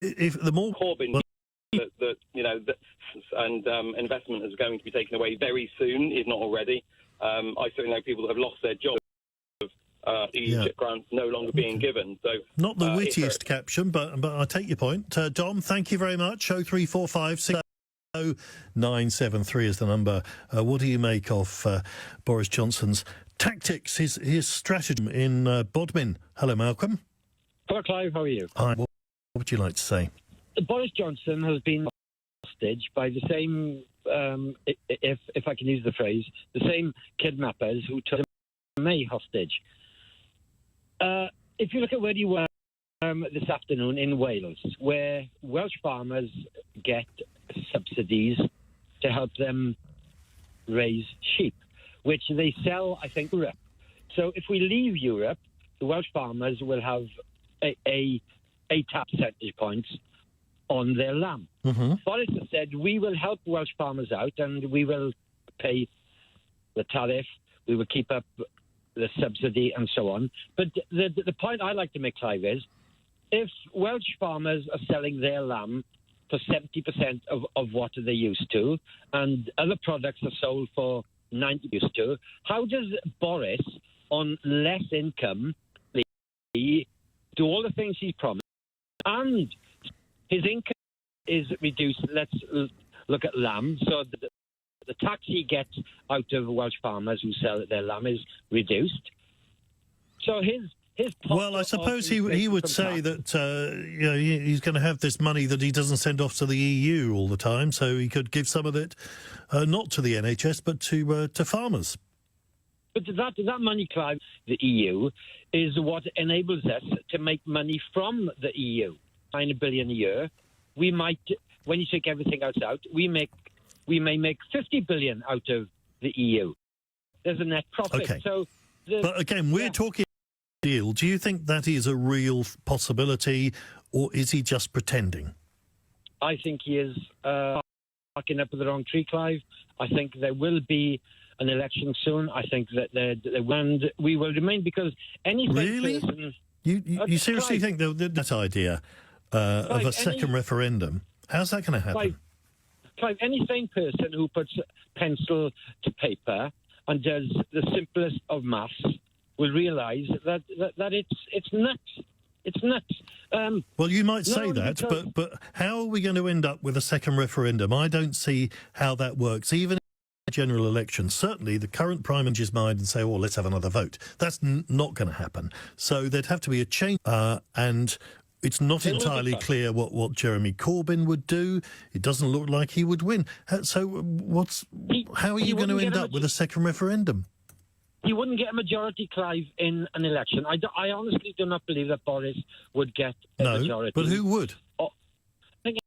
if the more Corbyn that investment is going to be taken away very soon, if not already. I certainly know people that have lost their jobs. Egypt grants no longer being given. So not the wittiest caption, but I take your point. Dom, thank you very much. 0345 60973 is the number. What do you make of Boris Johnson's tactics, his strategy in Bodmin? Hello, Malcolm. Hello, Clive. How are you? Hi. What would you like to say? Boris Johnson has been hostage by the same, if I can use the phrase, the same kidnappers who took May hostage. If you look at where you were this afternoon in Wales, where Welsh farmers get subsidies to help them raise sheep, which they sell, I think, Europe. So if we leave Europe, the Welsh farmers will have a tap percentage points on their lamb. Mm-hmm. Boris has said, we will help Welsh farmers out and we will pay the tariff, we will keep up the subsidy and so on. But the point I like to make, Clive, is if Welsh farmers are selling their lamb for 70% of what they used to and other products are sold for 90% used to, how does Boris, on less income, do all the things he promised and his income is reduced? Let's look at lamb. So the tax he gets out of Welsh farmers who sell their lamb is reduced. So his well, I suppose he would say that he's going to have this money that he doesn't send off to the EU all the time, so he could give some of it not to the NHS but to farmers. But that money, Clive, the EU, is what enables us to make money from the EU. $9 billion a year. We might, when you take everything else out, we may make 50 billion out of the EU. There's a net profit. Okay. So, but again, we're talking deal. Do you think that is a real possibility, or is he just pretending? I think he is barking up the wrong tree, Clive. I think there will be an election soon. I think that and we will remain, because any really person, you seriously think that idea of a second referendum? How's that going to happen? Clive, any sane person who puts pencil to paper and does the simplest of maths will realise that it's nuts. It's nuts. Well, you might say that, but how are we going to end up with a second referendum? I don't see how that works. Even in a general election, certainly the current Prime Minister's mind and say, "Oh, let's have another vote." That's not going to happen. So there'd have to be a change, and it's not entirely clear what Jeremy Corbyn would do. It doesn't look like he would win. So how are you going to end up with a second referendum? He wouldn't get a majority, Clive, in an election. I honestly do not believe that Boris would get a majority. But who would? I think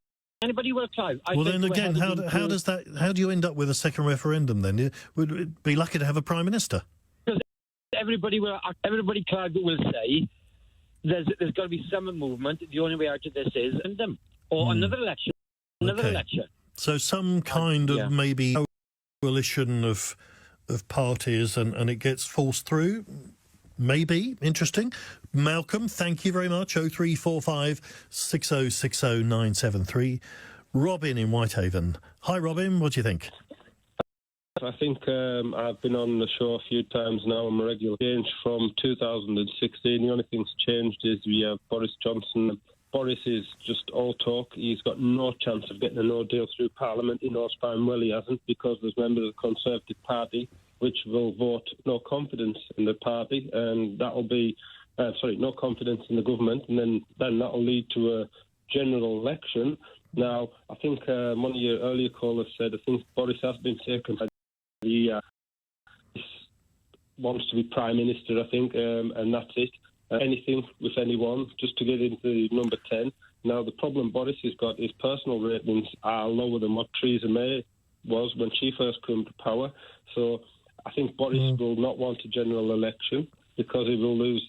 anybody will, Clive. Well, then again, how do you end up with a second referendum then? You would be lucky to have a Prime Minister. Because everybody, Clive, will say there's got to be some movement. The only way out of this is them or another election. Another election. So some kind of maybe coalition of parties and it gets forced through. Maybe. Interesting. Malcolm, thank you very much. 0345 6060 973. Robin in Whitehaven. Hi, Robin. What do you think? I think I've been on the show a few times now. I'm a regular. Change from 2016. The only thing's changed is we have Boris Johnson. Boris is just all talk. He's got no chance of getting a no deal through Parliament. He knows fine well he hasn't, because there's members of the Conservative Party which will vote no confidence in the party, and that'll be no confidence in the government, and then that'll lead to a general election. Now, I think one of your earlier callers said, I think Boris has been taken by the wants to be Prime Minister, I think, and that's it. Anything with anyone, just to get into number 10. Now, the problem Boris has got, his personal ratings are lower than what Theresa May was when she first came to power. So I think Boris will not want a general election because he will lose.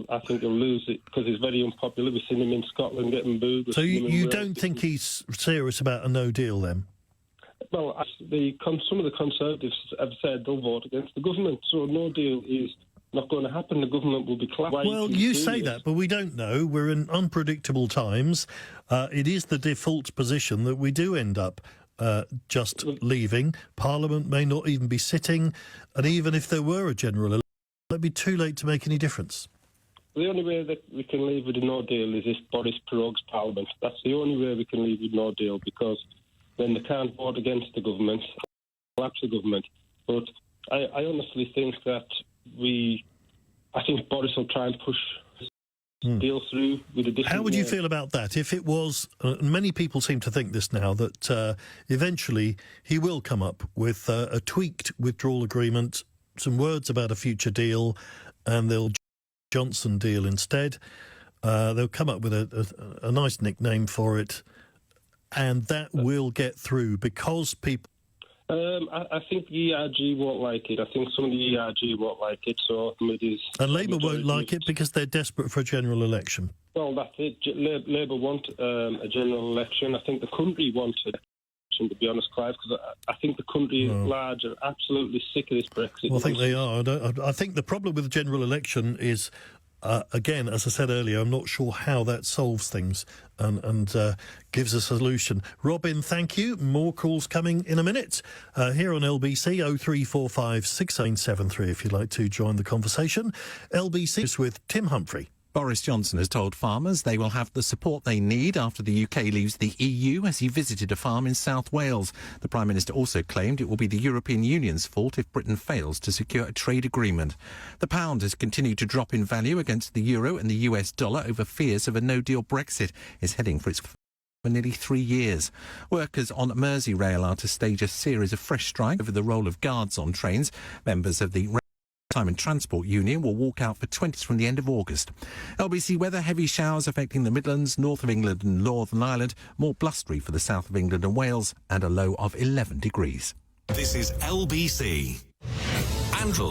I think he'll lose it because he's very unpopular. We've seen him in Scotland getting booed. So you don't think he's serious about a no deal then? Well, some of the Conservatives have said they'll vote against the government. So no deal is not going to happen. The government will be collapsed. Well, you say that, but we don't know. We're in unpredictable times. It is the default position that we do end up just leaving. Parliament may not even be sitting, and even if there were a general election, it'd be too late to make any difference. The only way that we can leave with a no deal is if Boris prorogues Parliament. That's the only way we can leave with no deal, because then they can't vote against the government, collapse the government. But I honestly think that I think Boris will try and push deal through with a different... How would you feel about that? If it was, many people seem to think this now, that eventually he will come up with a tweaked withdrawal agreement, some words about a future deal, and they'll Johnson deal instead. They'll come up with a nice nickname for it, and that will get through because people... I think the ERG won't like it. I think some of the ERG won't like it, so it is... And Labour won't like it because they're desperate for a general election. Well, that's it. Labour want a general election. I think the country wants it, to be honest, Clive, because I think the country at large are absolutely sick of this Brexit. Well, I think they are. I think the problem with the general election is, again, as I said earlier, I'm not sure how that solves things and gives a solution. Robin, thank you. More calls coming in a minute. Here on LBC, 0345 6973 if you'd like to join the conversation. LBC is with Tim Humphrey. Boris Johnson has told farmers they will have the support they need after the UK leaves the EU, as he visited a farm in South Wales. The Prime Minister also claimed it will be the European Union's fault if Britain fails to secure a trade agreement. The pound has continued to drop in value against the euro, and the US dollar, over fears of a no-deal Brexit, is heading for its for nearly 3 years. Workers on Merseyrail are to stage a series of fresh strikes over the role of guards on trains. Members of the Time and Transport Union will walk out for 20 from the end of August. LBC weather: heavy showers affecting the Midlands, north of England and Northern Ireland, more blustery for the south of England and Wales, and a low of 11 degrees. This is LBC. Andrew.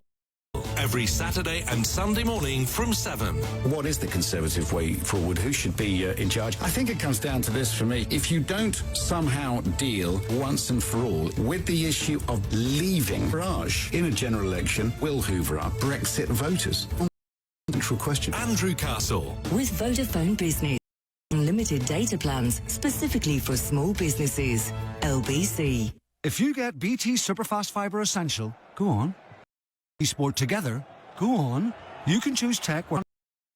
Every Saturday and Sunday morning from 7. What is the Conservative way forward? Who should be in charge? I think it comes down to this for me. If you don't somehow deal once and for all with the issue of leaving, Farage in a general election will hoover up Brexit voters. Central question. Andrew Castle. With Vodafone Business. Unlimited data plans specifically for small businesses. LBC. If you get BT Superfast Fibre Essential, go on. Sport together, go on. You can choose tech worth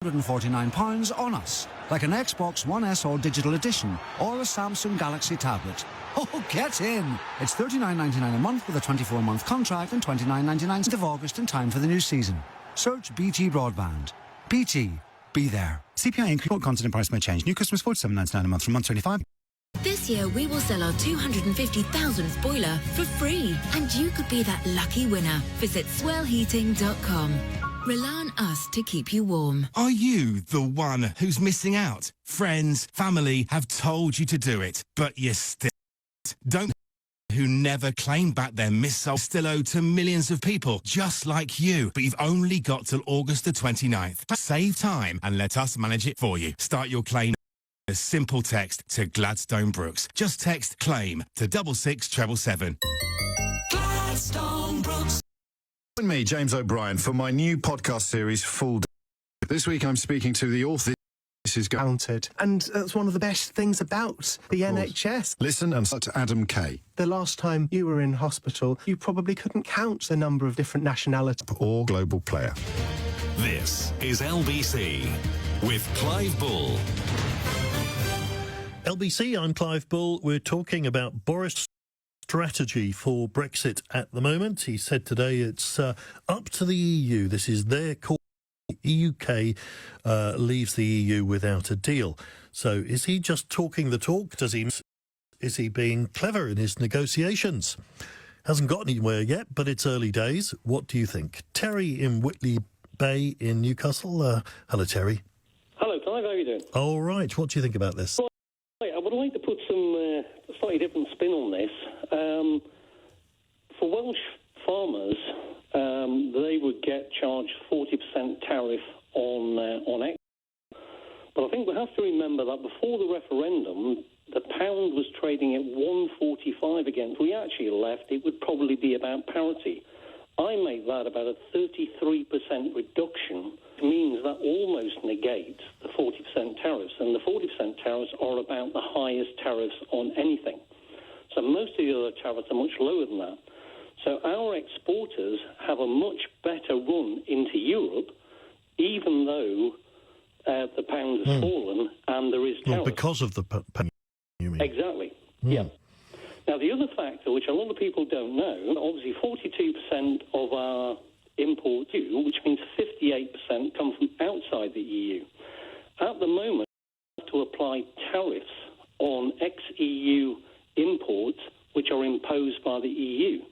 £149 on us, like an Xbox One S All Digital Edition or a Samsung Galaxy tablet. Oh, get in! It's $39.99 a month with a 24-month contract and $29.99 of August in time for the new season. Search BT Broadband. BT, be there. CPI increase, constant price may change. New customers $47.99 a month from month 25. This year we will sell our 250,000th boiler for free, and you could be that lucky winner. Visit swellheating.com. Rely on us to keep you warm. Are you the one who's missing out? Friends, family have told you to do it, but you still don't. Who never claimed back their missile, still owed to millions of people just like you, but you've only got till August the 29th. Save time and let us manage it for you. Start your claim. A simple text to Gladstone Brooks. Just text CLAIM to 66777. Gladstone Brooks. Join me, James O'Brien, for my new podcast series, Full Day. This week I'm speaking to the author. This is counted. And that's one of the best things about the NHS. Listen and start to Adam Kay. The last time you were in hospital, you probably couldn't count the number of different nationalities. Or global player. This is LBC with Clive Bull. LBC, I'm Clive Bull. We're talking about Boris' strategy for Brexit at the moment. He said today it's up to the EU. This is their call. The UK leaves the EU without a deal. So is he just talking the talk? Is he being clever in his negotiations? Hasn't got anywhere yet, but it's early days. What do you think? Terry in Whitley Bay in Newcastle. Hello, Terry. Hello, Clive. How are you doing? All right. What do you think about this? I would like to put some slightly different spin on this. For Welsh farmers, they would get charged 40% tariff on X. But I think we have to remember that before the referendum, the pound was trading at 1.45 against. If we actually left, it would probably be about parity. I make that about a 33% reduction. It means that almost negates the 40% tariffs, and the 40% tariffs are about the highest tariffs on anything. So most of the other tariffs are much lower than that. So our exporters have a much better run into Europe, even though the pound has fallen and there is tariffs. Well, because of the pound, you mean? Exactly, yeah. Now, the other factor, which a lot of people don't know, obviously 42% of our imports, which means 58% come from outside the EU. At the moment, we have to apply tariffs on ex-EU imports, which are imposed by the EU.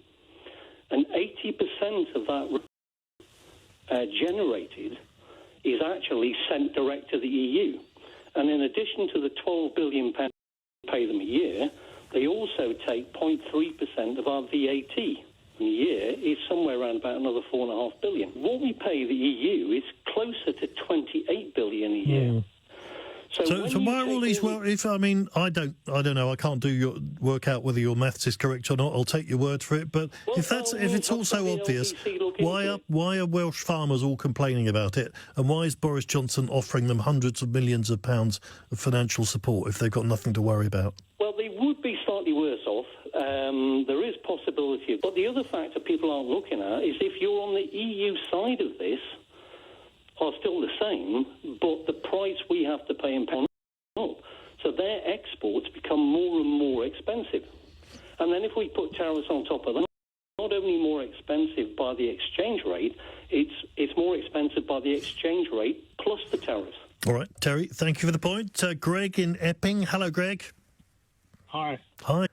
And 80% of that generated is actually sent direct to the EU. And in addition to the £12 billion we pay them a year, they also take 0.3% of our VAT a year, is somewhere around about another $4.5 billion. What we pay the EU is closer to $28 billion a year. So why are all these? Well, if I mean, I don't know. I can't work out whether your maths is correct or not. I'll take your word for it. But if it's all so obvious, why are Welsh farmers all complaining about it? And why is Boris Johnson offering them hundreds of millions of pounds of financial support if they've got nothing to worry about? Well, they would be slightly worse off. There is possibility, but the other factor people aren't looking at is if you're on the EU side of this, are still the same, but the price we have to pay in pounds up. So their exports become more and more expensive. And then if we put tariffs on top of that, not only more expensive by the exchange rate, it's more expensive by the exchange rate plus the tariffs. All right, Terry, thank you for the point. Greg in Epping. Hello, Greg. Hi. Hi.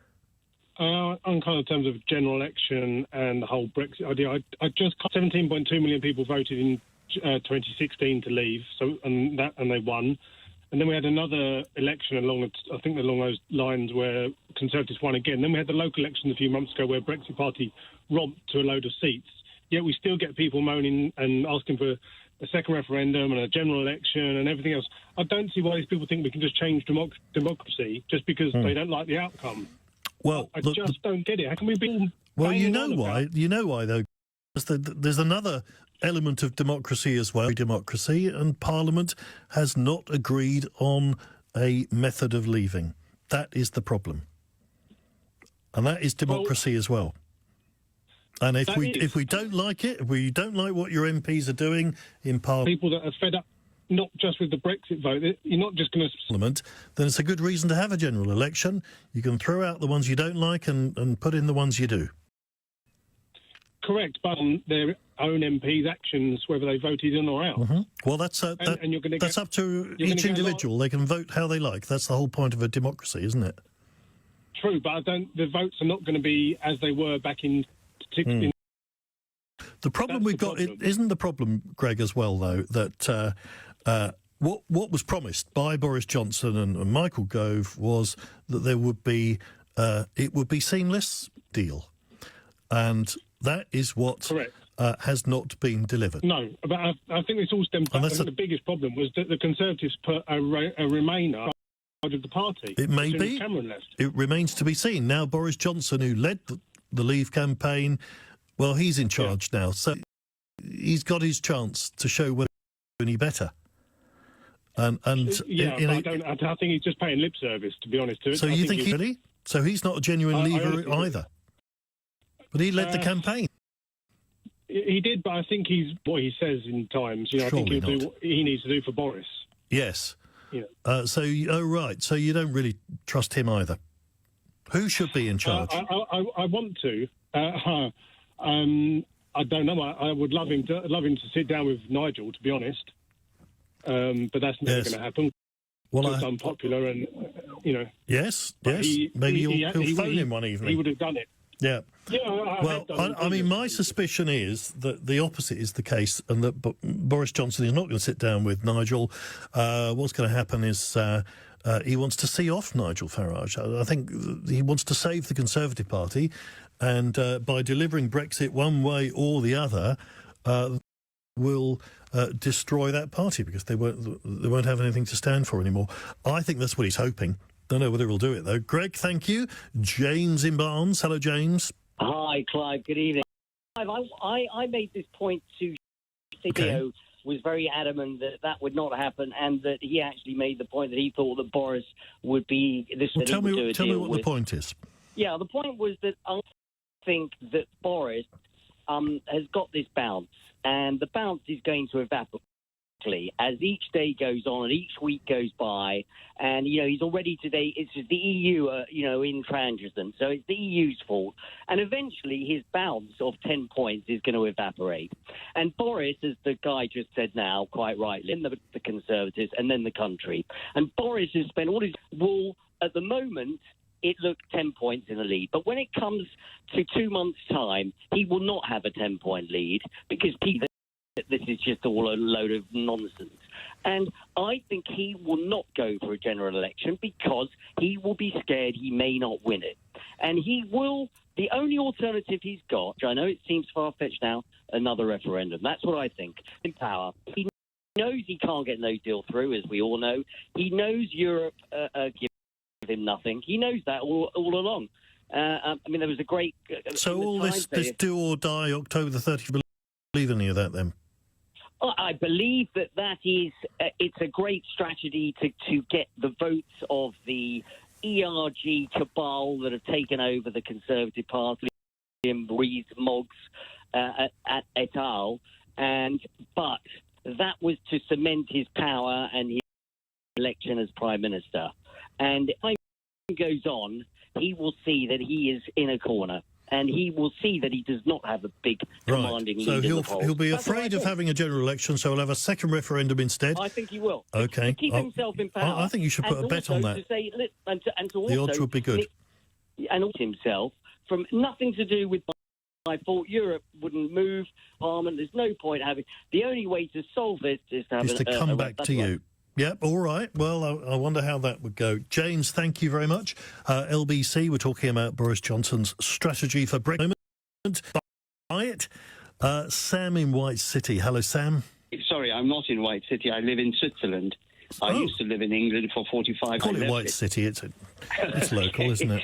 On kind of terms of general election and the whole Brexit idea, I just 17.2 million people voted in 2016 to leave, and they won. And then we had another election along those lines where Conservatives won again. Then we had the local elections a few months ago where Brexit Party romped to a load of seats. Yet we still get people moaning and asking for a second referendum and a general election and everything else. I don't see why these people think we can just change democracy just because they don't like the outcome. Well, I just don't get it. How can we be? Well, you know why. You know why though. There's another element of democracy as well. Democracy, and Parliament has not agreed on a method of leaving. That is the problem, and that is democracy as well. And if we don't like it, if we don't like what your MPs are doing in Parliament, people that are fed up, not just with the Brexit vote, you're not just going to Parliament, then it's a good reason to have a general election. You can throw out the ones you don't like and put in the ones you do. Correct, but on their own MPs' actions, whether they voted in or out. Well, that's up to each individual. They can vote how they like. That's the whole point of a democracy, isn't it? True, but the votes are not going to be as they were back in 16. The problem we've got isn't the problem, Greg, as well, though, that what was promised by Boris Johnson and Michael Gove was that there would be it would be seamless deal, and that is what has not been delivered. No, but I think this all stems back. The biggest problem was that the Conservatives put a Remainer out of the party. It may be. It remains to be seen. Now, Boris Johnson, who led the Leave campaign, well, he's in charge now, so he's got his chance to show whether he's any better. I think he's just paying lip service, to be honest. To it. So you think really? So he's not a genuine leaver either. But he led the campaign. He did, but I think he's what he says in times. I think he'll do what he needs to do for Boris. Yes. Yeah. Right. So you don't really trust him either. Who should be in charge? I want to. I don't know. I would love him to sit down with Nigel, to be honest. But that's never going to happen. Well, it's unpopular, and Yes. Maybe he'll phone him one evening. He would have done it. Yeah. Yeah. I mean, my suspicion is that the opposite is the case, and that Boris Johnson is not going to sit down with Nigel. What's going to happen is he wants to see off Nigel Farage. I think he wants to save the Conservative Party, and by delivering Brexit one way or the other, will destroy that party because they won't have anything to stand for anymore. I think that's what he's hoping. Don't know whether he'll do it, though. Greg, thank you. James in Barnes. Hello, James. Hi, Clive. Good evening. I made this point to Theo, was very adamant that that would not happen, and that he actually made the point that he thought that Boris would be this. Well, tell me what the point is. Yeah, the point was that I think that Boris has got this bounce, and the bounce is going to evaporate as each day goes on and each week goes by. And, he's already today, it's the EU, intransigent, so it's the EU's fault. And eventually his bounce of 10 points is going to evaporate. And Boris, as the guy just said now, quite rightly, and the Conservatives and then the country. And Boris has spent all his wool at the moment. It looked 10 points in the lead. But when it comes to 2 months' time, he will not have a 10-point lead because people... This is just all a load of nonsense. And I think he will not go for a general election because he will be scared he may not win it. And he will, the only alternative he's got, which I know it seems far-fetched now, another referendum. That's what I think. In power. He knows he can't get no deal through, as we all know. He knows Europe gives him nothing. He knows that all along. There was a great... So all this do or die October the 30th, you believe any of that then? I believe that is it's a great strategy to get the votes of the ERG cabal that have taken over the Conservative Party, Rees, Moggs, et al. But that was to cement his power and his election as Prime Minister. And if time goes on, he will see that he is in a corner. And he will see that he does not have a big commanding lead in the polls. He'll be afraid of having a general election, so he'll have a second referendum instead. I think he will. Okay. To keep himself in power. I think you should put a bet on that. The odds would be good. And also himself from nothing to do with my fault. Europe wouldn't move. Parliament. There's no point having. The only way to solve this is to come back to you. Yep, all right. Well, I wonder how that would go. James, thank you very much. LBC, we're talking about Boris Johnson's strategy for Brexit. Buy it. Sam in White City. Hello, Sam. Sorry, I'm not in White City. I live in Switzerland. I used to live in England for 45 years. Call it White City. It's local, isn't it?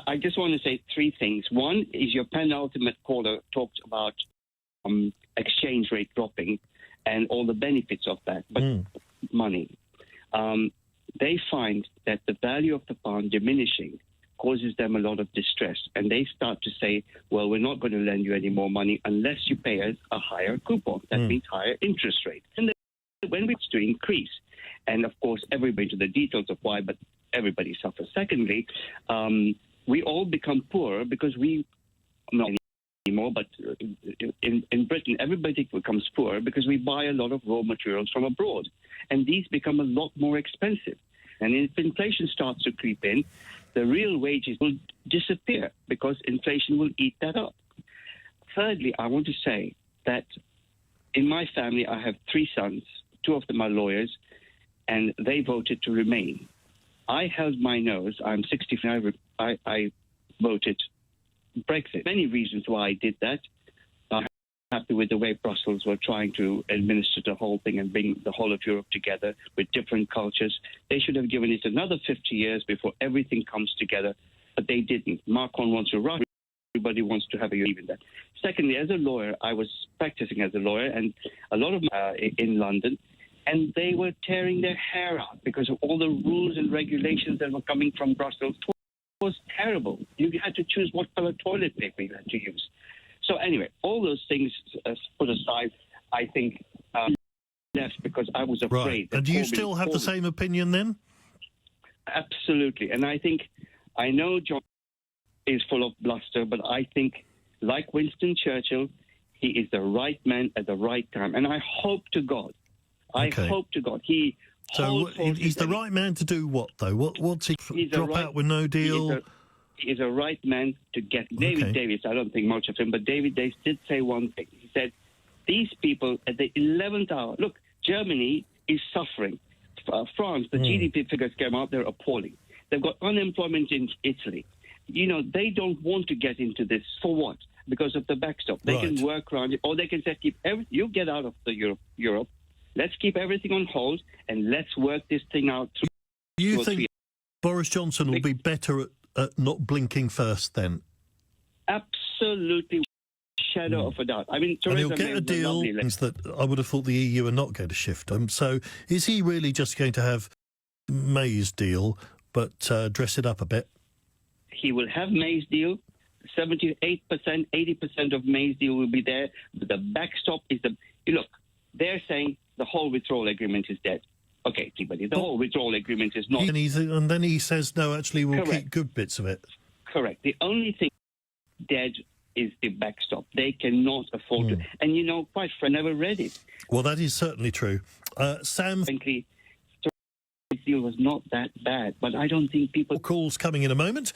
I just want to say three things. One is your penultimate caller talked about exchange rate dropping and all the benefits of that. But money. They find that the value of the pound diminishing causes them a lot of distress. And they start to say, well, we're not going to lend you any more money unless you pay us a higher coupon. That means higher interest rate. And then when it's to increase, and of course, everybody to the details of why, but everybody suffers. Secondly, we all become poor because we, not anymore, but in Britain, everybody becomes poor because we buy a lot of raw materials from abroad. And these become a lot more expensive. And if inflation starts to creep in, the real wages will disappear because inflation will eat that up. Thirdly, I want to say that in my family, I have three sons. Two of them are lawyers, and they voted to remain. I held my nose. I'm 65. I voted Brexit. Many reasons why I did that. I'm happy with the way Brussels were trying to administer the whole thing and bring the whole of Europe together with different cultures. They should have given it another 50 years before everything comes together, but they didn't. Macron wants to rush. Everybody wants to have a even that. Secondly, as a lawyer, I was practicing as a lawyer, and a lot of in London, and they were tearing their hair out because of all the rules and regulations that were coming from Brussels. It was terrible. You had to choose what color toilet paper you had to use. So anyway, all those things put aside, I think left because I was afraid. Right. And do you still have the same opinion then? Absolutely. And I think, I know John is full of bluster, but I think, like Winston Churchill, he is the right man at the right time. And I hope to God, hope to God, he's the right man to do what, though? What's he drop out with no deal? He's a right man to get... David Davis, I don't think much of him, but David Davis did say one thing. He said, these people at the 11th hour... Look, Germany is suffering. France, the GDP figures came out, they're appalling. They've got unemployment in Italy. You know, they don't want to get into this. For what? Because of the backstop. They can work around it, or they can say, you get out of the Europe. Let's keep everything on hold, and let's work this thing out. You think Boris Johnson will be better at not blinking first, then? Absolutely. shadow of a doubt. I mean, and he'll Theresa get May a was deal lovely lady. that I would have thought the EU are not going to shift them. So is he really just going to have May's deal, but dress it up a bit? He will have May's deal. 78%, 80% of May's deal will be there. But the backstop is look, they're saying the whole withdrawal agreement is dead. Okay, but the whole withdrawal agreement is not. And then he says, no, actually, we'll Correct. keep good bits of it. Correct. The only thing dead is the backstop. They cannot afford to. And, quite frankly, I never read it. Well, that is certainly true. Sam... Frankly, the deal was not that bad, but I don't think people... Calls coming in a moment.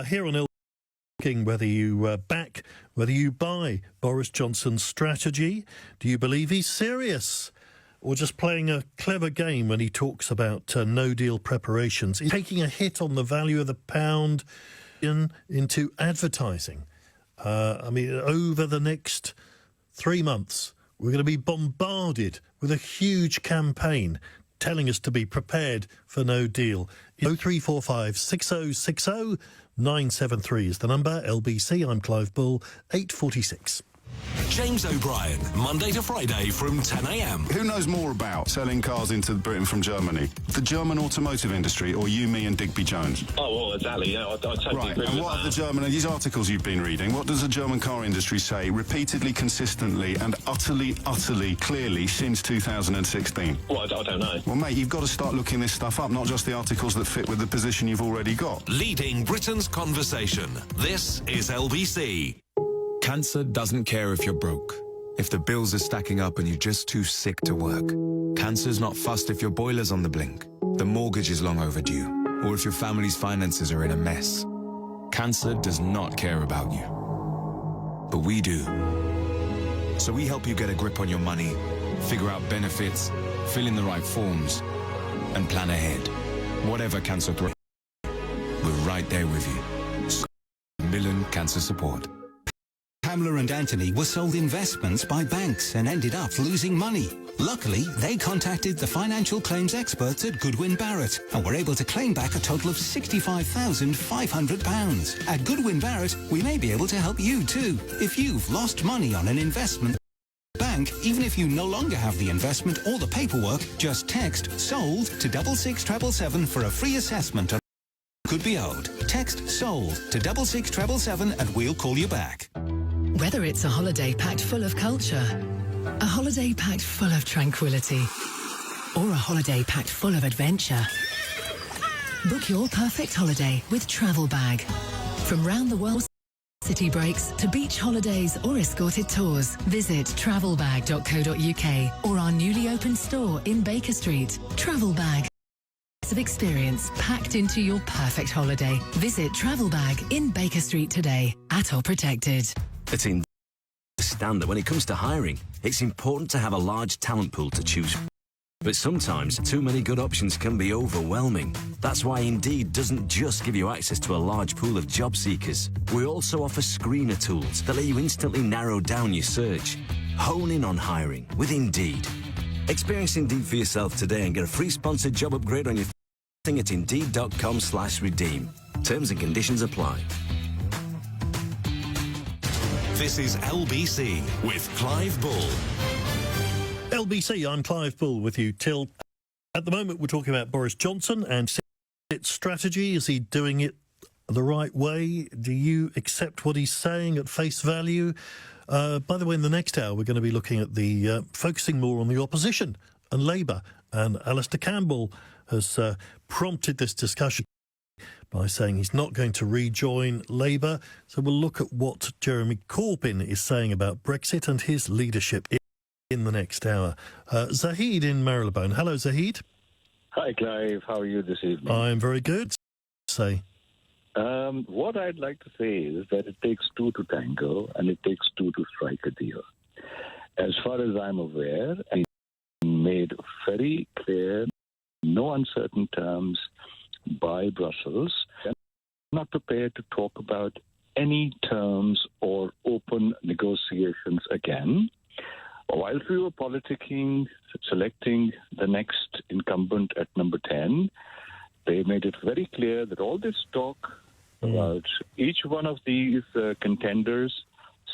Here on whether you whether you buy Boris Johnson's strategy. Do you believe he's serious? Or just playing a clever game when he talks about no-deal preparations? He's taking a hit on the value of the pound into advertising. I mean, over the next 3 months, we're going to be bombarded with a huge campaign telling us to be prepared for no deal. 0345 6060 973 is the number. LBC, I'm Clive Bull, 8:46. James O'Brien, Monday to Friday from 10 a.m. Who knows more about selling cars into Britain from Germany? The German automotive industry, or you, me and Digby Jones? Oh, well, exactly, yeah, I totally Right, agree and with what that. are these articles you've been reading, what does the German car industry say repeatedly, consistently and utterly clearly since 2016? Well, I don't know. Well, mate, you've got to start looking this stuff up, not just the articles that fit with the position you've already got. Leading Britain's conversation. This is LBC. Cancer doesn't care if you're broke, if the bills are stacking up and you're just too sick to work. Cancer's not fussed if your boiler's on the blink, the mortgage is long overdue, or if your family's finances are in a mess. Cancer does not care about you. But we do. So we help you get a grip on your money, figure out benefits, fill in the right forms, and plan ahead. Whatever cancer threat, we're right there with you. Million Cancer Support. Pamela and Anthony were sold investments by banks and ended up losing money. Luckily, they contacted the financial claims experts at Goodwin Barrett and were able to claim back a total of £65,500. At Goodwin Barrett, we may be able to help you too. If you've lost money on an investment bank, even if you no longer have the investment or the paperwork, just text SOLD to 66777 for a free assessment of what could be owed. Text SOLD to 66777 and we'll call you back. Whether it's a holiday packed full of culture, a holiday packed full of tranquility, or a holiday packed full of adventure, book your perfect holiday with Travel Bag. From round the world city breaks to beach holidays or escorted tours, visit travelbag.co.uk or our newly opened store in Baker Street. Travel Bag. Of experience packed into your perfect holiday. Visit Travel Bag in Baker Street today. ATOL protected. The team understand that when it comes to hiring, it's important to have a large talent pool to choose from. But sometimes too many good options can be overwhelming. That's why Indeed doesn't just give you access to a large pool of job seekers. We also offer screener tools that let you instantly narrow down your search. Hone in on hiring with Indeed. Experience Indeed for yourself today and get a free sponsored job upgrade on your thing at Indeed.com/redeem. Terms and conditions apply. This is LBC with Clive Bull. LBC, I'm Clive Bull with you till... At the moment, we're talking about Boris Johnson and its strategy. Is he doing it the right way? Do you accept what he's saying at face value? By the way, in the next hour, we're going to be looking at the... focusing more on the opposition and Labour. And Alistair Campbell has prompted this discussion by saying he's not going to rejoin Labour. So we'll look at what Jeremy Corbyn is saying about Brexit and his leadership in the next hour. Zahid in Marylebone. Hello, Zahid. Hi, Clive. How are you this evening? I'm very good. Say. What I'd like to say is that it takes two to tango and it takes two to strike a deal. As far as I'm aware, I made very clear, no uncertain terms by Brussels. I'm not prepared to talk about any terms or open negotiations again. Whilst we were politicking, selecting the next incumbent at number 10, they made it very clear that all this talk about each one of these contenders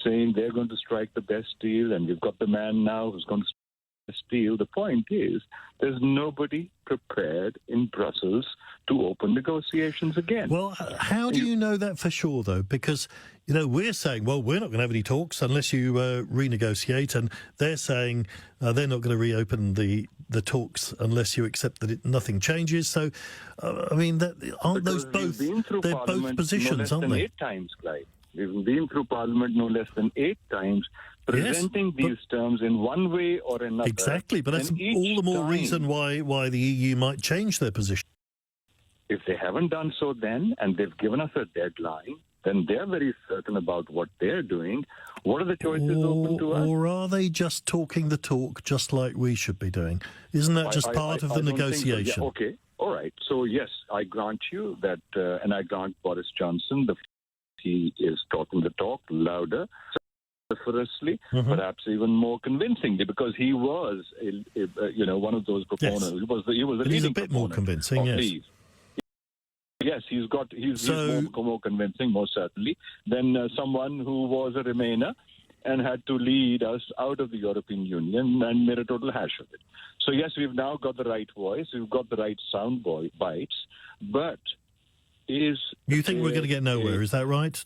saying they're going to strike the best deal, and we've got the man now who's going to strike the best deal. The point is, there's nobody prepared in Brussels to open negotiations again. Well, how do you know that for sure, though? Because, you know, we're saying, well, we're not going to have any talks unless you renegotiate, and they're saying they're not going to reopen the talks unless you accept that nothing changes. So, I mean, aren't those both, they're both positions, no less aren't than they? 8 times, Clive. We've been through Parliament no less than 8 times, presenting these terms in one way or another. Exactly, but that's all the more reason why the EU might change their position. If they haven't done so then, and they've given us a deadline, then they're very certain about what they're doing. What are the choices open to us? Or are they just talking the talk, just like we should be doing? Isn't that just part of the don't think so. negotiation? Yeah, okay, all right. So, yes, I grant you that, and I grant Boris Johnson, he is talking the talk louder, vociferously, perhaps even more convincingly, because he was, one of those proponents. Yes. He was a But he's a leading bit more proponent convincing, of yes. leave. Yes, he's more convincing, most certainly, than someone who was a Remainer and had to lead us out of the European Union and made a total hash of it. So, yes, we've now got the right voice, we've got the right sound bites, but you think we're going to get nowhere, is that right?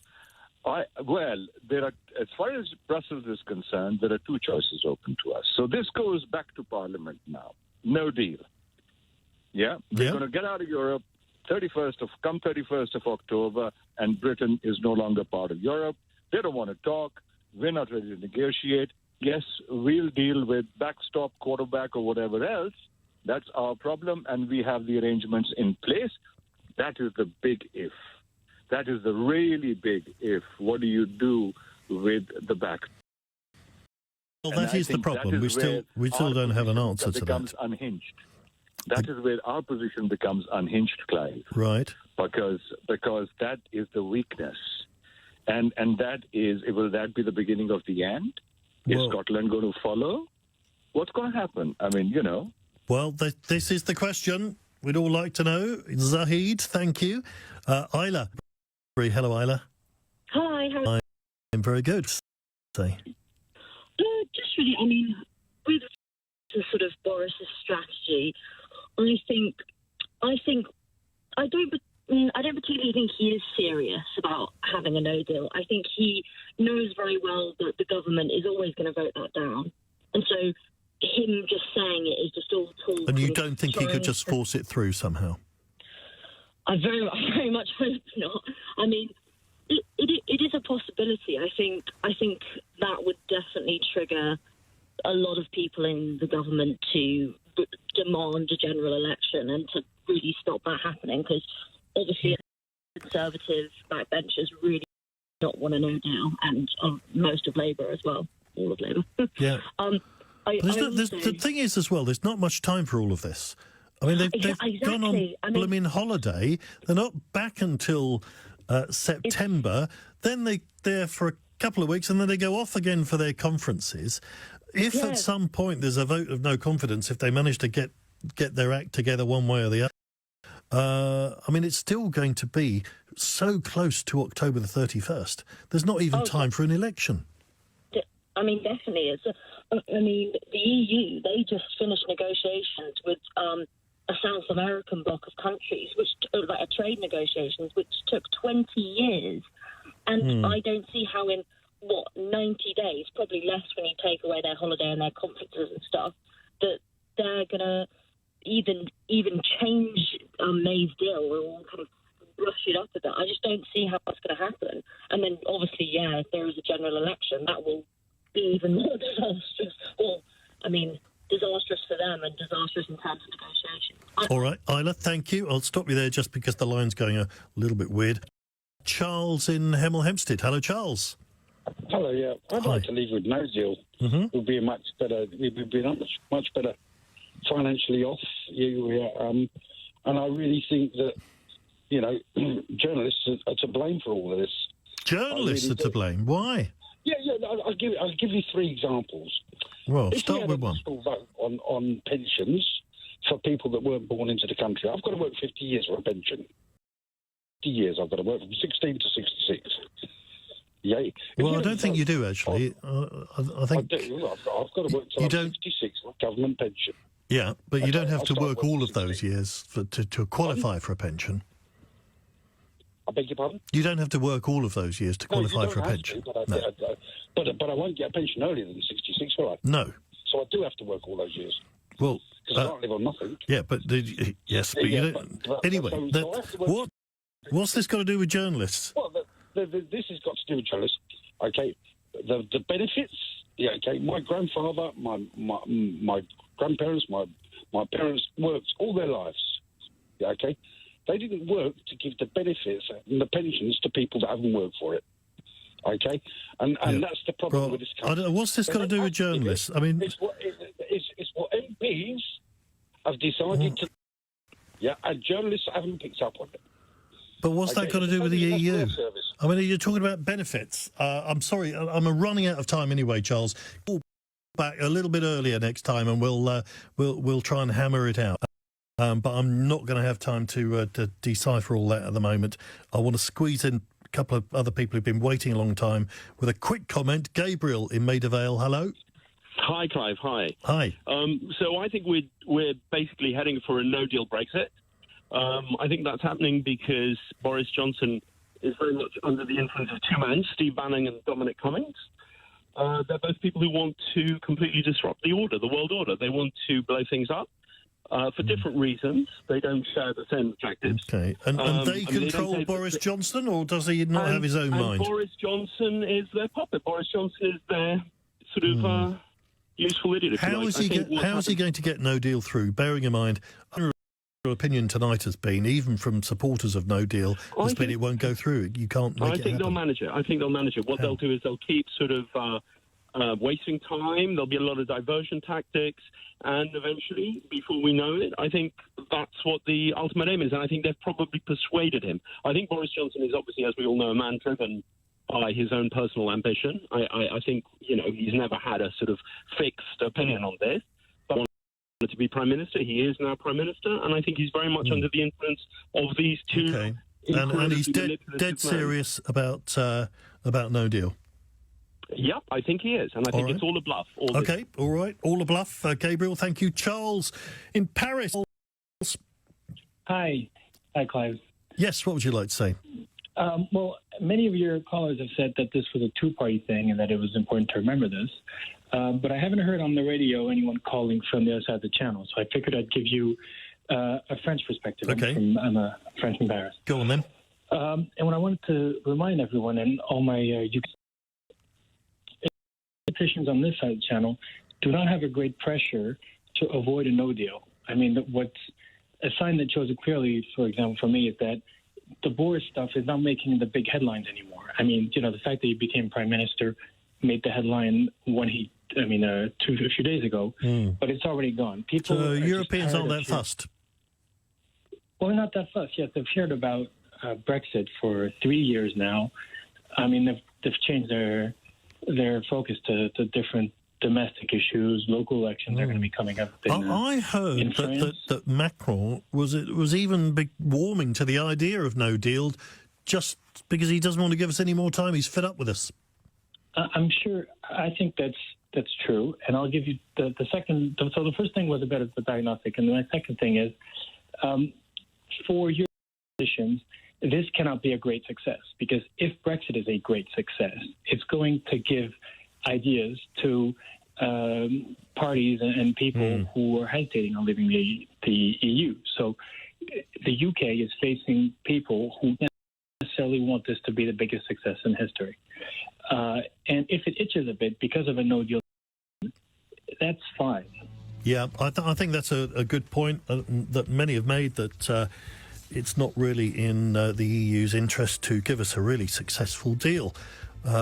Well, as far as Brussels is concerned, there are 2 choices open to us. So this goes back to Parliament now. No deal. Yeah? We're going to get out of Europe 31st of October, and Britain is no longer part of Europe. They don't want to talk. We're not ready to negotiate. Yes, we'll deal with backstop, quarterback, or whatever else. That's our problem, and we have the arrangements in place. That is the big if. That is the really big if. What do you do with the back? Well, that is the problem. We still don't have an answer to that. Becomes unhinged. That is where our position becomes unhinged, Clive. Right. Because that is the weakness. And that is, will that be the beginning of the end? Is Scotland going to follow? What's going to happen? I mean, you know. Well, this is the question we'd all like to know. Zahid, thank you. Isla. Hello, Isla. Hi, how are you? I'm very good. Say. Just really, I mean, with the sort of Boris's strategy, I don't particularly think he is serious about having a no deal. I think he knows very well that the government is always going to vote that down, and so him just saying it is just all talk. And you don't think he could just force it through somehow? I very much hope not. I mean, it is a possibility. I think that would definitely trigger a lot of people in the government to demand a general election and to really stop that happening, because obviously Conservative backbenchers really not want to know now, and most of Labour as well, all of Labour. Yeah. The thing is as well, there's not much time for all of this. I mean, they've gone on blooming holiday. They're not back until September. Then they're there for a couple of weeks, and then they go off again for their conferences. If at some point there's a vote of no confidence, if they manage to get their act together one way or the other, I mean, it's still going to be so close to October the 31st. There's not even time for an election. I mean, definitely. I mean, the EU, they just finished negotiations with a South American bloc of countries, like trade negotiations, which took 20 years. And I don't see how in, 90 days, probably less when you take away their holiday and their conferences and stuff, that they're going to even change May's deal or kind of brush it up a bit. I just don't see how that's going to happen. And then, obviously, if there is a general election, that will be even more disastrous. Or, I mean, disastrous for them and disastrous in terms of negotiation. All right, Isla, thank you. I'll stop you there just because the line's going a little bit weird. Charles in Hemel Hempstead. Hello, Charles. Hello, yeah. I'd like to leave with no deal. We'd be much better financially off. And I really think that, journalists are to blame for all of this. Journalists are to blame? Why? Yeah. I'll give you 3 examples. Well, start with one. If we had a vote on pensions for people that weren't born into the country, I've got to work 50 years for a pension. 50 years I've got to work from 16 to 66. Yeah. Well, I don't think you do, actually. I think... I do. I've got to work till I'm 66 on a government pension. Yeah, but you don't have to work all of 16. those years to qualify for a pension. I beg your pardon? You don't have to work all of those years to qualify for a pension. But I won't get a pension earlier than 66, will I? No. So I do have to work all those years. Well, because I can't live on nothing. Yeah, but yes, but you don't. Anyway, what's this got to do with journalists? Well, this has got to do with journalists. Okay, the benefits. Yeah, okay. My grandfather, my grandparents, my parents worked all their lives. Yeah, okay. They didn't work to give the benefits and the pensions to people that haven't worked for it. Okay, and that's the problem with this country. What's this got to do with journalists? I mean, it's what MPs have decided to. Yeah, and journalists haven't picked up on it. But what's that got to do with the EU? I mean, you're talking about benefits. I'm sorry, I'm running out of time anyway, Charles. We'll back a little bit earlier next time, and we'll try and hammer it out. But I'm not going to have time to decipher all that at the moment. I want to squeeze in a couple of other people who've been waiting a long time with a quick comment. Gabriel in Maida Vale, hello. Hi, Clive. Hi. Hi. So I think we're basically heading for a no-deal Brexit. I think that's happening because Boris Johnson is very much under the influence of two men, Steve Bannon and Dominic Cummings. They're both people who want to completely disrupt the world order. They want to blow things up. For different reasons. They don't share the same objectives. Okay. And they control Boris Johnson, or does he not have his own mind? Boris Johnson is their puppet. Boris Johnson is their sort of useful idiot. How is he going to get no deal through, bearing in mind your opinion tonight has been, even from supporters of no deal, has been it won't go through. You can't make it happen. They'll manage it. I think they'll manage it. What they'll do is they'll keep sort of wasting time. There'll be a lot of diversion tactics, and eventually, before we know it, I think that's what the ultimate aim is, and I think they've probably persuaded him. I think Boris Johnson is obviously, as we all know, a man driven by his own personal ambition. I think, he's never had a sort of fixed opinion on this. But wanted to be Prime Minister. He is now Prime Minister, and I think he's very much under the influence of these two. Okay. And he's dead serious about no deal. Yep, I think he is, and I think it's all a bluff. Okay, all right, all a bluff. Gabriel, thank you. Charles in Paris. Hi, Clive. Yes, what would you like to say? Well, many of your callers have said that this was a two-party thing and that it was important to remember this. But I haven't heard on the radio anyone calling from the other side of the channel, so I figured I'd give you a French perspective. Okay. I'm a French from Paris. Go on then. And what I wanted to remind everyone and all my politicians on this side of the channel do not have a great pressure to avoid a no deal. I mean, what's a sign that shows it clearly, for example, for me, is that the Boris stuff is not making the big headlines anymore. I mean, the fact that he became prime minister made the headline when a few days ago, but it's already gone. People so Europeans aren't that fussed? Well, not that fussed. Yes, they've heard about Brexit for 3 years now. I mean, they've changed their focus to different domestic issues. Local elections are going to be coming up. I heard that Macron was even warming to the idea of no deal, just because he doesn't want to give us any more time. He's fed up with us. I'm sure. I think that's true, and I'll give you the second. So the first thing was about the diagnostic, and my second thing is for your politicians, this cannot be a great success, because if Brexit is a great success, it's going to give ideas to parties and people who are hesitating on leaving the EU. So the UK is facing people who necessarily want this to be the biggest success in history. And if it itches a bit because of a no deal, that's fine. Yeah, I think that's a good point that many have made, that it's not really in the EU's interest to give us a really successful deal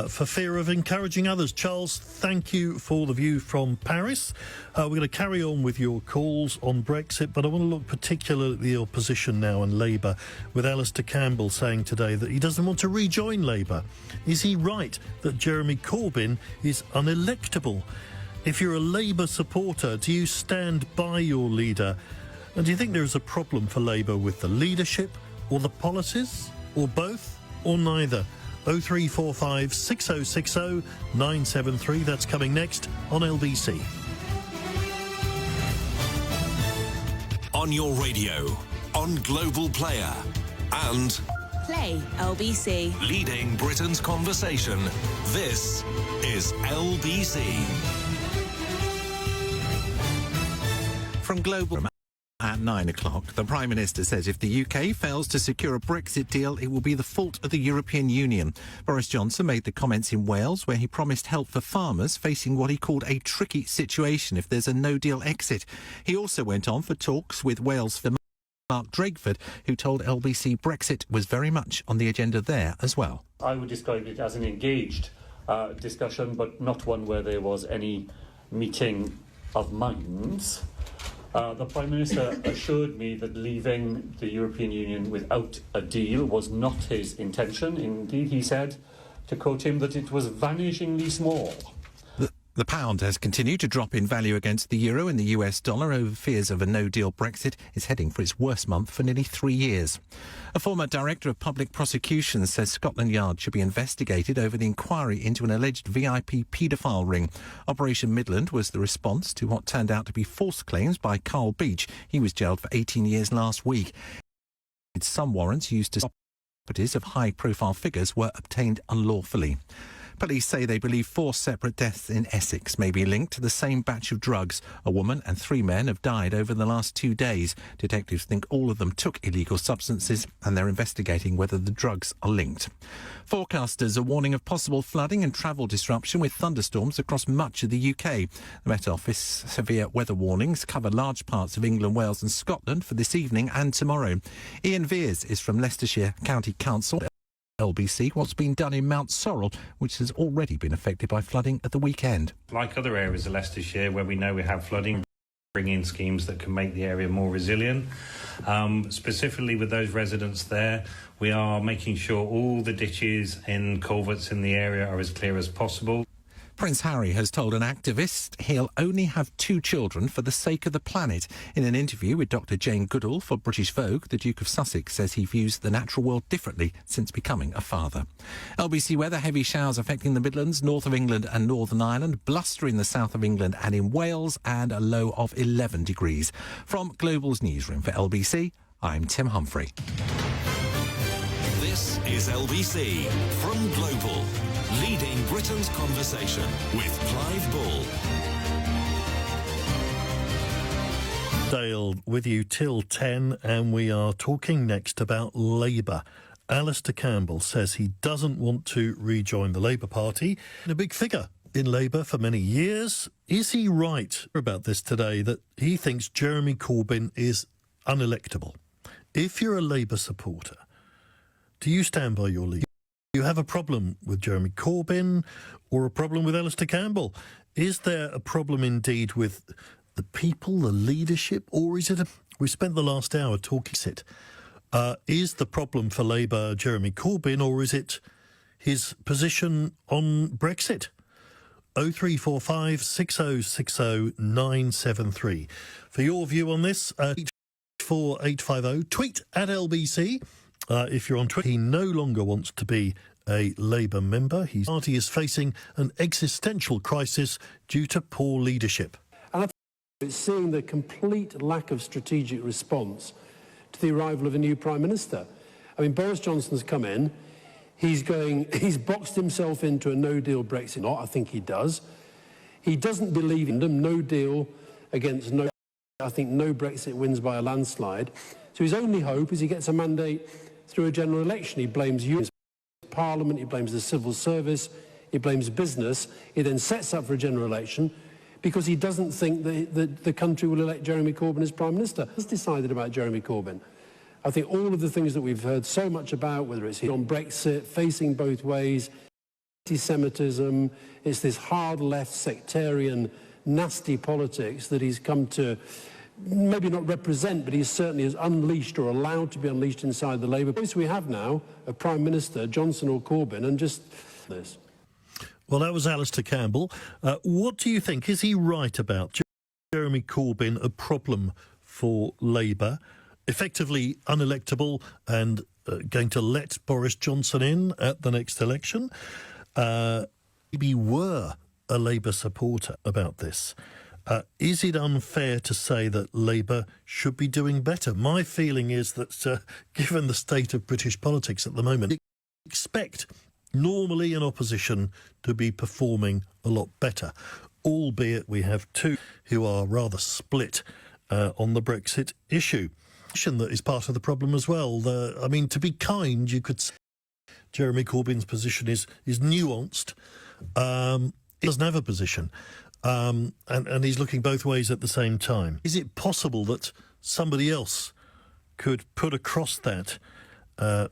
for fear of encouraging others. Charles, thank you for the view from Paris. We're going to carry on with your calls on Brexit, but I want to look particularly at the opposition now and Labour, with Alistair Campbell saying today that he doesn't want to rejoin Labour. Is he right that Jeremy Corbyn is unelectable? If you're a Labour supporter, do you stand by your leader? And do you think there is a problem for Labour with the leadership or the policies, or both, or neither? 0345 6060 973. That's coming next on LBC. On your radio, on Global Player, and Play LBC. leading Britain's conversation. This is LBC. From Global at 9 o'clock, the Prime Minister says if the UK fails to secure a Brexit deal, it will be the fault of the European Union. Boris Johnson made the comments in Wales, where he promised help for farmers facing what he called a tricky situation if there's a no-deal exit. He also went on for talks with Wales for Mark Drakeford, who told LBC Brexit was very much on the agenda there as well. I would describe it as an engaged discussion, but not one where there was any meeting of minds. The Prime Minister assured me that leaving the European Union without a deal was not his intention. Indeed, he said, to quote him, that it was vanishingly small. The pound has continued to drop in value against the euro, and the US dollar, over fears of a no-deal Brexit, is heading for its worst month for nearly 3 years. A former director of public prosecutions says Scotland Yard should be investigated over the inquiry into an alleged VIP paedophile ring. Operation Midland was the response to what turned out to be false claims by Carl Beach. He was jailed for 18 years last week. Some warrants used to stop properties of high-profile figures were obtained unlawfully. Police say they believe 4 separate deaths in Essex may be linked to the same batch of drugs. A woman and 3 men have died over the last 2 days. Detectives think all of them took illegal substances, and they're investigating whether the drugs are linked. Forecasters are warning of possible flooding and travel disruption with thunderstorms across much of the UK. The Met Office severe weather warnings cover large parts of England, Wales and Scotland for this evening and tomorrow. Ian Veers is from Leicestershire County Council. LBC, what's been done in Mount Sorrel, which has already been affected by flooding at the weekend. Like other areas of Leicestershire where we know we have flooding, bring in schemes that can make the area more resilient. Specifically with those residents there, we are making sure all the ditches and culverts in the area are as clear as possible. Prince Harry has told an activist he'll only have 2 children for the sake of the planet. In an interview with Dr Jane Goodall for British Vogue, the Duke of Sussex says he views the natural world differently since becoming a father. LBC weather, heavy showers affecting the Midlands, north of England and Northern Ireland, bluster in the south of England and in Wales, and a low of 11 degrees. From Global's newsroom for LBC, I'm Tim Humphrey. This is LBC from Global, leading Britain's conversation with Clive Bull. Dale with you till 10, and we are talking next about Labour. Alistair Campbell says he doesn't want to rejoin the Labour Party. A big figure in Labour for many years. Is he right about this today, that he thinks Jeremy Corbyn is unelectable? If you're a Labour supporter, do you stand by your leader? Do you have a problem with Jeremy Corbyn or a problem with Alistair Campbell? Is there a problem indeed with the people, the leadership, or is it we spent the last hour talking it. Is the problem for Labour Jeremy Corbyn, or is it his position on Brexit? 0345 6060 973. For your view on this, 84850. Tweet at LBC. If you're on Twitter, he no longer wants to be a Labour member. His party is facing an existential crisis due to poor leadership. And I think it's seeing the complete lack of strategic response to the arrival of a new Prime Minister. I mean, Boris Johnson's come in. He's boxed himself into a no-deal Brexit. I think he does. He doesn't believe in them. No deal against no. I think no Brexit wins by a landslide. So his only hope is he gets a mandate through a general election. He blames you, Parliament, he blames the civil service, he blames business. He then sets up for a general election because he doesn't think that the country will elect Jeremy Corbyn as Prime Minister. Has decided about Jeremy Corbyn. I think all of the things that we've heard so much about, whether it's on Brexit, facing both ways, anti-Semitism, it's this hard left sectarian nasty politics that he's come to maybe not represent, but he certainly is unleashed or allowed to be unleashed inside the Labour. So we have now a Prime Minister, Johnson or Corbyn, and just this. Well, that was Alistair Campbell. What do you think? Is he right about Jeremy Corbyn a problem for Labour? Effectively unelectable and going to let Boris Johnson in at the next election. Maybe were a Labour supporter about this. Is it unfair to say that Labour should be doing better? My feeling is that given the state of British politics at the moment, you expect normally an opposition to be performing a lot better, albeit we have two who are rather split on the Brexit issue. That is part of the problem as well. I mean, to be kind, you could say Jeremy Corbyn's position is nuanced. He doesn't have a position. And he's looking both ways at the same time. Is it possible that somebody else could put across that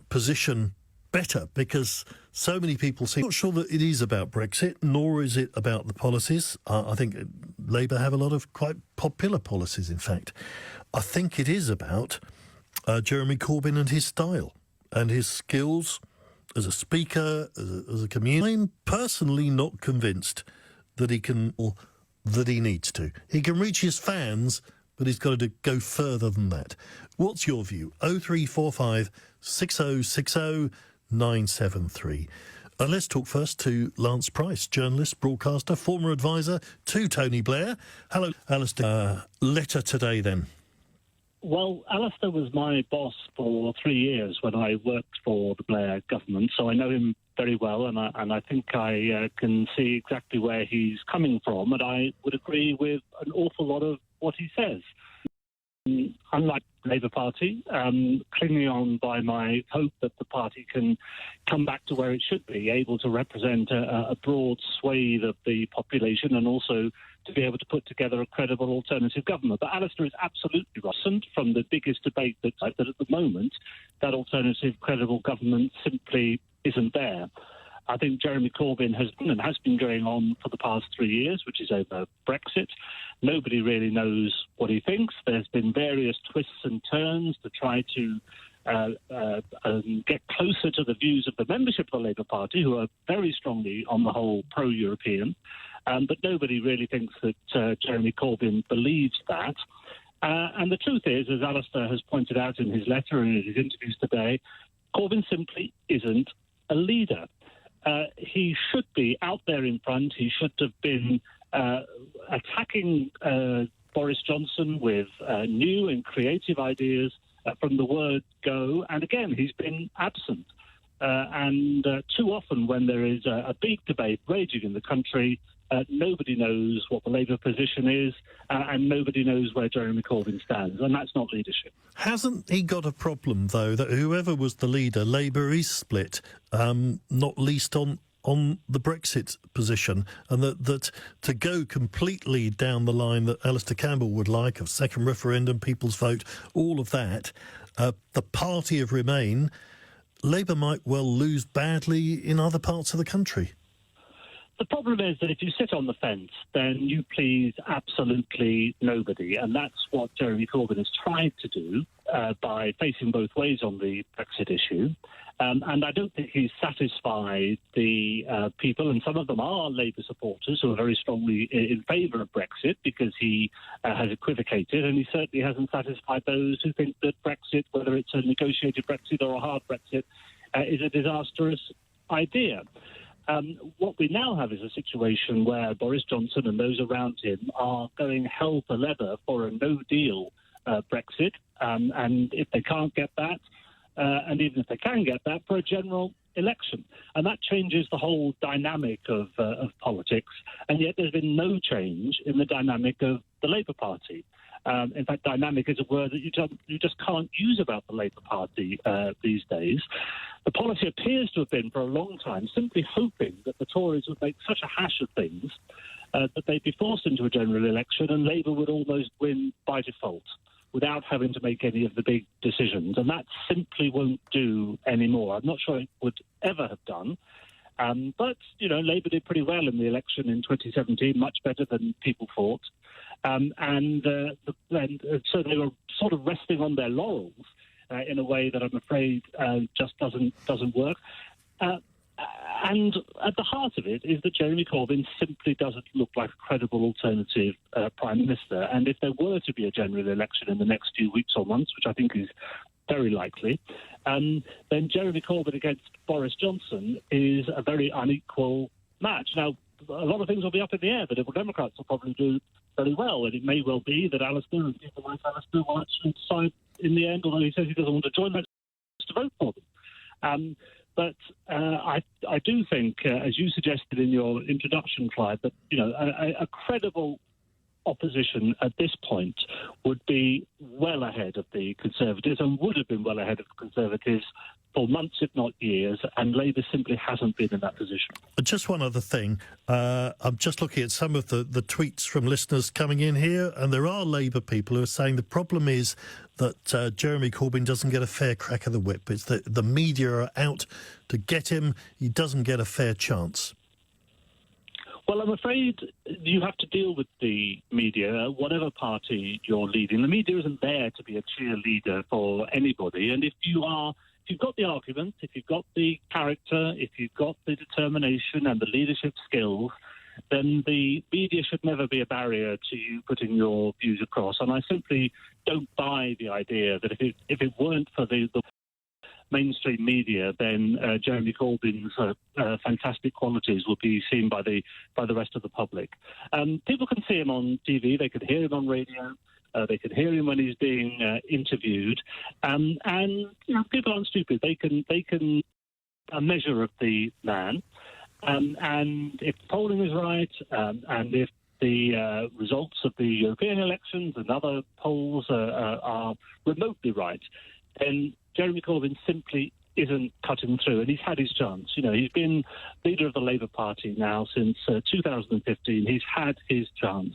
position better? Because so many people seem not sure that it is about Brexit, nor is it about the policies. I think Labour have a lot of quite popular policies, in fact. I think it is about Jeremy Corbyn and his style and his skills as a speaker, as a comedian. I'm personally not convinced that he can, or that he needs to. He can reach his fans, but he's got to go further than that. What's your view? 0345 6060 973. Let's talk first to Lance Price, journalist, broadcaster, former advisor to Tony Blair. Hello, Alistair. Letter today, then. Well, Alistair was my boss for 3 years when I worked for the Blair government, so I know him very well, and I think I can see exactly where he's coming from, and I would agree with an awful lot of what he says. Unlike the Labour Party, clinging on by my hope that the party can come back to where it should be, able to represent a broad swathe of the population and also to be able to put together a credible alternative government. But Alistair is absolutely right. From the biggest debate that at the moment, that alternative credible government simply isn't there. I think Jeremy Corbyn has been going on for the past 3 years, which is over Brexit. Nobody really knows what he thinks. There's been various twists and turns to try to get closer to the views of the membership of the Labour Party, who are very strongly, on the whole, pro-European. But nobody really thinks that Jeremy Corbyn believes that. And the truth is, as Alistair has pointed out in his letter and in his interviews today, Corbyn simply isn't a leader. He should be out there in front. He should have been attacking Boris Johnson with new and creative ideas from the word go. And again, he's been absent. And too often when there is a big debate raging in the country, nobody knows what the Labour position is, and nobody knows where Jeremy Corbyn stands, and that's not leadership. Hasn't he got a problem, though, that whoever was the leader, Labour is split, not least on the Brexit position, and that to go completely down the line that Alistair Campbell would like, of second referendum, people's vote, all of that, the party of Remain, Labour might well lose badly in other parts of the country. The problem is that if you sit on the fence, then you please absolutely nobody. And that's what Jeremy Corbyn has tried to do by facing both ways on the Brexit issue. And I don't think he's satisfied the people, and some of them are Labour supporters who are very strongly in favour of Brexit, because he has equivocated, and he certainly hasn't satisfied those who think that Brexit, whether it's a negotiated Brexit or a hard Brexit, is a disastrous idea. What we now have is a situation where Boris Johnson and those around him are going hell for leather for a no-deal Brexit, and if they can't get that, and even if they can get that, for a general election. And that changes the whole dynamic of politics, and yet there's been no change in the dynamic of the Labour Party. In fact, dynamic is a word that you just can't use about the Labour Party these days. The policy appears to have been, for a long time, simply hoping that the Tories would make such a hash of things that they'd be forced into a general election and Labour would almost win by default without having to make any of the big decisions. And that simply won't do anymore. I'm not sure it would ever have done. But, Labour did pretty well in the election in 2017, much better than people thought. And so they were sort of resting on their laurels in a way that I'm afraid just doesn't work. And at the heart of it is that Jeremy Corbyn simply doesn't look like a credible alternative Prime Minister. And if there were to be a general election in the next few weeks or months, which I think is very likely, then Jeremy Corbyn against Boris Johnson is a very unequal match. Now, a lot of things will be up in the air. The Liberal Democrats will probably do very well, and it may well be that Alistair and people like Alistair will actually decide in the end, although he says he doesn't want to join them, to vote for them. But I do think, as you suggested in your introduction, Clive, that a credible opposition at this point would be well ahead of the Conservatives, and would have been well ahead of the Conservatives for months, if not years, and Labour simply hasn't been in that position. Just one other thing. I'm just looking at some of the tweets from listeners coming in here, and there are Labour people who are saying the problem is that Jeremy Corbyn doesn't get a fair crack of the whip. It's that the media are out to get him. He doesn't get a fair chance. Well, I'm afraid you have to deal with the media, whatever party you're leading. The media isn't there to be a cheerleader for anybody. And if you've got the argument, if you've got the character, if you've got the determination and the leadership skills, then the media should never be a barrier to you putting your views across. And I simply don't buy the idea that if it weren't for the mainstream media, then Jeremy Corbyn's fantastic qualities will be seen by the rest of the public. People can see him on TV, they can hear him on radio, they can hear him when he's being interviewed, and people aren't stupid. They can a measure of the man, and if polling is right, and if the results of the European elections and other polls are remotely right, then Jeremy Corbyn simply isn't cutting through, and he's had his chance. He's been leader of the Labour Party now since 2015. He's had his chance,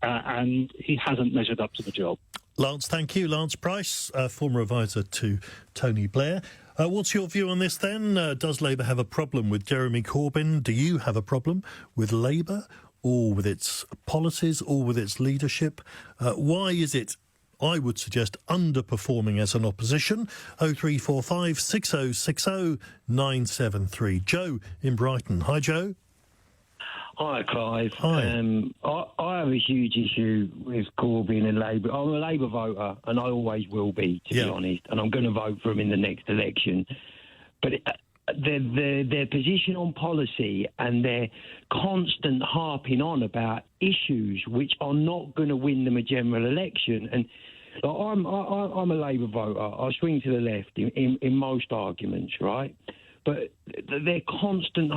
and he hasn't measured up to the job. Lance, thank you. Lance Price, former advisor to Tony Blair. What's your view on this then? Does Labour have a problem with Jeremy Corbyn? Do you have a problem with Labour, or with its policies, or with its leadership? Why is it, I would suggest, underperforming as an opposition? 0345 6060 973. Joe in Brighton. Hi, Joe. Hi, Clive. Hi. I have a huge issue with Corbyn and Labour. I'm a Labour voter, and I always will be, to be honest, and I'm going to vote for him in the next election. But their position on policy and their constant harping on about issues which are not going to win them a general election. And I'm a Labour voter. I swing to the left in most arguments, right? But they're constant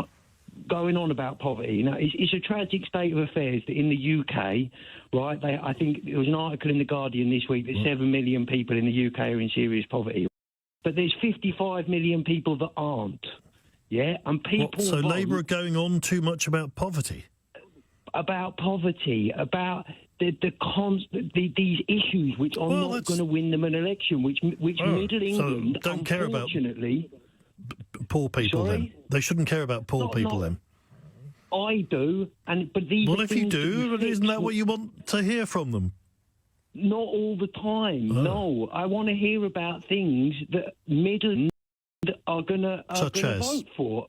going on about poverty. It's a tragic state of affairs that in the UK, right, I think there was an article in The Guardian this week that 7 million people in the UK are in serious poverty. But there's 55 million people that aren't, yeah? And people So Labour are going on too much about poverty? About poverty, about these issues which are not going to win them an election, which Middle England, so don't care about poor people. Sorry? Then they shouldn't care about poor people then. I do, but these. Well, if you do, isn't that what you want to hear from them? Not all the time. No, I want to hear about things that Middle are going to vote for.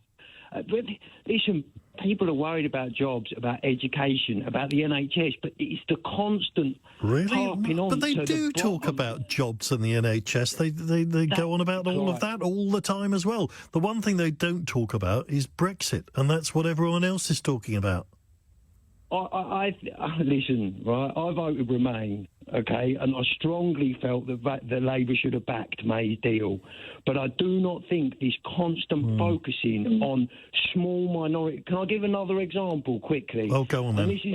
But listen, people are worried about jobs, about education, about the NHS, but it's the constant harping on. But they to do the talk bottom. about jobs and the NHS. They go on about all of that all the time as well. The one thing they don't talk about is Brexit, and that's what everyone else is talking about. Listen, right, I voted Remain, okay, and I strongly felt that Labour should have backed May's deal. But I do not think this constant focusing on small minority... Can I give another example quickly? Oh, go on then. This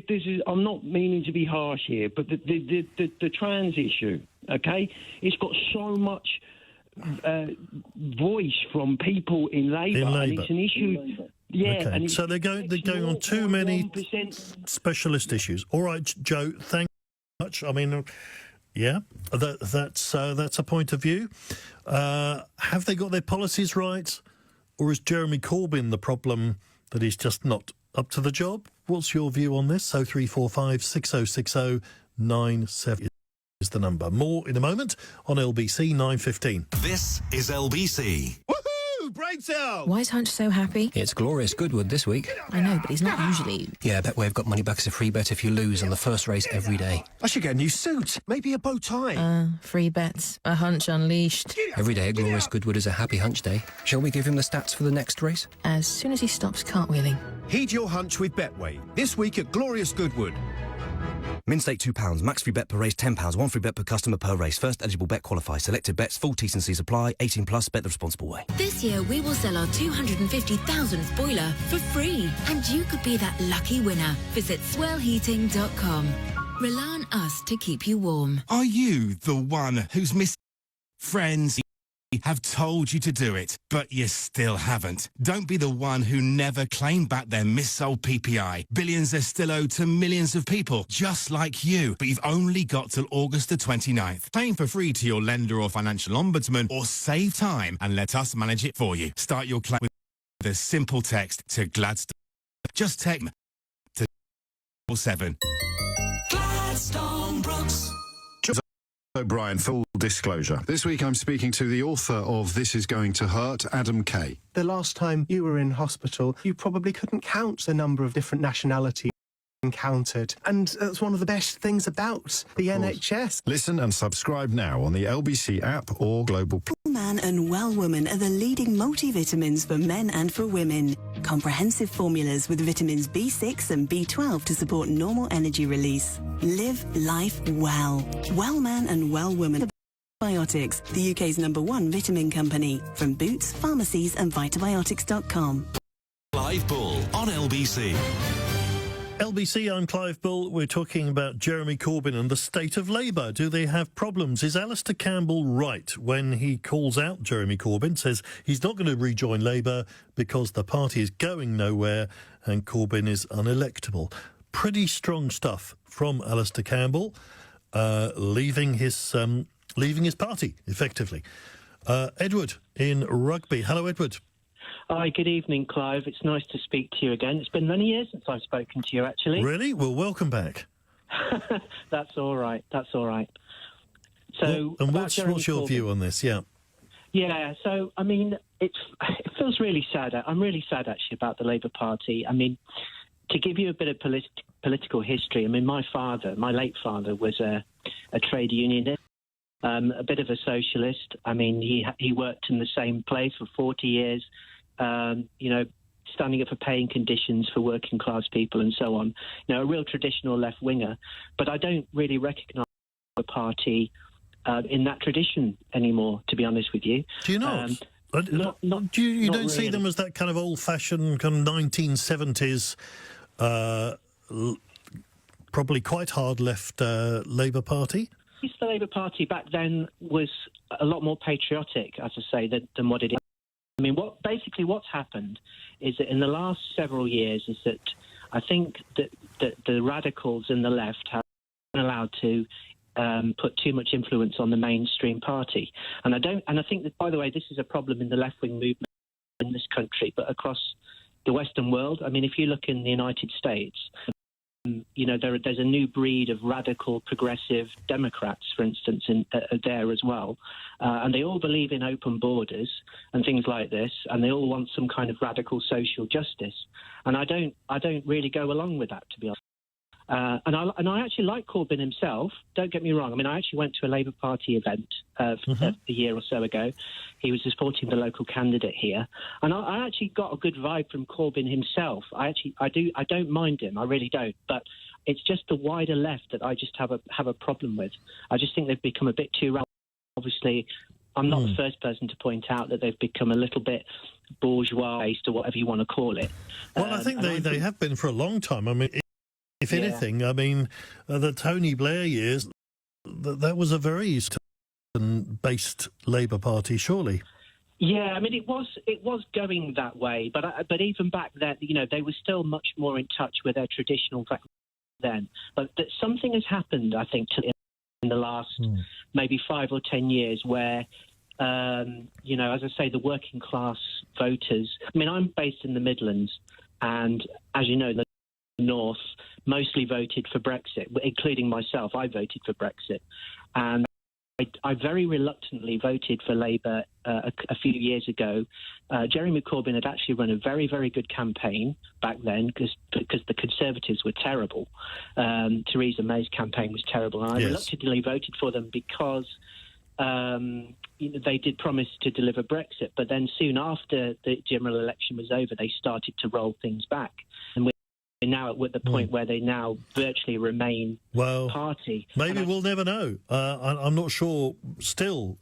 is, I'm not meaning to be harsh here, but the trans issue, okay, it's got so much voice from people in Labour, and it's an issue... Yeah, okay. and So they're going on too many 1%. specialist issues. All right, Joe, thank you very much. I mean, yeah, that's a point of view. Have they got their policies right, or is Jeremy Corbyn the problem, that he's just not up to the job? What's your view on this? 0345 6060 973 is the number. More in a moment on LBC 9:15. This is LBC. Woohoo! break till! Why is Hunch so happy? It's Glorious Goodwood this week. I know, but he's not usually. Yeah, Betway've got money back as a free bet if you lose on the first race every day. I should get a new suit, maybe a bow tie. Free bets. A hunch unleashed. Every day at Glorious Goodwood is a happy hunch day. Shall we give him the stats for the next race? As soon as he stops cartwheeling. Heed your hunch with Betway, this week at Glorious Goodwood. Min stake £2, max free bet per race £10, one free bet per customer per race. First eligible bet qualifies. Selected bets, full T's and C's apply. 18 plus, bet the responsible way. This year we will sell our 250,000th boiler for free. And you could be that lucky winner. Visit swellheating.com. Rely on us to keep you warm. Are you the one who's missing friends? Have told you to do it, but you still haven't. Don't be the one who never claimed back their missold PPI. Billions are still owed to millions of people, just like you, but you've only got till August the 29th. Claim for free to your lender or financial ombudsman, or save time and let us manage it for you. Start your claim with a simple text to Gladstone. Just text to 7. Gladstone Brooks. O'Brien, full disclosure. This week I'm speaking to the author of This Is Going to Hurt, Adam Kay. The last time you were in hospital, you probably couldn't count the number of different nationalities encountered. And that's one of the best things about the NHS. Listen and subscribe now on the LBC app or Global. Man and Well Woman are the leading multivitamins for men and for women. Comprehensive formulas with vitamins B6 and B12 to support normal energy release. Live life well. Well Man and Well Woman. Biotics, the UK's #1 vitamin company. From Boots, pharmacies and Vitabiotics.com. Clive Bull on LBC. LBC, I'm Clive Bull. We're talking about Jeremy Corbyn and the state of Labour. Do they have problems? Is Alistair Campbell right when he calls out Jeremy Corbyn, says he's not going to rejoin Labour because the party is going nowhere and Corbyn is unelectable? Pretty strong stuff from Alistair Campbell, leaving his party, effectively. Edward in Rugby. Hello, Edward. Hi, good evening, Clive. It's nice to speak to you again. It's been many years since I've spoken to you, actually. Really? Well, welcome back. That's all right. That's all right. So, and what's your view on this? Yeah. Yeah. So, I mean, it feels really sad. I'm really sad, actually, about the Labour Party. I mean, to give you a bit of political history, I mean, my late father, was a trade unionist, a bit of a socialist. I mean, he worked in the same place for 40 years. Standing up for paying conditions for working class people and so on. A real traditional left winger. But I don't really recognise the party in that tradition anymore, to be honest with you. Do you not? You don't see them as that kind of old-fashioned kind of 1970s, probably quite hard left Labour Party? The Labour Party back then was a lot more patriotic, as I say, than what it is. I mean, what's happened is that in the last several years is that I think that the radicals in the left have been allowed to put too much influence on the mainstream party. And I think that, by the way, this is a problem in the left-wing movement in this country, but across the Western world. I mean, if you look in the United States, there's a new breed of radical progressive Democrats, for instance, there as well. And they all believe in open borders and things like this, and they all want some kind of radical social justice. And I don't really go along with that, to be honest. And I actually like Corbyn himself. Don't get me wrong. I mean, I actually went to a Labour Party event a year or so ago. He was supporting the local candidate here, and I actually got a good vibe from Corbyn himself. I don't mind him. I really don't. But it's just the wider left that I just have a problem with. I just think they've become a bit too radical. Obviously, I'm not the first person to point out that they've become a little bit bourgeois-based or whatever you want to call it. Well, I think they have been for a long time. I mean, if anything, I mean, the Tony Blair years, that was a very Eastern-based Labour Party, surely. Yeah, I mean, it was going that way, but even back then, they were still much more in touch with their traditional values then. But something has happened, I think, in the last maybe 5 or 10 years where, as I say, the working class voters. I mean, I'm based in the Midlands, and as you know, the North mostly voted for Brexit, including myself. I voted for Brexit. And I very reluctantly voted for Labour a few years ago. Jeremy Corbyn had actually run a very, very good campaign back then because the Conservatives were terrible. Theresa May's campaign was terrible. And I reluctantly voted for them because they did promise to deliver Brexit. But then soon after the general election was over, they started to roll things back. And we're now at the point where they now virtually remain party. Maybe we'll never know. I'm not sure still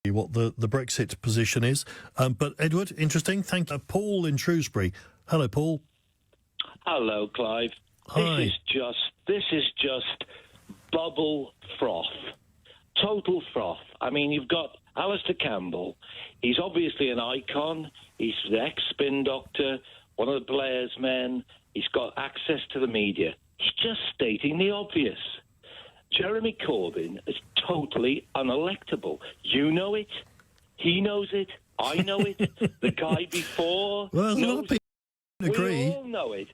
what the Brexit position is. But Edward, interesting. Thank you. Paul in Shrewsbury. Hello, Paul. Hello, Clive. Hi. This is just bubble froth. Total froth. I mean, you've got Alistair Campbell. He's obviously an icon. He's the ex-spin doctor, one of the Blair's men. He's got access to the media. He's just stating the obvious. Jeremy Corbyn is totally unelectable. You know it. He knows it. I know it. The guy before Well, a lot knows of people agree. We all know it.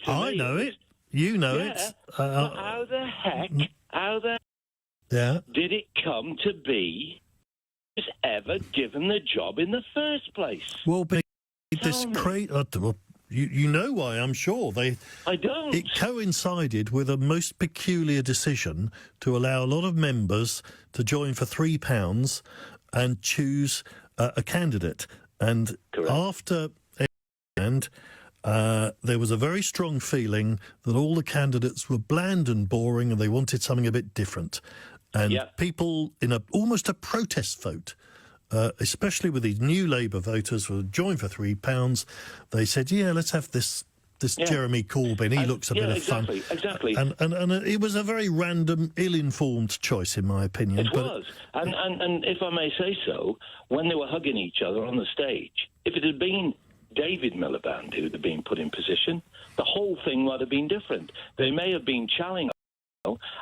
I know it. You know it. But how the heck did it come to be was ever given the job in the first place? Well, this you know why, I'm sure. I don't. It coincided with a most peculiar decision to allow a lot of members to join for £3 and choose a candidate. And after there was a very strong feeling that all the candidates were bland and boring and they wanted something a bit different. And people, in almost a protest vote, especially with these new Labour voters who joined for £3, they said, let's have this Jeremy Corbyn. He looks a bit of fun. Exactly. And it was a very random, ill-informed choice, in my opinion. It was. And if I may say so, when they were hugging each other on the stage, if it had been David Miliband who had been put in position, the whole thing might have been different. They may have been challenged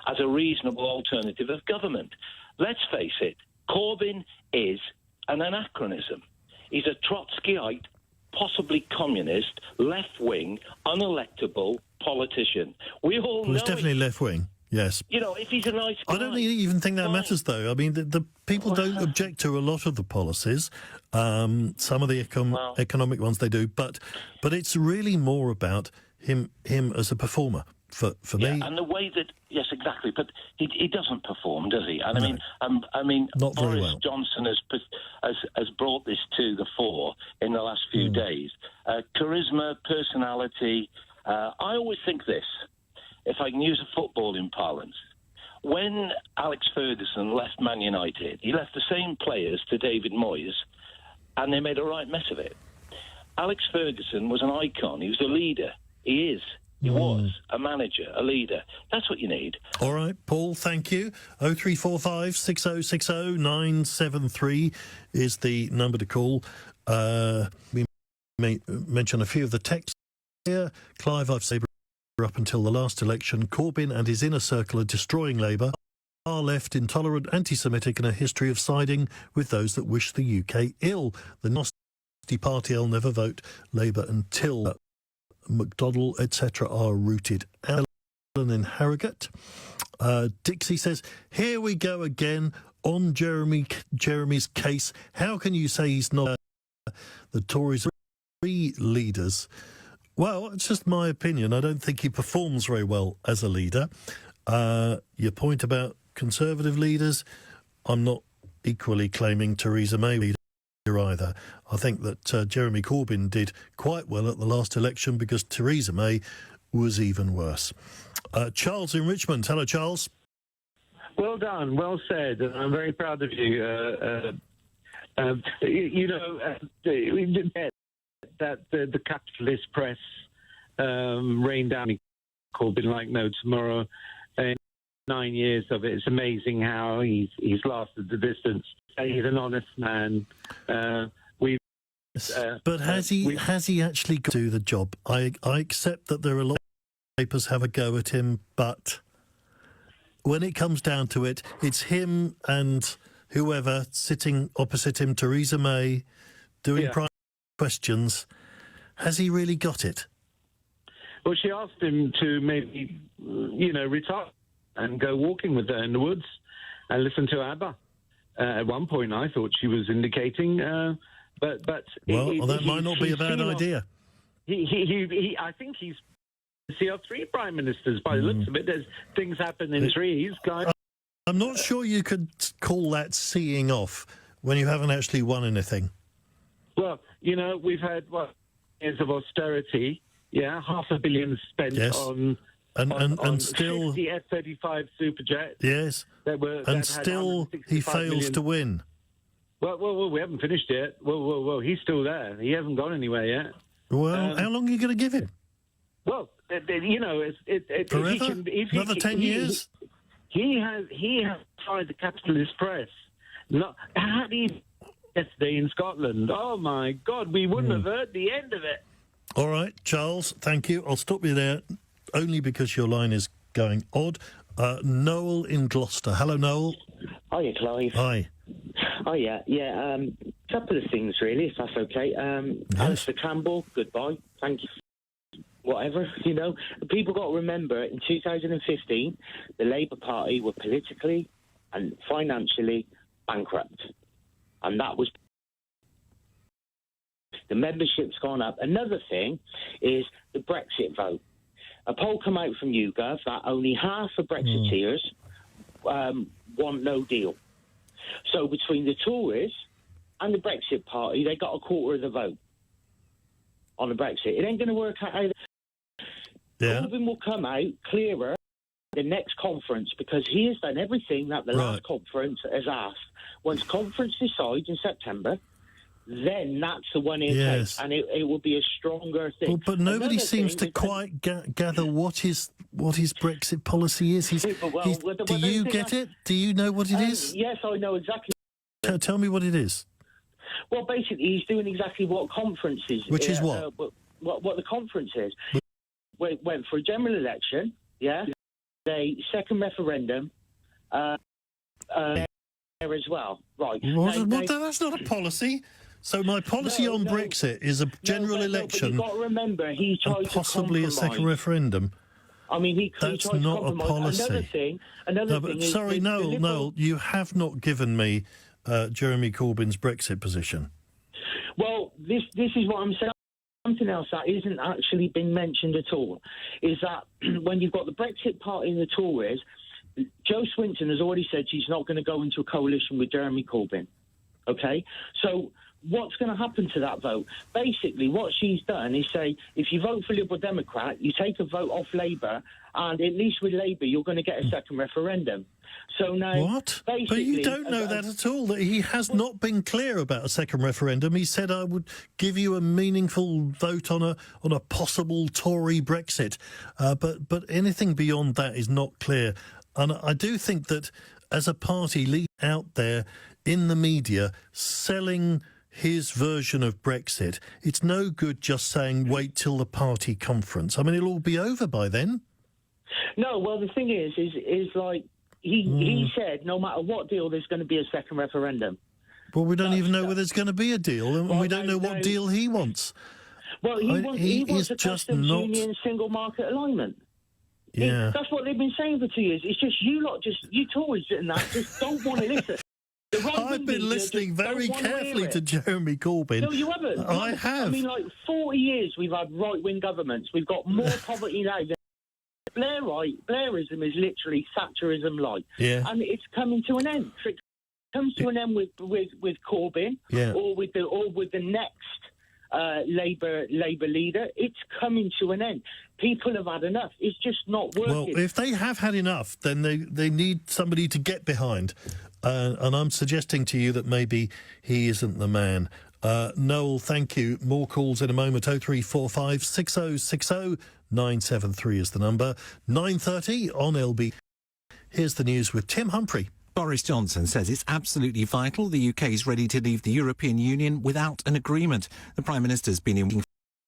as a reasonable alternative of government. Let's face it, Corbyn is an anachronism. He's a Trotskyite, possibly communist, left-wing, unelectable politician. We all know he's definitely left-wing, yes. You know, if he's a nice guy... I don't even think that matters, though. I mean, the people don't object to a lot of the policies. Some of the economic ones they do, but it's really more about him as a performer. For me, and the way that exactly, but he doesn't perform, does he? And I mean, not very Boris well. Johnson has brought this to the fore in the last few days. Charisma, personality. I always think this, if I can use a footballing parlance. When Alex Ferguson left Man United, he left the same players to David Moyes, and they made a right mess of it. Alex Ferguson was an icon. He was a leader. He is. He was a manager, a leader. That's what you need. All right, Paul, thank you. 0345 6060 973 is the number to call. We may mention a few of the texts here. Clive, I've said up until the last election, Corbyn and his inner circle are destroying Labour. Far left, intolerant, anti-Semitic, and a history of siding with those that wish the UK ill. The nasty party, I'll never vote Labour until McDonnell, etc. are rooted. Alan in Harrogate. Dixie says, here we go again on Jeremy's case. How can you say he's not the Tories' three leaders? Well, it's just my opinion. I don't think he performs very well as a leader. Your point about Conservative leaders, I'm not equally claiming Theresa May leader either. I think that Jeremy Corbyn did quite well at the last election because Theresa May was even worse. Charles in Richmond. Hello, Charles. Well done. Well said. And I'm very proud of you. That the capitalist press rained down Corbyn like no tomorrow. 9 years of it. It's amazing how he's lasted the distance. He's an honest man. But has he actually got to do the job? I accept that there are a lot of papers have a go at him, but when it comes down to it, it's him and whoever sitting opposite him, Theresa May, doing private questions. Has he really got it? Well, she asked him to maybe, retire and go walking with her in the woods. I listened to ABBA. At one point, I thought she was indicating, but that might not be a bad idea. I think he's our 3 prime ministers. By the looks of it, there's things happen in threes, guys. I'm not sure you could call that seeing off when you haven't actually won anything. Well, we've had years of austerity. Yeah, $500 million spent on still 50 F-35 Superjets. Yes, and still he fails to win. Well, we haven't finished yet. Whoa, he's still there. He hasn't gone anywhere yet. Well, how long are you going to give him? Well, forever? Another 10 years? He has tried the capitalist press. How do you yesterday in Scotland? Oh my God, we wouldn't have heard the end of it. All right, Charles, thank you. I'll stop you there, only because your line is going odd. Noel in Gloucester. Hello, Noel. Hiya, Clive. Hi. Oh, yeah. Couple of things, really, if that's okay. Alistair Campbell, goodbye. Thank you. Whatever, People got to remember, in 2015, the Labour Party were politically and financially bankrupt. And that was... The membership's gone up. Another thing is the Brexit vote. A poll come out from YouGov that only half of Brexiteers want no deal. So between the Tories and the Brexit Party, they got a quarter of the vote on the Brexit. It ain't going to work out either. Yeah. Corbyn will come out clearer the next conference because he has done everything that the last conference has asked. Once conference decides in September, then that's the one he'll take, and it will be a stronger thing. Well, but nobody seems to quite gather what his Brexit policy is. Do you get it? Do you know what it is? Yes, I know exactly. Tell me what it is. Well, basically, he's doing exactly what conference is. Which is what? What the conference is. Went for a general election, a second referendum, there as well. Right. That's not a policy. So my policy on Brexit is a general election, but you've got to remember, he tried and possibly to a second referendum. I mean, that's tried not to a policy. Another thing is... Sorry, Noel, you have not given me Jeremy Corbyn's Brexit position. Well, this is what I'm saying. Something else that isn't actually been mentioned at all is that when you've got the Brexit Party and the Tories, Jo Swinton has already said she's not going to go into a coalition with Jeremy Corbyn. Okay? So what's going to happen to that vote? Basically, what she's done is say, if you vote for Liberal Democrat, you take a vote off Labour, and at least with Labour, you're going to get a second referendum. So now, what? But you don't know that at all. That he has not been clear about a second referendum. He said, "I would give you a meaningful vote on a possible Tory Brexit," but anything beyond that is not clear. And I do think that as a party out there in the media selling his version of Brexit, it's no good just saying wait till the party conference. I mean, it'll all be over by then. No, well, the thing is like. He said no matter what deal, there's going to be a second referendum. Well, we don't even know whether there's going to be a deal, and we don't know what deal he wants. Well, he wants a customs union single market alignment. Yeah. That's what they've been saying for 2 years. It's just you Tories and that just don't want to listen. I've been listening very carefully to Jeremy Corbyn. No, you haven't. I have. I mean, 40 years we've had right-wing governments. We've got more poverty now than Blairism is literally Thatcherism light, and it's coming to an end. It comes to an end with Corbyn, or with the next Labour leader. It's coming to an end. People have had enough. It's just not working. Well, if they have had enough, then they need somebody to get behind, and I'm suggesting to you that maybe he isn't the man. Noel, thank you. More calls in a moment. 0345 6060 973 is the number. 9:30 on LB. Here's the news with Tim Humphrey. Boris Johnson says it's absolutely vital the UK is ready to leave the European Union without an agreement. The Prime Minister's been in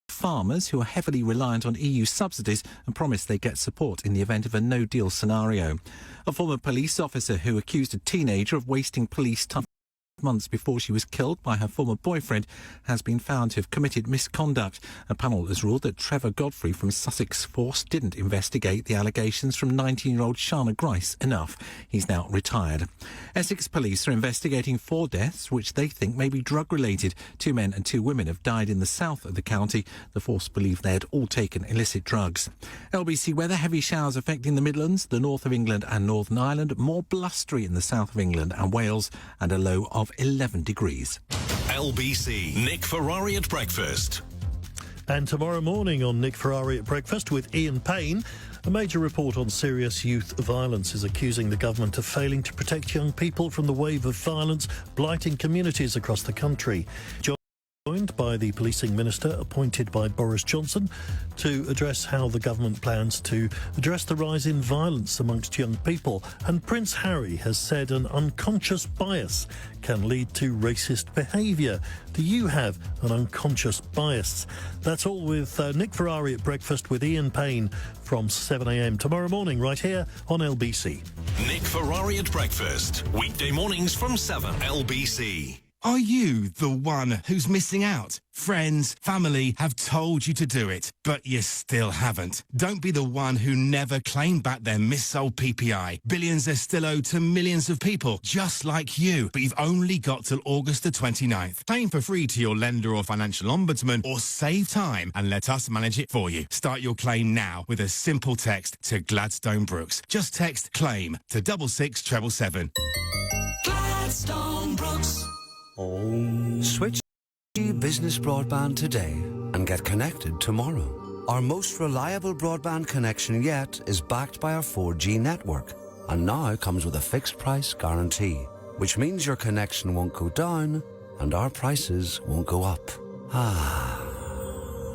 farmers who are heavily reliant on EU subsidies and promised they get support in the event of a no-deal scenario. A former police officer who accused a teenager of wasting police time months before she was killed by her former boyfriend, has been found to have committed misconduct. A panel has ruled that Trevor Godfrey from Sussex Force didn't investigate the allegations from 19-year-old Shana Grice enough. He's now retired. Essex police are investigating 4 deaths which they think may be drug-related. 2 men and 2 women have died in the south of the county. The force believe they had all taken illicit drugs. LBC weather, heavy showers affecting the Midlands, the north of England and Northern Ireland, more blustery in the south of England and Wales, and a low of 11 degrees. LBC, Nick Ferrari at breakfast. And tomorrow morning on Nick Ferrari at breakfast with Ian Payne, a major report on serious youth violence is accusing the government of failing to protect young people from the wave of violence blighting communities across the country. Joined by the policing minister appointed by Boris Johnson to address how the government plans to address the rise in violence amongst young people. And Prince Harry has said an unconscious bias can lead to racist behaviour. Do you have an unconscious bias? That's all with Nick Ferrari at breakfast with Ian Payne from 7 a.m. tomorrow morning right here on LBC. Nick Ferrari at breakfast, weekday mornings from 7, LBC. Are you the one who's missing out? Friends, family have told you to do it, but you still haven't. Don't be the one who never claimed back their missold PPI. Billions are still owed to millions of people, just like you, but you've only got till August the 29th. Claim for free to your lender or financial ombudsman, or save time and let us manage it for you. Start your claim now with a simple text to Gladstone Brooks. Just text CLAIM to 66777. Gladstone Brooks. Switch to business broadband today and get connected tomorrow. Our most reliable broadband connection yet is backed by our 4G network and now comes with a fixed price guarantee, which means your connection won't go down and our prices won't go up.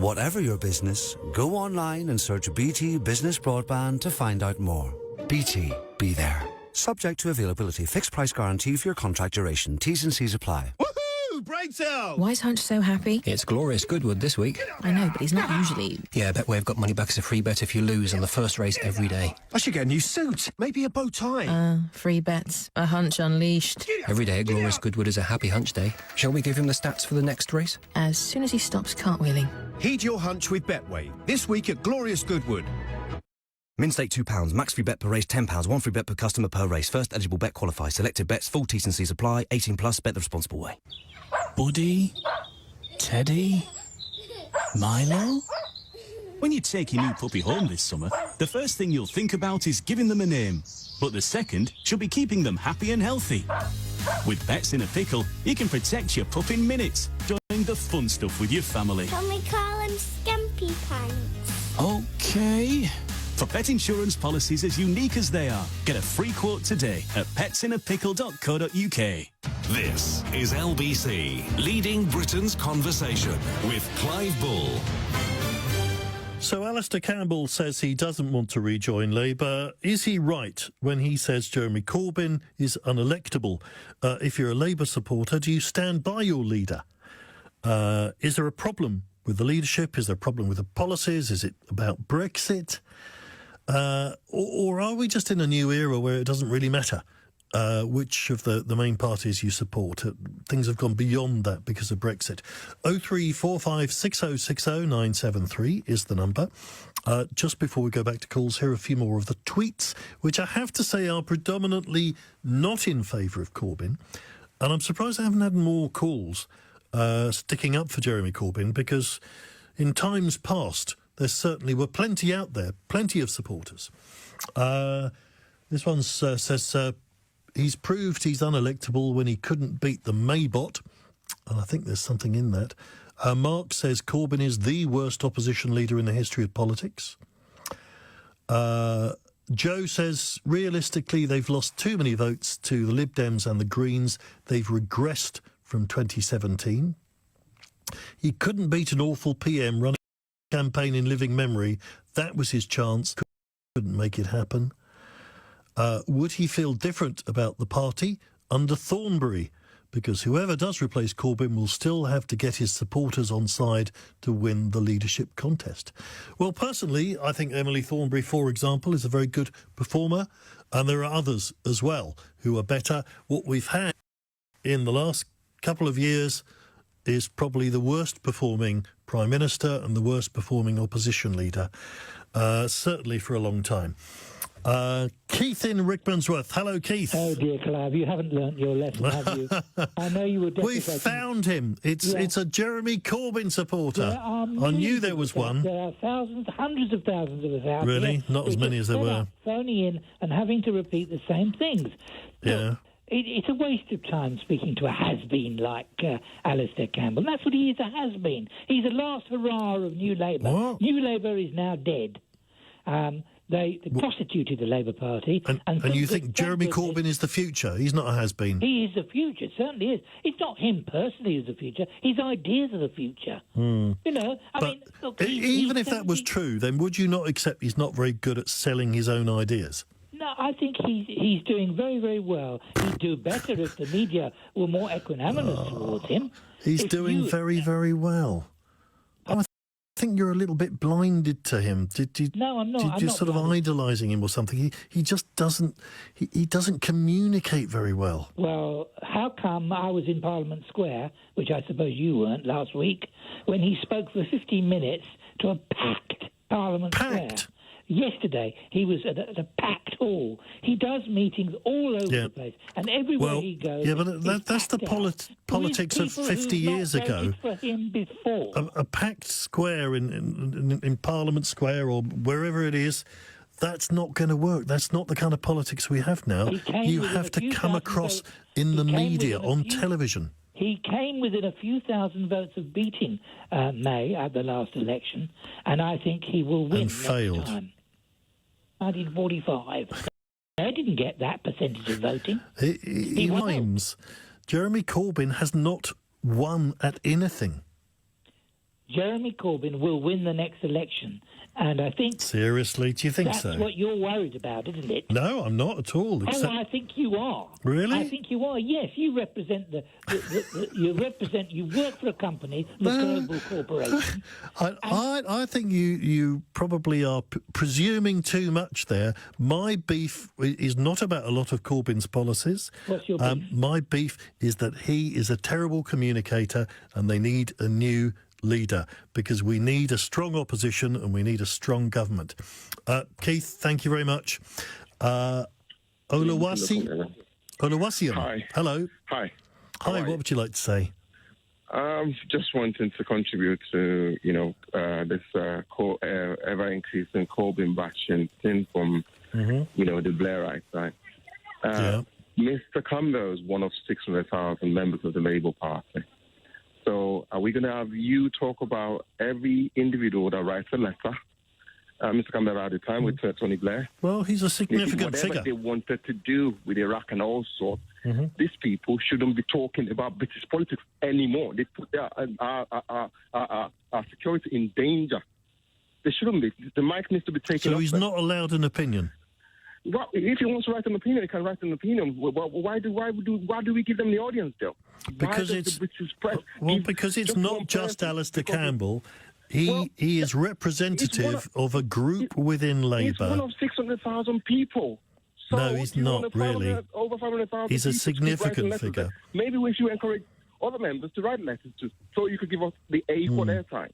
Whatever your business, go online and search BT Business Broadband to find out more. BT, be there. Subject to availability. Fixed price guarantee for your contract duration. T's and C's apply. Woohoo! Break sale! Why is Hunch so happy? It's Glorious Goodwood this week. I know, but he's not usually... Yeah, Betway've got money back as a free bet if you lose on the first race every day. I should get a new suit. Maybe a bow tie. Free bets. A hunch unleashed. Every day at Glorious Goodwood is a happy hunch day. Shall we give him the stats for the next race? As soon as he stops cartwheeling. Heed your hunch with Betway. This week at Glorious Goodwood. Min stake £2, max free bet per race £10, 1 free bet per customer per race. First eligible bet qualifies. Selected bets, full T's and C's apply. 18 plus, bet the responsible way. Buddy? Teddy? Milo? When you take your new puppy home this summer, the first thing you'll think about is giving them a name. But the second should be keeping them happy and healthy. With Pets in a Pickle, you can protect your pup in minutes, doing the fun stuff with your family. Can we call him Scampy Pants? Okay. For pet insurance policies as unique as they are, get a free quote today at petsinaapickle.co.uk. This is LBC, leading Britain's conversation with Clive Bull. So Alistair Campbell says he doesn't want to rejoin Labour. Is he right when he says Jeremy Corbyn is unelectable? If you're a Labour supporter, do you stand by your leader? Is there a problem with the leadership? Is there a problem with the policies? Is it about Brexit? Or are we just in a new era where it doesn't really matter which of the main parties you support? Things have gone beyond that because of Brexit. 0345 6060 973 is the number. Just before we go back to calls, here are a few more of the tweets, which I have to say are predominantly not in favour of Corbyn. And I'm surprised I haven't had more calls sticking up for Jeremy Corbyn, because in times past there certainly were plenty out there, plenty of supporters. This one says he's proved he's unelectable when he couldn't beat the Maybot, and I think there's something in that. Mark says Corbyn is the worst opposition leader in the history of politics. Joe says realistically they've lost too many votes to the Lib Dems and the Greens. They've regressed from 2017. He couldn't beat an awful PM running campaign in living memory. That was his chance. Couldn't make it happen. Would he feel different about the party under Thornbury? Because whoever does replace Corbyn will still have to get his supporters on side to win the leadership contest. Well, personally, I think Emily Thornbury, for example, is a very good performer, and there are others as well who are better. What we've had in the last couple of years is probably the worst performing Prime Minister and the worst performing opposition leader, certainly for a long time. Keith in Rickmansworth. Hello, Keith. Oh, dear, Clive, you haven't learnt your lesson, have you? I know you were We definitely... found him. It's a Jeremy Corbyn supporter. There are I knew there was one. There are thousands, hundreds of thousands of us out there. Really? Not as many as there were. Phoning in and having to repeat the same things. Yeah. It's a waste of time speaking to a has-been like Alistair Campbell. That's what he is, a has-been. He's the last hurrah of New Labour. What? New Labour is now dead. They prostituted the Labour Party. And you think Jeremy Corbyn is the future? He's not a has-been. He is the future, certainly is. It's not him personally who's the future. His ideas are the future. You know, I mean, look, even if that was true, then would you not accept he's not very good at selling his own ideas? No, I think he's doing very, very well. He'd do better if the media were more equanimous towards him. He's doing very, very well. I think you're a little bit blinded to him. No, I'm not. You're sort of idolising him or something. He just doesn't. He doesn't communicate very well. Well, how come I was in Parliament Square, which I suppose you weren't, last week, when he spoke for 15 minutes to a packed Parliament Square? Yesterday, he was at a packed hall. He does meetings all over the place, and everywhere he goes... Yeah, but that's the politics of 50 years ago. For him before. A packed square in Parliament Square or wherever it is, that's not going to work. That's not the kind of politics we have now. You have to come across in the media, on television. He came within a few thousand votes of beating May at the last election, and I think he will win next time. 1945. I didn't get that percentage of voting. He rhymes. Jeremy Corbyn has not won at anything. Jeremy Corbyn will win the next election, and I think... Seriously, do you think that's so? That's what you're worried about, isn't it? No, I'm not at all. I think you are. Really? I think you are. Yes, you represent you work for a company, the global corporation. I think you probably are presuming too much there. My beef is not about a lot of Corbyn's policies. What's your beef? My beef is that he is a terrible communicator, and they need a new leader, because we need a strong opposition and we need a strong government. Keith, thank you very much. Oluwasiyan. Hi. Hello. Hi. Hi, what would you like to say? Just wanting to contribute to, this ever increasing Corbyn bashing thing from, the Blairites, right? Mr. Campbell is one of 600,000 members of the Labour Party. So are we going to have you talk about every individual that writes a letter? Mr. Campbell had a time with Tony Blair. Well, he's a significant figure. Whatever they wanted to do with Iraq and all sorts, these people shouldn't be talking about British politics anymore. They put our security in danger. They shouldn't be. The mic needs to be taken off. So he's not allowed an opinion? Well, if he wants to write an opinion, he can write an opinion. Why do we give them the audience, though? Because it's not just Alistair Campbell. He is representative of a group within Labour. He's one of 600,000 people. So no, he's not really. Over 500,000. He's a significant figure. Maybe we should encourage other members to write letters so you could give us the A for their time.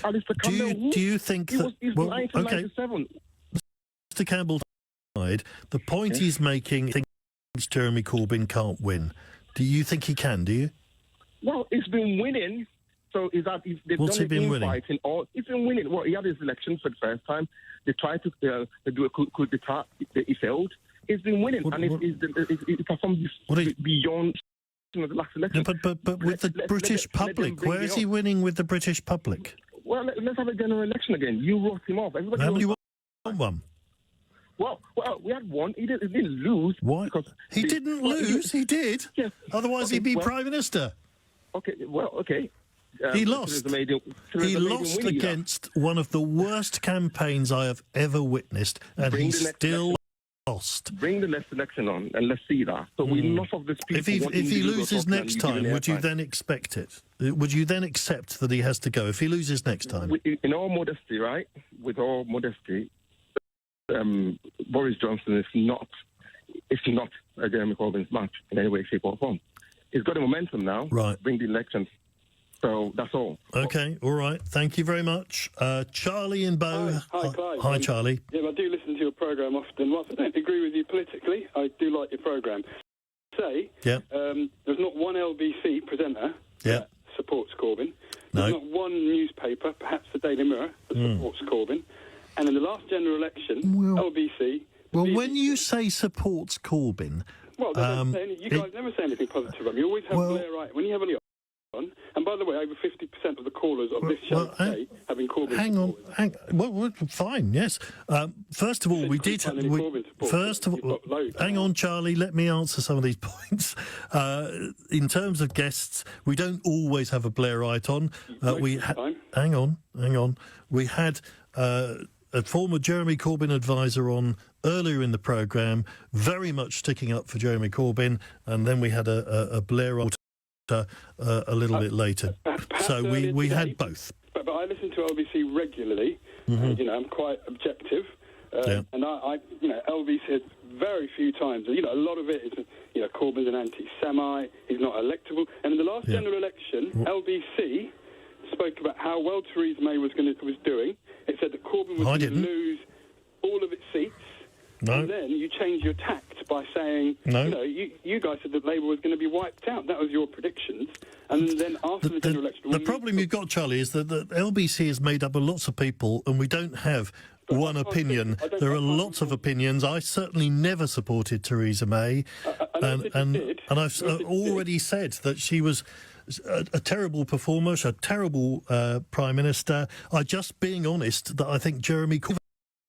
Alistair Campbell, do you think that? He's 1997. Mr. Campbell died. The point he's making thinks Jeremy Corbyn can't win. Do you think he can? Do you? Well, he's been winning. So is that what's he been winning? He's been winning. Well, he had his election for the first time. They tried to do a coup d'etat. He failed. He's been winning, it's performed beyond the last election. No, but with the British public, where is he winning with the British public? Well, let's have a general election again. You wrote him off. Everybody How many won one? Well, we had one. He didn't lose. Why? He didn't lose. He did. Yes. Otherwise, he'd be Prime Minister. Okay. Well, okay. He lost. He lost against one of the worst campaigns I have ever witnessed, and he still lost. Bring the next election on, and let's see that. So enough of this people. If he loses next time, would you then expect it? Would you then accept that he has to go if he loses next time? In all modesty, right? With all modesty, Boris Johnson is not Jeremy Corbyn's match in any way, shape, or form. he's got the momentum now. Right. Bring the elections. So that's all. Okay, all right. Thank you very much. Charlie in Bow. Hi, Clive. Hi, Charlie. Yeah, I do listen to your programme often. Whilst I don't agree with you politically, I do like your programme. Yeah. There's not one LBC presenter that supports Corbyn. There's not one newspaper, perhaps the Daily Mirror, that supports Corbyn. And in the last general election, LBC... Well, when you say supports Corbyn... Well, you guys never say anything positive. You always have Blair right. When you have any on, and by the way, over 50% of the callers of this show today have been Corbyn Well, fine, yes. First of all, we did... First of all, hang on, Charlie, let me answer some of these points. In terms of guests, we don't always have a Blairite on. Hang on. We had... a former Jeremy Corbyn advisor on earlier in the programme, very much sticking up for Jeremy Corbyn, and then we had a Blairite a little bit later. So we had both. But I listen to LBC regularly. Mm-hmm. I'm quite objective. And I LBC has very few times. A lot of it is, Corbyn's an anti-Semite, he's not electable. And in the last general election, LBC spoke about how well Theresa May was doing. It said that Corbyn was going to lose all of its seats. No. And then you changed your tact by saying, you guys said that Labour was going to be wiped out. That was your predictions. And then after the general election... The problem you've got, Charlie, is that the LBC is made up of lots of people, and we don't have one opinion. There are lots of opinions. I certainly never supported Theresa May. And I've already said that she was... a terrible performer, a terrible Prime Minister. Just being honest, that I think Jeremy Corbyn,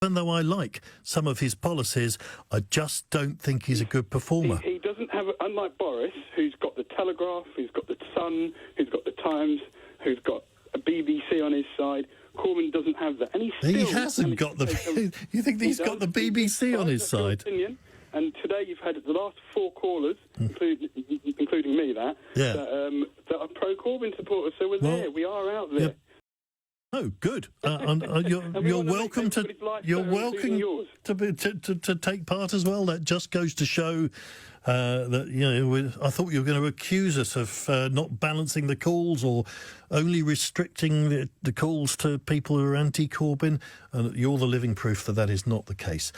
even though I like some of his policies, I just don't think he's a good performer. He doesn't have, unlike Boris, who's got the Telegraph, who's got the Sun, who's got the Times, who's got a BBC on his side. Corbyn doesn't have that. And he hasn't got the... You think he's got the BBC on his side? And today you've had the last four callers, including me, that are pro-Corbyn supporters. So we're there. We are out there. Oh, good. You're welcome to take part as well. That just goes to show that I thought you were going to accuse us of not balancing the calls or only restricting the calls to people who are anti-Corbyn, and you're the living proof that is not the case.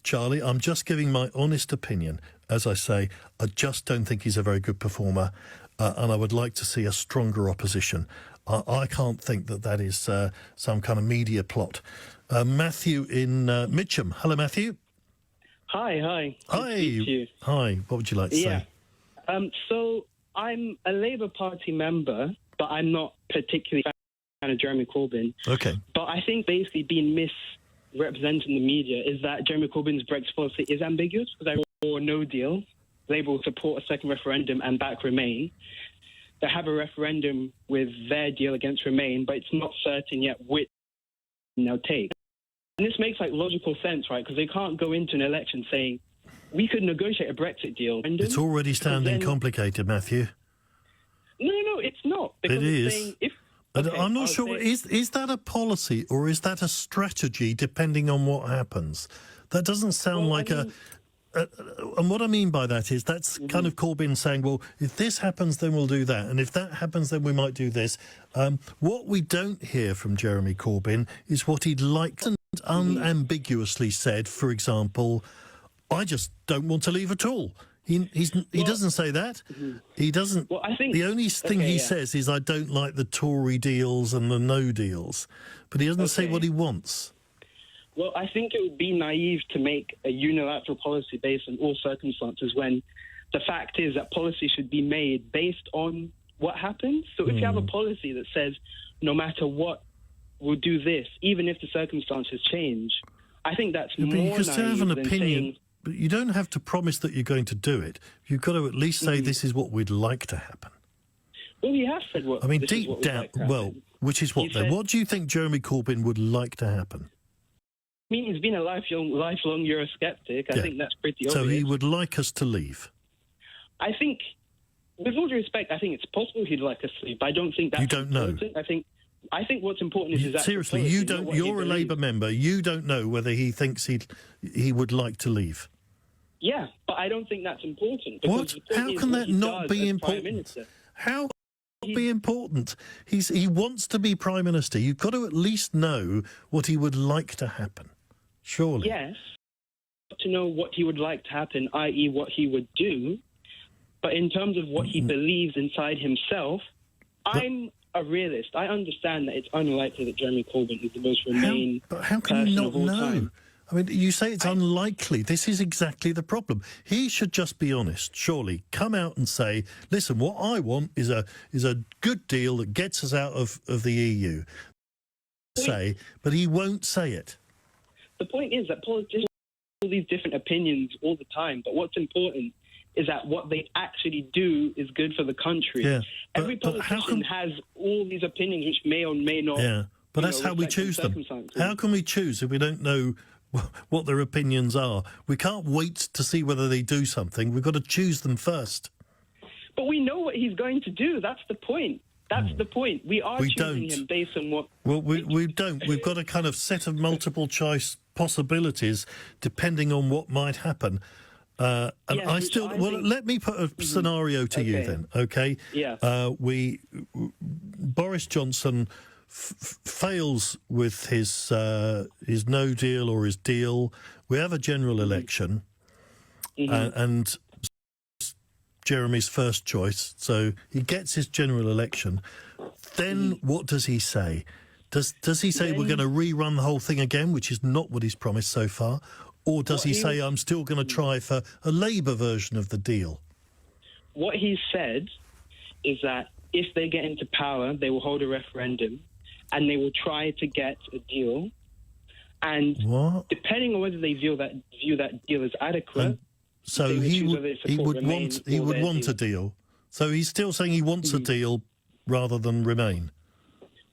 Charlie, I'm just giving my honest opinion. As I say, I just don't think he's a very good performer, and I would like to see a stronger opposition. I can't think that is some kind of media plot. Matthew in Mitcham. Hello, Matthew. Hi. Hi. Hi. What would you like to say? So I'm a Labour Party member, but I'm not particularly a fan of Jeremy Corbyn. Okay. But I think basically being misrepresented in the media is that Jeremy Corbyn's Brexit policy is ambiguous, because or no deal. Labour will support a second referendum and back Remain. They have a referendum with their deal against Remain, but it's not certain yet which they'll take. And this makes logical sense, right? Because they can't go into an election saying, we could negotiate a Brexit deal. It's already sounding complicated, Matthew. No, it's not. Because it is. Saying I'm not sure. Is that a policy or is that a strategy, depending on what happens? That doesn't sound like and what I mean by that is that's kind of Corbyn saying, well, if this happens, then we'll do that. And if that happens, then we might do this. What we don't hear from Jeremy Corbyn is what he'd like to unambiguously said, for example, I just don't want to leave at all. He doesn't say that. He doesn't. Well, I think the only thing he says is, I don't like the Tory deals and the no deals. But he doesn't say what he wants. Well, I think it would be naive to make a unilateral policy based on all circumstances when the fact is that policy should be made based on what happens. So if you have a policy that says, no matter what, we'll do this, even if the circumstances change, I think that's more naive to have an opinion, saying, but you don't have to promise that you're going to do it. You've got to at least say this is what we'd like to happen. Well, he has said what. I mean, this deep is what down. Like to happen. Which is what then? What do you think Jeremy Corbyn would like to happen? I mean, he's been a lifelong Eurosceptic. I think that's pretty obvious. So he would like us to leave? I think, with all due respect, I think it's possible he'd like us to leave, but I don't think that's You don't important. know? I think what's important is that seriously, policy, you don't. You're a Labour member. You don't know whether he thinks he would like to leave. Yeah, but I don't think that's important. Because What? the point How is can what that he not does be as Prime important? Minister. How can it be important? He wants to be Prime Minister. You've got to at least know what he would like to happen. Surely. Yes, to know what he would like to happen, i.e. what he would do. But in terms of what he believes inside himself, I'm a realist. I understand that it's unlikely that Jeremy Corbyn is the most Remain But how can person you not of all know? time. I mean, you say it's unlikely. This is exactly the problem. He should just be honest, surely. Come out and say, listen, what I want is a good deal that gets us out of the EU. But he won't say it. The point is that politicians have all these different opinions all the time, but what's important is that what they actually do is good for the country. Yeah, Every politician has all these opinions which may or may not. Yeah, but that's how we reflect choose them. circumstances. How can we choose if we don't know what their opinions are? We can't wait to see whether they do something. We've got to choose them first. But we know what he's going to do. That's the point. That's the point. We are choosing him based on what... Well, we don't. We've got a kind of set of multiple choice possibilities depending on what might happen. And Yes, I which still... I well, think- let me put a scenario to you then, okay? Yeah. Boris Johnson fails with his no deal or his deal. We have a general election, and Jeremy's first choice, so he gets his general election. Then what does he say? Does he say we're going to rerun the whole thing again, which is not what he's promised so far? Or does he say, I'm still going to try for a Labour version of the deal? What he's said is that if they get into power, they will hold a referendum and they will try to get a deal. And depending on whether they view that deal as adequate, so he would want a deal. So he's still saying he wants a deal rather than Remain.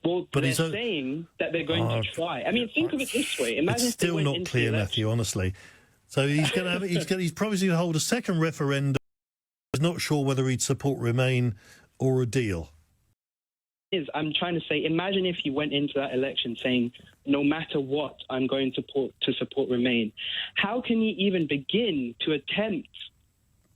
Well, but they're he's saying that they're going to try. I mean, think of it this way. Imagine it's if they still went not into clear, the Matthew. Honestly, so he's going to have. He's probably going to hold a second referendum. He's not sure whether he'd support Remain or a deal. I'm trying to say, imagine if he went into that election saying, no matter what, I'm going to support Remain. How can he even begin to attempt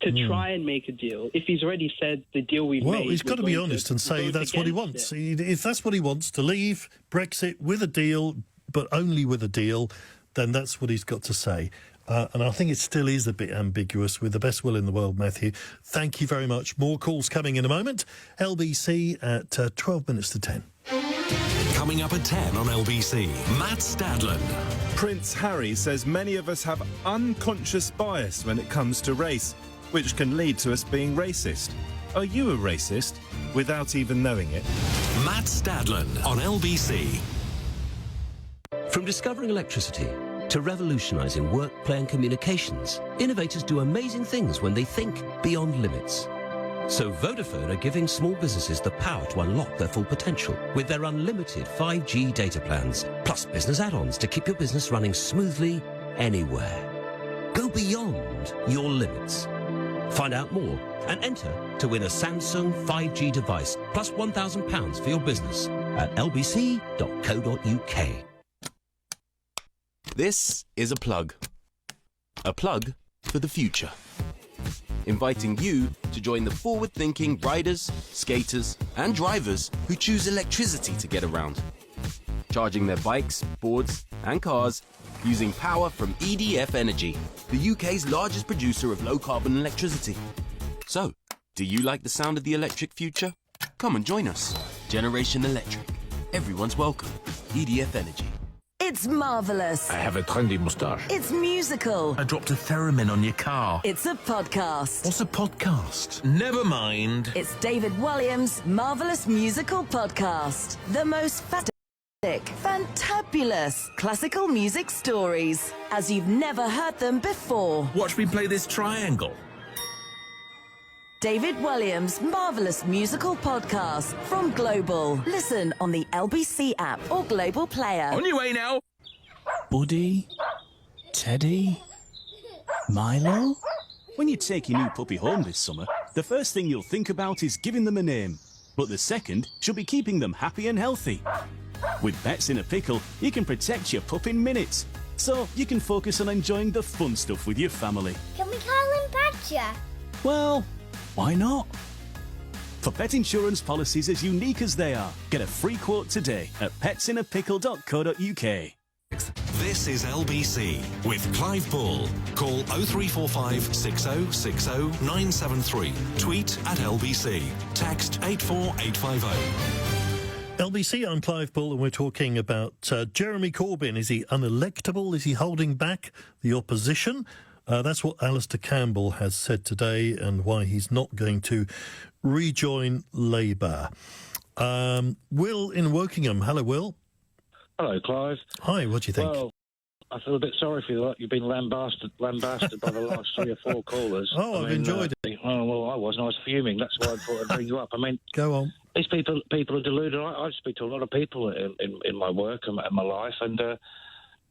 to try and make a deal if he's already said the deal we've made? Well, he's got to be honest and say that's what he wants. If that's what he wants, to leave Brexit with a deal, but only with a deal, then that's what he's got to say. And I think it still is a bit ambiguous, with the best will in the world, Matthew. Thank you very much. More calls coming in a moment. LBC at 12 minutes to 10. Coming up at 10 on LBC, Matt Stadland. Prince Harry says many of us have unconscious bias when it comes to race, which can lead to us being racist. Are you a racist without even knowing it? Matt Stadland on LBC. From discovering electricity to revolutionising work, play and communications, innovators do amazing things when they think beyond limits. So Vodafone are giving small businesses the power to unlock their full potential with their unlimited 5G data plans, plus business add-ons to keep your business running smoothly anywhere. Go beyond your limits. Find out more and enter to win a Samsung 5G device plus £1,000 for your business at lbc.co.uk. This is a plug. A plug for the future. Inviting you to join the forward-thinking riders, skaters and drivers who choose electricity to get around. Charging their bikes, boards and cars using power from EDF Energy, the UK's largest producer of low-carbon electricity. So, do you like the sound of the electric future? Come and join us. Generation Electric. Everyone's welcome. EDF Energy. It's marvellous. I have a trendy moustache. It's musical. I dropped a theremin on your car. It's a podcast. What's a podcast? Never mind. It's David Williams' marvellous musical podcast. The most fantabulous classical music stories, as you've never heard them before. Watch me play this triangle. David Williams' marvellous musical podcast from Global. Listen on the LBC app or Global Player. On your way now. Buddy? Teddy? Milo? When you take your new puppy home this summer, the first thing you'll think about is giving them a name. But the second should be keeping them happy and healthy. With Pets in a Pickle, you can protect your pup in minutes. So you can focus on enjoying the fun stuff with your family. Can we future. Well, why not? For pet insurance policies as unique as they are, get a free quote today at petsinnapickle.co.uk. This is LBC with Clive Bull. Call 0345 6060 973. Tweet at LBC. Text 84850. LBC, I'm Clive Bull, and we're talking about Jeremy Corbyn. Is he unelectable? Is he holding back the opposition? That's what Alistair Campbell has said today, and why he's not going to rejoin Labour. Will in Wokingham. Hello, Will. Hello, Clive. Hi, what do you think? Well, I feel a bit sorry for you. You've been lambasted by the last 3 or 4 callers. Oh, I've enjoyed it. Oh, well, I wasn't. I was fuming. That's why I thought I'd bring you up. I mean, go on. These people are deluded. I speak to a lot of people in my work and my life, and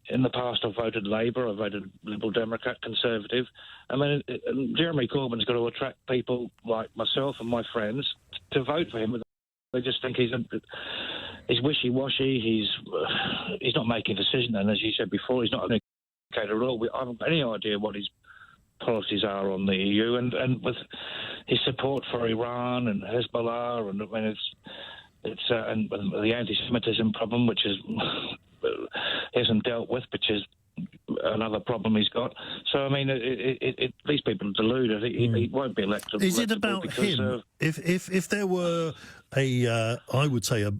in the past I've voted Labour, I've voted Liberal Democrat, Conservative. I mean, Jeremy Corbyn's got to attract people like myself and my friends to vote for him. They just think he's wishy-washy. He's not making a decision, and as you said before, he's not an educator at all. I haven't any idea what his policies are on the EU, and with his support for Iran and Hezbollah, and I mean it's and the anti-Semitism problem, which is he hasn't dealt with, which is another problem he's got. So I mean, these people are deluded. He won't be elected. Is it about him? If there were I would say a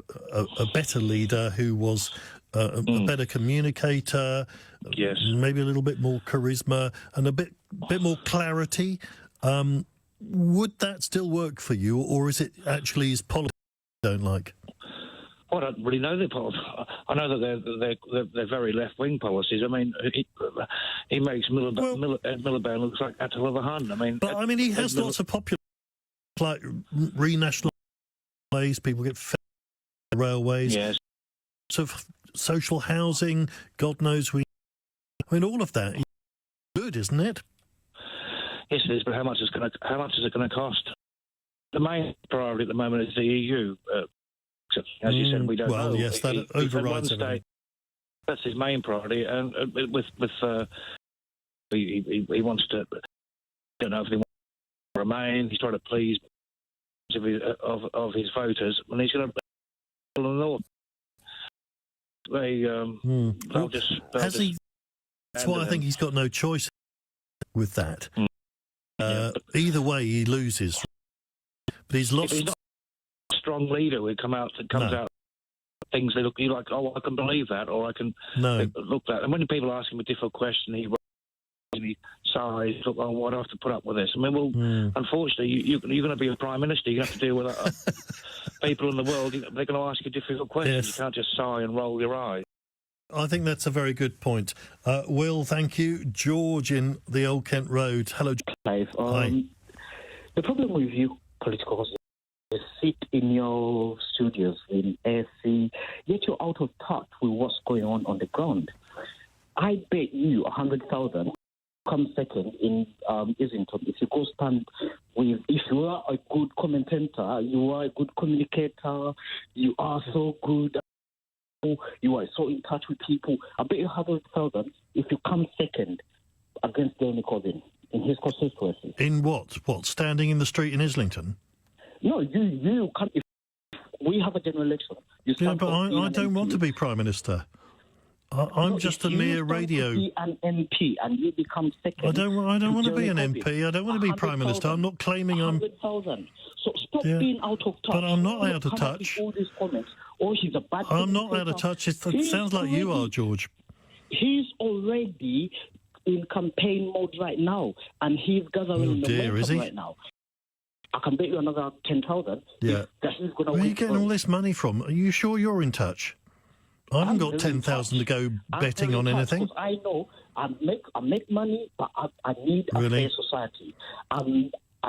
better leader who was a better communicator, yes, maybe a little bit more charisma and a bit more clarity, would that still work for you, or is it actually his policy you don't like? Well, I don't really know their policies. I know that they're very left-wing policies. I mean, he makes Miliband looks like Attila the Hun. I mean, but I mean, he has lots of popular, like renationalised ways. People get fed railways. Yes. Sort of social housing. God knows I mean, all of that is good, isn't it? Yes, it is. But how much is it going to cost? The main priority at the moment is the EU. As you said, we don't know. Well, yes, that overrides everything. That's his main priority, and he wants to. I don't know if he wants to remain. He's trying to please of his voters, and he's going to the north. They'll just. That's why I think he's got no choice with that. Either way, he loses. But he's lost. If he's not a strong leader who comes out things they look you like, oh, I can believe that, or I can look that. And when people ask him a difficult question, he sighs, look, oh, why do I have to put up with this? I mean, well, unfortunately, you're going to be a prime minister. You have to deal with people in the world. They're going to ask you difficult questions. Yes. You can't just sigh and roll your eyes. I think that's a very good point. Will, thank you. George in the Old Kent Road. Hello, Clive. Hi. The problem with you political is sit in your studios in AC, yet you're out of touch with what's going on the ground. I bet you 100,000 come second in Islington if you go stand with. If you are a good commentator, you are a good communicator, you are so good. You are so in touch with people. I bet you 100,000 if you come second against Jeremy Corbyn in his constituency. In what? What? Standing in the street in Islington? No, you can't. If we have a general election. But I don't want to be Prime Minister. I'm just a mere radio. Be an MP and you become second. I don't want to be an MP. I don't want to be Prime Minister. I'm not claiming I'm. 100,000. So stop being out of touch. But I'm not out of touch. All these comments. Oh, he's a bad. I'm not out of touch. It sounds like you are, George. He's already in campaign mode right now, and he's gathering momentum right now. I can bet you another 10,000. Yeah. That he's going to. Where are you getting all this money from? Are you sure you're in touch? I haven't got 10,000 to go betting on anything. I know I make money, but I need a fair society. I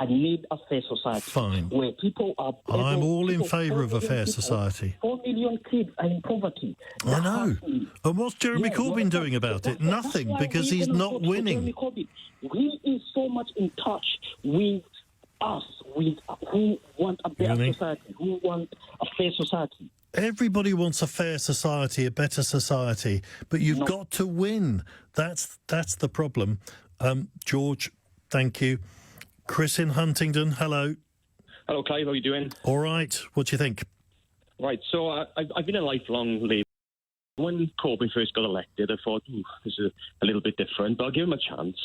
need a fair society. Fine. Where people are. I'm all in favour of a fair society. 4 million kids are in poverty. I know. And what's Jeremy Corbyn doing about it? Nothing, because he's not winning. He is so much in touch with us, with who want a better society, who want a fair society. Everybody wants a fair society, a better society, but you've got to win. That's the problem. George, thank you. Chris in Huntingdon, hello. Hello, Clive. How are you doing? All right. What do you think? Right. So I've been a lifelong Labour. When Corbyn first got elected, I thought, this is a little bit different, but I'll give him a chance.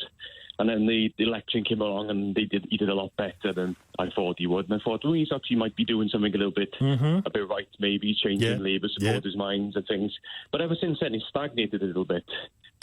And then the election came along, and he did a lot better than I thought he would. And I thought, he actually might be doing something a bit right, maybe changing Labour supporters' minds and things. But ever since then, he's stagnated a little bit.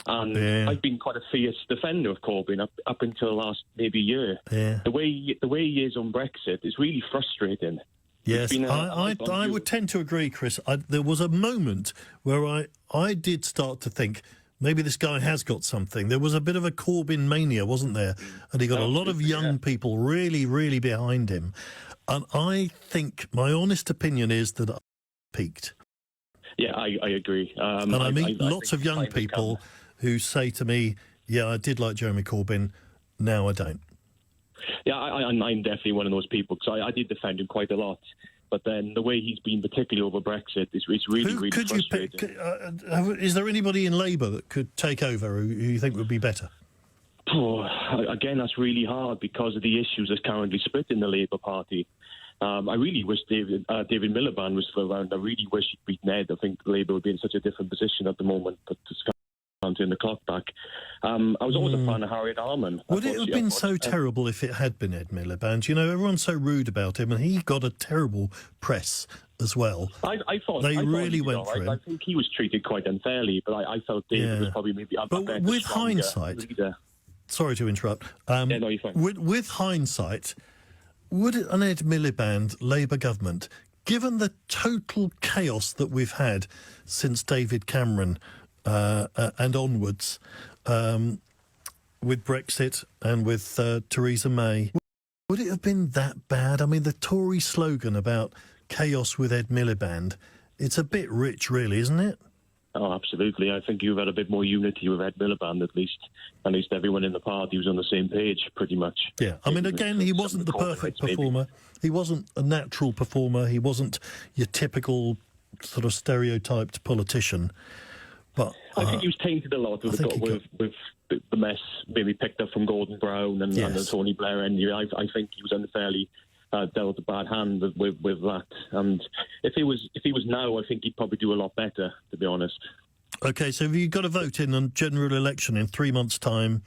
And I've been quite a fierce defender of Corbyn up until last maybe year. Yeah. The way he is on Brexit is really frustrating. Yes, I would tend to agree, Chris. There was a moment where I did start to think maybe this guy has got something. There was a bit of a Corbyn mania, wasn't there? And he got a lot of young people really, really behind him. And I think my honest opinion is that I peaked. Yeah, I agree. And I meet lots of young people who say to me, yeah, I did like Jeremy Corbyn, now I don't. Yeah, I'm definitely one of those people, because I did defend him quite a lot. But then the way he's been, particularly over Brexit, is really frustrating. Is there anybody in Labour that could take over who you think would be better? Again, that's really hard because of the issues that's currently split in the Labour Party. I really wish David Miliband was still around. I really wish he'd beat Ned. I think Labour would be in such a different position at the moment, but just can't turn the clock back. I was always a fan of Harriet Harman. Would it have been so terrible if it had been Ed Miliband? You know, everyone's so rude about him, and he got a terrible press as well. I thought they really went for him. I think he was treated quite unfairly, but I felt David was probably maybe a better, with hindsight, leader. Sorry to interrupt. No, you're fine. With hindsight, would an Ed Miliband Labour government, given the total chaos that we've had since David Cameron and onwards, with Brexit and with Theresa May, would it have been that bad? I mean, the Tory slogan about chaos with Ed Miliband, it's a bit rich, really, isn't it? Oh, absolutely. I think you've had a bit more unity with Ed Miliband, at least. At least everyone in the party was on the same page, pretty much. Yeah, I mean, again, he wasn't the perfect performer. He wasn't a natural performer. He wasn't your typical sort of stereotyped politician. But I think he was tainted a lot with the mess maybe picked up from Gordon Brown and the Tony Blair end. I think he was unfairly dealt a bad hand with that. And if he was now, I think he'd probably do a lot better, to be honest. OK, so have you got to vote in a general election in 3 months' time?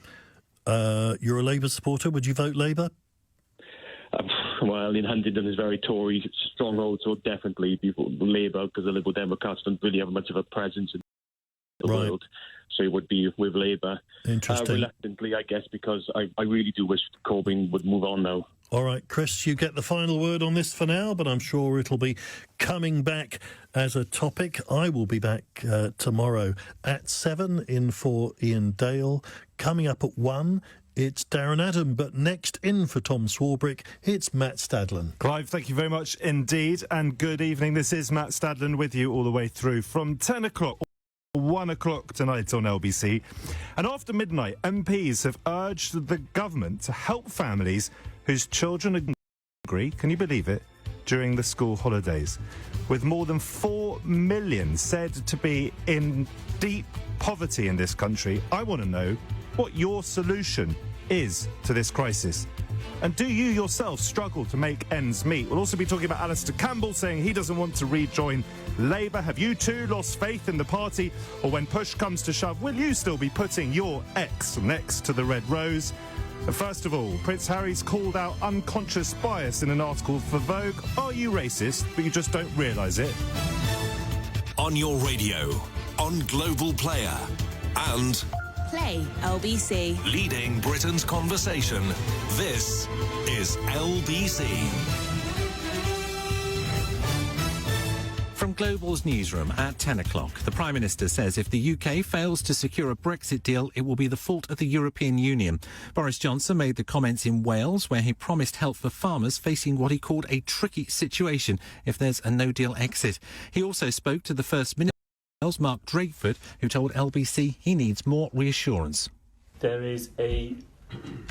You're a Labour supporter. Would you vote Labour? Well, in Huntingdon is very Tory stronghold, so definitely people Labour, because the Liberal Democrats don't really have much of a presence in the world. So it would be with Labour. Interesting. Reluctantly, I guess, because I really do wish Corbyn would move on now. All right, Chris, you get the final word on this for now, but I'm sure it'll be coming back as a topic. I will be back tomorrow at 7 in for Ian Dale. Coming up at 1, it's Darren Adam, but next in for Tom Swarbrick, it's Matt Stadlen. Clive, thank you very much indeed, and good evening. This is Matt Stadlen with you all the way through from 10 o'clock. 1 o'clock tonight on LBC. And after midnight, MPs have urged the government to help families whose children are hungry, can you believe it, during the school holidays. With more than 4 million said to be in deep poverty in this country, I want to know what your solution is to this crisis. And do you yourself struggle to make ends meet? We'll also be talking about Alistair Campbell saying he doesn't want to rejoin Labour. Have you too lost faith in the party? Or when push comes to shove, will you still be putting your ex next to the red rose? And first of all, Prince Harry's called out unconscious bias in an article for Vogue. Are you racist, but you just don't realise it? On your radio, on Global Player, and Play LBC. leading Britain's conversation. This is LBC. From Global's newsroom at 10 o'clock, the Prime Minister says if the UK fails to secure a Brexit deal, it will be the fault of the European Union. Boris Johnson made the comments in Wales, where he promised help for farmers facing what he called a tricky situation if there's a no-deal exit. He also spoke to the First Minister, Mark Drakeford, who told LBC he needs more reassurance. There is a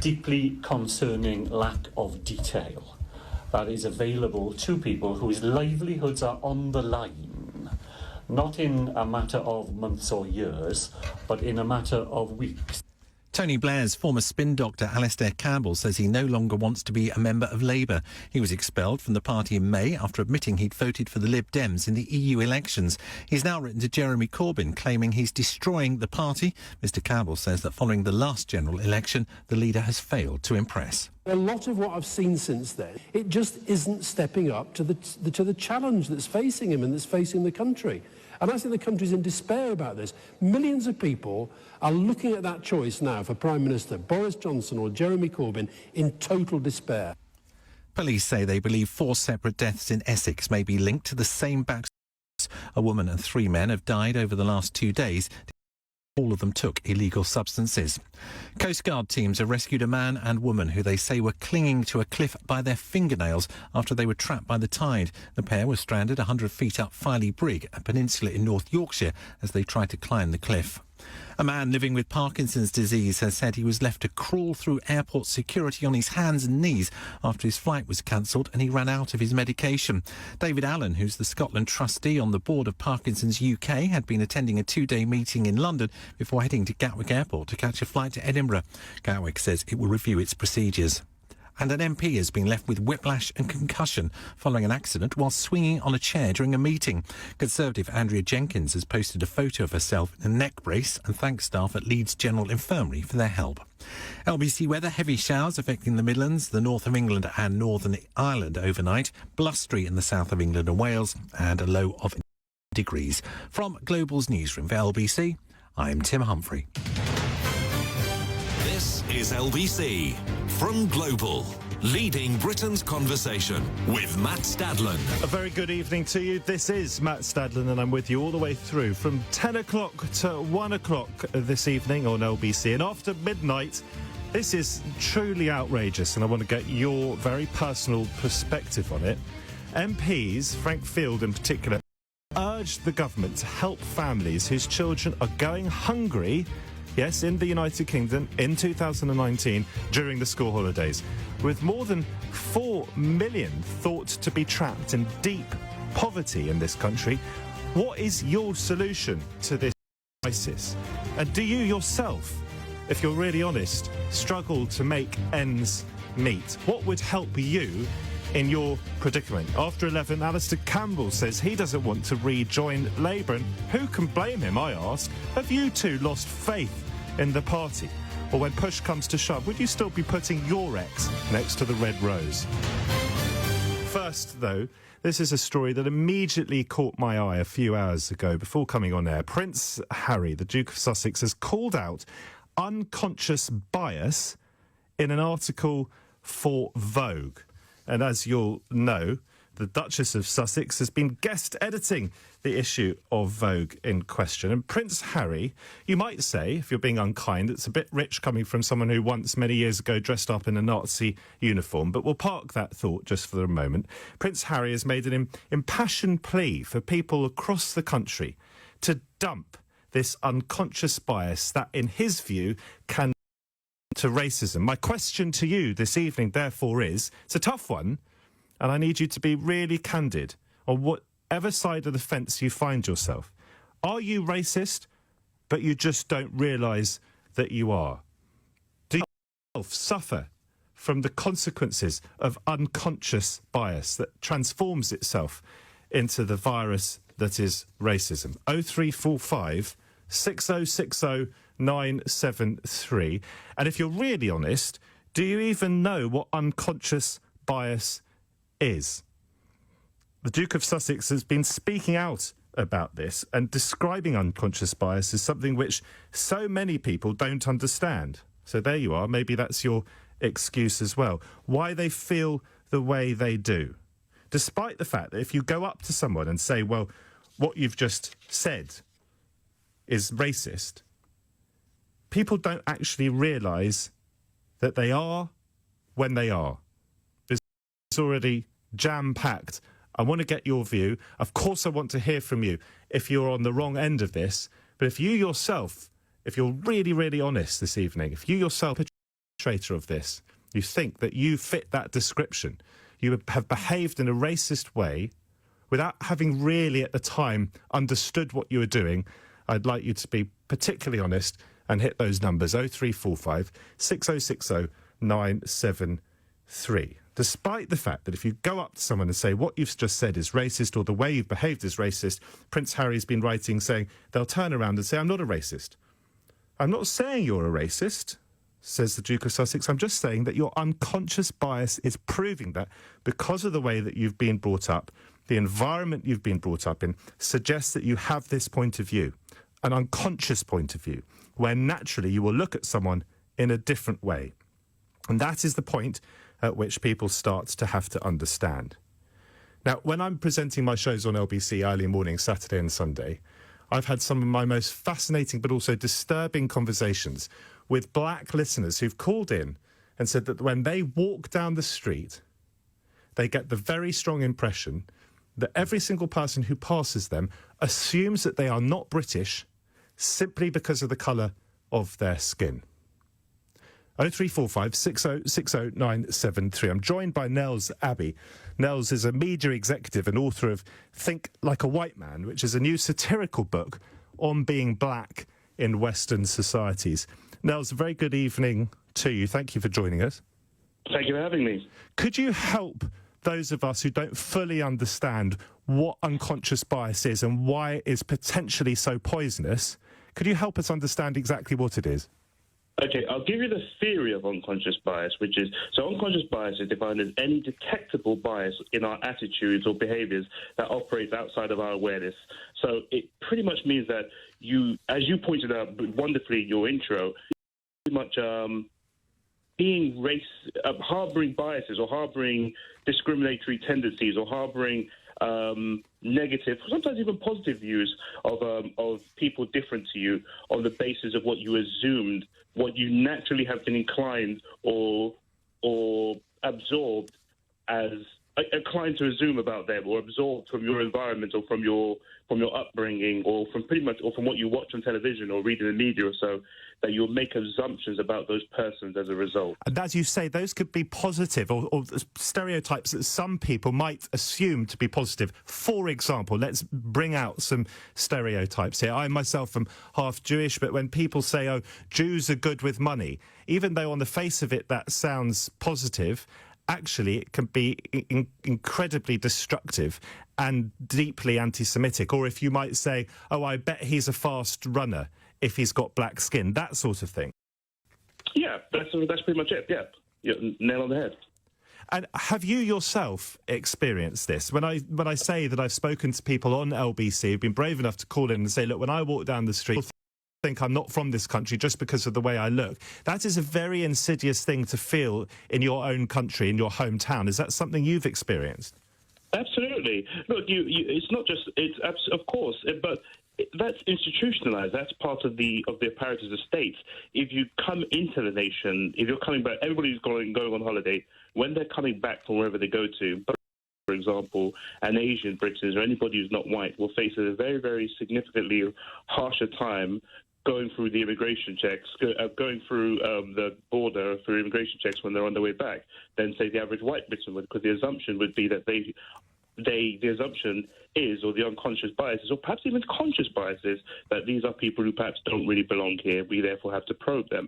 deeply concerning lack of detail that is available to people whose livelihoods are on the line, not in a matter of months or years, but in a matter of weeks. Tony Blair's former spin doctor Alastair Campbell says he no longer wants to be a member of Labour. He was expelled from the party in May after admitting he'd voted for the Lib Dems in the EU elections. He's now written to Jeremy Corbyn claiming he's destroying the party. Mr Campbell says that following the last general election, the leader has failed to impress. A lot of what I've seen since then, it just isn't stepping up to the challenge that's facing him and that's facing the country. And I think the country's in despair about this. Millions of people are looking at that choice now for Prime Minister Boris Johnson or Jeremy Corbyn in total despair. Police say they believe 4 separate deaths in Essex may be linked to the same back. A woman and 3 men have died over the last 2 days. All of them took illegal substances. Coast Guard teams have rescued a man and woman who they say were clinging to a cliff by their fingernails after they were trapped by the tide. The pair were stranded 100 feet up Filey Brig, a peninsula in North Yorkshire, as they tried to climb the cliff. A man living with Parkinson's disease has said he was left to crawl through airport security on his hands and knees after his flight was cancelled and he ran out of his medication. David Allen, who's the Scotland trustee on the board of Parkinson's UK, had been attending a 2-day meeting in London before heading to Gatwick Airport to catch a flight to Edinburgh. Gatwick says it will review its procedures. And an MP has been left with whiplash and concussion following an accident while swinging on a chair during a meeting. Conservative Andrea Jenkins has posted a photo of herself in a neck brace and thanked staff at Leeds General Infirmary for their help. LBC weather, heavy showers affecting the Midlands, the north of England and Northern Ireland overnight, blustery in the south of England and Wales, and a low of degrees. From Global's newsroom for LBC, I'm Tim Humphrey. This is LBC from Global, leading Britain's conversation with Matt Stadlen. A very good evening to you. This is Matt Stadlen and I'm with you all the way through from 10 o'clock to 1 o'clock this evening on LBC. And after midnight, this is truly outrageous and I want to get your very personal perspective on it. MPs, Frank Field in particular, urged the government to help families whose children are going hungry, yes, in the United Kingdom in 2019 during the school holidays. With more than 4 million thought to be trapped in deep poverty in this country, what is your solution to this crisis? And do you yourself, if you're really honest, struggle to make ends meet? What would help you in your predicament? After 11, Alastair Campbell says he doesn't want to rejoin Labour. And who can blame him, I ask? Have you two lost faith in the party? Or when push comes to shove, would you still be putting your ex next to the red rose? First, though, this is a story that immediately caught my eye a few hours ago before coming on air. Prince Harry, the Duke of Sussex, has called out unconscious bias in an article for Vogue. And as you'll know, the Duchess of Sussex has been guest editing the issue of Vogue in question. And Prince Harry, you might say, if you're being unkind, it's a bit rich coming from someone who once, many years ago, dressed up in a Nazi uniform. But we'll park that thought just for the moment. Prince Harry has made an impassioned plea for people across the country to dump this unconscious bias that, in his view, can to racism. My question to you this evening, therefore, is, it's a tough one, and I need you to be really candid on whatever side of the fence you find yourself. Are you racist, but you just don't realise that you are? Do you yourself suffer from the consequences of unconscious bias that transforms itself into the virus that is racism? 0345 6060 973. And if you're really honest, do you even know what unconscious bias is? The Duke of Sussex has been speaking out about this and describing unconscious bias as something which so many people don't understand. So there you are. Maybe that's your excuse as well. Why they feel the way they do. Despite the fact that if you go up to someone and say, well, what you've just said is racist, people don't actually realise that they are when they are. It's already jam-packed. I want to get your view. Of course I want to hear from you if you're on the wrong end of this. But if you yourself, if you're really, really honest this evening, if you yourself are a perpetrator of this, you think that you fit that description, you have behaved in a racist way without having really at the time understood what you were doing, I'd like you to be particularly honest and hit those numbers, 0345 6060 973. Despite the fact that if you go up to someone and say what you've just said is racist or the way you've behaved is racist, Prince Harry's been writing saying they'll turn around and say, I'm not a racist. I'm not saying you're a racist, says the Duke of Sussex. I'm just saying that your unconscious bias is proving that because of the way that you've been brought up, the environment you've been brought up in suggests that you have this point of view, an unconscious point of view, where naturally you will look at someone in a different way. And that is the point at which people start to have to understand. Now, when I'm presenting my shows on LBC early morning, Saturday and Sunday, I've had some of my most fascinating but also disturbing conversations with black listeners who've called in and said that when they walk down the street, they get the very strong impression that every single person who passes them assumes that they are not British simply because of the colour of their skin. 0345 6060 973. I'm joined by Nels Abbey. Nels is a media executive and author of Think Like a White Man, which is a new satirical book on being black in Western societies. Nels, a very good evening to you. Thank you for joining us. Thank you for having me. Could you help those of us who don't fully understand what unconscious bias is and why it is potentially so poisonous, could you help us understand exactly what it is? Okay, I'll give you the theory of unconscious bias, which is, so unconscious bias is defined as any detectable bias in our attitudes or behaviours that operates outside of our awareness. So it pretty much means that you, as you pointed out wonderfully in your intro, pretty much being harbouring biases or harbouring discriminatory tendencies or harbouring negative, sometimes even positive views of people different to you on the basis of what you assumed, what you naturally have been inclined or absorbed as inclined to assume about them, or absorbed from your environment or from your upbringing, or from what you watch on television or read in the media or so, that you'll make assumptions about those persons as a result. And as you say, those could be positive or stereotypes that some people might assume to be positive. For example, let's bring out some stereotypes here. I myself am half Jewish, but when people say, oh, Jews are good with money, even though on the face of it that sounds positive, actually it can be incredibly destructive and deeply anti-Semitic. Or if you might say, oh, I bet he's a fast runner if he's got black skin, that sort of thing. Yeah, that's pretty much it, yeah. You're nail on the head. And have you yourself experienced this? When I say that I've spoken to people on LBC who've been brave enough to call in and say, look, when I walk down the street, think I'm not from this country just because of the way I look. That is a very insidious thing to feel in your own country, in your hometown. Is that something you've experienced? Absolutely. Look, it's not just, of course, but that's institutionalized. That's part of the apparatus of states. If you come into the nation, if you're coming back, everybody's going on holiday, when they're coming back from wherever they go to, for example, an Asian Britons or anybody who's not white will face a very, very significantly harsher time going through the immigration checks, going through the border for immigration checks when they're on their way back, than, say, the average white Briton would, because the assumption would be that the assumption is, or the unconscious biases, or perhaps even conscious biases, that these are people who perhaps don't really belong here. We therefore have to probe them.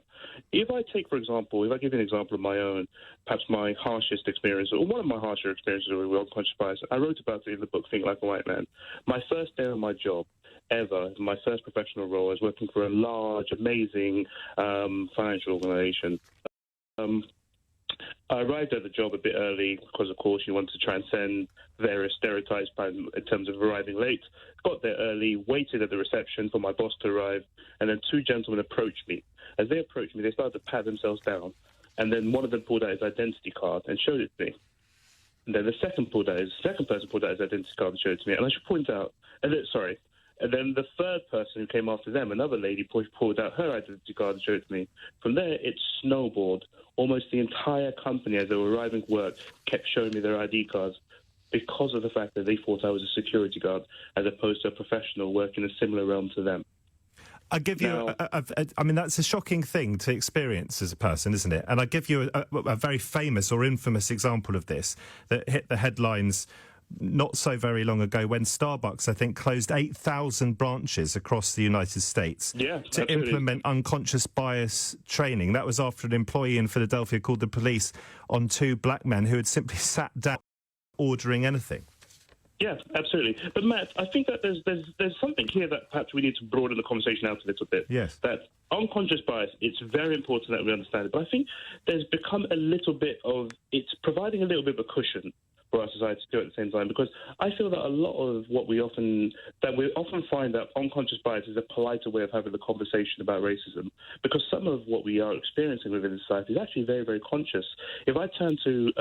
If I give you an example of my own, perhaps my harshest experience, or one of my harsher experiences with unconscious bias, I wrote about it in the book Think Like a White Man. My first day on my job ever, my first professional role, I was working for a large, amazing financial organisation. I arrived at the job a bit early because, of course, you want to transcend various stereotypes in terms of arriving late. Got there early, waited at the reception for my boss to arrive, and then two gentlemen approached me. As they approached me, they started to pat themselves down, and then one of them pulled out his identity card and showed it to me. And then the second person pulled out his identity card and showed it to me. And I should point out, and then the third person who came after them, another lady, pulled out her identity card and showed it to me. From there, it snowballed. Almost the entire company, as they were arriving at work, kept showing me their ID cards because of the fact that they thought I was a security guard as opposed to a professional working in a similar realm to them. I give you, I mean, that's a shocking thing to experience as a person, isn't it? And I give you a very famous or infamous example of this that hit the headlines not so very long ago when Starbucks, I think, closed 8,000 branches across the United States to implement unconscious bias training. That was after an employee in Philadelphia called the police on 2 black men who had simply sat down ordering anything. Yeah, absolutely. But Matt, I think that there's something here that perhaps we need to broaden the conversation out a little bit. Yes. That unconscious bias, it's very important that we understand it. But I think there's become a little bit of, it's providing a little bit of a cushion for our society to do at the same time, because I feel that a lot of what we often find that unconscious bias is a politer way of having the conversation about racism, because some of what we are experiencing within society is actually very, very conscious. If I turn to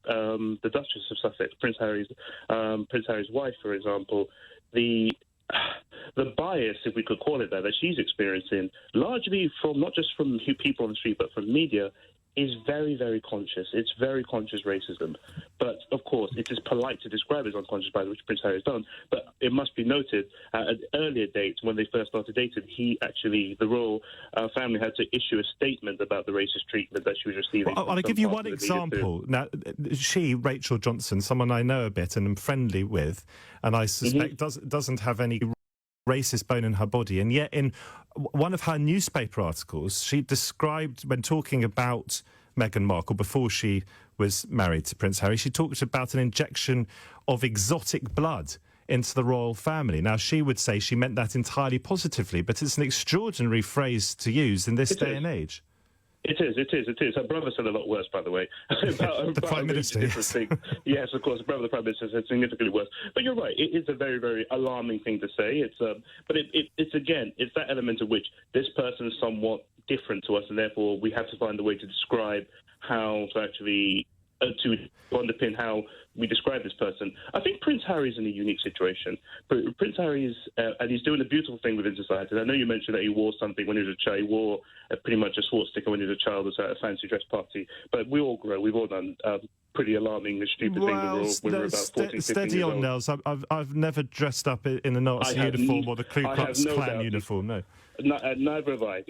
the Duchess of Sussex, Prince Harry's wife, for example, the bias, if we could call it that she's experiencing, largely from not just from people on the street, but from media, is very, very conscious. It's very conscious racism. But, of course, it is polite to describe it as unconscious bias, which Prince Harry has done. But it must be noted, at an earlier date, when they first started dating, the royal family had to issue a statement about the racist treatment that she was receiving. Well, I'll give you one example. Now, Rachel Johnson, someone I know a bit and am friendly with, and I suspect doesn't have any racist bone in her body, and yet in one of her newspaper articles she described, when talking about Meghan Markle before she was married to Prince Harry, she talked about an injection of exotic blood into the royal family. Now, she would say she meant that entirely positively, but it's an extraordinary phrase to use in this day and age. It is. Her brother said a lot worse, by the way. The Prime Minister, yes. Yes, of course, the brother of the Prime Minister said significantly worse. But you're right, it is a very, very alarming thing to say. But it's that element of which this person is somewhat different to us, and therefore we have to find a way to describe how to actually to underpin how we describe this person. I think Prince Harry's in a unique situation. Prince Harry's, and he's doing a beautiful thing within society. And I know you mentioned that he wore something when he was a child. He wore pretty much a sports sticker when he was a child at a fancy dress party. But we all grow. We've all done pretty alarming and stupid things when we were about 14, 15 steady years on, old. Nels. I've never dressed up in a Nazi uniform or the Ku Klux Klan uniform, no. Neither have I.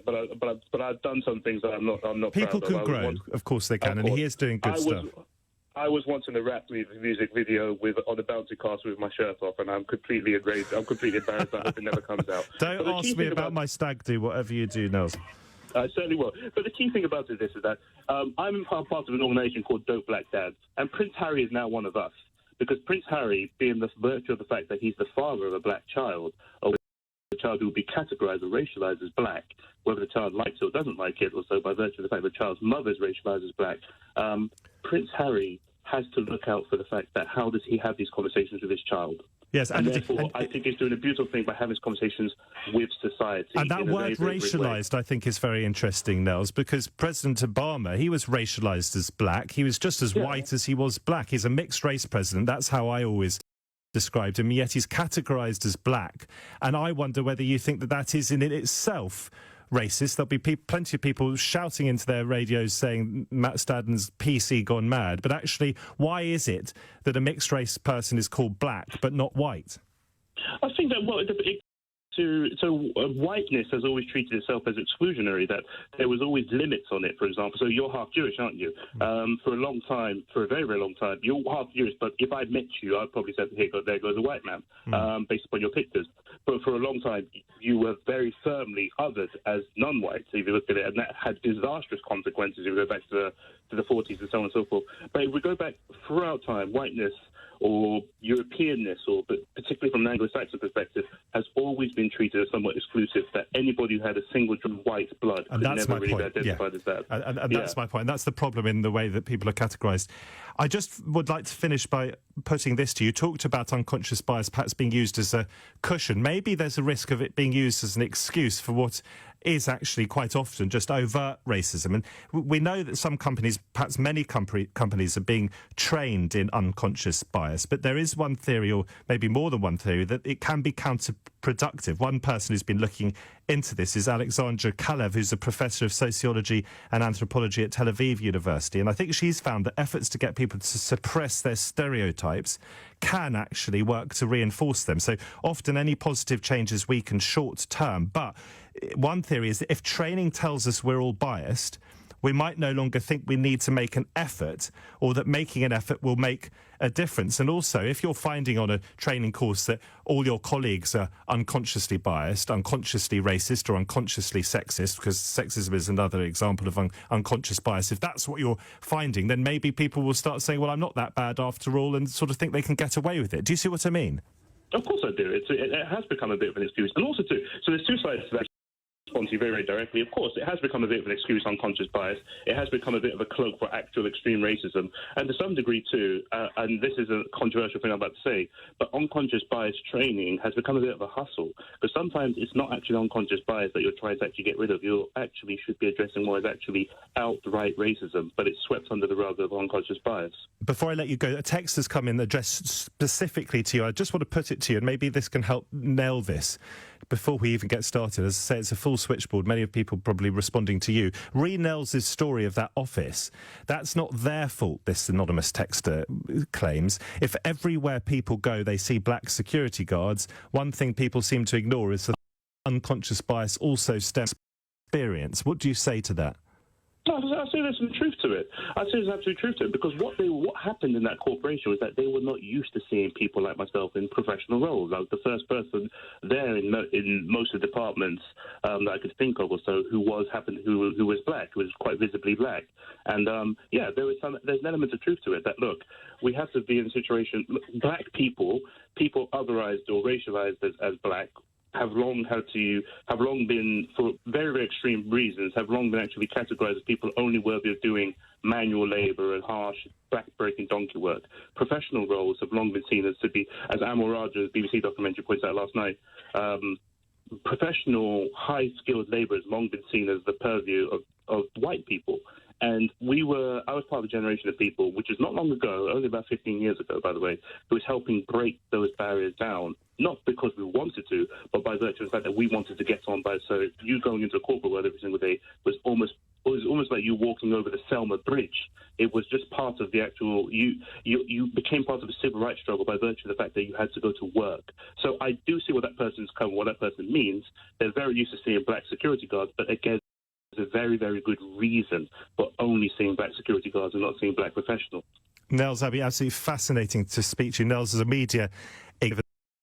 But I've done some things that I'm not People proud of. can grow, of course they can, and he is doing good stuff. I was once in a rap music video on a bouncy castle with my shirt off, and I'm completely enraged. I'm completely embarrassed. I hope it never comes out. Don't ask me about my stag do, whatever you do, Nels. I certainly will. But the key thing about it is that I'm part of an organisation called Dope Black Dads, and Prince Harry is now one of us. Because Prince Harry, being the virtue of the fact that he's the father of a black child, or a child who will be categorised or racialised as black, whether the child likes it or doesn't like it, or so by virtue of the fact that the child's mother is racialised as black, Prince Harry has to look out for the fact that how does he have these conversations with his child? Yes, and therefore, I think he's doing a beautiful thing by having these conversations with society. And that word racialised, I think, is very interesting, Nels, because President Obama, he was racialised as black. He was just as white as he was black. He's a mixed-race president. That's how I always described him, yet he's categorised as black. And I wonder whether you think that that is in itself racist. There'll be plenty of people shouting into their radios saying Matt Staddon's PC gone mad, but actually, why is it that a mixed race person is called black but not white? I think that whiteness has always treated itself as exclusionary, that there was always limits on it, for example. So you're half Jewish, aren't you? For a long time, for a very, very long time, you're half Jewish, but if I'd met you, I'd probably say, there goes a white man, based upon your pictures. But for a long time, you were very firmly othered as non-white, if you look at it, and that had disastrous consequences if we go back to the 40s and so on and so forth. But if we go back throughout time, whiteness or Europeanness, or particularly from an Anglo-Saxon perspective, has always been treated as somewhat exclusive, that anybody who had a single drop of white blood could never really be identified as that. And that's my point. That's the problem in the way that people are categorised. I just would like to finish by putting this to you. You talked about unconscious bias perhaps being used as a cushion. Maybe there's a risk of it being used as an excuse for what is actually quite often just overt racism. And we know that some companies, perhaps many companies, are being trained in unconscious bias. But there is one theory, or maybe more than one theory, that it can be counterproductive. One person who's been looking into this is Alexandra Kalev, who's a professor of sociology and anthropology at Tel Aviv University. And I think she's found that efforts to get people to suppress their stereotypes can actually work to reinforce them. So often any positive change is weakened short term. But one theory is that if training tells us we're all biased, we might no longer think we need to make an effort, or that making an effort will make a difference. And also, if you're finding on a training course that all your colleagues are unconsciously biased, unconsciously racist, or unconsciously sexist, because sexism is another example of unconscious bias, if that's what you're finding, then maybe people will start saying, well, I'm not that bad after all, and sort of think they can get away with it. Do you see what I mean? Of course I do. It has become a bit of an excuse. And also, too, so there's two sides to that. Respond to you very, very directly. Of course, it has become a bit of an excuse, unconscious bias. It has become a bit of a cloak for actual extreme racism. And to some degree, too, and this is a controversial thing I'm about to say, but unconscious bias training has become a bit of a hustle. Because sometimes it's not actually unconscious bias that you're trying to actually get rid of. You actually should be addressing what is actually outright racism, but it's swept under the rug of unconscious bias. Before I let you go, a text has come in addressed specifically to you. I just want to put it to you, and maybe this can help nail this before we even get started. As I say, it's a full switchboard. Many of people probably responding to you. Ree Nels' story of that office, that's not their fault, this anonymous texter claims. If everywhere people go they see black security guards, one thing people seem to ignore is that unconscious bias also stems from experience. What do you say to that? No, I say there's some truth to it. I say there's absolute truth to it, because what happened in that corporation was that they were not used to seeing people like myself in professional roles. I was the first person there in most of the departments that I could think of or so who was black, who was quite visibly black. And there's an element of truth to it that, look, we have to be in a situation, black people otherized or racialized as black, have long been, for very, very extreme reasons, have long been actually categorized as people only worthy of doing manual labor and harsh, back-breaking donkey work. Professional roles have long been seen as to be, as Amor Raja's BBC documentary points out last night, professional, high-skilled labor has long been seen as the purview of white people. And I was part of a generation of people, which is not long ago, only about 15 years ago, by the way, who was helping break those barriers down, not because we wanted to, but by virtue of the fact that we wanted to get on by. So you going into a corporate world every single day was almost like you walking over the Selma Bridge. It was just part of the actual, you became part of the civil rights struggle by virtue of the fact that you had to go to work. So I do see what that person means. They're very used to seeing black security guards, but again, there's a very, very good reason for only seeing black security guards and not seeing black professionals. Nels, that'd be absolutely fascinating to speak to you. Nels is a media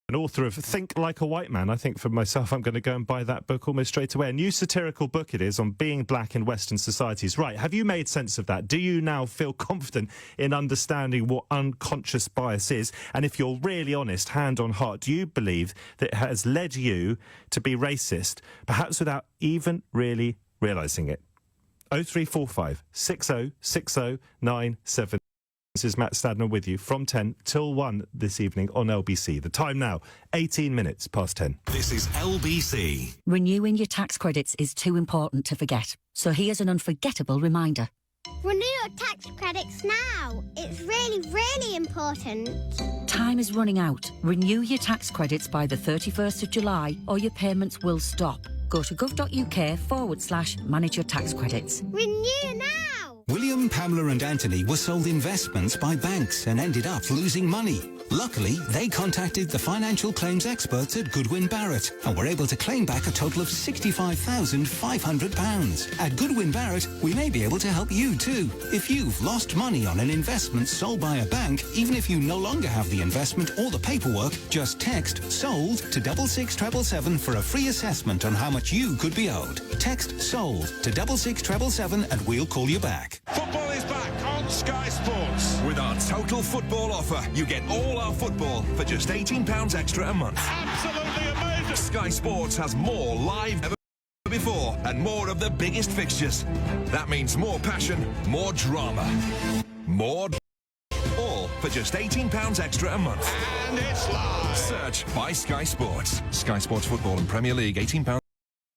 an author of Think Like a White Man. I think for myself, I'm going to go and buy that book almost straight away. A new satirical book it is on being black in Western societies. Right, have you made sense of that? Do you now feel confident in understanding what unconscious bias is? And if you're really honest, hand on heart, do you believe that it has led you to be racist, perhaps without even really realising it? 0345 60 60 97. This is Matt Stadner with you from 10 till 1 this evening on LBC. The time now, 18 minutes past 10. This is LBC. Renewing your tax credits is too important to forget. So here's an unforgettable reminder. Renew your tax credits now. It's really, really important. Time is running out. Renew your tax credits by the 31st of July or your payments will stop. Go to gov.uk/manage your tax credits. Renew now! William, Pamela and Anthony were sold investments by banks and ended up losing money. Luckily, they contacted the financial claims experts at Goodwin Barrett and were able to claim back a total of £65,500. At Goodwin Barrett, we may be able to help you too. If you've lost money on an investment sold by a bank, even if you no longer have the investment or the paperwork, just text SOLD to 66777 for a free assessment on how much you could be owed. Text SOLD to 66777 and we'll call you back. Football is back on Sky Sports. With our total football offer, you get all our football for just £18 extra a month. Absolutely amazing. Sky Sports has more live ever before and more of the biggest fixtures. That means more passion, more drama, more all for just £18 extra a month. And it's live. Search by Sky Sports. Sky Sports Football and Premier League, £18.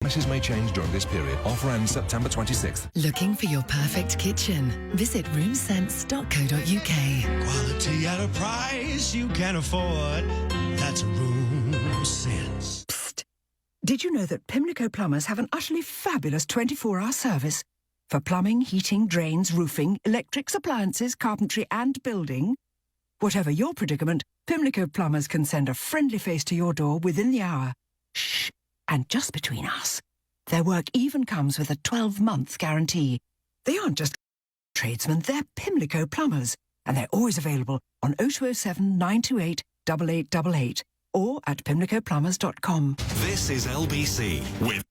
Prices may change during this period. Offer ends September 26th. Looking for your perfect kitchen? Visit roomsense.co.uk. Quality at a price you can afford. That's RoomSense. Psst. Did you know that Pimlico Plumbers have an utterly fabulous 24-hour service for plumbing, heating, drains, roofing, electrics, appliances, carpentry and building? Whatever your predicament, Pimlico Plumbers can send a friendly face to your door within the hour. Shh. And just between us, their work even comes with a 12-month guarantee. They aren't just tradesmen, they're Pimlico plumbers, and they're always available on 0207 928 8888 or at pimlicoplumbers.com. This is LBC with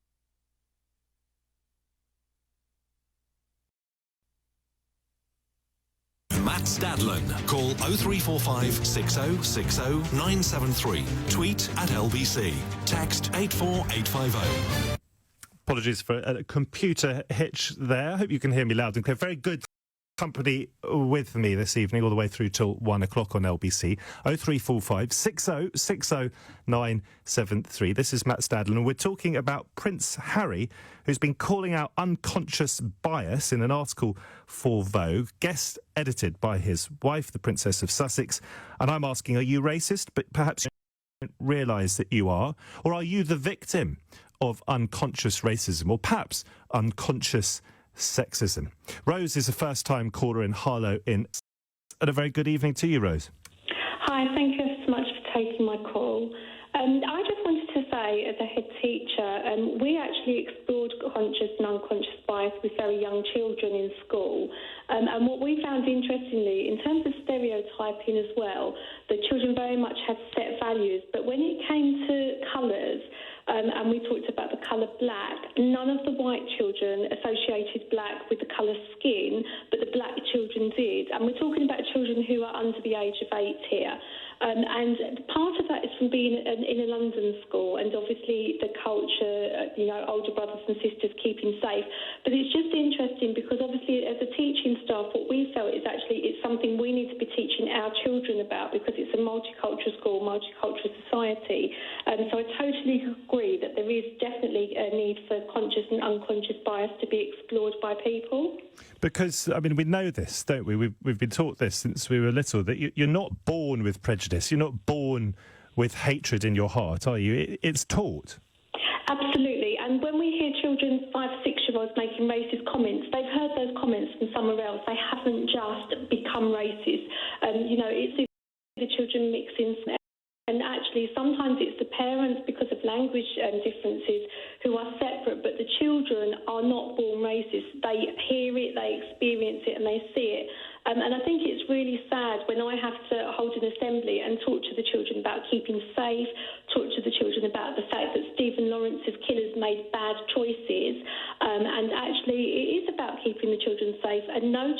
Matt Stadlen. Call 0345 6060 973. Tweet at LBC. Text 84850. Apologies for a computer hitch there. I hope you can hear me loud and clear. Very good company with me this evening, all the way through till 1 o'clock on LBC. 0345 6060 973. This is Matt Stadlen, and we're talking about Prince Harry, who's been calling out unconscious bias in an article for Vogue, guest edited by his wife, the Princess of Sussex. And I'm asking, are you racist? But perhaps you don't realise that you are. Or are you the victim of unconscious racism, or perhaps unconscious sexism? Rose is a first-time caller in Harlow and a very good evening to you, Rose. Hi, thank you so much for taking my call. I just wanted to say, as a head teacher, we actually explored conscious and unconscious bias with very young children in school. And what we found interestingly, in terms of stereotyping as well, the children very much had set values. But when it came to colours, and we talked about the colour black, none of the white children associated black with the colour skin, but the black children did. And we're talking about children who are under the age of 8 here. And part of that is from being in a London school, and obviously the culture, older brothers and sisters keeping safe. But it's just interesting because obviously as a teaching staff, what we felt is actually it's something we need to be teaching our children about, because it's a multicultural school, multicultural society. So I totally agree that there is definitely a need for conscious and unconscious bias to be explored by people. Because, I mean, we know this, don't we? We've been taught this since we were little, that you're not born with prejudice. You're not born with hatred in your heart, are you? It's taught. Absolutely. And when we hear children, 5, 6-year-olds making racist comments, they've heard those comments from somewhere else. They haven't just become racist. It's the children mixing. And actually, sometimes it's the parents, because of language differences, who are separate, but the children are not born racist. They hear it, they experience it, and they see it. And I think it's really sad when I have to hold an assembly and talk to the children about keeping safe, talk to the children about the fact that Stephen Lawrence's killers made bad choices. And actually, it is about keeping the children safe, and no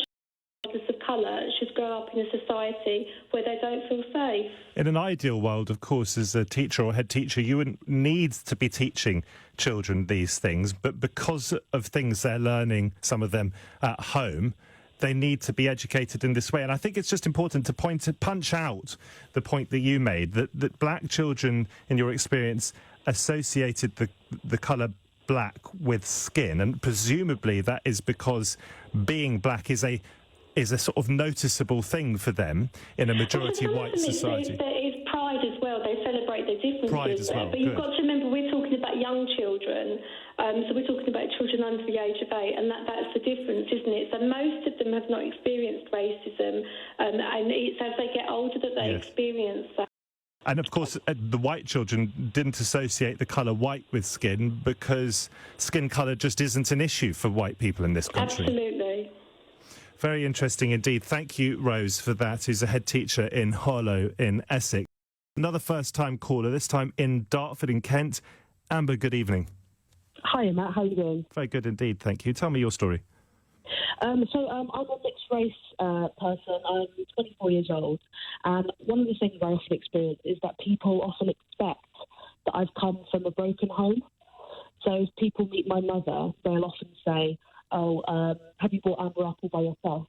of colour should grow up in a society where they don't feel safe. In an ideal world, of course, as a teacher or head teacher, you wouldn't need to be teaching children these things, but because of things they're learning, some of them at home, they need to be educated in this way. And I think it's just important to punch out the point that you made, that black children, in your experience, associated the colour black with skin, and presumably that is because being black is a sort of noticeable thing for them in a majority white society. There is pride as well. They celebrate their differences. Pride as well. But you've got to remember, we're talking about young children. So we're talking about children under the age of 8, and that's the difference, isn't it? So most of them have not experienced racism, and it's as they get older that they experience that. And of course, the white children didn't associate the colour white with skin because skin colour just isn't an issue for white people in this country. Absolutely. Very interesting indeed. Thank you, Rose, for that, who's a head teacher in Harlow in Essex. Another first-time caller, this time in Dartford in Kent. Amber, good evening. Hi, Matt. How are you doing? Very good indeed, thank you. Tell me your story. I'm a mixed-race person. I'm 24 years old, and one of the things I often experience is that people often expect that I've come from a broken home. So if people meet my mother, they'll often say, have you brought Amber up all by yourself?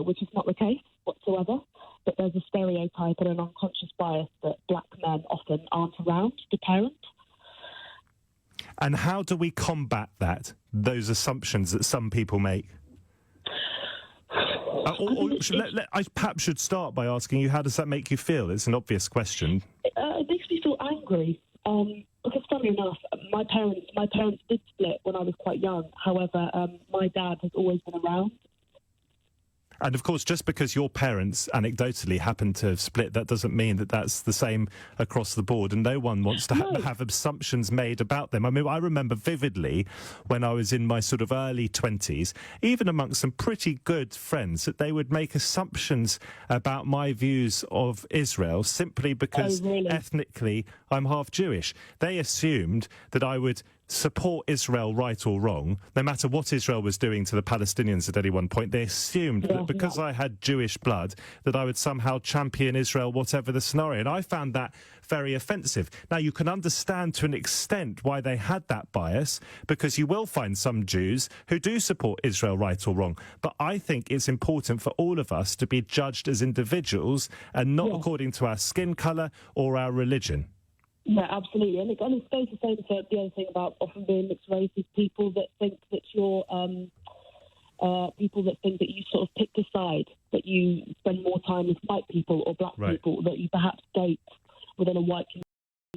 Which is not the case whatsoever. But there's a stereotype and an unconscious bias that black men often aren't around to parent. And how do we combat those assumptions that some people make? I perhaps should start by asking you, how does that make you feel? It's an obvious question. It makes me feel angry. Because funny enough, my parents did split when I was quite young. However, my dad has always been around. And, of course, just because your parents anecdotally happen to have split, that doesn't mean that that's the same across the board, and no one wants to have assumptions made about them. I mean, I remember vividly when I was in my sort of early 20s, even amongst some pretty good friends, that they would make assumptions about my views of Israel simply because ethnically I'm half Jewish. They assumed that I would support Israel, right or wrong, no matter what Israel was doing to the Palestinians at any one point. They assumed that because I had Jewish blood that I would somehow champion Israel, whatever the scenario. And I found that very offensive. Now, you can understand to an extent why they had that bias, because you will find some Jews who do support Israel, right or wrong. But I think it's important for all of us to be judged as individuals and not according to our skin colour or our religion. Yeah, absolutely. And it goes the same for the other thing about often being mixed race is people that think that you're people that think that you sort of pick a side, that you spend more time with white people or black people, that you perhaps date within a white community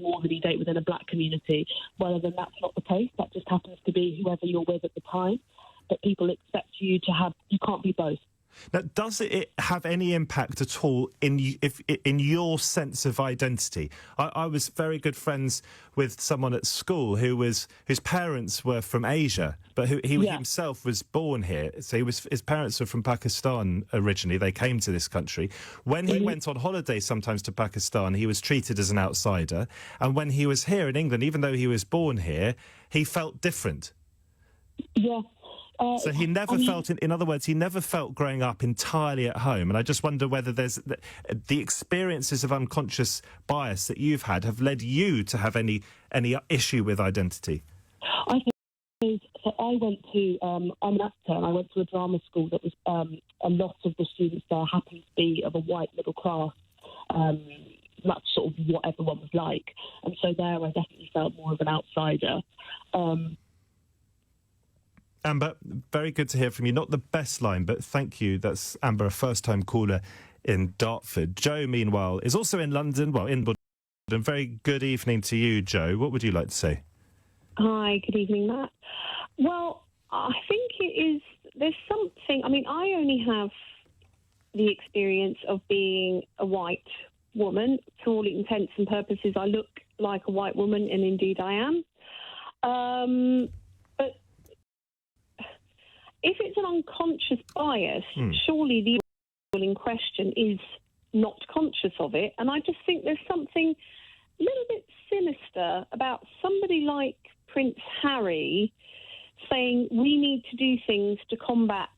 more than you date within a black community. Well, then that's not the case. That just happens to be whoever you're with at the time. But people expect you to have, you can't be both. Now, does it have any impact at all in your sense of identity? I was very good friends with someone at school whose parents were from Asia, but he himself was born here. So his parents were from Pakistan originally. They came to this country. When he went on holiday sometimes to Pakistan, he was treated as an outsider. And when he was here in England, even though he was born here, he felt different. Yeah. So he never felt, in other words, he never felt growing up entirely at home. And I just wonder whether there's the experiences of unconscious bias that you've had have led you to have any issue with identity. I think so. I went to, I'm an actor, and I went to a drama school that was a lot of the students there happened to be of a white middle class. That's sort of what everyone was like. And so there I definitely felt more of an outsider. Amber, very good to hear from you. Not the best line, but thank you. That's Amber, a first-time caller in Dartford. Joe, meanwhile, is also in London, in London. Very good evening to you, Joe. What would you like to say? Hi, good evening, Matt. Well, I think there's something, I mean, I only have the experience of being a white woman. To all intents and purposes, I look like a white woman, and indeed I am. But if it's an unconscious bias, surely the individual in question is not conscious of it. And I just think there's something a little bit sinister about somebody like Prince Harry saying we need to do things to combat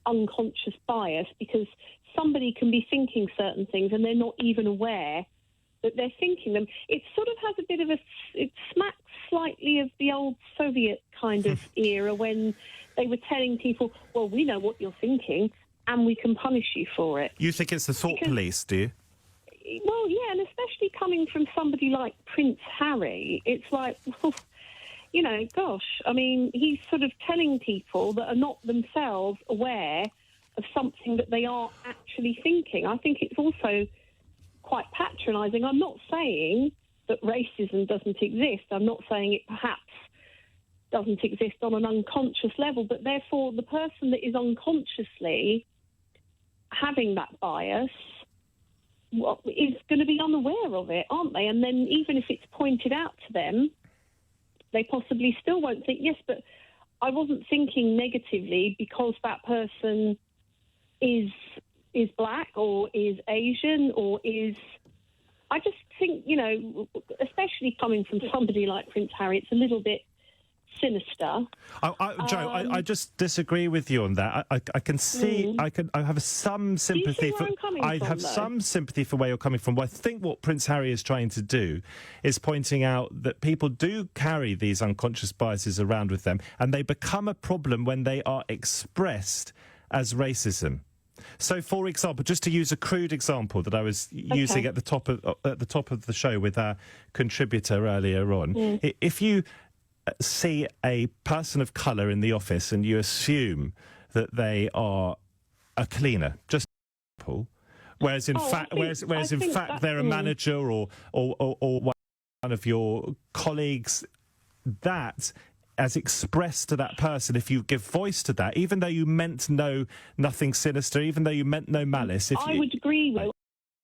unconscious bias because somebody can be thinking certain things and they're not even aware that they're thinking them. It sort of has a bit of it smacks slightly of the old Soviet kind of era when they were telling people, well, we know what you're thinking and we can punish you for it. You think it's the thought police, do you? Well, yeah, and especially coming from somebody like Prince Harry, it's like, well, you know, gosh, I mean, he's sort of telling people that are not themselves aware of something that they are actually thinking. I think it's also quite patronising. I'm not saying that racism doesn't exist. I'm not saying it perhaps doesn't exist on an unconscious level, but therefore the person that is unconsciously having that bias is going to be unaware of it, aren't they? And then even if it's pointed out to them, they possibly still won't think, yes, but I wasn't thinking negatively because that person is black or is Asian or is... I just think, you know, especially coming from somebody like Prince Harry, it's a little bit sinister. Joe, I just disagree with you on that. I can see, I have some sympathy for. I have some sympathy for where you're coming from. But I think what Prince Harry is trying to do is pointing out that people do carry these unconscious biases around with them, and they become a problem when they are expressed as racism. So, for example, just to use a crude example that I was using at the top of the show with our contributor earlier on, if you see a person of colour in the office and you assume that they are a cleaner, just whereas in fact they're a manager or one of your colleagues, that as expressed to that person, if you give voice to that, even though you meant nothing sinister, even though you meant no malice. I would agree with.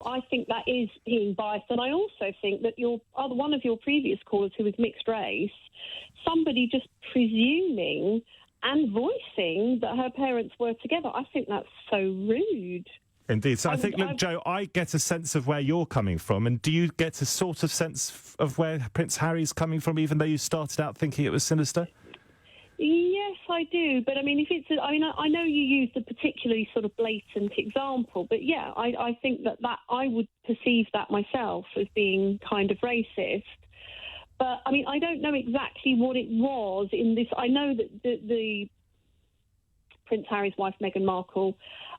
I think that is being biased, and I also think that one of your previous callers who was mixed race, somebody just presuming and voicing that her parents were together. I think that's so rude. Indeed. So I think, look, Joe, I get a sense of where you're coming from, and do you get a sort of sense of where Prince Harry's coming from, even though you started out thinking it was sinister? Yes, I do. But, I mean, I know you used a particularly sort of blatant example, but, yeah, I think that I would perceive that myself as being kind of racist. But, I mean, I don't know exactly what it was in this. I know that the Prince Harry's wife, Meghan Markle,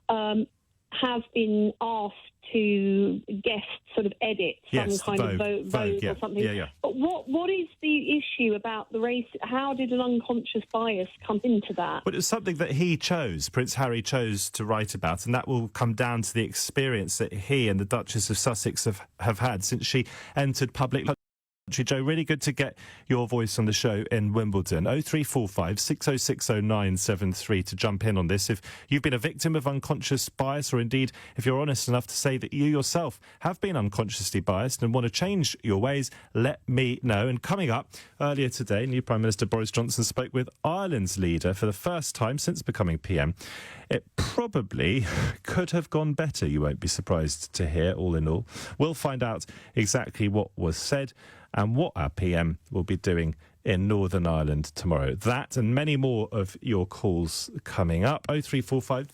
have been asked to guest sort of edit some kind of Vogue or something. Yeah. But what is the issue about the race? How did an unconscious bias come into that? But it's something that he chose, Prince Harry chose to write about, and that will come down to the experience that he and the Duchess of Sussex have had since she entered public life. Joe, really good to get your voice on the show in Wimbledon. 0345 6060 973 to jump in on this. If you've been a victim of unconscious bias, or indeed if you're honest enough to say that you yourself have been unconsciously biased and want to change your ways, let me know. And coming up, earlier today, new Prime Minister Boris Johnson spoke with Ireland's leader for the first time since becoming PM. It probably could have gone better, you won't be surprised to hear, all in all. We'll find out exactly what was said and what our PM will be doing in Northern Ireland tomorrow. That and many more of your calls coming up. 0345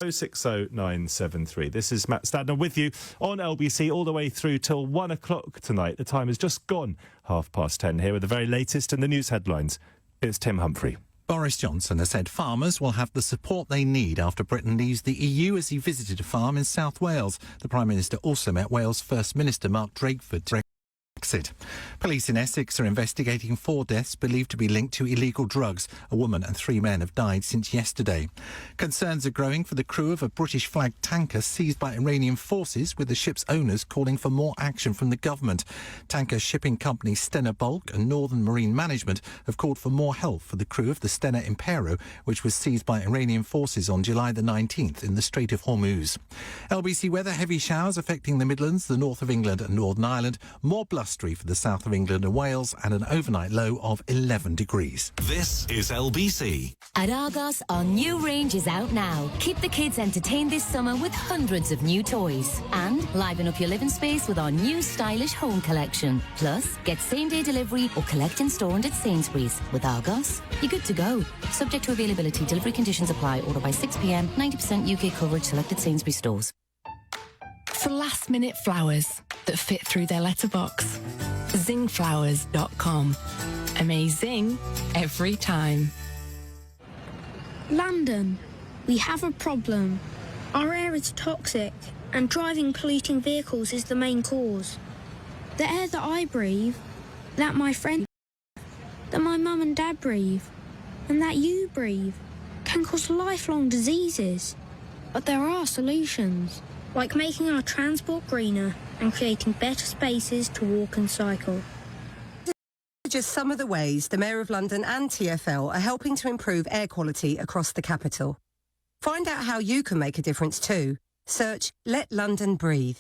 060 973. This is Matt Stadner with you on LBC all the way through till 1 o'clock tonight. The time has just gone 10:30 here with the very latest in the news headlines. It's Tim Humphrey. Boris Johnson has said farmers will have the support they need after Britain leaves the EU as he visited a farm in South Wales. The Prime Minister also met Wales First Minister Mark Drakeford to Brexit. Police in Essex are investigating 4 deaths believed to be linked to illegal drugs. A woman and 3 men have died since yesterday. Concerns are growing for the crew of a British-flagged tanker seized by Iranian forces, with the ship's owners calling for more action from the government. Tanker shipping company Stena Bulk and Northern Marine Management have called for more help for the crew of the Stena Impero, which was seized by Iranian forces on July the 19th in the Strait of Hormuz. LBC weather: heavy showers affecting the Midlands, the north of England and Northern Ireland. More blustery for the south of England and Wales, and an overnight low of 11 degrees. This is LBC. At Argos, our new range is out now. Keep the kids entertained this summer with hundreds of new toys. And liven up your living space with our new stylish home collection. Plus, get same-day delivery or collect in store and at Sainsbury's. With Argos, you're good to go. Subject to availability, delivery conditions apply. Order by 6 p.m. 90% UK coverage, selected Sainsbury's stores. For last-minute flowers that fit through their letterbox. Zingflowers.com. Amazing every time. London, we have a problem. Our air is toxic, and driving polluting vehicles is the main cause. The air that I breathe, that my friend, that my mum and dad breathe, and that you breathe, can cause lifelong diseases. But there are solutions, like making our transport greener and creating better spaces to walk and cycle. Just some of the ways the Mayor of London and TfL are helping to improve air quality across the capital. Find out how you can make a difference too. Search Let London Breathe.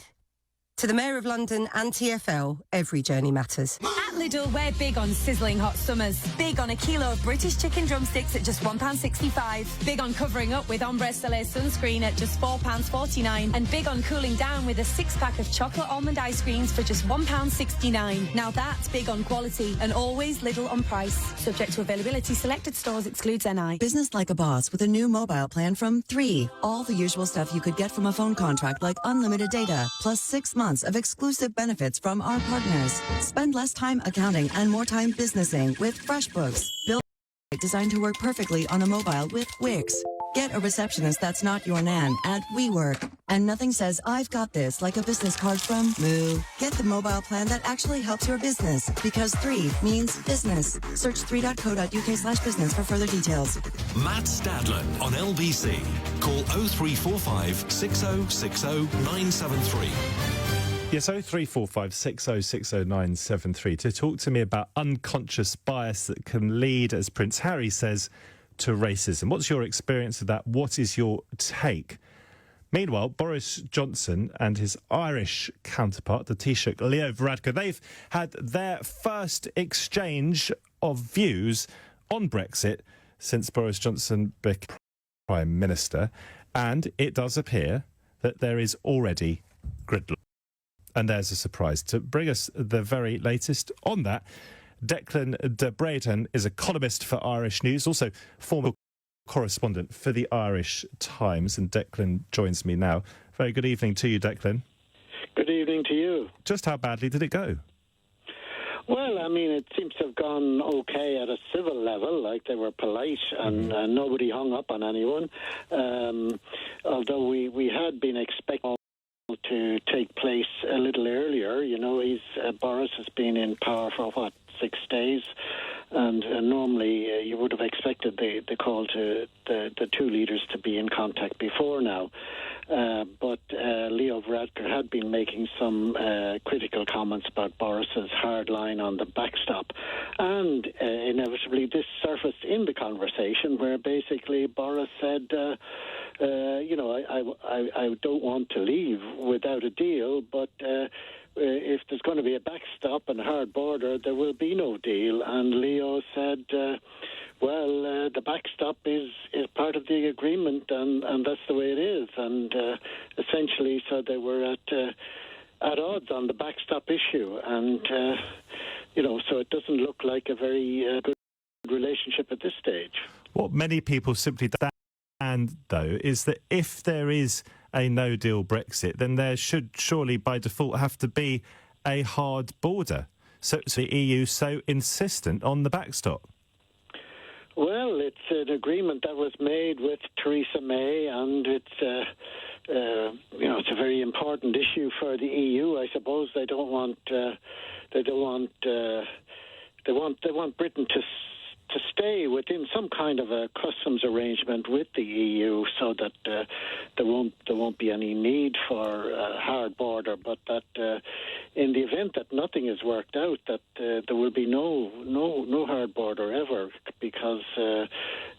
To the Mayor of London and TfL, every journey matters. At Lidl, we're big on sizzling hot summers. Big on a kilo of British chicken drumsticks at just £1.65. Big on covering up with Ombre Soleil sunscreen at just £4.49. And big on cooling down with a 6-pack of chocolate almond ice creams for just £1.69. Now that's big on quality and always Lidl on price. Subject to availability, selected stores, excludes NI. Business like a boss with a new mobile plan from 3. All the usual stuff you could get from a phone contract, like unlimited data, plus 6 months of exclusive benefits from our partners. Spend less time accounting and more time businessing with FreshBooks. Built designed to work perfectly on a mobile with Wix. Get a receptionist that's not your nan at WeWork. And nothing says I've got this like a business card from Moo. Get the mobile plan that actually helps your business, because 3 means business. Search 3.co.uk/business for further details. Matt Stadler on LBC. Call 0345 6060 973. Yes, 0345 6060 to talk to me about unconscious bias that can lead, as Prince Harry says, to racism. What's your experience of that? What is your take? Meanwhile, Boris Johnson and his Irish counterpart, the Taoiseach Leo Varadkar, they've had their first exchange of views on Brexit since Boris Johnson became Prime Minister, and it does appear that there is already gridlock. And there's a surprise. To bring us the very latest on that, Declan de Braden is a columnist for Irish News, also former correspondent for the Irish Times, and Declan joins me now. Very good evening to you, Declan. Good evening to you. Just how badly did it go? Well, I mean, it seems to have gone okay at a civil level, like they were polite and nobody hung up on anyone, although we had been expecting to take place a little earlier. You know, Boris has been in power for, 6 days, and normally you would have expected the call to the two leaders to be in contact before now. But Leo Varadkar had been making some critical comments about Boris's hard line on the backstop. And inevitably this surfaced in the conversation where basically Boris said, I don't want to leave without a deal, but if there's going to be a backstop and a hard border, there will be no deal. And Leo said, the backstop is part of the agreement, and that's the way it is. And essentially, so they were at odds on the backstop issue. And, so it doesn't look like a very good relationship at this stage. What many people simply understand, though, is that if there is a no-deal Brexit, then there should surely by default have to be a hard border. So the EU so insistent on the backstop? Well, it's an agreement that was made with Theresa May, and it's a very important issue for the EU. I suppose they want Britain to stay within some kind of a customs arrangement with the EU, so that there won't be any need for a hard border, but that in the event that nothing is worked out, that there will be no hard border ever, because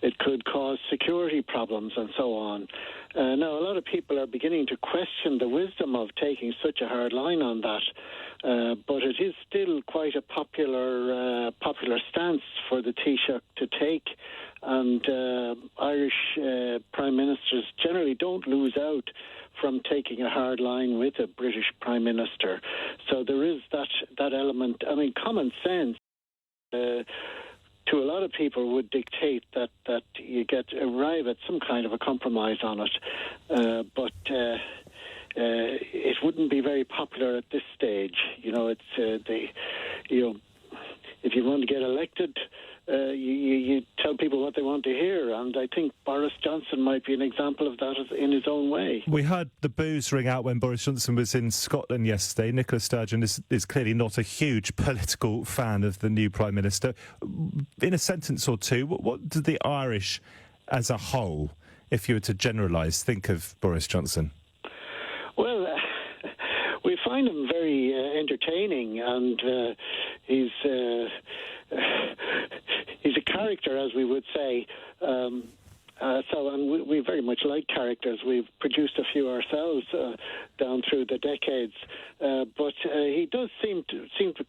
it could cause security problems and so on. Now, a lot of people are beginning to question the wisdom of taking such a hard line on that, but it is still quite a popular stance for the Taoiseach to take, and Irish Prime Ministers generally don't lose out from taking a hard line with a British Prime Minister. So there is that element. I mean, common sense to a lot of people would dictate that you arrive at some kind of a compromise on it, but it wouldn't be very popular at this stage. If you want to get elected, you tell people what they want to hear, and I think Boris Johnson might be an example of that in his own way. We heard the boos ring out when Boris Johnson was in Scotland yesterday. Nicola Sturgeon is clearly not a huge political fan of the new Prime Minister. In a sentence or two, what do the Irish as a whole, if you were to generalise, think of Boris Johnson? Well, we find him very entertaining, and he's a character, as we would say. And we very much like characters. We've produced a few ourselves down through the decades. But he does seem to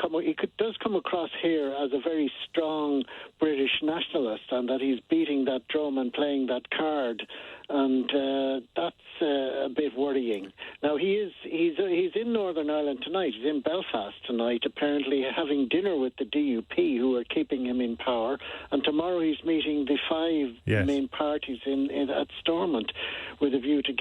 come across here as a very strong British nationalist, and that he's beating that drum and playing that card, and that's a bit worrying. Now he's in Northern Ireland tonight. He's in Belfast tonight, apparently having dinner with the DUP, who are keeping him in power. And tomorrow he's meeting the five main parties at Stormont, with a view to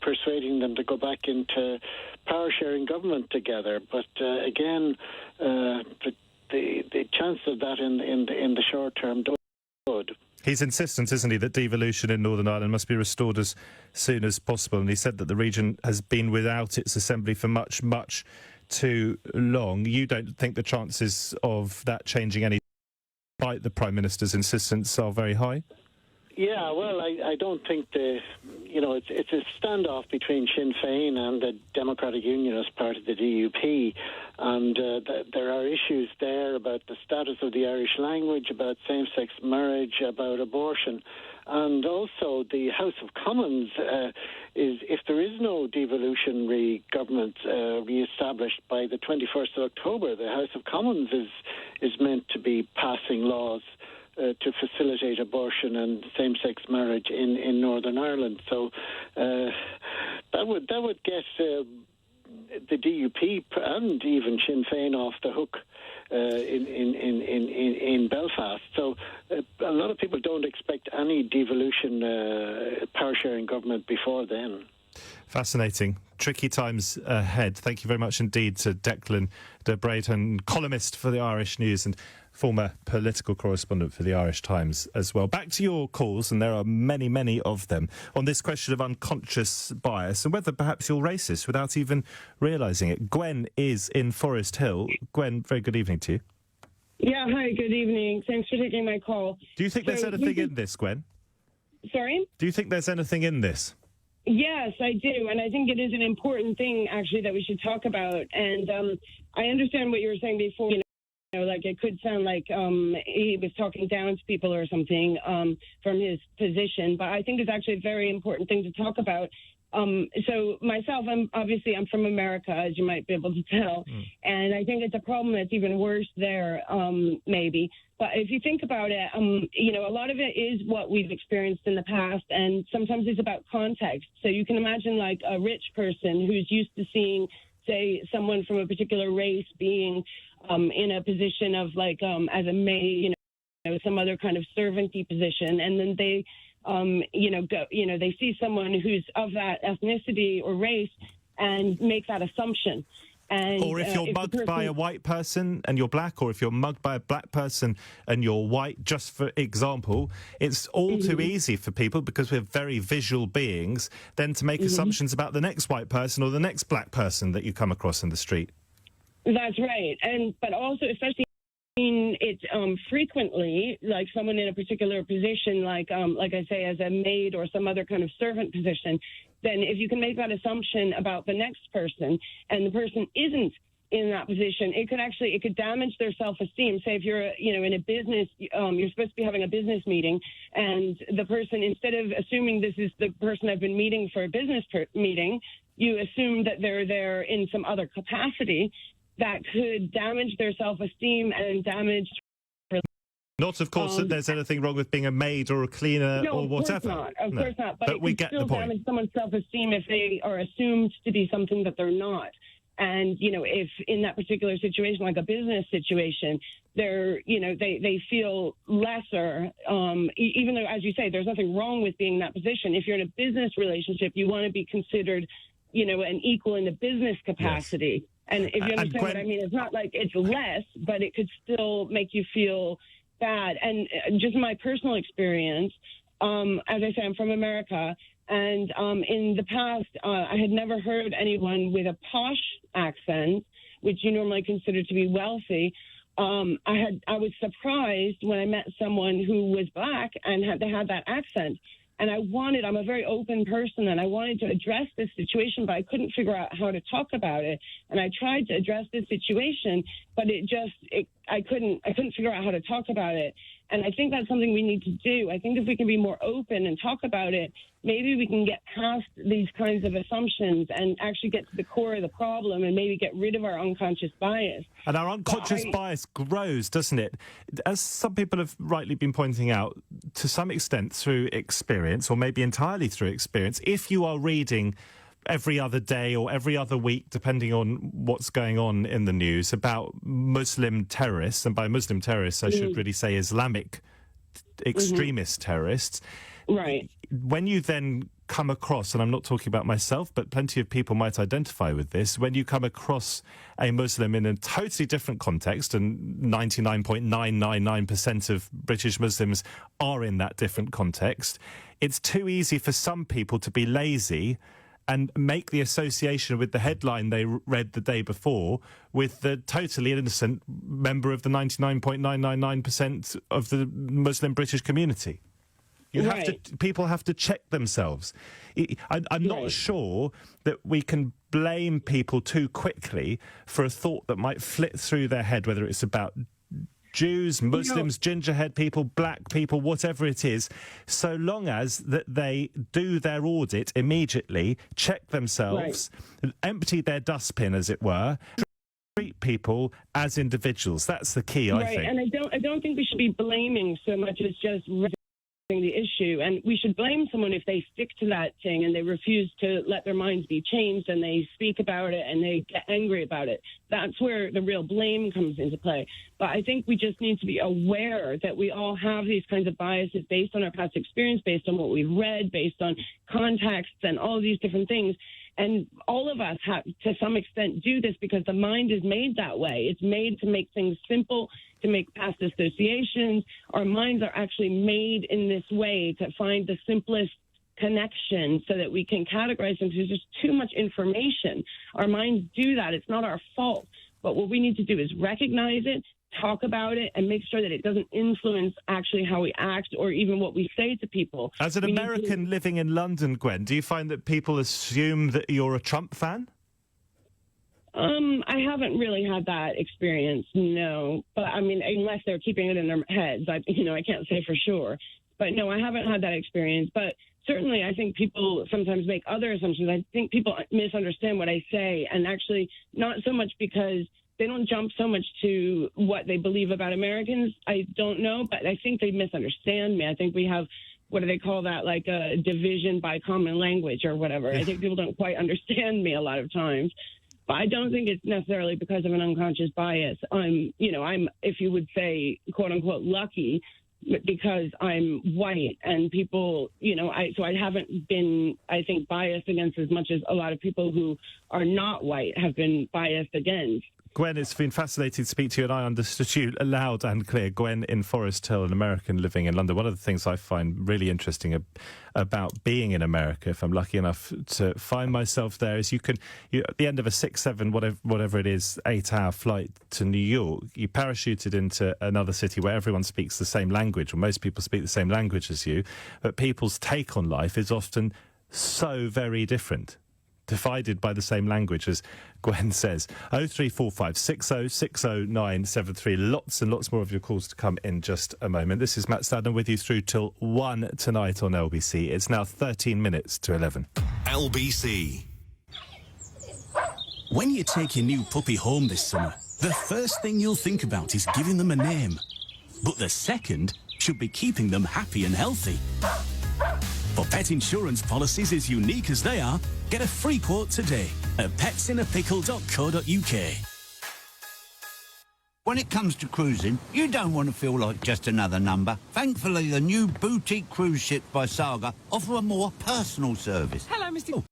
persuading them to go back into power-sharing government together. But again, the chance of that in the short term don't look good. He's insistent, isn't he, that devolution in Northern Ireland must be restored as soon as possible. And he said that the region has been without its assembly for much, much too long. You don't think the chances of that changing any, despite the Prime Minister's insistence, are very high? Yeah, well, I don't think it's a standoff between Sinn Féin and the Democratic Unionist part of the DUP, and there are issues there about the status of the Irish language, about same-sex marriage, about abortion. And also the House of Commons if there is no devolutionary government re-established by the 21st of October, the House of Commons is meant to be passing laws to facilitate abortion and same-sex marriage in Northern Ireland. So that would get the DUP and even Sinn Féin off the hook in Belfast. So a lot of people don't expect any devolution power-sharing government before then. Fascinating. Tricky times ahead. Thank you very much indeed to Declan de Brayton, columnist for the Irish News and former political correspondent for the Irish Times as well. Back to your calls, and there are many, many of them, on this question of unconscious bias and whether perhaps you're racist without even realising it. Gwen is in Forest Hill. Gwen, very good evening to you. Yeah, hi, good evening. Thanks for taking my call. Do you think there's anything in this, Gwen? Sorry? Do you think there's anything in this? Yes, I do, and I think it is an important thing, actually, that we should talk about. And I understand what you were saying before, like it could sound like he was talking down to people or something from his position, but I think it's actually a very important thing to talk about. So myself, I'm from America, as you might be able to tell, and I think it's a problem that's even worse there, maybe. But if you think about it, a lot of it is what we've experienced in the past, and sometimes it's about context. So you can imagine like a rich person who's used to seeing, say, someone from a particular race being in a position of like as a maid, some other kind of servanty position, and then they they see someone who's of that ethnicity or race and make that assumption. And, or if you're mugged by a white person and you're black, or if you're mugged by a black person and you're white, just for example, it's all too easy for people, because we're very visual beings, then to make assumptions about the next white person or the next black person that you come across in the street. That's right. But also, especially it frequently, like someone in a particular position, like I say, as a maid or some other kind of servant position, then if you can make that assumption about the next person and the person isn't in that position, it could damage their self-esteem. Say if you're in a business, you're supposed to be having a business meeting, and the person, instead of assuming this is the person I've been meeting for a business meeting, you assume that they're there in some other capacity. That could damage their self-esteem and damage. Not, of course, that there's anything wrong with being a maid or a cleaner or whatever. Of course not. But it we can get still the point. Damage someone's self-esteem if they are assumed to be something that they're not. And if in that particular situation, like a business situation, they feel lesser. Even though, as you say, there's nothing wrong with being in that position. If you're in a business relationship, you want to be considered, an equal in the business capacity. Yes. And if you understand what I mean, it's not like it's less, but it could still make you feel bad. And just my personal experience, as I say, I'm from America, and in the past, I had never heard anyone with a posh accent, which you normally consider to be wealthy. I was surprised when I met someone who was black and they had that accent. And I'm a very open person, and I wanted to address this situation, but I couldn't figure out how to talk about it. And I tried to address this situation, but I couldn't figure out how to talk about it. And I think that's something we need to do. I think if we can be more open and talk about it, maybe we can get past these kinds of assumptions and actually get to the core of the problem and maybe get rid of our unconscious bias. And our unconscious bias grows, doesn't it? As some people have rightly been pointing out, to some extent through experience, or maybe entirely through experience. If you are reading every other day or every other week, depending on what's going on in the news, about Muslim terrorists, and by Muslim terrorists I should really say Islamic extremist terrorists. Right. When you then come across, and I'm not talking about myself, but plenty of people might identify with this, when you come across a Muslim in a totally different context, and 99.999% of British Muslims are in that different context, it's too easy for some people to be lazy and make the association with the headline they read the day before with the totally innocent member of the 99.999% of the Muslim British community. People have to check themselves. I'm not sure that we can blame people too quickly for a thought that might flit through their head, whether it's about Jews, Muslims, gingerhead people, black people, whatever it is, so long as that they do their audit immediately, check themselves, empty their dustbin, as it were, treat people as individuals. That's the key, I think. And I don't think we should be blaming so much as just the issue, and we should blame someone if they stick to that thing and they refuse to let their minds be changed and they speak about it and they get angry about it. That's where the real blame comes into play. But I think we just need to be aware that we all have these kinds of biases based on our past experience, based on what we've read, based on contexts and all of these different things. And all of us have, to some extent, do this because the mind is made that way. It's made to make things simple, to make past associations. Our minds are actually made in this way to find the simplest connection so that we can categorize them, because there's just too much information. Our minds do that. It's not our fault. But what we need to do is recognize it, talk about it, and make sure that it doesn't influence actually how we act or even what we say to people. As an American living in London, Gwen, do you find that people assume that you're a Trump fan? I haven't really had that experience, no. But, I mean, unless they're keeping it in their heads, I can't say for sure. But, no, I haven't had that experience. But certainly I think people sometimes make other assumptions. I think people misunderstand what I say, and actually not so much because they don't jump so much to what they believe about Americans. I don't know, but I think they misunderstand me. I think we have, what do they call that, like a division by common language or whatever. I think people don't quite understand me a lot of times. But I don't think it's necessarily because of an unconscious bias. I'm, if you would say, quote unquote, lucky because I'm white, and people, so I haven't been, I think, biased against as much as a lot of people who are not white have been biased against. Gwen, it's been fascinating to speak to you, and I understood you loud and clear. Gwen in Forest Hill, an American living in London. One of the things I find really interesting about being in America, if I'm lucky enough to find myself there, is you at the end of a 6, 7, whatever it is, 8-hour flight to New York, you parachuted into another city where everyone speaks the same language, or most people speak the same language as you, but people's take on life is often so very different. Divided by the same language, as Gwen says. 0345 60 60 973. Lots and lots more of your calls to come in just a moment. This is Matt Stadden with you through till 1 tonight on LBC. It's now 13 minutes to 11. LBC. When you take your new puppy home this summer, the first thing you'll think about is giving them a name. But the second should be keeping them happy and healthy. For pet insurance policies as unique as they are, get a free quote today at petsinnapickle.co.uk. When it comes to cruising, you don't want to feel like just another number. Thankfully, the new boutique cruise ships by Saga offer a more personal service. Hello, Mr.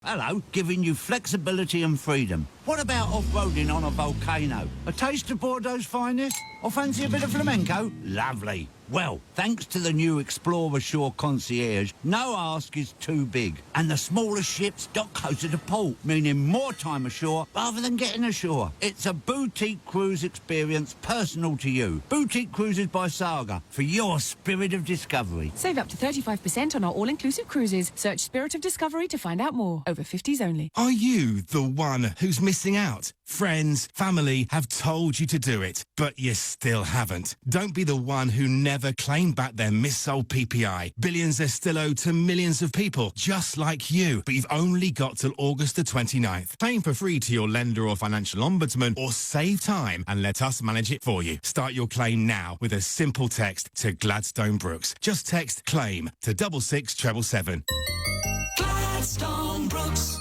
Hello, giving you flexibility and freedom. What about off-roading on a volcano? A taste of Bordeaux's finest? Or fancy a bit of flamenco? Lovely. Well, thanks to the new Explorer Shore Concierge, no ask is too big. And the smaller ships dock closer to port, meaning more time ashore rather than getting ashore. It's a boutique cruise experience personal to you. Boutique Cruises by Saga, for your spirit of discovery. Save up to 35% on our all-inclusive cruises. Search Spirit of Discovery to find out more. Over 50s only. Are you the one who's missing out? Friends, family have told you to do it, but you still haven't. Don't be the one who never claimed back their missold PPI. Billions are still owed to millions of people, just like you, but you've only got till August the 29th. Claim for free to your lender or financial ombudsman, or save time and let us manage it for you. Start your claim now with a simple text to Gladstone Brooks. Just text CLAIM to 66777. Gladstone Brooks.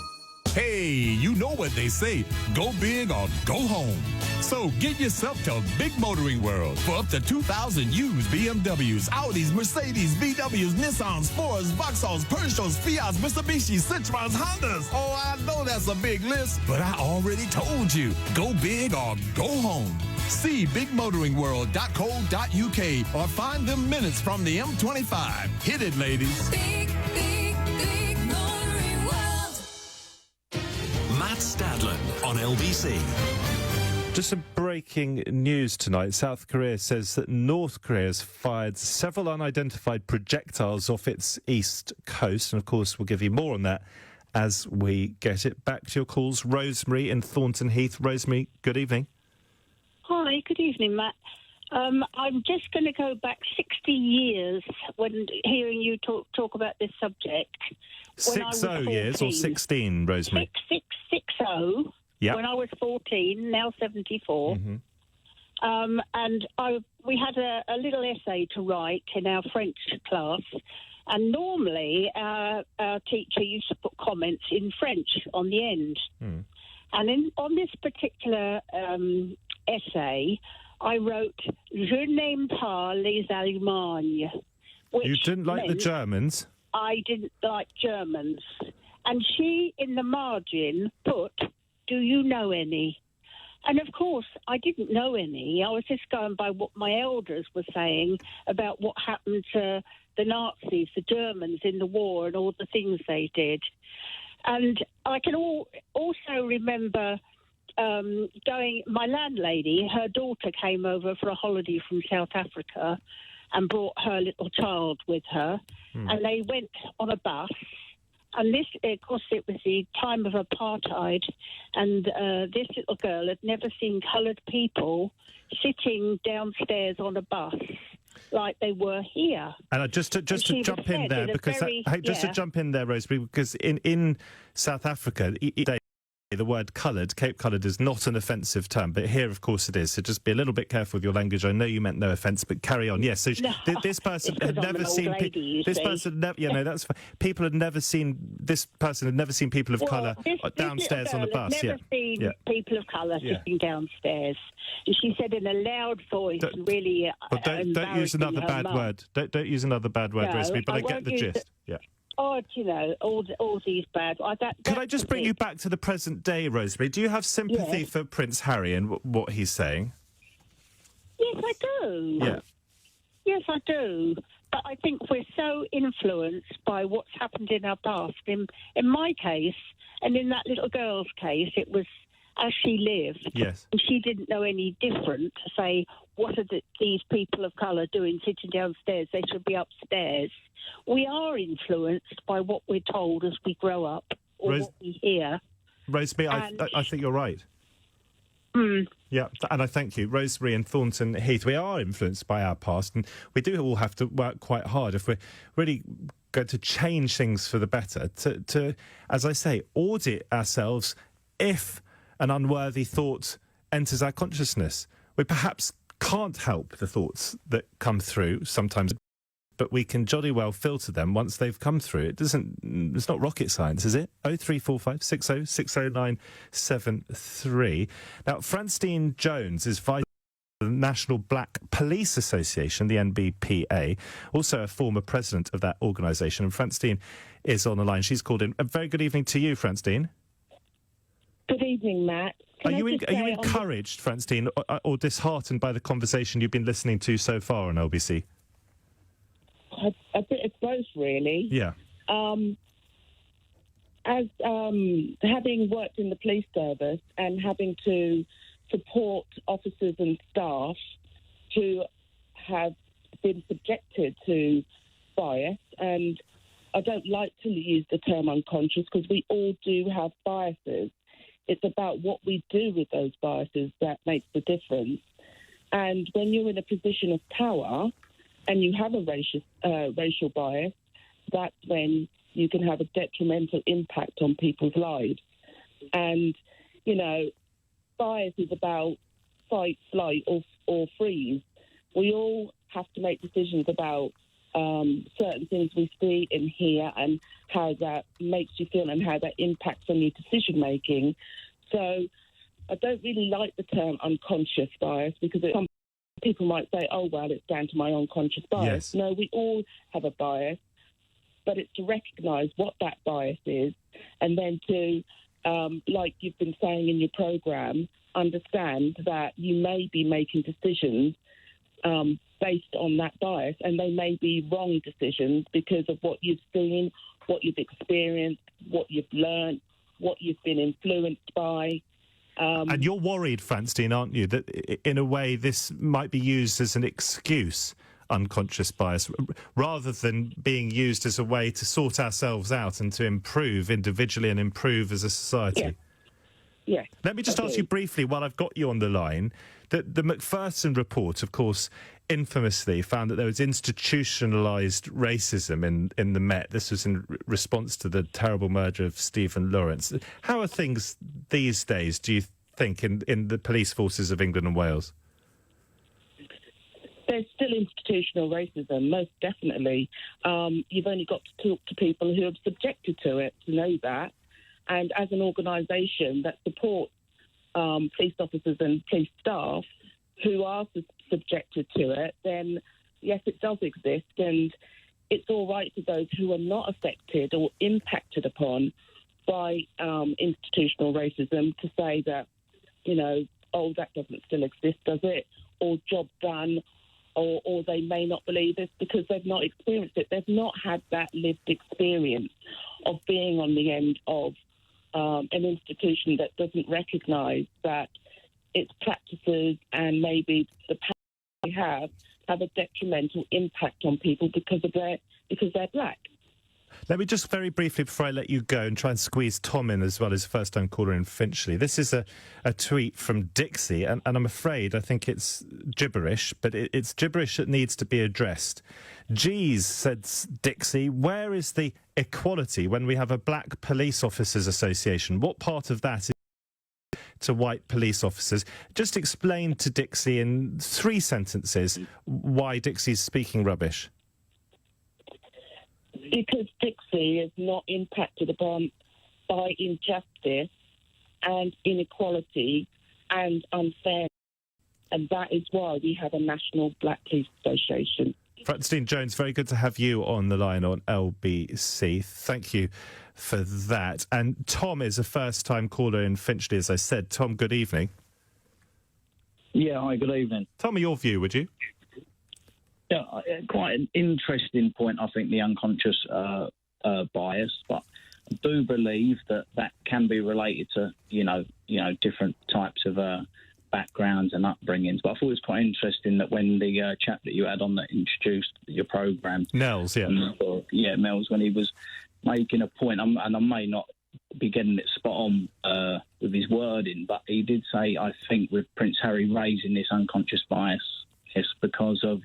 Hey, you know what they say, go big or go home. So get yourself to Big Motoring World for up to 2,000 used BMWs, Audis, Mercedes, VWs, Nissans, Fords, Vauxhalls, Peugeots, Fiats, Mitsubishis, Citroens, Hondas. Oh, I know that's a big list, but I already told you, go big or go home. See bigmotoringworld.co.uk or find them minutes from the M25. Hit it, ladies. Big Motoring World. Matt Stadlen on LBC. Just some breaking news tonight. South Korea says that North Korea has fired several unidentified projectiles off its east coast. And, of course, we'll give you more on that as we get it. Back to your calls. Rosemary in Thornton Heath. Rosemary, good evening. Hi, good evening, Matt. I'm just going to go back 60 years when hearing you talk about this subject. 60 years or 16, Rosemary? 60. Yep. When I was 14, now 74. Mm-hmm. And we had a little essay to write in our French class. And normally our teacher used to put comments in French on the end. Mm. And on this particular essay, I wrote, Je n'aime pas les Allemagnes. You didn't like the Germans? I didn't like Germans. And she, in the margin, put, do you know any? And, of course, I didn't know any. I was just going by what my elders were saying about what happened to the Nazis, the Germans in the war and all the things they did. And I can also remember my landlady, her daughter came over for a holiday from South Africa and brought her little child with her. And they went on a bus. And this, of course, it was the time of apartheid. And this little girl had never seen coloured people sitting downstairs on a bus like they were here. And just to jump in there, because to jump in there, Rosemary, because in South Africa, the word coloured, Cape coloured, is not an offensive term, but here, of course, it is. So just be a little bit careful with your language. I know you meant no offence, but carry on. Yes. So this person had never seen. This person, that's fine. People had never seen. This person had never seen people of colour downstairs on a bus. Never seen people of colour sitting downstairs. And she said in a loud voice, really. But don't use another bad word. Don't use another bad word, Rosemary. But I get the gist. Yeah. Oh, all these bad... Could I just bring you back to the present day, Rosemary? Do you have sympathy for Prince Harry and what he's saying? Yes, I do. Yeah. Yes, I do. But I think we're so influenced by what's happened in our past. In my case, and in that little girl's case, it was as she lived. Yes. And she didn't know any different to say, what are these people of colour doing sitting downstairs? They should be upstairs. We are influenced by what we're told as we grow up or what we hear. Rosemary, I think you're right. Yeah, and I thank you. Rosemary and Thornton Heath, we are influenced by our past, and we do all have to work quite hard if we're really going to change things for the better, to as I say, audit ourselves if an unworthy thought enters our consciousness. We perhaps can't help the thoughts that come through sometimes, but we can jolly well filter them once they've come through. It's not rocket science, is it? 0345 60 60973. Now, Francine Jones is vice of the National Black Police Association, the NBPA, also a former president of that organisation. And Francine is on the line. She's called in. A very good evening to you, Francine. Good evening, Matt. Are you encouraged, Francine, or disheartened by the conversation you've been listening to so far on LBC? A bit of both, really. Yeah. As having worked in the police service and having to support officers and staff who have been subjected to bias, and I don't like to use the term unconscious because we all do have biases. It's about what we do with those biases that makes the difference. And when you're in a position of power and you have a racial bias, that's when you can have a detrimental impact on people's lives. And, bias is about fight, flight, or freeze. We all have to make decisions about certain things we see and hear and how that makes you feel and how that impacts on your decision-making. So I don't really like the term unconscious bias because some people might say, oh, well, it's down to my unconscious bias. Yes. No, we all have a bias, but it's to recognise what that bias is and then to, like you've been saying in your programme, understand that you may be making decisions based on that bias, and they may be wrong decisions because of what you've seen, what you've experienced, what you've learned, what you've been influenced by. And you're worried, Francine, aren't you, that in a way this might be used as an excuse, unconscious bias, rather than being used as a way to sort ourselves out and to improve individually and improve as a society? Yeah. Let me just ask you briefly, while I've got you on the line, that the Macpherson report, of course, infamously found that there was institutionalised racism in the Met. This was in response to the terrible murder of Stephen Lawrence. How are things these days, do you think, in the police forces of England and Wales? There's still institutional racism, most definitely. You've only got to talk to people who have subjected to it to know that. And as an organisation that supports police officers and police staff who are subjected to it, then yes, it does exist, and it's all right for those who are not affected or impacted upon by institutional racism to say that, you know, oh, that doesn't still exist, does it? Or job done, or they may not believe this because they've not experienced it. They've not had that lived experience of being on the end of an institution that doesn't recognise that its practices and maybe the power they have a detrimental impact on people because they're black. Let me just very briefly, before I let you go, and try and squeeze Tom in as well as a first-time caller in Finchley. This is a tweet from Dixie, and I'm afraid I think it's gibberish, but it's gibberish that needs to be addressed. Geez, said Dixie, where is the equality when we have a Black Police Officers Association? What part of that is to white police officers? Just explain to Dixie in 3 sentences why Dixie's speaking rubbish. Because Dixie is not impacted upon by injustice and inequality and unfairness, and that is why we have a National Black Police Association. Francine Jones, very good to have you on the line on LBC. Thank you for that. And Tom is a first-time caller in Finchley, as I said. Tom, good evening. Yeah, hi, good evening. Tell me your view, would you? Yeah, quite an interesting point, I think, the unconscious bias, but I do believe that can be related to, you know, different types of backgrounds and upbringings. But I thought it was quite interesting that when the chap that you had on that introduced your programme... Nels, yeah. Nels, when he was making a point, and I may not be getting it spot on with his wording, but he did say, I think, with Prince Harry raising this unconscious bias, it's because of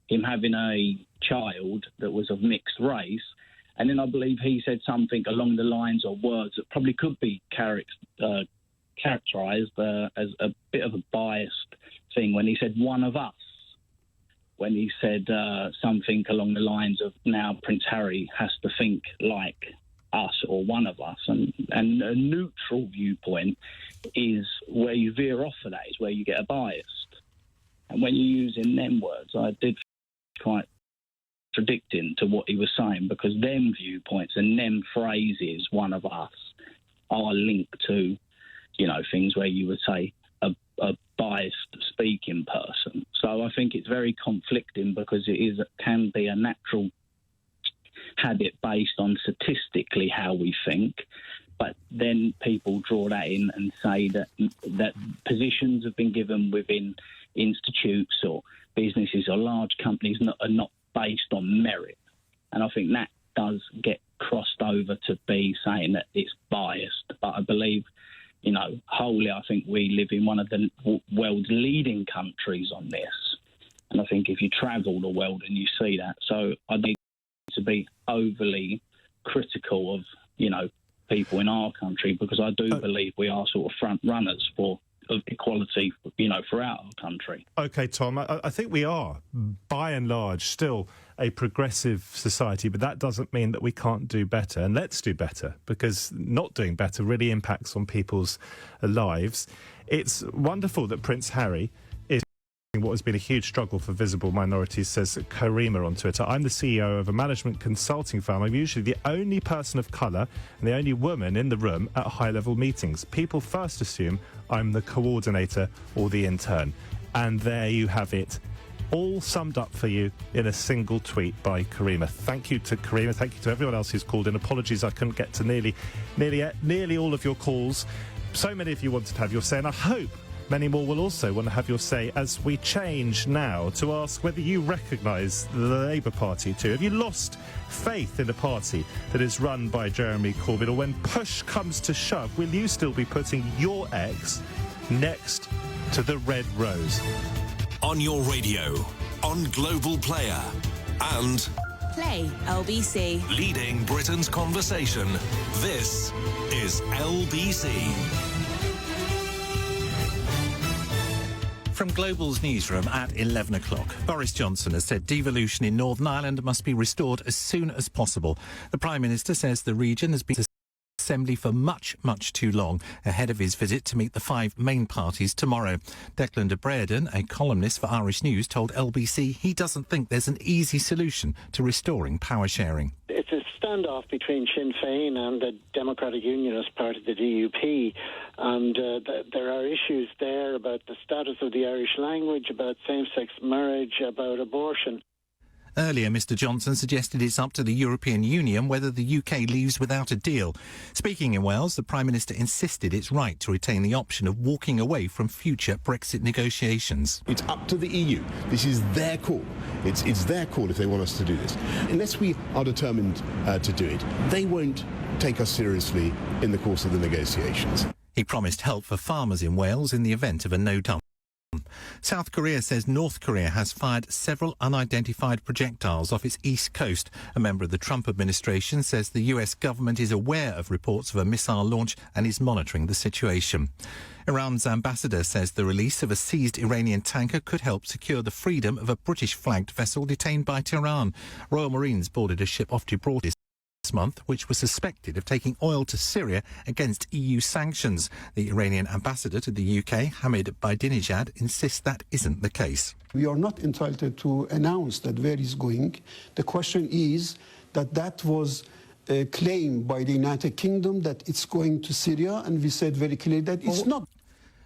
him having a child that was of mixed race. And then I believe he said something along the lines of words that probably could be characterised as a bit of a biased thing when he said one of us, when he said something along the lines of now Prince Harry has to think like us or one of us. And a neutral viewpoint is where you veer off of that, is where you get a biased. And when you're using them words, I did quite contradicting to what he was saying, because them viewpoints and them phrases, one of us, are linked to, you know, things where you would say a biased speaking person. So I think it's very conflicting, because can be a natural habit based on statistically how we think, but then people draw that in and say that positions have been given within institutes or businesses or large companies are not based on merit. And I think that does get crossed over to be saying that it's biased. But I believe, you know, wholly, I think we live in one of the world's leading countries on this. And I think if you travel the world and you see that, so I need to be overly critical of, you know, people in our country, because I do believe we are sort of front runners of equality, you know, throughout our country. OK, Tom, I think we are, by and large, still a progressive society, but that doesn't mean that we can't do better. And let's do better, because not doing better really impacts on people's lives. It's wonderful that Prince Harry is what has been a huge struggle for visible minorities, says Karima on Twitter. I'm the CEO of a management consulting firm. I'm usually the only person of colour and the only woman in the room at high-level meetings. People first assume I'm the coordinator or the intern. And there you have it, all summed up for you in a single tweet by Karima. Thank you to Karima. Thank you to everyone else who's called in. Apologies I couldn't get to nearly all of your calls. So many of you wanted to have your say, and I hope many more will also want to have your say as we change now to ask whether you recognise the Labour Party too. Have you lost faith in a party that is run by Jeremy Corbyn, or when push comes to shove, will you still be putting your ex next to the red rose? On your radio, on Global Player, and Play LBC. leading Britain's conversation. This is LBC. From Global's newsroom at 11 o'clock, Boris Johnson has said devolution in Northern Ireland must be restored as soon as possible. The Prime Minister says the region has been in Assembly for much, much too long, ahead of his visit to meet the five main parties tomorrow. Declan de Braden, a columnist for Irish News, told LBC he doesn't think there's an easy solution to restoring power sharing. It's a standoff between Sinn Féin and the Democratic Unionist Party, the DUP, and there are issues there about the status of the Irish language, about same-sex marriage, about abortion. Earlier, Mr Johnson suggested it's up to the European Union whether the UK leaves without a deal. Speaking in Wales, the Prime Minister insisted it's right to retain the option of walking away from future Brexit negotiations. It's up to the EU. This is their call. It's their call if they want us to do this. Unless we are determined to do it, they won't take us seriously in the course of the negotiations. He promised help for farmers in Wales in the event of a no-deal. South Korea says North Korea has fired several unidentified projectiles off its east coast. A member of the Trump administration says the US government is aware of reports of a missile launch and is monitoring the situation. Iran's ambassador says the release of a seized Iranian tanker could help secure the freedom of a British-flagged vessel detained by Tehran. Royal Marines boarded a ship off Gibraltar this month, which was suspected of taking oil to Syria against EU sanctions. The Iranian ambassador to the UK, Hamid Badinejad, insists that isn't the case. We are not entitled to announce that where it's going. The question is that was a claim by the United Kingdom that it's going to Syria, and we said very clearly that it's not.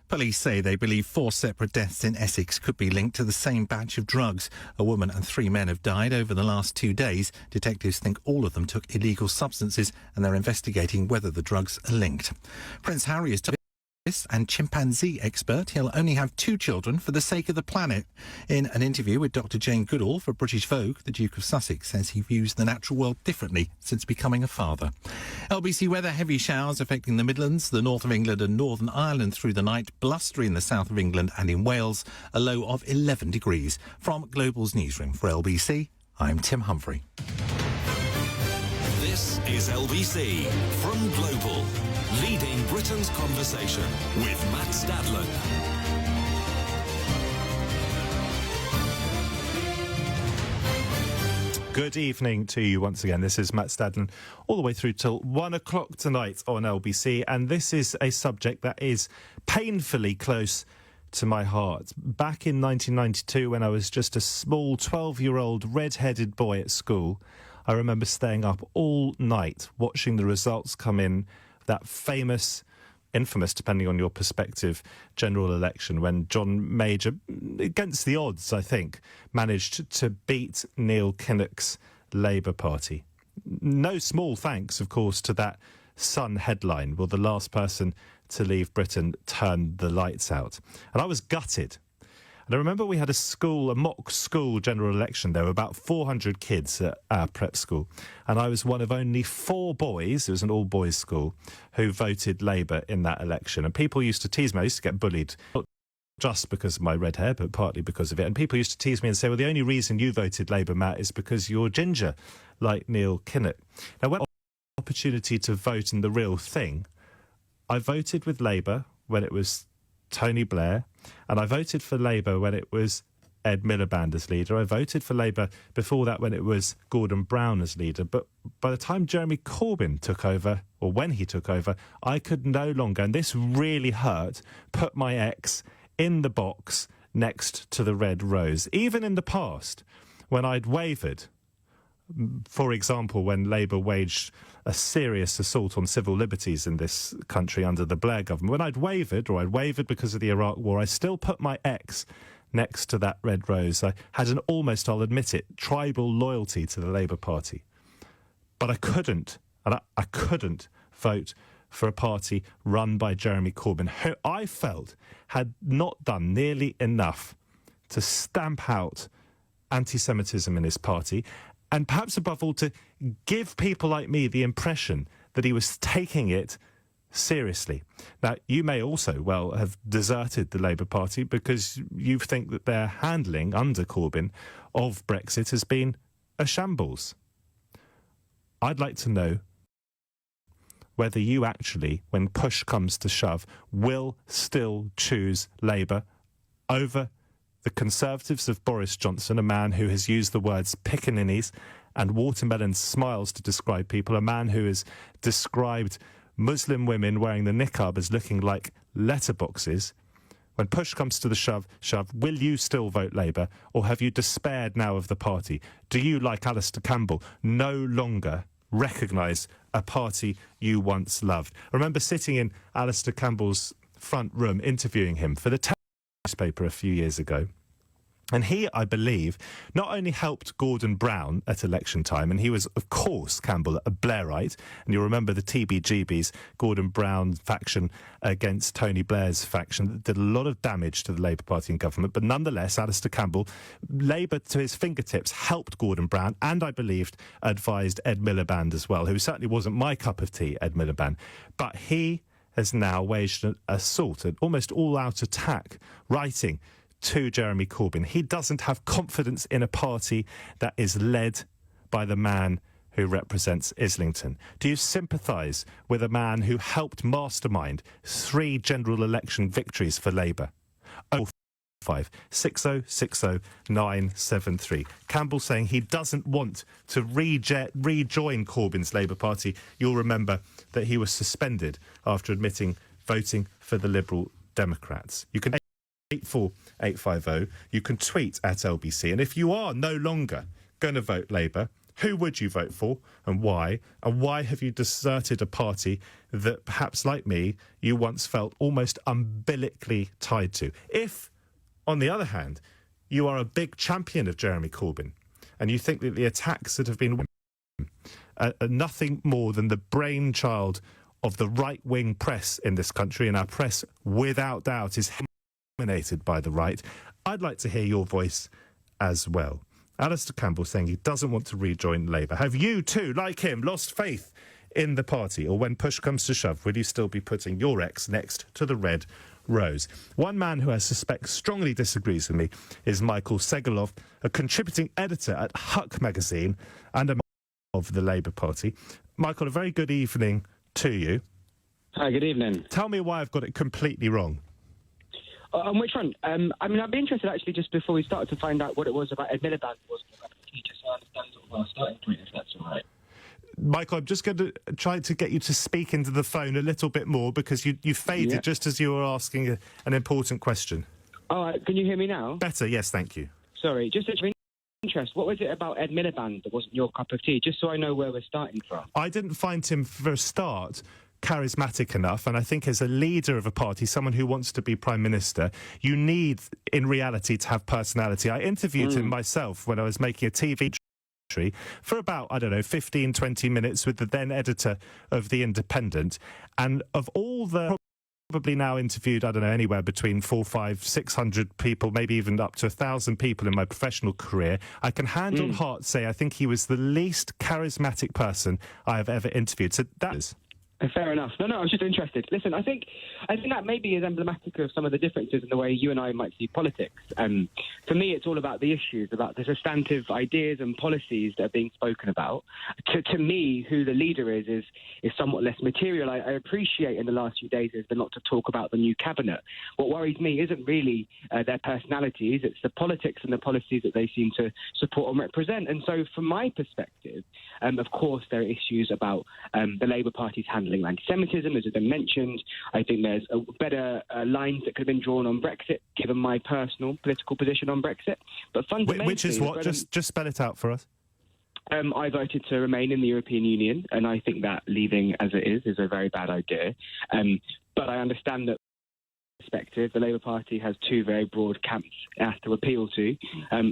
Police say they believe 4 separate deaths in Essex could be linked to the same batch of drugs. A woman and 3 men have died over the last 2 days. Detectives think all of them took illegal substances, and they're investigating whether the drugs are linked. Prince Harry is and chimpanzee expert. He'll only have 2 children for the sake of the planet. In an interview with Dr Jane Goodall for British Vogue, the Duke of Sussex says he views the natural world differently since becoming a father. LBC weather: heavy showers affecting the Midlands, the north of England and Northern Ireland through the night, blustery in the south of England and in Wales, a low of 11 degrees. From Global's newsroom for LBC, I'm Tim Humphrey. This is LBC from Global, leading Britain's conversation with Matt Stadlen. Good evening to you once again. This is Matt Stadlen, all the way through till 1 o'clock tonight on LBC, and this is a subject that is painfully close to my heart. Back in 1992, when I was just a small 12-year-old red-headed boy at school, I remember staying up all night watching the results come in, that famous, infamous, depending on your perspective, general election when John Major, against the odds, I think, managed to beat Neil Kinnock's Labour Party. No small thanks, of course, to that Sun headline, will the last person to leave Britain turn the lights out? And I was gutted. And I remember we had a mock school general election. There were about 400 kids at our prep school. And I was one of only 4 boys, it was an all-boys school, who voted Labour in that election. And people used to tease me. I used to get bullied, not just because of my red hair, but partly because of it. And people used to tease me and say, well, the only reason you voted Labour, Matt, is because you're ginger, like Neil Kinnock. Now, when I had the opportunity to vote in the real thing, I voted with Labour when it was Tony Blair, and I voted for Labour when it was Ed Miliband as leader. I voted for Labour before that when it was Gordon Brown as leader. But by the time Jeremy Corbyn took over, or when he took over, I could no longer, and this really hurt, put my ex in the box next to the red rose. Even in the past, when I'd wavered, for example, when Labour waged a serious assault on civil liberties in this country under the Blair government, when I'd wavered, or I'd wavered because of the Iraq War, I still put my ex next to that red rose. I had an almost, I'll admit it, tribal loyalty to the Labour Party. But I couldn't, and I couldn't vote for a party run by Jeremy Corbyn, who I felt had not done nearly enough to stamp out anti-Semitism in his party, and perhaps above all to give people like me the impression that he was taking it seriously. Now, you may also, well, have deserted the Labour Party because you think that their handling under Corbyn of Brexit has been a shambles. I'd like to know whether you actually, when push comes to shove, will still choose Labour over the Conservatives of Boris Johnson, a man who has used the words pickaninnies and watermelon smiles to describe people, a man who has described Muslim women wearing the niqab as looking like letterboxes. When push comes to the shove, will you still vote Labour, or have you despaired now of the party? Do you, like Alistair Campbell, no longer recognise a party you once loved? I remember sitting in Alistair Campbell's front room interviewing him for the newspaper a few years ago. And he, I believe, not only helped Gordon Brown at election time, and he was, of course, Campbell, a Blairite, and you'll remember the TBGBs, Gordon Brown faction against Tony Blair's faction, that did a lot of damage to the Labour Party in government, but nonetheless, Alistair Campbell, Labour to his fingertips, helped Gordon Brown, and I believed advised Ed Miliband as well, who certainly wasn't my cup of tea, Ed Miliband, but he has now waged an assault, an almost all-out attack, writing to Jeremy Corbyn. He doesn't have confidence in a party that is led by the man who represents Islington. Do you sympathise with a man who helped mastermind 3 general election victories for Labour? 045 6060 973. Campbell saying he doesn't want to rejoin Corbyn's Labour Party. You'll remember that he was suspended after admitting voting for the Liberal Democrats. You can 84850. You can tweet at LBC. And if you are no longer going to vote Labour, who would you vote for and why? And why have you deserted a party that perhaps, like me, you once felt almost umbilically tied to? If, on the other hand, you are a big champion of Jeremy Corbyn and you think that the attacks that have been are nothing more than the brainchild of the right-wing press in this country, and our press, without doubt, is dominated by the right, I'd like to hear your voice as well. Alistair Campbell saying he doesn't want to rejoin Labour. Have you too, like him, lost faith in the party? Or when push comes to shove, will you still be putting your ex next to the red rose? One man who I suspect strongly disagrees with me is Michael Segalov, a contributing editor at Huck magazine and a member of the Labour Party. Michael, a very good evening to you. Hi, good evening. Tell me why I've got it completely wrong. On which front? I mean, I'd be interested, actually, just before we started, to find out what it was about Ed Miliband was just so I understand sort of our starting point, if that's all right. Michael, I'm just going to try to get you to speak into the phone a little bit more, because you faded just as you were asking an important question. All right, can you hear me now? Better, yes, thank you. Sorry, just out of interest, what was it about Ed Miliband that wasn't your cup of tea, just so I know where we're starting from? I didn't find him, for a start, charismatic enough, and I think as a leader of a party, someone who wants to be Prime Minister, you need, in reality, to have personality. I interviewed him myself when I was making a TV for about, 15, 20 minutes with the then editor of The Independent, and of all the probably now interviewed, anywhere between 400, 500, 600 people, maybe even up to 1,000 people in my professional career, I can hand on heart say I think he was the least charismatic person I have ever interviewed. So that is... Fair enough. No, I was just interested. Listen, I think that maybe is emblematic of some of the differences in the way you and I might see politics. For me, it's all about the issues, about the substantive ideas and policies that are being spoken about. To me, who the leader is somewhat less material. I appreciate in the last few days has been not to talk about the new cabinet. What worries me isn't really their personalities, it's the politics and the policies that they seem to support and represent. And so from my perspective, of course, there are issues about the Labour Party's handling anti-Semitism, as has been mentioned. I think there's better lines that could have been drawn on Brexit, given my personal political position on Brexit. But fundamentally... Which is what? Just spell it out for us. I voted to remain in the European Union, and I think that leaving as it is a very bad idea. But I understand that perspective, the Labour Party has two very broad camps it has to appeal to,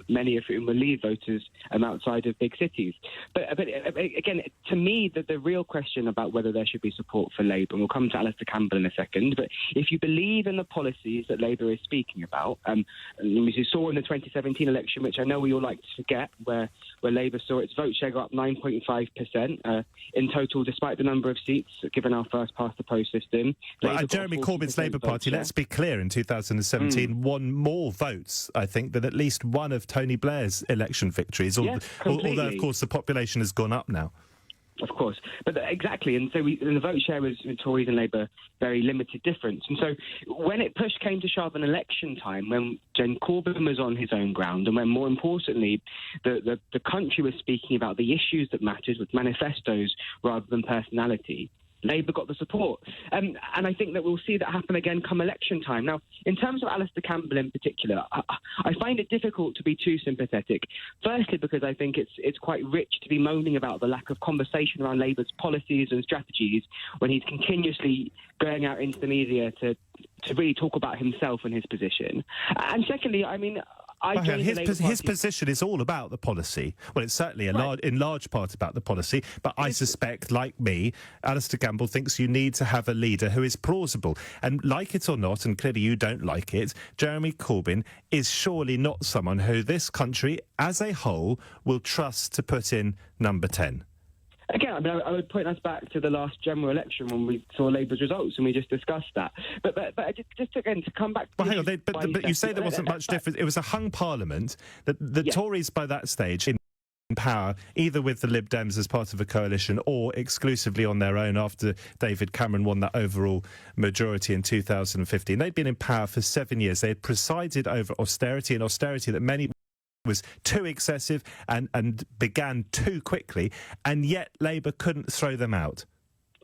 many of whom will leave voters outside of big cities. But again, to me, the real question about whether there should be support for Labour, and we'll come to Alistair Campbell in a second, but if you believe in the policies that Labour is speaking about, as you saw in the 2017 election, which I know we all like to forget, where Labour saw its vote share go up 9.5% in total, despite the number of seats given our first-past-the-post system. Well, Jeremy Corbyn's Labour Party, let's be clear, in 2017 won more votes, I think, than at least one of Tony Blair's election victories, although, of course, the population has gone up now. Of course, but exactly, and so the vote share was Tories and Labour very limited difference. And so when it came to shove in election time, when Corbyn was on his own ground, and when more importantly the country was speaking about the issues that mattered with manifestos rather than personality, Labour got the support. And I think that we'll see that happen again come election time. Now, in terms of Alistair Campbell in particular, I find it difficult to be too sympathetic. Firstly, because I think it's quite rich to be moaning about the lack of conversation around Labour's policies and strategies when he's continuously going out into the media to really talk about himself and his position. And secondly, I mean, his position is all about the policy. Well, it's certainly in large part about the policy, but I suspect, like me, Alistair Campbell thinks you need to have a leader who is plausible. And like it or not, and clearly you don't like it, Jeremy Corbyn is surely not someone who this country as a whole will trust to put in number 10. Again, I mean, I would point us back to the last general election when we saw Labour's results, and we just discussed that. But just again to come back. Well, hang on, but you say there wasn't much difference. It was a hung parliament. The Tories by that stage in power, either with the Lib Dems as part of a coalition or exclusively on their own after David Cameron won that overall majority in 2015. They'd been in power for 7 years. They had presided over austerity, and austerity that many was too excessive and began too quickly, and yet Labour couldn't throw them out.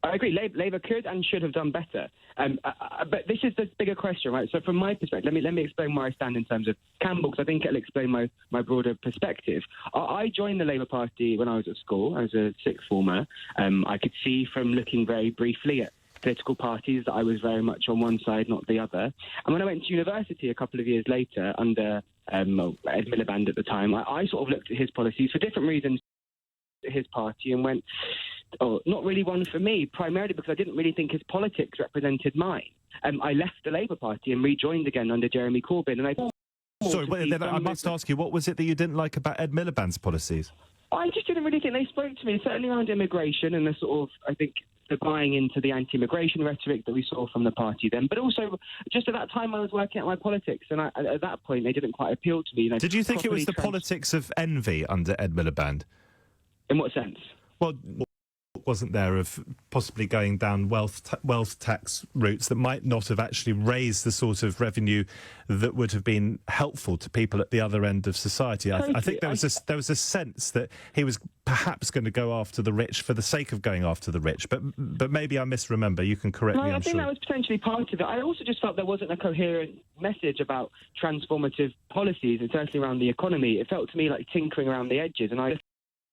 I agree. Labour could and should have done better. But this is the bigger question, right? So from my perspective, let me explain where I stand in terms of Campbell, because I think it'll explain my broader perspective. I joined the Labour Party when I was at school. I was a sixth former. I could see from looking very briefly at political parties that I was very much on one side, not the other. And when I went to university a couple of years later under Ed Miliband at the time, I sort of looked at his policies for different reasons, his party, and went, not really one for me, primarily because I didn't really think his politics represented mine. I left the Labour Party and rejoined again under Jeremy Corbyn. And I must ask you, what was it that you didn't like about Ed Miliband's policies? I just didn't really think they spoke to me, certainly around immigration and the sort of, I think, the buying into the anti-immigration rhetoric that we saw from the party then. But also, just at that time, I was working out my politics, and at that point, they didn't quite appeal to me. Did you think it was the politics of envy under Ed Miliband? In what sense? Well, wasn't there of possibly going down wealth tax routes that might not have actually raised the sort of revenue that would have been helpful to people at the other end of society? I think there was a sense that he was perhaps going to go after the rich for the sake of going after the rich, but maybe I misremember. You can correct me. I think that was potentially part of it. I also just felt there wasn't a coherent message about transformative policies, and certainly around the economy. It felt to me like tinkering around the edges, and I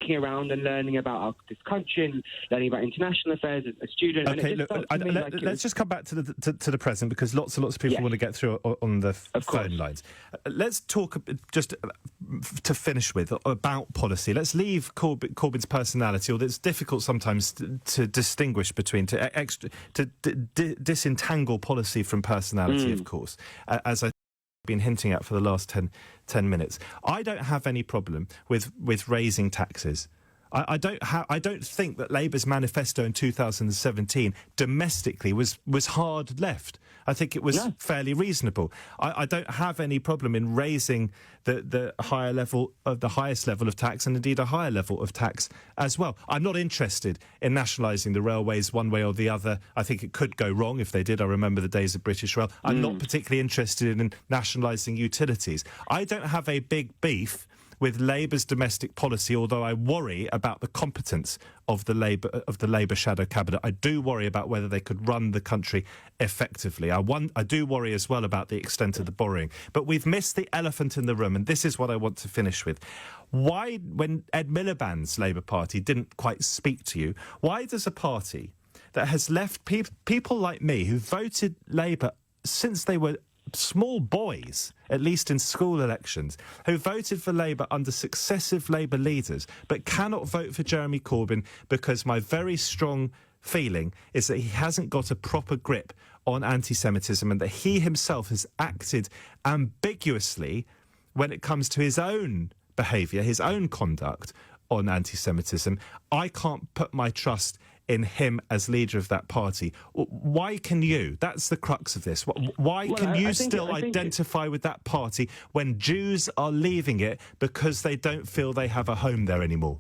looking around and learning about this country and learning about international affairs as a student. Okay, look, let's just come back to the present, because lots and lots of people want to get through on the phone lines. Let's talk just to finish with about policy. Let's leave Corbyn's personality, although it's difficult sometimes to distinguish between, to disentangle policy from personality, of course, as I've been hinting at for the last 10 minutes. I don't have any problem with raising taxes. I don't think that Labour's manifesto in 2017 domestically was hard left. I think it was fairly reasonable. I don't have any problem in raising the highest level of tax, and indeed a higher level of tax as well. I'm not interested in nationalising the railways one way or the other. I think it could go wrong if they did. I remember the days of British Rail. I'm not particularly interested in nationalising utilities. I don't have a big beef with Labour's domestic policy, although I worry about the competence of the Labour shadow cabinet. I do worry about whether they could run the country effectively. I do worry as well about the extent of the borrowing. But we've missed the elephant in the room, and this is what I want to finish with. Why, when Ed Miliband's Labour Party didn't quite speak to you, why does a party that has left people like me who voted Labour since they were small boys, at least in school elections, who voted for Labour under successive Labour leaders, but cannot vote for Jeremy Corbyn because my very strong feeling is that he hasn't got a proper grip on anti-Semitism and that he himself has acted ambiguously when it comes to his own behaviour, his own conduct on anti-Semitism. I can't put my trust in him as leader of that party. Why can you? That's the crux of this. Why can you still identify with that party when Jews are leaving it because they don't feel they have a home there anymore?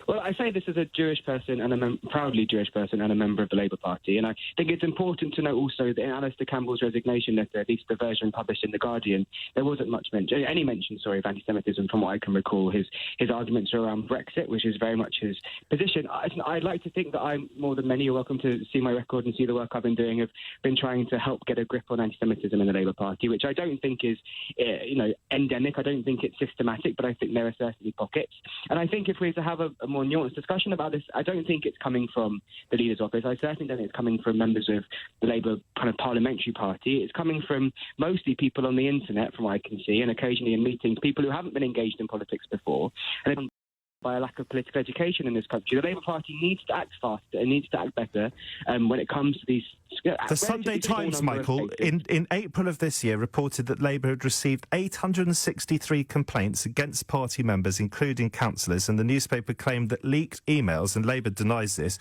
Well, I say this as a Jewish person and a proudly Jewish person and a member of the Labour Party. And I think it's important to note also that in Alistair Campbell's resignation letter, at least the version published in The Guardian, there wasn't much any mention of anti-Semitism from what I can recall. His arguments are around Brexit, which is very much his position. I'd like to think that I'm, more than many, you're welcome to see my record and see the work I've been doing. I've been trying to help get a grip on anti-Semitism in the Labour Party, which I don't think is, endemic. I don't think it's systematic, but I think there are certainly pockets. And I think if we were to have a more nuanced discussion about this, I don't think it's coming from the leader's office. I certainly don't think it's coming from members of the Labour kind of parliamentary party. It's coming from mostly people on the internet, from what I can see, and occasionally in meetings, people who haven't been engaged in politics before, and by a lack of political education in this country. The Labour Party needs to act faster and needs to act better when it comes to these... The Sunday Times, Michael, in April of this year, reported that Labour had received 863 complaints against party members, including councillors, and the newspaper claimed that leaked emails, and Labour denies this,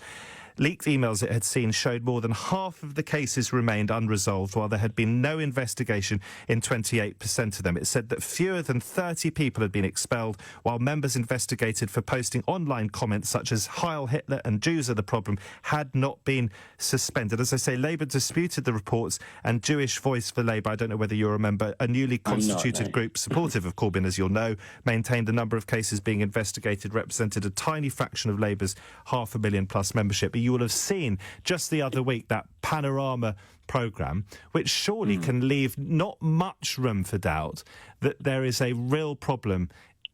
leaked emails it had seen showed more than half of the cases remained unresolved, while there had been no investigation in 28% of them. It said that fewer than 30 people had been expelled, while members investigated for posting online comments such as Heil Hitler and Jews are the problem had not been suspended. As I say, Labour disputed the reports, and Jewish Voice for Labour, I don't know whether you remember, a newly constituted group supportive of Corbyn, as you'll know, maintained the number of cases being investigated represented a tiny fraction of Labour's 500,000+ membership. You will have seen just the other week that Panorama programme, which surely can leave not much room for doubt that there is a real problem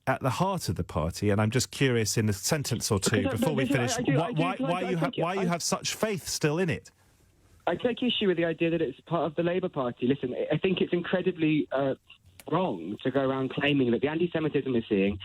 at the heart of the party. And I'm just curious, in a sentence or two before we finish, why you have such faith still in it. I take issue with the idea that it's part of the Labour Party. Listen, I think it's incredibly wrong to go around claiming that the anti-Semitism we're seeing,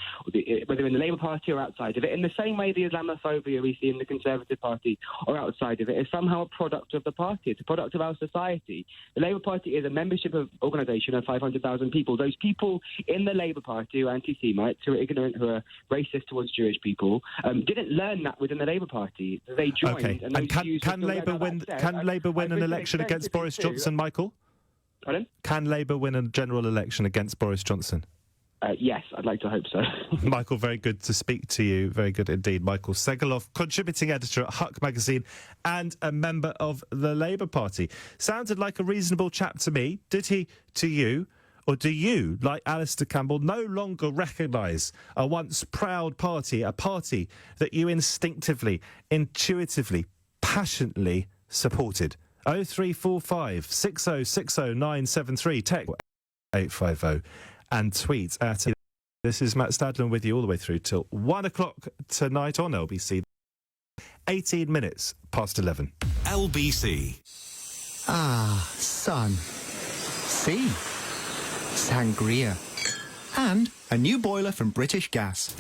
whether in the Labour Party or outside of it, in the same way the Islamophobia we see in the Conservative Party or outside of it, is somehow a product of the party. It's a product of our society. The Labour Party is a membership organisation of 500,000 people. Those people in the Labour Party who are anti-Semites, who are ignorant, who are racist towards Jewish people, didn't learn that within the Labour Party. They joined. Okay. And can Labour win an election against Boris Johnson, Michael? Pardon? Can Labour win a general election against Boris Johnson? Yes, I'd like to hope so. Michael, very good to speak to you. Very good indeed. Michael Segeloff, contributing editor at Huck magazine and a member of the Labour Party. Sounded like a reasonable chap to me. Did he to you? Or do you, like Alistair Campbell, no longer recognise a once proud party, a party that you instinctively, intuitively, passionately supported? 0345 6060 973, text 850 and tweet at it. This is Matt Stadlen with you all the way through till 1 o'clock tonight on LBC. 18 minutes past 11. LBC. Ah, sun. Sea. Sangria. And a new boiler from British Gas.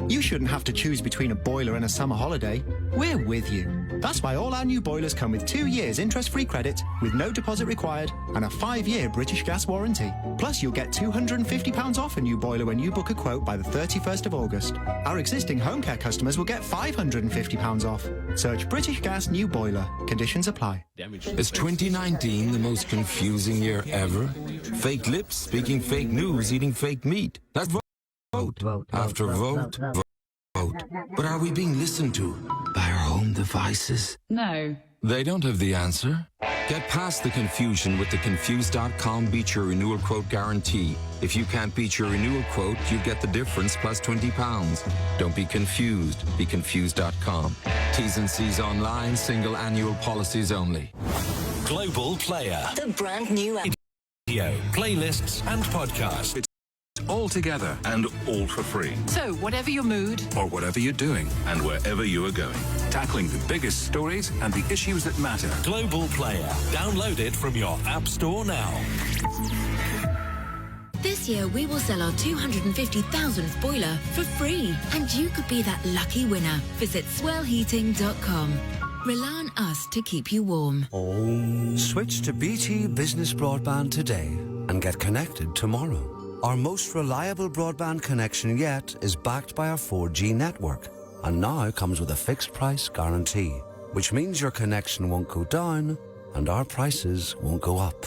You shouldn't have to choose between a boiler and a summer holiday. We're with you. That's why all our new boilers come with 2 years interest-free credit, with no deposit required, and a 5-year British Gas warranty. Plus, you'll get £250 off a new boiler when you book a quote by the 31st of August. Our existing home care customers will get £550 off. Search British Gas new boiler. Conditions apply. Is 2019 the most confusing year ever? Fake lips, speaking fake news, eating fake meat. That's vote after vote. But are we being listened to by our home devices? No. They don't have the answer. Get past the confusion with the Confused.com Beat Your Renewal Quote Guarantee. If you can't beat your renewal quote, you get the difference plus £20. Don't be confused. Be Confused.com. T's and C's online, single annual policies only. Global Player. The brand new app. Video, playlists and podcasts. all together and all for free. So, whatever your mood, Or whatever you're doing and wherever you are going. Tackling the biggest stories and the issues that matter. Global Player. Download it from your App Store now. This year, we will sell our 250,000th boiler for free. And you could be that lucky winner. Visit swellheating.com. Rely on us to keep you warm. Switch to BT Business Broadband today and get connected tomorrow. Our most reliable broadband connection yet is backed by our 4G network and now comes with a fixed price guarantee, which means your connection won't go down and our prices won't go up.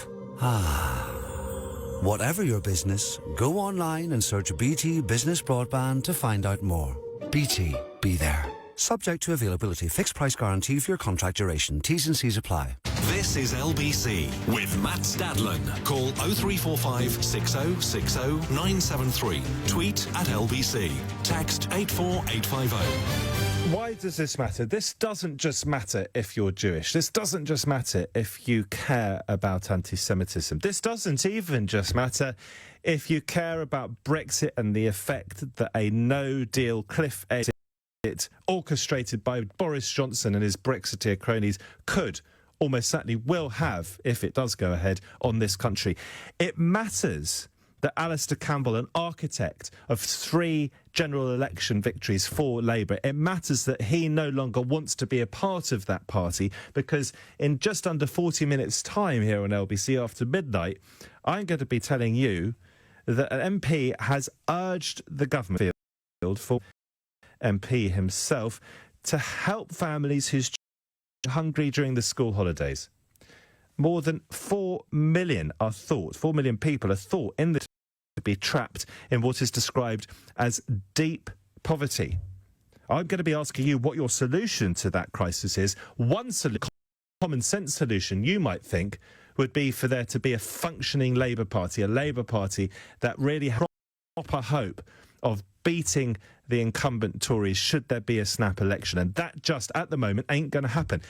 Whatever your business, go online and search BT Business Broadband to find out more. BT, be there. Subject to availability. Fixed price guarantee for your contract duration. T's and C's apply. This is LBC with Matt Stadlen. Call 0345 6060 973. Tweet at LBC. Text 84850. Why does this matter? This doesn't just matter if you're Jewish. This doesn't just matter if you care about anti-Semitism. This doesn't even just matter if you care about Brexit and the effect that a no-deal cliff edge orchestrated by Boris Johnson and his Brexiteer cronies could, almost certainly will have, if it does go ahead, on this country. It matters that Alistair Campbell, an architect of 3 general election victories for Labour, it matters that he no longer wants to be a part of that party, because in just under 40 minutes' time here on LBC after midnight, I'm going to be telling you that an MP has urged the government for MP himself to help families whose children are hungry during the school holidays. More than 4 million people are thought in this to be trapped in what is described as deep poverty. I'm going to be asking you what your solution to that crisis is. One common sense solution you might think would be for there to be a functioning Labour Party, a Labour Party that really has proper hope of beating the incumbent Tories should there be a snap election. And that just, at the moment, ain't going to happen.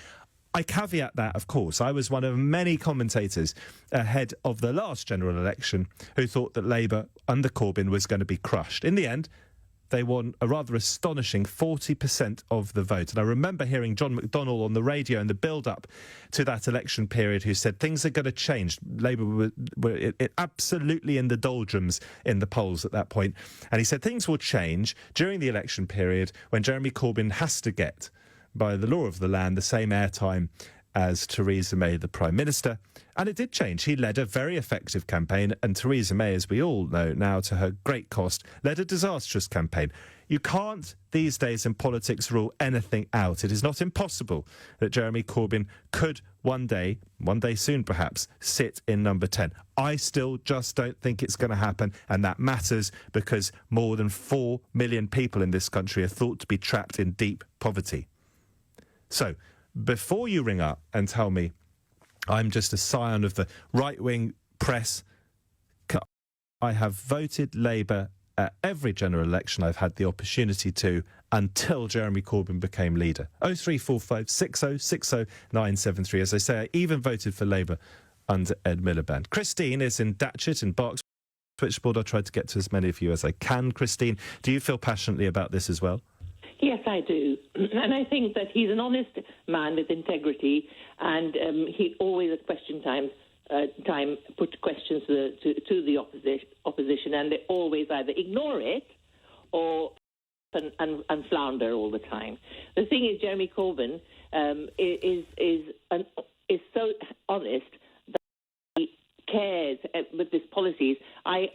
I caveat that, of course. I was one of many commentators ahead of the last general election who thought that Labour under Corbyn was going to be crushed. In the end, they won a rather astonishing 40% of the vote. And I remember hearing John McDonnell on the radio in the build-up to that election period who said things are going to change. Labour were absolutely in the doldrums in the polls at that point. And he said things will change during the election period when Jeremy Corbyn has to get, by the law of the land, the same airtime as Theresa May, the Prime Minister. And it did change. He led a very effective campaign, and Theresa May, as we all know now, to her great cost, led a disastrous campaign. You can't, these days in politics, rule anything out. It is not impossible that Jeremy Corbyn could one day soon perhaps, sit in number 10. I still just don't think it's going to happen, and that matters because more than 4 million people in this country are thought to be trapped in deep poverty. So, before you ring up and tell me I'm just a scion of the right-wing press, I have voted Labour at every general election I've had the opportunity to until Jeremy Corbyn became leader. 0345 6060 973. As I say, I even voted for Labour under Ed Miliband. Christine is in Datchet in Berks Switchboard. I'll try to get to as many of you as I can. Christine, do you feel passionately about this as well? Yes, I do. And I think that he's an honest man with integrity, and he always at question time put questions to the opposition, and they always either ignore it or and flounder all the time. The thing is, Jeremy Corbyn is so honest that he cares with his policies. I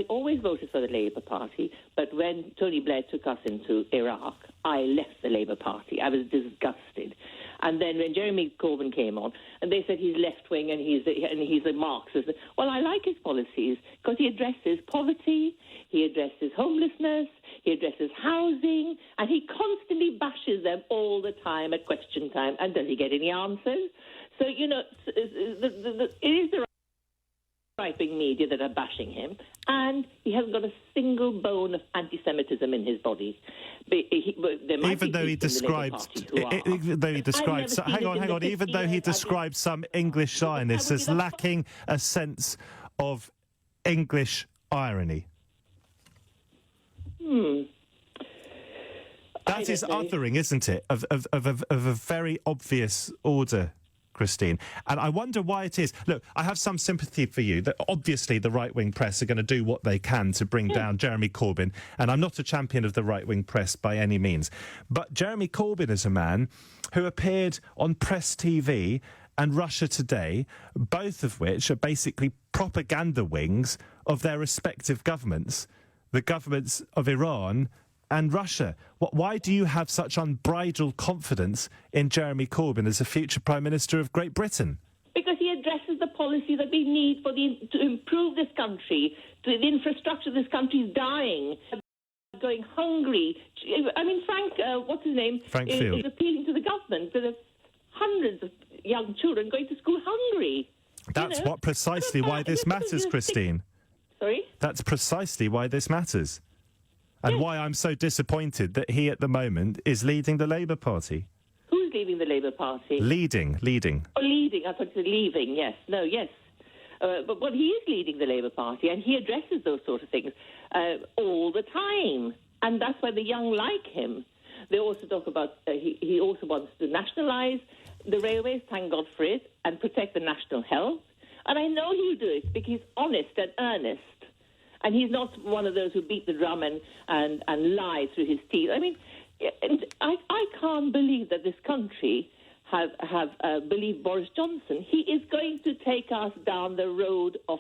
always voted for the Labour Party, but when Tony Blair took us into Iraq, I left the Labour Party. I was disgusted. And then when Jeremy Corbyn came on, and they said he's left-wing and he's a Marxist. Well, I like his policies because he addresses poverty, he addresses homelessness, he addresses housing, and he constantly bashes them all the time at question time. And does he get any answers? So, you know, it is the right-wing media that are bashing him, and he hasn't got a single bone of anti-Semitism in his body. Even though he described some English Zionists as lacking a sense of English irony? That is othering, isn't it, of a very obvious order, Christine. And I wonder why it is. Look, I have some sympathy for you that obviously the right-wing press are going to do what they can to bring down Jeremy Corbyn, and I'm not a champion of the right-wing press by any means. But Jeremy Corbyn is a man who appeared on Press TV and Russia Today, both of which are basically propaganda wings of their respective governments, the governments of Iran and Russia. Why do you have such unbridled confidence in Jeremy Corbyn as a future Prime Minister of Great Britain? Because he addresses the policy that we need to improve this country. The infrastructure of this country is dying, going hungry. I mean, Frank, what's his name? Frank Field. Is appealing to the government. There are hundreds of young children going to school hungry. That's precisely why this matters, Christine. Sorry? That's precisely why this matters. And why I'm so disappointed that he, at the moment, is leading the Labour Party. Who's leading the Labour Party? Leading. Oh, leading. I thought you said leaving, yes. No, yes. But he is leading the Labour Party, and he addresses those sort of things all the time. And that's why the young like him. They also talk about, he also wants to nationalise the railways, thank God for it, and protect the national health. And I know he'll do it because he's honest and earnest. And he's not one of those who beat the drum and lie through his teeth. I mean, and I can't believe that this country have believed Boris Johnson. He is going to take us down the road of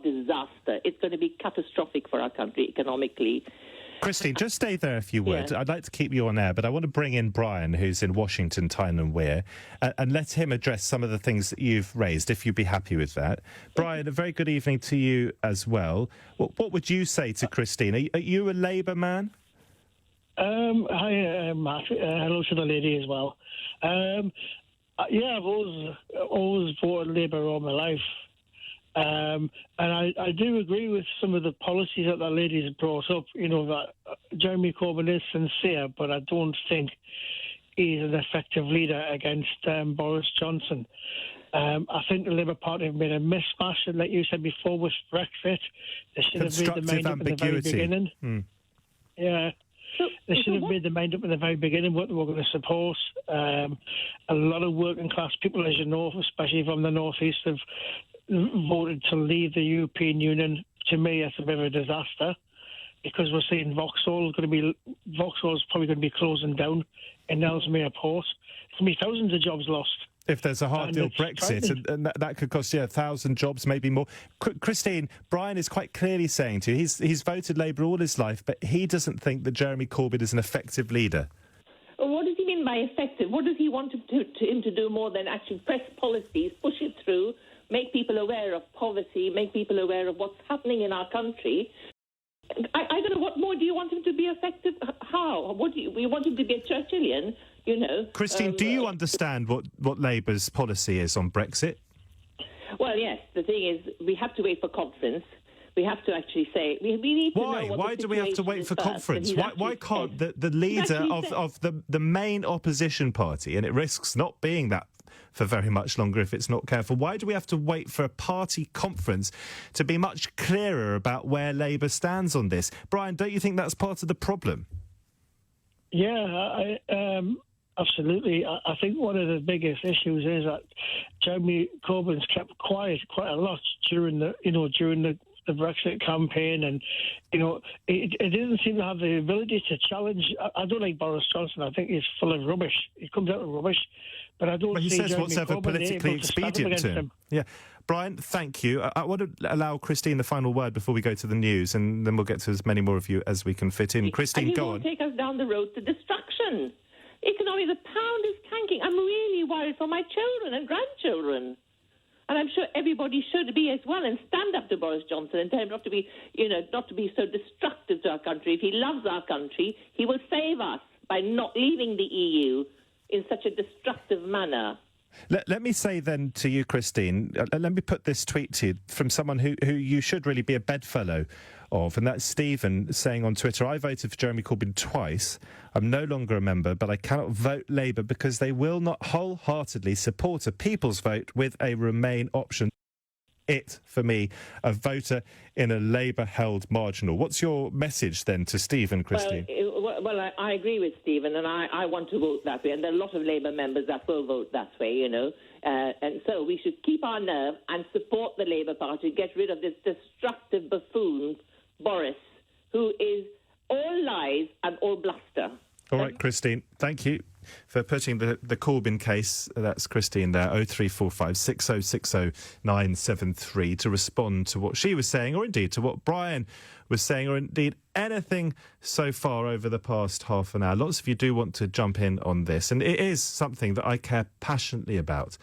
disaster. It's going to be catastrophic for our country economically. Christine, just stay there if you would. Yeah. I'd like to keep you on air, but I want to bring in Brian, who's in Washington, Tyne and Wear, and let him address some of the things that you've raised, if you'd be happy with that. Brian, a very good evening to you as well. What would you say to Christine? Are you a Labour man? Hi, Matt. Hello to the lady as well. I've always voted Labour all my life. And I do agree with some of the policies that lady's brought up, that Jeremy Corbyn is sincere, but I don't think he's an effective leader against Boris Johnson. I think the Labour Party have made a mismatch, and like you said before, with Brexit, they should have made the mind up at the very beginning. Yeah. They should have made the mind up at the very beginning what they were going to support. A lot of working class people, as you know, especially from the North East, have voted to leave the European Union. To me, it's a bit of a disaster because we're seeing Vauxhall is probably going to be closing down in Ellesmere Port. There's going to be thousands of jobs lost. If there's a hard deal Brexit, and that could cost 1,000 jobs, maybe more. Christine, Brian is quite clearly saying to you, he's voted Labour all his life, but he doesn't think that Jeremy Corbyn is an effective leader. Well, what does he mean by effective? What does he want him to do more than actually press policies, push it through, make people aware of poverty, make people aware of what's happening in our country? I don't know, what more do you want him to be effective? How? We want him to be a Churchillian, Christine, do you understand what Labour's policy is on Brexit? Well, yes. The thing is, we have to wait for conference. We have to actually say... We need to know what Why do we have to wait for conference? Why can't the leader of the main opposition party, and it risks not being that for very much longer if it's not careful, why do we have to wait for a party conference to be much clearer about where Labour stands on this? Brian, don't you think that's part of the problem? Yeah, absolutely. I think one of the biggest issues is that Jeremy Corbyn's kept quiet quite a lot during the Brexit campaign, and it doesn't seem to have the ability to challenge. I don't like Boris Johnson. I think he's full of rubbish. He comes out with rubbish, but I don't. Well, he see says Jeremy what's ever Corbyn politically able to stand up expedient to against him. Yeah, Brian, thank you. I want to allow Christine the final word before we go to the news, and then we'll get to as many more of you as we can fit in. Christine, go on. And he won't take us down the road to destruction. Economically, the pound is tanking. I'm really worried for my children and grandchildren. And I'm sure everybody should be as well, and stand up to Boris Johnson and tell him not to be so destructive to our country. If he loves our country, he will save us by not leaving the EU in such a destructive manner. Let me say then to you, Christine, let me put this tweet to you from someone who you should really be a bedfellow of, and that's Stephen saying on Twitter, I voted for Jeremy Corbyn twice. I'm no longer a member, but I cannot vote Labour because they will not wholeheartedly support a people's vote with a Remain option. it for me, a voter in a Labour-held marginal. What's your message then to Stephen, Christine? Well, I agree with Stephen, and I want to vote that way. And there are a lot of Labour members that will vote that way, you know. And so we should keep our nerve and support the Labour Party, get rid of this destructive buffoon, Boris, who is all lies and all bluster. All right, Christine, thank you for putting the Corbyn case, that's Christine there, 0345 6060 973, to respond to what she was saying, or indeed to what Brian was saying, or indeed anything so far over the past half an hour. Lots of you do want to jump in on this, and it is something that I care passionately about.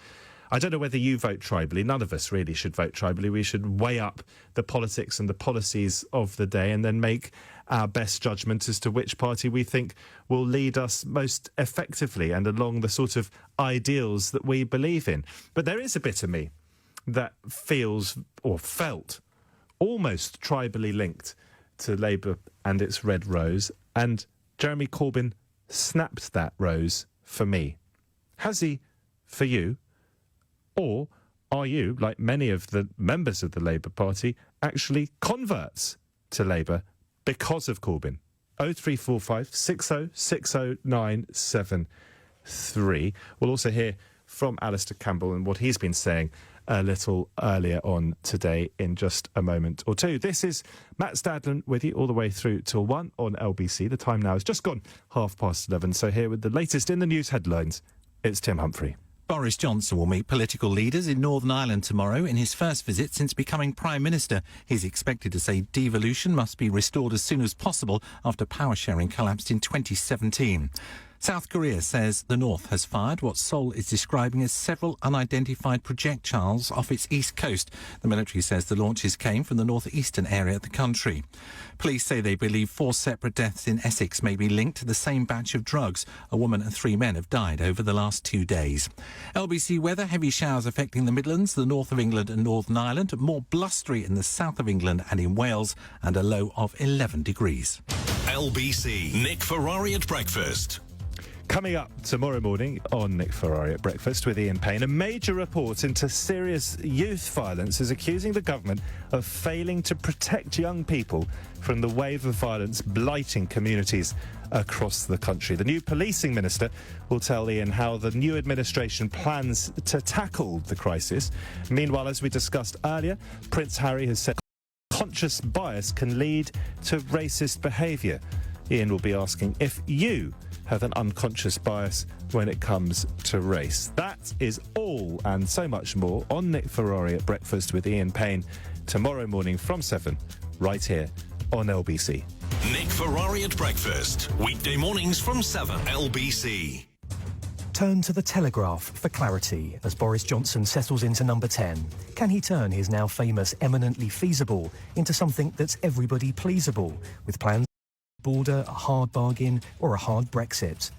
I don't know whether you vote tribally. None of us really should vote tribally. We should weigh up the politics and the policies of the day and then make our best judgment as to which party we think will lead us most effectively and along the sort of ideals that we believe in. But there is a bit of me that feels or felt almost tribally linked to Labour and its red rose, and Jeremy Corbyn snapped that rose for me. Has he for you? Or are you, like many of the members of the Labour Party, actually converts to Labour because of Corbyn? 0345 6060 973. We'll also hear from Alistair Campbell and what he's been saying a little earlier on today in just a moment or two. This is Matt Stadlen with you all the way through till 1 on LBC. The time now has just gone 11:30. So here with the latest in the news headlines, it's Tim Humphrey. Boris Johnson will meet political leaders in Northern Ireland tomorrow in his first visit since becoming Prime Minister. He's expected to say devolution must be restored as soon as possible after power sharing collapsed in 2017. South Korea says the North has fired what Seoul is describing as several unidentified projectiles off its east coast. The military says the launches came from the northeastern area of the country. Police say they believe 4 separate deaths in Essex may be linked to the same batch of drugs. A woman and 3 men have died over the last 2 days. LBC weather, heavy showers affecting the Midlands, the north of England and Northern Ireland, more blustery in the south of England and in Wales, and a low of 11 degrees. LBC, Nick Ferrari at breakfast. Coming up tomorrow morning on Nick Ferrari at Breakfast with Ian Payne, a major report into serious youth violence is accusing the government of failing to protect young people from the wave of violence blighting communities across the country. The new policing minister will tell Ian how the new administration plans to tackle the crisis. Meanwhile, as we discussed earlier, Prince Harry has said conscious bias can lead to racist behaviour. Ian will be asking if you have an unconscious bias when it comes to race. That is all and so much more on Nick Ferrari at Breakfast with Ian Payne tomorrow morning from 7, right here on LBC. Nick Ferrari at Breakfast, weekday mornings from 7, LBC. Turn to The Telegraph for clarity as Boris Johnson settles into number 10. Can he turn his now famous eminently feasible into something that's everybody pleasable, with plans border, a hard bargain or a hard Brexit?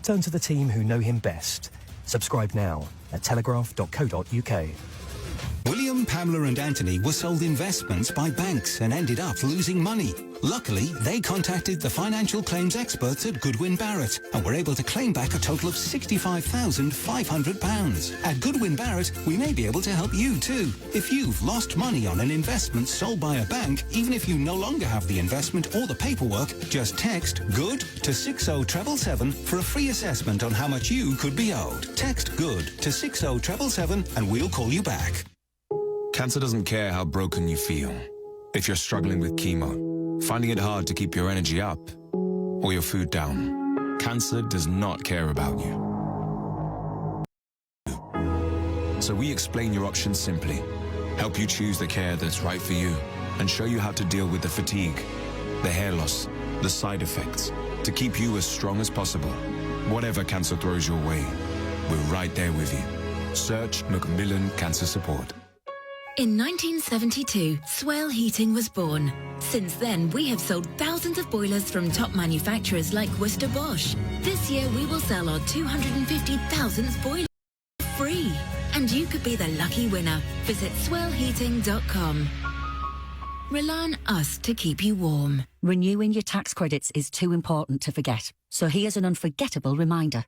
Turn to the team who know him best. Subscribe now at telegraph.co.uk. William, Pamela and Anthony were sold investments by banks and ended up losing money. Luckily, they contacted the financial claims experts at Goodwin Barrett and were able to claim back a total of £65,500. At Goodwin Barrett, we may be able to help you too. If you've lost money on an investment sold by a bank, even if you no longer have the investment or the paperwork, just text GOOD to 60777 for a free assessment on how much you could be owed. Text GOOD to 60777 and we'll call you back. Cancer doesn't care how broken you feel. If you're struggling with chemo, finding it hard to keep your energy up, or your food down, cancer does not care about you. So we explain your options simply, help you choose the care that's right for you, and show you how to deal with the fatigue, the hair loss, the side effects, to keep you as strong as possible. Whatever cancer throws your way, we're right there with you. Search Macmillan Cancer Support. In 1972, Swell Heating was born. Since then, we have sold thousands of boilers from top manufacturers like Worcester Bosch. This year, we will sell our 250,000th boiler free. And you could be the lucky winner. Visit swellheating.com. Rely on us to keep you warm. Renewing your tax credits is too important to forget. So here's an unforgettable reminder.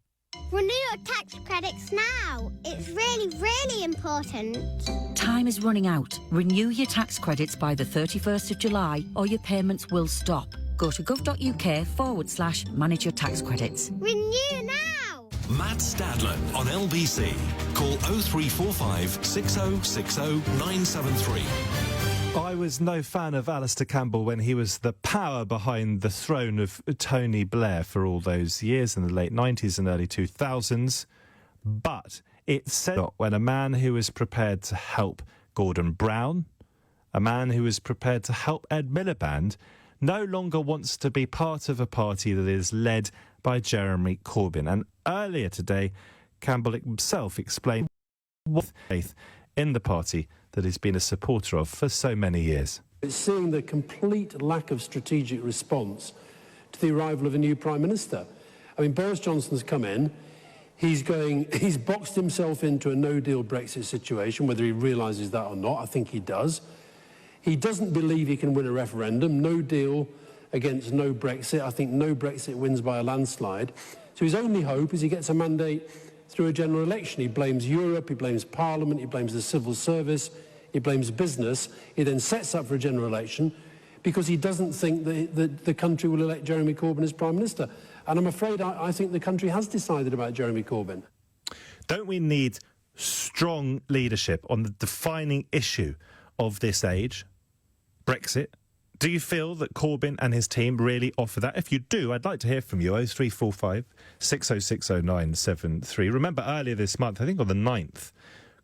Renew your tax credits now. It's really, really important. Time time is running out. Renew your tax credits by the 31st of July or your payments will stop. Go to gov.uk/manage your tax credits. Renew now! Matt Stadlen on LBC. Call 0345 6060 973. I was no fan of Alistair Campbell when he was the power behind the throne of Tony Blair for all those years in the late 90s and early 2000s. But it said when a man who was prepared to help Gordon Brown, a man who was prepared to help Ed Miliband, no longer wants to be part of a party that is led by Jeremy Corbyn. And earlier today, Campbell himself explained what faith in the party that he's been a supporter of for so many years. It's seeing the complete lack of strategic response to the arrival of a new Prime Minister. I mean, Boris Johnson's come in, he's boxed himself into a no-deal Brexit situation, whether he realises that or not. I think he does. He doesn't believe he can win a referendum. No deal against no Brexit. I think no Brexit wins by a landslide. So his only hope is he gets a mandate through a general election. He blames Europe, he blames Parliament, he blames the civil service, he blames business. He then sets up for a general election because he doesn't think that the country will elect Jeremy Corbyn as Prime Minister. And I'm afraid I think the country has decided about Jeremy Corbyn. Don't we need strong leadership on the defining issue of this age, Brexit? Do you feel that Corbyn and his team really offer that? If you do, I'd like to hear from you. 0345 6060 973. Remember earlier this month, I think on the 9th,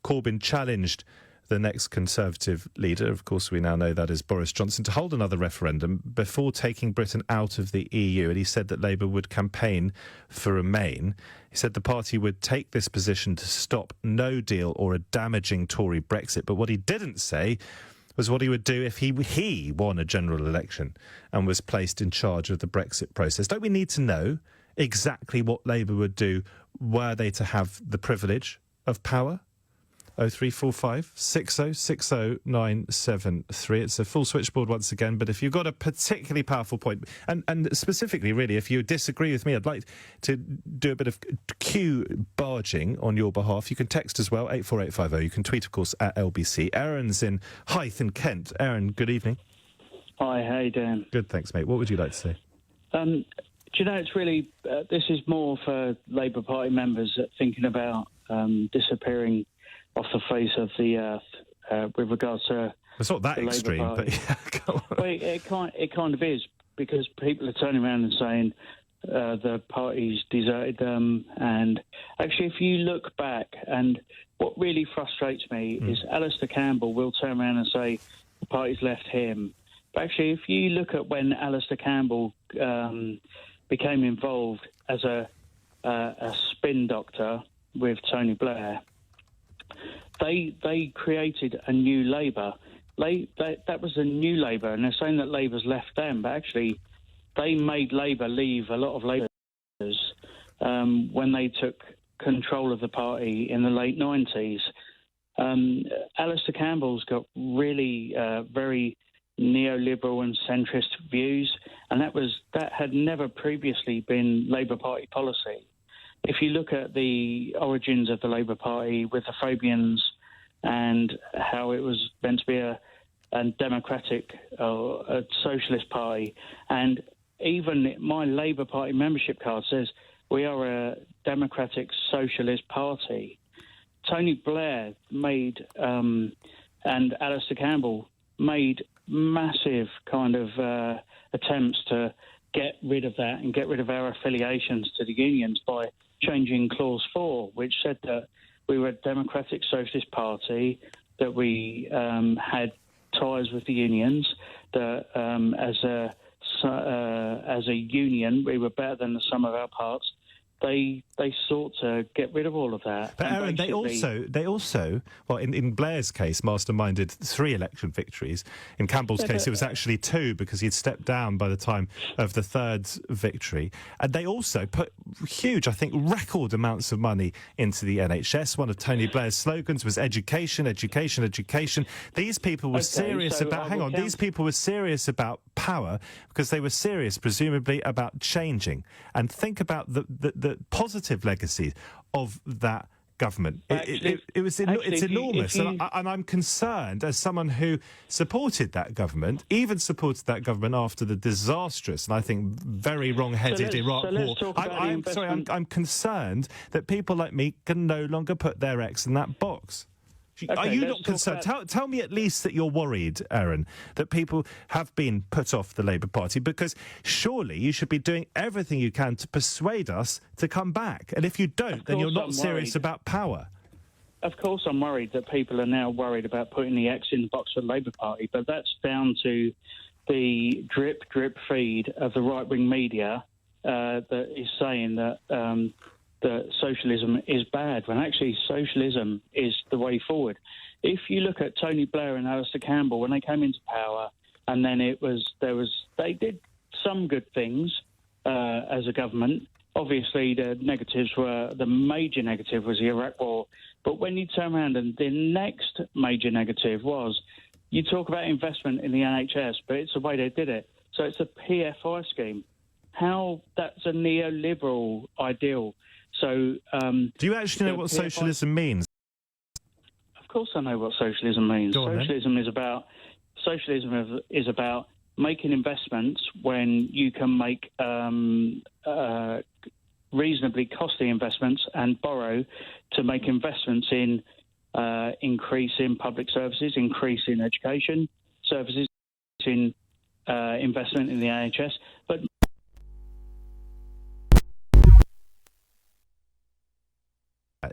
Corbyn challenged the next Conservative leader, of course we now know that is Boris Johnson, to hold another referendum before taking Britain out of the EU. And he said that Labour would campaign for Remain. He said the party would take this position to stop no deal or a damaging Tory Brexit. But what he didn't say was what he would do if he won a general election and was placed in charge of the Brexit process. Don't we need to know exactly what Labour would do were they to have the privilege of power? 0345 6060 973. It's a full switchboard once again, but if you've got a particularly powerful point, and specifically, really, if you disagree with me, I'd like to do a bit of Q barging on your behalf. You can text as well, 84850. You can tweet, of course, at LBC. Aaron's in Hythe in Kent. Aaron, good evening. Hi, how you doing? Good, thanks, mate. What would you like to say? Do you know, it's really, this is more for Labour Party members thinking about disappearing off the face of the earth with regards to... It's not that extreme, but yeah, go on. Well, it kind of is, because people are turning around and saying the party's deserted them. And actually, if you look back, and what really frustrates me is Alistair Campbell will turn around and say the party's left him. But actually, if you look at when Alistair Campbell became involved as a spin doctor with Tony Blair, they created a new Labour. That was a new Labour, and they're saying that Labour's left them, but actually they made Labour leave a lot of Labourers when they took control of the party in the late 90s. Alistair Campbell's got really very neoliberal and centrist views, and that had never previously been Labour Party policy. If you look at the origins of the Labour Party with the Fabians and how it was meant to be a democratic or a socialist party, and even my Labour Party membership card says we are a democratic socialist party. Tony Blair made and Alistair Campbell made massive kind of attempts to get rid of that and get rid of our affiliations to the unions by changing Clause 4, which said that we were a democratic socialist party, that we had ties with the unions, that as a union we were better than the sum of our parts. They sought to get rid of all of that. But Aaron, they also, well, in Blair's case, masterminded 3 election victories. In Campbell's case, it was actually 2 because he'd stepped down by the time of the 3rd victory. And they also put huge, I think, record amounts of money into the NHS. One of Tony Blair's slogans was education, education, education. These people were serious about, these people were serious about power because they were serious, presumably, about changing. And think about the positive legacy of that government. It's enormous, and I'm concerned as someone who supported that government, even supported that government after the disastrous and I think very wrong-headed Iraq war. I'm concerned that people like me can no longer put their eggs in that box. Are you not concerned? Tell me at least that you're worried, Aaron, that people have been put off the Labour Party, because surely you should be doing everything you can to persuade us to come back. And if you don't, then you're not serious about power. Of course I'm worried that people are now worried about putting the X in the box for the Labour Party, but that's down to the drip feed of the right-wing media that is saying that that socialism is bad, when actually socialism is the way forward. If you look at Tony Blair and Alistair Campbell when they came into power, and then they did some good things as a government. Obviously, the major negative was the Iraq War. But when you turn around, and the next major negative was, you talk about investment in the NHS, but it's the way they did it. So it's a PFI scheme. How that's a neoliberal ideal. So, do you actually know what socialism means? Of course, I know what socialism means. Socialism is about making investments when you can make reasonably costly investments and borrow to make investments in increasing public services, increasing education services, in investment in the NHS, but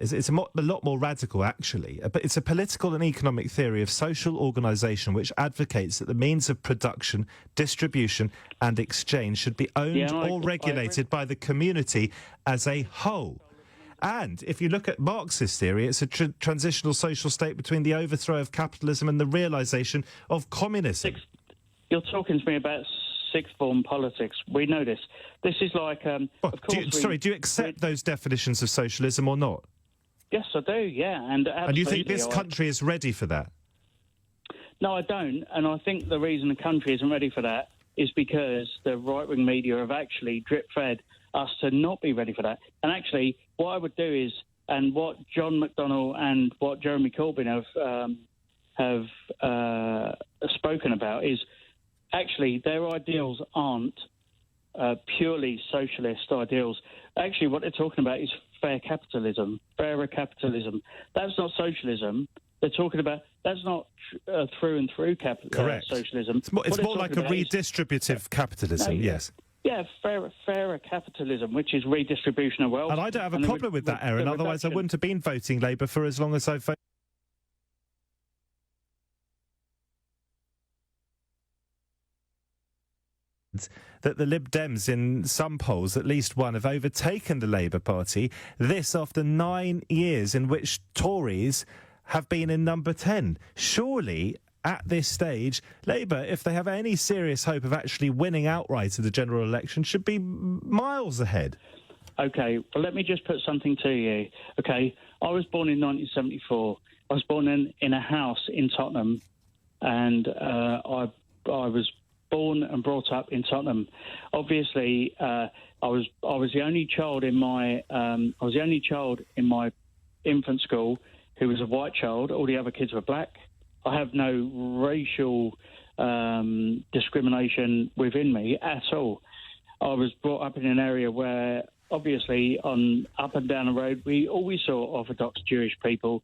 It's a lot more radical, actually, but it's a political and economic theory of social organisation which advocates that the means of production, distribution and exchange should be owned or regulated by the community as a whole. And if you look at Marxist theory, it's a transitional social state between the overthrow of capitalism and the realisation of communism. You're talking to me about sixth form politics. We know this. This is like... of course do you accept those definitions of socialism or not? Yes, I do, yeah. And you think this country is ready for that? No, I don't. And I think the reason the country isn't ready for that is because the right-wing media have actually drip-fed us to not be ready for that. And actually, what I would do is, and what John McDonnell and what Jeremy Corbyn have spoken about is, actually, their ideals aren't purely socialist ideals. Actually, what they're talking about is fairer capitalism. That's not socialism. They're talking about that's not through and through socialism. It's more like a redistributive capitalism, yes. Yeah, fairer capitalism, which is redistribution of wealth. And I don't have a problem with that, Aaron. Otherwise, I wouldn't have been voting Labour for as long as I've voted. That the Lib Dems, in some polls, at least one, have overtaken the Labour Party. This after 9 years in which Tories have been in number 10. Surely, at this stage, Labour, if they have any serious hope of actually winning outright in the general election, should be miles ahead. OK, well, let me just put something to you. OK, I was born in 1974. I was born in a house in Tottenham, and I was born and brought up in Tottenham. Obviously, I was the only child in my infant school who was a white child. All the other kids were black. I have no racial discrimination within me at all. I was brought up in an area where, obviously, up and down the road, we always saw Orthodox Jewish people.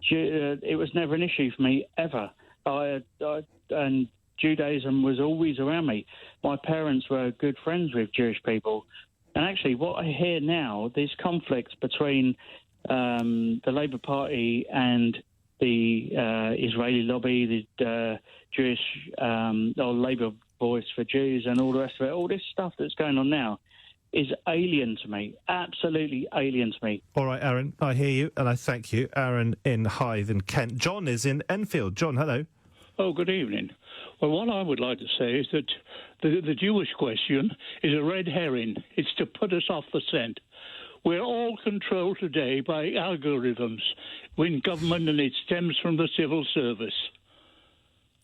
It was never an issue for me ever. And Judaism was always around me. My parents were good friends with Jewish people. And actually, what I hear now, this conflict between the Labour Party and the Israeli lobby, the Jewish or Labour Voice for Jews and all the rest of it, all this stuff that's going on now is alien to me, absolutely alien to me. All right, Aaron, I hear you and I thank you. Aaron in Hythe in Kent. John is in Enfield. John, hello. Oh, good evening. Well, what I would like to say is that the Jewish question is a red herring. It's to put us off the scent. We're all controlled today by algorithms in government, and it stems from the civil service.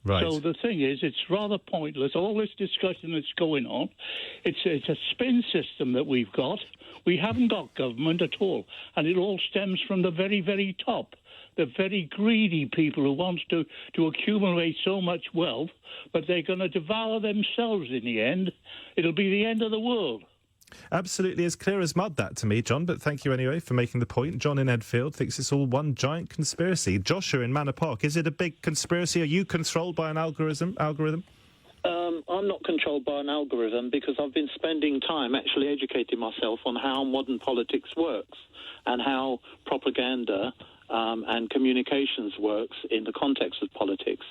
Right. So the thing is, it's rather pointless. All this discussion that's going on, it's a spin system that we've got. We haven't got government at all, and it all stems from the very, very top. The very greedy people who want to accumulate so much wealth, but they're going to devour themselves in the end. It'll be the end of the world. Absolutely as clear as mud, that to me, John, but thank you anyway for making the point. John in Edfield thinks it's all one giant conspiracy. Joshua in Manor Park, is it a big conspiracy? Are you controlled by an algorithm? I'm not controlled by an algorithm because I've been spending time actually educating myself on how modern politics works and how propaganda and communications works in the context of politics.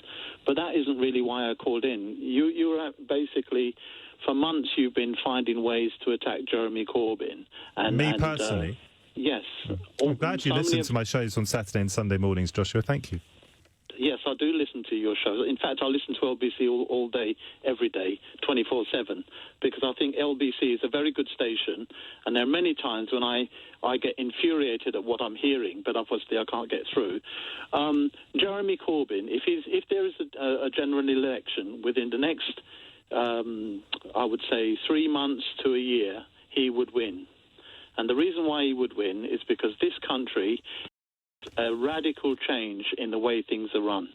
But that isn't really why I called in. You're basically, for months, you've been finding ways to attack Jeremy Corbyn. Me personally? Yes. I'm glad you listen to my shows on Saturday and Sunday mornings, Joshua. Thank you. Yes, I do listen to your shows. In fact, I listen to LBC all day, every day, 24/7, because I think LBC is a very good station, and there are many times when I get infuriated at what I'm hearing, but obviously I can't get through. Jeremy Corbyn, if there is a general election within the next, I would say, 3 months to a year, he would win. And the reason why he would win is because this country a radical change in the way things are run.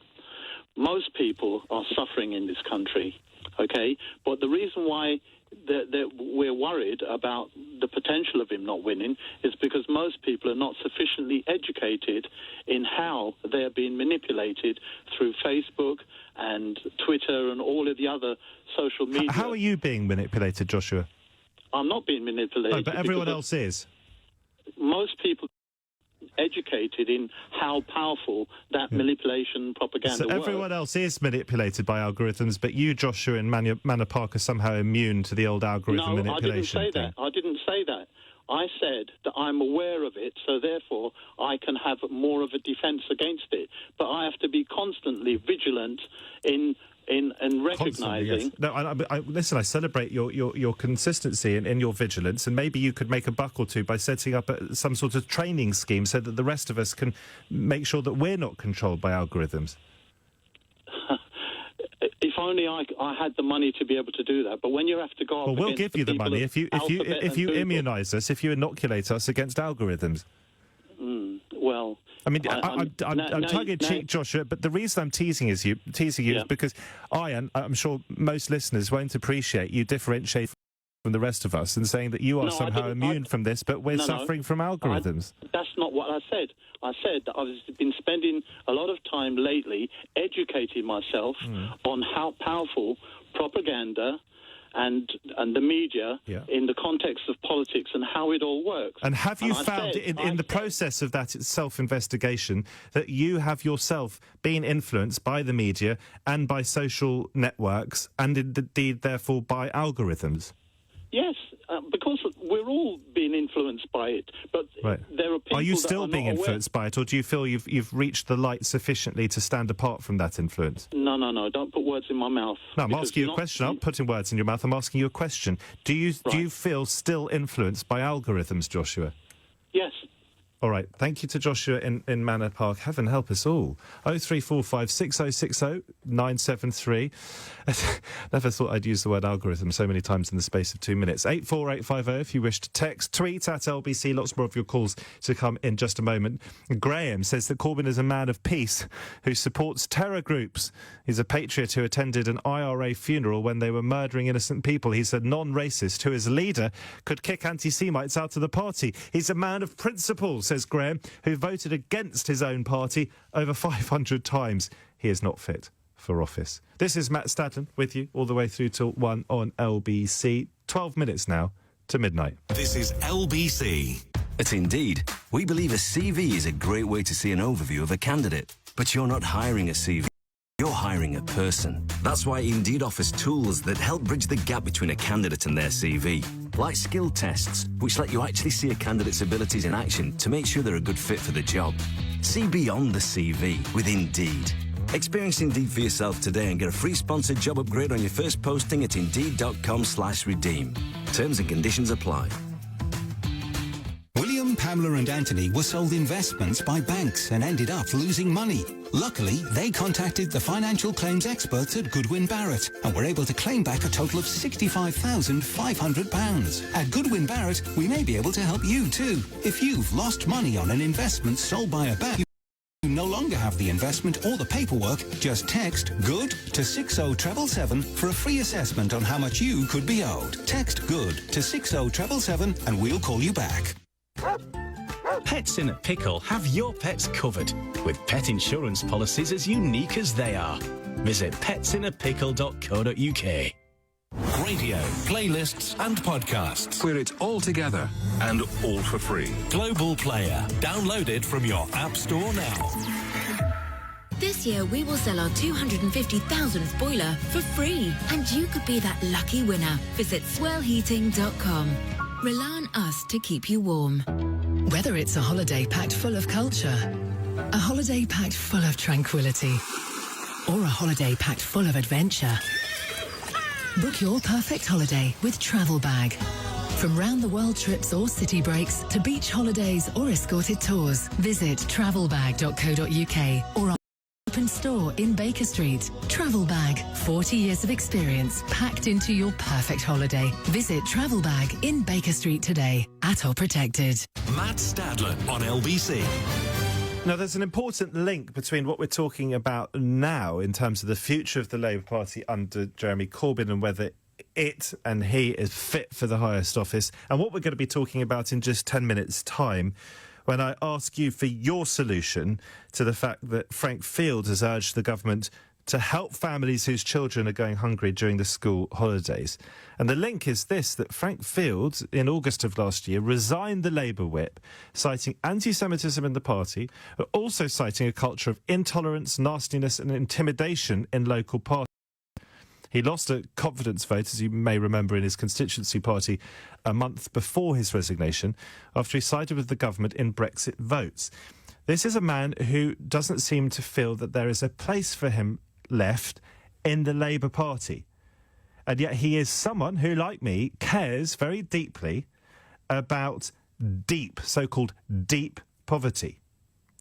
Most people are suffering in this country, okay? But the reason why that we're worried about the potential of him not winning is because most people are not sufficiently educated in how they're being manipulated through Facebook and Twitter and all of the other social media. How are you being manipulated, Joshua? I'm not being manipulated. No, but everyone else is. Most people educated in how powerful that manipulation propaganda So everyone else is manipulated by algorithms, but you, Joshua, in Manor Park, are somehow immune to the old algorithm manipulation. I didn't say that. I didn't say that. I said that I'm aware of it, so therefore I can have more of a defence against it. But I have to be constantly vigilant in recognising. Yes. No, listen, I celebrate your consistency in your vigilance, and maybe you could make a buck or two by setting up some sort of training scheme so that the rest of us can make sure that we're not controlled by algorithms. If only I had the money to be able to do that. But when you have to go up, well, we'll give you the money if you immunise us, if you inoculate us against algorithms. Well, I mean, I'm tongue-in-cheek, Joshua, but the reason I'm teasing you is because I'm sure most listeners won't appreciate you differentiate from the rest of us and saying that you are somehow immune from this, but we're suffering from algorithms. That's not what I said. I said that I've been spending a lot of time lately educating myself on how powerful propaganda and the media in the context of politics and how it all works. And have you found in the process of that self-investigation that you have yourself been influenced by the media and by social networks and indeed therefore by algorithms? Yes, because we're all being influenced by it. But there are people. Are you still that are being not influenced by it, or do you feel you've reached the light sufficiently to stand apart from that influence? No. Don't put words in my mouth. No, I'm asking you a question. I'm not putting words in your mouth. I'm asking you a question. Do you feel still influenced by algorithms, Joshua? Yes. All right. Thank you to Joshua in Manor Park. Heaven help us all. 0345 6060 973. Never thought I'd use the word algorithm so many times in the space of 2 minutes. 84850 if you wish to text. Tweet at LBC. Lots more of your calls to come in just a moment. Graham says that Corbyn is a man of peace who supports terror groups. He's a patriot who attended an IRA funeral when they were murdering innocent people. He's a non-racist who, as leader, could kick anti-Semites out of the party. He's a man of principles, says Graham, who voted against his own party over 500 times. He is not fit for office. This is Matt Stadlen with you all the way through till 1 on LBC. 12 minutes now to midnight. This is LBC. At Indeed, we believe a CV is a great way to see an overview of a candidate. But you're not hiring a CV. You're hiring a person. That's why Indeed offers tools that help bridge the gap between a candidate and their CV. Like skill tests, which let you actually see a candidate's abilities in action to make sure they're a good fit for the job. See beyond the CV with Indeed. Experience Indeed for yourself today and get a free sponsored job upgrade on your first posting at Indeed.com/redeem. Terms and conditions apply. William Pamela and Anthony were sold investments by banks and ended up losing money. Luckily, they contacted the financial claims experts at Goodwin Barrett and were able to claim back a total of £65,500. At Goodwin Barrett, we may be able to help you too. If you've lost money on an investment sold by a bank, you no longer have the investment or the paperwork, just text GOOD to 60777 for a free assessment on how much you could be owed. Text GOOD to 60777 and we'll call you back. Pets in a Pickle have your pets covered with pet insurance policies as unique as they are. Visit petsinApickle.co.uk. Radio, playlists and podcasts. We're it all together and all for free. Global Player. Download it from your App Store now. This year we will sell our 250,000th boiler for free, and you could be that lucky winner. Visit swellheating.com. Rely on us to keep you warm. Whether it's a holiday packed full of culture, a holiday packed full of tranquility, or a holiday packed full of adventure, book your perfect holiday with Travel Bag. From round-the-world trips or city breaks to beach holidays or escorted tours, visit travelbag.co.uk or our open store in Baker Street. Travel Bag, 40 years of experience packed into your perfect holiday. Visit Travel Bag in Baker Street today, at or protected. Matt Stadler on LBC. Now, there's an important link between what we're talking about now in terms of the future of the Labour Party under Jeremy Corbyn and whether it and he is fit for the highest office, and what we're going to be talking about in just 10 minutes' time when I ask you for your solution to the fact that Frank Field has urged the government to help families whose children are going hungry during the school holidays. And the link is this, that Frank Field, in August of last year, resigned the Labour whip, citing anti-Semitism in the party, but also citing a culture of intolerance, nastiness and intimidation in local parties. He lost a confidence vote, as you may remember, in his constituency party a month before his resignation, after he sided with the government in Brexit votes. This is a man who doesn't seem to feel that there is a place for him left in the Labour Party. And yet he is someone who, like me, cares very deeply about deep, so-called deep poverty.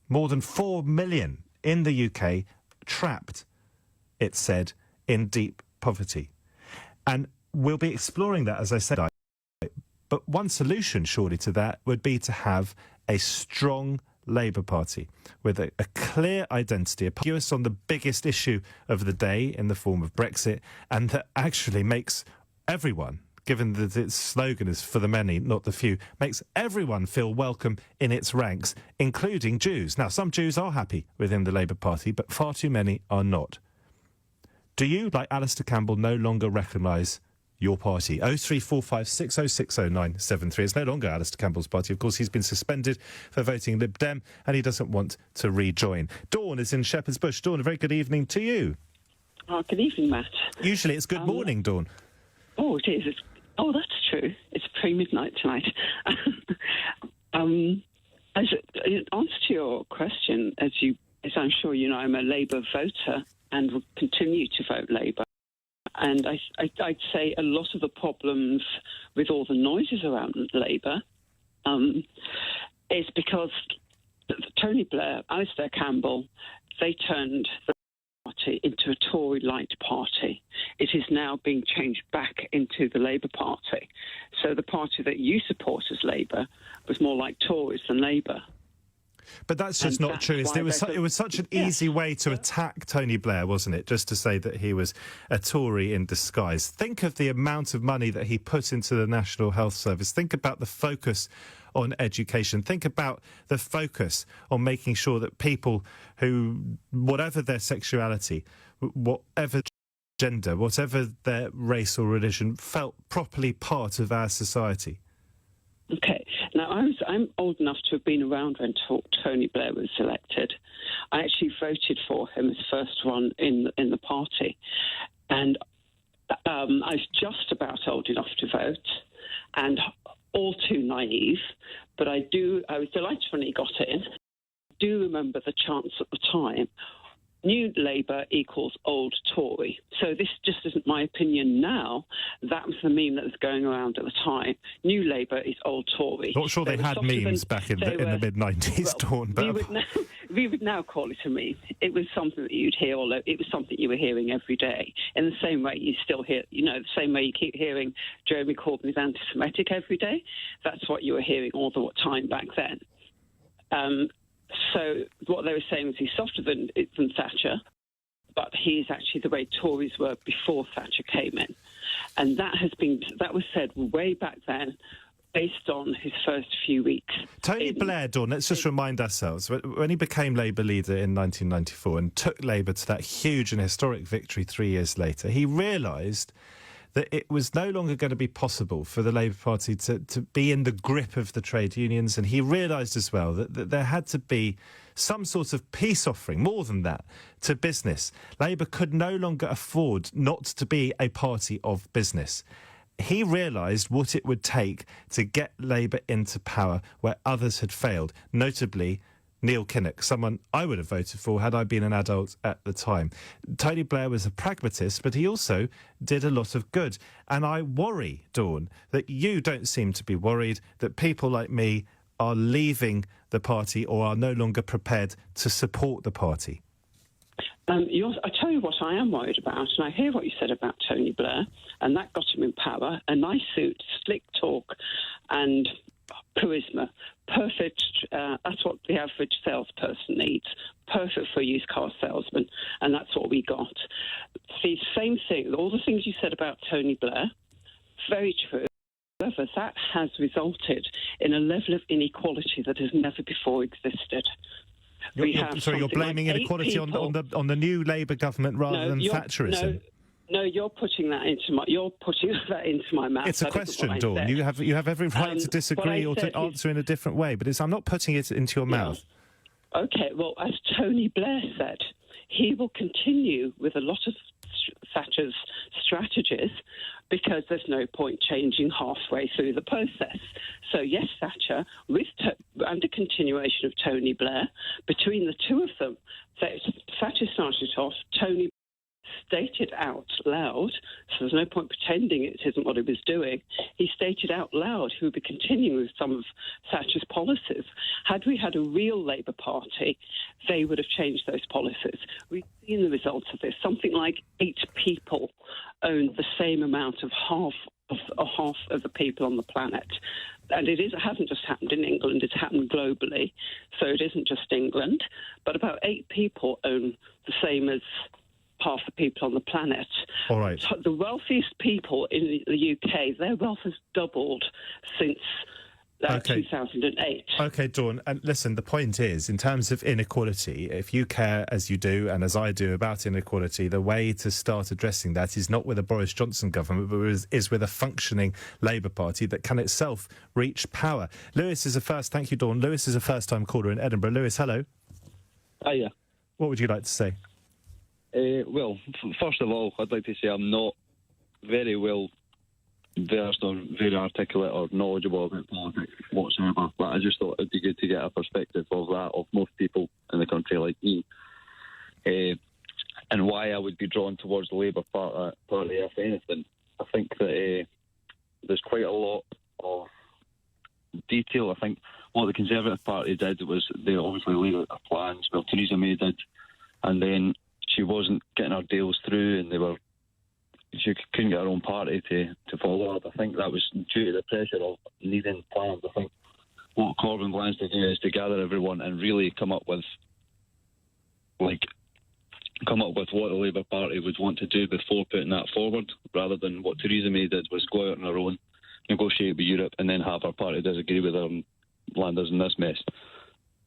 More than 4 million in the UK trapped, it's said, in deep poverty. And we'll be exploring that, as I said. But one solution, surely, to that would be to have a strong Labour Party with a clear identity, a focus on the biggest issue of the day in the form of Brexit, and that actually makes everyone, given that its slogan is for the many, not the few, makes everyone feel welcome in its ranks, including Jews. Now, some Jews are happy within the Labour Party, but far too many are not. Do you, like Alistair Campbell, no longer recognise your party? 0345 6060 It's no longer Alistair Campbell's party. Of course, he's been suspended for voting Lib Dem and he doesn't want to rejoin. Dawn is in Shepherd's Bush. Dawn, a very good evening to you. Oh, good evening, Matt. Usually it's good morning, Dawn. Oh, it is. Oh, that's true. It's pre-midnight tonight. In answer to your question, as I'm sure you know, I'm a Labour voter and will continue to vote Labour. And I'd say a lot of the problems with all the noises around Labour is because Tony Blair, Alistair Campbell, they turned the party into a Tory-light party. It is now being changed back into the Labour Party. So the party that you support as Labour was more like Tories than Labour. But that's just not true. It was such an easy way to attack Tony Blair, wasn't it? Just to say that he was a Tory in disguise. Think of the amount of money that he put into the National Health Service. Think about the focus on education. Think about the focus on making sure that people who, whatever their sexuality, whatever gender, whatever their race or religion, felt properly part of our society. Okay. Now, I'm old enough to have been around when Tony Blair was elected. I actually voted for him as first run in the party. And I was just about old enough to vote and all too naive. But I was delighted when he got in. I do remember the chants at the time. new Labour equals old Tory. So this just isn't my opinion now. That was the meme that was going around at the time. New Labour is old Tory. Not sure they had memes back in the mid-90s, Dawn. But we would now call it a meme. It was something that you'd hear, it was something you were hearing every day. In the same way you still hear, the same way you keep hearing Jeremy Corbyn is anti-Semitic every day. That's what you were hearing all the time back then. So what they were saying was he's softer than Thatcher, but he's actually the way Tories were before Thatcher came in. And that was said way back then, based on his first few weeks. Tony Blair, Dawn, let's just remind ourselves, when he became Labour leader in 1994 and took Labour to that huge and historic victory 3 years later, he realised that it was no longer going to be possible for the Labour Party to be in the grip of the trade unions, and he realised as well that there had to be some sort of peace offering, more than that, to business. Labour could no longer afford not to be a party of business. He realised what it would take to get Labour into power where others had failed, notably Neil Kinnock, someone I would have voted for had I been an adult at the time. Tony Blair was a pragmatist, but he also did a lot of good. And I worry, Dawn, that you don't seem to be worried that people like me are leaving the party or are no longer prepared to support the party. I tell you what I am worried about, and I hear what you said about Tony Blair, and that got him in power. A nice suit, slick talk, and charisma. Perfect. That's what the average salesperson needs. Perfect for a used car salesman, and that's what we got. The same thing, all the things you said about Tony Blair, very true. However, that has resulted in a level of inequality that has never before existed. You're blaming inequality on the new Labour government rather than Thatcherism. No, you're putting that into my mouth. It's a question, Dawn. You have every right to disagree or to answer in a different way, but I'm not putting it into your mouth. Okay, well, as Tony Blair said, he will continue with a lot of Thatcher's strategies because there's no point changing halfway through the process. So yes, Thatcher, and a continuation of Tony Blair, between the two of them, Thatcher started off, Tony stated out loud, so there's no point pretending it isn't what he was doing. He stated out loud he would be continuing with some of Thatcher's policies. Had we had a real Labour Party, they would have changed those policies. We've seen the results of this. Something like 8 people own the same amount of half of the people on the planet. And it hasn't just happened in England, it's happened globally. So it isn't just England, but about 8 people own the same as half the people on the planet. All right. So the wealthiest people in the UK, their wealth has doubled since 2008. OK, Dawn, and listen, the point is, in terms of inequality, if you care, as you do, and as I do, about inequality, the way to start addressing that is not with a Boris Johnson government, but is with a functioning Labour Party that can itself reach power. Lewis is thank you, Dawn. Lewis is a first-time caller in Edinburgh. Lewis, hello. Hiya. What would you like to say? Well, first of all, I'd like to say I'm not very well versed or very articulate or knowledgeable about politics whatsoever, but I just thought it'd be good to get a perspective of that, of most people in the country like me, and why I would be drawn towards the Labour Party, if anything. I think that there's quite a lot of detail. I think what the Conservative Party did was they obviously laid out their plans. Well, Theresa May did, and then she wasn't getting her deals through, and she couldn't get her own party to follow up. I think that was due to the pressure of needing plans. I think what Corbyn plans to do is to gather everyone and really come up with what the Labour Party would want to do before putting that forward, rather than what Theresa May did was go out on her own, negotiate with Europe, and then have her party disagree with her and land us in this mess.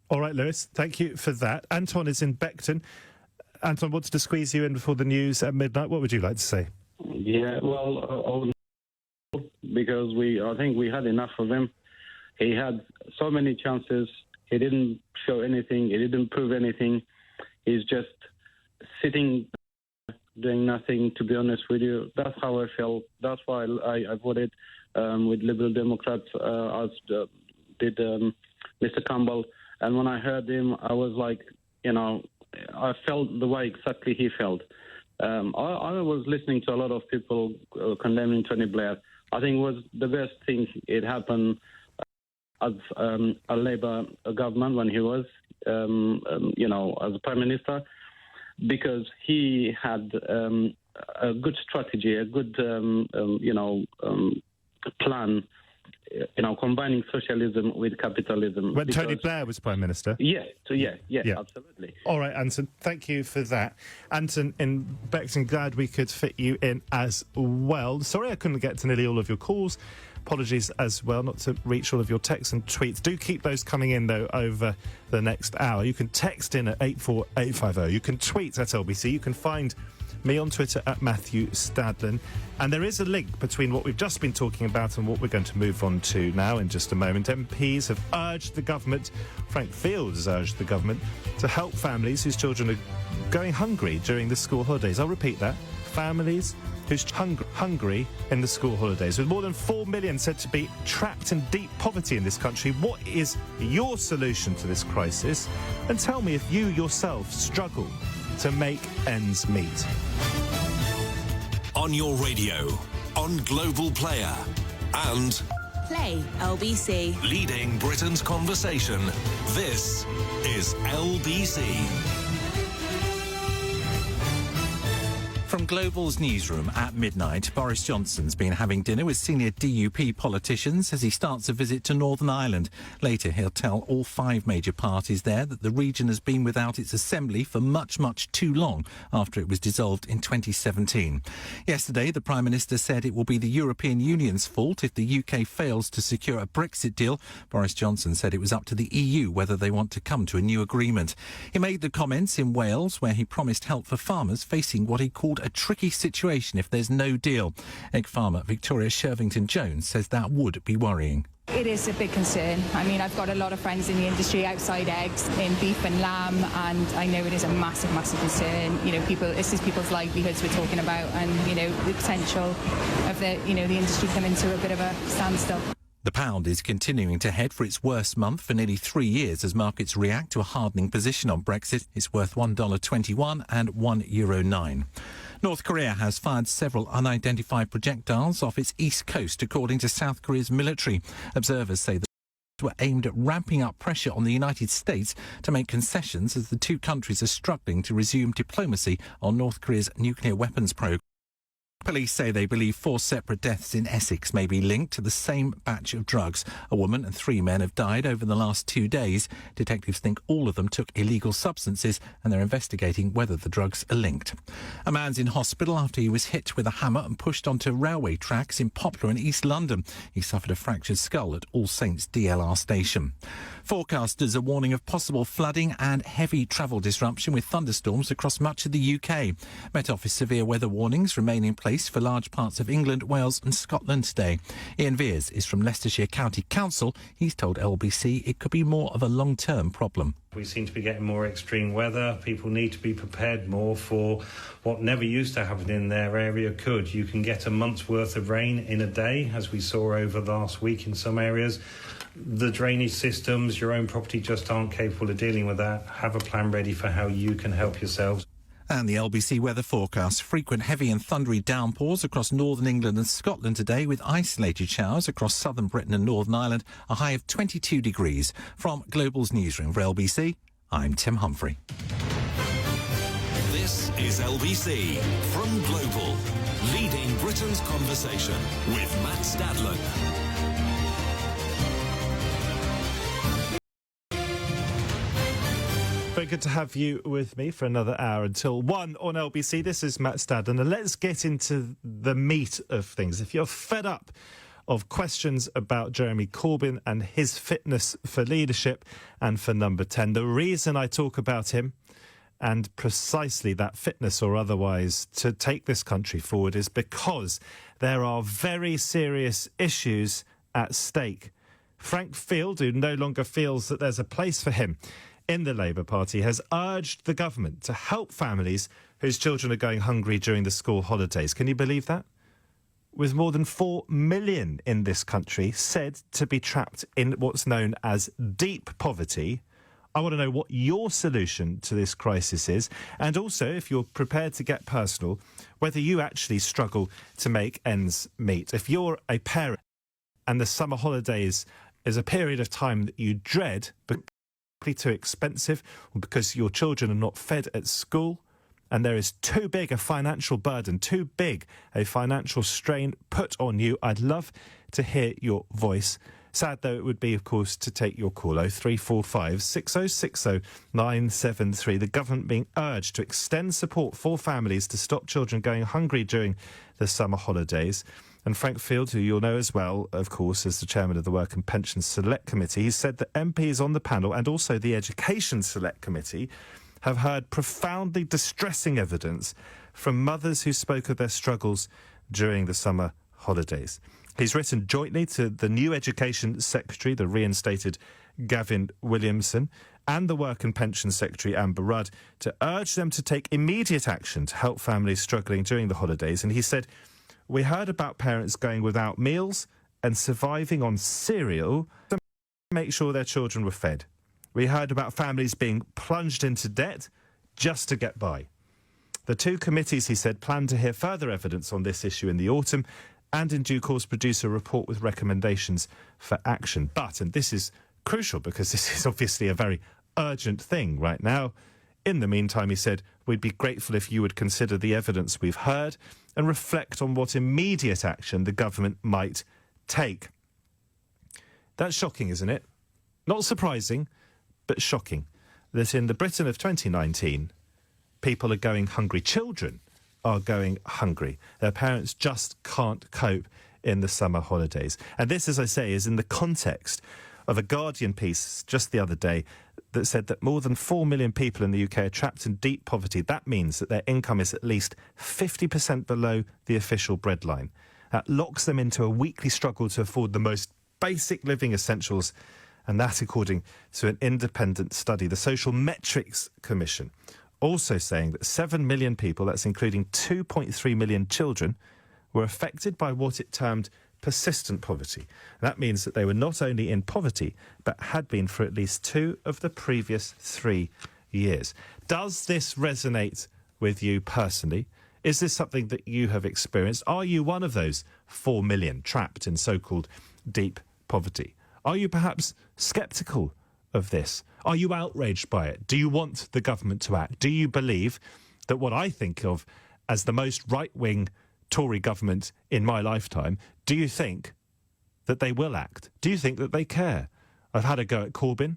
All right, Lewis, thank you for that. Anton is in Beckton. Anton, wanted to squeeze you in before the news at midnight. What would you like to say? Yeah, well, because I think we had enough of him. He had so many chances. He didn't show anything. He didn't prove anything. He's just sitting, doing nothing, to be honest with you. That's how I felt. That's why I voted with Liberal Democrats, as did Mr. Campbell. And when I heard him, I was like, I felt the way exactly he felt. I was listening to a lot of people condemning Tony Blair. I think it was the best thing it happened as a Labour government when he was, as Prime Minister, because he had a good strategy, a good, plan, combining socialism with capitalism. When Tony Blair was Prime Minister? Yeah, absolutely. All right, Anton, thank you for that. Anton in Bexon, glad we could fit you in as well. Sorry I couldn't get to nearly all of your calls. Apologies as well not to reach all of your texts and tweets. Do keep those coming in, though, over the next hour. You can text in at 84850. You can tweet at LBC. You can find me on Twitter at Matthew Stadlen. And there is a link between what we've just been talking about and what we're going to move on to now in just a moment. MPs have urged the government, Frank Field has urged the government, to help families whose children are going hungry during the school holidays. I'll repeat that. Families who's hungry in the school holidays. With more than 4 million said to be trapped in deep poverty in this country, what is your solution to this crisis? And tell me if you yourself struggle to make ends meet. On your radio, on Global Player, and Play LBC. leading Britain's conversation. This is LBC. From Global's newsroom at midnight, Boris Johnson's been having dinner with senior DUP politicians as he starts a visit to Northern Ireland. Later, he'll tell all 5 major parties there that the region has been without its assembly for much, much too long after it was dissolved in 2017. Yesterday, the Prime Minister said it will be the European Union's fault if the UK fails to secure a Brexit deal. Boris Johnson said it was up to the EU whether they want to come to a new agreement. He made the comments in Wales, where he promised help for farmers facing what he called a tricky situation if there's no deal. Egg farmer Victoria Shervington-Jones says that would be worrying. It is a big concern. I mean, I've got a lot of friends in the industry outside eggs, in beef and lamb, and I know it is a massive, massive concern. This is people's livelihoods we're talking about, and, the potential of the industry coming to a bit of a standstill. The pound is continuing to head for its worst month for nearly 3 years as markets react to a hardening position on Brexit. It's worth $1.21 and €1.09. North Korea has fired several unidentified projectiles off its east coast, according to South Korea's military. Observers say that were aimed at ramping up pressure on the United States to make concessions as the two countries are struggling to resume diplomacy on North Korea's nuclear weapons program. Police say they believe 4 separate deaths in Essex may be linked to the same batch of drugs. A woman and 3 men have died over the last 2 days. Detectives think all of them took illegal substances and they're investigating whether the drugs are linked. A man's in hospital after he was hit with a hammer and pushed onto railway tracks in Poplar in East London. He suffered a fractured skull at All Saints DLR station. Forecasters are warning of possible flooding and heavy travel disruption with thunderstorms across much of the UK. Met Office severe weather warnings remain in place for large parts of England, Wales and Scotland today. Ian Veers is from Leicestershire County Council. He's told LBC it could be more of a long-term problem. We seem to be getting more extreme weather. People need to be prepared more for what never used to happen in their area could. You can get a month's worth of rain in a day, as we saw over the last week in some areas. The drainage systems, your own property just aren't capable of dealing with that. Have a plan ready for how you can help yourselves. And the LBC weather forecast. Frequent heavy and thundery downpours across northern England and Scotland today, with isolated showers across southern Britain and Northern Ireland, a high of 22 degrees. From Global's newsroom for LBC, I'm Tim Humphrey. This is LBC from Global, leading Britain's conversation with Matt Stadlen. Very good to have you with me for another hour until 1 on LBC. This is Matt Stadlen, and let's get into the meat of things. If you're fed up of questions about Jeremy Corbyn and his fitness for leadership and for Number 10, the reason I talk about him and precisely that fitness or otherwise to take this country forward is because there are very serious issues at stake. Frank Field, who no longer feels that there's a place for him in the Labour Party, has urged the government to help families whose children are going hungry during the school holidays. Can you believe that? With more than 4 million in this country said to be trapped in what's known as deep poverty, I want to know what your solution to this crisis is, and also, if you're prepared to get personal, whether you actually struggle to make ends meet. If you're a parent and the summer holidays is a period of time that you dread because it's too expensive or because your children are not fed at school, and there is too big a financial burden, too big a financial strain put on you, I'd love to hear your voice. Sad though it would be, of course, to take your call. 0345 6060 973. The government being urged to extend support for families to stop children going hungry during the summer holidays. And Frank Field, who you'll know as well, of course, as the chairman of the Work and Pensions Select Committee, he said that MPs on the panel and also the Education Select Committee have heard profoundly distressing evidence from mothers who spoke of their struggles during the summer holidays. He's written jointly to the new Education Secretary, the reinstated Gavin Williamson, and the Work and Pensions Secretary, Amber Rudd, to urge them to take immediate action to help families struggling during the holidays. And he said, "We heard about parents going without meals and surviving on cereal to make sure their children were fed. We heard about families being plunged into debt just to get by." The two committees, he said, plan to hear further evidence on this issue in the autumn and in due course produce a report with recommendations for action. But, and this is crucial because this is obviously a very urgent thing right now, in the meantime, he said, we'd be grateful if you would consider the evidence we've heard and reflect on what immediate action the government might take. That's shocking, isn't it? Not surprising, but shocking, that in the Britain of 2019, people are going hungry. Children are going hungry. Their parents just can't cope in the summer holidays. And this, as I say, is in the context of a Guardian piece just the other day that said that more than 4 million people in the UK are trapped in deep poverty. That means that their income is at least 50% below the official breadline. That locks them into a weekly struggle to afford the most basic living essentials, and that according to an independent study. The Social Metrics Commission also saying that 7 million people, that's including 2.3 million children, were affected by what it termed persistent poverty. That means that they were not only in poverty, but had been for at least 2 of the previous 3 years. Does this resonate with you personally? Is this something that you have experienced? Are you one of those 4 million trapped in so-called deep poverty? Are you perhaps sceptical of this? Are you outraged by it? Do you want the government to act? Do you believe that what I think of as the most right-wing Tory government in my lifetime, do you think that they will act? Do you think that they care? I've had a go at Corbyn.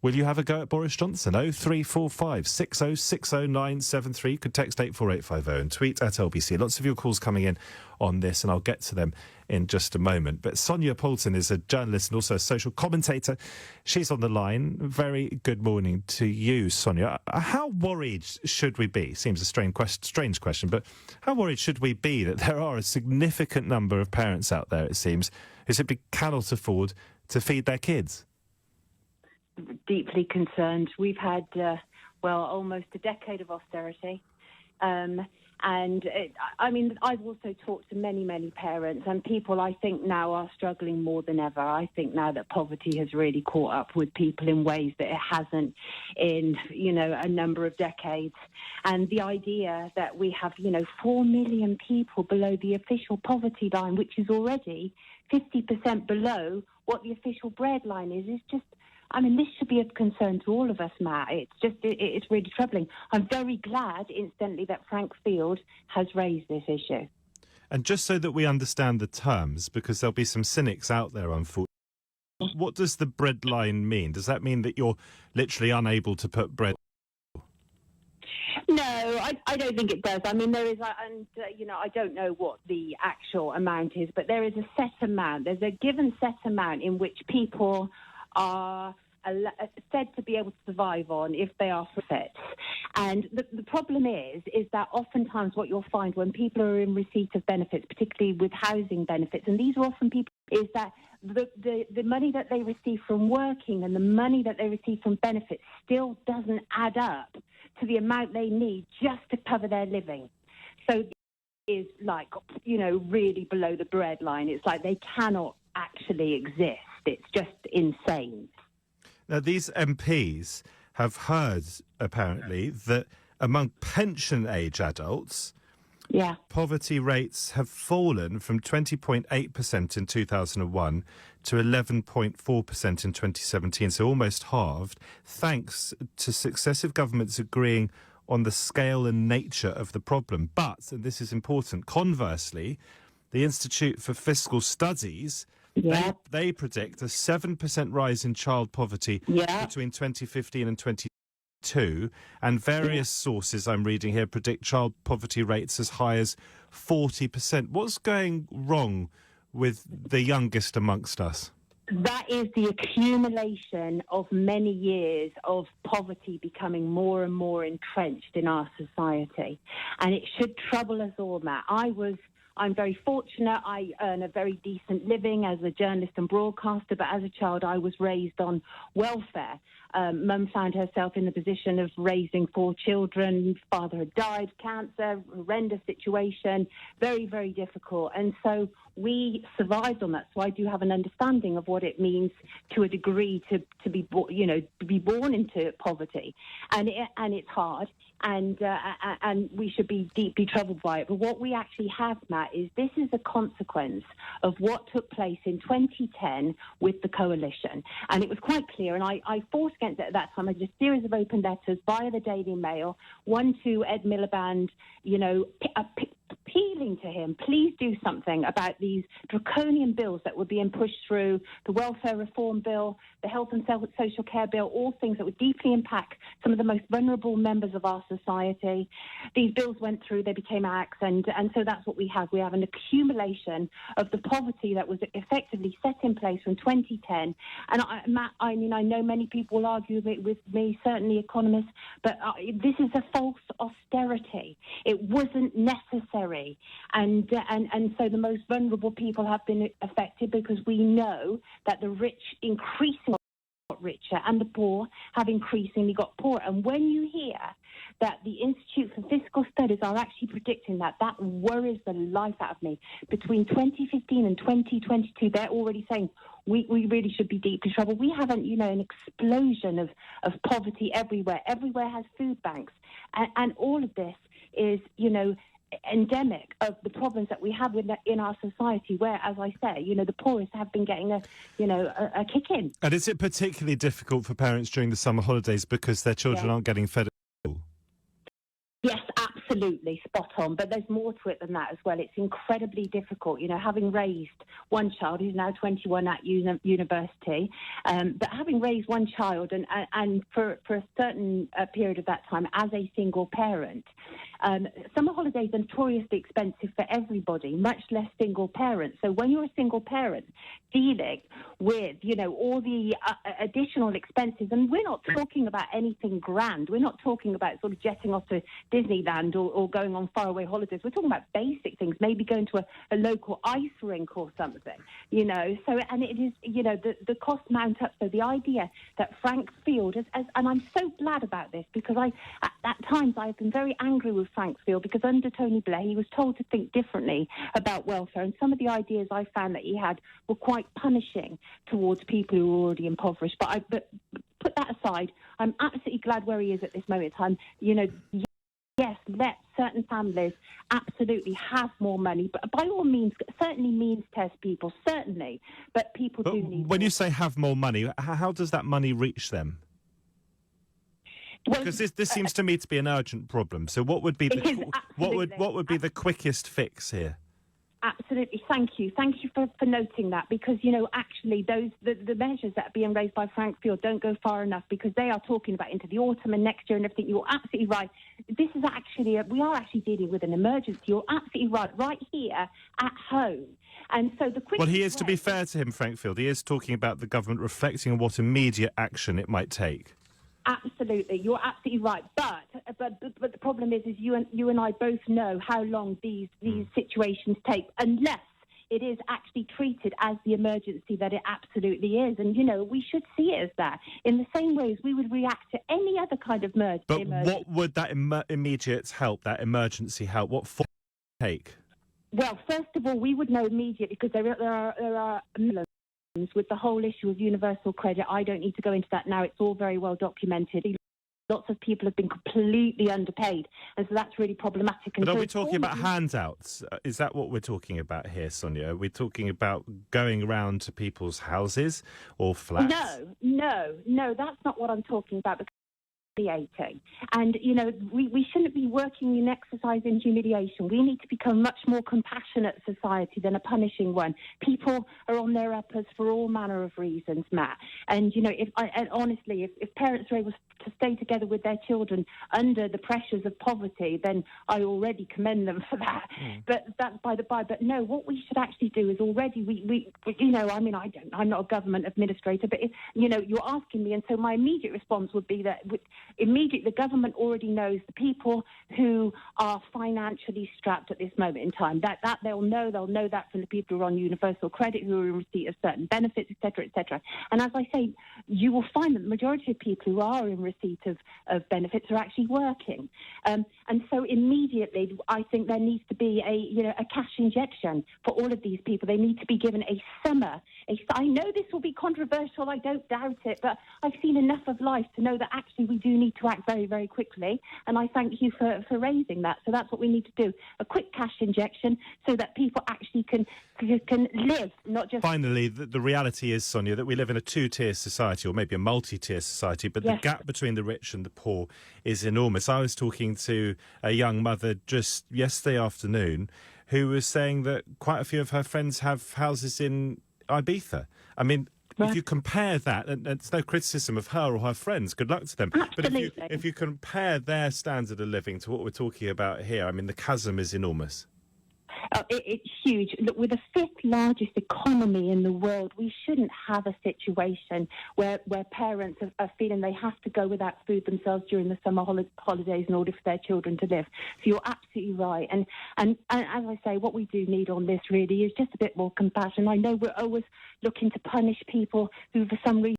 Will you have a go at Boris Johnson? 0345 6060 973. You could text 84850 and tweet at LBC. Lots of your calls coming in on this, and I'll get to them in just a moment. But Sonia Poulton is a journalist and also a social commentator. She's on the line. Very good morning to you, Sonia. How worried should we be? Seems a strange question, but how worried should we be that there are a significant number of parents out there, it seems, who simply cannot afford to feed their kids? Deeply concerned. We've had, almost a decade of austerity. I've also talked to many, many parents, and people I think now are struggling more than ever. I think now that poverty has really caught up with people in ways that it hasn't in, a number of decades. And the idea that we have, 4 million people below the official poverty line, which is already 50% below what the official breadline is just, this should be of concern to all of us, Matt. It's really troubling. I'm very glad, incidentally, that Frank Field has raised this issue. And just so that we understand the terms, because there'll be some cynics out there, unfortunately, what does the breadline mean? Does that mean that you're literally unable to put bread? No, I don't think it does. There is, I don't know what the actual amount is, but there is a set amount. There's a given set amount in which people are said to be able to survive on if they are fit. And the problem is that oftentimes what you'll find when people are in receipt of benefits, particularly with housing benefits, and these are often people, is that the money that they receive from working and the money that they receive from benefits still doesn't add up to the amount they need just to cover their living. So it is really below the breadline. It's like they cannot actually exist. It's just insane. Now, these MPs have heard, apparently, that among pension-age adults, poverty rates have fallen from 20.8% in 2001 to 11.4% in 2017, so almost halved, thanks to successive governments agreeing on the scale and nature of the problem. But, and this is important, conversely, the Institute for Fiscal Studies, they predict a 7% rise in child poverty between 2015 and 2022, and various sources I'm reading here predict child poverty rates as high as 40%. What's going wrong with the youngest amongst us? That is the accumulation of many years of poverty becoming more and more entrenched in our society. And it should trouble us all, Matt. I'm very fortunate. I earn a very decent living as a journalist and broadcaster, but as a child I was raised on welfare. Mum found herself in the position of raising 4 children. Father had died, cancer, horrendous situation, very, very difficult. And so we survived on that. So I do have an understanding of what it means to a degree to be born into poverty. And it's hard. And we should be deeply troubled by it. But what we actually have, Matt, is this is a consequence of what took place in 2010 with the coalition. And it was quite clear, and I fought against it at that time. I did a series of open letters via the Daily Mail, one to Ed Miliband, appealing to him, please do something about these draconian bills that were being pushed through, the welfare reform bill, the health and social care bill, all things that would deeply impact some of the most vulnerable members of our society. These bills went through, they became acts, and so that's what we have. We have an accumulation of the poverty that was effectively set in place from 2010. And Matt, I know many people will argue with me, certainly economists, but this is a false austerity. It wasn't necessary. And so the most vulnerable people have been affected because we know that the rich increasingly got richer and the poor have increasingly got poorer. And when you hear that the Institute for Fiscal Studies are actually predicting that worries the life out of me. Between 2015 and 2022, they're already saying we really should be deeply troubled. We have an explosion of poverty everywhere. Everywhere has food banks. And all of this is, endemic of the problems that we have in our society where, as I say, the poorest have been getting a kick in. And is it particularly difficult for parents during the summer holidays because their children aren't getting fed at school? Yes, absolutely, spot on. But there's more to it than that as well. It's incredibly difficult, having raised one child who's now 21 at university, but having raised one child and for a certain period of that time as a single parent, summer holidays are notoriously expensive for everybody, much less single parents. So when you're a single parent dealing with, all the additional expenses, and we're not talking about anything grand. We're not talking about sort of jetting off to Disneyland or going on faraway holidays. We're talking about basic things, maybe going to a local ice rink or something, So, and it is, the costs mount up. So the idea that Frank Field, and I'm so glad about this because at times I've been very angry with Frank Field because under Tony Blair he was told to think differently about welfare, and some of the ideas I found that he had were quite punishing towards people who were already impoverished. But put that aside, I'm absolutely glad where he is at this moment in time. Yes, let certain families absolutely have more money, but by all means, certainly means test people, certainly, but people do need When you say have more money, how does that money reach them? Because this seems to me to be an urgent problem. So what would be what would be the quickest fix here? Absolutely. Thank you for noting that, because actually the measures that are being raised by Frank Field don't go far enough, because they are talking about into the autumn and next year and everything. You're absolutely right. This is actually we are actually dealing with an emergency. You're absolutely right here at home. And so the quickest he is, to be fair to him, Frank Field, he is talking about the government reflecting on what immediate action it might take. Absolutely, you're absolutely right. But the problem is you and I both know how long these situations take, unless it is actually treated as the emergency that it absolutely is. And we should see it as that, in the same way as we would react to any other kind of emergency. But what would that immediate help, that emergency help, what form would it take? Well, first of all, we would know immediately, because there are with the whole issue of universal credit. I don't need to go into that now. It's all very well documented. Lots of people have been completely underpaid, and so that's really problematic. But are we talking about handouts? Is that what we're talking about here, Sonia? Are we talking about going around to people's houses or flats? No, that's not what I'm talking about. And, you know, we shouldn't be working in exercise in humiliation. We need to become a much more compassionate society than a punishing one. People are on their uppers for all manner of reasons, Matt. And, you know, honestly, if parents are able to stay together with their children under the pressures of poverty, then I already commend them for that. But that's by the by. But no, what we should actually do is already we you know, I mean, I'm not a government administrator, but you know, you're asking me, and so my immediate response would be that immediately the government already knows the people who are financially strapped at this moment in time. That they'll know that from the people who are on universal credit, who are in receipt of certain benefits, etc., etc. And as I say, you will find that the majority of people who are in receipt of benefits are actually working. And so immediately, I think there needs to be a cash injection for all of these people. They need to be given a summer. I know this will be controversial, I don't doubt it, but I've seen enough of life to know that actually we do need to act very, very quickly. And I thank you for raising that. So that's what we need to do. A quick cash injection so that people actually can live, not just... Finally, the reality is, Sonia, that we live in a two-tier society, or maybe a multi-tier society, but the gap between the rich and the poor is enormous. I was talking to a young mother just yesterday afternoon who was saying that quite a few of her friends have houses in Ibiza. I mean, if you compare that, and it's no criticism of her or her friends, good luck to them. Absolutely. But if you compare their standard of living to what we're talking about here, I mean, the chasm is enormous. It's huge. Look, with the fifth largest economy in the world, we shouldn't have a situation where parents are feeling they have to go without food themselves during the summer holidays in order for their children to live. So you're absolutely right. And as I say, what we do need on this really is just a bit more compassion. I know we're always looking to punish people who for some reason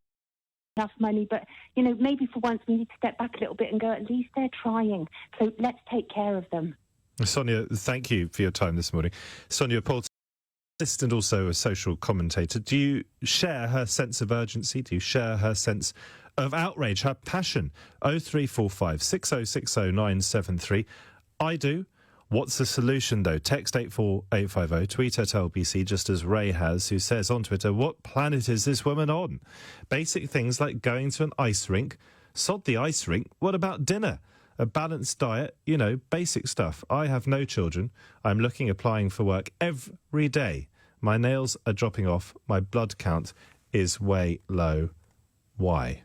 enough money, but you know, maybe for once we need to step back a little bit and go, at least they're trying. So let's take care of them. Sonia, thank you for your time this morning. Sonia Poulter, and also a social commentator. Do you share her sense of urgency? Do you share her sense of outrage, her passion? 0345 6060 973. I do. What's the solution, though? Text 84850, tweet at LBC, just as Ray has, who says on Twitter, what planet is this woman on? Basic things like going to an ice rink. Sod the ice rink. What about dinner? A balanced diet, you know, basic stuff. I have no children. I'm applying for work every day. My nails are dropping off. My blood count is way low. Why?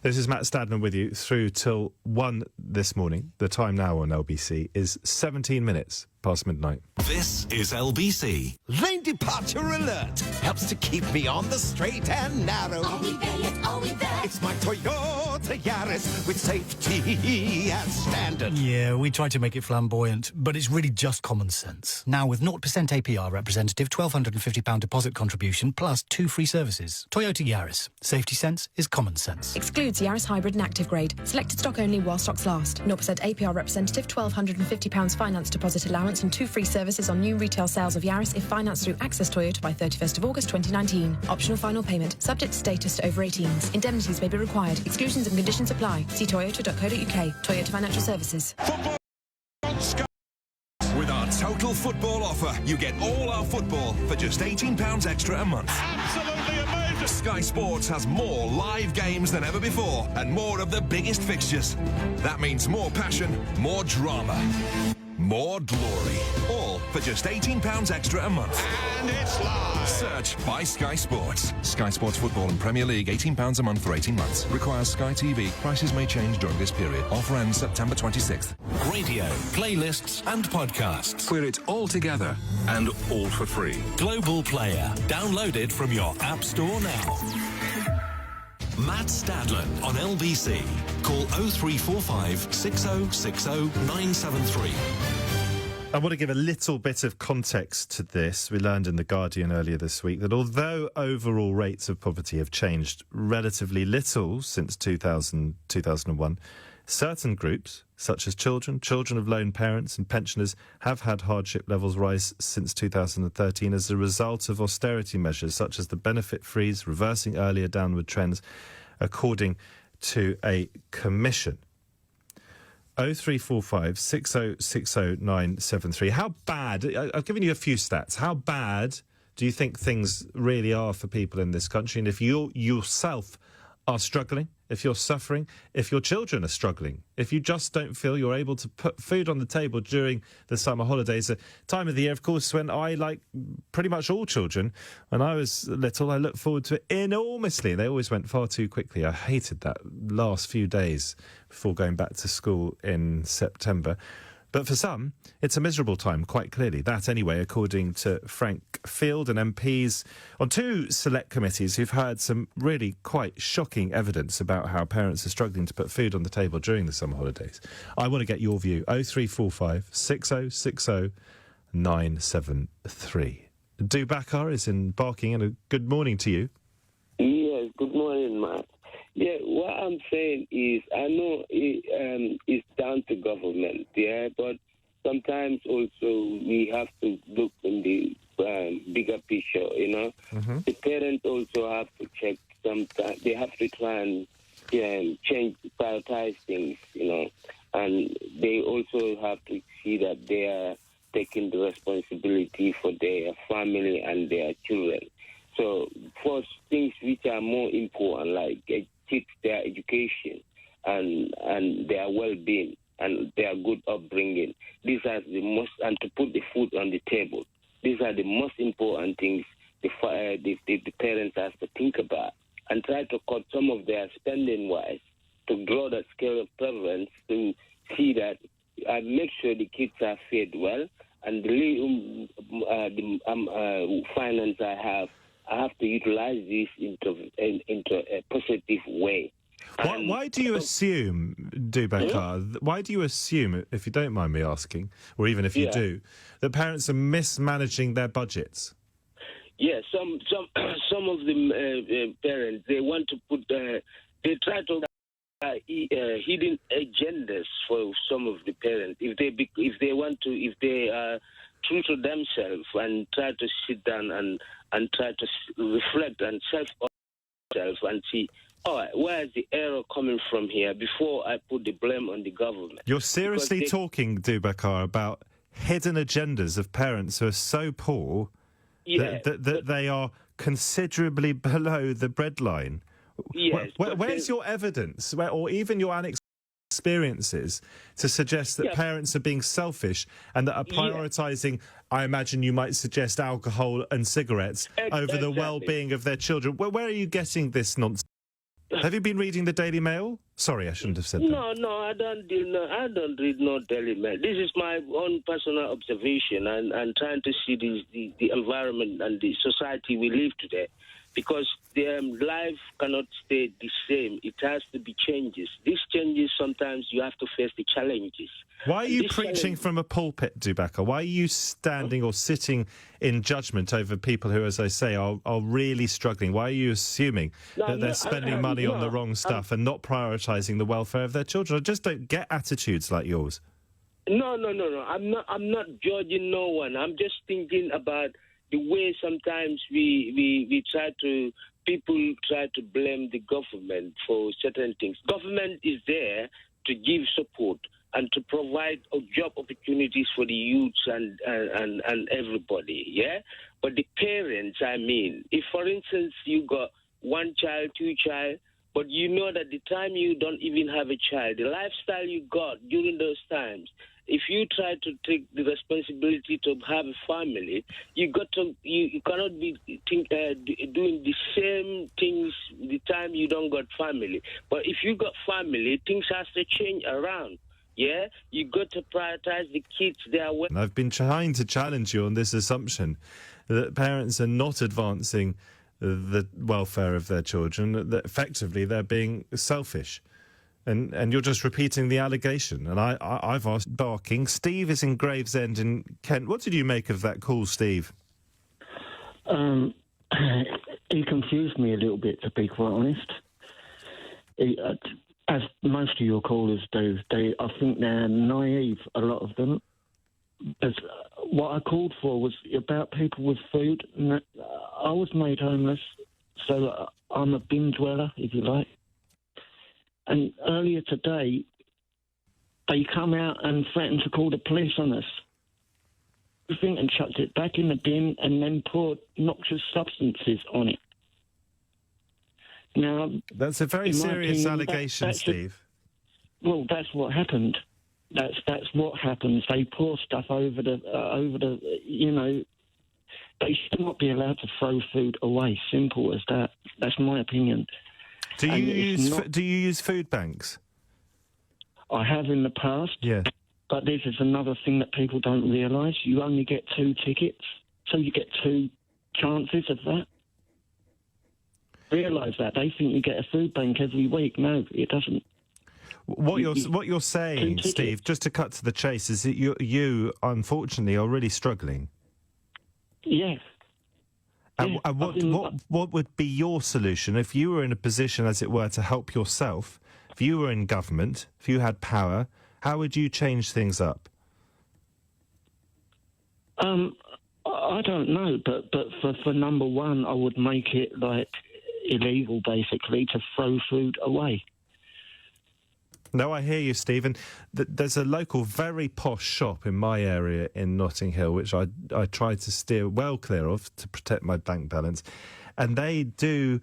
This is Matt Stadman with you through till 1 this morning. The time now on LBC is 17 minutes past midnight. This is LBC. Lane departure alert helps to keep me on the straight and narrow. It's my Toyota Yaris with safety as standard. Yeah, we try to make it flamboyant, but it's really just common sense. Now with 0% APR representative, £1,250 deposit contribution plus 2 free services. Toyota Yaris. Safety sense is common sense. Excludes Yaris Hybrid and Active Grade. Selected stock only while stocks last. 0% APR representative, £1,250 finance deposit allowance and 2 free services on new retail sales of Yaris if financed through Access Toyota by 31st of August 2019. Optional final payment. Subject to status to over 18s. Indemnities may be required. Exclusions and conditions apply. See toyota.co.uk. Toyota Financial Services. With our total football offer, you get all our football for just £18 extra a month. Absolutely amazing! Sky Sports has more live games than ever before and more of the biggest fixtures. That means more passion, more drama, more glory. All for just £18 extra a month. And it's live! Search by Sky Sports. Sky Sports Football and Premier League, £18 a month for 18 months. Requires Sky TV. Prices may change during this period. Offer ends September 26th. Radio, playlists and podcasts. We're it all together and all for free. Global Player. Download it from your App Store now. Matt Stadlen on LBC. Call 0345 6060 973. I want to give a little bit of context to this. We learned in The Guardian earlier this week that although overall rates of poverty have changed relatively little since 2001, Certain groups, such as children of lone parents and pensioners, have had hardship levels rise since 2013 as a result of austerity measures such as the benefit freeze, reversing earlier downward trends, according to a commission. 0345 6060 973. How bad, I've given you a few stats, how bad do you think things really are for people in this country? And if you yourself are struggling, if you're suffering, if your children are struggling, if you just don't feel you're able to put food on the table during the summer holidays, a time of the year, of course, when I, like pretty much all children, when I was little, I looked forward to it enormously. They always went far too quickly. I hated that last few days before going back to school in September. But for some, it's a miserable time, quite clearly. That, anyway, according to Frank Field and MPs on two select committees who've heard some really quite shocking evidence about how parents are struggling to put food on the table during the summer holidays. I want to get your view. 0345 6060 973. Dubakar is in Barking, and a good morning to you. Yes, good morning, Matt. Yeah, what I'm saying is, I know it's down to government, yeah, but sometimes also we have to look in the bigger picture, you know. The parents also have to check sometimes. They have to try and change, prioritize things, you know, and they also have to see that they are taking the responsibility for their family and their children. So, for things which are more important, like teach their education and their well-being and their good upbringing, these are the most, and to put the food on the table. These are the most important things the parents have to think about and try to cut some of their spending-wise to grow that scale of preference to see that make sure the kids are fed well, and the finance I have to utilize this into a positive way. Why do you assume, Dubakar, why do you assume, if you don't mind me asking, or even if you do, that parents are mismanaging their budgets? Yeah, some of the parents, they want to put, they try to hidden agendas for some of the parents. If they are true to themselves and try to sit down and try to reflect and self and see, all right, where is the error coming from here before I put the blame on the government? You're seriously talking, Dubakar, about hidden agendas of parents who are so poor that they are considerably below the breadline. Yes. Where's your evidence, or even your experiences, to suggest that parents are being selfish and that are prioritising, I imagine you might suggest, alcohol and cigarettes over the well-being of their children? Where are you getting this nonsense? Have you been reading the Daily Mail? Sorry, I shouldn't have said that. No, I don't read no Daily Mail. This is my own personal observation and trying to see the environment and the society we live today. Because life cannot stay the same. It has to be changes. These changes, sometimes you have to face the challenges. Why are you preaching from a pulpit, Dubakar? Why are you standing or sitting in judgment over people who, as I say, are really struggling? Why are you assuming that they're spending money on the wrong stuff and not prioritising the welfare of their children? I just don't get attitudes like yours. No. I'm not judging no one. I'm just thinking about the way sometimes people try to blame the government for certain things. Government is there to give support and to provide job opportunities for the youths and everybody, yeah? But the parents, if, for instance, you got one child, two child, but you know that the time you don't even have a child, the lifestyle you got during those times, if you try to take the responsibility to have a family, you cannot be doing the same things the time you don't got family. But if you got family, things has to change around. Yeah, you got to prioritize the kids. I've been trying to challenge you on this assumption that parents are not advancing the welfare of their children, that effectively they're being selfish. And you're just repeating the allegation. And I've asked Barking. Steve is in Gravesend in Kent. What did you make of that call, Steve? He confused me a little bit, to be quite honest. as most of your callers do, I think they're naive, a lot of them. As what I called for was about people with food. I was made homeless, so I'm a bin dweller, if you like. And earlier today, they come out and threatened to call the police on us. And chucked it back in the bin and then poured noxious substances on it. Now, that's a very serious allegation, Steve. Well, that's what happened. That's what happens. They pour stuff over the. You know, they should not be allowed to throw food away. Simple as that. That's my opinion. Do you use food banks? I have in the past. Yeah. But this is another thing that people don't realise. You only get 2 tickets, so you get 2 chances of that. Realise that. They think you get a food bank every week. No, it doesn't. What you're saying, Steve, just to cut to the chase, is that you unfortunately, are really struggling. Yes. And what would be your solution if you were in a position, as it were, to help yourself? If you were in government, if you had power, how would you change things up? I don't know, but for number one, I would make it like illegal, basically, to throw food away. No, I hear you, Stephen. There's a local, very posh shop in my area in Notting Hill, which I try to steer well clear of to protect my bank balance, and they do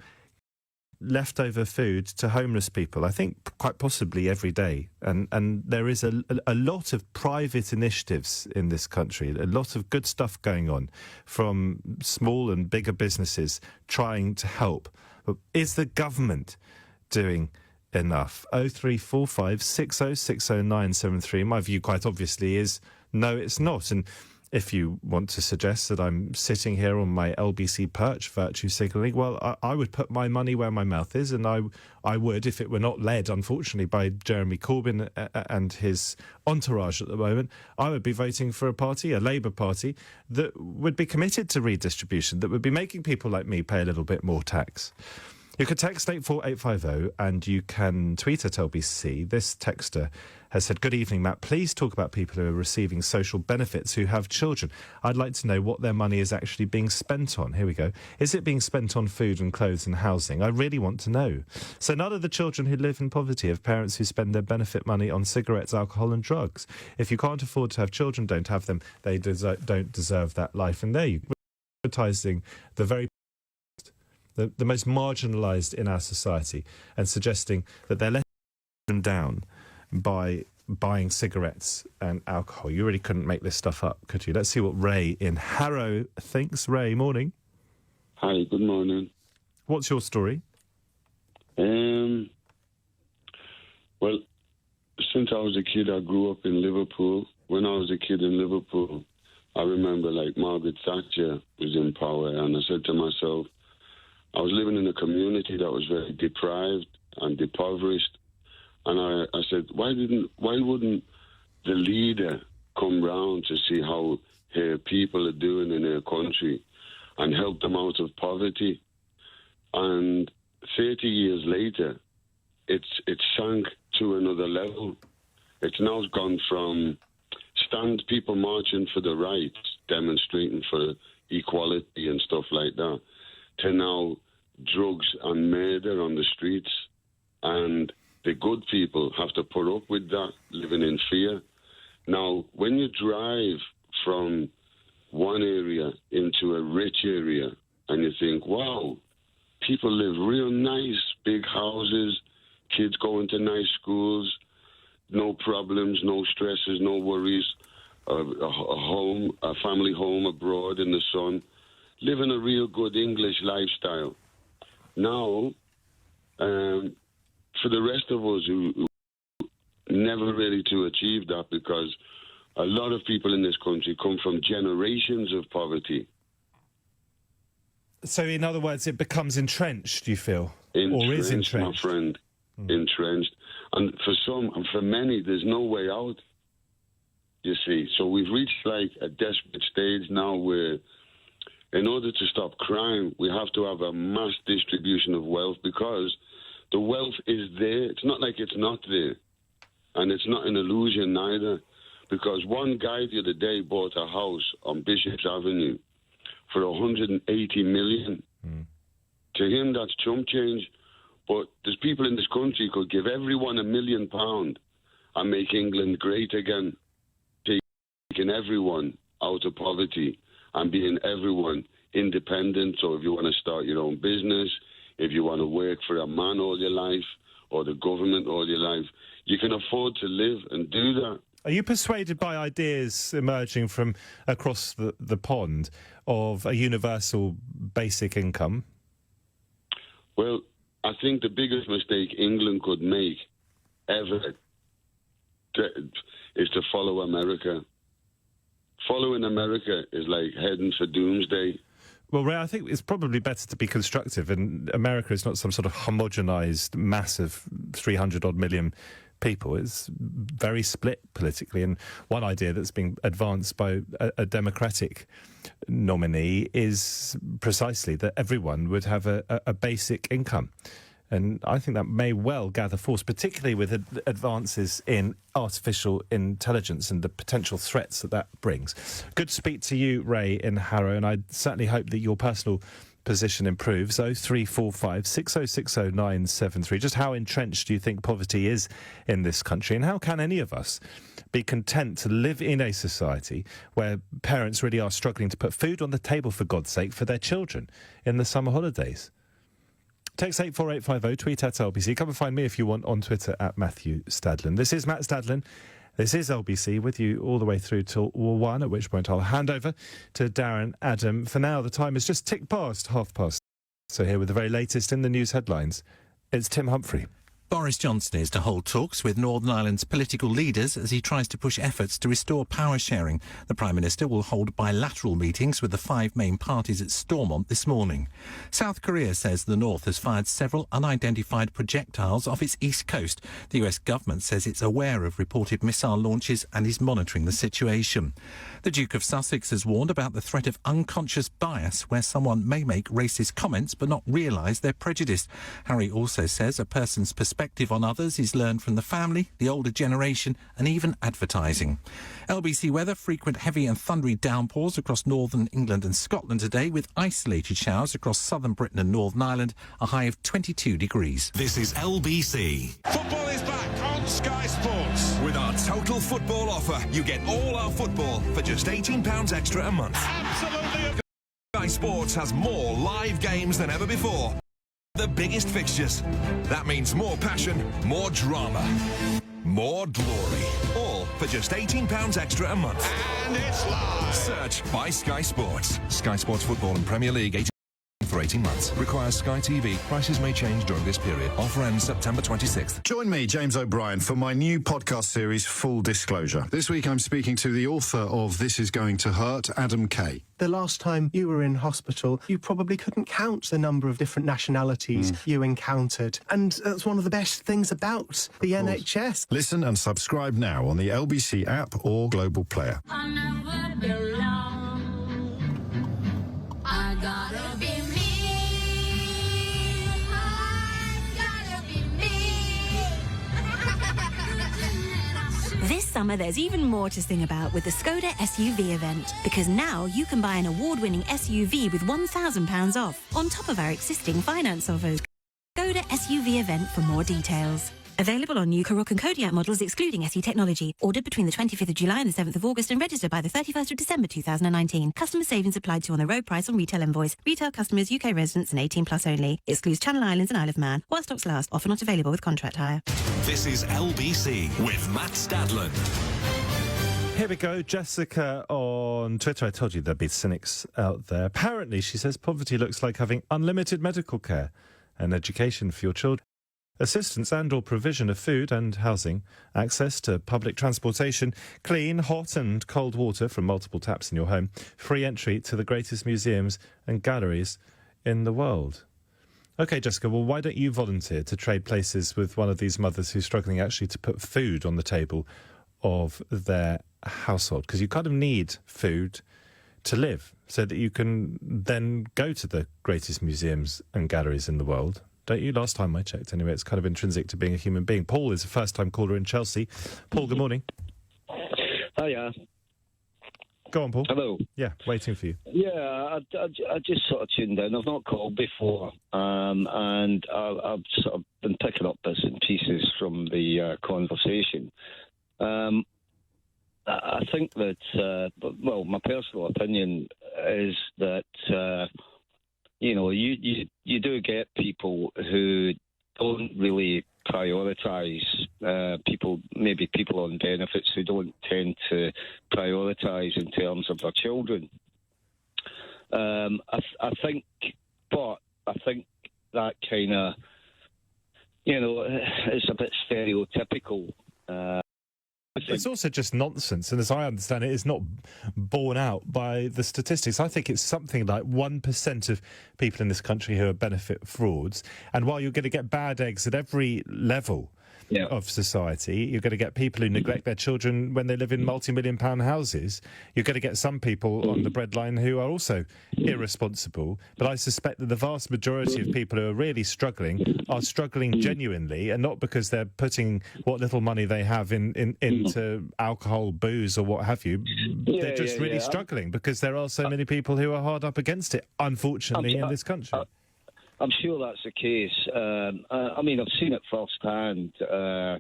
leftover food to homeless people, I think quite possibly every day. And there is a lot of private initiatives in this country, a lot of good stuff going on from small and bigger businesses trying to help. But is the government doing enough? 0345 6060973. My view, quite obviously, is no, it's not. And if you want to suggest that I'm sitting here on my LBC perch, virtue signalling, well, I would put my money where my mouth is, and I would, if it were not led, unfortunately, by Jeremy Corbyn and his entourage at the moment, I would be voting for a party, a Labour Party, that would be committed to redistribution, that would be making people like me pay a little bit more tax. You can text 84850 and you can tweet at LBC. This texter has said, "Good evening, Matt. Please talk about people who are receiving social benefits who have children. I'd like to know what their money is actually being spent on." Here we go. Is it being spent on food and clothes and housing? I really want to know. So none of the children who live in poverty have parents who spend their benefit money on cigarettes, alcohol and drugs. If you can't afford to have children, don't have them. They don't deserve that life. And there you go. Advertising the very the most marginalised in our society and suggesting that they're letting them down by buying cigarettes and alcohol. You really couldn't make this stuff up, could you? Let's see what Ray in Harrow thinks. Ray, morning. Hi, good morning. What's your story? Well, since I was a kid, I grew up in Liverpool. When I was a kid in Liverpool, I remember like Margaret Thatcher was in power, and I said to myself, I was living in a community that was very deprived and impoverished, and I said, why wouldn't the leader come round to see how her people are doing in her country and help them out of poverty? And 30 years later, it's sank to another level. It's now gone from people marching for the rights, demonstrating for equality and stuff like that, to now drugs and murder on the streets. And the good people have to put up with that, living in fear. Now, when you drive from one area into a rich area and you think, wow, people live real nice, big houses, kids go into nice schools, no problems, no stresses, no worries, a family home abroad in the sun, living a real good English lifestyle. Now, for the rest of us who never really to achieve that, because a lot of people in this country come from generations of poverty. So, in other words, it becomes entrenched, you feel? Entrenched, or is entrenched? my friend. Entrenched. And for some, and for many, there's no way out, you see. So we've reached like a desperate stage now where in order to stop crime, we have to have a mass distribution of wealth, because The wealth is there. It's not like it's not there. And it's not an illusion neither. Because one guy the other day bought a house on Bishop's Avenue for 180 million. To him, that's chump change. But there's people in this country who could give everyone £1 million and make England great again, taking everyone out of poverty and being everyone independent. So if you want to start your own business, if you want to work for a man all your life or the government all your life, you can afford to live and do that. Are you persuaded by ideas emerging from across the pond of a universal basic income? Well, I think the biggest mistake England could make ever is to follow America. Following America is like heading for doomsday. Well, Ray, I think it's probably better to be constructive, and America is not some sort of homogenised mass of 300-odd million people. It's very split politically, and one idea that's being advanced by a Democratic nominee is precisely that everyone would have a basic income. And I think that may well gather force, particularly with advances in artificial intelligence and the potential threats that brings. Good to speak to you, Ray, in Harrow, and I certainly hope that your personal position improves. 0345 6060 973. Just how entrenched do you think poverty is in this country, and how can any of us be content to live in a society where parents really are struggling to put food on the table, for God's sake, for their children in the summer holidays? Text 84850, tweet at LBC. Come and find me if you want on Twitter at Matthew Stadlen. This is Matt Stadlen. This is LBC with you all the way through till 1, at which point I'll hand over to Darren Adam. For now, the time has just ticked past past. So here with the very latest in the news headlines, it's Tim Humphrey. Boris Johnson is to hold talks with Northern Ireland's political leaders as he tries to push efforts to restore power sharing. The Prime Minister will hold bilateral meetings with the 5 main parties at Stormont this morning. South Korea says the North has fired several unidentified projectiles off its east coast. The US government says it's aware of reported missile launches and is monitoring the situation. The Duke of Sussex has warned about the threat of unconscious bias, where someone may make racist comments but not realise they're prejudiced. Harry also says a person's perspective on others is learned from the family, the older generation and even advertising. LBC weather: frequent heavy and thundery downpours across northern England and Scotland today, with isolated showers across southern Britain and Northern Ireland, a high of 22 degrees. This is LBC. Football is back on Sky Sports. With our total football offer, you get all our football for just £18 extra a month. Absolutely. Sky Sports has more live games than ever before. The biggest fixtures. That means more passion, more drama, more glory. All for just £18 extra a month. And it's live. Search by Sky Sports. Sky Sports Football and Premier League. 18 for 18 months. Requires Sky TV. Prices may change during this period. Offer ends September 26th. Join me, James O'Brien, for my new podcast series, Full Disclosure. This week I'm speaking to the author of This Is Going to Hurt, Adam Kay. The last time you were in hospital, you probably couldn't count the number of different nationalities you encountered. And that's one of the best things about the NHS. Listen and subscribe now on the LBC app or Global Player. I never belong. I gotta be me. This summer, there's even more to sing about with the Skoda SUV event, because now you can buy an award-winning SUV with £1,000 off, on top of our existing finance offers. Skoda SUV event for more details. Available on new Karoq and Kodiaq models excluding SE technology. Ordered between the 25th of July and the 7th of August and registered by the 31st of December 2019. Customer savings applied to on the road price on retail invoice. Retail customers, UK residents and 18 plus only. Excludes Channel Islands and Isle of Man. While stocks last. Offer not available with contract hire. This is LBC with Matt Stadlen. Here we go. Jessica on Twitter. I told you there'd be cynics out there. Apparently, she says poverty looks like having unlimited medical care and education for your children. Assistance and or provision of food and housing, access to public transportation, clean, hot and cold water from multiple taps in your home, free entry to the greatest museums and galleries in the world. OK, Jessica, well, why don't you volunteer to trade places with one of these mothers who's struggling actually to put food on the table of their household? Because you kind of need food to live so that you can then go to the greatest museums and galleries in the world. don't you? Last time I checked, anyway. It's kind of intrinsic to being a human being. Paul is a first-time caller in Chelsea. Paul, good morning. Hiya. Go on, Paul. Hello. Yeah, waiting for you. Yeah, I just sort of tuned in. I've not called before, and I've sort of been picking up bits and pieces from the conversation. I think that, well, my personal opinion is that, you do get people who don't really prioritise people on benefits who don't tend to prioritise in terms of their children. I think that kind of, it's a bit stereotypical. It's also just nonsense, and as I understand it, it's not borne out by the statistics. I think it's something like 1% of people in this country who are benefit frauds, and while you're going to get bad eggs at every level of society, you're going to get people who neglect their children when they live in multi-million-pound houses. You're going to get some people on the breadline who are also irresponsible, but I suspect that the vast majority of people who are really struggling are struggling genuinely, and not because they're putting what little money they have into alcohol, booze or what have you. They're just really struggling because there are so many people who are hard up against it, unfortunately, in this country. I'm sure that's the case. I mean, I've seen it firsthand, where,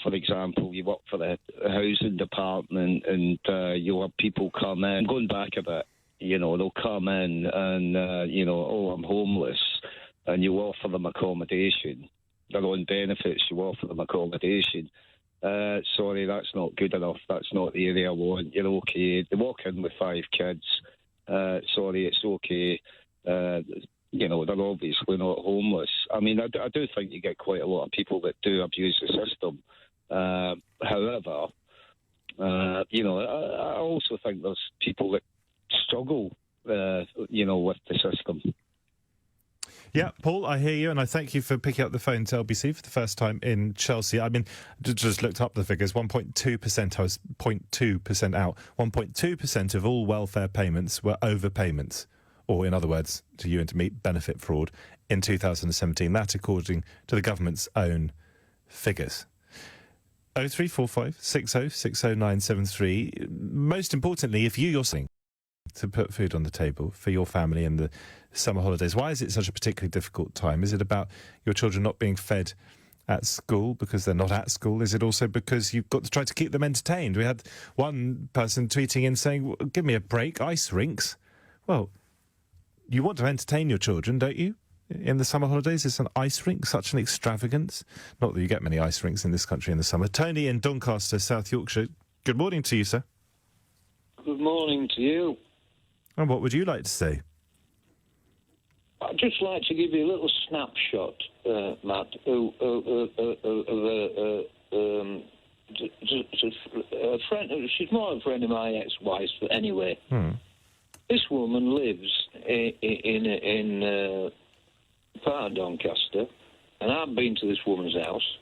for example, you work for the housing department and you'll have people come in, going back a bit, they'll come in and, I'm homeless, and you offer them accommodation. Their own benefits, you offer them accommodation. Sorry, that's not good enough. That's not the area I want. You're okay. They walk in with 5 kids. Sorry, it's okay. They're obviously not homeless. I mean, I do think you get quite a lot of people that do abuse the system. However, I also think there's people that struggle, with the system. Yeah, Paul, I hear you, and I thank you for picking up the phone to LBC for the first time in Chelsea. I mean, just looked up the figures, 1.2%, I was 0.2% out. 1.2% of all welfare payments were overpayments, or in other words, to you and to me, benefit fraud in 2017. That according to the government's own figures. 0345 60 60973. Most importantly, if you're saying to put food on the table for your family in the summer holidays, why is it such a particularly difficult time? Is it about your children not being fed at school because they're not at school? Is it also because you've got to try to keep them entertained? We had one person tweeting in saying, well, give me a break, ice rinks. Well, you want to entertain your children, don't you? In the summer holidays, is an ice rink such an extravagance? Not that you get many ice rinks in this country in the summer. Tony in Doncaster, South Yorkshire. Good morning to you, sir. Good morning to you. And what would you like to say? I'd just like to give you a little snapshot, Matt, of a friend. She's more a friend of my ex-wife's, but anyway. This woman lives in part of Doncaster, and I've been to this woman's house.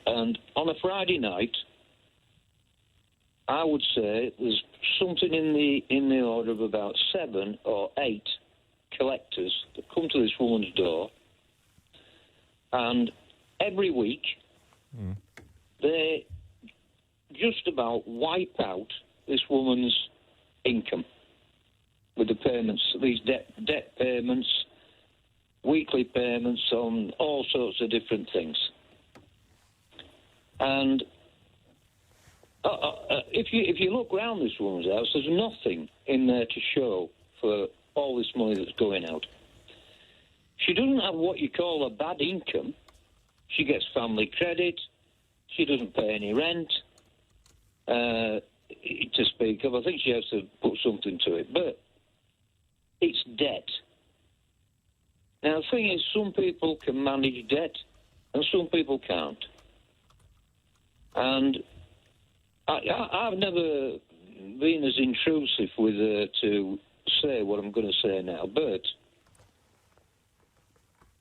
And on a Friday night, I would say there's something in the order of about 7 or 8 collectors that come to this woman's door, and every week they just about wipe out this woman's income with the payments, these debt payments, weekly payments on all sorts of different things. And if you look round this woman's house, there's nothing in there to show for all this money that's going out. She doesn't have what you call a bad income. She gets family credit. She doesn't pay any rent, to speak of. I think she has to put something to it. But it's debt. Now, the thing is, some people can manage debt and some people can't. And I've never been as intrusive with her to say what I'm going to say now, but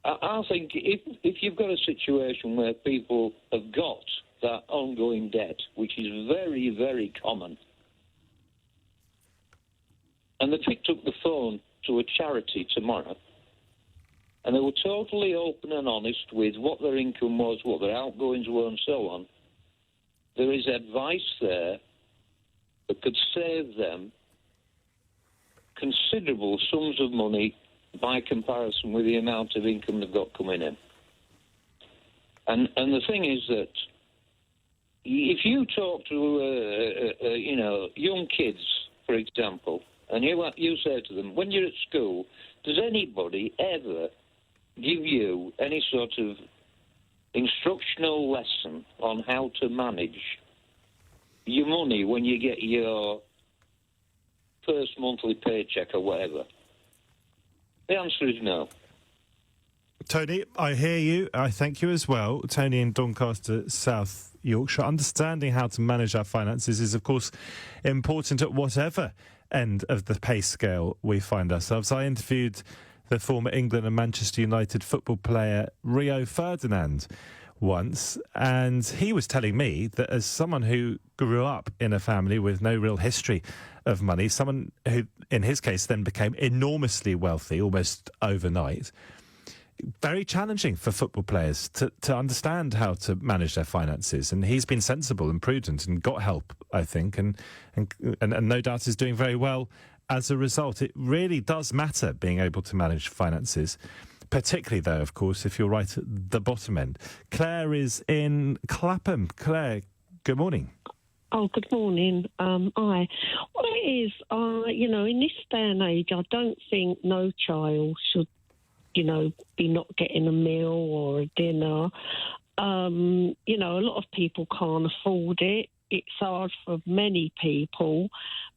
I think if you've got a situation where people have got that ongoing debt, which is very, very common, and they picked up the phone to a charity tomorrow, and they were totally open and honest with what their income was, what their outgoings were, and so on, there is advice there that could save them considerable sums of money by comparison with the amount of income they've got coming in. And the thing is that if you talk to, young kids, for example, and you say to them, when you're at school, does anybody ever give you any sort of instructional lesson on how to manage your money when you get your first monthly paycheck or whatever? The answer is no. Tony, I hear you. I thank you as well. Tony in Doncaster, South Yorkshire. Understanding how to manage our finances is, of course, important at whatever end of the pay scale we find ourselves. I interviewed the former England and Manchester United football player Rio Ferdinand once, and he was telling me that as someone who grew up in a family with no real history of money, someone who, in his case, then became enormously wealthy almost overnight, very challenging for football players to understand how to manage their finances. And he's been sensible and prudent and got help, I think, and no doubt is doing very well as a result. It really does matter being able to manage finances, particularly, though, of course, if you're right at the bottom end. Claire is in Clapham. Claire, good morning. Oh, good morning. Hi. What it is, in this day and age, I don't think no child should, be not getting a meal or a dinner. A lot of people can't afford it. It's hard for many people.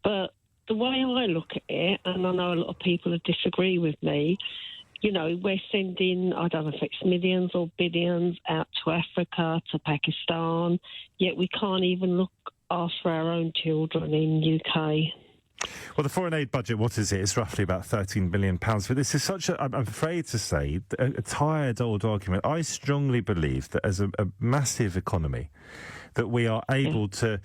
But the way I look at it, and I know a lot of people would disagree with me, we're sending, I don't know if it's millions or billions out to Africa, to Pakistan, yet we can't even look after our own children in UK. Well, the foreign aid budget, what is it? It's roughly about £13 billion. But this is such I'm afraid to say, a tired old argument. I strongly believe that as a massive economy, that we are able to,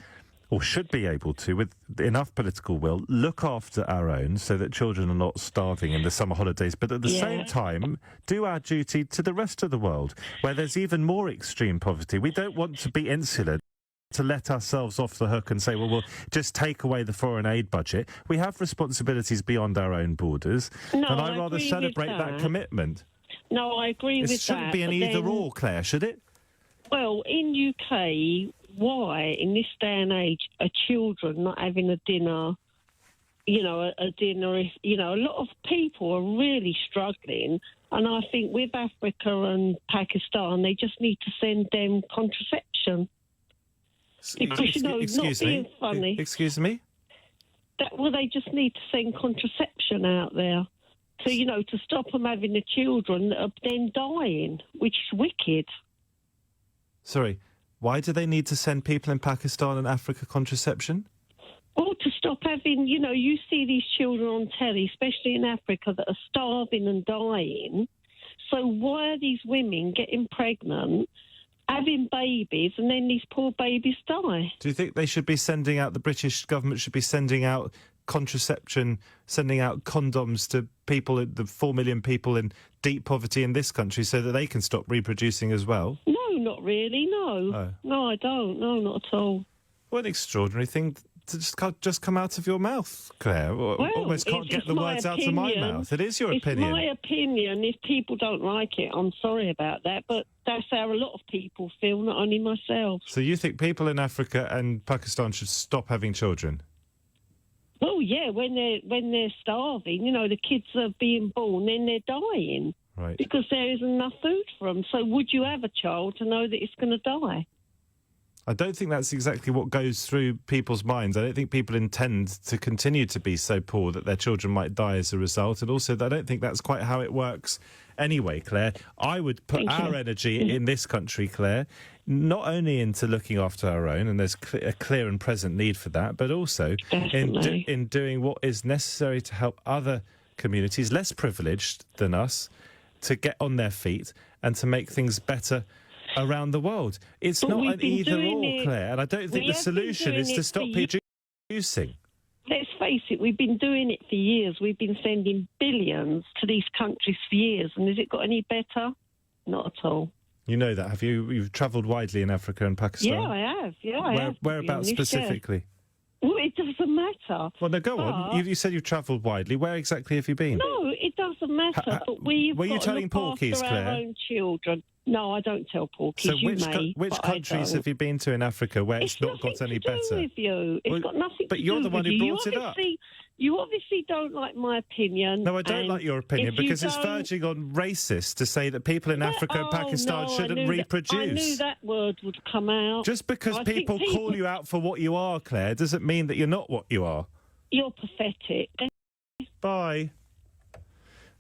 or should be able to, with enough political will, look after our own so that children are not starving in the summer holidays, but at the same time do our duty to the rest of the world, where there's even more extreme poverty. We don't want to be insular, to let ourselves off the hook and say, well, we'll just take away the foreign aid budget. We have responsibilities beyond our own borders, and I'd rather celebrate that commitment. No, I agree with that. It shouldn't be an either-or, Claire, should it? Well, in UK, why, in this day and age, are children not having a dinner, a dinner if, a lot of people are really struggling, and I think with Africa and Pakistan, they just need to send them contraception. Because, not being funny. Excuse me? They just need to send contraception out there. So, to stop them having the children that are then dying, which is wicked. Sorry, why do they need to send people in Pakistan and Africa contraception? Well, to stop having, you see these children on telly, especially in Africa, that are starving and dying. So why are these women getting pregnant, having babies, and then these poor babies die? Do you think they should be sending out, the British government should be sending out contraception, sending out condoms to people, the 4 million people in deep poverty in this country, so that they can stop reproducing as well? No, not really, no. Oh. No, I don't. No, not at all. What an extraordinary thing to just come out of your mouth, Claire. Well, almost can't get the words out of my mouth. It is your opinion. It's my opinion. If people don't like it, I'm sorry about that, but that's how a lot of people feel, not only myself. So you think people in Africa and Pakistan should stop having children? Well, yeah, when they're starving, the kids are being born, then they're dying. Right. Because there isn't enough food for them. So would you have a child to know that it's going to die? I don't think that's exactly what goes through people's minds. I don't think people intend to continue to be so poor that their children might die as a result. And also, I don't think that's quite how it works anyway, Claire. I would put our energy in this country, Claire, not only into looking after our own, and there's a clear and present need for that, but also in doing what is necessary to help other communities less privileged than us to get on their feet and to make things better around the world. It's not an either-or, Claire, and I don't think the solution is to stop producing. Let's face it, we've been doing it for years. We've been sending billions to these countries for years, and has it got any better? Not at all. You know that, have you? You've travelled widely in Africa and Pakistan. Yeah, I have. Yeah, I have. Whereabouts specifically? Well, it doesn't matter. Well, no, go on. You said you've travelled widely. Where exactly have you been? No, it doesn't matter. But we've were you got to telling look porkies, after Claire? our own children. No, I don't tell porkies. So you which countries have you been to in Africa where it's not got any better? With you. It's got nothing but to you're do the one with who you. brought it up. You obviously don't like my opinion. No, I don't like your opinion because it's verging on racist to say that people in Africa and Pakistan shouldn't reproduce. I knew that word would come out. Just because people call you out for what you are, Claire, doesn't mean that you're not what you are. You're pathetic. Bye.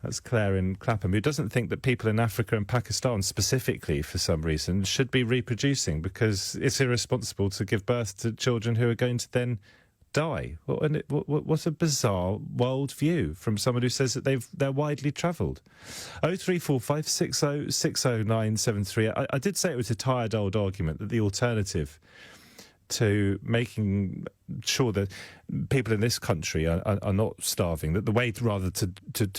That's Claire in Clapham, who doesn't think that people in Africa and Pakistan specifically, for some reason, should be reproducing because it's irresponsible to give birth to children who are going to then die. What a bizarre world view from someone who says that they're widely travelled. 0345 60 60973. I did say it was a tired old argument that the alternative to making sure that people in this country are not starving, that the way rather to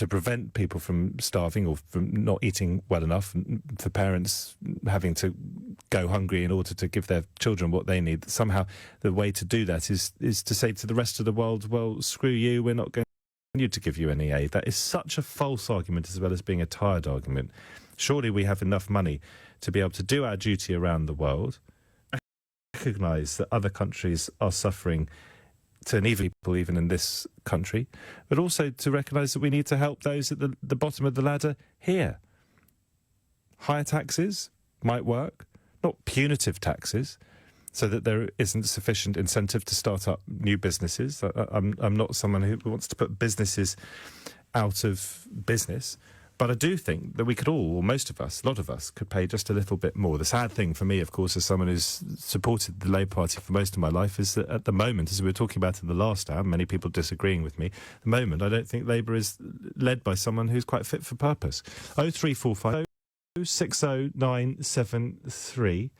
prevent people from starving or from not eating well enough, for parents having to go hungry in order to give their children what they need, somehow the way to do that is to say to the rest of the world, well, screw you, we're not going to give you any aid. That is such a false argument as well as being a tired argument. Surely we have enough money to be able to do our duty around the world, recognise that other countries are suffering to an even people even in this country, but also to recognise that we need to help those at the bottom of the ladder here. Higher taxes might work, not punitive taxes, so that there isn't sufficient incentive to start up new businesses. I'm not someone who wants to put businesses out of business, but I do think that we could all, or most of us, a lot of us, could pay just a little bit more. The sad thing for me, of course, as someone who's supported the Labour Party for most of my life, is that at the moment, as we were talking about in the last hour, many people disagreeing with me, at the moment I don't think Labour is led by someone who's quite fit for purpose. 0345 60973.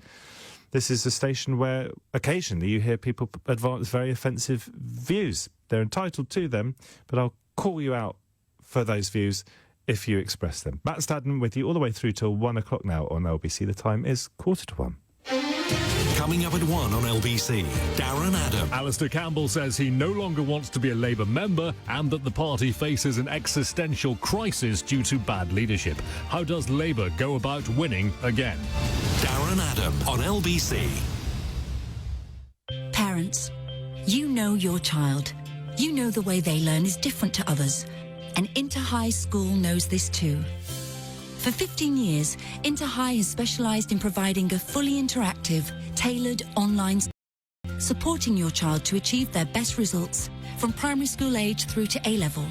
This is a station where occasionally you hear people advance very offensive views. They're entitled to them, but I'll call you out for those views if you express them. Matt Stadden with you all the way through till 1 o'clock now on LBC. The time is 1:45. Coming up at 1 on LBC, Darren Adam. Alistair Campbell says he no longer wants to be a Labour member and that the party faces an existential crisis due to bad leadership. How does Labour go about winning again? Darren Adam on LBC. Parents, you know your child. You know the way they learn is different to others. And Interhigh School knows this too. For 15 years, Interhigh has specialised in providing a fully interactive, tailored online supporting your child to achieve their best results from primary school age through to A-level.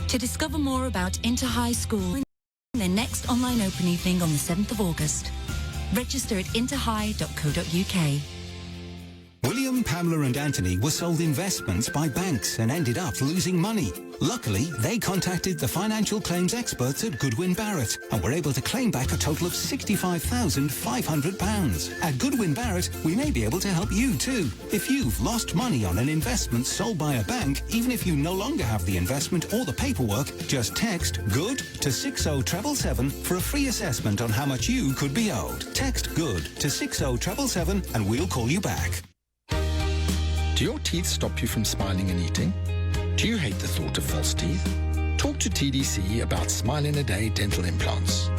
To discover more about Interhigh School, their next online open evening on the 7th of August. Register at interhigh.co.uk. William, Pamela and Anthony were sold investments by banks and ended up losing money. Luckily, they contacted the financial claims experts at Goodwin Barrett and were able to claim back a total of £65,500. At Goodwin Barrett, we may be able to help you too. If you've lost money on an investment sold by a bank, even if you no longer have the investment or the paperwork, just text GOOD to 60777 for a free assessment on how much you could be owed. Text GOOD to 60777 and we'll call you back. Do your teeth stop you from smiling and eating? Do you hate the thought of false teeth? Talk to TDC about Smile in a Day dental implants.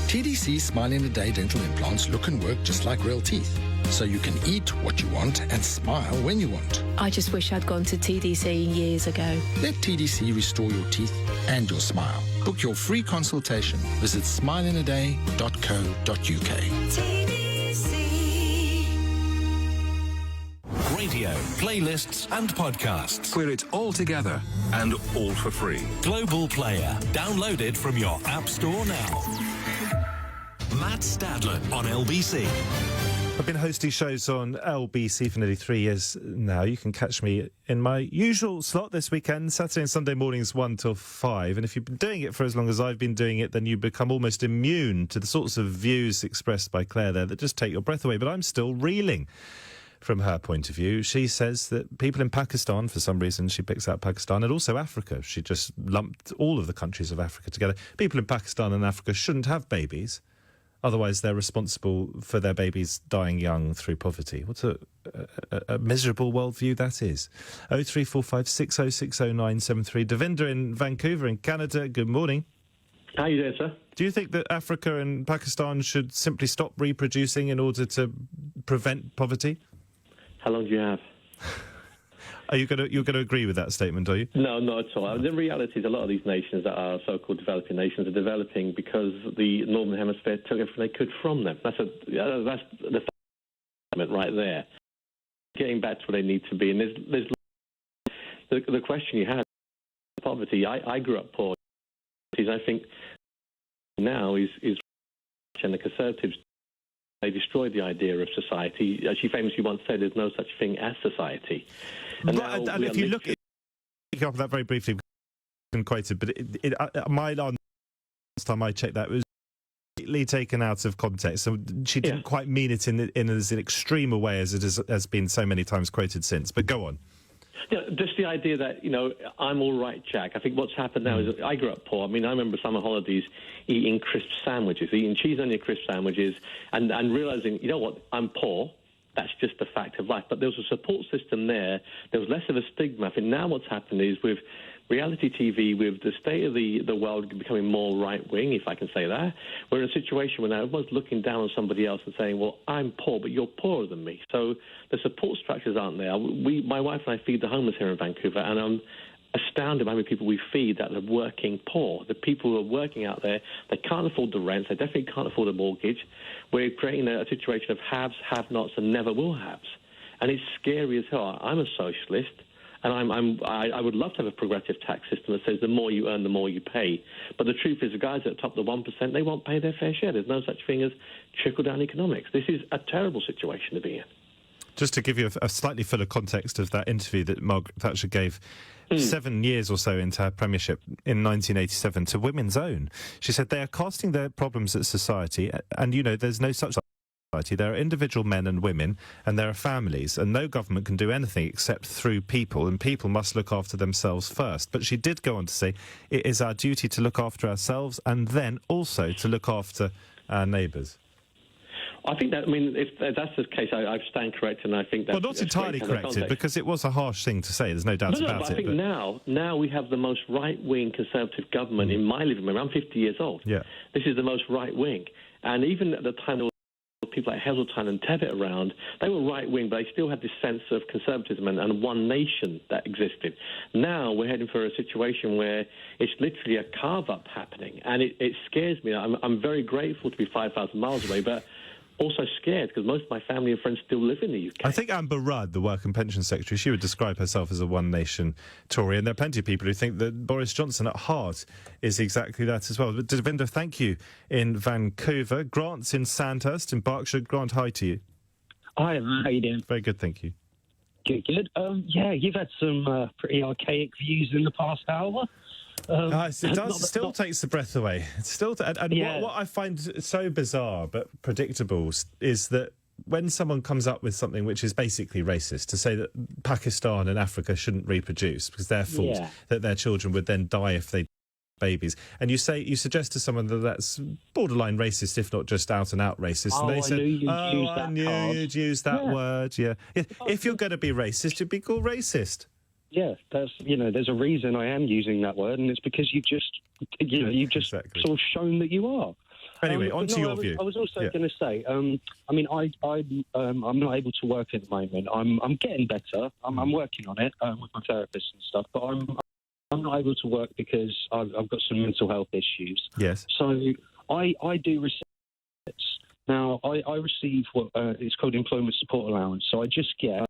TDC Smile in a Day dental implants look and work just like real teeth, so you can eat what you want and smile when you want. I just wish I'd gone to TDC years ago. Let TDC restore your teeth and your smile. Book your free consultation. Visit smileinaday.co.uk. Radio, playlists and podcasts. Where it's all together and all for free. Global Player. Download it from your App Store now. Matt Stadlen on LBC. I've been hosting shows on LBC for nearly 3 years now. You can catch me in my usual slot this weekend, Saturday and Sunday mornings 1 till 5. And if you've been doing it for as long as I've been doing it, then you become almost immune to the sorts of views expressed by Claire there that just take your breath away. But I'm still reeling from her point of view. She says that people in Pakistan, for some reason she picks out Pakistan, and also Africa. She just lumped all of the countries of Africa together. People in Pakistan and Africa shouldn't have babies. Otherwise, they're responsible for their babies dying young through poverty. What a miserable worldview that is. 0345 6060973. Devinder in Vancouver in Canada, good morning. How are you doing, sir? Do you think that Africa and Pakistan should simply stop reproducing in order to prevent poverty? How long do you have? You're going to agree with that statement, are you? No, not at all. The reality is a lot of these nations that are so-called developing nations are developing because the Northern Hemisphere took everything they could from them. That's the statement right there. Getting back to where they need to be. And there's the question you had, poverty. I grew up poor. I think now is and the Conservatives, they destroyed the idea of society. As she famously once said, there's no such thing as society. And, and if you look at that very briefly, quoted, but my last time I checked that was completely taken out of context. So she didn't quite mean it in as an extreme a way as it has been so many times quoted since. But go on. Yeah, just the idea that, I'm all right, Jack. I think what's happened now is that I grew up poor. I mean, I remember summer holidays eating crisp sandwiches, eating cheese onion crisp sandwiches, and realising, you know what, I'm poor. That's just a fact of life. But there was a support system there. There was less of a stigma. I think now what's happened is with reality TV, with the state of the world becoming more right-wing, if I can say that, we're in a situation where now everyone's looking down on somebody else and saying, well, I'm poor, but you're poorer than me. So the support structures aren't there. My wife and I feed the homeless here in Vancouver, and I'm astounded by how many people we feed that are working poor. The people who are working out there, they can't afford the rent, they definitely can't afford a mortgage. We're creating a situation of haves, have-nots, and never will haves. And it's scary as hell. I'm a socialist. And I would love to have a progressive tax system that says the more you earn, the more you pay. But the truth is, the guys at the top of the 1%, they won't pay their fair share. There's no such thing as trickle-down economics. This is a terrible situation to be in. Just to give you a slightly fuller context of that interview that Margaret Thatcher gave 7 years or so into her premiership in 1987 to Women's Own, she said they are casting their problems at society, and, there's no such society. There are individual men and women, and there are families, and no government can do anything except through people, and people must look after themselves first. But she did go on to say it is our duty to look after ourselves and then also to look after our neighbours. I think that, if that's the case, I stand corrected, and I think that's... Well, not entirely corrected, because it was a harsh thing to say, there's no doubt about but it. I think now we have the most right-wing Conservative government in my living room. I'm 50 years old. Yeah. This is the most right-wing. And even at the time there were people like Heseltine and Tebbit around, they were right-wing, but they still had this sense of conservatism and one nation that existed. Now we're heading for a situation where it's literally a carve-up happening, and it scares me. I'm very grateful to be 5,000 miles away, but also scared because most of my family and friends still live in the UK. I think Amber Rudd, the Work and Pension Secretary, she would describe herself as a one-nation Tory, and there are plenty of people who think that Boris Johnson at heart is exactly that as well. But Devinder, thank you in Vancouver. Grant's in Sandhurst in Berkshire. Grant, hi to you. Hi, how are you doing? Very good, thank you. Good. You've had some pretty archaic views in the past hour. It still takes the breath away. It's still, what I find so bizarre but predictable is that when someone comes up with something which is basically racist, to say that Pakistan and Africa shouldn't reproduce because their fault that their children would then die if they babies, and you suggest to someone that that's borderline racist, if not just out and out racist, and they say, I knew you'd use that word. Yeah. If you're going to be racist, you'd be called racist. Yeah, there's a reason I am using that word, and it's because you've just sort of shown that you are. Anyway, on to your view. I was also going to say, I'm not able to work at the moment. I'm getting better. I'm working on it with my therapist and stuff, but I'm not able to work because I've got some mental health issues. Yes. So I do receive it. Now, I receive what it's called employment support allowance. So I just get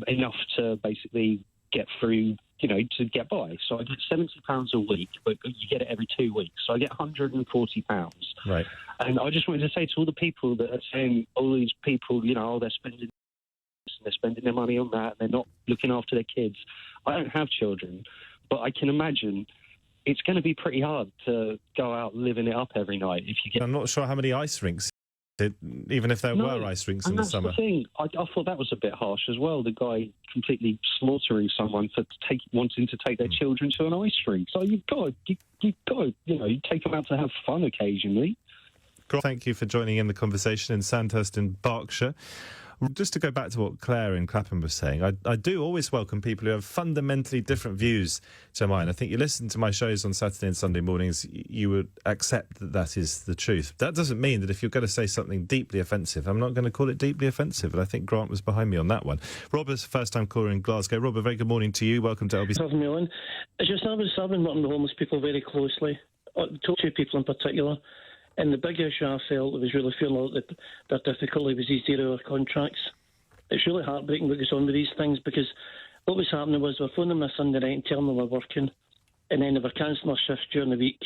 enough to basically get through, to get by. So I get £70 a week, but you get it every 2 weeks. So I get £140. Right. And I just wanted to say to all the people that are saying, all these people, they're spending this and they're spending their money on that, and they're not looking after their kids. I don't have children, but I can imagine it's going to be pretty hard to go out living it up every night if you get... I'm not sure how many ice rinks even if there No, were ice rinks and in the that's summer. The thing. I thought that was a bit harsh as well. The guy completely slaughtering someone for wanting to take their children to an ice rink. So you've got to, you take them out to have fun occasionally. Thank you for joining in the conversation in Sandhurst in Berkshire. Just to go back to what Claire in Clapham was saying, I do always welcome people who have fundamentally different views to mine. I think you listen to my shows on Saturday and Sunday mornings, you would accept that that is the truth. That doesn't mean that if you're going to say something deeply offensive, I'm not going to call it deeply offensive, and I think Grant was behind me on that one. Robert's a first-time caller in Glasgow. Robert, very good morning to you. Welcome to LBC. Having me on. I've been working with homeless people very closely, two people in particular. And the big issue I felt was really feeling like their difficulty was these 0-hour contracts. It's really heartbreaking what goes on with these things, because what was happening was we were phoning them on a Sunday night and telling them we're working, and then they were cancelling our shifts during the week.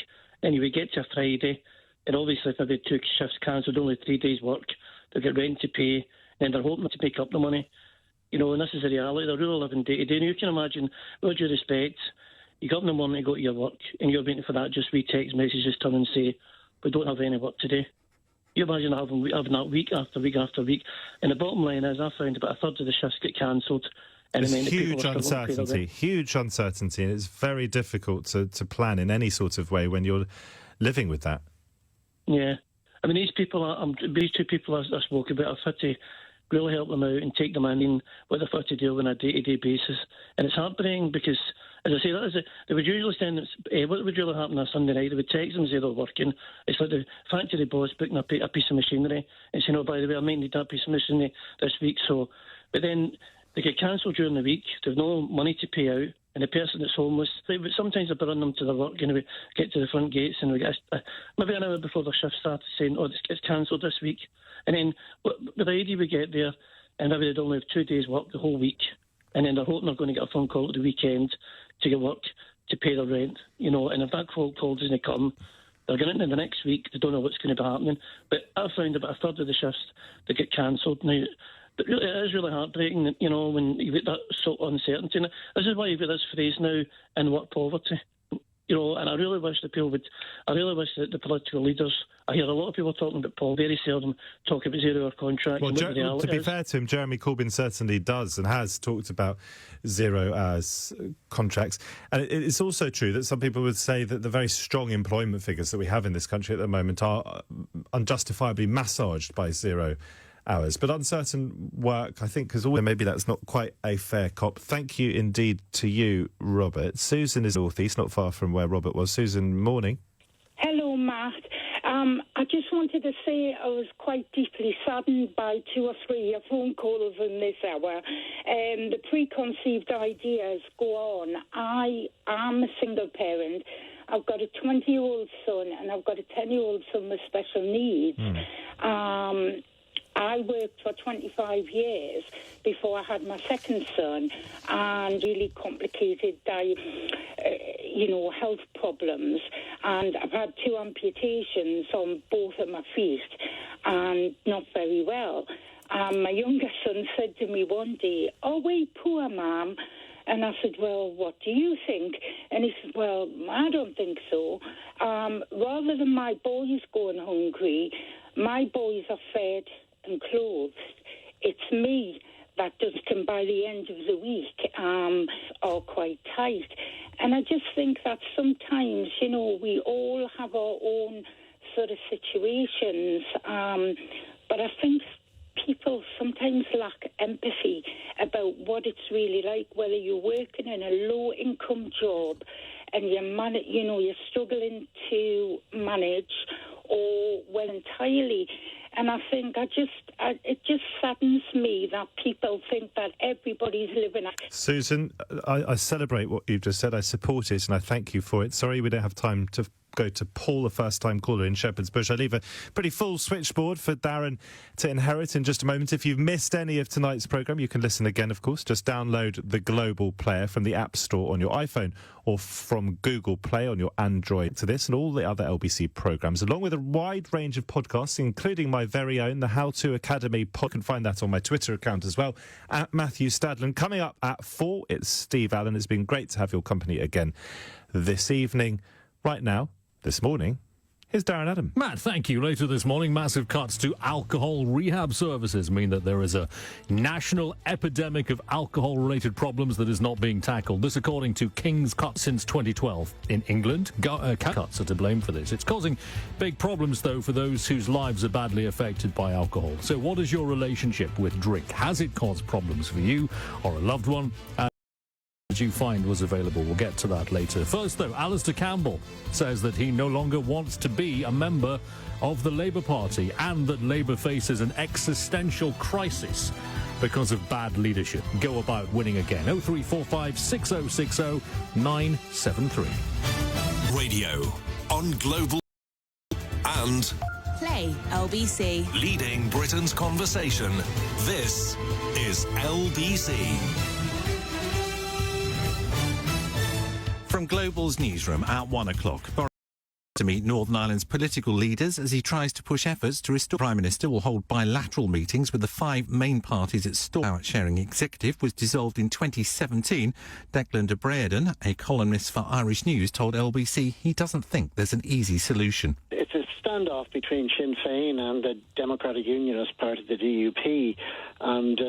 And you would get to a Friday, and obviously if they had 2 shifts cancelled, only 3 days' work, they'll get rent to pay, and they're hoping to make up the money. And this is the reality. They're really living day to day. And you can imagine, with all due respect, you got up in the morning to go to your work, and you're waiting for that just wee text message just turn and say, we don't have any work today. You imagine having that week after week after week. And the bottom line is, I found about a third of the shifts get cancelled. And There's huge uncertainty, and it's very difficult to plan in any sort of way when you're living with that. Yeah. I mean, these two people I spoke about, I've had to really help them out and take them in what they've had to deal with on a day-to-day basis. And it's heartbreaking because, as I say, they would usually send what would really happen on a Sunday night. They would text them and say they're working. It's like the factory boss booking a piece of machinery and saying, oh, by the way, I might need that piece of machinery this week. But then they get cancelled during the week. They've no money to pay out. And the person that's homeless, sometimes they'll run them to their work and we get to the front gates and we get maybe an hour before their shift started saying, oh, it's cancelled this week. And then with the idea we get there, and maybe they'd only have 2 days' work the whole week, and then they're hoping they're going to get a phone call at the weekend to get work to pay their rent, and if that call doesn't come, they're going into the next week, they don't know what's going to be happening. But I found about a third of the shifts that get cancelled. Now, it is really heartbreaking, when you get that sort of uncertainty. And this is why you've got this phrase now, in work poverty. And I really wish that the political leaders, I hear a lot of people talking about Paul, very seldom talk about 0-hour contracts. Well, to be fair to him, Jeremy Corbyn certainly does and has talked about 0 hours contracts. And it's also true that some people would say that the very strong employment figures that we have in this country at the moment are unjustifiably massaged by 0 hours. But uncertain work, I think, because maybe that's not quite a fair cop. Thank you indeed to you, Robert. Susan is north east, not far from where Robert was. Susan, morning. Hello, Matt. I just wanted to say I was quite deeply saddened by 2 or 3 phone calls in this hour. The preconceived ideas go on. I am a single parent. I've got a 20-year-old son and I've got a 10-year-old son with special needs. I worked for 25 years before I had my second son, and really complicated health problems. And I've had 2 amputations on both of my feet and not very well. My younger son said to me one day, "Oh, we poor, Mum." And I said, "Well, what do you think?" And he said, "Well, I don't think so. Rather than my boys going hungry, my boys are fed and clothed. It's me that just can, by the end of the week, are quite tight." And I just think that sometimes, we all have our own sort of situations, but I think people sometimes lack empathy about what it's really like, whether you're working in a low-income job and you're struggling to manage, or well entirely. And I think it just saddens me that people think that everybody's living. Susan, I celebrate what you've just said. I support it and I thank you for it. Sorry we don't have time to go to Paul, the first-time caller in Shepherd's Bush. I leave a pretty full switchboard for Darren to inherit in just a moment. If you've missed any of tonight's programme, you can listen again, of course. Just download the Global Player from the App Store on your iPhone or from Google Play on your Android to this and all the other LBC programmes, along with a wide range of podcasts, including my very own, the How To Academy pod. You can find that on my Twitter account as well, at Matthew Stadlen. Coming up at 4, it's Steve Allen. It's been great to have your company again this evening. Right now, this morning, Here's Darren Adam. Matt, thank you. Later this morning, massive cuts to alcohol rehab services mean that there is a national epidemic of alcohol-related problems that is not being tackled. This according to King's Cut since 2012. In England, cuts are to blame for this. It's causing big problems, though, for those whose lives are badly affected by alcohol. So what is your relationship with drink? Has it caused problems for you or a loved one? Did you find was available? We'll get to that later. First, though, Alistair Campbell says that he no longer wants to be a member of the Labour Party and that Labour faces an existential crisis because of bad leadership. Go about winning again. 0345 6060 973. Radio on Global and Play LBC. leading Britain's conversation. This is LBC. From Global's newsroom at 1 o'clock, Boris to meet Northern Ireland's political leaders as he tries to push efforts to restore. The Prime Minister will hold bilateral meetings with the 5 main parties at Stormont. Sharing executive was dissolved in 2017. Declan de Braeden, a columnist for Irish News, told LBC he doesn't think there's an easy solution. It's a standoff between Sinn Féin and the Democratic Unionist part of the DUP, and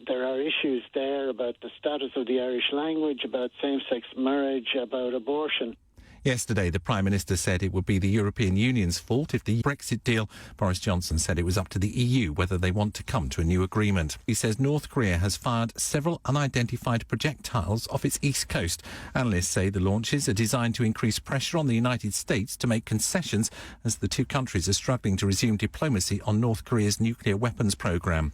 there are issues there about the status of the Irish language, about same-sex marriage, about abortion. Yesterday, the Prime Minister said it would be the European Union's fault if the Brexit deal. Boris Johnson said it was up to the EU whether they want to come to a new agreement. He says North Korea has fired several unidentified projectiles off its east coast. Analysts say the launches are designed to increase pressure on the United States to make concessions as the two countries are struggling to resume diplomacy on North Korea's nuclear weapons programme.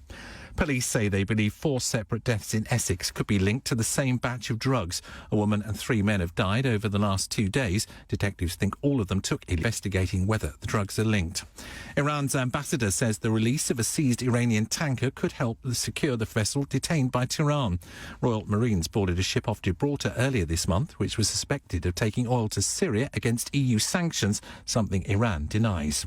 Police say they believe 4 separate deaths in Essex could be linked to the same batch of drugs. A woman and 3 men have died over the last 2 days. Detectives think all of them took investigating whether the drugs are linked. Iran's ambassador says the release of a seized Iranian tanker could help secure the vessel detained by Tehran. Royal Marines boarded a ship off Gibraltar earlier this month, which was suspected of taking oil to Syria against EU sanctions, something Iran denies.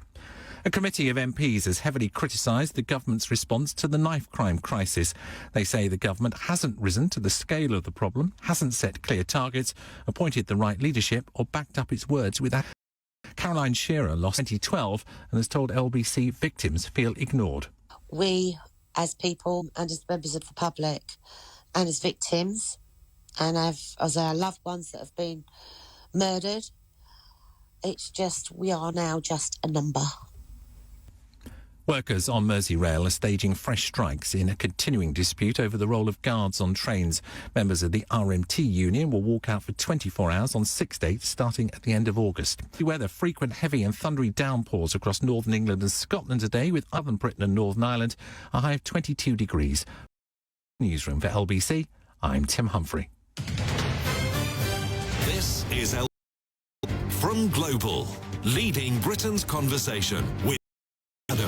A committee of MPs has heavily criticised the government's response to the knife crime crisis. They say the government hasn't risen to the scale of the problem, hasn't set clear targets, appointed the right leadership or backed up its words with action. Caroline Shearer lost 2012 and has told LBC victims feel ignored. We, as people and as members of the public and as victims, and as our loved ones that have been murdered, it's just, we are now just a number. Workers on Merseyrail are staging fresh strikes in a continuing dispute over the role of guards on trains. Members of the RMT union will walk out for 24 hours on 6 dates starting at the end of August. The weather, frequent heavy and thundery downpours across northern England and Scotland today, with southern Britain and Northern Ireland a high of 22 degrees. Newsroom for LBC, I'm Tim Humphrey. This is from Global, leading Britain's conversation with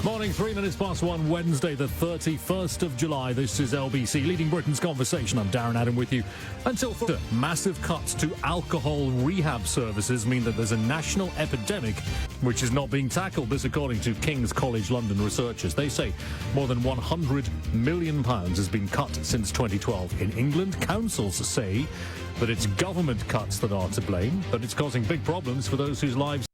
Morning, 3 minutes past 1, Wednesday, the 31st of July. This is LBC, leading Britain's conversation. I'm Darren Adam with you until 4. Massive cuts to alcohol rehab services mean that there's a national epidemic which is not being tackled. This according to King's College London researchers. They say more than £100 million has been cut since 2012. In England, councils say that it's government cuts that are to blame, but it's causing big problems for those whose lives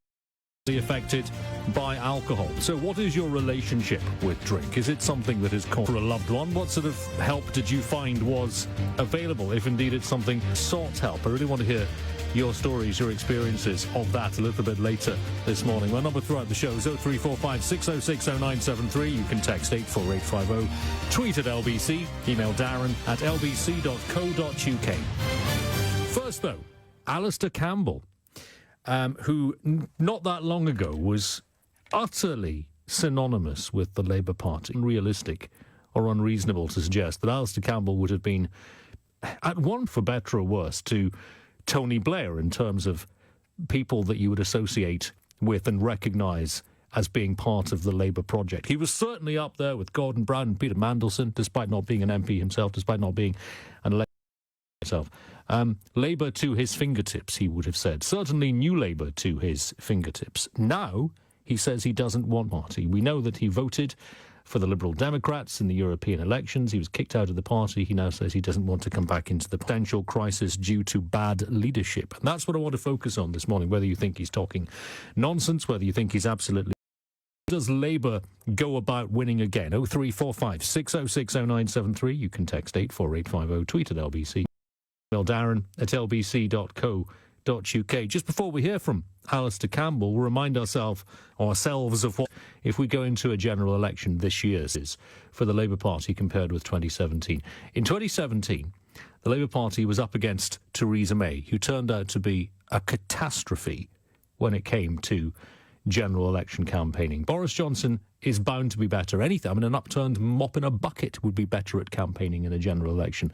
affected by alcohol. So what is your relationship with drink? Is it something that is called for a loved one? What sort of help did you find was available, if indeed it's something sought help? I really want to hear your stories, your experiences of that a little bit later this morning. My number throughout the show is 0345 606 0973. You can text 84850, tweet at LBC, email Darren at lbc.co.uk. First though, Alistair Campbell, who not that long ago was utterly synonymous with the Labour Party. Unrealistic or unreasonable to suggest that Alistair Campbell would have been, at one for better or worse, to Tony Blair in terms of people that you would associate with and recognise as being part of the Labour project. He was certainly up there with Gordon Brown and Peter Mandelson, despite not being an MP himself, despite not being an elected himself. Labour to his fingertips, he would have said. Certainly New Labour to his fingertips. Now, he says he doesn't want party. We know that he voted for the Liberal Democrats in the European elections. He was kicked out of the party. He now says he doesn't want to come back into the potential crisis due to bad leadership. And that's what I want to focus on this morning, whether you think he's talking nonsense, whether you think he's absolutely... Does Labour go about winning again? 0345 6060 You can text 84850, tweet at LBC. Email Darren at lbc.co.uk. Just before we hear from Alistair Campbell, we'll remind ourselves of what if we go into a general election this year is for the Labour Party compared with 2017. In 2017, the Labour Party was up against Theresa May, who turned out to be a catastrophe when it came to general election campaigning. Boris Johnson is bound to be better. Anything, I mean, an upturned mop in a bucket would be better at campaigning in a general election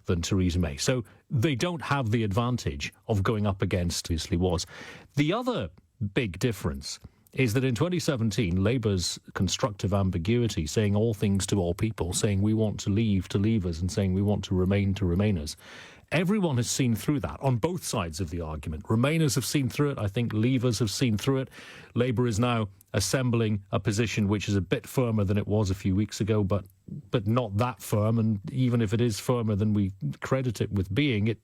than Theresa May. So they don't have the advantage of going up against, obviously was. The other big difference is that in 2017, Labour's constructive ambiguity, saying all things to all people, saying we want to leave to leavers and saying we want to remainers, everyone has seen through that on both sides of the argument. Remainers have seen through it. I think leavers have seen through it. Labour is now assembling a position which is a bit firmer than it was a few weeks ago, but not that firm. And even if it is firmer than we credit it with being, it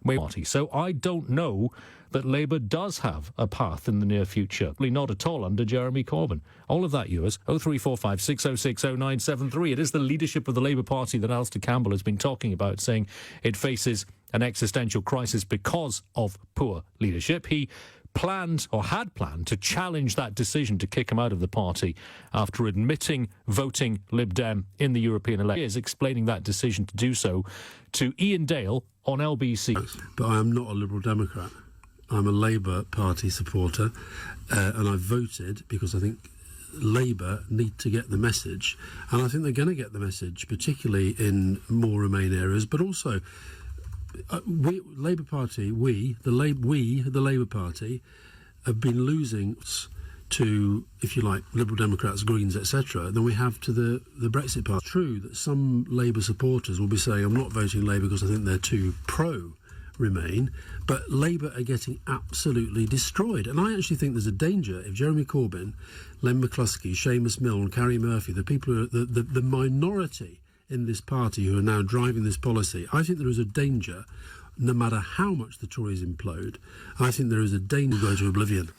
may party. So I don't know that Labour does have a path in the near future. Not at all under Jeremy Corbyn. All of that, yours. 0345 6060 It is the leadership of the Labour Party that Alistair Campbell has been talking about, saying it faces an existential crisis because of poor leadership. He planned or had planned to challenge that decision to kick him out of the party after admitting voting Lib Dem in the European election. He is explaining that decision to do so to Ian Dale on LBC. But I am not a Liberal Democrat. I'm a Labour Party supporter, and I voted because I think Labour need to get the message, and I think they're going to get the message, particularly in more Remain areas, but also we, Labour Party, the Labour Party, have been losing to, if you like, Liberal Democrats, Greens, etc., than we have to the Brexit Party. It's true that some Labour supporters will be saying, I'm not voting Labour because I think they're too pro-Remain, but Labour are getting absolutely destroyed. And I actually think there's a danger if Jeremy Corbyn, Len McCluskey, Seamus Milne, Carrie Murphy, the people who are the minority in this party who are now driving this policy, I think there is a danger, no matter how much the Tories implode, I think there is a danger to go to oblivion.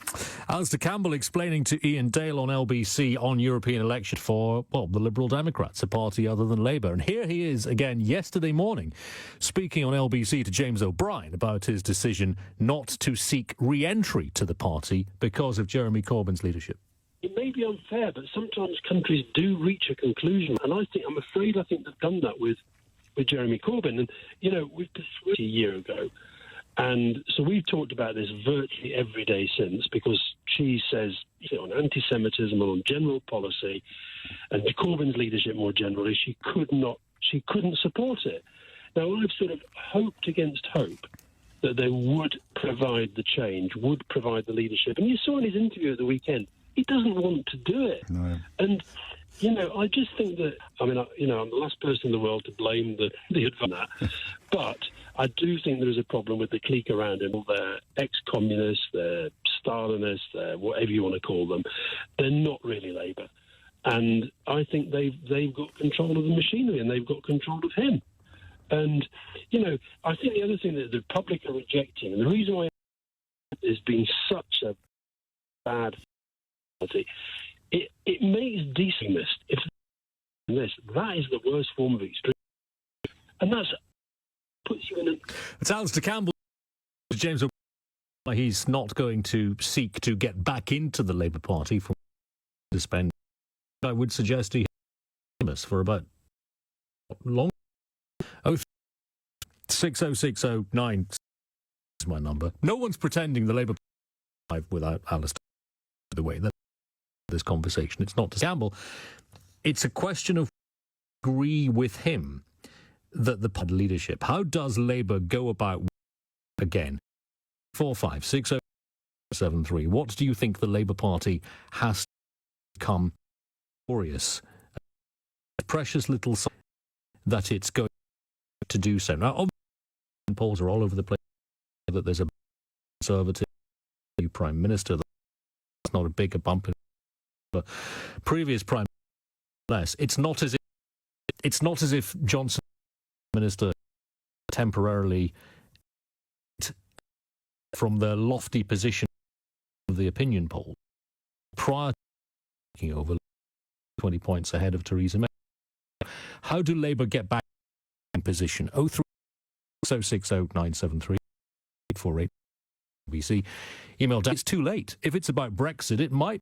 Alistair Campbell explaining to Ian Dale on LBC on European election for, well, the Liberal Democrats, a party other than Labour. And here he is again yesterday morning speaking on LBC to James O'Brien about his decision not to seek re-entry to the party because of Jeremy Corbyn's leadership. It may be unfair, but sometimes countries do reach a conclusion, and I'm afraid they've done that with Jeremy Corbyn. And, you know, we've persuaded a year ago, and so we've talked about this virtually every day since, because she says, you know, on anti-Semitism and on general policy, and Corbyn's leadership more generally, she couldn't support it. Now, I've sort of hoped against hope that they would provide the change, would provide the leadership. And you saw in his interview at the weekend, he doesn't want to do it. No. And, you know, I just think that, I mean, I'm the last person in the world to blame the advice on that. But I do think there is a problem with the clique around him. They're ex-communists, they're Stalinists, they're whatever you want to call them. They're not really Labour. And I think they've got control of the machinery and they've got control of him. And, you know, I think the other thing that the public are rejecting, and the reason why it's been such a bad it makes decentist. If that is the worst form of extremism, and that puts you in a... It's Alistair Campbell. James O'Brien, he's not going to seek to get back into the Labour Party from to spend. I would suggest he has for about long. 60609 is my number. No one's pretending the Labour Party without Alistair. The way that this conversation, it's not to gamble. It's a question of agree with him that the leadership. How does Labour go about again? 456073. What do you think the Labour Party has to become glorious? Precious little sign that it's going to do so. Now, obviously, polls are all over the place that there's a Conservative Prime Minister. That's not a bigger bump in the previous Prime less. It's not as if Johnson, minister, temporarily from the lofty position of the opinion poll prior to taking over 20 points ahead of Theresa May. How do Labour get back in position? 0360973 BBC. Email down. It's too late. If it's about Brexit, it might,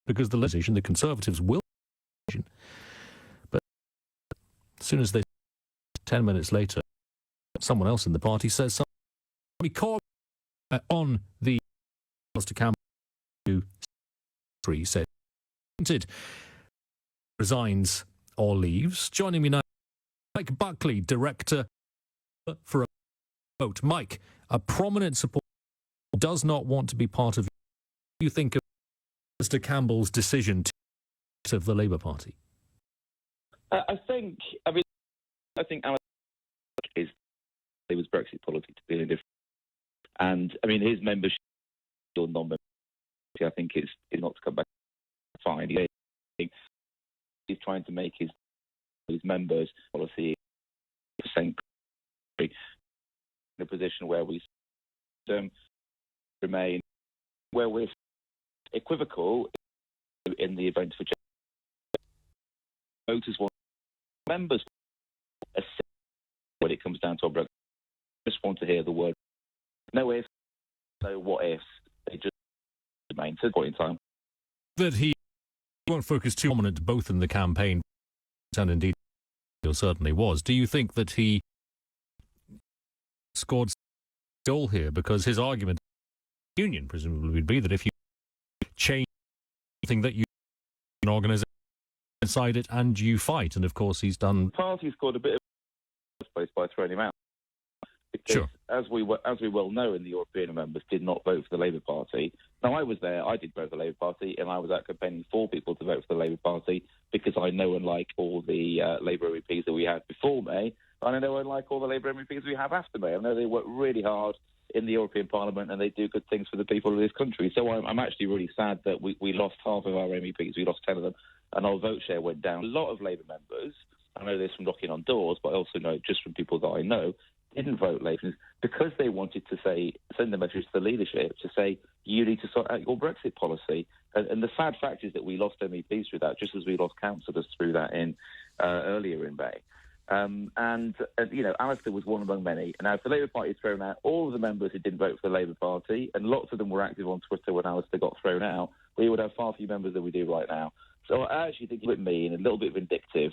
because the legislation, the Conservatives will. But as soon as 10 minutes later, someone else in the party says something. We call on the Mr. Campbell who said resigns or leaves. Joining me now, Mike Buckley, director for a vote. Mike, a prominent supporter, does not want to be part of. What do you think of Mr. Campbell's decision to of the Labour Party? I think our is Labour's Brexit policy to be any different, and I mean his membership or non-membership, I think is not to come back. Fine, he's trying to make his members' policy in a position where we remain where we're equivocal in the event for voters want members when it comes down to our Brexit. Just want to hear the word no ifs, no what ifs. They just remain to the point in time. That he won't focus too prominent both in the campaign and indeed certainly was. Do you think that he scored a goal here? Because his argument union presumably would be that if you change something that you an organisation inside it and you fight, and of course he's done. The party scored a bit of space by throwing him out. Because sure. As we well know, in the European members did not vote for the Labour Party. Now, I was there, I did vote for the Labour Party, and I was out campaigning for people to vote for the Labour Party because I know and like all the Labour MEPs that we had before May, and I know and like all the Labour MEPs we have after May. I know they work really hard in the European Parliament and they do good things for the people of this country. So I'm actually really sad that we lost half of our MEPs, we lost 10 of them, and our vote share went down. A lot of Labour members, I know this from knocking on doors, but I also know just from people that I know, didn't vote Labour because they wanted to send a message to the leadership to say, you need to sort out your Brexit policy. And the sad fact is that we lost MEPs through that, just as we lost councillors through that earlier in May. Alistair was one among many. And now if the Labour Party is thrown out, all of the members who didn't vote for the Labour Party, and lots of them were active on Twitter when Alistair got thrown out, we would have far fewer members than we do right now. So I actually think it's a bit mean and a little bit vindictive.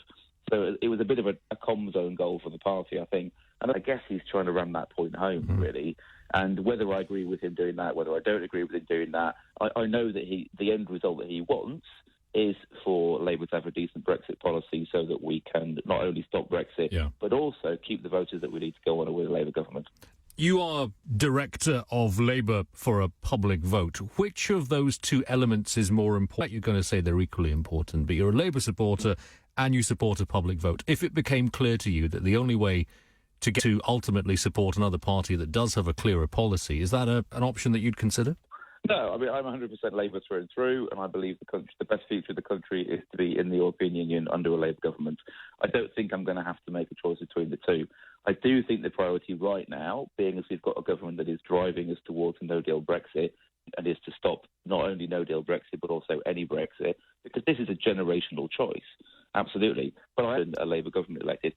So it was a bit of a comms zone goal for the party, I think. And I guess he's trying to ram that point home, really. And whether I agree with him doing that, whether I don't agree with him doing that, I know that the end result that he wants is for Labour to have a decent Brexit policy so that we can not only stop Brexit, but also keep the voters that we need to go on with a Labour government. You are director of Labour for a public vote. Which of those two elements is more important? You're going to say they're equally important, but you're a Labour supporter and you support a public vote. If it became clear to you that the only way to get to ultimately support another party that does have a clearer policy, is that an option that you'd consider? No, I mean, I'm 100% Labour through and through, and I believe the best future of the country is to be in the European Union under a Labour government. I don't think I'm going to have to make a choice between the two. I do think the priority right now, being as we've got a government that is driving us towards a no-deal Brexit, and is to stop not only no-deal Brexit, but also any Brexit, because this is a generational choice, absolutely. But I'm a Labour government elected.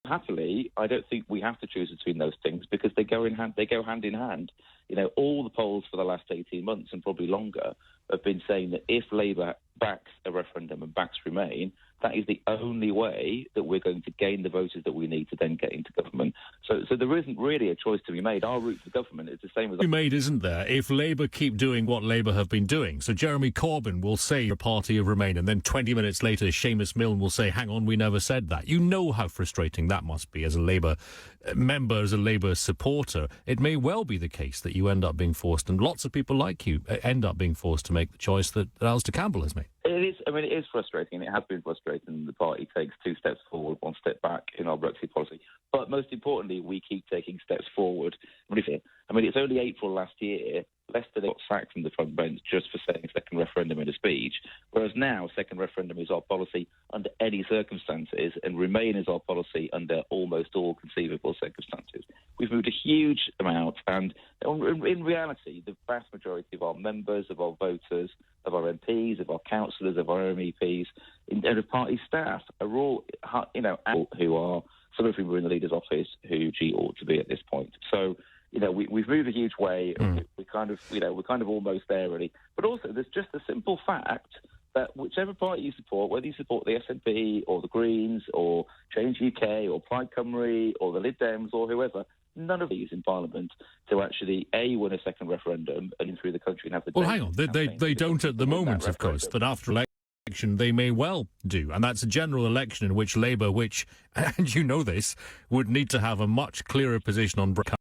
Happily, I don't think we have to choose between those things because they go hand in hand. You know, all the polls for the last 18 months and probably longer have been saying that if Labour backs a referendum and backs Remain, that is the only way that we're going to gain the voters that we need to then get into government. So there isn't really a choice to be made. Our route to government is the same as... ...made, isn't there, if Labour keep doing what Labour have been doing? So Jeremy Corbyn will say a party of Remain, and then 20 minutes later, Seamus Milne will say, hang on, we never said that. You know how frustrating that must be as a Labour member, as a Labour supporter. It may well be the case that you end up being forced, and lots of people like you end up being forced to make the choice that Alistair Campbell has made. It is. I mean, it is frustrating. It has been frustrating. The party takes 2 steps forward, 1 step back in our Brexit policy. But most importantly, we keep taking steps forward. I mean, it's only April last year Leicester got sacked from the front bench just for saying second referendum in a speech, whereas now second referendum is our policy under any circumstances and Remain is our policy under almost all conceivable circumstances. We've moved a huge amount, and in reality, the vast majority of our members, of our voters, of our MPs, of our councillors, of our MEPs, and of party staff are all, who are, some of whom are in the leader's office, who ought to be at this point. So, we've moved a huge way. We're kind of almost there, really. But also, there's just a simple fact that whichever party you support, whether you support the SNP or the Greens or Change UK or Plaid Cymru or the Lib Dems or whoever, none of these in Parliament to actually, A, win a second referendum and through the country and have the... Well, hang on. They don't at the moment, of course, but after election they may well do. And that's a general election in which Labour, and you know this, would need to have a much clearer position on Brexit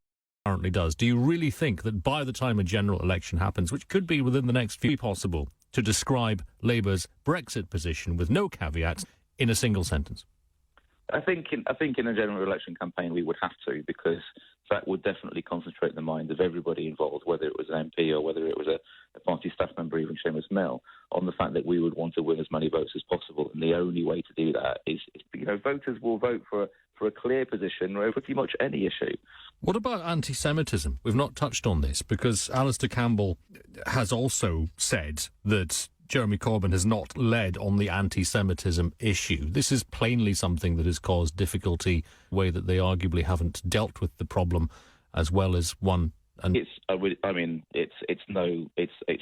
currently does. Do you really think that by the time a general election happens, which could be within the next few possible, to describe Labour's Brexit position with no caveats in a single sentence? I think in a general election campaign we would have to, because that would definitely concentrate the mind of everybody involved, whether it was an MP or whether it was a party staff member, even Seamus Mill, on the fact that we would want to win as many votes as possible. And the only way to do that is voters will vote for a clear position over pretty much any issue. What about anti-Semitism? We've not touched on this because Alistair Campbell has also said that Jeremy Corbyn has not led on the anti-Semitism issue. This is plainly something that has caused difficulty, the way that they arguably haven't dealt with the problem as well as one. And it's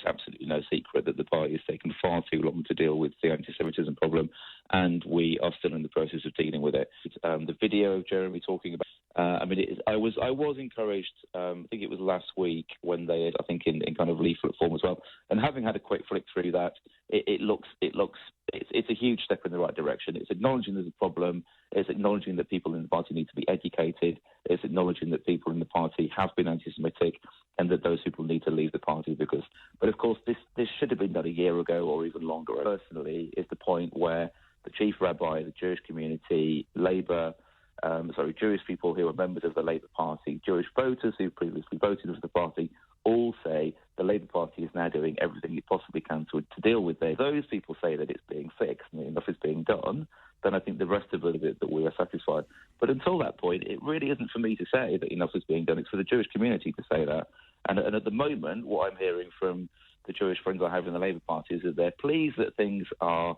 absolutely no secret that the party has taken far too long to deal with the anti-Semitism problem, and we are still in the process of dealing with it. The video of Jeremy talking about, I was encouraged. I think it was last week when they had, I think in kind of leaflet form as well. And having had a quick flick through that, it's a huge step in the right direction. It's acknowledging there's a problem. It's acknowledging that people in the party need to be educated. It's acknowledging that people in the party have been anti-Semitic and that those people need to leave the party But of course, this should have been done a year ago or even longer. Personally, is the point where the chief rabbi, the Jewish community, Jewish people who are members of the Labour Party, Jewish voters who previously voted for the party, all say the Labour Party is now doing everything it possibly can to deal with it. Those people say that it's being fixed and enough is being done, then I think the rest of it that we are satisfied. But until that point, it really isn't for me to say that enough is being done. It's for the Jewish community to say that. And at the moment, what I'm hearing from the Jewish friends I have in the Labour Party is that they're pleased that things are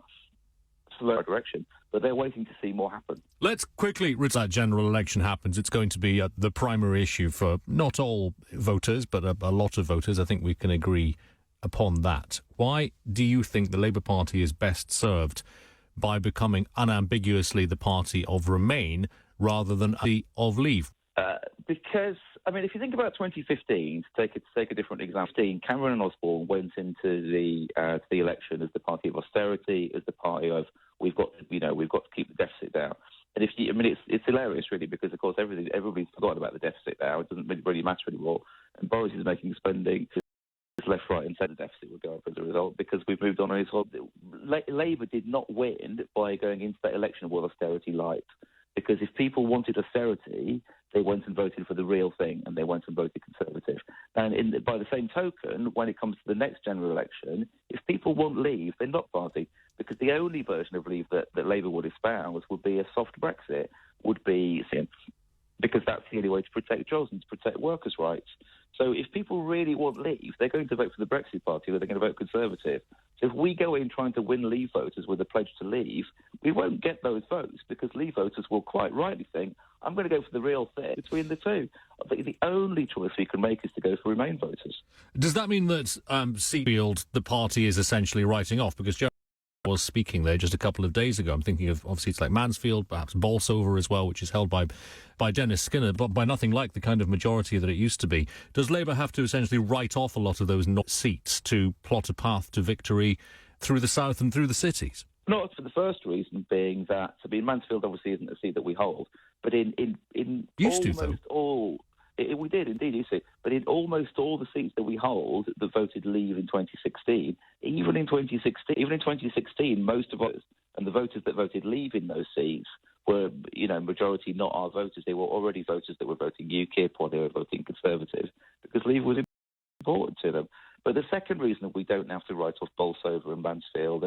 slow direction, but they're waiting to see more happen. Let's quickly, as that general election happens, it's going to be the primary issue for not all voters, but a lot of voters. I think we can agree upon that. Why do you think the Labour Party is best served by becoming unambiguously the party of Remain rather than the of Leave? Because, if you think about 2015, to take a different example, Cameron and Osborne went into the election as the party of austerity, as the party of we've got to keep the deficit down. And it's hilarious really, because of course everybody's forgotten about the deficit now. It doesn't really matter anymore. And Boris is making spending left, right, and centre. Deficit will go up as a result because we've moved on. Labour did not win by going into that election with austerity light. Because if people wanted austerity, they went and voted for the real thing, and they went and voted Conservative. And by the same token, when it comes to the next general election, if people want Leave, they're not party, because the only version of Leave that Labour would espouse would be a soft Brexit, because that's the only way to protect jobs and to protect workers' rights. So if people really want Leave, they're going to vote for the Brexit Party, or they're going to vote Conservative. So if we go in trying to win Leave voters with a pledge to leave, we won't get those votes, because Leave voters will quite rightly think, I'm going to go for the real thing between the two. I think the only choice we can make is to go for Remain voters. Does that mean that Seafield, the party, is essentially writing off? Because Jeremy was speaking there just a couple of days ago. I'm thinking of seats like Mansfield, perhaps Bolsover as well, which is held by Dennis Skinner, but by nothing like the kind of majority that it used to be. Does Labour have to essentially write off a lot of those seats to plot a path to victory through the south and through the cities? Not for the first reason being that, Mansfield obviously isn't a seat that we hold, but in used almost to, all... we did indeed, you see. But in almost all the seats that we hold that voted Leave in 2016, even in 2016, most of us and the voters that voted Leave in those seats were, majority not our voters. They were already voters that were voting UKIP or they were voting Conservative, because Leave was important to them. But the second reason that we don't have to write off Bolsover and Mansfield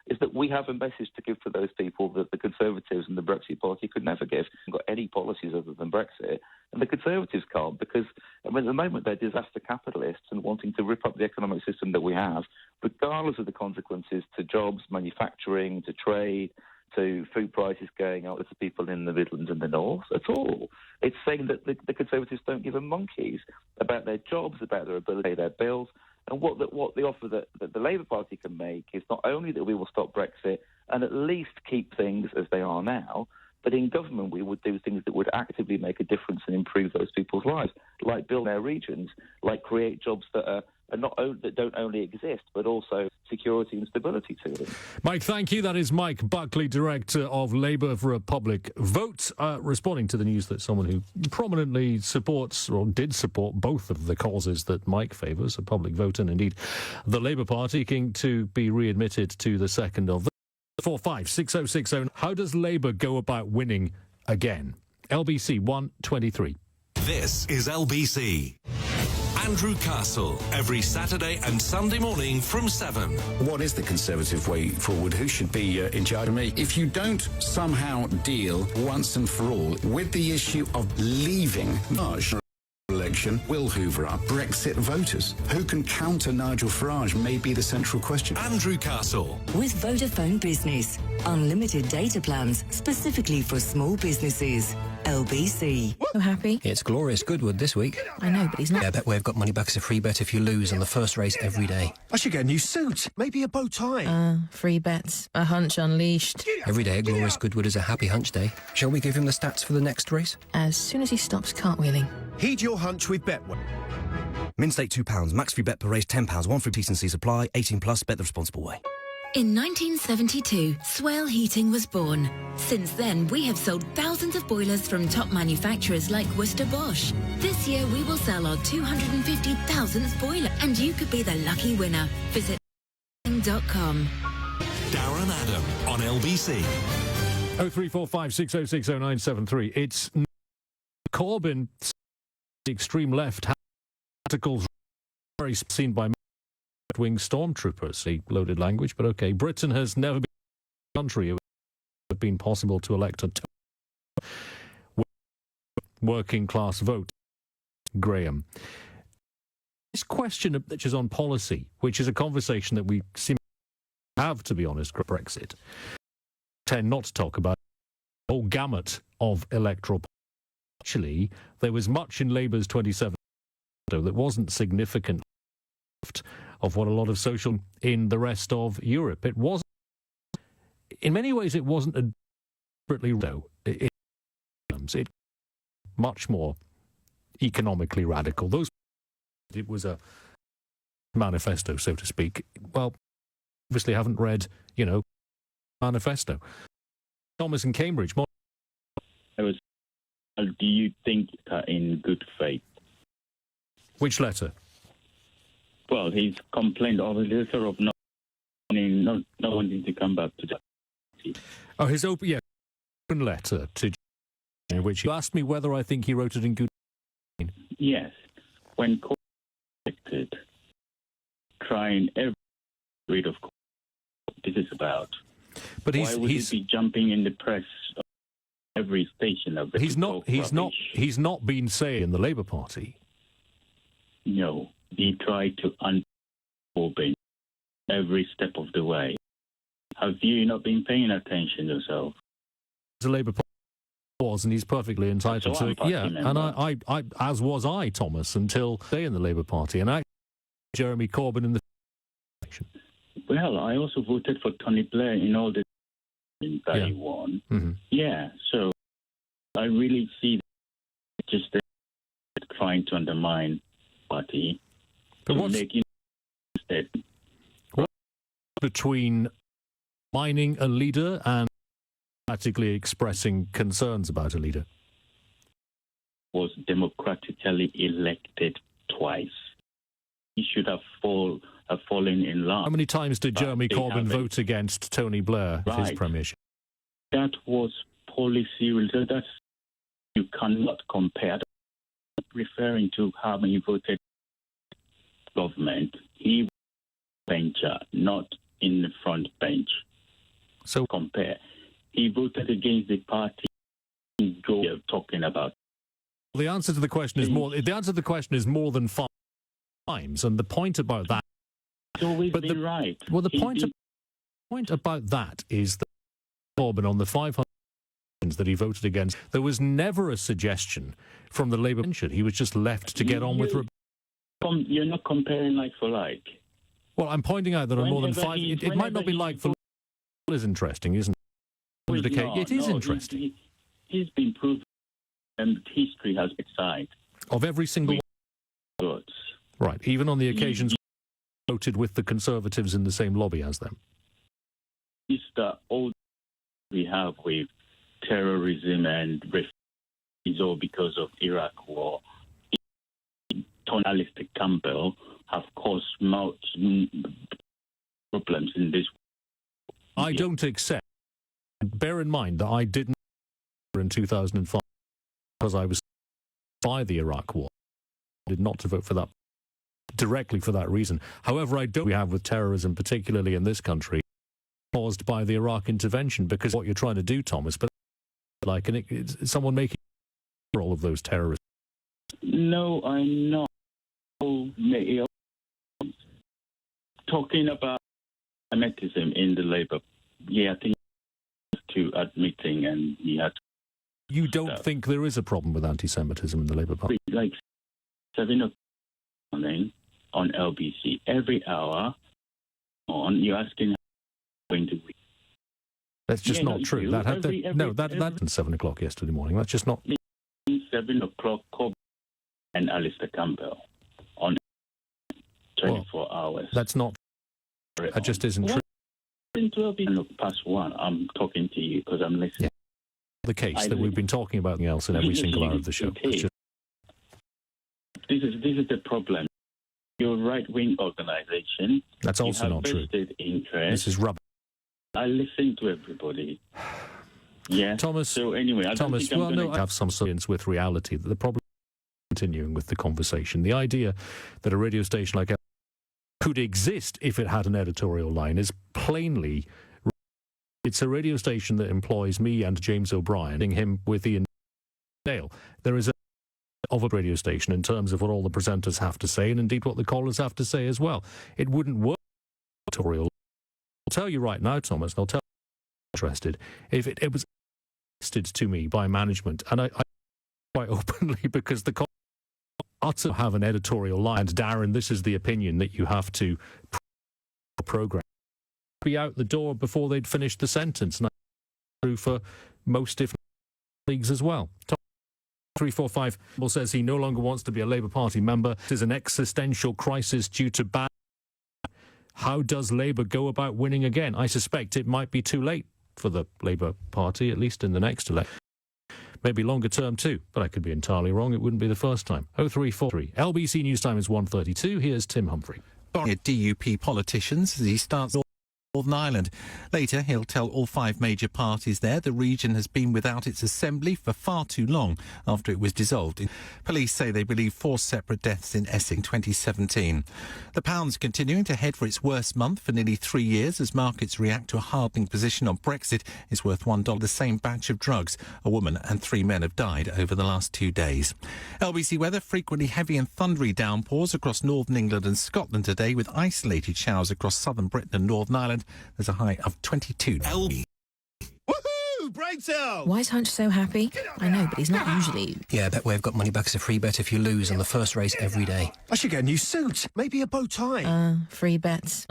is that we have a message to give to those people that the Conservatives and the Brexit Party could never give. They've got any policies other than Brexit, and the Conservatives can't because, at the moment, they're disaster capitalists and wanting to rip up the economic system that we have, regardless of the consequences to jobs, manufacturing, to trade, to food prices going up to people in the Midlands and the North at all. It's saying that the Conservatives don't give a monkeys about their jobs, about their ability to pay their bills. And what the offer that the Labour Party can make is not only that we will stop Brexit and at least keep things as they are now, but in government we would do things that would actively make a difference and improve those people's lives, like build their regions, like create jobs that don't only exist, but also security and stability to them. Mike, thank you. That is Mike Buckley, Director of Labour for a Public Vote, responding to the news that someone who prominently supports, or did support, both of the causes that Mike favours, a public vote and indeed the Labour Party, seeking to be readmitted to the second of the 456060. How does Labour go about winning again? LBC 123. This is LBC. Andrew Castle, every Saturday and Sunday morning from 7. What is the Conservative way forward? Who should be in charge of me? If you don't somehow deal once and for all with the issue of leaving March election, will hoover up Brexit voters. Who can counter Nigel Farage may be the central question. Andrew Castle. With Vodafone Business. Unlimited data plans specifically for small businesses. LBC. So happy. It's Glorious Goodwood this week. I know, but he's not. Yeah, I bet we've got money back as a free bet if you lose on the first race every day. I should get a new suit. Maybe a bow tie. Free bets. A hunch unleashed. Every day at Glorious Goodwood is a happy hunch day. Shall we give him the stats for the next race? As soon as he stops cartwheeling. Heed your hunch with Betway. Min stake £2. Max free bet per race £10. One free T&Cs apply. 18 plus. Bet the responsible way. In 1972, Swale Heating was born. Since then, we have sold thousands of boilers from top manufacturers like Worcester Bosch. This year, we will sell our 250,000th boiler, and you could be the lucky winner. Visit .com. Darren Adam on LBC. 03456060973. It's Corbyn, the extreme left, articles very seen by wing stormtroopers. He loaded language, but okay. Britain has never been a country it would have been possible to elect a working class vote. Graham. This question which is on policy, which is a conversation that we seem to have, to be honest, Brexit, tend not to talk about the whole gamut of electoral. Actually, there was much in Labour's 27 that wasn't significant of what a lot of social in the rest of Europe. It wasn't, in many ways, it wasn't a deliberately, though. It much more economically radical. It was a manifesto, so to speak. Well, obviously haven't read, manifesto. Thomas in Cambridge. Do you think in good faith? Which letter? Well, he's complained of a letter of not wanting to come back to that. Oh, his open letter to which you asked me whether I think he wrote it in good faith. Yes. When elected, trying every rid of this is about. But why would he be jumping in the press of every station of it? He's not been saying in the Labour Party. No. He tried to Corbyn every step of the way. Have you not been paying attention yourself? The Labour Party was, and he's perfectly entitled to it. Yeah, and I, as was I, Thomas, until they in the Labour Party, and I, Jeremy Corbyn in the election. Well, I also voted for Tony Blair in all the that he won. Mm-hmm. Yeah, so I really see just trying to undermine party. But what's between mining a leader and practically expressing concerns about a leader? Was democratically elected twice. He should have fallen in line. How many times did Jeremy Corbyn vote against Tony Blair for his premiership? That was policy. That's, you cannot compare. Referring to how many voted government, he was a bencher, not in the front bench. So compare. He voted against the party you're talking about. The answer to the question is more. The answer to the question is more than 5 times, and the point about that. It's always been right. Well, the point about that is that Corbyn, on the 500 that he voted against, there was never a suggestion from the Labour bench. He was just left to get on with. You're not comparing like for like. Well, I'm pointing out that on more than 5. It might not be like for. Is interesting, isn't it? It is interesting. He's been proven, and history has its side. Of every single one. Right, even on the occasions voted with the Conservatives in the same lobby as them. It's the old we have with terrorism and refugees, all because of Iraq war. Alistair Campbell have caused much problems in this. I don't accept. Bear in mind that I didn't in 2005 because I was by the Iraq war. I did not to vote for that directly for that reason. However, I don't we have with terrorism, particularly in this country, caused by the Iraq intervention, because what you're trying to do, Thomas, but like it's someone making all of those terrorists. No, I'm not. Talking about anti-Semitism in the Labour, I think to admitting, and he had. You don't think there is a problem with anti-Semitism in the Labour Party? Like 7 o'clock morning on LBC, every hour you're asking going to be. That's just not true. That happened 7 o'clock yesterday morning. That's just not. 7 o'clock, Corbyn and Alistair Campbell on 24 hours. That's not. That just isn't true. Past 1, I'm talking to you because I'm listening. Yeah. The case that we've been talking about else in every single hour of the show. This is the problem. Your right-wing organisation. That's also not true. Interest. This is rubbish. I listen to everybody. Yeah. Thomas. So anyway, I have some science with reality. That the problem is continuing with the conversation. The idea that a radio station like could exist if it had an editorial line is plainly. It's a radio station that employs me and James O'Brien, him with Ian Dale. There is a radio station in terms of what all the presenters have to say, and indeed what the callers have to say as well. It wouldn't work. Editorial. I'll tell you right now, Thomas. I'll tell you interested if it was listed to me by management, and I quite openly because the ought have an editorial line. And Darren, this is the opinion that you have to program. Be out the door before they'd finished the sentence. And that's true for most, if not leagues as well. 345 says he no longer wants to be a Labour Party member. It is an existential crisis due to bad. How does Labour go about winning again? I suspect it might be too late for the Labour Party, at least in the next election. Maybe longer term too, but I could be entirely wrong. It wouldn't be the first time. 0343. LBC News Time is 1:32. Here's Tim Humphrey. DUP politicians as he starts Northern Ireland. Later, he'll tell all 5 major parties there the region has been without its assembly for far too long after it was dissolved. Police say they believe 4 separate deaths in Essing 2017. The pound's continuing to head for its worst month for nearly 3 years as markets react to a hardening position on Brexit. It's worth $1. The same batch of drugs. A woman and 3 men have died over the last 2 days. LBC weather, frequently heavy and thundery downpours across northern England and Scotland today, with isolated showers across southern Britain and Northern Ireland. There's a high of 22. Woohoo! Breakdown! Why is Hunch so happy? I know, but he's not usually. Yeah, Betway have got money back as a free bet if you lose on the first race every day. I should get a new suit. Maybe a bow tie. Free bets.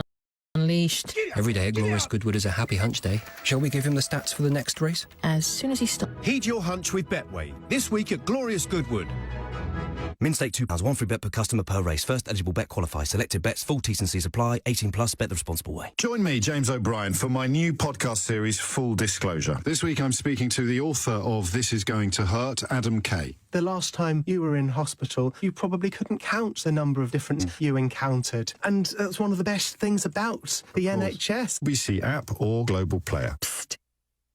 Unleashed. Every day at Glorious Goodwood is a happy hunch day. Shall we give him the stats for the next race? As soon as he stops. Heed your hunch with Betway. This week at Glorious Goodwood. Min stake £2, 1 free bet per customer per race. First eligible bet qualifies. Selected bets, full T&Cs apply. 18 plus, bet the responsible way. Join me, James O'Brien, for my new podcast series, Full Disclosure. This week I'm speaking to the author of This Is Going to Hurt, Adam Kay. The last time you were in hospital, you probably couldn't count the number of different you encountered. And that's one of the best things about the NHS. BBC app or global player. Psst.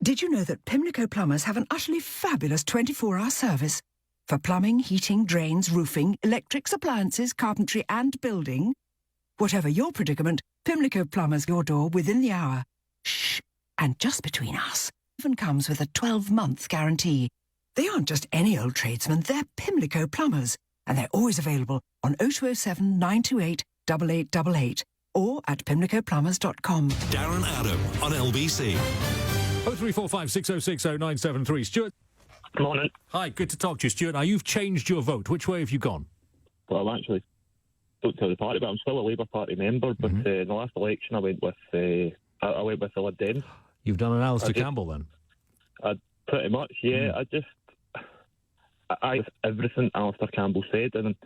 Did you know that Pimlico Plumbers have an utterly fabulous 24-hour service? For plumbing, heating, drains, roofing, electrics, appliances, carpentry and building. Whatever your predicament, Pimlico Plumbers your door within the hour. Shh. And just between us, even comes with a 12-month guarantee. They aren't just any old tradesmen, they're Pimlico Plumbers. And they're always available on 0207 928 8888 or at pimlicoplumbers.com. Darren Adam on LBC. 0345 6060 973. Stuart. Morning. Hi, good to talk to you, Stuart. Now, you've changed your vote. Which way have you gone? Well, actually, don't tell the party, but I'm still a Labour Party member. But in the last election, I went with the Lib Dems. You've done an Alistair Campbell, then? Pretty much, yeah. I everything Alistair Campbell said, and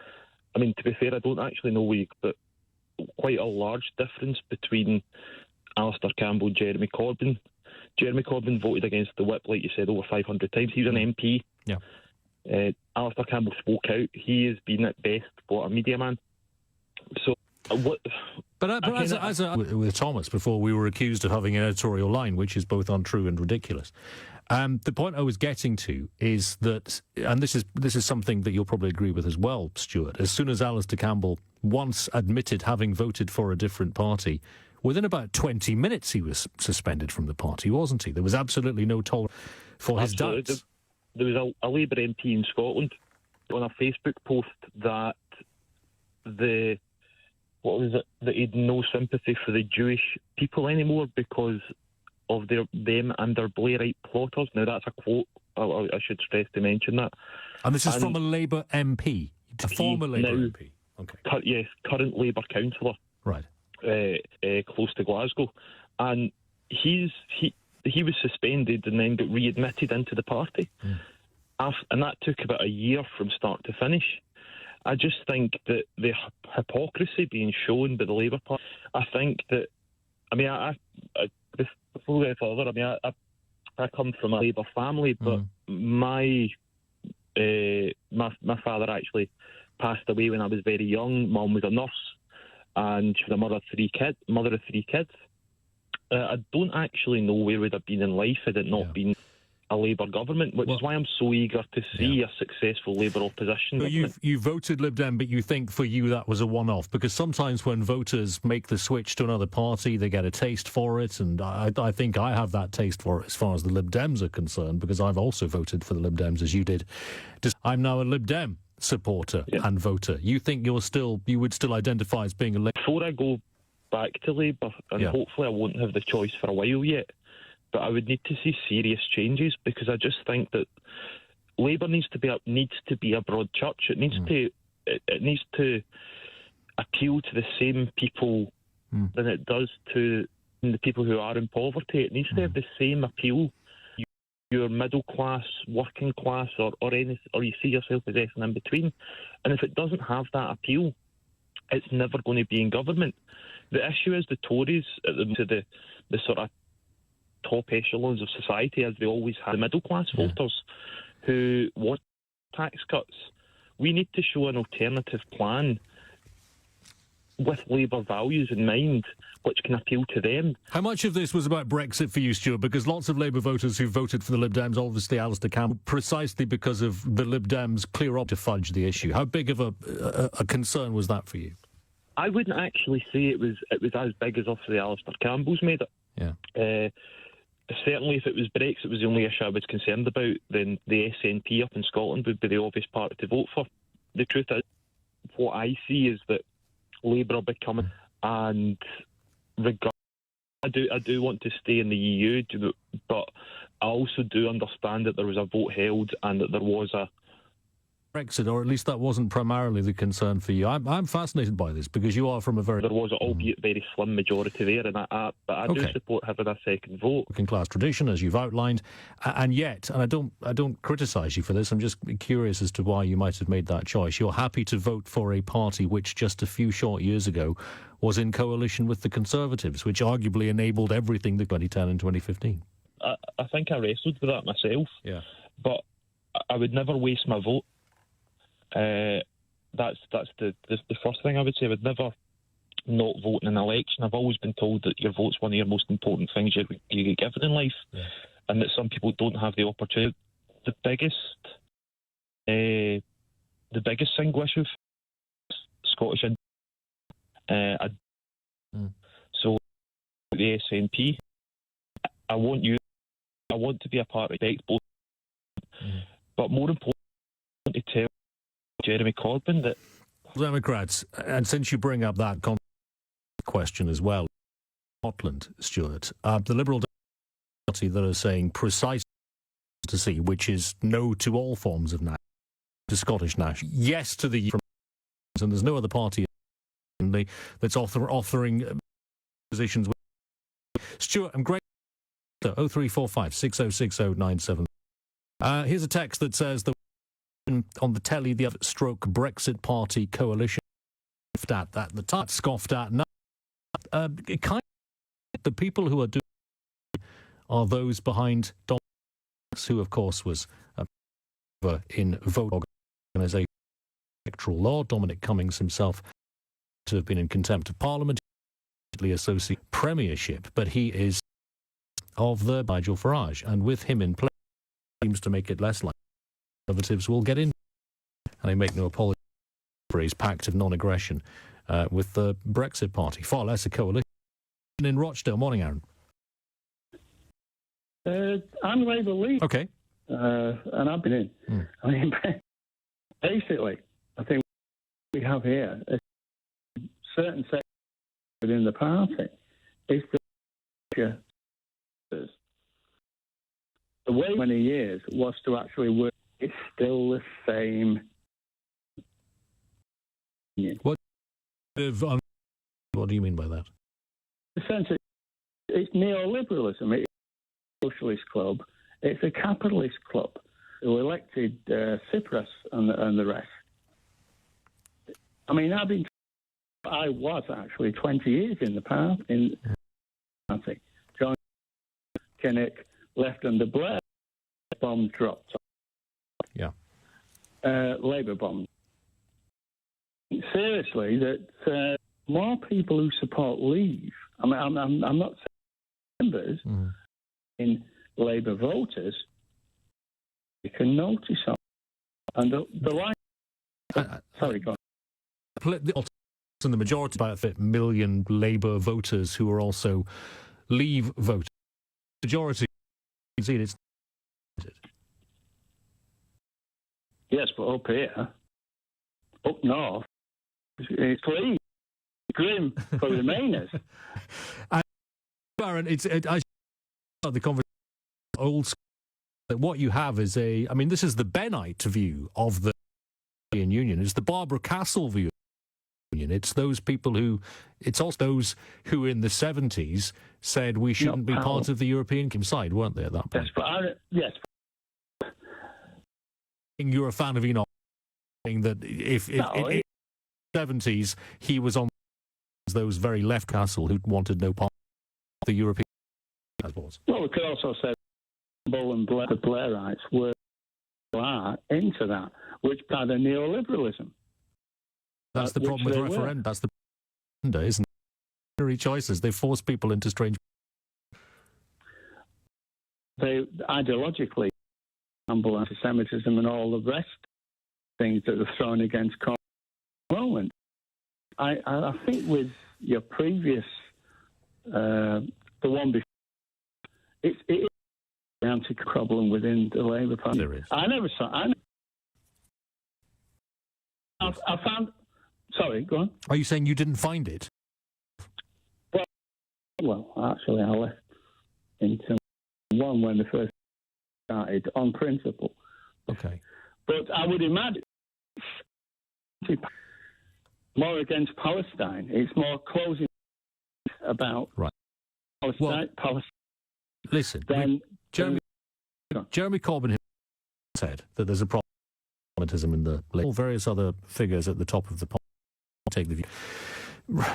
I mean, to be fair, I don't actually know but quite a large difference between Alistair Campbell and Jeremy Corbyn. Jeremy Corbyn voted against the whip, like you said, over 500 times. He was an MP. Yeah. Alistair Campbell spoke out. He has been at best a media man. So what? But with Thomas, before we were accused of having an editorial line, which is both untrue and ridiculous. The point I was getting to is that, and this is something that you'll probably agree with as well, Stuart, as soon as Alistair Campbell once admitted having voted for a different party, within about 20 minutes he was suspended from the party, wasn't he? There was absolutely no tolerance for his doubts. There was a Labour MP in Scotland on a Facebook post that that he'd no sympathy for the Jewish people anymore because of them and their Blairite plotters. Now, that's a quote. I should stress to mention that. And this is from a Labour MP, a former Labour MP. Okay. Yes, current Labour councillor. Right. Close to Glasgow. And he was suspended and then got readmitted into the party. And that took about a year from start to finish. I just think that the hypocrisy being shown by the Labour Party, I think that, I mean, before we go further, I mean, I come from a Labour family, but my father actually passed away when I was very young. Mum was a nurse, and she was a mother of three kids. I don't actually know where we'd have been in life had it not been a Labour government, which is why I'm so eager to see a successful Labour opposition. So you voted Lib Dem, but you think for you that was a one-off? Because sometimes when voters make the switch to another party, they get a taste for it, and I think I have that taste for it as far as the Lib Dems are concerned, because I've also voted for the Lib Dems, as you did. I'm now a Lib Dem supporter and voter. You think you would still identify as being a Labour? Before I go back to Labour, and hopefully I won't have the choice for a while yet, but I would need to see serious changes, because I just think that Labour needs to be a broad church. It needs to appeal to the same people than it does to the people who are in poverty. It needs to have the same appeal. You're middle class, working class, or you see yourself as anything in between. And if it doesn't have that appeal, it's never going to be in government. The issue is the Tories, to the sort of top echelons of society, as they always have, the middle class voters who want tax cuts. We need to show an alternative plan with Labour values in mind, which can appeal to them. How much of this was about Brexit for you, Stuart? Because lots of Labour voters who voted for the Lib Dems, obviously Alistair Campbell, precisely because of the Lib Dems clear up to fudge the issue. How big of a concern was that for you? I wouldn't actually say it was as big as obviously Alistair Campbell's made it. Yeah. Certainly, if it was Brexit was the only issue I was concerned about, then the SNP up in Scotland would be the obvious party to vote for. The truth is, what I see is that Labour are becoming, and I do want to stay in the EU, but I also do understand that there was a vote held and that there was a Brexit, or at least that wasn't primarily the concern for you. I'm fascinated by this, because you are from a very... There was an albeit very slim majority there, and but I do support having a second vote. Working class tradition, as you've outlined, and yet, and I don't criticise you for this, I'm just curious as to why you might have made that choice. You're happy to vote for a party which just a few short years ago was in coalition with the Conservatives, which arguably enabled everything that 2010 and 2015. I think I wrestled with that myself, but I would never waste my vote. That's the first thing I would say. I would never not vote in an election. I've always been told that your vote's one of your most important things you get given in life, and that some people don't have the opportunity. The biggest the biggest single issue, Scottish. So the SNP, I want to be a part of both, but more importantly, I want to tell Jeremy Corbyn that Democrats, and since you bring up that question as well, Scotland, Stuart, the Liberal Party that are saying precisely to see, which is no to all forms of to Scottish national, yes to the, and there's no other party that's offering positions. Stuart, I'm great. 0345 606097. Here's a text that says that on the telly, the stroke Brexit Party coalition scoffed at the time, scoffed at now. The people who are doing are those behind Donald, who of course was in vote organisation electoral law. Dominic Cummings himself to have been in contempt of Parliament, associate premiership, but he is of the Nigel Farage, and with him in place, seems to make it less likely Conservatives will get in. And I make no apology for his pact of non-aggression with the Brexit Party, far less a coalition. In Rochdale, morning, Aaron. I'm Labour leader. Okay. And I've been in. I mean, basically, I think what we have here is certain sectors within the party is the way many years was to actually work. It's still the same. What do you mean by that? Essentially, it's neoliberalism. It's a socialist club. It's a capitalist club who elected Tsipras and the rest. I mean, I was actually 20 years in the party. John Kinnock left under Blair. Bomb dropped. Yeah. Labour bomb. Seriously, that more people who support Leave. I mean, I'm not saying members in Labour voters. You can notice on, and the line. Sorry, go on. And the majority, about 1 million Labour voters who are also Leave voters. Majority, it's. Yes, but up here, up north, it's clean, grim for Remainers. Baron, I the conversation old school. That what you have is this is the Bennite view of the European Union. It's the Barbara Castle view of the Union. It's those people it's also those who in the 70s said we shouldn't be part of the European side, weren't they, at that point? Yes. You're a fan of Enoch, saying that if in the 70s he was on those very left Castle who wanted no part of the European, I suppose. Well, we could also say Bull and the Blairites were into that, which had a neoliberalism. That's the problem with referenda. That's the problem, isn't it? Choices. They force people into strange. They ideologically, anti-Semitism and all the rest things that are thrown against Roland. I think with your previous, the one before, it is an anti-problem within the Labour Party. There is. I never saw. I found. Sorry, go on. Are you saying you didn't find it? Well, actually, I left in 2001 when they first started on principle. Okay. But I would imagine more against Palestine. It's more closing about Palestine. Listen, Jeremy Corbyn said that there's a problem with anti-Semitism in the various other figures at the top of the party take the view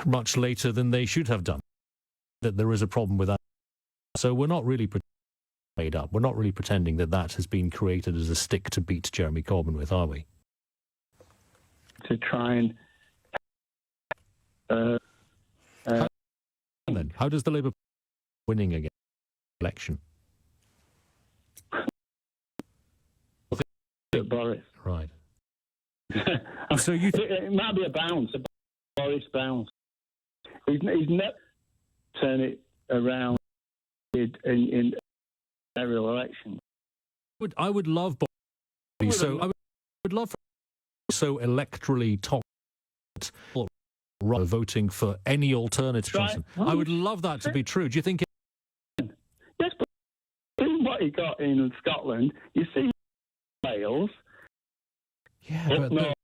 much later than they should have done that there is a problem with that. So we're not really made up. We're not really pretending that has been created as a stick to beat Jeremy Corbyn with, are we? To try and then how does the Labour winning again election? Boris. Right. So you... It might be a bounce, a Boris bounce. He's never turned it around in general election. I would love Boris. So I would love for so electorally toxic voting for any alternative. Right. I would love that to be true. Do you think? Yes, but what he got in Scotland, you see Wales. Yeah, but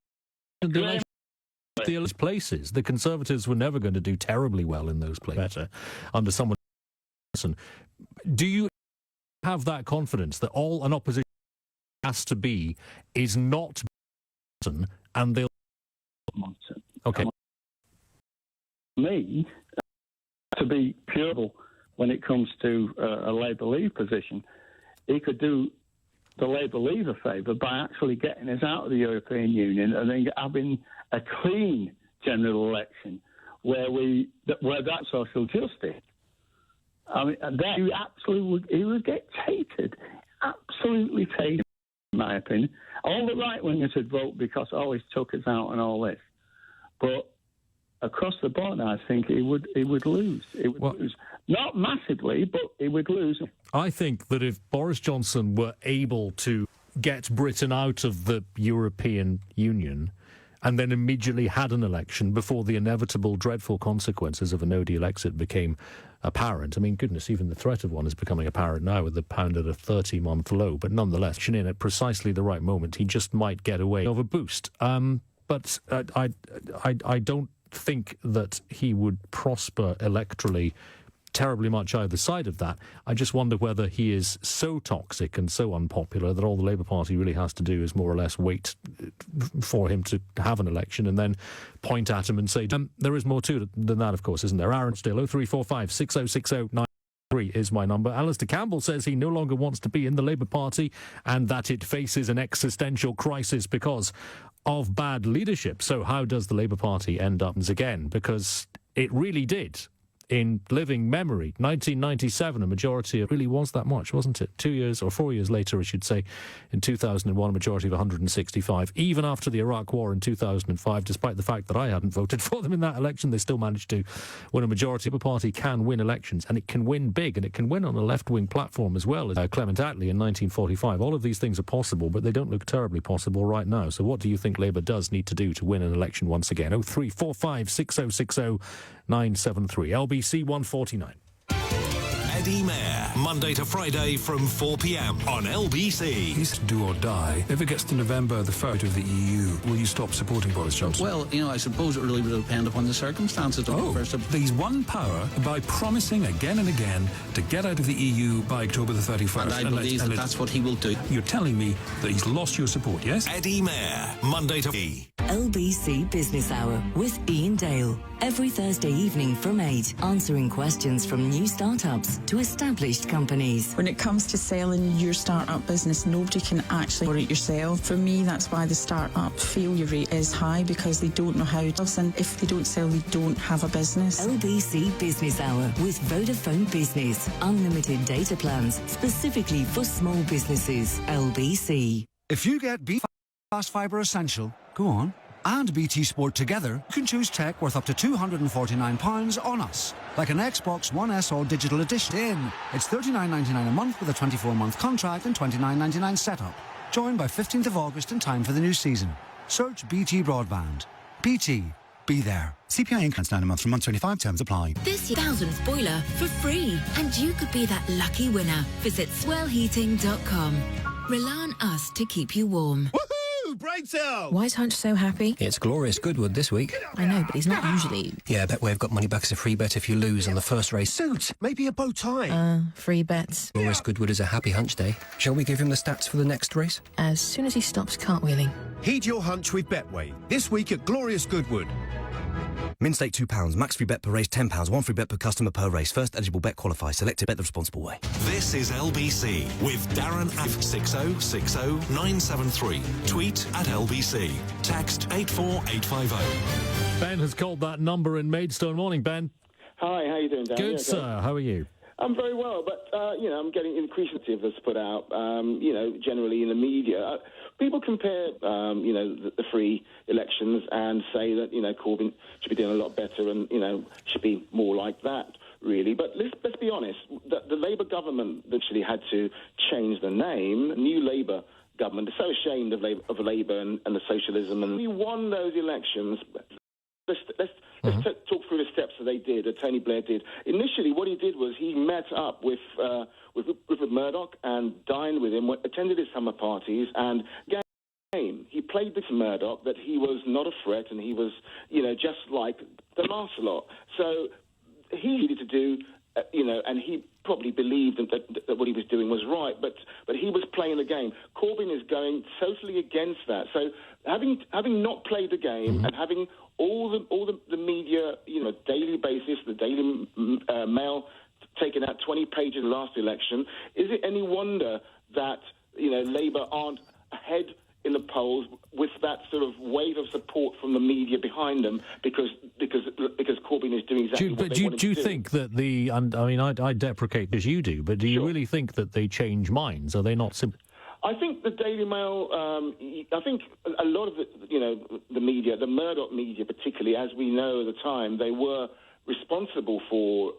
the places, the Conservatives were never going to do terribly well in those places. Better under someone. Do you have that confidence that all an opposition has to be is not and they'll... Okay. Me, to be curable when it comes to a Labour Leave position, he could do the Labour Leave a favour by actually getting us out of the European Union and then having a clean general election where that's social justice. I mean, he would get tated, absolutely tated, in my opinion. All the right-wingers would vote because he's took us out and all this. But across the board, I think he would lose. He would lose. Not massively, but he would lose. I think that if Boris Johnson were able to get Britain out of the European Union and then immediately had an election before the inevitable dreadful consequences of a no-deal exit became apparent. I mean, goodness, even the threat of one is becoming apparent now with the pound at a 30-month low, but nonetheless, in at precisely the right moment, he just might get away of a boost. But I don't think that he would prosper electorally terribly much either side of that. I just wonder whether he is so toxic and so unpopular that all the Labour Party really has to do is more or less wait for him to have an election and then point at him and say, there is more to it than that, of course, isn't there? Aaron still, 0345 6060 9 is my number. Alistair Campbell says he no longer wants to be in the Labour Party and that it faces an existential crisis because of bad leadership. So how does the Labour Party end up again? Because it really did. In living memory, 1997, a majority of really was that much, wasn't it? 2 years or 4 years later, I should say, in 2001, a majority of 165. Even after the Iraq War in 2005, despite the fact that I hadn't voted for them in that election, they still managed to win a majority. The party can win elections, and it can win big, and it can win on a left-wing platform as well as Clement Attlee in 1945. All of these things are possible, but they don't look terribly possible right now. So what do you think Labour does need to do to win an election once again? 0345 6060 973. LBC 149. Eddie Mair, Monday to Friday from 4 p.m. on LBC. He's do or die. If it gets to November, the vote of the EU, will you stop supporting Boris Johnson? Well, I suppose it really will depend upon the circumstances. He's won power by promising again and again to get out of the EU by October the 31st. And I believe that's what he will do. You're telling me that he's lost your support, yes? Eddie Mair, Monday to LBC Business Hour with Ian Dale. Every Thursday evening from 8, answering questions from new startups to established companies. When it comes to selling your startup business, nobody can actually run it yourself. For me, that's why the startup failure rate is high, because they don't know how to, and if they don't sell, they don't have a business. LBC Business Hour with Vodafone Business. Unlimited data plans specifically for small businesses. LBC. If you get Fast Fibre Essential, go on, and BT Sport together, you can choose tech worth up to £249 on us. Like an Xbox One S or Digital Edition. It's $39.99 a month with a 24-month contract and $29.99 setup. Join by 15th of August in time for the new season. Search BT Broadband. BT. Be there. CPI increments 9 a month from month 25. Terms apply. This year's 1000th boiler for free, and you could be that lucky winner. Visit swellheating.com. Rely on us to keep you warm. Break sale! Why is Hunch so happy? It's Glorious Goodwood this week. I know, but he's not usually. Yeah, Betway have got money back as a free bet if you lose on the first race. Suit, maybe a bow tie. Free bets. Glorious Goodwood is a happy hunch day. Shall we give him the stats for the next race? As soon as he stops cartwheeling. Heed your hunch with Betway. This week at Glorious Goodwood. Min stake £2, max free bet per race £10, one free bet per customer per race. First eligible bet qualifies. Selected, bet the responsible way. This is LBC with Darren at 6060 973. Tweet at LBC. Text 84850. Ben has called that number in Maidstone. Morning, Ben. Hi, how you doing, Dan? Good, sir. How are you? I'm very well, but, I'm getting increasingly of this put out, generally in the media. People compare, the free elections and say that, Corbyn should be doing a lot better and, should be more like that, really. But let's be honest, the Labour government actually had to change the name. New Labour government is so ashamed of Labour and the socialism. And we won those elections. Let's talk through the steps that they did, that Tony Blair did. Initially, what he did was he met up with Rupert Murdoch and dined with him, attended his summer parties, and game. He played this Murdoch that he was not a threat and he was, just like the last lot. So he needed to do, and he probably believed that what he was doing was right, but he was playing the game. Corbyn is going totally against that. So having not played the game and having all the media, daily basis, the Daily Mail taking out 20 pages last election, is it any wonder that Labour aren't ahead in the polls with that sort of wave of support from the media behind them because Corbyn is doing exactly what they want him to do? Do you think that I deprecate as you do, but do you really think that they change minds? Are they not simple? I think the Daily Mail, I think a lot of the media, the Murdoch media particularly, as we know at the time, they were responsible for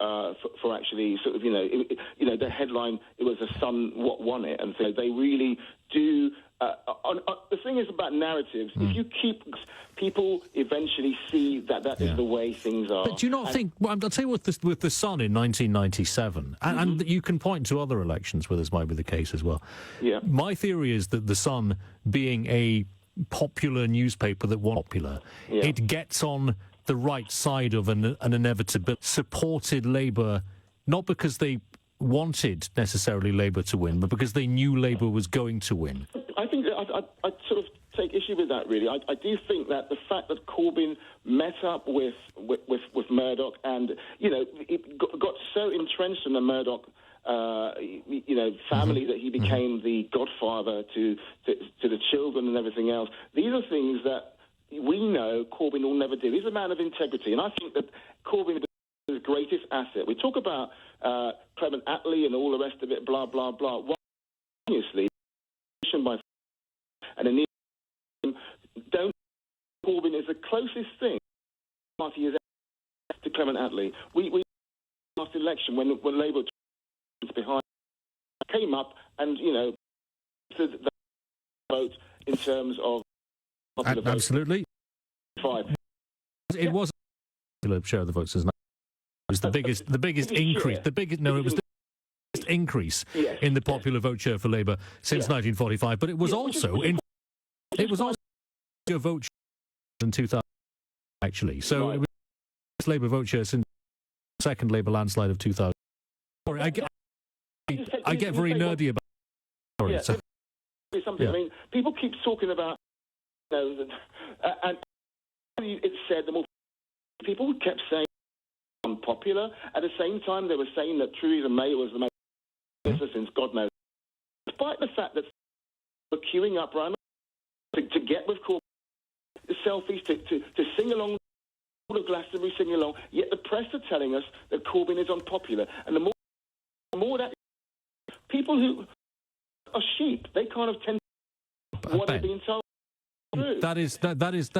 actually sort of, the headline, it was The Sun what won it, and so they really do. The thing is about narratives, if you keep people eventually see that is the way things are. But do you not think, I'll tell you with the Sun in 1997, and you can point to other elections where this might be the case as well. Yeah. My theory is that the Sun, being a popular newspaper that was popular, it gets on the right side of an inevitability, supported Labour, not because they wanted necessarily Labour to win, but because they knew Labour was going to win. I think that I sort of take issue with that, really. I do think that the fact that Corbyn met up with Murdoch and, it got so entrenched in the Murdoch family that he became the godfather to the children and everything else. These are things that we know Corbyn will never do. He's a man of integrity, and I think that Corbyn is his greatest asset. We talk about Clement Attlee and all the rest of it, blah, blah, blah. Well, obviously, by and in don't Corbyn is the closest thing party is to Clement Attlee. We last election when Labour was behind came up and the vote in terms of absolutely vote. 5. It was a share of the votes, isn't it? It was the biggest increase. It was the biggest increase in the popular vote share for Labour since 1945. But it was also a vote share in 2000 actually. So it was the Labour vote share since the second Labour landslide of 2000. Sorry, I get very nerdy about. Sorry, something. I mean, people keep talking about, and it said the more people kept saying unpopular. At the same time, they were saying that Theresa May was the most popular since God knows. Despite the fact that we're queuing up right now to get with Corbyn, the selfies, to sing along, all of Glastonbury singing along, yet the press are telling us that Corbyn is unpopular. And the more that people who are sheep, they kind of tend to what they're being told. That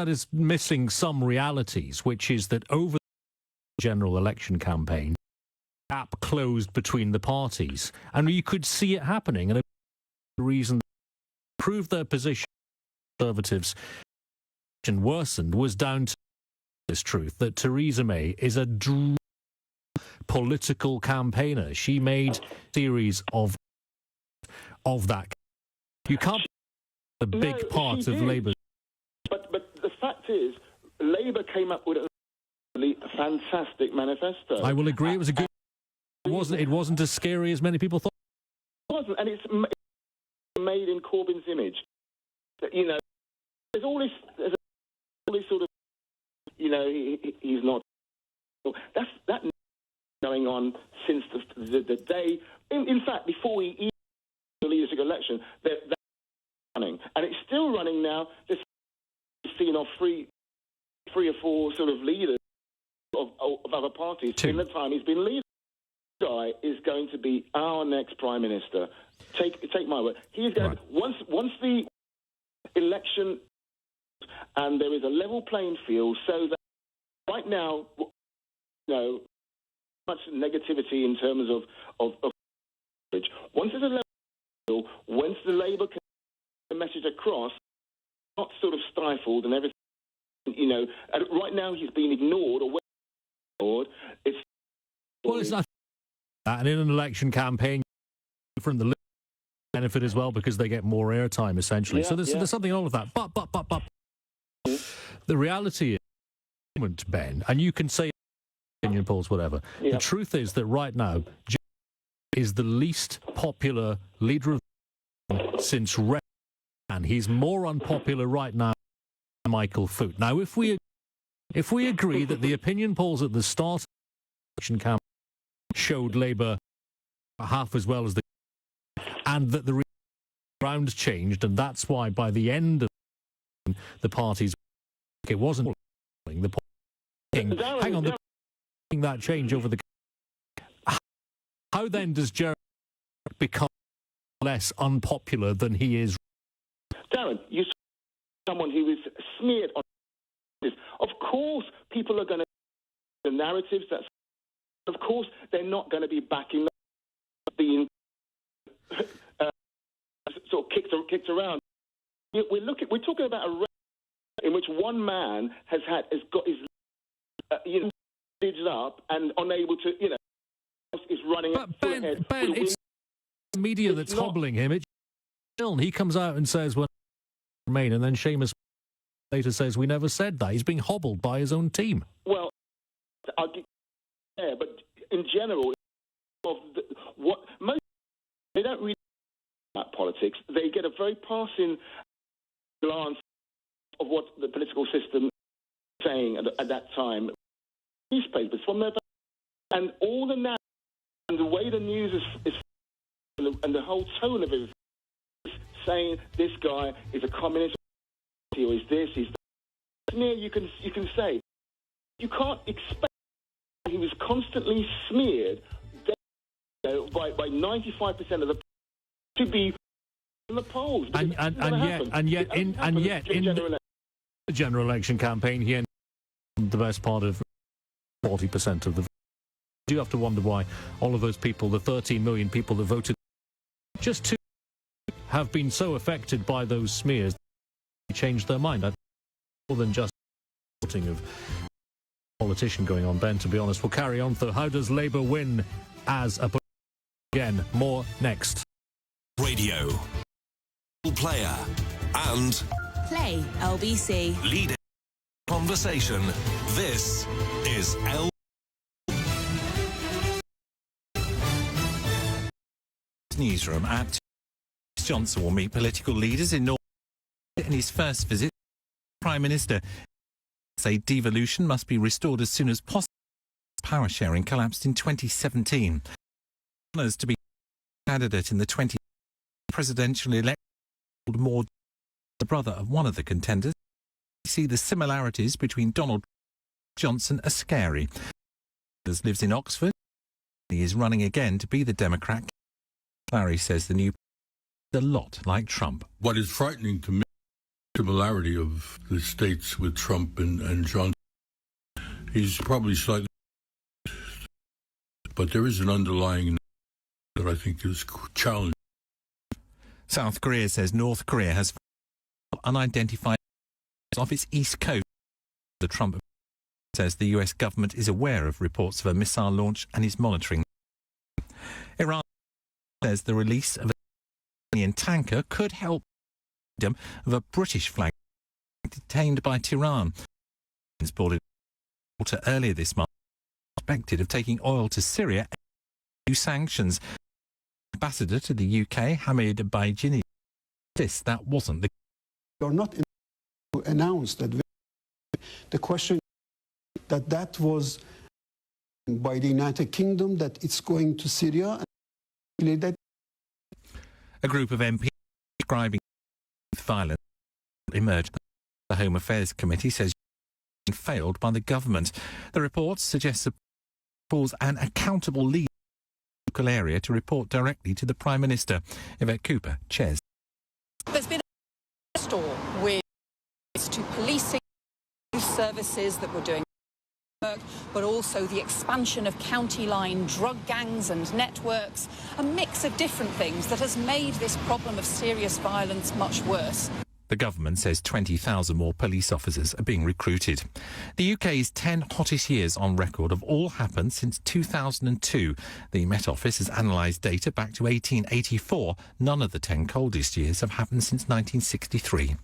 is missing some realities, which is that over the general election campaign, the gap closed between the parties, and you could see it happening. And the reason they proved their position, Conservatives, and worsened was down to this truth that Theresa May is a political campaigner. She made a series of that. You can't be a big part of Labour. But the fact is, Labour came up with a fantastic manifesto. I will agree. It was a good. It wasn't as scary as many people thought. It wasn't, and it's made in Corbyn's image. There's all this sort of, he's not. That's going on since the day. In fact, before he the leadership election, that's running, and it's still running now. There's seen off three or four sort of leaders of other parties in the time he's been leader. guy is going to be our next Prime Minister. Take my word. He's going once the election and there is a level playing field, so that right now, much negativity in terms of once there's a level field, once the Labour can get the message across, not sort of stifled and everything, and right now he's been ignored or ignored. It's not that, and in an election campaign, from the benefit as well because they get more airtime essentially. So there's something wrong with that. But the reality is, Ben, and you can say opinion polls, whatever. The truth is that right now is the least popular leader of since Red, and he's more unpopular right now than Michael Foot. Now, if we agree that the opinion polls at the start of the election campaign showed Labour half as well as and that the ground changed, and that's why by the end of the parties, it wasn't the hang on, that change over the. How then does Jeremy become less unpopular than he is? Darren, you saw someone who is smeared on this. Of course, people are going to the narratives. Of course, they're not going to be backing being sort of kicked around. We're talking about a race in which one man has got his up and unable to is running. But Ben, it's the media that's hobbling him. He comes out and says, "Well, remain," and then Seamus later says, "We never said that." He's being hobbled by his own team. Well, but in general, they don't really about politics. They get a very passing glance of what the political system is saying at that time. Newspapers from their and all the narrative and the way the news is and the whole tone of it is saying this guy is a communist or is this, he's that. You can say you can't expect. He was constantly smeared by 95% of the to be in the polls. And yet in the general election campaign, he ended the best part of 40% of the. Do you have to wonder why all of those people, the 13 million people that voted, just to have been so affected by those smears, they changed their mind? More than just voting of politician going on, Ben, to be honest. We'll carry on, though. How does Labour win as a again? More next. Radio, player, and Play LBC. Leading conversation. This is Newsroom at Johnson will meet political leaders in North in his first visit. Prime Minister say devolution must be restored as soon as possible. Power sharing collapsed in 2017. Honours to be candidate in the 20 presidential election, more the brother of one of the contenders. You see the similarities between Donald Johnson are scary. He lives in Oxford. He is running again to be the Democrat. Larry says the new a lot like Trump. What is frightening to me, the similarity of the states with Trump and Johnson. He's probably slightly, but there is an underlying that I think is challenging. South Korea says North Korea has unidentified off its east coast. The Trump says the US government is aware of reports of a missile launch and is monitoring. Iran says the release of a Iranian tanker could help of a British flag detained by Tehran. It's boarded water earlier this month, suspected of taking oil to Syria. New sanctions. Ambassador to the UK, Hamid Baijini, that wasn't the. You're not announced that the question that was by the United Kingdom that it's going to Syria. That a group of MPs describing violence emerged. The Home Affairs Committee says failed by the government. The report suggests an accountable leader local area to report directly to the Prime Minister. Yvette Cooper, chairs. There's been a store with to policing services that were doing work, but also the expansion of county line drug gangs and networks, a mix of different things that has made this problem of serious violence much worse. The government says 20,000 more police officers are being recruited. The UK's 10 hottest years on record have all happened since 2002. The Met Office has analysed data back to 1884. None of the 10 coldest years have happened since 1963.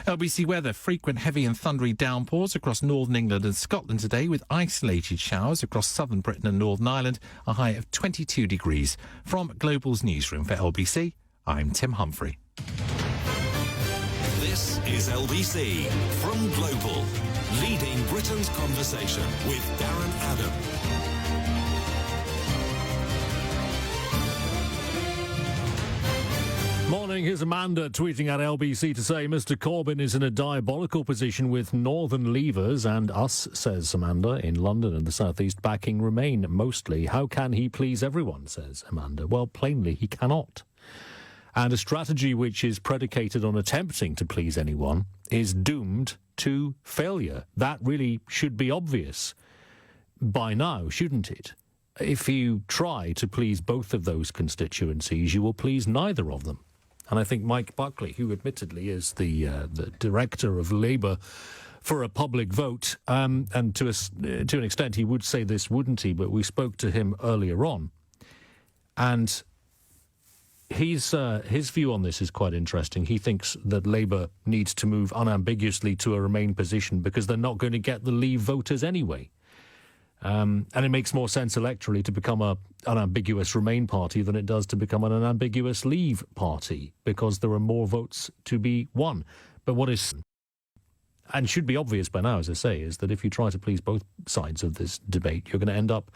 LBC weather, frequent heavy and thundery downpours across northern England and Scotland today, with isolated showers across southern Britain and Northern Ireland, a high of 22 degrees. From Global's newsroom for LBC, I'm Tim Humphrey. This is LBC from Global, leading Britain's conversation with Darren Adam. Morning, here's Amanda tweeting at LBC to say Mr Corbyn is in a diabolical position with Northern Leavers and us, says Amanda, in London and the South East, backing Remain mostly. How can he please everyone, says Amanda. Well, plainly he cannot. And a strategy which is predicated on attempting to please anyone is doomed to failure. That really should be obvious by now, shouldn't it? If you try to please both of those constituencies, you will please neither of them. And I think Mike Buckley, who admittedly is the director of Labour for a public vote, and to an extent he would say this, wouldn't he? But we spoke to him earlier on, and his view on this is quite interesting. He thinks that Labour needs to move unambiguously to a Remain position because they're not going to get the Leave voters anyway. And it makes more sense electorally to become an unambiguous Remain party than it does to become an unambiguous Leave party, because there are more votes to be won. But what is, and should be obvious by now, as I say, is that if you try to please both sides of this debate, you're going to end up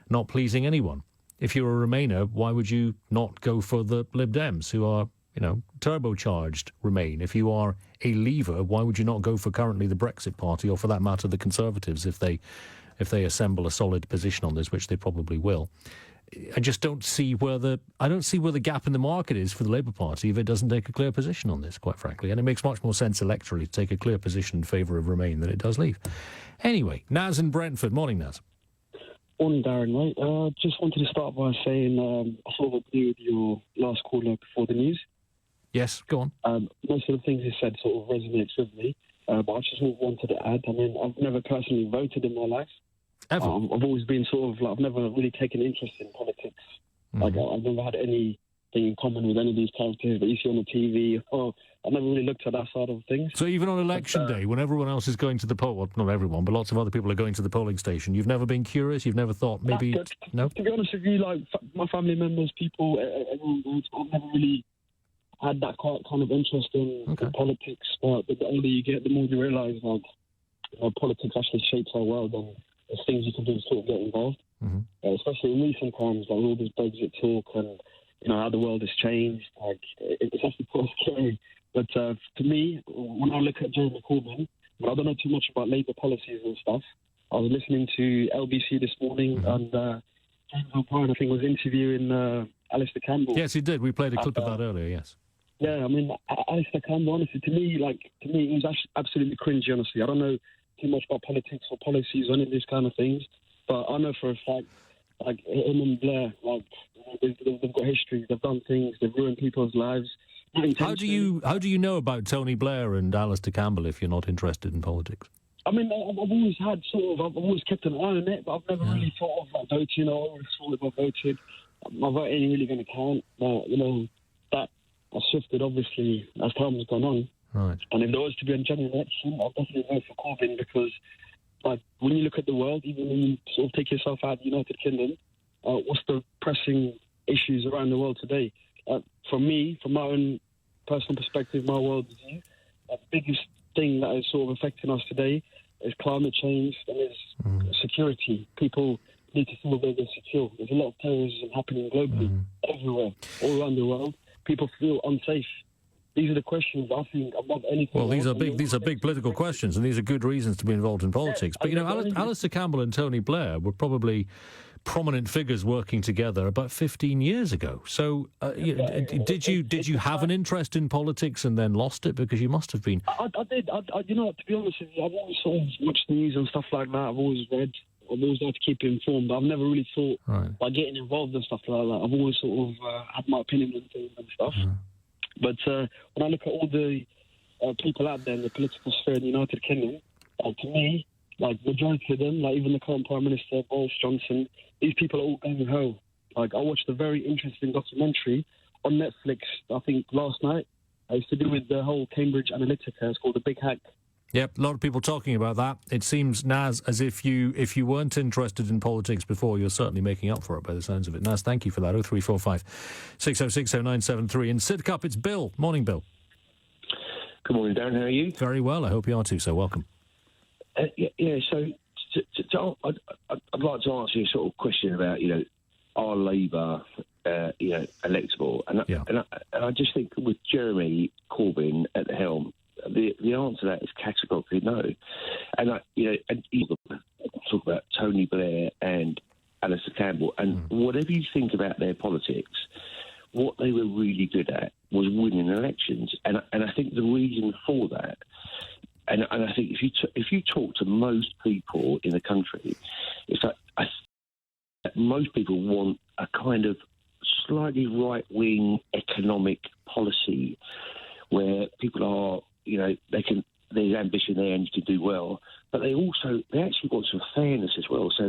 not pleasing anyone. If you're a Remainer, why would you not go for the Lib Dems, who are, turbocharged Remain? If you are a Leaver, why would you not go for currently the Brexit Party, or for that matter the Conservatives, if they assemble a solid position on this, which they probably will? I just don't see where the gap in the market is for the Labour Party if it doesn't take a clear position on this, quite frankly. And it makes much more sense electorally to take a clear position in favour of Remain than it does Leave. Anyway, Naz in Brentford. Morning, Naz. Morning, Darren. Right, just wanted to start by saying I sort of agree with your last caller before the news. Yes, go on. Most of the things he said sort of resonates with me, but I just wanted to add. I mean, I've never personally voted in my life. Ever? I've always been sort of I've never really taken interest in politics. Mm-hmm. Like I've never had anything in common with any of these characters that you see on the TV. I've never really looked at that side of things. So even on election day, when everyone else is going to the poll, well, not everyone, but lots of other people are going to the polling station, you've never been curious? You've never thought maybe... No? To be honest with you, like my family members, people, everyone, I've never really had that kind of interest in politics. But the older you get, the more you realise politics actually shapes our world, and there's things you can do to sort of get involved. Mm-hmm. Especially in recent times, like all this Brexit talk and how the world has changed. Like it's actually quite scary. But to me, when I look at Jeremy Corbyn, I don't know too much about Labour policies and stuff. I was listening to LBC this morning, and James O'Brien, I think, was interviewing Alistair Campbell. Yes, he did. We played a clip of that earlier, yes. Yeah, I mean, Alistair Campbell, honestly, to me, it was actually absolutely cringy, honestly. I don't know too much about politics or policies or any of these kind of things, but I know for a fact, like, him and Blair, they've got history, they've done things, they've ruined people's lives. How do you know about Tony Blair and Alistair Campbell if you're not interested in politics? I mean, I've always had I've always kept an eye on it, but I've never really thought of voting. I always thought if I voted, my vote ain't really going to count. But, that has shifted, obviously, as time has gone on. Right. And if there was to be a genuine election, I'll definitely vote for Corbyn because, like, when you look at the world, even when you sort of take yourself out of the United Kingdom, what's the pressing issues around the world today? From my own personal perspective, my worldview, the biggest thing that is sort of affecting us today is climate change and is security. People need to feel that they're secure. There's a lot of terrorism happening globally, everywhere, all around the world. People feel unsafe. These are the questions I think above anything. Well, these are big political questions, and these are good reasons to be involved in politics. But Alistair Campbell and Tony Blair were probably prominent figures working together about 15 years ago. So, did you have an interest in politics and then lost it? Because you must have been. I did. You know, to be honest with you, I've always sort of watched the news and stuff like that. I've always read. I've always had to keep informed. But I've never really thought by getting involved in stuff like that. I've always sort of had my opinion on things and stuff. But when I look at all the people out there in the political sphere in the United Kingdom, to me, like majority of them, like even the current Prime Minister, Boris Johnson, these people are all going home. Like I watched a very interesting documentary on Netflix, I think last night. It's to do with the whole Cambridge Analytica. It's called The Big Hack. Yep, a lot of people talking about that. It seems, Naz, as if you weren't interested in politics before, you're certainly making up for it by the sounds of it. Naz, thank you for that. 0345 6060 973. In Sidcup, it's Bill. Morning, Bill. Good morning, Darren. How are you? Very well. I hope you are too, so welcome. So I'd like to ask you a sort of question about, are Labour, electable? And I just think with Jeremy Corbyn at the helm, the answer to that is categorically no. And you talk about Tony Blair and Alistair Campbell, and whatever you think about their politics, what they were really good at was winning elections, and I think the reason for that, and I think if you talk to most people in the country, it's like most people want a kind of slightly right-wing economic policy where people are, there's ambition there and you can do well, but they actually want some fairness as well. So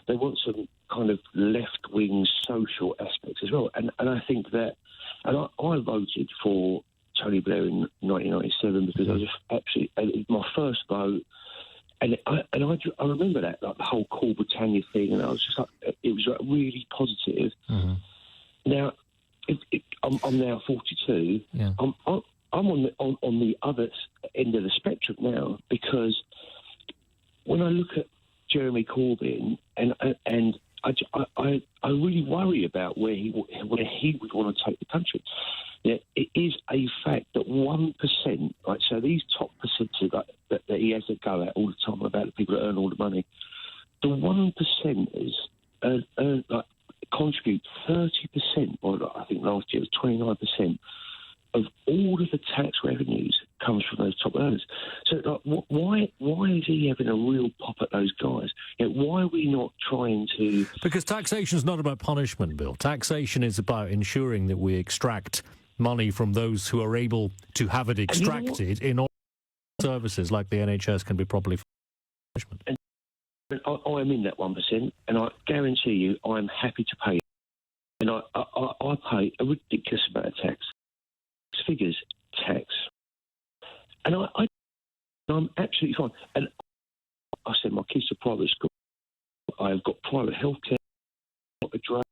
they want some kind of left-wing social aspects as well. And I think that, and I voted for Tony Blair in 1997 because I was just absolutely, my first vote, and I remember that, like the whole Cool Britannia thing, and I was just like, it was like really positive. Now, I'm now 42. Yeah. I'm on the other end of the spectrum now, because when I look at Jeremy Corbyn and I really worry about where he would want to take the country. Yeah, it is a fact that 1%, right? So these top percentages that he has to go at all the time about the people that earn all the money, the 1%ers contribute 30%, or I think last year it was 29%. Of all of the tax revenues comes from those top earners. So, why is he having a real pop at those guys? Why are we not trying to? Because taxation is not about punishment, Bill. Taxation is about ensuring that we extract money from those who are able to have it extracted in order services like the NHS can be properly punishment. And I am in that 1%, and I guarantee you, I'm happy to pay. And I pay a ridiculous amount of tax. Figures tax, and I'm absolutely fine. And I send my kids to private school. I've got private healthcare, not a drug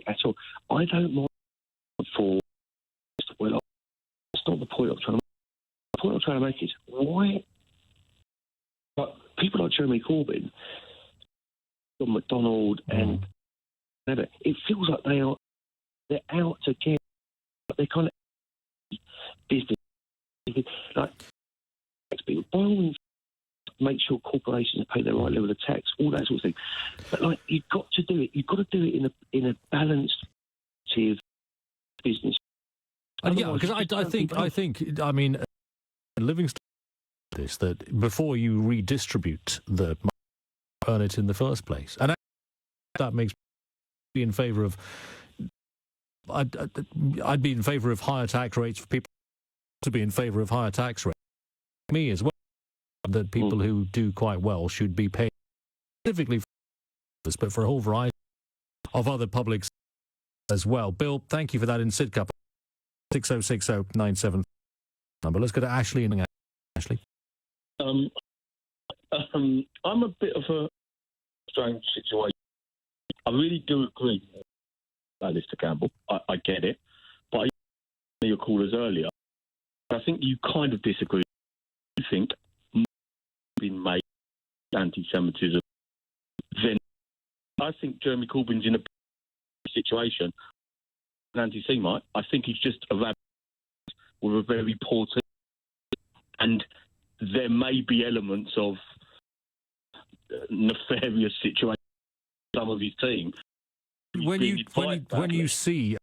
at all. I don't mind for well. That's not the point I'm trying to make. The point I'm trying to make is why. But people like Jeremy Corbyn, John McDonnell, and it feels like they're out to get. They kind of business, like people, by all means, make sure corporations pay the right level of tax, all that sort of thing. But you've got to do it. You've got to do it in a balanced business. Because I mean, Livingston this that before you redistribute the money, earn it in the first place, and that makes me in favour of. I'd be in favour of higher tax rates for people to be in favour of higher tax rates. Me as well, that people who do quite well should be paid specifically for this, but for a whole variety of other publics as well. Bill, thank you for that in Sidcup. 606097 number. Let's go to Ashley. Ashley. I'm a bit of a strange situation. I really do agree. Alistair Campbell, I get it, but I your callers earlier, I think you kind of disagree. You think been made anti-Semitism, then I think Jeremy Corbyn's in a situation. An anti-Semite, I think he's just a rabbit with a very poor team, and there may be elements of nefarious situation some of his team. When you see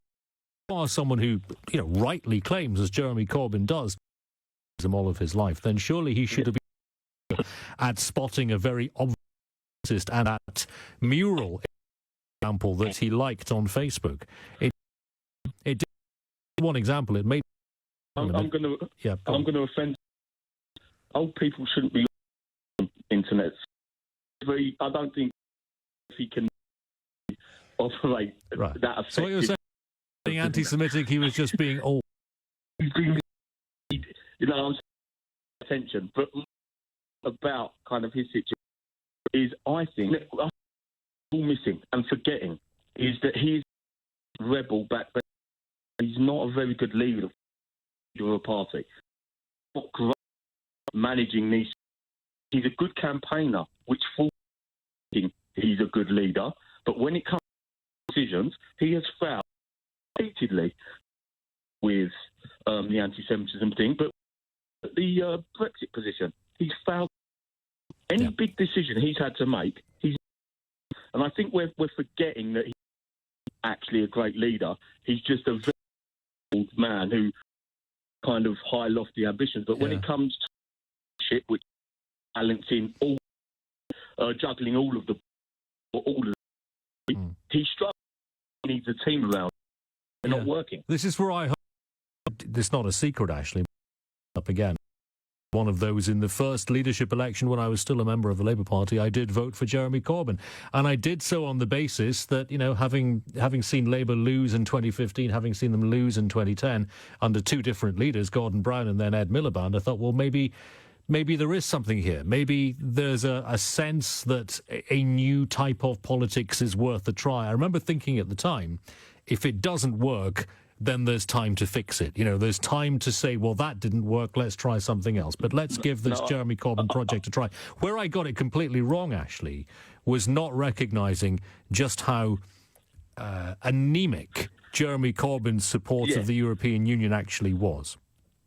someone who rightly claims, as Jeremy Corbyn does, him all of his life, then surely he should have been at spotting a very obvious and at mural example that he liked on Facebook. It did one example. It made. I'm going to offend. Old people shouldn't be on the internet. I don't think he can operate that effective. So what you're saying, being anti-Semitic, he was just being old. He's being, I'm attention, but about kind of his situation is, I think, all missing and forgetting is that he's a rebel back then. He's not a very good leader of a party. Not great managing these. He's a good campaigner, which he's a good leader, but when it comes to decisions, he has failed repeatedly with the anti-Semitism thing, but the Brexit position, he's failed. Any big decision he's had to make, and I think we're forgetting that he's actually a great leader. He's just a very old man who kind of high lofty ambitions, but when it comes to shit, which balancing all, juggling all of the, he struggles. He needs a team around. They're not working. This is where I hope. It's not a secret, actually. Up again. One of those in the first leadership election when I was still a member of the Labour Party, I did vote for Jeremy Corbyn. And I did so on the basis that, having seen Labour lose in 2015, having seen them lose in 2010 under two different leaders, Gordon Brown and then Ed Miliband, I thought, well, maybe there is something here. Maybe there's a sense that a new type of politics is worth a try. I remember thinking at the time, if it doesn't work, then there's time to fix it. There's time to say, well, that didn't work, let's try something else. But let's give this Jeremy Corbyn project a try. Where I got it completely wrong, actually, was not recognising just how anemic Jeremy Corbyn's support of the European Union actually was.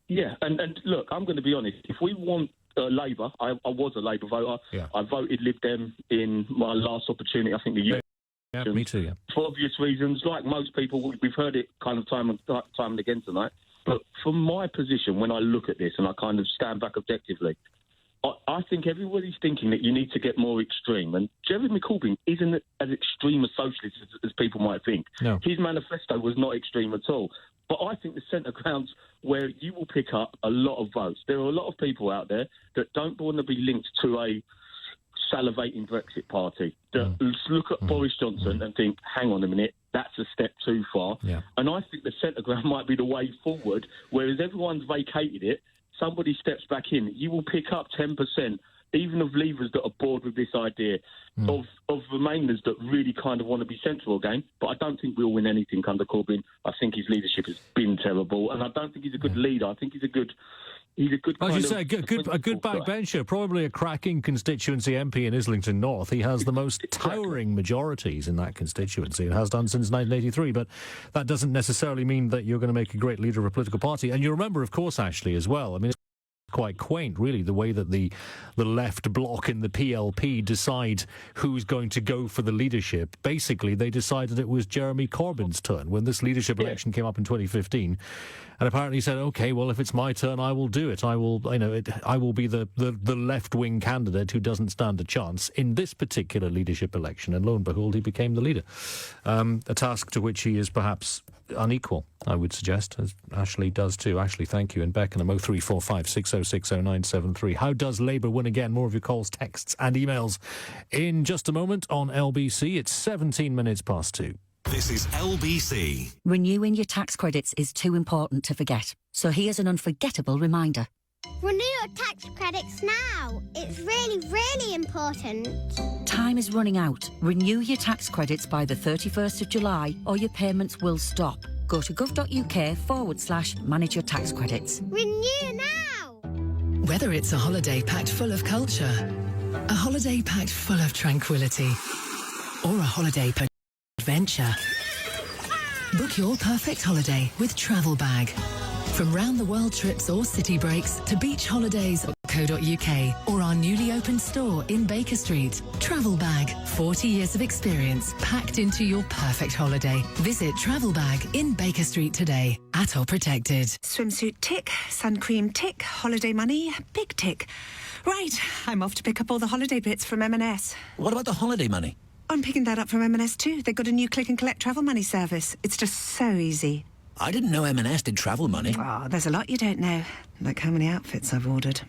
Yeah, and look, I'm going to be honest. If we want Labour, I was a Labour voter. Yeah. I voted Lib Dem in my last opportunity, I think the year. Yeah, me too, yeah. For obvious reasons, like most people, we've heard it kind of time and again tonight. But from my position, when I look at this and I kind of stand back objectively, I think everybody's thinking that you need to get more extreme. And Jeremy Corbyn isn't as extreme a socialist as people might think. No. His manifesto was not extreme at all. But I think the centre ground's where you will pick up a lot of votes. There are a lot of people out there that don't want to be linked to a salivating Brexit party, that look at Boris Johnson and think, hang on a minute, that's a step too far. Yeah. And I think the centre ground might be the way forward, whereas everyone's vacated it, somebody steps back in, you will pick up 10%, even of Leavers that are bored with this idea, of Remainers that really kind of want to be central again. But I don't think we'll win anything under Corbyn. I think his leadership has been terrible, and I don't think he's a good leader. I think he's a good As you say, a good backbencher, probably a cracking constituency MP in Islington North. He has the most towering majorities in that constituency and has done since 1983, but that doesn't necessarily mean that you're going to make a great leader of a political party. And you remember, of course, Ashley, as well, I mean, it's quite quaint, really, the way that the left bloc in the PLP decide who's going to go for the leadership. Basically, they decided it was Jeremy Corbyn's turn when this leadership election came up in 2015. And apparently said, OK, well, if it's my turn, I will do it. I will be the left-wing candidate who doesn't stand a chance in this particular leadership election. And lo and behold, he became the leader. A task to which he is perhaps unequal, I would suggest, as Ashley does too. Ashley, thank you. And Beckenham, 0345 606 0973. How does Labour win again? More of your calls, texts and emails in just a moment on LBC. It's 17 minutes past 2. This is LBC. Renewing your tax credits is too important to forget. So here's an unforgettable reminder. Renew your tax credits now. It's really, really important. Time is running out. Renew your tax credits by the 31st of July or your payments will stop. Go to gov.uk/manage your tax credits. Renew now! Whether it's a holiday packed full of culture, a holiday packed full of tranquility, or a holiday packed adventure. Book your perfect holiday with Travel Bag. From round-the-world trips or city breaks to beach holidays or travelbag.co.uk or our newly opened store in Baker Street. Travel Bag, 40 years of experience packed into your perfect holiday. Visit Travel Bag in Baker Street today. ATOL protected. Swimsuit tick, sun cream tick, holiday money, big tick. Right, I'm off to pick up all the holiday bits from M&S. What about the holiday money? I'm picking that up from M&S too. They've got a new click and collect travel money service. It's just so easy. I didn't know M&S did travel money. Oh, there's a lot you don't know, like how many outfits I've ordered.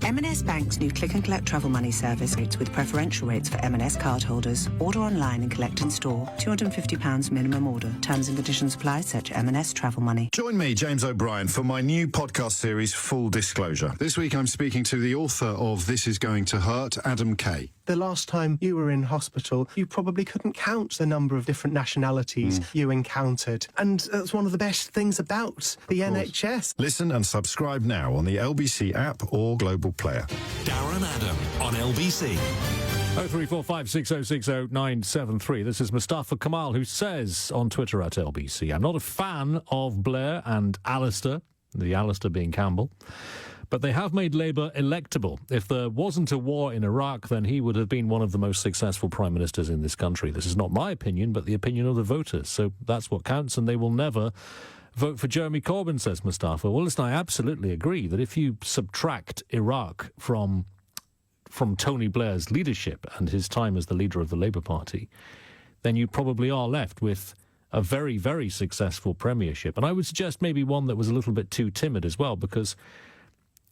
M&S Bank's new click and collect travel money service rates with preferential rates for M&S cardholders. Order online and collect in store. £250 minimum order. Terms and conditions apply. Search M&S Travel Money. Join me, James O'Brien, for my new podcast series, Full Disclosure. This week I'm speaking to the author of This Is Going to Hurt, Adam Kay. The last time you were in hospital, you probably couldn't count the number of different nationalities you encountered. And that's one of the best things about the NHS. Listen and subscribe now on the LBC app or Global Player. Darren Adam on LBC. 03456060973. This is Mustafa Kamal, who says on Twitter at LBC, I'm not a fan of Blair and Alistair, the Alistair being Campbell, but they have made Labour electable. If there wasn't a war in Iraq, then he would have been one of the most successful prime ministers in this country. This is not my opinion, but the opinion of the voters. So that's what counts, and they will never vote for Jeremy Corbyn, says Mustafa. Well, listen, I absolutely agree that if you subtract Iraq from Tony Blair's leadership and his time as the leader of the Labour Party, then you probably are left with a very, very successful premiership. And I would suggest maybe one that was a little bit too timid as well, because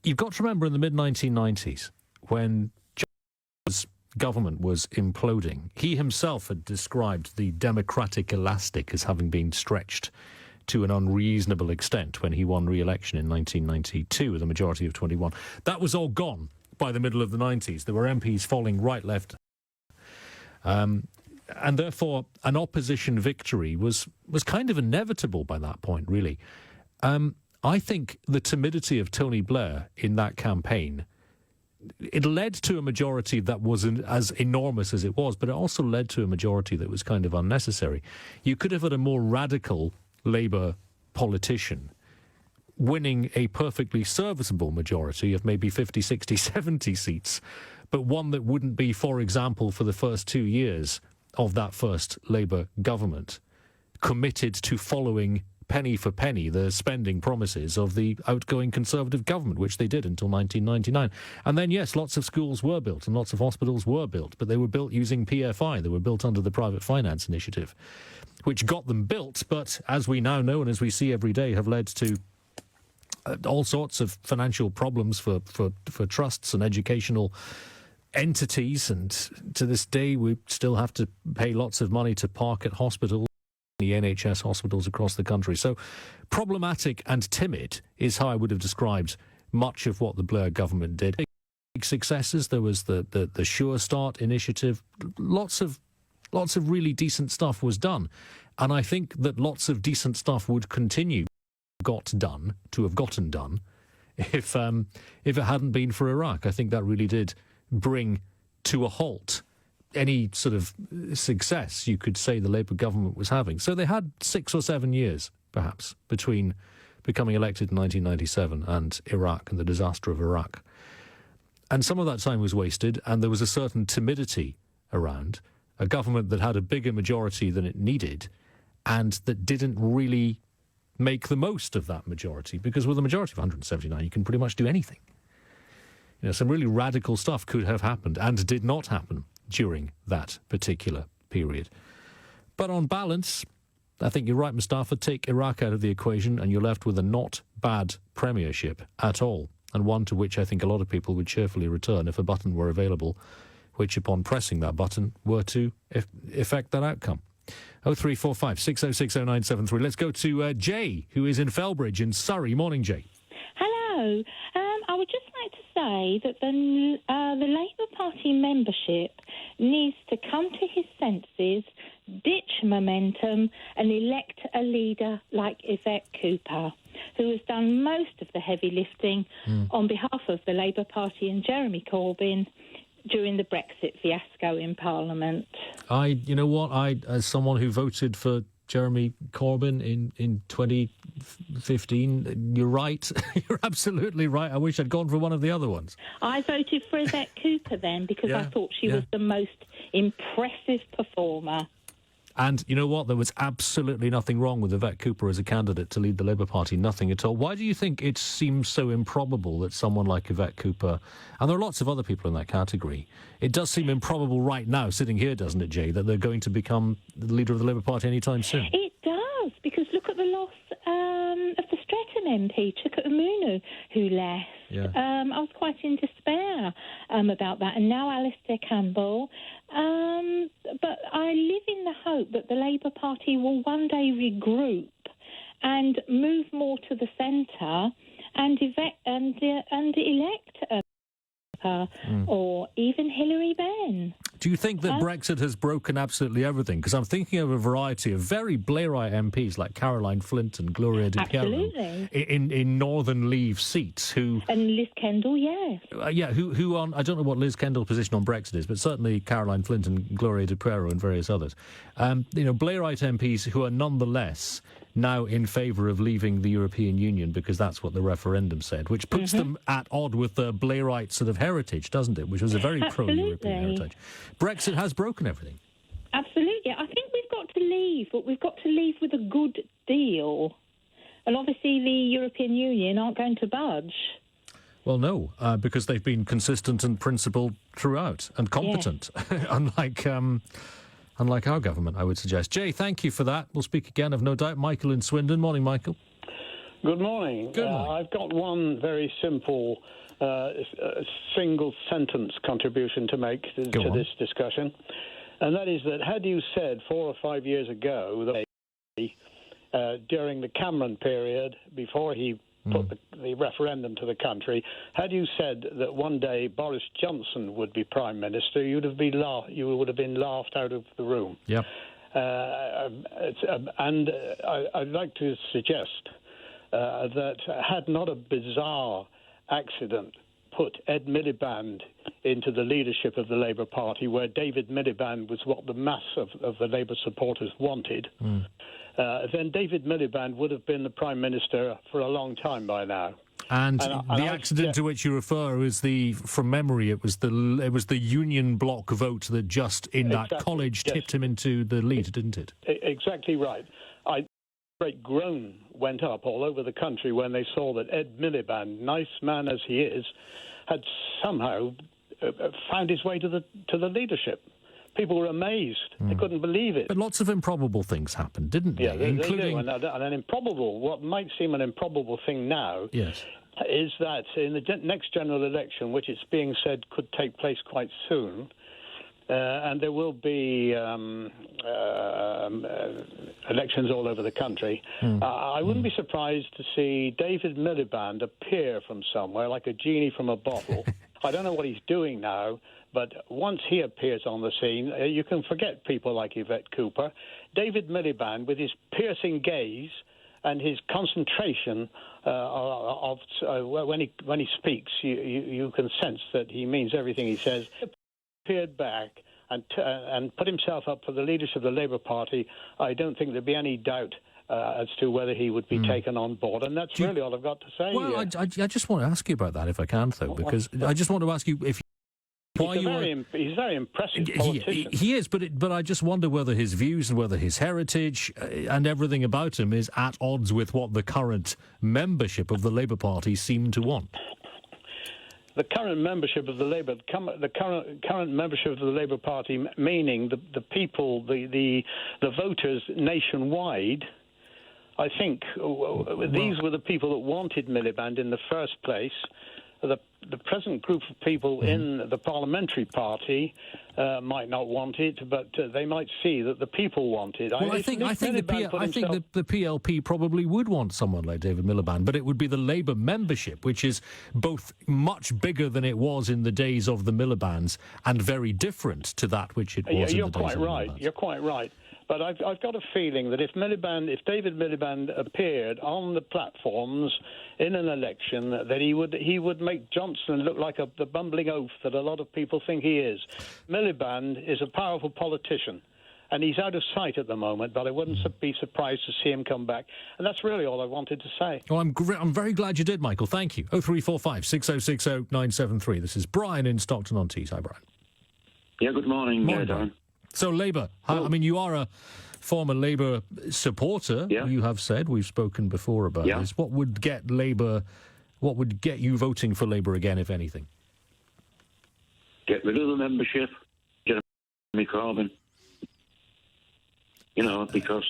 you've got to remember in the mid-1990s, when John's government was imploding, he himself had described the democratic elastic as having been stretched to an unreasonable extent when he won re-election in 1992 with a majority of 21. That was all gone by the middle of the 90s. There were MPs falling right, left. And therefore, an opposition victory was kind of inevitable by that point, really. I think the timidity of Tony Blair in that campaign, it led to a majority that wasn't as enormous as it was, but it also led to a majority that was kind of unnecessary. You could have had a more radical Labour politician winning a perfectly serviceable majority of maybe 50, 60, 70 seats, but one that wouldn't be, for example, for the first 2 years of that first Labour government, committed to following penny for penny the spending promises of the outgoing Conservative government, which they did until 1999. And then, yes, lots of schools were built and lots of hospitals were built, but they were built using PFI. They were built under the Private Finance Initiative, which got them built, but as we now know and as we see every day, have led to all sorts of financial problems for trusts and educational entities. And to this day, we still have to pay lots of money to park at hospitals, the NHS hospitals across the country. So problematic and timid is how I would have described much of what the Blair government did. Big successes. There was the Sure Start initiative. Lots of really decent stuff was done. And I think that lots of decent stuff would continue to have gotten done if it hadn't been for Iraq. I think that really did bring to a halt any sort of success you could say the Labour government was having. So they had 6 or 7 years, perhaps, between becoming elected in 1997 and Iraq and the disaster of Iraq. And some of that time was wasted, and there was a certain timidity around, a government that had a bigger majority than it needed and that didn't really make the most of that majority, because with a majority of 179, you can pretty much do anything. You know, some really radical stuff could have happened and did not happen during that particular period. But on balance, I think you're right, Mustafa, take Iraq out of the equation and you're left with a not bad premiership at all, and one to which I think a lot of people would cheerfully return if a button were available, which upon pressing that button were to effect that outcome. 0345 60600973. Let's go to Jay, who is in Felbridge in Surrey. Morning, Jay. Hello. I would just like to say that the Labour Party membership needs to come to his senses, ditch momentum and elect a leader like Yvette Cooper, who has done most of the heavy lifting on behalf of the Labour Party and Jeremy Corbyn during the Brexit fiasco in Parliament. You know what? As someone who voted for Jeremy Corbyn in 2015. You're right. You're absolutely right. I wish I'd gone for one of the other ones. I voted for Yvette Cooper then because I thought she was the most impressive performer. And you know what? There was absolutely nothing wrong with Yvette Cooper as a candidate to lead the Labour Party. Nothing at all. Why do you think it seems so improbable that someone like Yvette Cooper, and there are lots of other people in that category, it does seem improbable right now, sitting here, doesn't it, Jay, that they're going to become the leader of the Labour Party anytime soon? It does, because look at the loss of the Streatham MP, Chukwuemeka, who left. Yeah. I was quite in despair about that. And now Alistair Campbell. But I live in the hope that the Labour Party will one day regroup and move more to the centre and elect or even Hilary Benn. Do you think that Brexit has broken absolutely everything? Because I'm thinking of a variety of very Blairite MPs like Caroline Flint and Gloria Di Piero in Northern Leave seats who... And Liz Kendall, yes. Who on... I don't know what Liz Kendall's position on Brexit is, but certainly Caroline Flint and Gloria Di Piero and various others. Blairite MPs who are nonetheless now in favour of leaving the European Union because that's what the referendum said, which puts them at odd with the Blairite sort of heritage, doesn't it? Which was a very pro-European heritage. Brexit has broken everything. Absolutely. I think we've got to leave, but we've got to leave with a good deal. And obviously the European Union aren't going to budge. Well, no, because they've been consistent and principled throughout and competent, unlike our government, I would suggest. Jay, thank you for that. We'll speak again, I've no doubt. Michael in Swindon. Morning, Michael. Good morning. Good morning. I've got one very simple single-sentence contribution to make to this discussion, and that is that had you said 4 or 5 years ago that during the Cameron period, before he put the referendum to the country, had you said that one day Boris Johnson would be Prime Minister, you would have been laughed out of the room. Yep. And I'd like to suggest that had not a bizarre accident put Ed Miliband into the leadership of the Labour Party, where David Miliband was what the mass of the Labour supporters wanted, then David Miliband would have been the Prime Minister for a long time by now. And the accident to which you refer is from memory, it was the Union Bloc vote that just in that college tipped him into the lead, didn't it? Exactly right. A great groan went up all over the country when they saw that Ed Miliband, nice man as he is, had somehow found his way to the leadership. People were amazed. They couldn't believe it. But lots of improbable things happened, didn't they? Yeah, they do. And an improbable, what might seem an improbable thing now, is that in the next general election, which it's being said could take place quite soon, and there will be elections all over the country, I wouldn't be surprised to see David Miliband appear from somewhere like a genie from a bottle. I don't know what he's doing now, but once he appears on the scene, you can forget people like Yvette Cooper. David Miliband, with his piercing gaze and his concentration when he speaks, you can sense that he means everything he says. Appeared back and put himself up for the leadership of the Labour Party, I don't think there'd be any doubt as to whether he would be taken on board. And that's really all I've got to say. Well, I just want to ask you about that, if I can, though, because I just want to ask you if... He's a very impressive politician. He is, but I just wonder whether his views and whether his heritage and everything about him is at odds with what the current membership of the Labour Party seem to want. The current membership of the current membership of the Labour Party, meaning the people, the voters nationwide, I think these were the people that wanted Miliband in the first place. The present group of people in the parliamentary party might not want it, but they might see that the people want it. Well, I think the PLP probably would want someone like David Miliband, but it would be the Labour membership, which is both much bigger than it was in the days of the Milibands and very different to that which it was in the days of the Miliband's. You're quite right. But I've got a feeling that if David Miliband appeared on the platforms in an election, that he would make Johnson look like the bumbling oaf that a lot of people think he is. Miliband is a powerful politician, and he's out of sight at the moment, but I wouldn't be surprised to see him come back. And that's really all I wanted to say. Well, I'm very glad you did, Michael. Thank you. 0345 6060 973. This is Brian in Stockton-on-Tees. Hi, Brian. Yeah, good morning, Darren. So, Labour. I mean, you are a former Labour supporter, you have said. We've spoken before about this. What would get you voting for Labour again, if anything? Get rid of the membership. Jeremy Corbyn. You know, because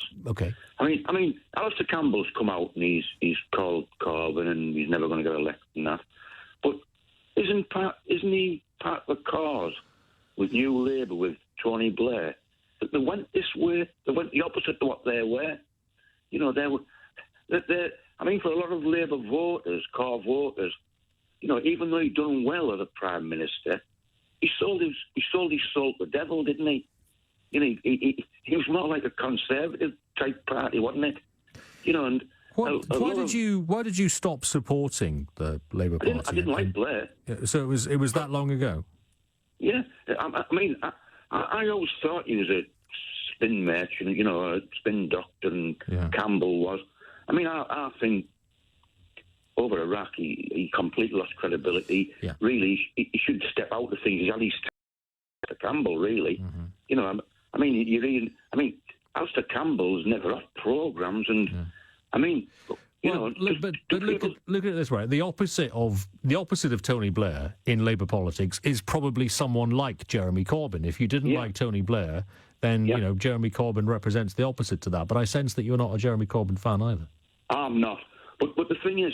I mean, Alistair Campbell's come out and he's called Corbyn and he's never going to get elected and that. But isn't he part of the cause with New Labour, with Tony Blair? That they went this way, they went the opposite to what they were. You know, I mean, for a lot of Labour voters, core voters, you know, even though he'd done well as a Prime Minister, he sold his soul to the devil, didn't he? You know, he was more like a Conservative type party, wasn't it? You know, and why did you stop supporting the Labour Party? I didn't like Blair. So it was that long ago. Yeah, I mean, I always thought he was a spin merchant, you know, a spin doctor, and Campbell was. I mean, I think over Iraq he completely lost credibility. Yeah. Really, he should step out of things. He's at least to Campbell, really. Mm-hmm. You know, I mean, Alistair Campbell's never had programmes, and I mean, look at it this way: the opposite of Tony Blair in Labour politics is probably someone like Jeremy Corbyn. If you didn't like Tony Blair, then you know Jeremy Corbyn represents the opposite to that. But I sense that you're not a Jeremy Corbyn fan either. I'm not. But the thing is,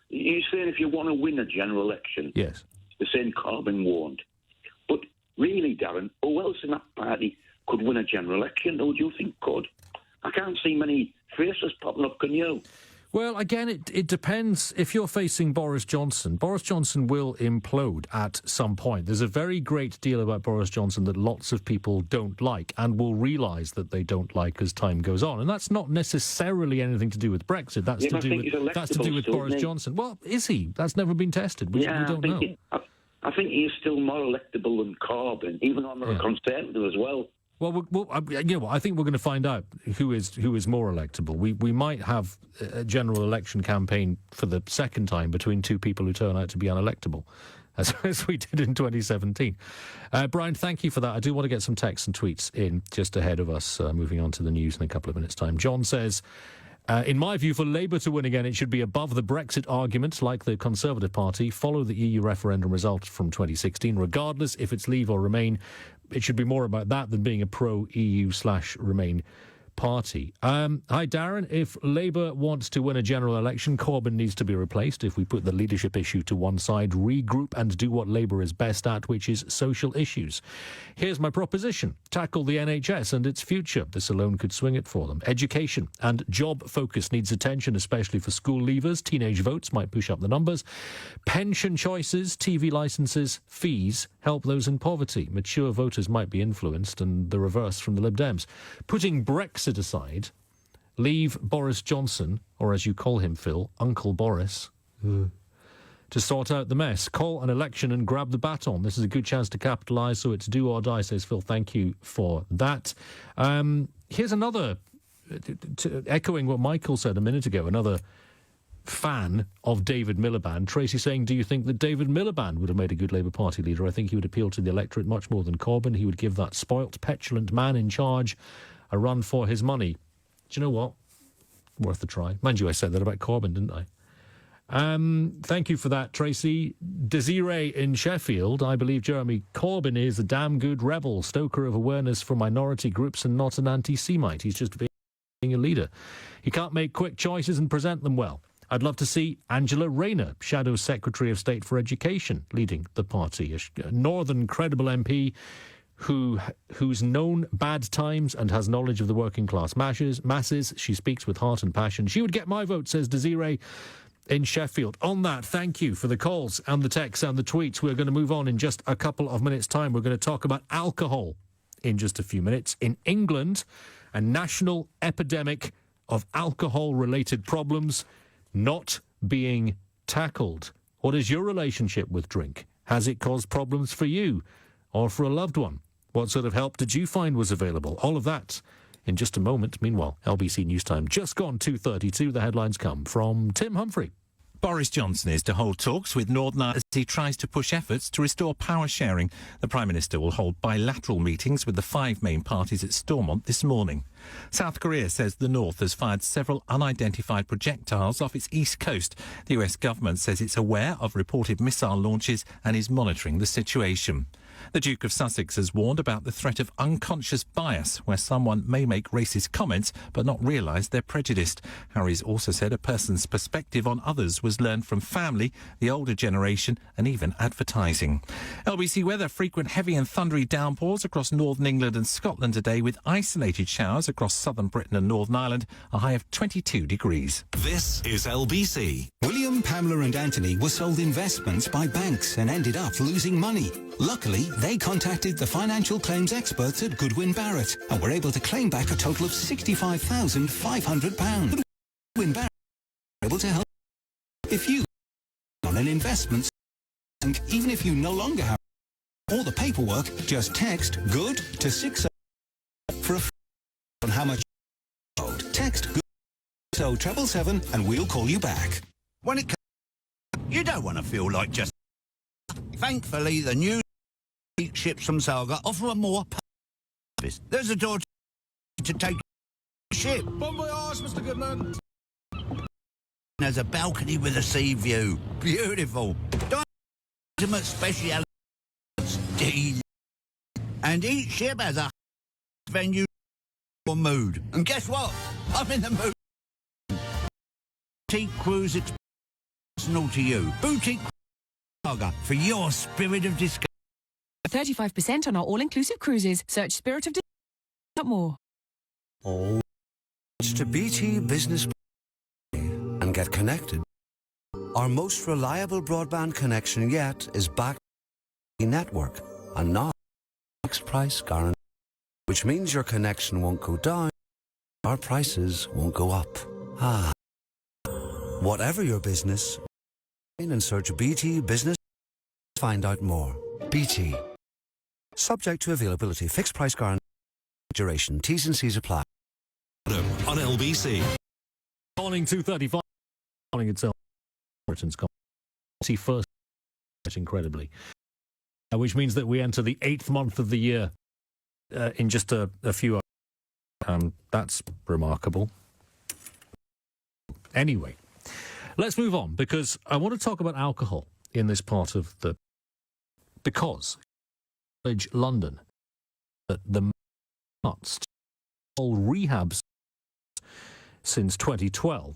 you're saying if you want to win a general election, yes, you're saying Corbyn won't. But really, Darren, who else in that party could win a general election? Who do you think could? I can't see many faces popping up, can you? Well, again, it depends. If you're facing Boris Johnson will implode at some point. There's a very great deal about Boris Johnson that lots of people don't like and will realise that they don't like as time goes on. And that's not necessarily anything to do with Brexit. That's to do with Boris Johnson. Well, is he? That's never been tested. We don't know. I think he is still more electable than Corbyn, even though I'm not a Conservative as well. Well, I think we're going to find out who is more electable. We might have a general election campaign for the second time between two people who turn out to be unelectable, as we did in 2017. Brian, thank you for that. I do want to get some texts and tweets in just ahead of us moving on to the news in a couple of minutes' time. John says, in my view, for Labour to win again, it should be above the Brexit argument, like the Conservative Party, follow the EU referendum result from 2016, regardless if it's leave or remain. It should be more about that than being a pro-EU/Remain party. Hi, Darren. If Labour wants to win a general election, Corbyn needs to be replaced. If we put the leadership issue to one side, regroup and do what Labour is best at, which is social issues. Here's my proposition. Tackle the NHS and its future. This alone could swing it for them. Education and job focus needs attention, especially for school leavers. Teenage votes might push up the numbers. Pension choices, TV licences, fees help those in poverty. Mature voters might be influenced, and the reverse from the Lib Dems. Putting Brexit aside, leave Boris Johnson, or as you call him, Phil, Uncle Boris, to sort out the mess. Call an election and grab the baton. This is a good chance to capitalise, so it's do or die, says Phil. Thank you for that. Here's another, echoing what Michael said a minute ago, another fan of David Miliband. Tracy saying, do you think that David Miliband would have made a good Labour Party leader? I think he would appeal to the electorate much more than Corbyn. He would give that spoilt, petulant man in charge a run for his money. Do you know what? Worth a try. Mind you, I said that about Corbyn, didn't I? Thank you for that, Tracy. Desiree in Sheffield, I believe Jeremy Corbyn is a damn good rebel, stoker of awareness for minority groups and not an anti-Semite. He's just being a leader. He can't make quick choices and present them well. I'd love to see Angela Rayner, Shadow Secretary of State for Education, leading the party. A northern credible MP who's known bad times and has knowledge of the working class masses. She speaks with heart and passion. She would get my vote, says Desiree in Sheffield. On that, thank you for the calls and the texts and the tweets. We're going to move on in just a couple of minutes' time. We're going to talk about alcohol in just a few minutes. In England, a national epidemic of alcohol-related problems not being tackled. What is your relationship with drink? Has it caused problems for you or for a loved one? What sort of help did you find was available? All of that in just a moment. Meanwhile, LBC News Time just gone 2:32. The headlines come from Tim Humphrey. Boris Johnson is to hold talks with Northern Ireland as he tries to push efforts to restore power sharing. The Prime Minister will hold bilateral meetings with the 5 main parties at Stormont this morning. South Korea says the North has fired several unidentified projectiles off its east coast. The US government says it's aware of reported missile launches and is monitoring the situation. The Duke of Sussex has warned about the threat of unconscious bias, where someone may make racist comments but not realise they're prejudiced. Harry's also said a person's perspective on others was learned from family, the older generation and even advertising. LBC weather, frequent heavy and thundery downpours across northern England and Scotland today, with isolated showers across southern Britain and Northern Ireland, a high of 22 degrees. This is LBC. William, Pamela and Anthony were sold investments by banks and ended up losing money. Luckily, they contacted the financial claims experts at Goodwin Barrett and were able to claim back a total of £65,500. Goodwin Barrett were able to help if you on an investment, and even if you no longer have all the paperwork, just text GOOD to 60 for a on how much you owed. Text GOOD so 777 and we'll call you back. When it comes, you don't want to feel like just. Thankfully, the new ships from Saga offer a more service. There's a door to take ship. Bon voyage, Mr. Goodman. There's a balcony with a sea view. Beautiful. Ultimate speciality. And each ship has a venue or mood. And guess what? I'm in the mood. Boutique Cruise personal to you. Boutique Saga for your spirit of discovery. 35% on our all-inclusive cruises. Search Spirit of Discovery. More. Oh, to BT Business and get connected. Our most reliable broadband connection yet is back to the network and not fixed price guarantee, which means your connection won't go down, our prices won't go up. Whatever your business, and search BT Business to find out more. BT. Subject to availability, fixed price guarantee, duration, T's and C's apply. On LBC. Morning 2:35. Morning itself. Britain's first, incredibly, which means that we enter the 8th month of the year in just a few hours. That's remarkable. Anyway, let's move on, because I want to talk about alcohol in this part of the... Because London, that the nuts all rehabs since 2012,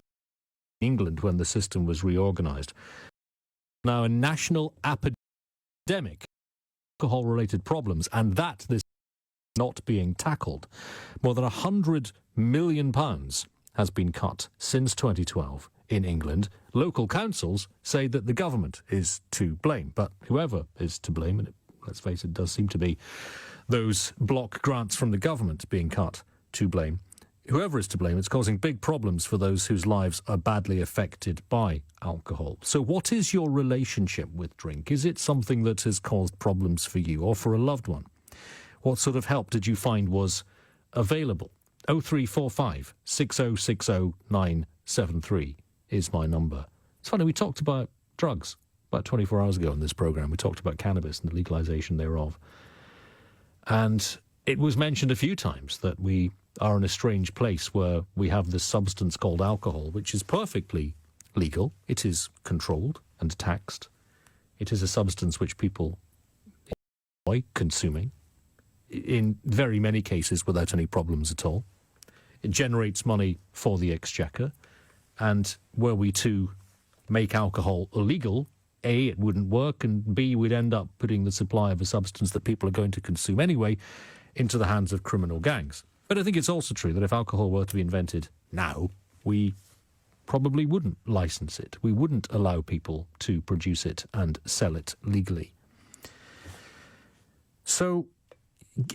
England, when the system was reorganised. Now a national epidemic, alcohol-related problems, and that this not being tackled. More than £100 million has been cut since 2012 in England. Local councils say that the government is to blame, but whoever is to blame, and let's face it, does seem to be those block grants from the government being cut to blame. Whoever is to blame, it's causing big problems for those whose lives are badly affected by alcohol. So what is your relationship with drink? Is it something that has caused problems for you or for a loved one? What sort of help did you find was available? 0345 6060 973 is my number. It's funny, we talked about drugs about 24 hours ago in this programme. We talked about cannabis and the legalisation thereof. And it was mentioned a few times that we are in a strange place where we have this substance called alcohol, which is perfectly legal. It is controlled and taxed. It is a substance which people enjoy consuming, in very many cases without any problems at all. It generates money for the exchequer. And were we to make alcohol illegal, A, it wouldn't work, and B, we'd end up putting the supply of a substance that people are going to consume anyway into the hands of criminal gangs. But I think it's also true that if alcohol were to be invented now, we probably wouldn't license it. We wouldn't allow people to produce it and sell it legally. So,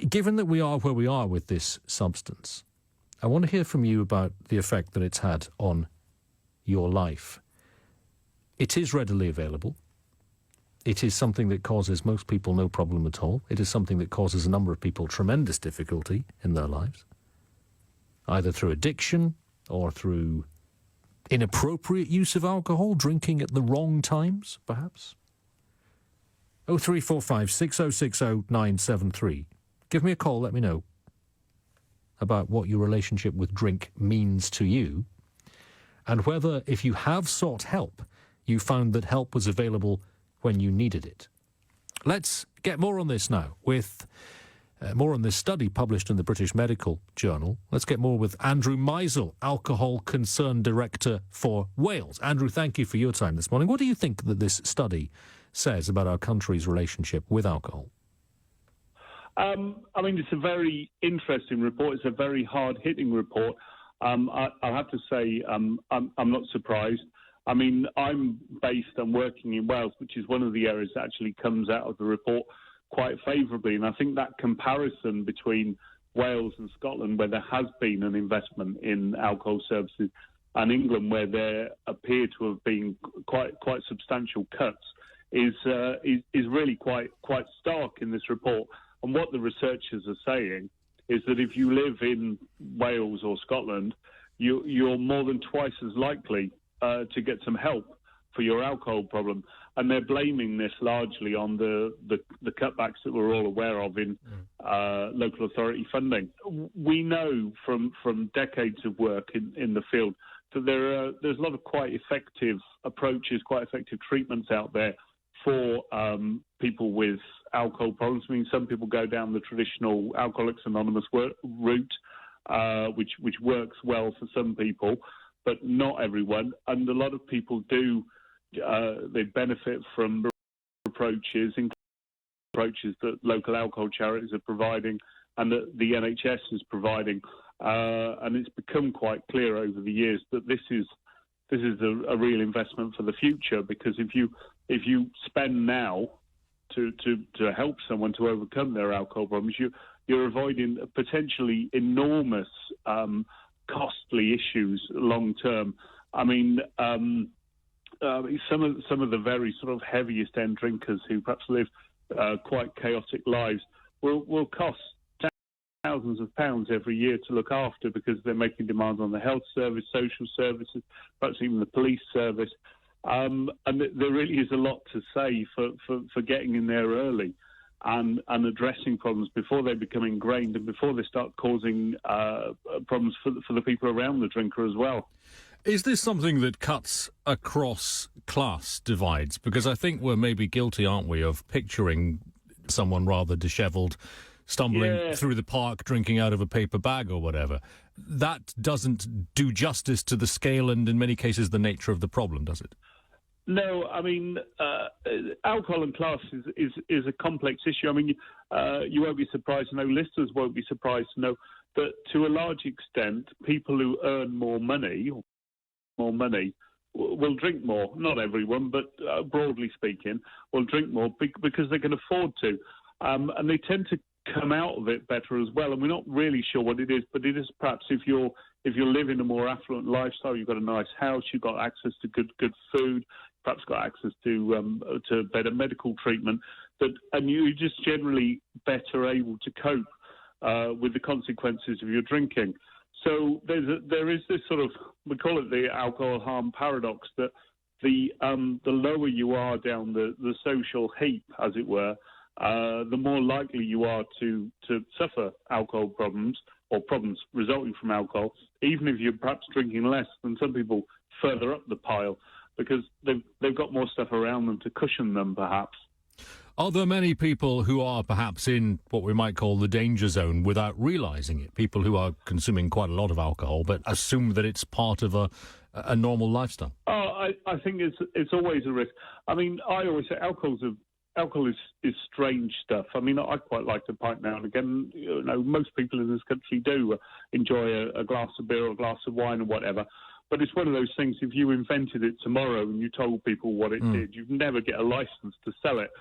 given that we are where we are with this substance, I want to hear from you about the effect that it's had on your life. It is readily available. It is something that causes most people no problem at all. It is something that causes a number of people tremendous difficulty in their lives, either through addiction or through inappropriate use of alcohol, drinking at the wrong times, perhaps. 0345 6060 973. Give me a call, let me know about what your relationship with drink means to you, and whether, if you have sought help, you found that help was available when you needed it. Let's get more on this now, with more on this study published in the British Medical Journal. Let's get more with Andrew Meisel, Alcohol Concern Director for Wales. Andrew, thank you for your time this morning. What do you think that this study says about our country's relationship with alcohol? I mean, it's a very interesting report. It's a very hard-hitting report. I'll have to say I'm not surprised. I mean, I'm working in Wales, which is one of the areas that actually comes out of the report quite favourably. And I think that comparison between Wales and Scotland, where there has been an investment in alcohol services, and England, where there appear to have been quite substantial cuts, is really quite stark in this report. And what the researchers are saying is that if you live in Wales or Scotland, you're more than twice as likely to get some help for your alcohol problem. And they're blaming this largely on the cutbacks that we're all aware of in local authority funding. We know from decades of work in the field that there's a lot of quite effective approaches, quite effective treatments out there for people with alcohol problems. I mean, some people go down the traditional Alcoholics Anonymous route, which works well for some people, but not everyone. And a lot of people do, they benefit from approaches, including approaches that local alcohol charities are providing and that the NHS is providing. And it's become quite clear over the years that this is a real investment for the future, because if you spend now to help someone to overcome their alcohol problems, you're avoiding potentially enormous costly issues long term. I mean, some of the very sort of heaviest end drinkers who perhaps live quite chaotic lives will cost thousands of pounds every year to look after, because they're making demands on the health service, social services, perhaps even the police service. And there really is a lot to say for getting in there early and addressing problems before they become ingrained and before they start causing problems for the people around the drinker as well. Is this something that cuts across class divides? Because I think we're maybe guilty, aren't we, of picturing someone rather dishevelled stumbling through the park, drinking out of a paper bag or whatever. That doesn't do justice to the scale and, in many cases, the nature of the problem, does it? No, I mean, alcohol and class is a complex issue. I mean, you won't be surprised to know, listeners won't be surprised to know, that to a large extent, people who earn more money will drink more. Not everyone, but broadly speaking, will drink more because they can afford to. And they tend to come out of it better as well. And we're not really sure what it is, but it is perhaps if you're living a more affluent lifestyle, you've got a nice house, you've got access to good food, perhaps got access to better medical treatment, and you're just generally better able to cope with the consequences of your drinking. So there is this sort of, we call it the alcohol harm paradox, that the lower you are down the social heap, as it were, the more likely you are to suffer alcohol problems or problems resulting from alcohol, even if you're perhaps drinking less than some people further up the pile, because they've got more stuff around them to cushion them, perhaps. Are there many people who are perhaps in what we might call the danger zone without realising it? People who are consuming quite a lot of alcohol but assume that it's part of a normal lifestyle? Oh, I think it's always a risk. I mean, I always say alcohol is strange stuff. I mean, I quite like a pint now and again. You know, most people in this country do enjoy a glass of beer or a glass of wine or whatever. But it's one of those things, if you invented it tomorrow and you told people what it did, you'd never get a license to sell it.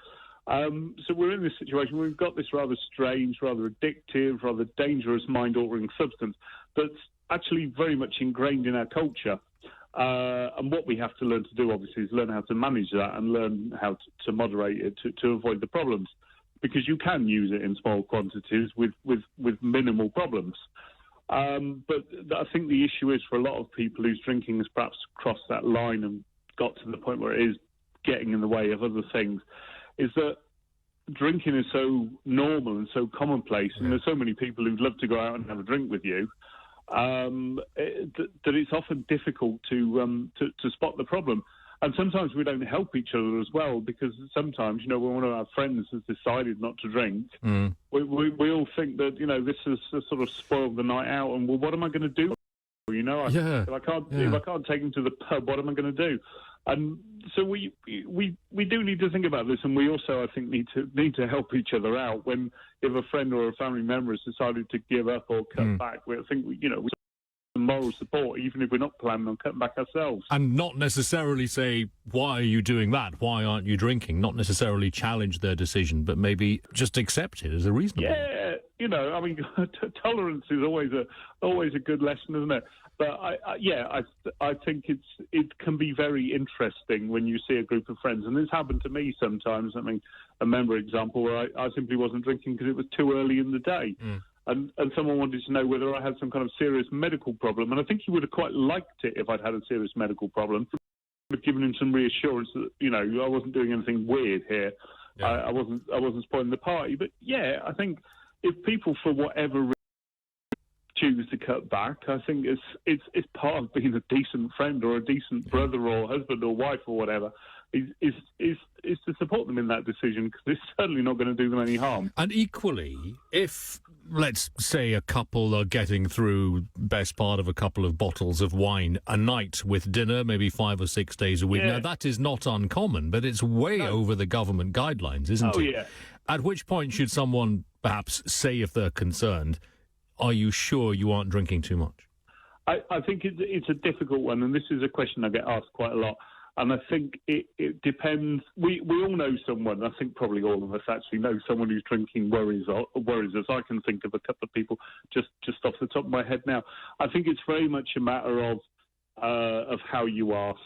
So we're in this situation where we've got this rather strange, rather addictive, rather dangerous mind-altering substance that's actually very much ingrained in our culture. And what we have to learn to do, obviously, is learn how to manage that and learn how to moderate it to avoid the problems. Because you can use it in small quantities with minimal problems. But I think the issue is for a lot of people whose drinking has perhaps crossed that line and got to the point where it is getting in the way of other things, is that drinking is so normal and so commonplace, and there's so many people who'd love to go out and have a drink with you, that it's often difficult to spot the problem. And sometimes we don't help each other as well, because sometimes, when one of our friends has decided not to drink, we all think that, this has sort of spoiled the night out, and, well, what am I going to do? If I can't take them to the pub, what am I going to do? And so we do need to think about this, and we also, I think, need to help each other out if a friend or a family member has decided to give up or cut back. We think we moral support, even if we're not planning on cutting back ourselves. And not necessarily say, why are you doing that? Why aren't you drinking? Not necessarily challenge their decision, but maybe just accept it as a reasonable. Yeah, tolerance is always a good lesson, isn't it? But I think it can be very interesting when you see a group of friends, and this happened to me sometimes. I mean, a member example where I simply wasn't drinking because it was too early in the day. And someone wanted to know whether I had some kind of serious medical problem. And I think he would have quite liked it if I'd had a serious medical problem. I've given him some reassurance that, I wasn't doing anything weird here. Yeah. I wasn't spoiling the party. But, yeah, I think if people, for whatever reason, choose to cut back, I think it's part of being a decent friend or a decent brother or husband or wife or whatever, is to support them in that decision, because it's certainly not going to do them any harm. And equally, if, let's say, a couple are getting through best part of a couple of bottles of wine a night with dinner, maybe 5 or 6 days a week. Yeah. Now, that is not uncommon, but it's way over the government guidelines, isn't it? Yeah. At which point should someone perhaps say, if they're concerned, are you sure you aren't drinking too much? I think it's a difficult one, and this is a question I get asked quite a lot. And I think it depends. We all know someone. I think probably all of us actually know someone who's drinking worries us. I can think of a couple of people just off the top of my head now. I think it's very much a matter of how you ask.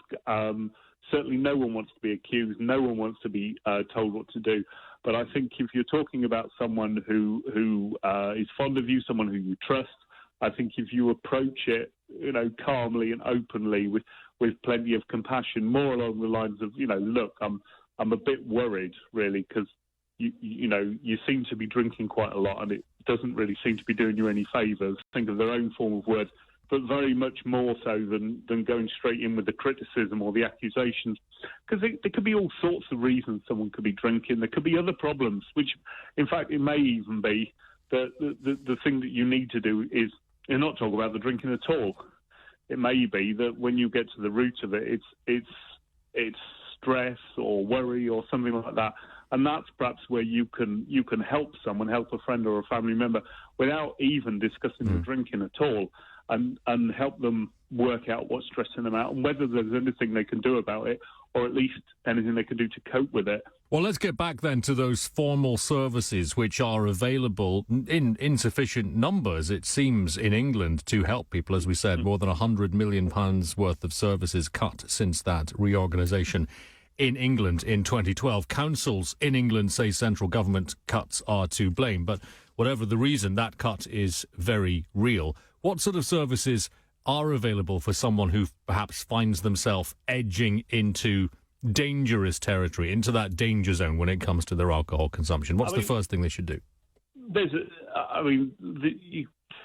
Certainly, no one wants to be accused. No one wants to be told what to do. But I think if you're talking about someone who is fond of you, someone who you trust, I think if you approach it, calmly and openly with plenty of compassion, more along the lines of, look, I'm a bit worried, really, because you seem to be drinking quite a lot, and it doesn't really seem to be doing you any favours. Think of their own form of words, but very much more so than going straight in with the criticism or the accusations, because there could be all sorts of reasons someone could be drinking. There could be other problems, which, in fact, it may even be that the thing that you need to do is not talk about the drinking at all. It may be that when you get to the root of it, it's stress or worry or something like that, and that's perhaps where you can help someone, help a friend or a family member, without even discussing the drinking at all, and help them work out what's stressing them out and whether there's anything they can do about it, or at least anything they can do to cope with it. Well, let's get back then to those formal services which are available in insufficient numbers, it seems, in England to help people. As we said, more than £100 million worth of services cut since that reorganisation in England in 2012. Councils in England say central government cuts are to blame, but whatever the reason, that cut is very real. What sort of services are available for someone who perhaps finds themselves edging into dangerous territory, into that danger zone when it comes to their alcohol consumption? What's the first thing they should do?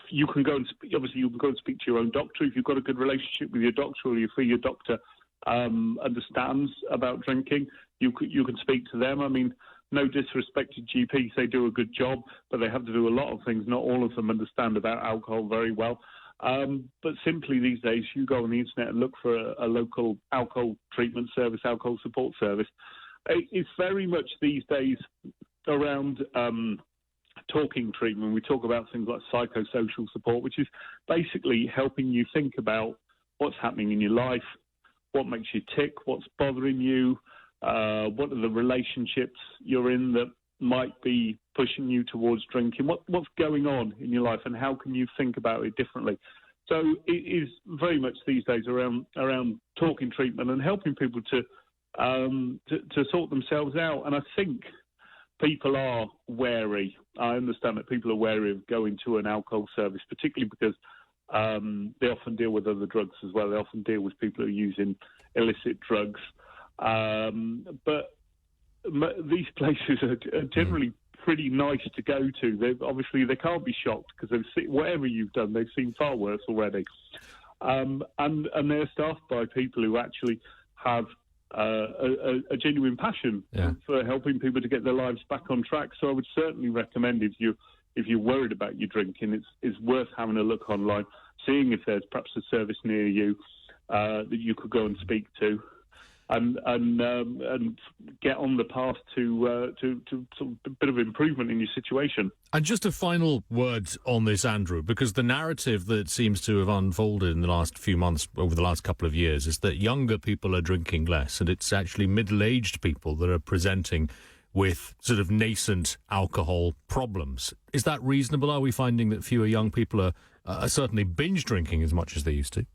You can go and obviously you can go and speak to your own doctor if you've got a good relationship with your doctor, or you feel your doctor understands about drinking. You can speak to them. I mean, no disrespect to GPs, they do a good job, but they have to do a lot of things. Not all of them understand about alcohol very well. But simply these days, you go on the internet and look for a local alcohol treatment service, alcohol support service. It's very much these days around talking treatment. We talk about things like psychosocial support, which is basically helping you think about what's happening in your life, what makes you tick, what's bothering you, what are the relationships you're in that might be pushing you towards drinking, what's going on in your life, and how can you think about it differently. So it is very much these days around talking treatment and helping people to sort themselves out. And I think people are wary. I understand that people are wary of going to an alcohol service, particularly because they often deal with other drugs as well. They often deal with people who are using illicit drugs. But these places are generally pretty nice to go to. Obviously, they can't be shocked because they've seen, whatever you've done, they've seen far worse already. And they're staffed by people who actually have a genuine passion for helping people to get their lives back on track. So I would certainly recommend, if you're worried about your drinking, it's worth having a look online, seeing if there's perhaps a service near you that you could go and speak to, and get on the path to a bit of improvement in your situation. And just a final word on this, Andrew, because the narrative that seems to have unfolded in the last few months, over the last couple of years, is that younger people are drinking less, and it's actually middle-aged people that are presenting with sort of nascent alcohol problems. Is that reasonable? Are we finding that fewer young people are certainly binge drinking as much as they used to?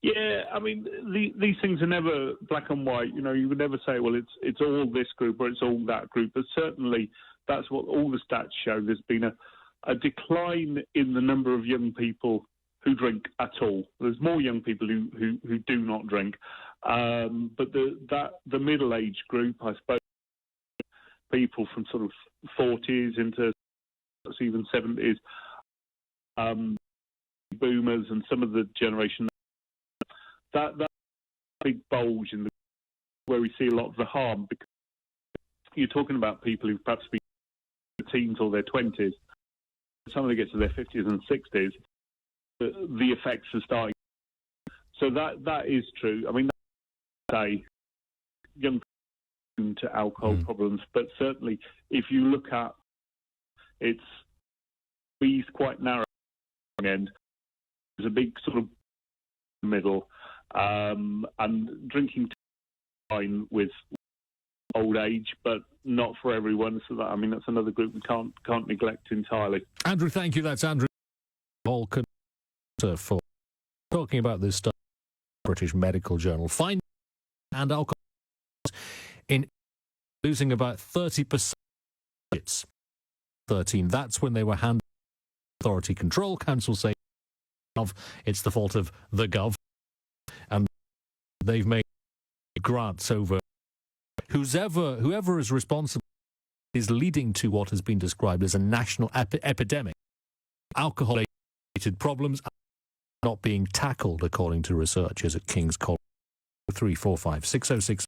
Yeah, I mean, these things are never black and white. You know, you would never say, well, it's all this group or it's all that group. But certainly that's what all the stats show. There's been a decline in the number of young people who drink at all. There's more young people who do not drink. But the middle-aged group, I suppose, people from sort of 40s into even 70s, boomers and some of the generation, that big bulge in where we see a lot of the harm, because you're talking about people who've perhaps been in their teens or their 20s. Some of them get to their 50s and 60s, the effects are starting. So that is true. I mean, say young people into alcohol problems, but certainly if you look at it's squeezed quite narrow end, there's a big sort of middle. And drinking fine with old age, but not for everyone. So that's another group we can't neglect entirely. Andrew, thank you. That's Andrew Volkan for talking about this stuff. British Medical Journal. Fine and alcohol in losing about 30%. It's 13. That's when they were handed Authority Control Council saying it's the fault of the Gov. And they've made grants over whoever is responsible is leading to what has been described as a national epidemic. Alcohol-related problems are not being tackled, according to researchers at King's College. 345 606.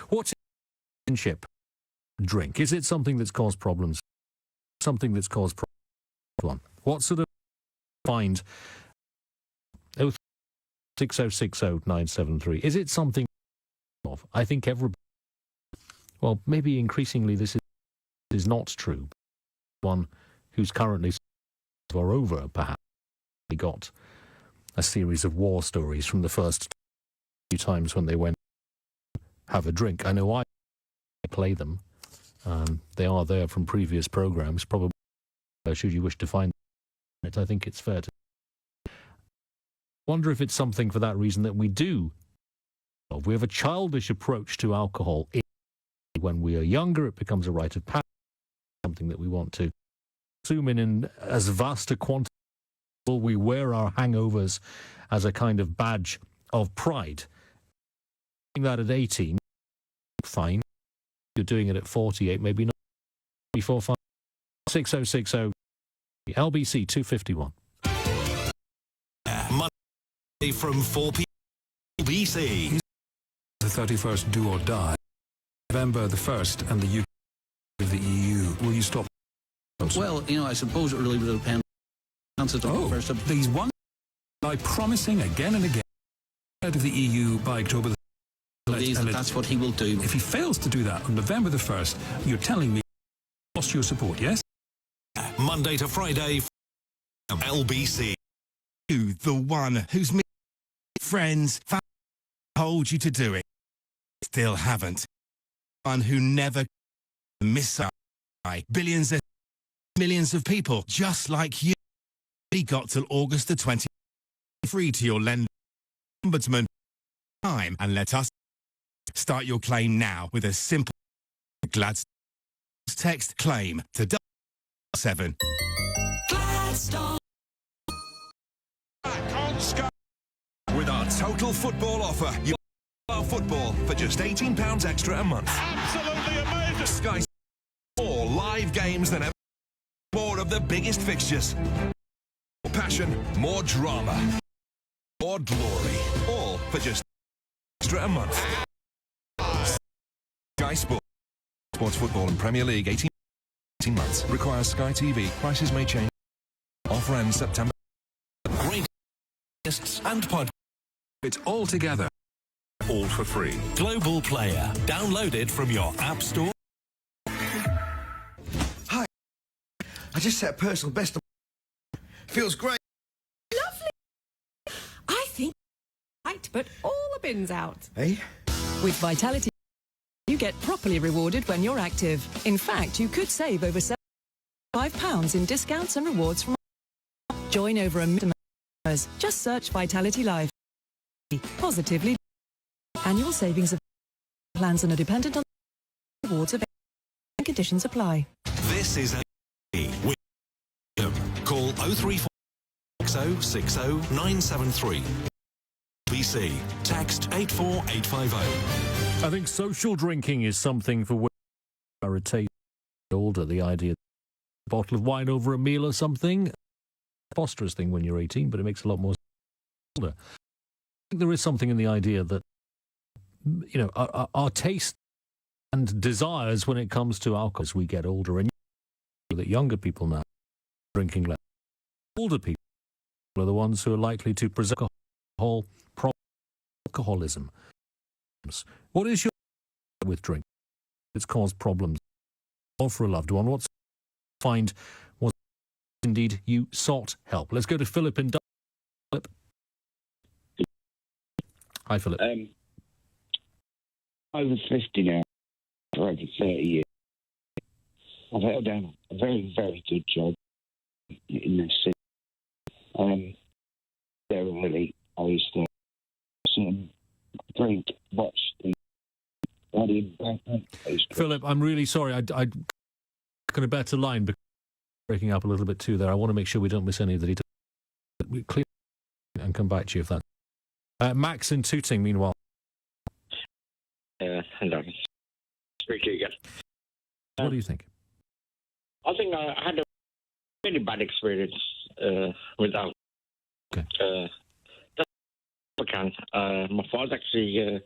What's relationship drink? Is it something that's caused problems? Something that's caused problems? What sort of find? 6060973. Is it something of? I think well, maybe increasingly this is not true. One who's currently or over, perhaps, got a series of war stories from the first few times when they went to have a drink. I know I play them. They are there from previous programmes. Probably, should you wish to find it, I think it's fair to wonder if it's something for that reason that we do. We have a childish approach to alcohol. When we are younger, it becomes a rite of passage, something that we want to consume in as vast a quantity. We wear our hangovers as a kind of badge of pride. Doing that at 18, fine. You're doing it at 48, maybe not. 345 6060 LBC 251. Monday from 4 p.m. LBC. The 31st do or die. November the 1st and the UK of the EU. Will you stop? Well, I suppose it really will depend. These one by promising again and again out of the EU by October the 1st. That's what he will do. If he fails to do that on November the 1st, you're telling me he lost your support, yes? Monday to Friday, LBC. You, the one whose friends told you to do it, still haven't. One who never miss billions of millions of people just like you. Be got till August the 20th. Free to your lender, ombudsman, time, and let us start your claim now with a simple Gladstone text claim to 7. Gladstone. With our total football offer, you our football for just £18 extra a month. Absolutely amazing. Sky more live games than ever. More of the biggest fixtures. More passion, more drama, more glory. All for just extra a month. Sky Sports. Sports football and Premier League 18 months. Requires Sky TV. Prices may change. Offer ends September. Great lists and podcasts. It's all together. All for free. Global Player. Downloaded from your App Store. Hi. I just set a personal best. Feels great. Lovely. I think right, but all the bins out. Hey? With Vitality, you get properly rewarded when you're active. In fact, you could save over £75 in discounts and rewards from. Join over 1 million members. Just search Vitality Life. Positively. Annual savings of plans and are dependent on rewards of and conditions apply. This is with call 034 60 973. BC. Text 84850. I think social drinking is something for women who are a taste older. The idea of a bottle of wine over a meal or something, preposterous thing when you're 18, but it makes a lot more sense older. I think there is something in the idea that, you know, our taste and desires when it comes to alcohol as we get older, and that younger people now drinking less. Older people are the ones who are likely to present alcoholism. What is your with drink? It's caused problems or for a loved one. What's find was indeed you sought help. Let's go to Philip in Philip. Hi, Philip. Over 50 now, for over 30 years. I've held down a very, very good job in this city. Really, I used to sit and drink, watch the bloody embankment. Philip, I'm really sorry. I got a better line, but breaking up a little bit too there. I want to make sure we don't miss any of the details. We clear and come back to you if that's... Max in Tooting, meanwhile. Hello. Speak to you again. What do you think? I think I had a really bad experience with alcohol. Okay. That's I can. My father actually,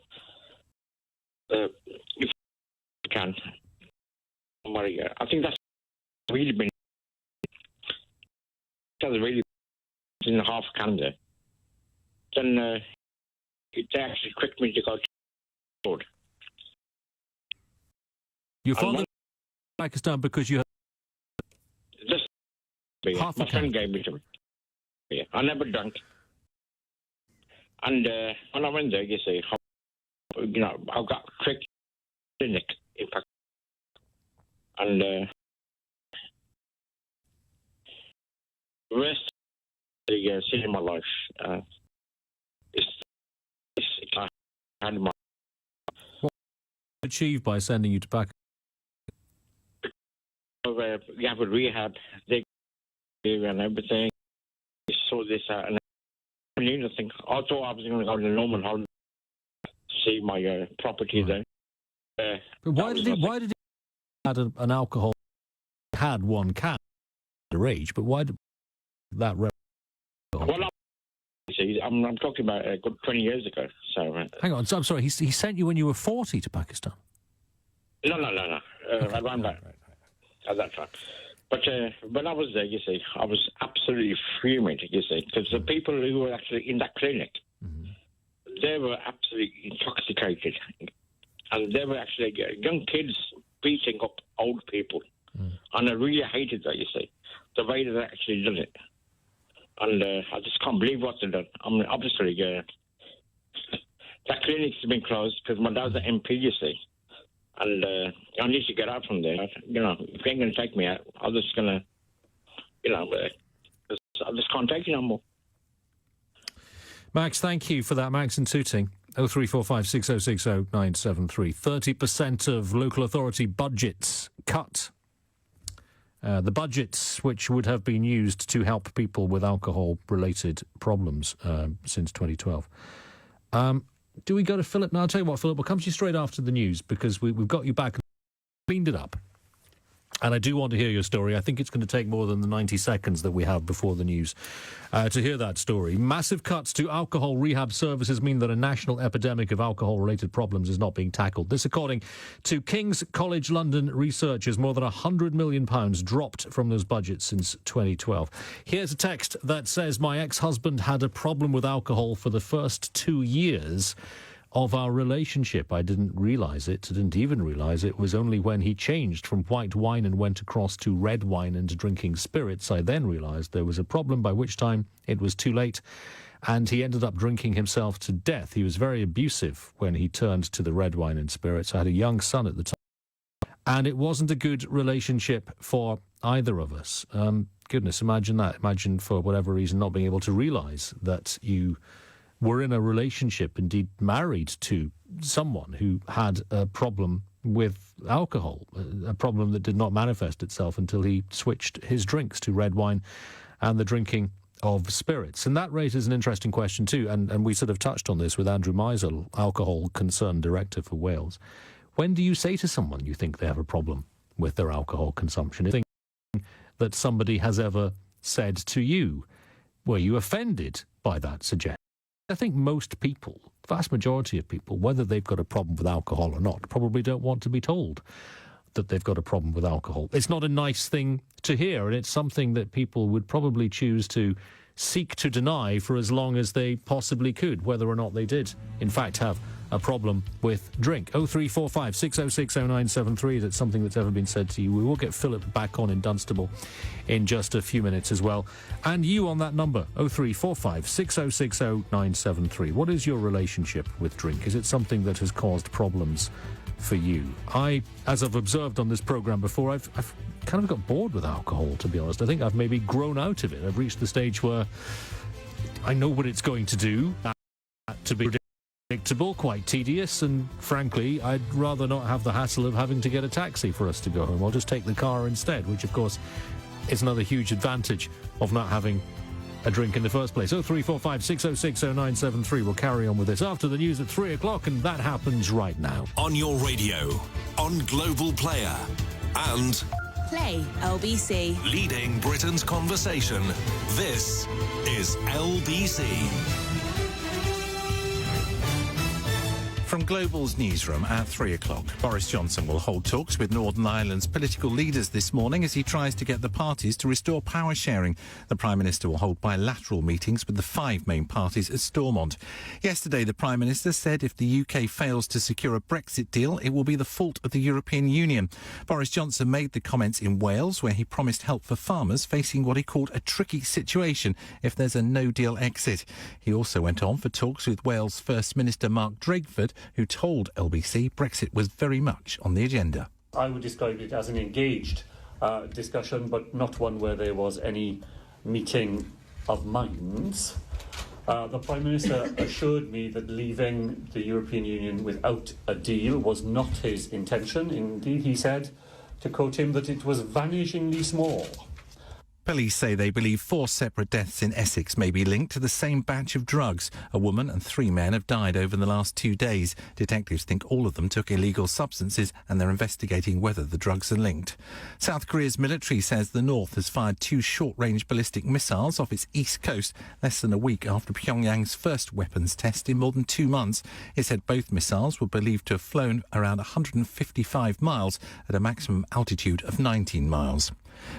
if I can, I think that's really been, that's really in half a can there. Then they actually quicked me to go to board. Your father Pakistan because you had my friend gave me to me. Yeah, I never drank. And when I went there, you see, you know, I got tricked clinic, in fact. And the rest of the cinema life is I had my... What achieved by sending you to Pakistan? You have a rehab, they and everything. So this and I knew nothing. I thought I was going to go to Norman Hall to see my property there. But why did he had an alcohol? Had one can underage, but why did that? Well, see, I'm talking about a good 20 years ago. So hang on, so I'm sorry. He sent you when you were 40 to Pakistan. No. Around that at that time. But when I was there, you see, I was absolutely fuming, you see, because the people who were actually in that clinic, they were absolutely intoxicated. And they were actually young kids beating up old people. And I really hated that, you see, the way that they actually done it. And I just can't believe what they've done. I mean, obviously, that clinic's been closed because my dad's an MP, you see. And I need to get out from there. You know, if you ain't going to take me out, I'm just going to, you know, I just can't take it no more. Max, thank you for that. Max and Tooting. 0345 6060 973. 30% of local authority budgets cut. The budgets which would have been used to help people with alcohol-related problems since 2012. Do we go to Philip now? I'll tell you what, Philip, we'll come to you straight after the news because we've got you back and cleaned it up. And I do want to hear your story. I think it's going to take more than the 90 seconds that we have before the news to hear that story. Massive cuts to alcohol rehab services mean that a national epidemic of alcohol-related problems is not being tackled. This, according to King's College London researchers, more than £100 million dropped from those budgets since 2012. Here's a text that says, my ex-husband had a problem with alcohol for the first 2 years of our relationship. I didn't even realise it was only when he changed from white wine and went across to red wine and drinking spirits. I then realised there was a problem, by which time it was too late, and he ended up drinking himself to death. He was very abusive when he turned to the red wine and spirits. I had a young son at the time, and it wasn't a good relationship for either of us. Goodness, imagine that. Imagine, for whatever reason, not being able to realise that you were in a relationship, indeed married to someone who had a problem with alcohol, a problem that did not manifest itself until he switched his drinks to red wine and the drinking of spirits. And that raises an interesting question too, and we sort of touched on this with Andrew Meisel, Alcohol Concern Director for Wales. When do you say to someone you think they have a problem with their alcohol consumption? Is it that somebody has ever said to you? Were you offended by that suggestion? I think most people, vast majority of people, whether they've got a problem with alcohol or not, probably don't want to be told that they've got a problem with alcohol. It's not a nice thing to hear, and it's something that people would probably choose to seek to deny for as long as they possibly could, whether or not they did, in fact, have a problem with drink. 0345 6060 973. That's something that's ever been said to you. We will get Philip back on in Dunstable in just a few minutes as well. And you on that number, 0345 6060 973. What is your relationship with drink? Is it something that has caused problems for you? As I've observed on this programme before, I've kind of got bored with alcohol, to be honest. I think I've maybe grown out of it. I've reached the stage where I know what it's going to do, to be predictable, quite tedious, and frankly, I'd rather not have the hassle of having to get a taxi for us to go home. I'll just take the car instead, which, of course, is another huge advantage of not having a drink in the first place. 0345 6060 973. We'll carry on with this after the news at 3 o'clock, and that happens right now. On your radio, on Global Player, and Play LBC. Leading Britain's conversation. This is LBC. From Global's newsroom at 3 o'clock, Boris Johnson will hold talks with Northern Ireland's political leaders this morning as he tries to get the parties to restore power sharing. The Prime Minister will hold bilateral meetings with the 5 main parties at Stormont. Yesterday, the Prime Minister said if the UK fails to secure a Brexit deal, it will be the fault of the European Union. Boris Johnson made the comments in Wales, where he promised help for farmers facing what he called a tricky situation if there's a no-deal exit. He also went on for talks with Wales First Minister Mark Drakeford, who told LBC Brexit was very much on the agenda. I would describe it as an engaged discussion, but not one where there was any meeting of minds. The Prime Minister assured me that leaving the European Union without a deal was not his intention. Indeed, he said, to quote him, that it was vanishingly small. Police say they believe 4 separate deaths in Essex may be linked to the same batch of drugs. A woman and 3 men have died over the last 2 days. Detectives think all of them took illegal substances, and they're investigating whether the drugs are linked. South Korea's military says the North has fired 2 short-range ballistic missiles off its east coast less than a week after Pyongyang's first weapons test in more than 2 months. It said both missiles were believed to have flown around 155 miles at a maximum altitude of 19 miles.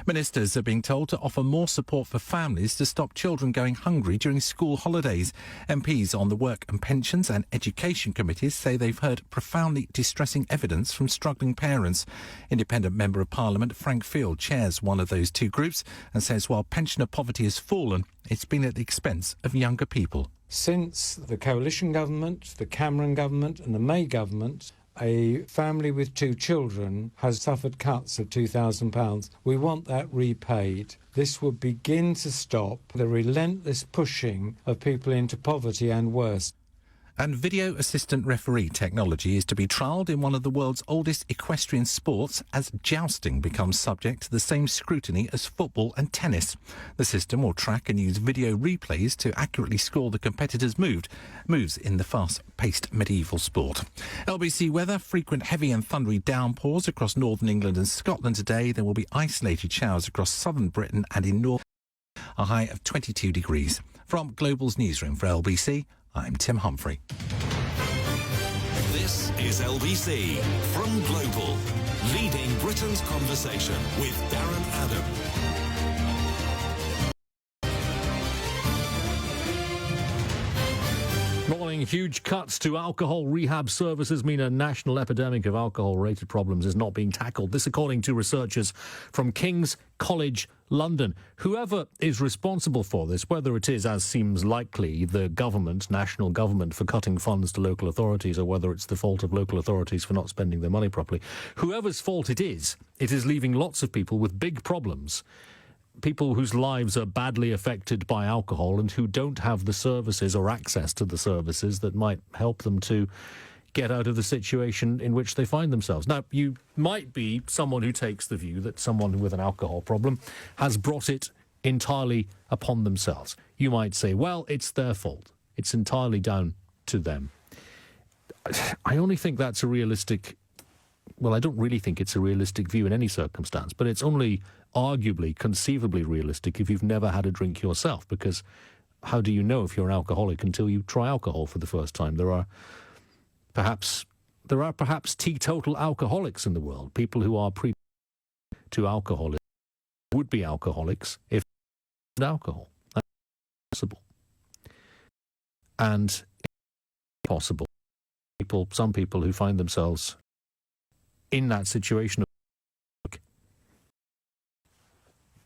Ministers are being told to offer more support for families to stop children going hungry during school holidays. MPs on the Work and Pensions and Education Committees say they've heard profoundly distressing evidence from struggling parents. Independent Member of Parliament Frank Field chairs one of those 2 groups and says while pensioner poverty has fallen, it's been at the expense of younger people. Since the coalition government, the Cameron government and the May government a family with 2 children has suffered cuts of £2,000. We want that repaid. This would begin to stop the relentless pushing of people into poverty and worse. And video assistant referee technology is to be trialled in one of the world's oldest equestrian sports as jousting becomes subject to the same scrutiny as football and tennis. The system will track and use video replays to accurately score the competitors' moves in the fast-paced medieval sport. LBC weather, frequent heavy and thundery downpours across northern England and Scotland today. There will be isolated showers across southern Britain and in north, a high of 22 degrees. From Global's newsroom for LBC, I'm Tim Humphrey. This is LBC from Global, leading Britain's conversation with Darren Adam. Morning. Huge cuts to alcohol rehab services mean a national epidemic of alcohol-related problems is not being tackled. This according to researchers from King's College London. Whoever is responsible for this, whether it is, as seems likely, the government, national government, for cutting funds to local authorities, or whether it's the fault of local authorities for not spending their money properly, whoever's fault it is leaving lots of people with big problems. People whose lives are badly affected by alcohol and who don't have the services or access to the services that might help them to get out of the situation in which they find themselves. Now, you might be someone who takes the view that someone with an alcohol problem has brought it entirely upon themselves. You might say, well, it's their fault. It's entirely down to them. I only think that's a realistic... Well, I don't really think it's a realistic view in any circumstance, but it's only arguably, conceivably realistic if you've never had a drink yourself, because how do you know if you're an alcoholic until you try alcohol for the first time? There are perhaps teetotal alcoholics in the world, people who are to alcoholism, would be alcoholics if alcohol. That's possible. And it's possible. Some people who find themselves in that situation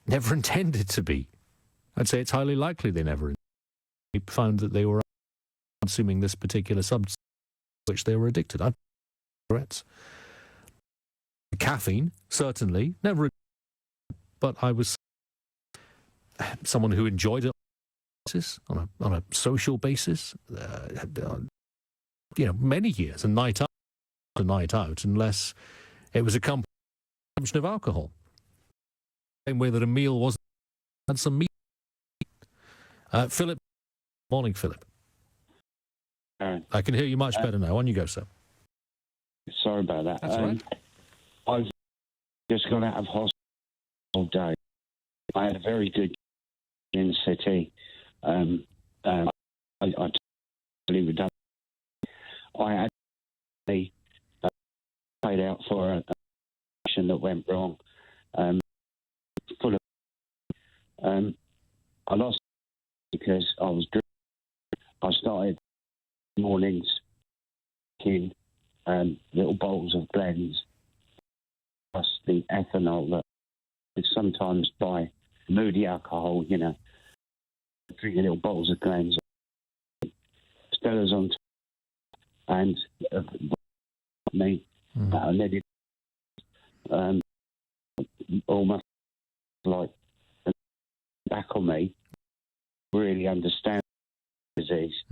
never intended to be. I'd say it's highly likely they never found that they were consuming this particular substance to which they were addicted. Cigarettes. Caffeine, certainly, never, but I was someone who enjoyed it on a social basis, many years, and night out, unless it was a consumption of alcohol. Same way that a meal had some meat. Philip. Morning, Philip. I can hear you much better now. On you go, sir. Sorry about that. That's all right. I've just got out of hospital all day. I had a very good in the city. I totally redundant. I actually paid out for a action that went wrong. Full of I lost because I was drinking. I started mornings in little bowls of blends, plus the ethanol that is sometimes by moody alcohol, drinking little bowls of blends, Stella's on top, and me, I needed almost like back on me, really understand the disease.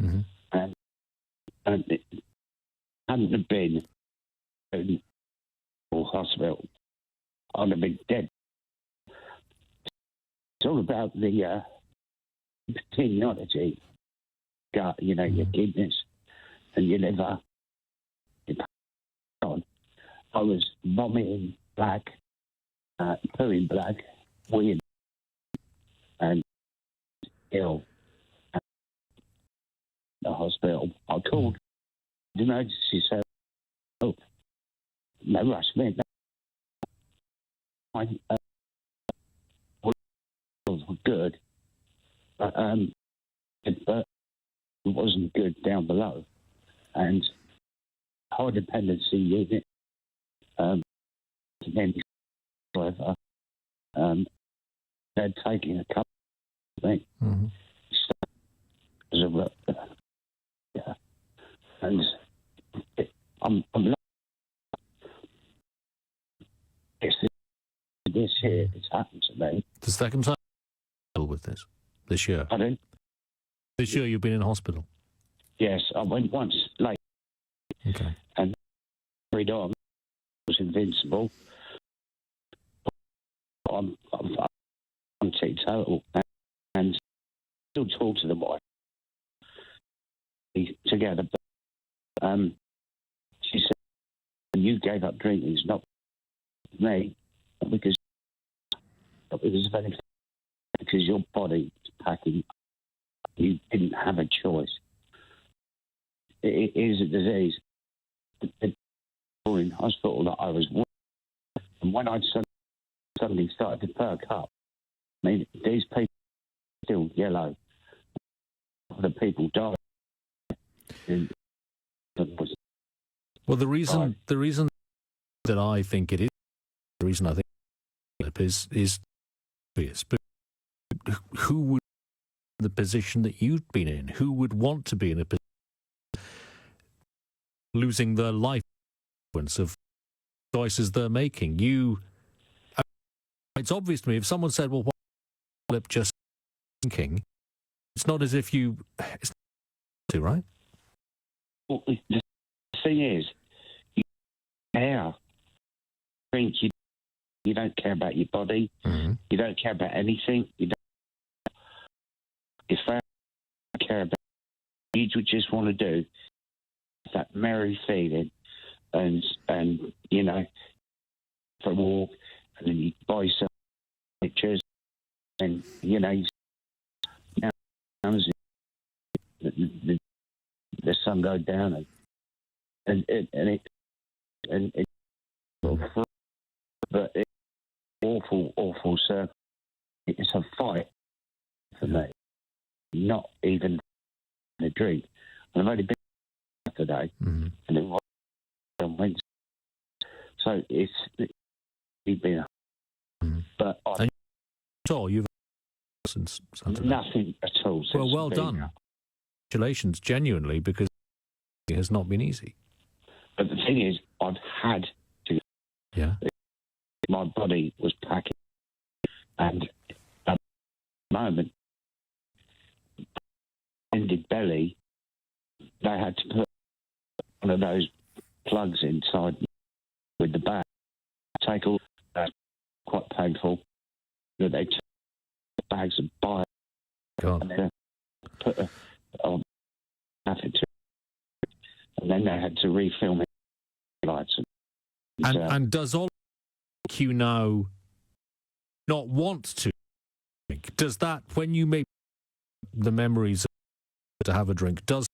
And it hadn't have been in hospital, I'd have been dead. It's all about the technology, gut, your kidneys and your liver. I was vomiting black, pooing black, weird, and ill at the hospital. I called the emergency service. Oh, no rush me. Was good, but it wasn't good down below, and high dependency unit. However, they'd taken a couple of things. And I'm this year it's happened to me. The second time with this year? Pardon? This year you've been in hospital? Yes, I went once late. Okay. And carried on. I was invincible. I'm teetotal and still talk to the wife together. But she said, "When you gave up drinking, it's not me, not because of anything, because your body is packing. You didn't have a choice. It is a disease." In hospital that I was with, and when I suddenly started to perk up, I mean, these people are still yellow. The people died. Well, the reason that I think it is, the reason I think it is obvious. But who would be in the position that you've been in? Who would want to be in a position losing their life of choices they're making? It's obvious to me, if someone said, well, what just thinking, it's not as if it's not, right? Well, the thing is, you care. You don't care about your body. Mm-hmm. You don't care about anything. If I care about you just want to do that merry feeling and you know, for a walk, and then you buy some pictures, and you know, the sun go down, and it's but it's awful circle. It's a fight for me, not even a drink. And I've only been today, and it was on Wednesday, so it's been. But you've since Saturday. Nothing at all. Well, well done. Congratulations, genuinely, because it has not been easy. But the thing is, I've had to. Yeah. My body was packing, and at the moment, ended belly, they had to put one of those plugs inside with the bag. Take all that, quite painful. That they took bags of bio and then put a catheter, and then they had to refill me lights. And does all you now not want to drink? Does that, when you make the memories to have a drink, does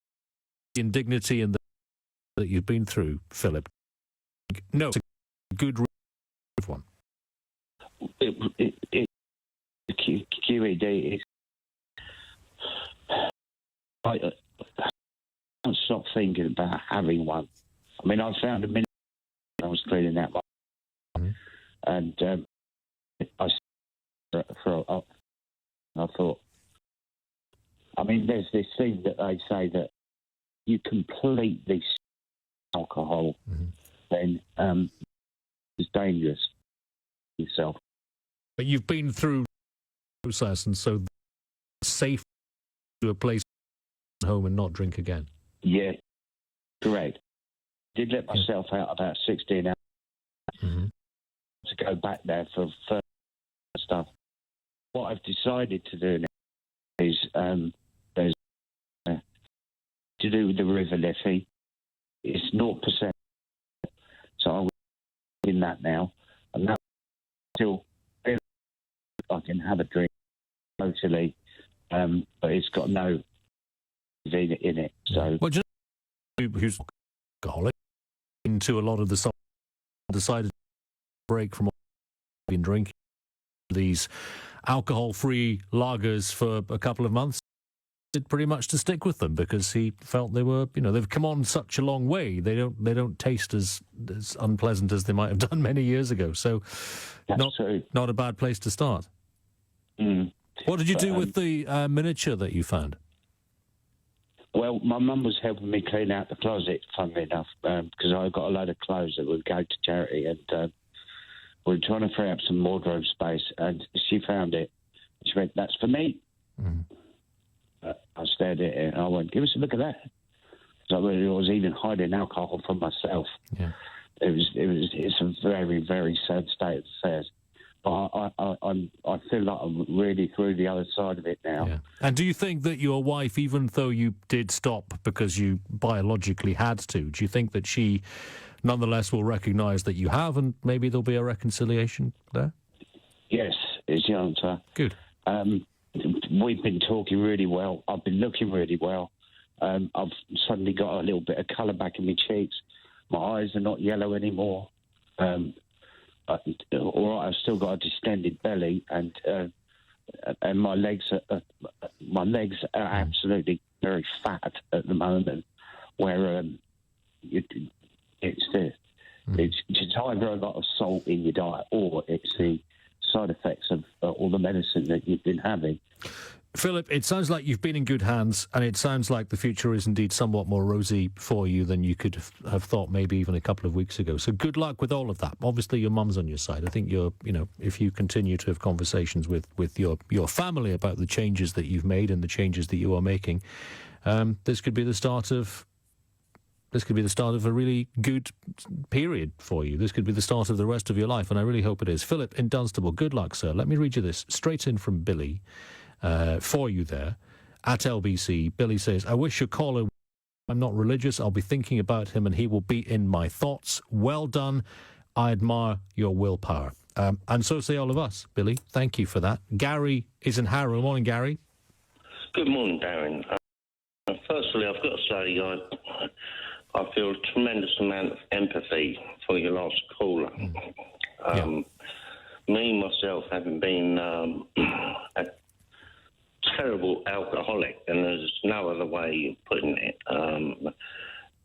the indignity and that you've been through, Philip? No, it's a good one. QED is. I can't stop thinking about having one. I mean, I found a minute when I was cleaning out my, and I thought. I mean, there's this thing that they say that you completely alcohol, then it's dangerous yourself. But you've been through the process, and so safe to a place home and not drink again. Yeah, correct. Did let myself out about 16 hours to go back there for further stuff. What I've decided to do now is there's to do with the River Liffey. It's 0%, so I'm in that now, and that still I can have a drink totally, but it's got no vina in it. So, well, just who's alcoholic into a lot of the songs decided to break from been drinking these alcohol-free lagers for a couple of months. Pretty much to stick with them because he felt they were, they've come on such a long way. They don't taste as unpleasant as they might have done many years ago. So, not a bad place to start. What did you do with the miniature that you found? Well, my mum was helping me clean out the closet, funnily enough, because I got a load of clothes that would go to charity, and we were trying to free up some wardrobe space, and she found it. She went, "That's for me." I stared at it and I went, "Give us a look at that." So I was even hiding alcohol from myself. Yeah. It's a very, very sad state of affairs. But I feel like I'm really through the other side of it now. Yeah. And do you think that your wife, even though you did stop because you biologically had to, do you think that she nonetheless will recognise that you have, and maybe there'll be a reconciliation there? Yes, is the answer. Good. We've been talking really well. I've been looking really well. I've suddenly got a little bit of colour back in my cheeks. My eyes are not yellow anymore. All right, I've still got a distended belly, and my legs are absolutely very fat at the moment. Where it's either a lot of salt in your diet, or it's the side effects of all the medicine that you've been having. Philip, it sounds like you've been in good hands, and it sounds like the future is indeed somewhat more rosy for you than you could have thought maybe even a couple of weeks ago. So good luck with all of that. Obviously, your mum's on your side. I think if you continue to have conversations with your family about the changes that you've made and the changes that you are making, this could be the start of a really good period for you. This could be the start of the rest of your life, and I really hope it is. Philip in Dunstable, good luck, sir. Let me read you this straight in from Billy. For you there at LBC. Billy says, "I wish your caller. I'm not religious. I'll be thinking about him and he will be in my thoughts. Well done. I admire your willpower." And so say all of us, Billy. Thank you for that. Gary is in Harrow. Morning, Gary. Good morning, Darren. Firstly, I've got to say I feel a tremendous amount of empathy for your last caller. Me, myself, having been a terrible alcoholic, and there's no other way of putting it,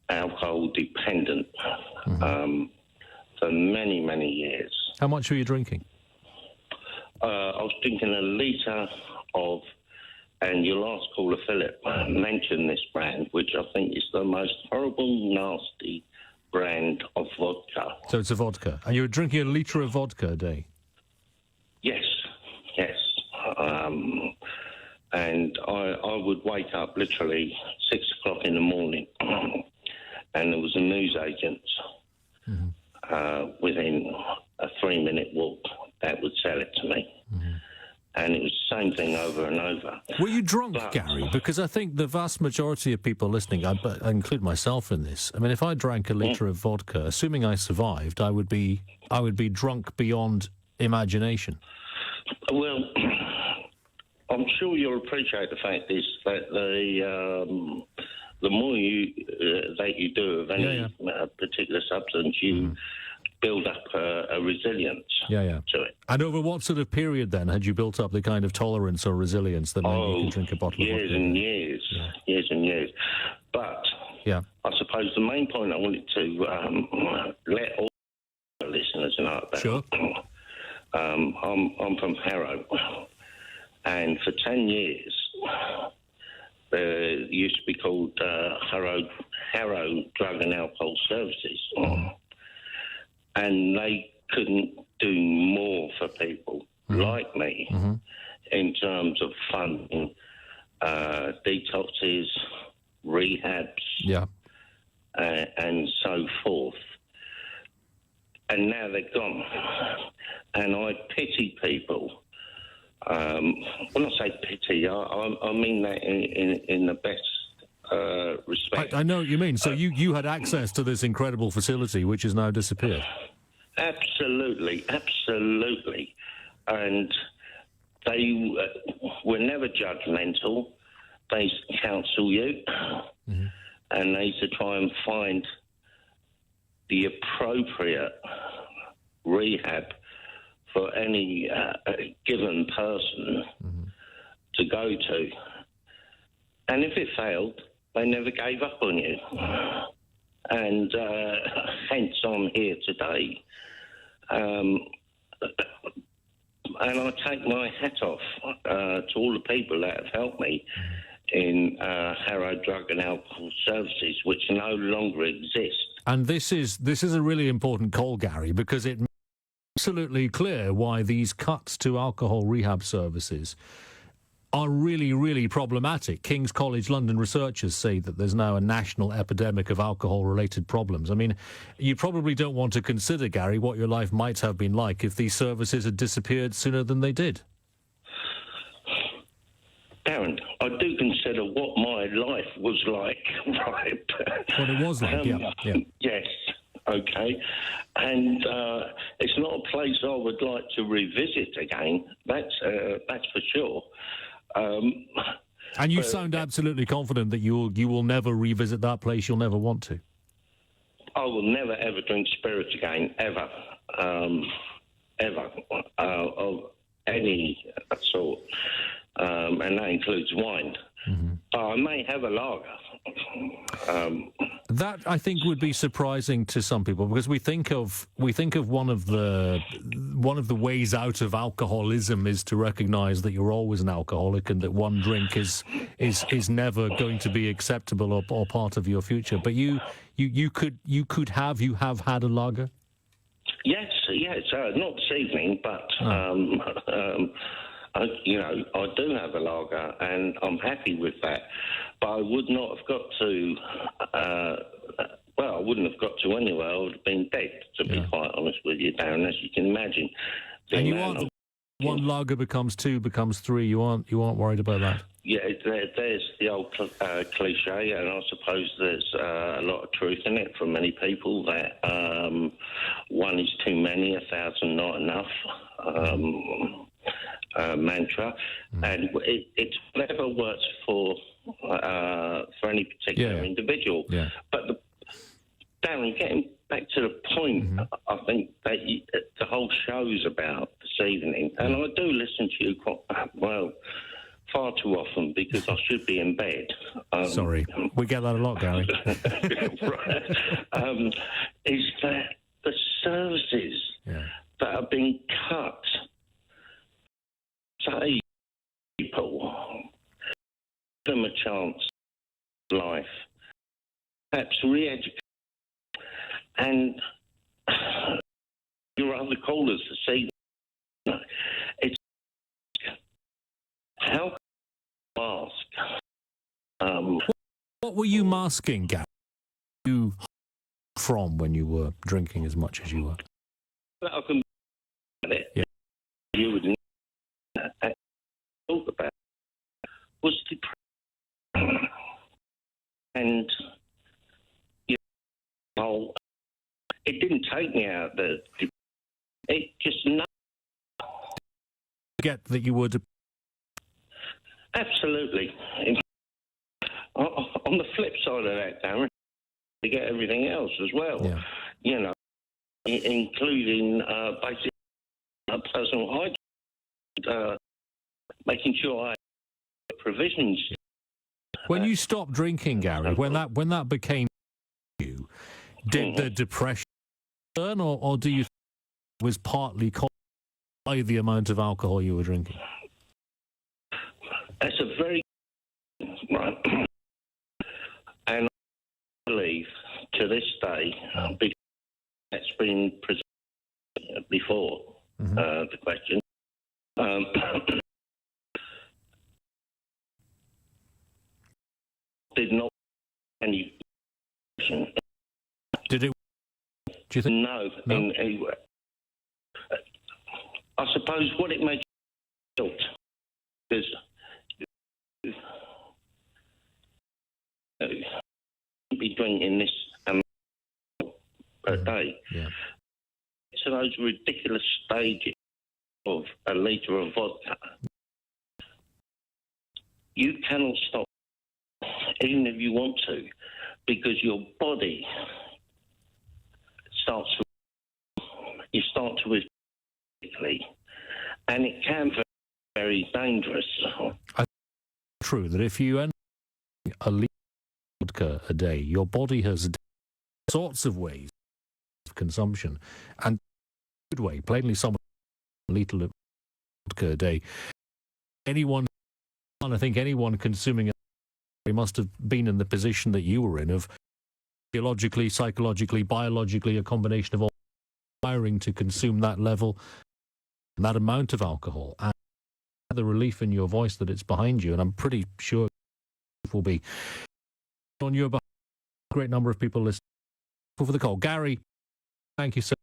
alcohol dependent for many, many years. How much were you drinking? I was drinking a litre of, and your last caller, Philip, mentioned this brand, which I think is the most horrible, nasty brand of vodka. So it's a vodka. And you were drinking a litre of vodka a day? Yes. And I would wake up literally 6 o'clock in the morning, and there was a newsagent within a 3-minute walk that would sell it to me. And it was the same thing over and over. Were you drunk, Gary? Because I think the vast majority of people listening, I include myself in this, I mean, if I drank a litre of vodka, assuming I survived, I would be drunk beyond imagination. Well, I'm sure you'll appreciate the fact is that the more that you do of any particular substance, you build up a resilience to it. And over what sort of period then had you built up the kind of tolerance or resilience that made you can drink a bottle of vodka? Years and years. But I suppose the main point I wanted to let all the listeners know about. Sure. I'm from Harrow. And for 10 years, it used to be called Harrow Drug and Alcohol Services. And they couldn't do more for people like me in terms of funding, detoxes, rehabs, and so forth. And now they're gone. And I pity people. When I say pity, I mean that in the best respect. I know what you mean. So you had access to this incredible facility, which has now disappeared. Absolutely. And they were never judgmental. They counsel you, and they used to try and find the appropriate rehab for any given person to go to. And if it failed, they never gave up on you. And hence I'm here today. And I take my hat off to all the people that have helped me in Harrow Drug and Alcohol Services, which no longer exist. And this is a really important call, Gary, because it absolutely clear why these cuts to alcohol rehab services are really, really problematic. King's College London researchers say that there's now a national epidemic of alcohol-related problems. I mean, you probably don't want to consider, Gary, what your life might have been like if these services had disappeared sooner than they did. Darren, I do consider what my life was like, right? What it was like, yeah. Yes, okay. And it's not a place I would like to revisit again. That's for sure. And you sound absolutely confident that you will never revisit that place. You'll never want to. I will never ever drink spirits again, ever, of any sort, and that includes wine. I may have a lager. That, I think, would be surprising to some people, because we think of one of the ways out of alcoholism is to recognise that you're always an alcoholic and that one drink is never going to be acceptable or part of your future. But you have had a lager? Yes, not this evening, but I do have a lager, and I'm happy with that. But I would not have got to. I wouldn't have got to anywhere. I would have been dead, to be quite honest with you, Darren, as you can imagine. And you aren't. One lager becomes two, becomes three. You aren't worried about that? Yeah, there's the old cliche, and I suppose there's a lot of truth in it from many people that one is too many, 1,000 not enough. Mantra, and it's whatever works for any particular individual. Yeah. But Darren, getting back to the point, I think that the whole show's about this evening, and I do listen to you far too often because I should be in bed. Sorry, we get that a lot, Gary. Is that the services that are being cut? Say people, give them a chance in life, perhaps re-educate, and your other callers to see it's how can you ask? What were you masking, Gary? You from when you were drinking as much as you were? I can it. Yeah. You would talk about was depression, and it didn't take me out. It just get that you would. Absolutely. On the flip side of that, Darren, to get everything else as well. Yeah. You know, including basically personal hygiene. Making sure I have provisions. When you stopped drinking, Gary, when that became you, did the depression turn, or do you think it was partly caused by the amount of alcohol you were drinking? That's a very right, and I believe to this day, because that's been presented before the question. Did not any. Did it? Do you think? No. In any way. I suppose what it made you feel is be drinking this amount per day. Yeah. To those ridiculous stages of a litre of vodka, you cannot stop. Even if you want to, because your body you start to quickly, and it can be very dangerous. It's true that if you end a litre of vodka a day, your body has sorts of ways of consumption, and good way, plainly, someone a litre of vodka a day. I think anyone consuming it must have been in the position that you were in, of physiologically, psychologically, biologically, a combination of all aspiring to consume that level, that amount of alcohol, and the relief in your voice that it's behind you, and I'm pretty sure it will be on your behalf. A great number of people listening for the call. Gary, thank you so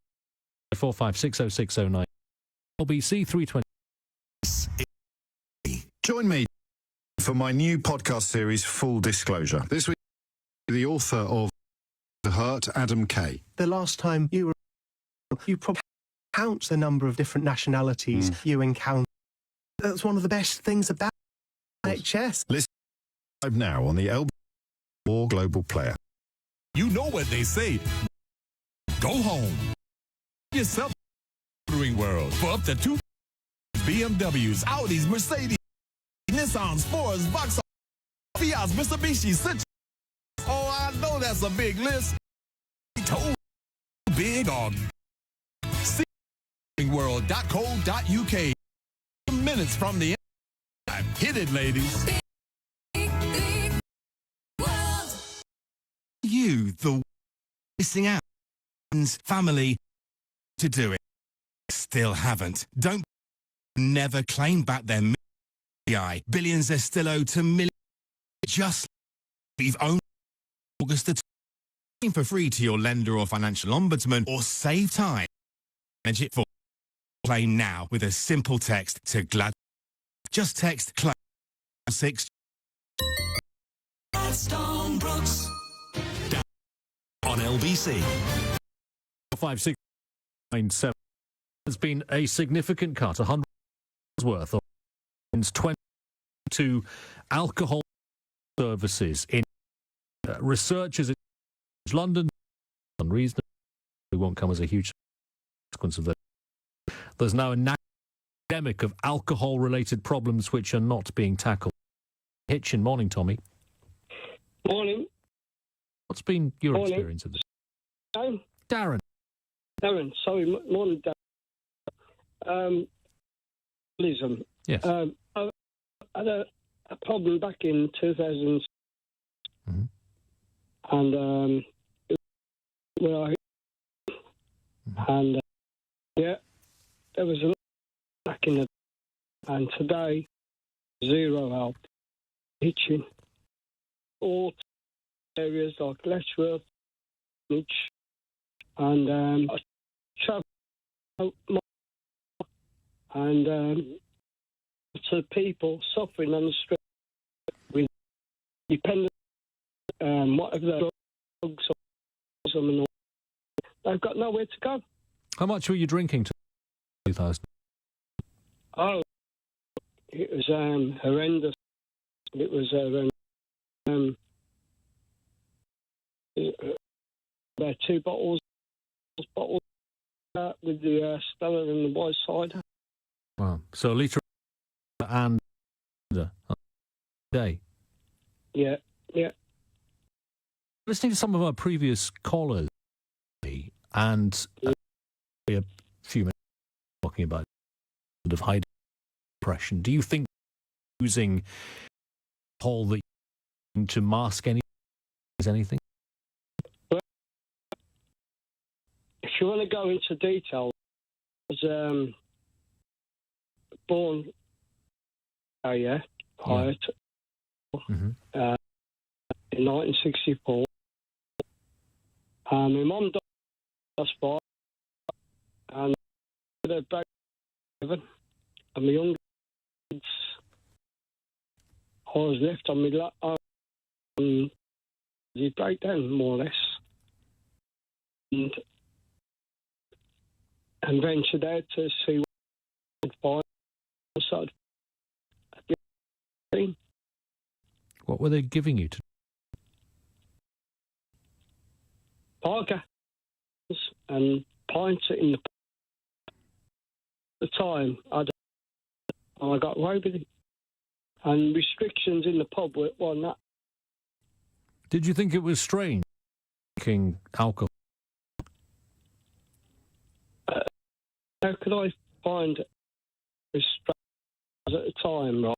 much. 4560609 LBC 320. Join me for my new podcast series, Full Disclosure. This week, the author of The Hurt, Adam Kay. The last time you probably count the number of different nationalities you encounter. That's one of the best things about NetCASE. Listen live now on the LB or Global Player. You know what they say. Go home. Yourself motoring world for up to 2 BMWs, Audis, Mercedes, Nissans, Fords, Vauxhall, Fiats, Mitsubishi, Citroen. Oh, I know that's a big list. Told big on world.co.uk. Minutes from the end. Hit it, ladies. You, the missing out, friends, family, to do it. Still haven't. Don't never claim back their billions are still owed to millions. Just we've owned August the 20th for free to your lender or financial ombudsman, or save time. Manage it for claim now with a simple text to Glad. Just text claim 6 Stone Brooks on LBC. 5697 has been a significant cut, $100 worth of 22 alcohol services in researchers in London. Unreasonable. It won't come as a huge consequence of that. There's now an epidemic of alcohol-related problems which are not being tackled. Hitchin, morning, Tommy. Morning. What's been your experience of this? Darren. Darren, sorry, morning, Darren. Yes. I had a problem back in 2000, and where and there was a back in the, and today 0 help, hitching, all areas like Letchworth, and I travel and to people suffering on the street with dependent, whatever drugs or something, they've got nowhere to go. How much were you drinking to 2000? Oh, it was horrendous. It was about 2 bottles with the Stella and the white cider. Wow. So a litre and a day. Yeah. Listening to some of our previous callers, and a few minutes talking about sort of high depression, do you think using alcohol that to mask anything? Well, if you want to go into detail, I was born prior to in 1964. My mum died last Friday, and they're back in heaven, and my younger kids, I was left on my lap, and they break down more or less, and ventured out to see what I could find. What were they giving you to? Parker and pints in the time I got away with it, and restrictions in the pub were on that. Did you think it was strange drinking alcohol? How could I find it strange at the time, right?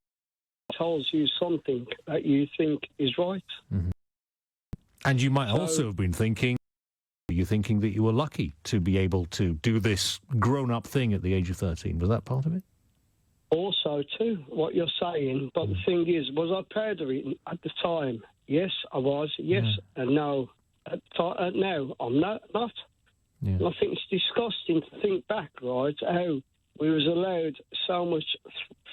It tells you something that you think is right. And you might also have been thinking you thinking that you were lucky to be able to do this grown-up thing at the age of 13? Was that part of it? Also, too, what you're saying, but the thing is, was I proud of it at the time? Yes, I was. Yes, and no. No, I'm not. Yeah. And I think it's disgusting to think back, right, how we was allowed so much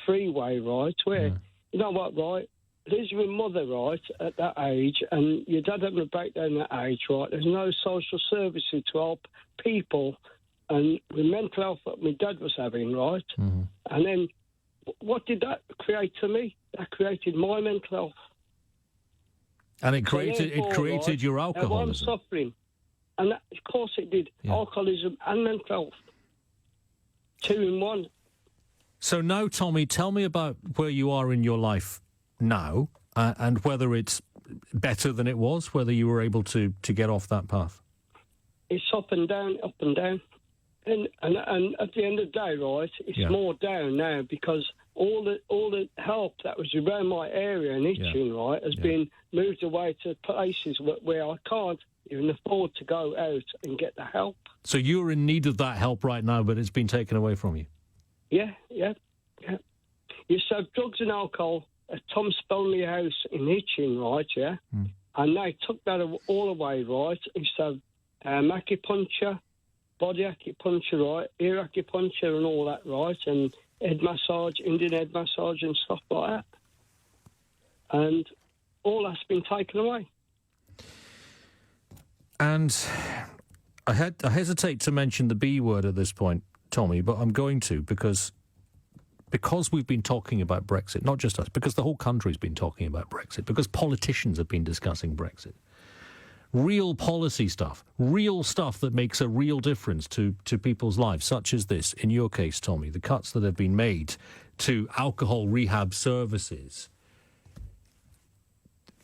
freeway, right, where, you know what, right, there's your mother, right, at that age, and your dad having a breakdown at that age, right, there's no social services to help people, and the mental health that my dad was having, right, and then what did that create to me? That created my mental health. And it created right, your alcoholism. I'm suffering. And that, of course it did. Yeah. Alcoholism and mental health. 2 in 1. So now, Tommy, tell me about where you are in your life now and whether it's better than it was, whether you were able to get off that path. It's up and down, up and down. And at the end of the day, right, it's more down now because all the help that was around my area in Itching, right, has been moved away to places where I can't even afford to go out and get the help. So you're in need of that help right now, but it's been taken away from you? Yeah. You used to have drugs and alcohol at Tom Sponley House in Hitchin, right, and they took that all away, right. Used to have acupuncture, body acupuncture, right, ear acupuncture and all that, right, and head massage, Indian head massage and stuff like that. And all that's been taken away. And I hesitate to mention the B word at this point, Tommy, but I'm going to because we've been talking about Brexit, not just us, because the whole country's been talking about Brexit, because politicians have been discussing Brexit. Real policy stuff, real stuff that makes a real difference to people's lives, such as this, in your case, Tommy, the cuts that have been made to alcohol rehab services.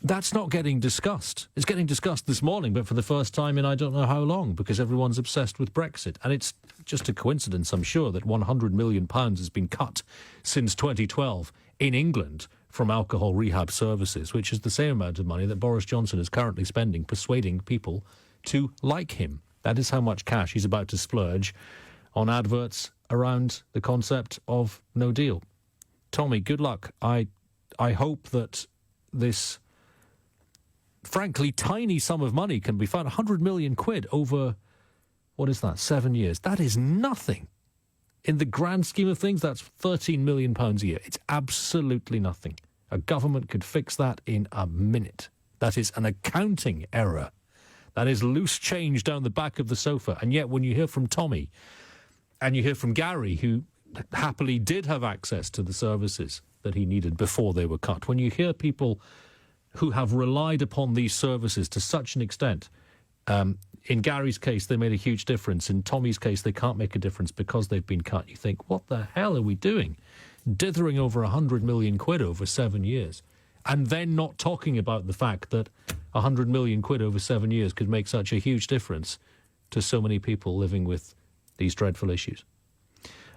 That's not getting discussed. It's getting discussed this morning, but for the first time in I don't know how long, because everyone's obsessed with Brexit. And it's just a coincidence, I'm sure, that £100 million has been cut since 2012 in England from alcohol rehab services, which is the same amount of money that Boris Johnson is currently spending persuading people to like him. That is how much cash he's about to splurge on adverts around the concept of no deal. Tommy, good luck. I hope that this frankly tiny sum of money can be found. 100 million quid over, what is that, 7 years? That is nothing. In the grand scheme of things, that's £13 million a year. It's absolutely nothing. A government could fix that in a minute. That is an accounting error. That is loose change down the back of the sofa. And yet when you hear from Tommy and you hear from Gary, who happily did have access to the services that he needed before they were cut, when you hear people who have relied upon these services to such an extent, in Gary's case, they made a huge difference. In Tommy's case, they can't make a difference because they've been cut. You think, what the hell are we doing? Dithering over 100 million quid over 7 years. And then not talking about the fact that 100 million quid over 7 years could make such a huge difference to so many people living with these dreadful issues.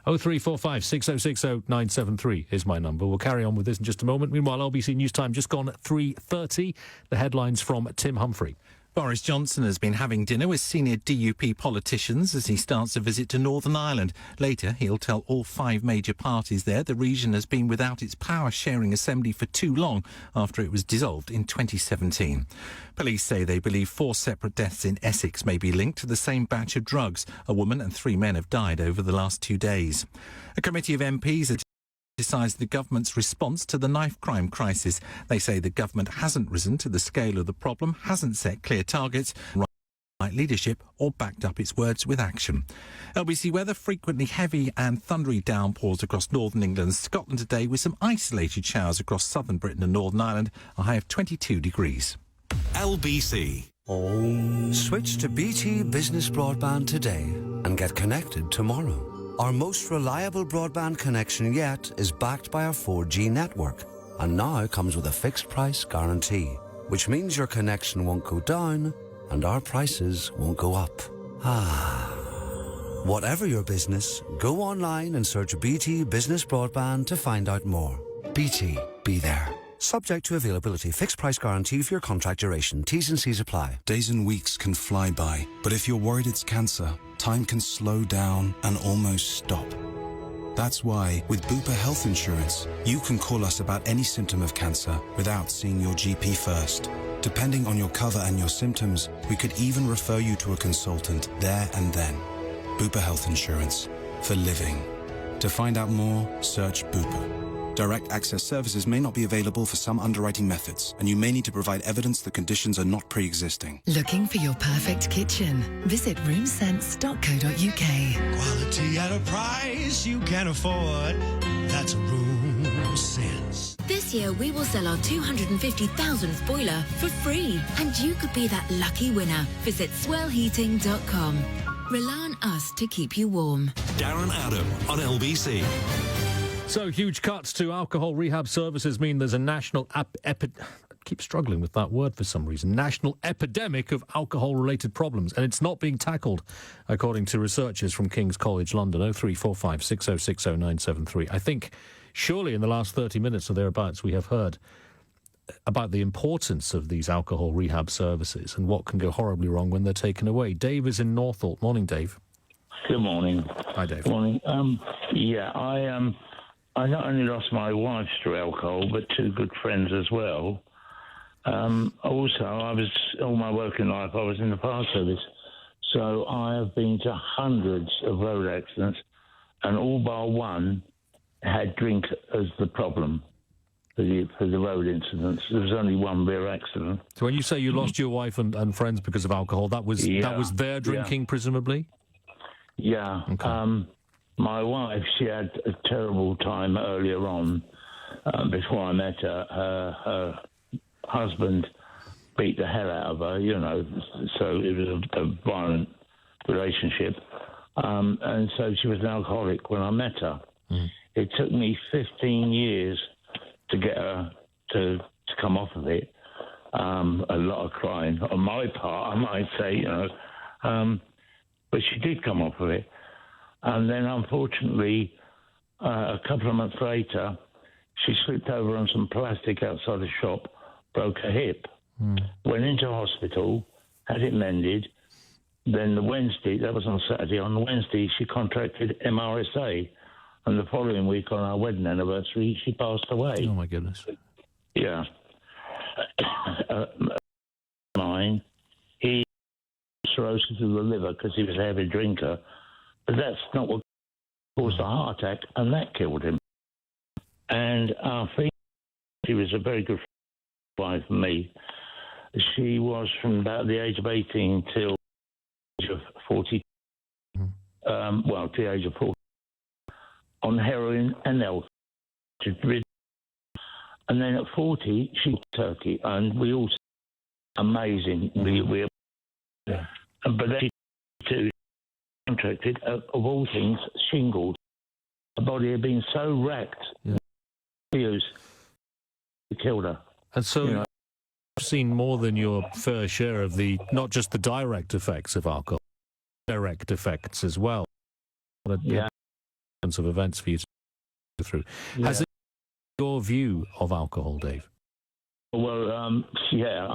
0345 6060 973 is my number. We'll carry on with this in just a moment. Meanwhile, LBC News Time just gone at 3:30. The headlines from Tim Humphrey. Boris Johnson has been having dinner with senior DUP politicians as he starts a visit to Northern Ireland. Later, he'll tell all 5 major parties there the region has been without its power-sharing assembly for too long after it was dissolved in 2017. Police say they believe 4 separate deaths in Essex may be linked to the same batch of drugs. A woman and 3 men have died over the last 2 days. A committee of MPs has decides the government's response to the knife crime crisis. They say the government hasn't risen to the scale of the problem, hasn't set clear targets, right leadership, or backed up its words with action. LBC weather, frequently heavy and thundery downpours across northern England and Scotland today, with some isolated showers across southern Britain and Northern Ireland, a high of 22 degrees. LBC. Switch to BT Business Broadband today and get connected tomorrow. Our most reliable broadband connection yet is backed by our 4G network and now comes with a fixed price guarantee, which means your connection won't go down and our prices won't go up. Whatever your business, go online and search BT Business Broadband to find out more. BT, be there. Subject to availability. Fixed price guarantee for your contract duration. T's and C's apply. Days and weeks can fly by, but if you're worried it's cancer, time can slow down and almost stop. That's why, with Bupa Health Insurance, you can call us about any symptom of cancer without seeing your GP first. Depending on your cover and your symptoms, we could even refer you to a consultant there and then. Bupa Health Insurance. For living. To find out more, search Bupa. Direct access services may not be available for some underwriting methods, and you may need to provide evidence that conditions are not pre-existing. Looking for your perfect kitchen? Visit roomsense.co.uk. Quality at a price you can afford. That's RoomSense. This year we will sell our 250,000th boiler for free, and you could be that lucky winner. Visit swellheating.com. Rely on us to keep you warm. Darren Adam on LBC. So, huge cuts to alcohol rehab services mean there's a national I keep struggling with that word for some reason. National epidemic of alcohol-related problems, and it's not being tackled, according to researchers from King's College London. 0345 6060 973. I think, surely in the last 30 minutes or thereabouts, we have heard about the importance of these alcohol rehab services and what can go horribly wrong when they're taken away. Dave is in Northolt. Morning, Dave. Good morning. Hi, Dave. Good morning. I not only lost my wife through alcohol, but two good friends as well. Also, all my working life, I was in the fire service. So I have been to hundreds of road accidents, and all bar one had drink as the problem for the road incidents. There was only one rear accident. So when you say you lost your wife and friends because of alcohol, that was their drinking, presumably? Yeah. Okay. My wife, she had a terrible time earlier on. Before I met her, her husband beat the hell out of her, so it was a violent relationship. And so she was an alcoholic when I met her. Mm. It took me 15 years to get her to come off of it. A lot of crying on my part, I might say, but she did come off of it. And then, unfortunately, a couple of months later, she slipped over on some plastic outside the shop, broke her hip, went into hospital, had it mended. Then the Wednesday, that was on Saturday, on the Wednesday, she contracted MRSA. And the following week, on our wedding anniversary, she passed away. Oh, my goodness. Yeah. Mine, he had cirrhosis of the liver because he was a heavy drinker. But that's not what caused the heart attack, and that killed him. And our female, she was a very good wife for me. She was from about the age of 18 till the age of 40. To the age of 40. On heroin and alcohol. And then at 40, she was Turkey, and we all amazing. But then she too contracted, of all things, shingles. Her body had been so wrecked, it killed her. And so you've seen more than your fair share of not just the direct effects of alcohol, direct effects as well. What a of events for you to go through. Has it your view of alcohol, Dave? Well, I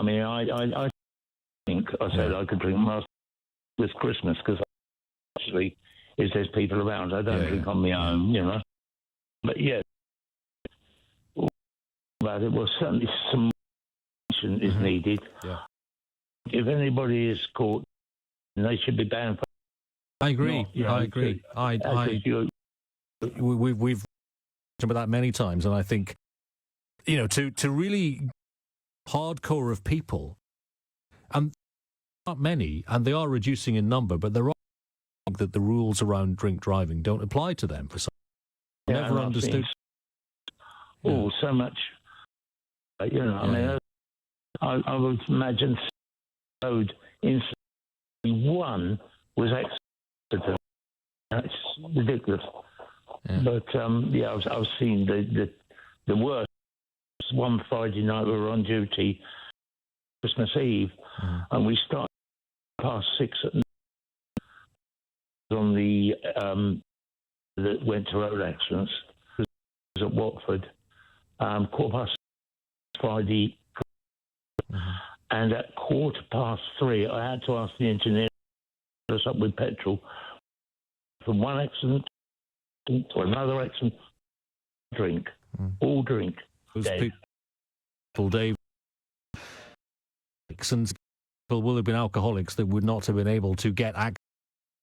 mean, I think I said I could drink most with Christmas because actually, if there's people around, I don't drink on my own, But about it, well, certainly some action is needed. Yeah. If anybody is caught, they should be banned. I agree. I agree. We've talked about that many times, and I think, to really hardcore of people, and not many, and they are reducing in number, but there are that the rules around drink driving don't apply to them for some. Never understood. So much. I mean, I would imagine road incident one was accident. That's ridiculous. Yeah. But I've seen the worst. One Friday night we were on duty, Christmas Eve, and we started past 6 at night on the that went to road accidents. It was at Watford, 6:15 Friday. And at 3:15, I had to ask the engineer to us up with petrol from one accident to another accident. Drink. All drink. Those people, Dave, and people will have been alcoholics that would not have been able to get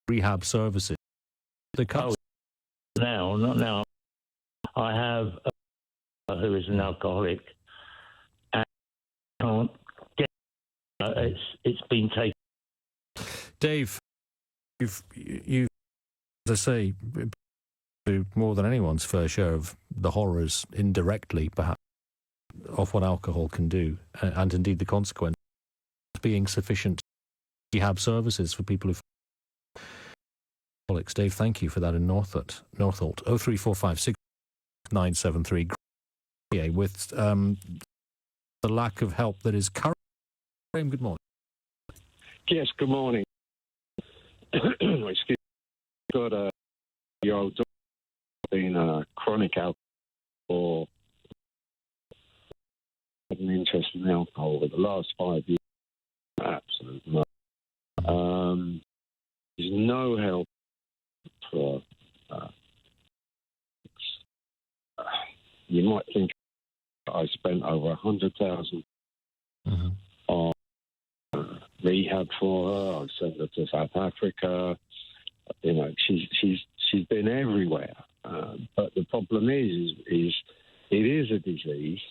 rehab services. Now, not now. I have who is an alcoholic, and can't get. It's been taken. Dave, you, as I say, do more than anyone's fair share of the horrors, indirectly, perhaps, of what alcohol can do, and indeed the consequence being sufficient rehab services for people who. Dave, thank you for that in Northolt. 03456 973. With the lack of help that is current. Graham, good morning. Yes, good morning. Excuse me. Got a year-old daughter been a chronic alcohol, had an interest in alcohol over the last 5 years. Absolutely no. There's no help for. You might think I spent over 100,000 on rehab for her. I sent her to South Africa. You know, she's been everywhere. But the problem is it is a disease.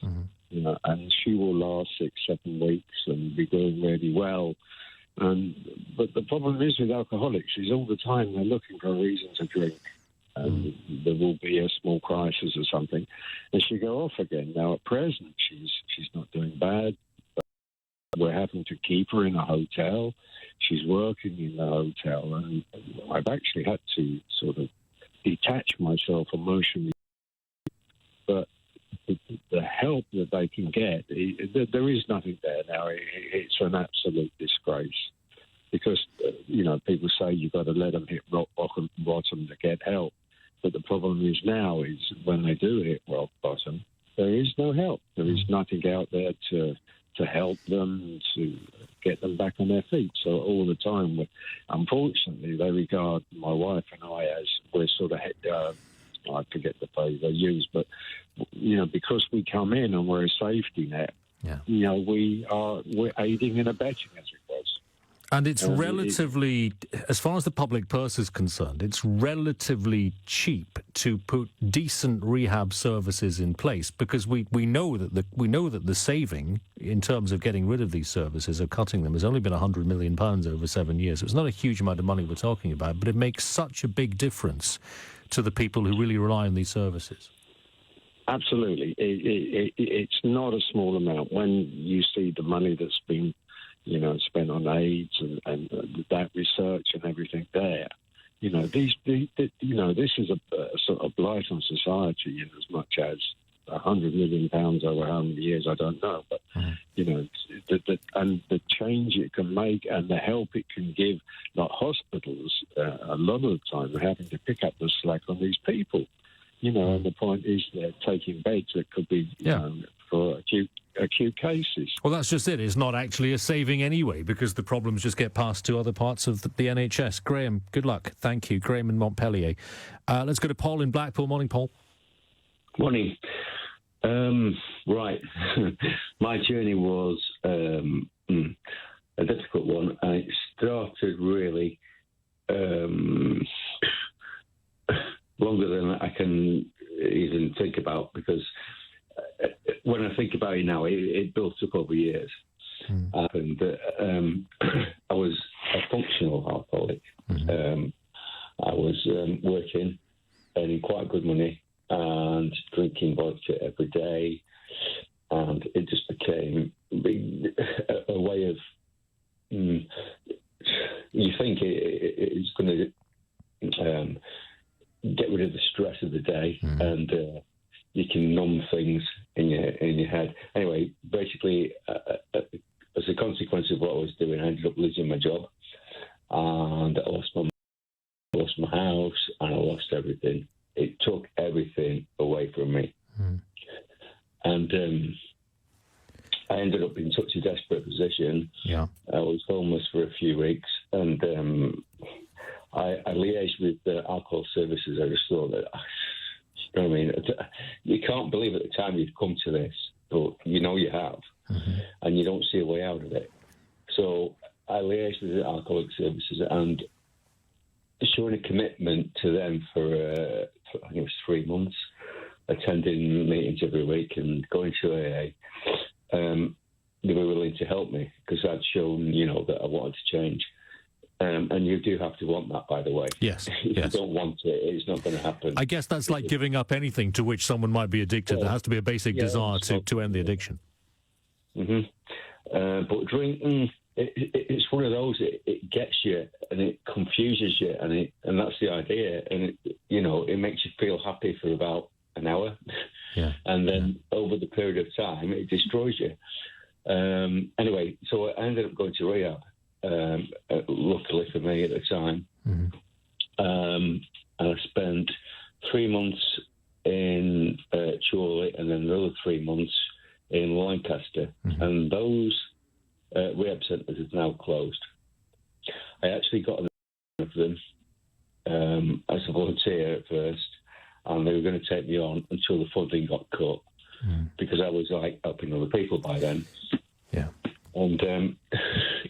You know, and she will last 6-7 weeks and be doing really well. But the problem is with alcoholics is all the time they're looking for a reason to drink. And there will be a small crisis or something, and she go off again. Now, at present, she's not doing bad, but we're having to keep her in a hotel. She's working in the hotel, and I've actually had to sort of detach myself emotionally. But the help that they can get, there is nothing there now. It's an absolute disgrace. Because, you know, people say you've got to let them hit rock bottom to get help. But the problem is now is when they do hit rock bottom, there is no help. There is nothing out there to help them, to get them back on their feet. So all the time, unfortunately, they regard my wife and I as we're sort of, I forget the phrase they use, but, you know, because we come in and we're a safety net, you know, we're aiding and abetting, as it was. And it's relatively, as far as the public purse is concerned, it's relatively cheap to put decent rehab services in place, because we know that the saving in terms of getting rid of these services or cutting them has only been £100 million over 7 years. It's not a huge amount of money we're talking about, but it makes such a big difference to the people who really rely on these services. Absolutely, it's not a small amount when you see the money that's been, you know, spent on AIDS and that research and everything there. You know, this is a sort of blight on society in as much as £100 million over how many years, I don't know. But, you know, the change it can make and the help it can give, like hospitals, a lot of the time are having to pick up the slack on these people. You know, and the point is they're taking beds that could be for acute cases. Well, that's just it. It's not actually a saving anyway, because the problems just get passed to other parts of the NHS. Graham, good luck. Thank you. Graham in Montpellier. Let's go to Paul in Blackpool. Morning, Paul. Morning. Right. My journey was a difficult one, and it started really longer than I can even think about, because when I think about it now, it built up over years. Happened that I was a functional alcoholic. I was working, earning quite good money, and drinking vodka every day, and it just became a way of. You think it's going to get rid of the stress of the day, and you can numb things in your head. Anyway, basically, as a consequence of what I was doing, I ended up losing my job, and I lost my house, and I lost everything. It took everything away from me, and services. I just thought that, you know what I mean? You can't believe at the time you've come to this, but you know you have, and you don't see a way out of it. So I liaised with the Alcoholic Services and showing a commitment to them for I think it was 3 months, attending meetings every week and going to AA. They were willing to help me because I'd shown, you know, that I wanted to change. And you do have to want that, by the way. Yes. If you don't want it, it's not going to happen. I guess that's like giving up anything to which someone might be addicted. There has to be a basic desire to end the addiction. But drinking, it's one of those. It gets you and it confuses you, and that's the idea. And it makes you feel happy for about an hour, and then over the period of time, it destroys you. Anyway, so I ended up going to rehab. Luckily for me at the time, and I spent 3 months in Chorley and then another 3 months in Lancaster, and those rehab centres have now closed. I actually got of them as a volunteer at first, and they were going to take me on until the funding got cut because I was like helping other people by then. And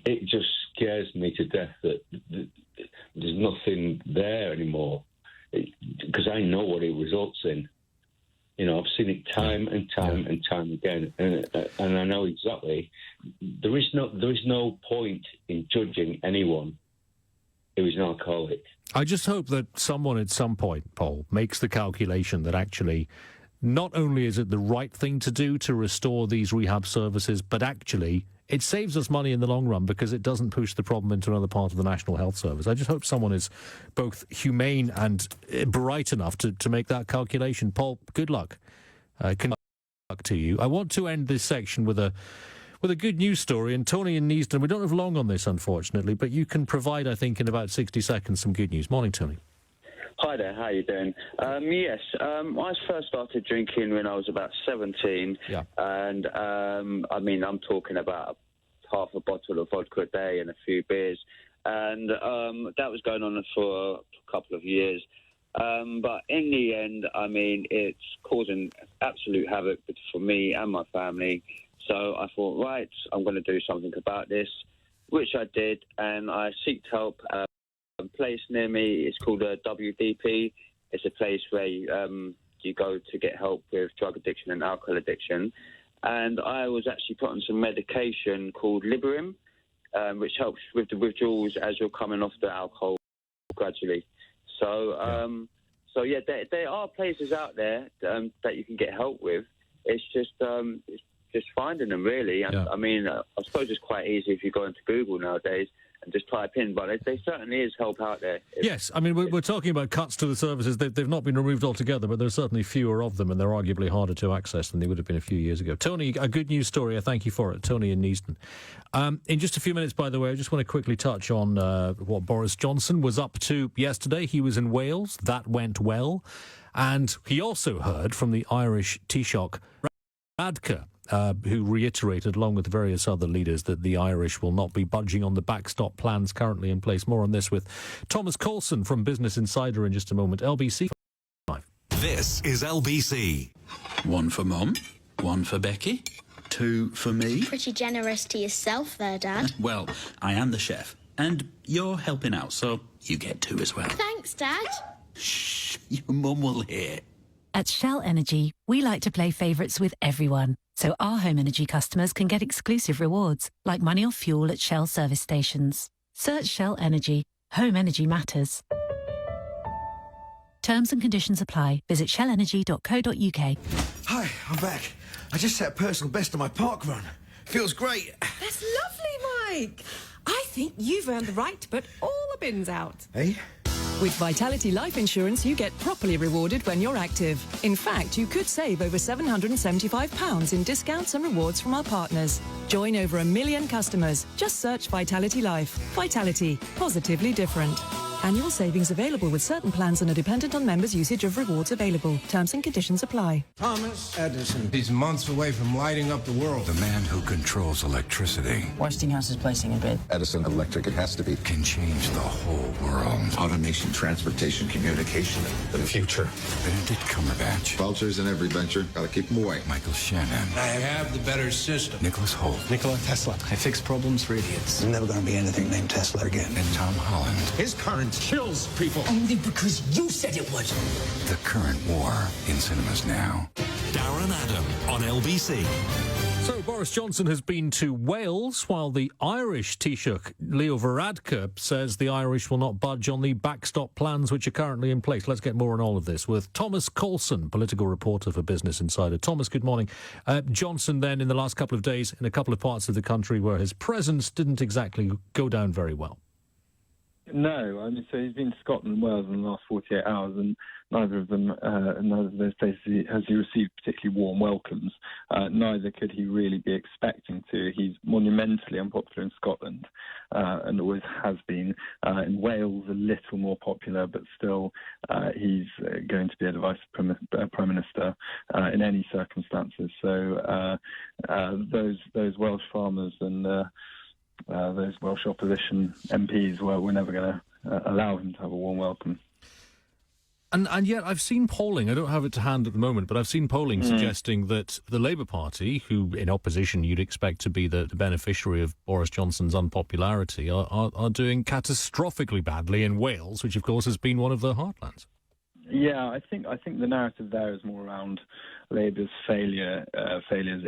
it just scares me to death that there's nothing there anymore, because I know what it results in. You know, I've seen it time and time and time again, and I know exactly. There is no point in judging anyone who is an alcoholic. I just hope that someone at some point, Paul, makes the calculation that actually not only is it the right thing to do to restore these rehab services, but actually it saves us money in the long run because it doesn't push the problem into another part of the National Health Service. I just hope someone is both humane and bright enough to make that calculation. Paul, good luck. Good luck to you. I want to end this section with a good news story. And Tony in Neasden, we don't have long on this, unfortunately, but you can provide, I think, in about 60 seconds, some good news. Morning, Tony. Hi there, how you doing? Yes, I first started drinking when I was about 17, and I'm talking about half a bottle of vodka a day and a few beers, and that was going on for a couple of years. But in the end, it's causing absolute havoc for me and my family. So I thought, right, I'm going to do something about this, which I did, and I sought help. A place near me is called a WDP. It's a place where you go to get help with drug addiction and alcohol addiction. And I was actually put on some medication called Librium, which helps with the withdrawals as you're coming off the alcohol gradually. So, there are places out there that you can get help with. It's just finding them, really. I suppose it's quite easy if you go into Google nowadays and just type in, but there certainly is help out there. Yes, we're talking about cuts to the services. They've not been removed altogether, but there's certainly fewer of them, and they're arguably harder to access than they would have been a few years ago. Tony, a good news story. I thank you for it. Tony in Neasden. In just a few minutes, by the way, I just want to quickly touch on what Boris Johnson was up to yesterday. He was in Wales. That went well. And he also heard from the Irish Taoiseach Radke, who reiterated, along with various other leaders, that the Irish will not be budging on the backstop plans currently in place. More on this with Thomas Coulson from Business Insider in just a moment. LBC 5. This is LBC. 1 for Mum, 1 for Becky, 2 for me. Pretty generous to yourself there, Dad. Well, I am the chef, and you're helping out, so you get 2 as well. Thanks, Dad. Shh, your mum will hear. At Shell Energy, we like to play favourites with everyone, so our home energy customers can get exclusive rewards, like money off fuel at Shell service stations. Search Shell Energy. Home energy matters. Terms and conditions apply. Visit shellenergy.co.uk. Hi, I'm back. I just set a personal best on my park run. Feels great. That's lovely, Mike. I think you've earned the right to put all the bins out. Hey? With Vitality Life Insurance, you get properly rewarded when you're active. In fact, you could save over £775 in discounts and rewards from our partners. Join over 1 million customers. Just search Vitality Life. Vitality. Positively different. Annual savings available with certain plans and are dependent on members' usage of rewards available. Terms and conditions apply. Thomas Edison. He's months away from lighting up the world. The man who controls electricity. Westinghouse is placing a bid. Edison Electric, it has to be. Can change the whole world. Automation, transportation, communication, the future. Benedict Cumberbatch. Vultures in every venture. Gotta keep them away. Michael Shannon. I have the better system. Nicholas Hoult. Nikola Tesla. I fix problems for idiots. There's never going to be anything named Tesla again. And Tom Holland. His current kills people. Only because you said it would. The Current War in cinemas now. Darren Adam on LBC. So Boris Johnson has been to Wales, while the Irish Taoiseach Leo Varadkar says the Irish will not budge on the backstop plans which are currently in place. Let's get more on all of this with Thomas Coulson, political reporter for Business Insider. Thomas, good morning. Johnson then, in the last couple of days, in a couple of parts of the country where his presence didn't exactly go down very well. No, I mean, so he's been to Scotland and Wales in the last 48 hours, and neither of those places has he received particularly warm welcomes. Neither could he really be expecting to. He's monumentally unpopular in Scotland, and always has been. In Wales, a little more popular, but still, he's going to be a vice prime minister in any circumstances. So those Welsh farmers and those Welsh opposition MPs were never going to allow him to have a warm welcome. And yet I've seen polling, I don't have it to hand at the moment, but I've seen polling suggesting that the Labour Party, who in opposition you'd expect to be the beneficiary of Boris Johnson's unpopularity, are doing catastrophically badly in Wales, which of course has been one of their heartlands. Yeah, I think the narrative there is more around Labour's failures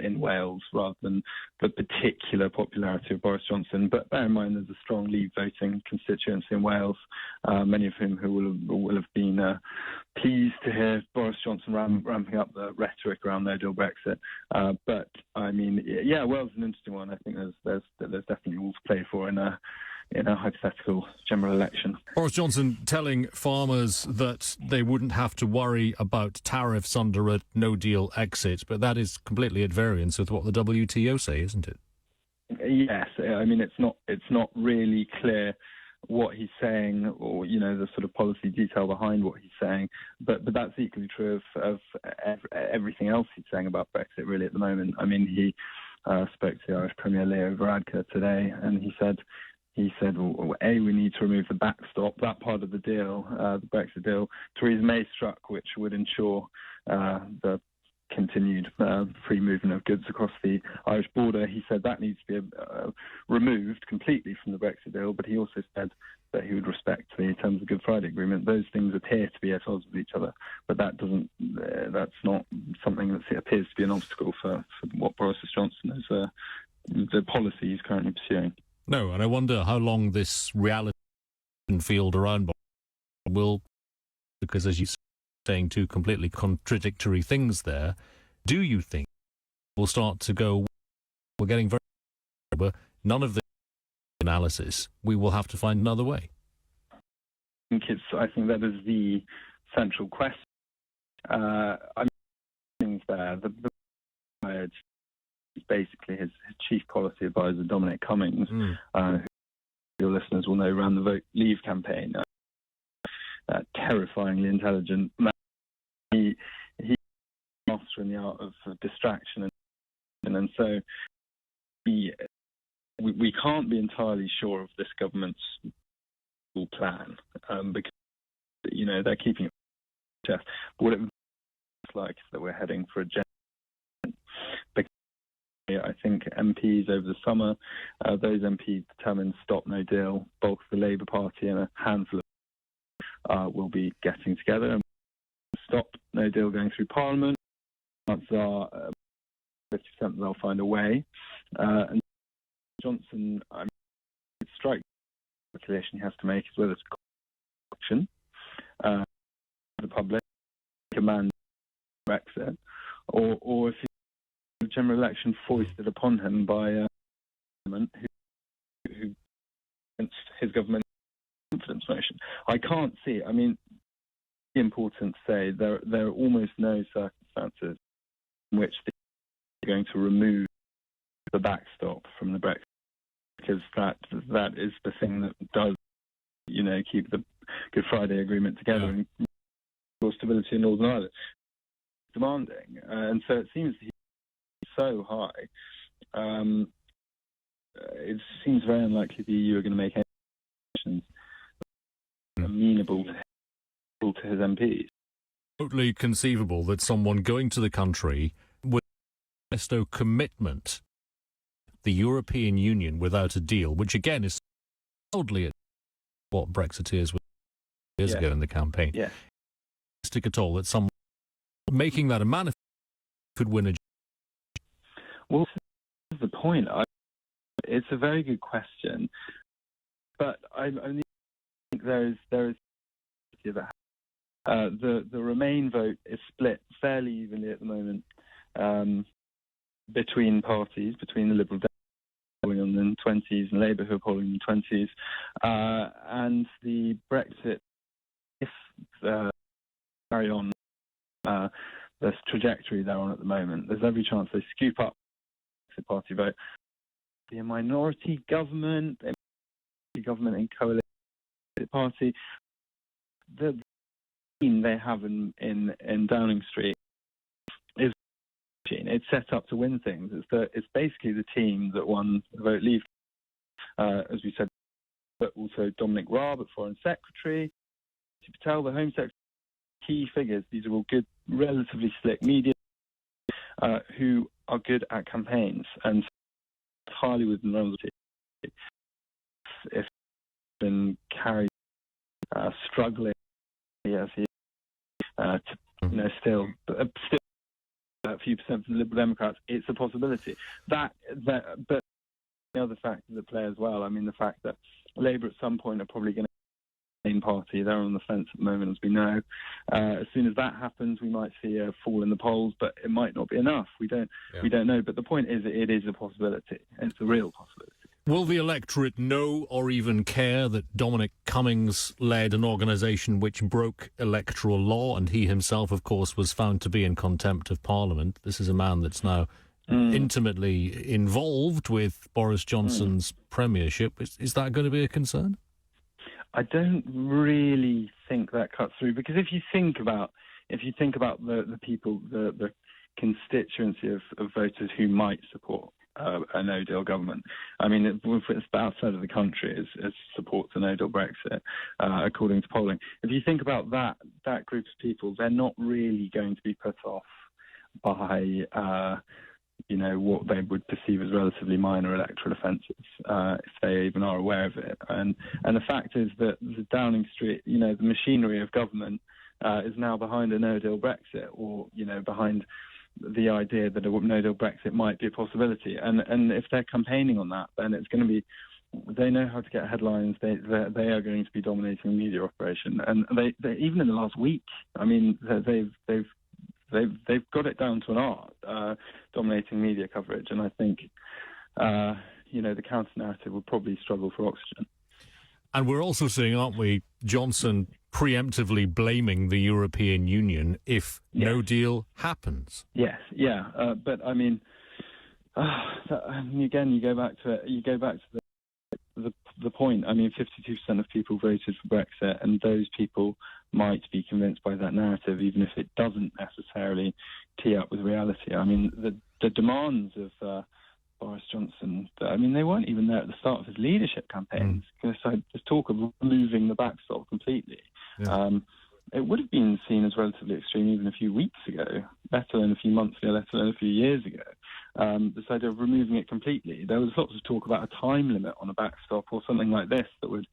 in Wales rather than the particular popularity of Boris Johnson. But bear in mind, there's a strong Leave voting constituency in Wales, many of whom who will have been pleased to hear Boris Johnson ramping up the rhetoric around no deal Brexit. But I mean, yeah, Wales is an interesting one. I think there's definitely all to play for in a hypothetical general election. Boris Johnson telling farmers that they wouldn't have to worry about tariffs under a no-deal exit, but that is completely at variance with what the WTO say, isn't it? Yes, I mean it's not really clear what he's saying, or the sort of policy detail behind what he's saying, but that's equally true of everything else he's saying about Brexit really at the moment. I mean, he spoke to the Irish Premier Leo Varadkar today, and he said, well, we need to remove the backstop, that part of the deal, the Brexit deal, Theresa May struck, which would ensure the continued free movement of goods across the Irish border. He said that needs to be removed completely from the Brexit deal, but he also said that he would respect the terms of the Good Friday Agreement. Those things appear to be at odds with each other, but that's not something that appears to be an obstacle for what Boris Johnson is, the policy he's currently pursuing. No, and I wonder how long this reality field around will, because as you're saying two completely contradictory things there, do you think we'll start to go, we're getting very, but none of the analysis, we will have to find another way? I think that is the central question. I mean, things there. The basically his chief policy advisor, Dominic Cummings, who your listeners will know ran the Vote Leave campaign. Terrifyingly intelligent man. He's master in the art of distraction, and so we can't be entirely sure of this government's plan because they're keeping it chest. But what it looks like is that we're heading for a I think MPs over the summer, those MPs determined stop no deal, both the Labour Party and a handful of will be getting together and stop no deal going through Parliament. Chances are 50% they'll find a way. And Johnson, it strikes the calculation he has to make is whether it's action, the public, command Brexit, or if the general election foisted upon him by a government who against his government confidence motion. I can't see. I mean, it's important to say there are almost no circumstances in which they're going to remove the backstop from the Brexit, because that is the thing that does, keep the Good Friday Agreement together and for stability in Northern Ireland. Demanding, and so it seems he's so high. It seems very unlikely the EU are going to make any decisions amenable to his MPs. Totally conceivable that someone going to the country with a manifesto commitment, the European Union without a deal, which again is oddly what Brexiteers were years ago in the campaign. Yeah. Stick at all that someone making that a manifesto could win a. Well, this is the point. It's a very good question, but I only think there is the Remain vote is split fairly evenly at the moment between parties, between the Liberal Democrats polling in the 20s and Labour who are polling in the 20s, and the Brexit, if carry on this trajectory they're on at the moment, there's every chance they scoop up the party vote. Be a minority government, in coalition party. The team they have in Downing Street is it's set up to win things. It's basically the team that won the vote leave, as we said, but also Dominic Raab, Foreign Secretary, Patel, the Home Secretary, key figures. These are all good, relatively slick media who are good at campaigns and entirely within the realms of it. If been carried struggling as he to still a few percent from the Liberal Democrats, it's a possibility. But the other factors that play as well. I mean, the fact that Labour at some point are probably going to be the main party. They're on the fence at the moment, as we know. As soon as that happens, we might see a fall in the polls, but it might not be enough. We don't know. But the point is, it is a possibility. It's a real possibility. Will the electorate know or even care that Dominic Cummings led an organisation which broke electoral law, and he himself, of course, was found to be in contempt of Parliament? This is a man that's now intimately involved with Boris Johnson's premiership. Is that going to be a concern? I don't really think that cuts through, because if you think about the people, the constituency of voters who might support a no-deal government. I mean, it's outside of the country as supports a no-deal Brexit, according to polling. If you think about that group of people, they're not really going to be put off by what they would perceive as relatively minor electoral offences, if they even are aware of it. And the fact is that the Downing Street, the machinery of government is now behind a no-deal Brexit, or behind the idea that a no-deal Brexit might be a possibility. And if they're campaigning on that, then it's going to be, they know how to get headlines. They are going to be dominating the media operation. And they even in the last week, I mean, they've got it down to an art, dominating media coverage. And I think, the counter-narrative will probably struggle for oxygen. And we're also seeing, aren't we, Johnson preemptively blaming the European Union if no deal happens. Yes, yeah, but I mean, again, you go back to the point. I mean, 52% of people voted for Brexit, and those people might be convinced by that narrative, even if it doesn't necessarily tee up with reality. I mean, the demands of Boris Johnson, I mean, they weren't even there at the start of his leadership campaigns. So there's talk of removing the backstop completely. Yeah. It would have been seen as relatively extreme even a few weeks ago, let alone a few months ago, let alone a few years ago. This idea of removing it completely. There was lots of talk about a time limit on a backstop or something like this that would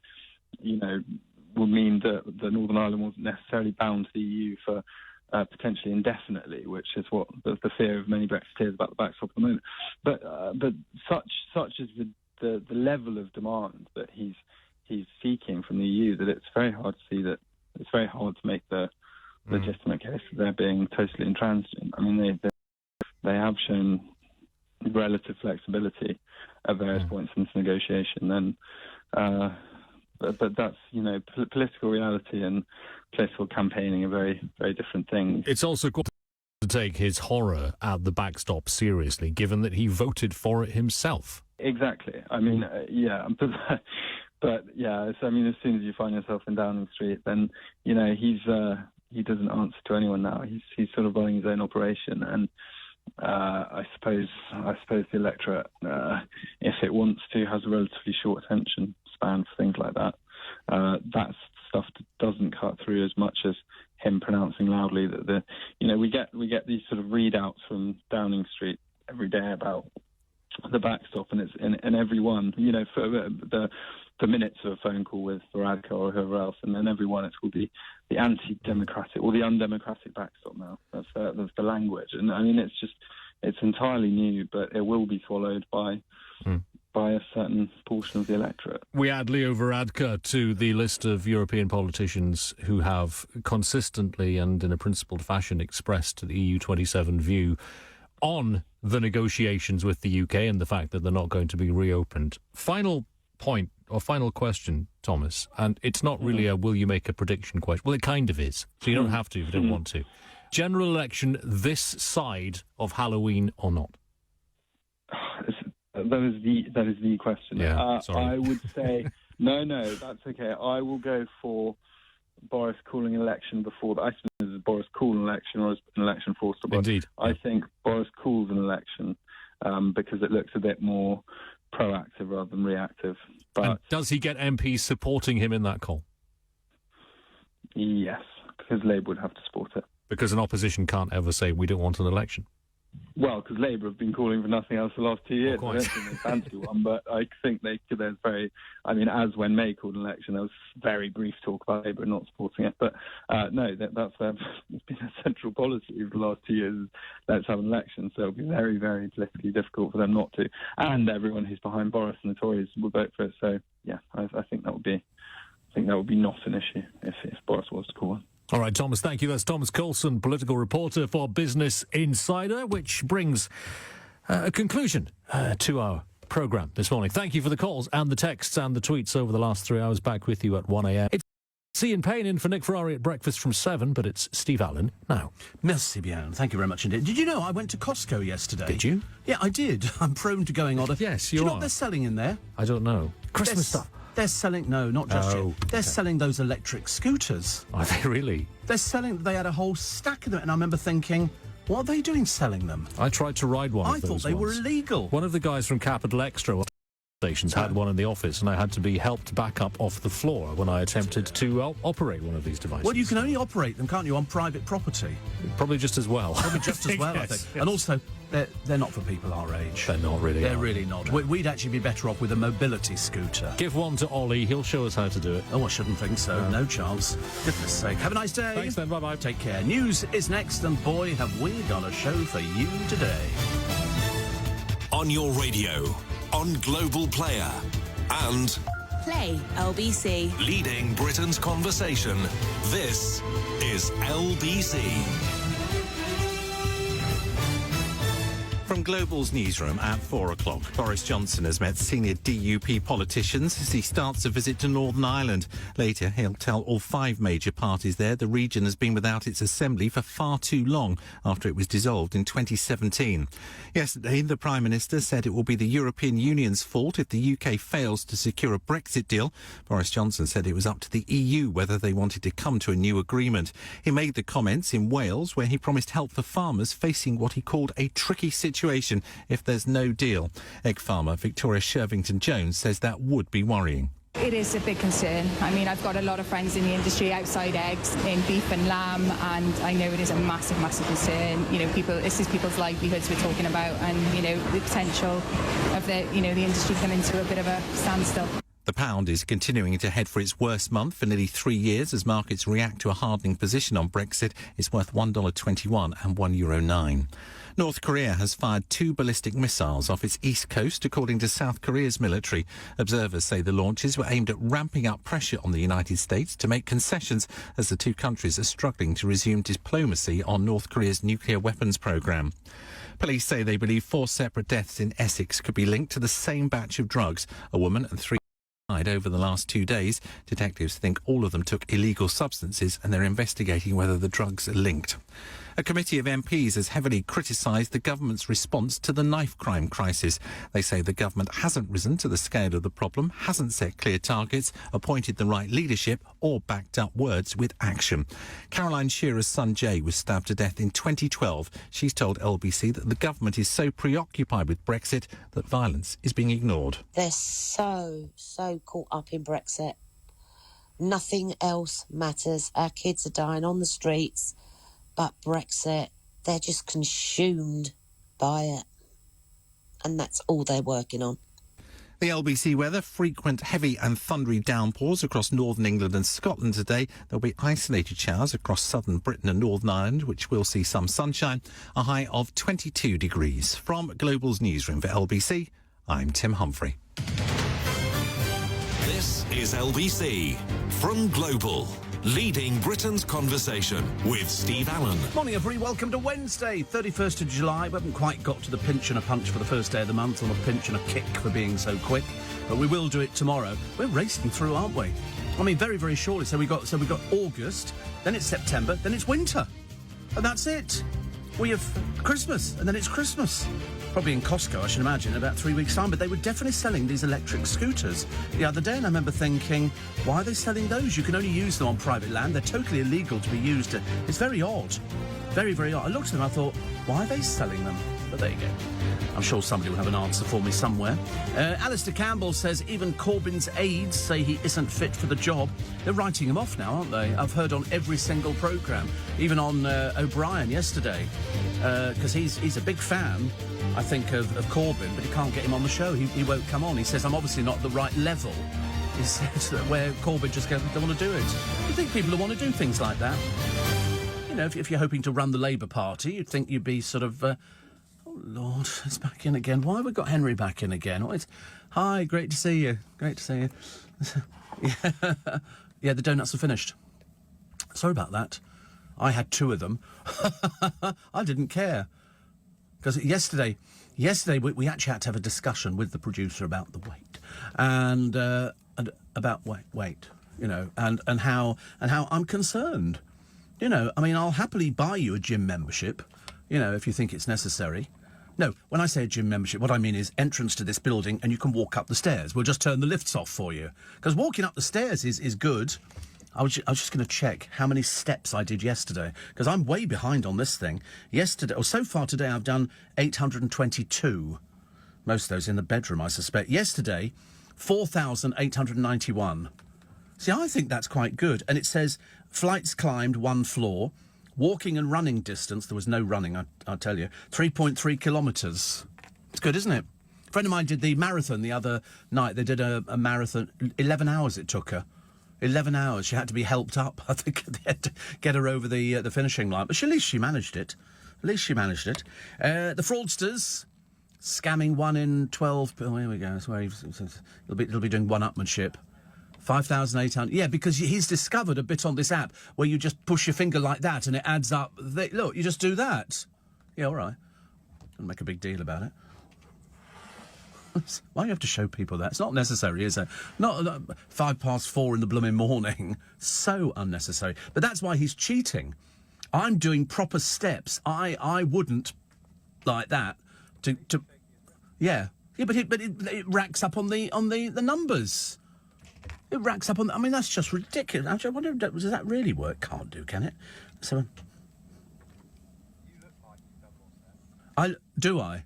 mean that Northern Ireland wasn't necessarily bound to the EU for potentially indefinitely, which is what the fear of many Brexiteers about the backstop at the moment. But such is the level of demand that he's seeking from the EU that it's very hard to see that. It's very hard to make the legitimate case that they're being totally intransigent. I mean, they have shown relative flexibility at various points in this negotiation, and but that's political reality and political campaigning are very, very different things. It's also got to take his horror at the backstop seriously, given that he voted for it himself. Exactly. I mean, but But yeah, so, I mean, as soon as you find yourself in Downing Street, then he doesn't answer to anyone now. He's sort of running his own operation, and I suppose the electorate, if it wants to, has a relatively short attention span for things like that. That's stuff that doesn't cut through as much as him pronouncing loudly that we get these sort of readouts from Downing Street every day about the backstop, and it's in every one, for the minutes of a phone call with Varadkar or whoever else, and then every one it's called the anti-democratic or the undemocratic backstop now. That's the language, and I mean it's entirely new, but it will be swallowed by a certain portion of the electorate. We add Leo Varadkar to the list of European politicians who have consistently and in a principled fashion expressed the EU27 view on the negotiations with the UK and the fact that they're not going to be reopened. Final point or final question, Thomas, and it's not really a will you make a prediction question. Well, it kind of is, so you don't have to if you don't want to. General election this side of Halloween or not? That is the question. Yeah, sorry. I would say no, that's okay. I will go for Boris calling an election before that. I suppose is Boris call an election or is an election forced upon? Indeed. I think Boris calls an election because it looks a bit more proactive rather than reactive. But and does he get MPs supporting him in that call? Yes, because Labour would have to support it. Because an opposition can't ever say we don't want an election. Well, because Labour have been calling for nothing else the last 2 years. I don't think they fancy one, but I think there's as when May called an election, there was very brief talk about Labour not supporting it. But no, that's been a central policy of the last 2 years. Let's have an election, so it'll be very, very politically difficult for them not to. And everyone who's behind Boris and the Tories will vote for it. So yeah, I think that would be not an issue if Boris was to call one. All right, Thomas, thank you. That's Thomas Coulson, political reporter for Business Insider, which brings a conclusion to our programme this morning. Thank you for the calls and the texts and the tweets over the last 3 hours. Back with you at 1 a.m. It's Ian Payne in for Nick Ferrari at breakfast from 7, but it's Steve Allen now. Merci bien. Thank you very much indeed. Did you know I went to Costco yesterday? Did you? Yeah, I did. I'm prone to going odd. Yes, Do you know what they're selling in there? I don't know. Christmas stuff. They're selling... No, not just Oh, yet. They're selling those electric scooters. Are they really? They're selling... They had a whole stack of them, and I remember thinking, what are they doing selling them? I tried to ride one of those. I thought they were illegal. One of the guys from Capital Extra stations had one in the office, and I had to be helped back up off the floor when I attempted to operate one of these devices. Well, you can only operate them, can't you, on private property? Probably just as well. Probably just as well, Yes, I think. yes. And also, they're not for people our age. They're not really. They're really not. We'd actually be better off with a mobility scooter. Give one to Ollie. He'll show us how to do it. Oh, I shouldn't think so. No chance. Goodness sake. Have a nice day. Thanks then. Bye-bye. Take care. News is next, and boy, have we got a show for you today. On your radio, on Global Player, and Play LBC. leading Britain's conversation. This is LBC. From Global's newsroom at 4 o'clock, Boris Johnson has met senior DUP politicians as he starts a visit to Northern Ireland. Later, he'll tell all 5 major parties there the region has been without its assembly for far too long after it was dissolved in 2017. Yesterday, the Prime Minister said it will be the European Union's fault if the UK fails to secure a Brexit deal. Boris Johnson said it was up to the EU whether they wanted to come to a new agreement. He made the comments in Wales, where he promised help for farmers facing what he called a tricky situation if there's no deal. Egg farmer Victoria Shervington-Jones says that would be worrying. It is a big concern. I mean, I've got a lot of friends in the industry outside eggs, in beef and lamb, and I know it is a massive, massive concern. You know, this is people's livelihoods we're talking about, and, you know, the potential of the industry coming to a bit of a standstill. The pound is continuing to head for its worst month for nearly 3 years as markets react to a hardening position on Brexit. It's worth $1.21 and €1.09. North Korea has fired 2 ballistic missiles off its east coast, according to South Korea's military. Observers say the launches were aimed at ramping up pressure on the United States to make concessions as the two countries are struggling to resume diplomacy on North Korea's nuclear weapons program. Police say they believe 4 separate deaths in Essex could be linked to the same batch of drugs. A woman and 3 died over the last 2 days. Detectives think all of them took illegal substances, and they're investigating whether the drugs are linked. A committee of MPs has heavily criticised the government's response to the knife crime crisis. They say the government hasn't risen to the scale of the problem, hasn't set clear targets, appointed the right leadership or backed up words with action. Caroline Shearer's son Jay was stabbed to death in 2012. She's told LBC that the government is so preoccupied with Brexit that violence is being ignored. They're so caught up in Brexit. Nothing else matters. Our kids are dying on the streets, but Brexit, they're just consumed by it. And that's all they're working on. The LBC weather, frequent heavy and thundery downpours across northern England and Scotland today. There'll be isolated showers across southern Britain and Northern Ireland, which will see some sunshine. A high of 22 degrees. From Global's newsroom for LBC, I'm Tim Humphrey. This is LBC from Global, leading Britain's conversation with Steve Allen. Morning, everybody. Welcome to Wednesday, 31st of July. We haven't quite got to the pinch and a punch for the first day of the month, or a pinch and a kick for being so quick, but we will do it tomorrow. We're racing through, aren't we? I mean, very, very shortly. So we got August, then it's September, then it's winter, and that's it. We have Christmas, and then it's Christmas. Probably in Costco, I should imagine, in about 3 weeks' time. But they were definitely selling these electric scooters the other day, and I remember thinking, why are they selling those? You can only use them on private land. They're totally illegal to be used. It's very odd. Very, very odd. I looked at them, I thought, why are they selling them? But there you go. I'm sure somebody will have an answer for me somewhere. Alistair Campbell says even Corbyn's aides say he isn't fit for the job. They're writing him off now, aren't they? I've heard on every single programme, even on O'Brien yesterday, because he's a big fan, I think, of Corbyn, but he can't get him on the show. He won't come on. He says, I'm obviously not at the right level. He says that where Corbyn just goes, don't want to do it. You think people will want to do things like that? You know, if you're hoping to run the Labour Party, you'd think you'd be sort of... Oh, Lord, it's back in again. Why have we got Henry back in again? Hi, great to see you. Great to see you. Yeah, the donuts are finished. Sorry about that. I had 2 of them. I didn't care. Because yesterday we actually had to have a discussion with the producer about the weight. And about weight, you know, and how I'm concerned. You know, I mean, I'll happily buy you a gym membership, you know, if you think it's necessary. No, when I say a gym membership, what I mean is entrance to this building and you can walk up the stairs. We'll just turn the lifts off for you. Because walking up the stairs is good. I was just going to check how many steps I did yesterday, because I'm way behind on this thing. Yesterday, or so far today, I've done 822. Most of those in the bedroom, I suspect. Yesterday, 4,891. See, I think that's quite good. And it says flights climbed 1 floor. Walking and running distance, there was no running, I'll tell you, 3.3 kilometres. It's good, isn't it? A friend of mine did the marathon the other night. They did a marathon, 11 hours it took her. 11 hours. She had to be helped up, I think, they had to get her over the finishing line. But at least she managed it. The fraudsters, scamming 1 in 12... Oh, here we go. That's where he'll be doing one-upmanship. 5,800. Yeah, because he's discovered a bit on this app where you just push your finger like that and it adds up. Look, you just do that. Yeah, all right. Don't make a big deal about it. Why do you have to show people that? It's not necessary, is it? Not 4:05 in the blooming morning. So unnecessary. But that's why he's cheating. I'm doing proper steps. I wouldn't like that. Yeah, but it racks up on the numbers. It racks up on... I mean, that's just ridiculous. Actually, I wonder, does that really work? Can't do, can it? So, do I?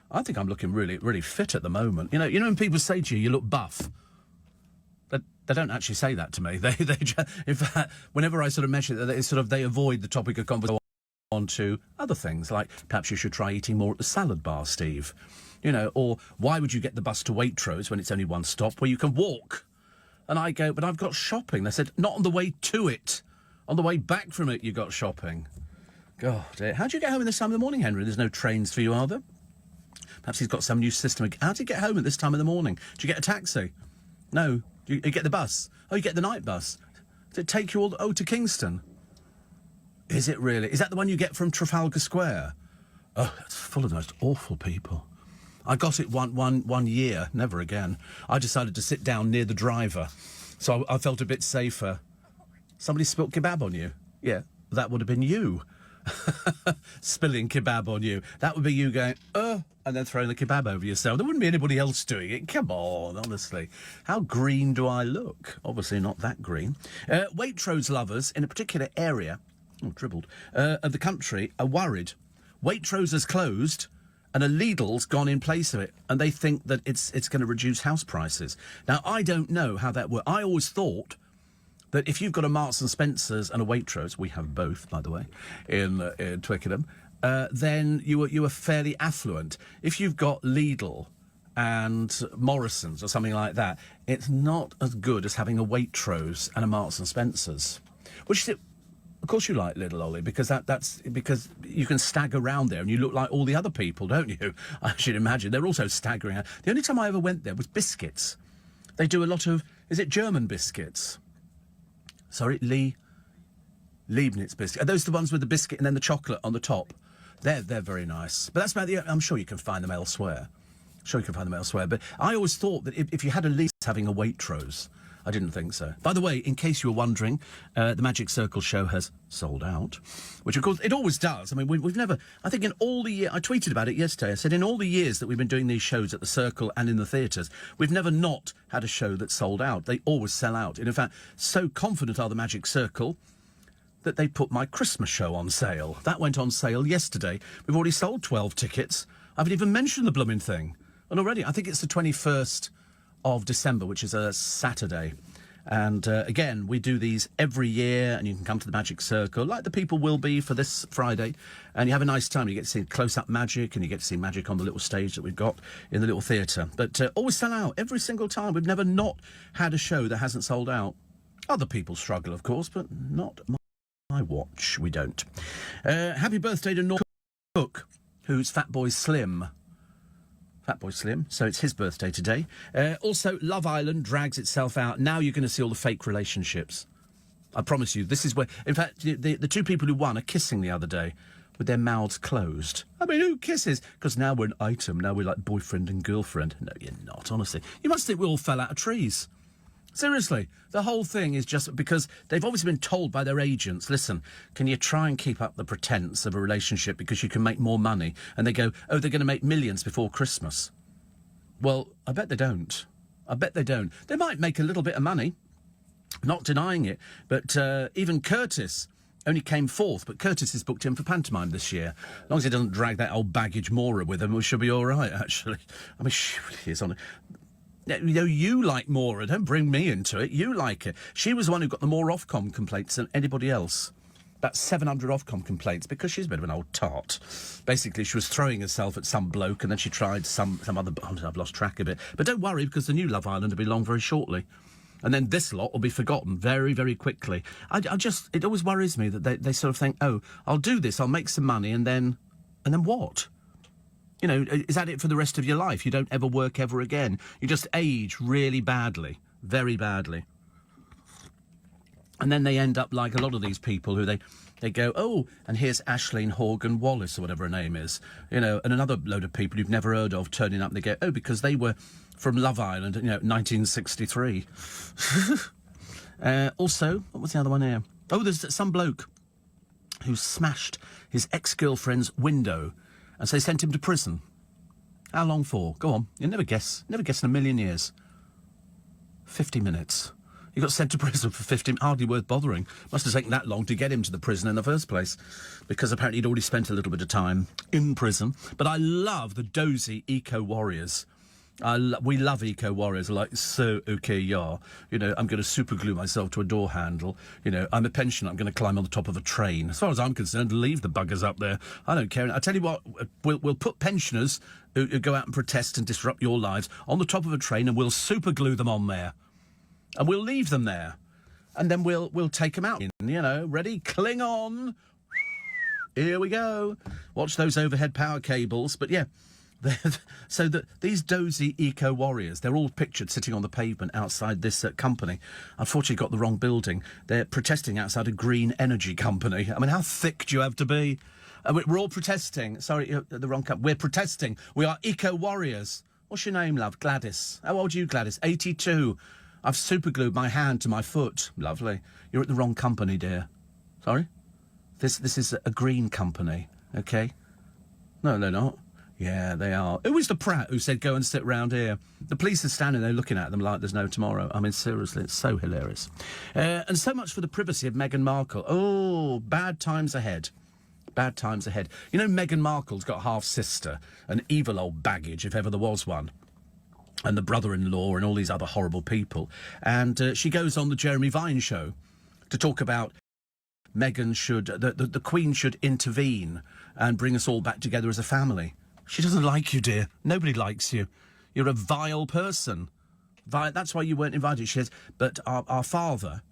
I think I'm looking really, really fit at the moment. You know when people say to you, you look buff. They don't actually say that to me. They just, in fact, whenever I sort of mention it, they avoid the topic of conversation on to other things, like perhaps you should try eating more at the salad bar, Steve. You know, or why would you get the bus to Waitrose when it's only one stop where you can walk? And I go, but I've got shopping. They said, not on the way to it. On the way back from it, you got shopping. God, how do you get home at this time of the morning, Henry? There's no trains for you, are there? Perhaps he's got some new system. How do you get home at this time of the morning? Do you get a taxi? No. You get the bus? Oh, you get the night bus. Does it take you all to Kingston? Is it really? Is that the one you get from Trafalgar Square? Oh, it's full of the most awful people. I got it one year, never again. I decided to sit down near the driver, so I felt a bit safer. Somebody spilt kebab on you? Yeah, that would have been you. spilling kebab on you. That would be you going, and then throwing the kebab over yourself. There wouldn't be anybody else doing it. Come on, honestly. How green do I look? Obviously not that green. Waitrose lovers in a particular area, of the country are worried. Waitrose has closed and a Lidl's gone in place of it, and they think that it's going to reduce house prices. Now, I don't know how that works. I always thought that if you've got a Marks and Spencer's and a Waitrose, we have both, by the way, in Twickenham, then you were fairly affluent. If you've got Lidl and Morrison's or something like that, it's not as good as having a Waitrose and a Marks and Spencer's. Which is, of course you like Lidl, Ollie, because that's because you can stagger around there and you look like all the other people, don't you? I should imagine. They're also staggering out. The only time I ever went there was biscuits. They do a lot of, is it German biscuits? Sorry, Leibniz biscuits. Are those the ones with the biscuit and then the chocolate on the top? They're very nice. But that's about the... I'm sure you can find them elsewhere. But I always thought that if you had a Leibniz having a Waitrose, I didn't think so. By the way, in case you were wondering, the Magic Circle show has sold out, which, of course, it always does. I mean, we've never... I think in all the years... I tweeted about it yesterday. I said in all the years that we've been doing these shows at the Circle and in the theatres, we've never not had a show that sold out. They always sell out. And in fact, so confident are the Magic Circle that they put my Christmas show on sale. That went on sale yesterday. We've already sold 12 tickets. I haven't even mentioned the blooming thing. And already, I think it's the 21st of December, which is a Saturday. And again, we do these every year, and you can come to the Magic Circle, like the people will be for this Friday, and you have a nice time. You get to see close-up magic, and you get to see magic on the little stage that we've got in the little theatre. But always sell out, every single time. We've never not had a show that hasn't sold out. Other people struggle, of course, but not my watch. We don't. Happy birthday to Norm Cook, who's Fatboy Slim. So it's his birthday today. Also, Love Island drags itself out. Now you're going to see all the fake relationships. I promise you, this is where... In fact, the two people who won are kissing the other day with their mouths closed. I mean, who kisses? Because now we're an item. Now we're like boyfriend and girlfriend. No, you're not, honestly. You must think we all fell out of trees. Seriously, the whole thing is just because they've obviously been told by their agents, listen, can you try and keep up the pretense of a relationship because you can make more money? And they go, oh, they're going to make millions before Christmas. Well, I bet they don't. They might make a little bit of money, not denying it, but even Curtis only came fourth, but Curtis is booked in for pantomime this year. As long as he doesn't drag that old baggage Mora with him, we should be all right, actually. I mean, she really is on it. You know, you like Mora. Don't bring me into it. You like her. She was the one who got the more Ofcom complaints than anybody else. About 700 Ofcom complaints because she's a bit of an old tart. Basically, she was throwing herself at some bloke and then she tried some other... I've lost track of it. But don't worry, because the new Love Island will be long very shortly. And then this lot will be forgotten very, very quickly. It always worries me that they sort of think, oh, I'll do this, I'll make some money, and then what? You know, is that it for the rest of your life? You don't ever work ever again. You just age really badly, very badly. And then they end up like a lot of these people who they go, oh, and here's Aisling Horgan Wallace, or whatever her name is, you know, and another load of people you've never heard of turning up and they go, oh, because they were from Love Island, 1963. Also, what was the other one here? Oh, there's some bloke who smashed his ex-girlfriend's window. And so they sent him to prison. How long for? Go on. You'll never guess. Never guess in a million years. 50 minutes. He got sent to prison for 50... Hardly worth bothering. Must have taken that long to get him to the prison in the first place. Because apparently he'd already spent a little bit of time in prison. But I love the dozy eco-warriors. We love eco-warriors, like, so, OK, yeah. You know, I'm going to superglue myself to a door handle. You know, I'm a pensioner, I'm going to climb on the top of a train. As far as I'm concerned, leave the buggers up there. I don't care. I tell you what, we'll put pensioners who go out and protest and disrupt your lives on the top of a train and we'll superglue them on there. And we'll leave them there. And then we'll take them out. You know, ready? Cling on. Here we go. Watch those overhead power cables. But, yeah... So these dozy eco-warriors, they're all pictured sitting on the pavement outside this company. Unfortunately, got the wrong building. They're protesting outside a green energy company. I mean, how thick do you have to be? We're all protesting. Sorry, the wrong company. We're protesting. We are eco-warriors. What's your name, love? Gladys. How old are you, Gladys? 82. I've superglued my hand to my foot. Lovely. You're at the wrong company, dear. Sorry? This is a green company, OK? No, they're not. Yeah, they are. Who was the prat who said, go and sit round here? The police are standing there looking at them like there's no tomorrow. I mean, seriously, it's so hilarious. And so much for the privacy of Meghan Markle. Oh, bad times ahead. Bad times ahead. You know, Meghan Markle's got a half-sister, an evil old baggage, if ever there was one, and the brother-in-law and all these other horrible people. And she goes on the Jeremy Vine show to talk about Meghan should... The Queen should intervene and bring us all back together as a family. She doesn't like you, dear. Nobody likes you. You're a vile person. That's why you weren't invited, she says. But our father,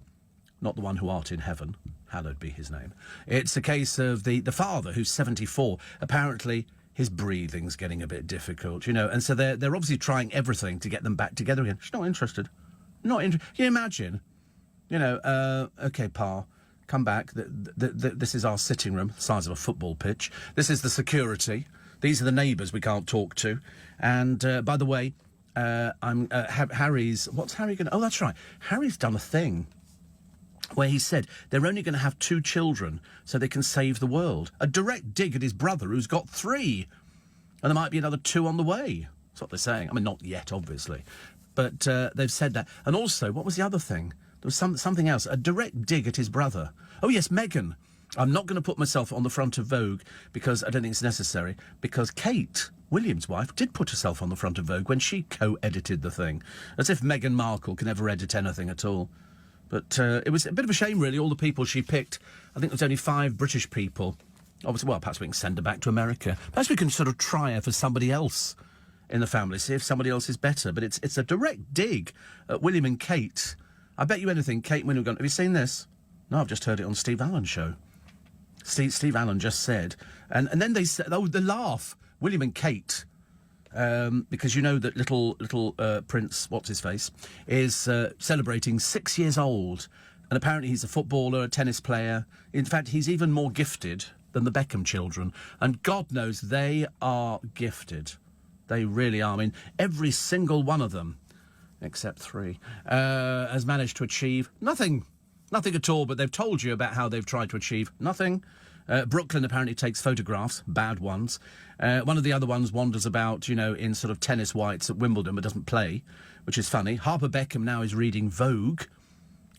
not the one who art in heaven, hallowed be his name. It's a case of the father, who's 74. Apparently, his breathing's getting a bit difficult, you know. And so they're obviously trying everything to get them back together again. She's not interested. Not interested. Can you imagine? You know, OK, Pa, come back. This is our sitting room, the size of a football pitch. This is the security. These are the neighbours we can't talk to. And, by the way, Harry's... What's Harry going to... Oh, that's right. Harry's done a thing where he said they're only going to have 2 children so they can save the world. A direct dig at his brother, who's got 3. And there might be another 2 on the way. That's what they're saying. I mean, not yet, obviously. But they've said that. And also, what was the other thing? There was something else. A direct dig at his brother. Oh, yes, Meghan. I'm not going to put myself on the front of Vogue because I don't think it's necessary, because Kate, William's wife, did put herself on the front of Vogue when she co-edited the thing. As if Meghan Markle can ever edit anything at all. But it was a bit of a shame, really, all the people she picked. I think there was only 5 British people. Obviously, well, perhaps we can send her back to America. Perhaps we can sort of try her for somebody else in the family, see if somebody else is better. But it's a direct dig at William and Kate. I bet you anything, Kate and William have gone, have you seen this? No, I've just heard it on Steve Allen's show. Steve Allen just said, and then they said, oh, the laugh, William and Kate, because you know that little Prince, what's his face, is celebrating 6 years old, and apparently he's a footballer, a tennis player. In fact, he's even more gifted than the Beckham children, and God knows they are gifted. They really are. I mean, every single one of them, except 3, has managed to achieve nothing. Nothing at all, but they've told you about how they've tried to achieve nothing. Brooklyn apparently takes photographs, bad ones. One of the other ones wanders about, you know, in sort of tennis whites at Wimbledon, but doesn't play, which is funny. Harper Beckham now is reading Vogue,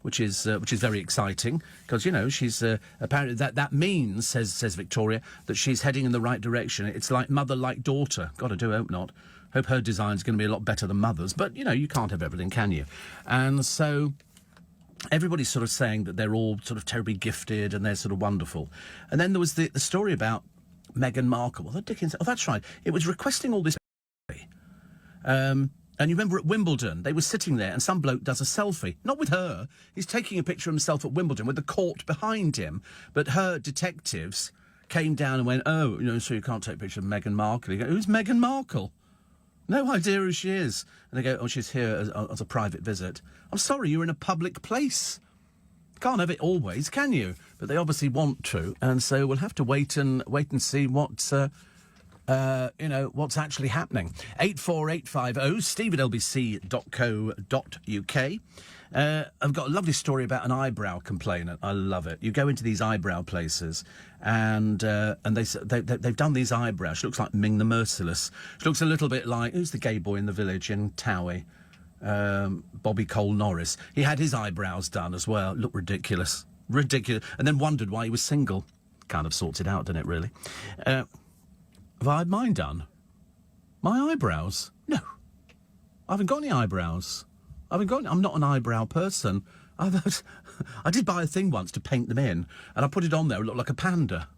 which is very exciting, because, you know, she's apparently that means, says Victoria, that she's heading in the right direction. It's like mother, like daughter. God, I do hope not. Hope her design's going to be a lot better than mother's, but, you know, you can't have everything, can you? And so... everybody's sort of saying that they're all sort of terribly gifted and they're sort of wonderful. And then there was the story about Meghan Markle. Well, the Dickens... Oh, that's right. It was requesting all this... and you remember at Wimbledon, they were sitting there and some bloke does a selfie. Not with her. He's taking a picture of himself at Wimbledon with the court behind him. But her detectives came down and went, oh, you know, so you can't take a picture of Meghan Markle. You go, who's Meghan Markle? No idea who she is. And they go, oh, she's here as a private visit. I'm sorry, you're in a public place. Can't have it always, can you? But they obviously want to, and so we'll have to wait and see what's actually happening. 84850 steve@lbc.co.uk. I've got a lovely story about an eyebrow complainant. I love it. You go into these eyebrow places, and they've done these eyebrows. She looks like Ming the Merciless. She looks a little bit like, who's the gay boy in the village in Towie? Bobby Cole Norris. He had his eyebrows done as well. Looked ridiculous. Ridiculous. And then wondered why he was single. Kind of sorts it out, doesn't it, really? Have I had mine done? My eyebrows? No. I haven't got any eyebrows. I'm not an eyebrow person. I did buy a thing once to paint them in, and I put it on there. It looked like a panda.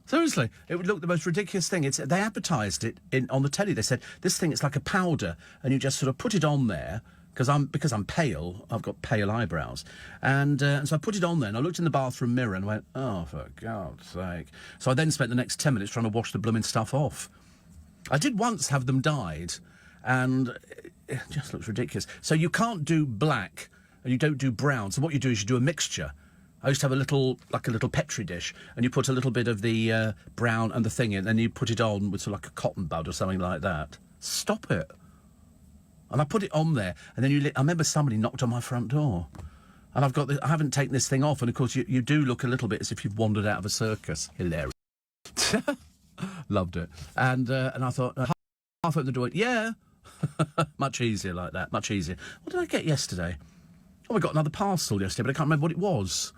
Seriously, it would look the most ridiculous thing. They advertised it on the telly. They said, this thing, it's like a powder, and you just sort of put it on there, because I'm pale, I've got pale eyebrows. And so I put it on there, and I looked in the bathroom mirror and went, oh, for God's sake. So I then spent the next 10 minutes trying to wash the blooming stuff off. I did once have them dyed, and it just looks ridiculous. So you can't do black, and you don't do brown. So what you do is you do a mixture. I used to have a little Petri dish, and you put a little bit of the brown and the thing in, and you put it on with sort of like a cotton bud or something like that. Stop it. And I put it on there, and then I remember somebody knocked on my front door. And I haven't taken this thing off, and of course you do look a little bit as if you've wandered out of a circus. Hilarious. Loved it. And I thought, half open the door, yeah. Much easier like that, much easier. What did I get yesterday? Oh, I got another parcel yesterday, but I can't remember what it was.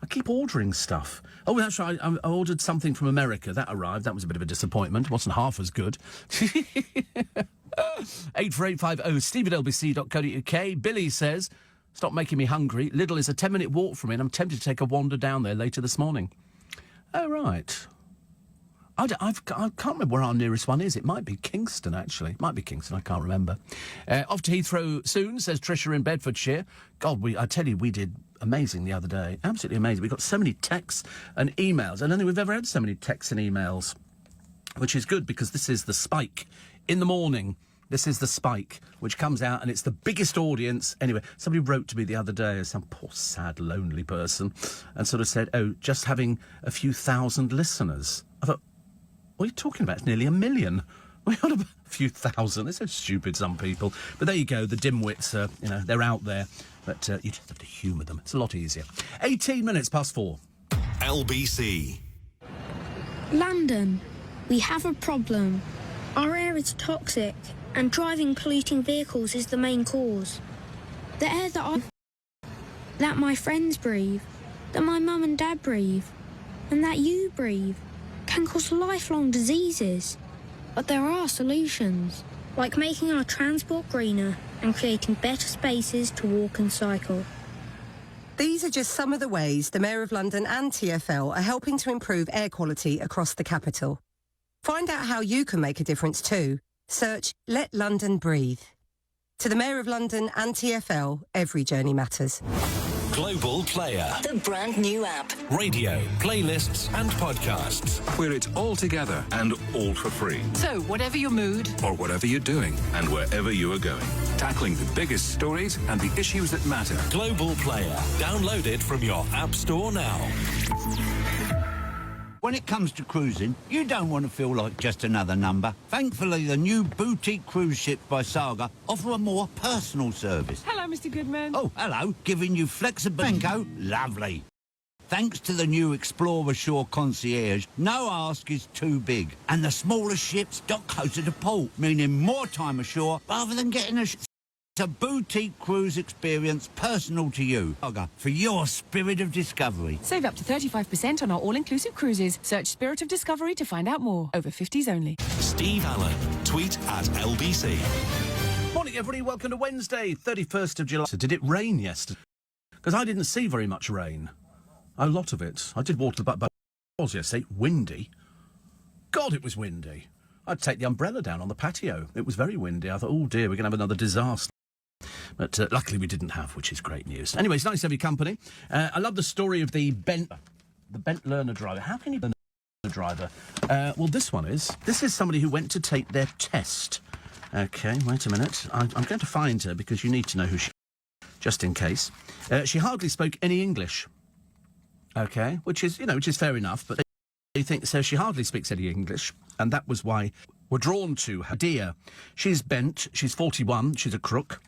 I keep ordering stuff. Oh, that's right, I ordered something from America. That arrived. That was a bit of a disappointment. It wasn't half as good. 84850 steve@lbc.co.uk. Billy says, stop making me hungry. Lidl is a 10-minute walk from me, and I'm tempted to take a wander down there later this morning. Oh, right. I can't remember where our nearest one is. It might be Kingston, actually. It might be Kingston, I can't remember. Off to Heathrow soon, says Tricia in Bedfordshire. God, I tell you, we did amazing the other day. Absolutely amazing. We got so many texts and emails. I don't think we've ever had so many texts and emails, which is good because this is the spike in the morning. This is the spike, which comes out, and it's the biggest audience. Anyway, somebody wrote to me the other day, some poor, sad, lonely person, and sort of said, oh, just having a few thousand listeners. I thought, what are you talking about? It's nearly 1 million. We're on a few thousand. They're so stupid, some people. But there you go, the dimwits, they're out there. But you just have to humour them. It's a lot easier. 18 minutes past 4. LBC. London, we have a problem. Our air is toxic, and driving polluting vehicles is the main cause. The air that my friends breathe, that my mum and dad breathe, and that you breathe, can cause lifelong diseases. But there are solutions, like making our transport greener and creating better spaces to walk and cycle. These are just some of the ways the Mayor of London and TfL are helping to improve air quality across the capital. Find out how you can make a difference too. Search Let London Breathe. To the Mayor of London and TfL, every journey matters. Global Player. The brand new app. Radio, playlists and podcasts. Where it's all together and all for free. So, whatever your mood. Or whatever you're doing and wherever you are going. Tackling the biggest stories and the issues that matter. Global Player. Download it from your App Store now. When it comes to cruising, you don't want to feel like just another number. Thankfully, the new boutique cruise ships by Saga offer a more personal service. Hello, Mr. Goodman. Oh, hello. Giving you flexibility. Lovely. Thanks to the new Explorer Shore Concierge, no ask is too big. And the smaller ships dock closer to port, meaning more time ashore rather than getting a It's a boutique cruise experience personal to you. Saga, for your spirit of discovery. Save up to 35% on our all-inclusive cruises. Search Spirit of Discovery to find out more. Over 50s only. Steve Allen. Tweet at LBC. Morning, everybody. Welcome to Wednesday, 31st of July. So did it rain yesterday? Because I didn't see very much rain. A lot of it. I did water the but it was yesterday. Windy. God, it was windy. I'd take the umbrella down on the patio. It was very windy. I thought, oh dear, we're going to have another disaster. But luckily we didn't have, which is great news. Anyway, it's nice to have your company. I love the story of the bent learner driver. How can you learn a driver? Well, this is somebody who went to take their test. Okay, wait a minute. I'm going to find her because you need to know who she is, just in case. She hardly spoke any English. Okay, which is fair enough, but they think so. She hardly speaks any English, and that was why we're drawn to her. Dear, she's bent. She's 41. She's a crook.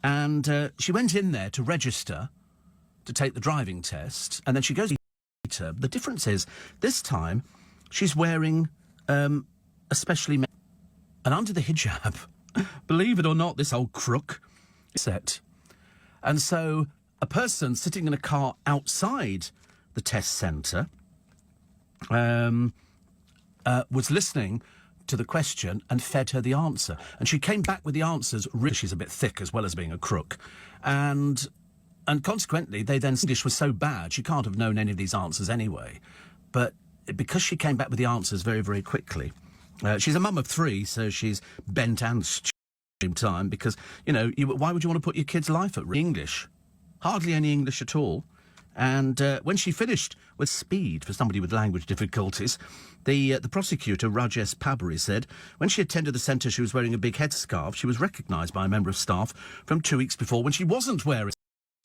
And she went in there to register to take the driving test, and then she goes later. The difference is, this time, she's wearing a specially and under the hijab, believe it or not, this old crook is set. And so a person sitting in a car outside the test centre was listening to the question and fed her the answer. And she came back with the answers. She's a bit thick as well as being a crook. And consequently, English was so bad, she can't have known any of these answers anyway. But because she came back with the answers very, very quickly, she's a mum of 3, so she's bent and stupid at the same time, because, why would you want to put your kid's life at risk? English. Hardly any English at all. And when she finished with speed for somebody with language difficulties, the prosecutor, Rajesh Pabari, said when she attended the centre she was wearing a big headscarf. She was recognised by a member of staff from 2 weeks before when she wasn't wearing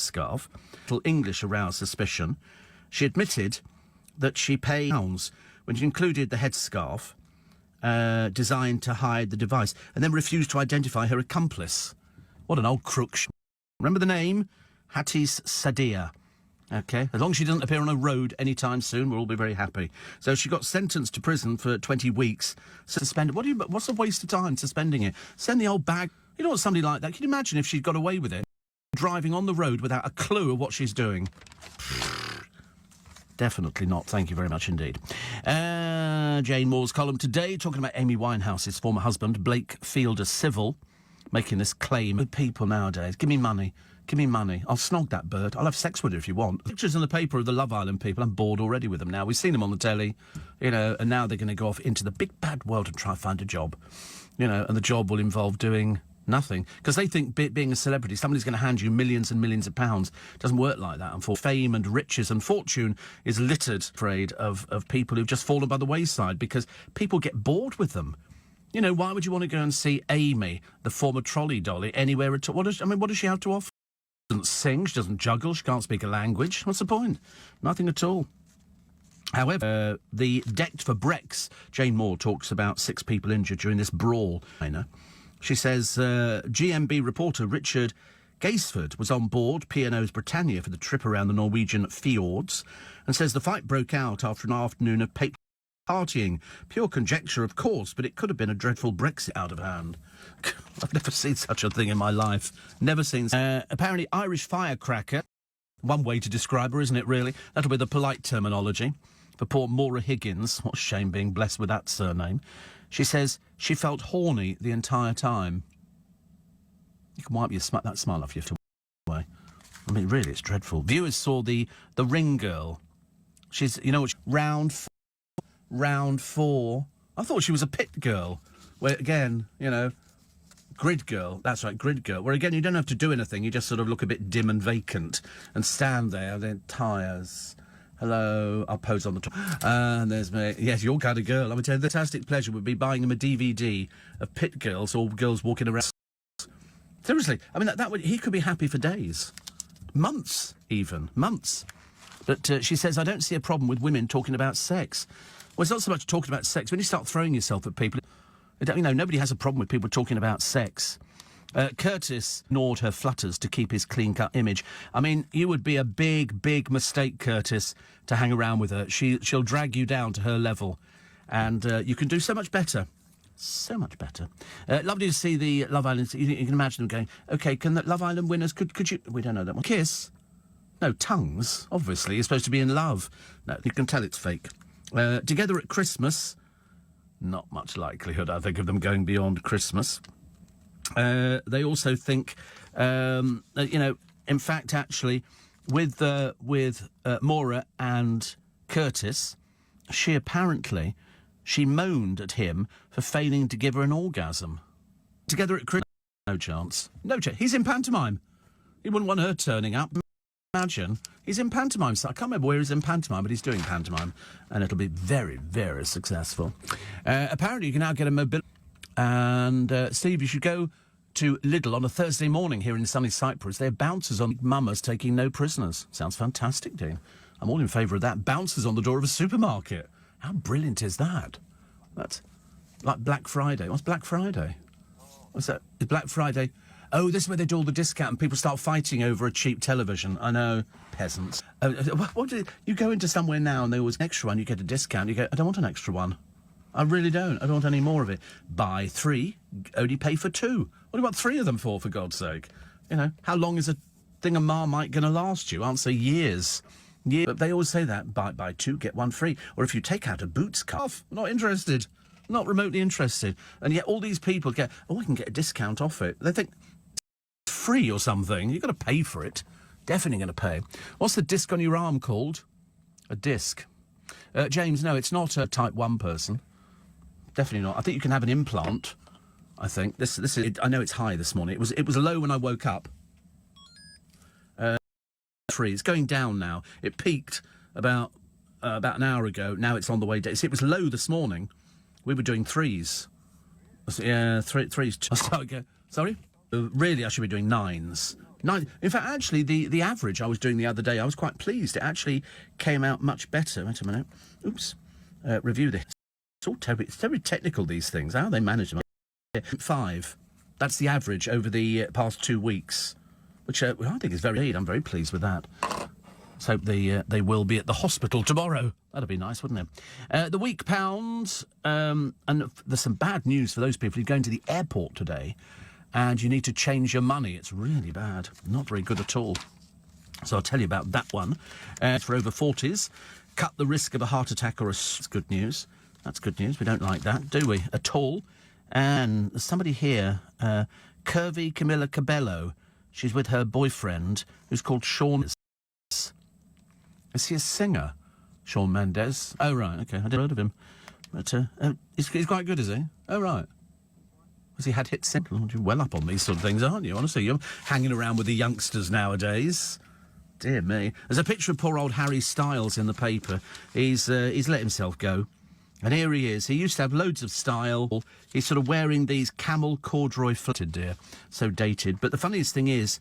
a scarf. Little English aroused suspicion. She admitted that she paid pounds when she included the headscarf designed to hide the device, and then refused to identify her accomplice. What an old crook. Remember the name? Hatis Sadia. OK, as long as she doesn't appear on a road anytime soon, we'll all be very happy. So she got sentenced to prison for 20 weeks. Suspended. What's a waste of time suspending it? Send the old bag. You don't want somebody like that. Can you imagine if she'd got away with it? Driving on the road without a clue of what she's doing. Definitely not. Thank you very much indeed. Jane Moore's column today, talking about Amy Winehouse's former husband, Blake Fielder Civil, making this claim. With people nowadays, give me money. Give me money. I'll snog that bird. I'll have sex with her if you want. Pictures in the paper of the Love Island people. I'm bored already with them now. We've seen them on the telly, and now they're going to go off into the big bad world and try and find a job. And the job will involve doing nothing. Because they think being a celebrity, somebody's going to hand you millions and millions of pounds. It doesn't work like that. And for fame and riches and fortune is littered, afraid, of people who've just fallen by the wayside because people get bored with them. Why would you want to go and see Amy, the former trolley dolly, anywhere at all? What does she have to offer? She doesn't sing, she doesn't juggle, she can't speak a language. What's the point? Nothing at all. However, the decked for Brex, Jane Moore talks about 6 people injured during this brawl. She says GMB reporter Richard Gaisford was on board P&O's Britannia for the trip around the Norwegian fjords and says the fight broke out after an afternoon of partying. Pure conjecture, of course, but it could have been a dreadful Brexit out of hand. I've never seen such a thing in my life. Never seen... apparently, Irish firecracker. One way to describe her, isn't it, really? That'll be the polite terminology. For poor Maura Higgins. What a shame being blessed with that surname. She says she felt horny the entire time. You can wipe that smile off your away. I mean, really, it's dreadful. Viewers saw the Ring Girl. She's, round 4. I thought she was a pit girl. Where, again, grid girl. That's right, grid girl. Where, again, you don't have to do anything. You just sort of look a bit dim and vacant and stand there. Then tyres. Hello, I'll pose on the top. And there's me. Yes, your kind of girl. I would tell you, the fantastic pleasure would be buying him a DVD of pit girls or girls walking around. Seriously, I mean, that would, he could be happy for days. Months, even. Months. But she says, I don't see a problem with women talking about sex. Well, it's not so much talking about sex. When you start throwing yourself at people, nobody has a problem with people talking about sex. Curtis ignored her flutters to keep his clean-cut image. I mean, you would be a big, big mistake, Curtis, to hang around with her. She'll drag you down to her level. And you can do so much better. So much better. Lovely to see the Love Island. You can imagine them going, OK, can the Love Island winners... Could you... We don't know that one. Kiss? No, tongues, obviously. You're supposed to be in love. No, you can tell it's fake. Together at Christmas... Not much likelihood, I think, of them going beyond Christmas. They also think, in fact, actually, with Maura and Curtis, she moaned at him for failing to give her an orgasm. Together at Christmas, no chance. No chance. He's in pantomime. He wouldn't want her turning up. Imagine. He's in pantomime. So I can't remember where he's in pantomime, but he's doing pantomime. And it'll be very, very successful. Apparently, you can now get a mobility... And, Steve, you should go to Lidl on a Thursday morning here in sunny Cyprus. They have bouncers on mamas taking no prisoners. Sounds fantastic, Dean. I'm all in favour of that. Bouncers on the door of a supermarket. How brilliant is that? That's like Black Friday. What's Black Friday? What's that? Is Black Friday... Oh, this is where they do all the discount and people start fighting over a cheap television. I know, peasants. You go into somewhere now and there was an extra one, you get a discount. You go, I don't want an extra one. I really don't. I don't want any more of it. Buy 3, only pay for 2. What do you want 3 of them for God's sake? How long is a thing of Marmite going to last you? Answer, years. But they always say that, buy 2, get 1 free. Or if you take out a Boots cuff, not interested. Not remotely interested. And yet all these people get, I can get a discount off it. They think... free or something. You've got to pay for it. Definitely going to pay. What's the disc on your arm called? A disc. James, no, it's not a type 1 person. Definitely not. I think you can have an implant. I think this is. I know it's high this morning. It was low when I woke up. 3. It's going down now. It peaked about an hour ago. Now it's on the way down. See, it was low this morning. We were doing 3s. Yeah, 3s. I'll start again. Sorry. Really, I should be doing 9s. 9. In fact, actually, the average I was doing the other day, I was quite pleased. It actually came out much better. Wait a minute. Oops. Review this. It's very technical, these things. How they manage them. 5. That's the average over the past 2 weeks. which I think is very... I'm very pleased with that. Let's hope they will be at the hospital tomorrow. That'd be nice, wouldn't it? The weak pound, and there's some bad news for those people who are going to the airport today and you need to change your money. It's really bad. Not very good at all. So I'll tell you about that one. For over 40s, cut the risk of a heart attack or It's good news. That's good news. We don't like that, do we? At all. And there's somebody here, Curvy Camilla Cabello. She's with her boyfriend, who's called Sean. Is he a singer? Shawn Mendes. Oh, right, OK, I hadn't heard of him. But he's quite good, is he? Oh, right. Has he had hits since? You're well up on these sort of things, aren't you? Honestly, you're hanging around with the youngsters nowadays. Dear me. There's a picture of poor old Harry Styles in the paper. He's let himself go. And here he is. He used to have loads of style. He's sort of wearing these camel corduroy footed, dear. So dated. But the funniest thing is,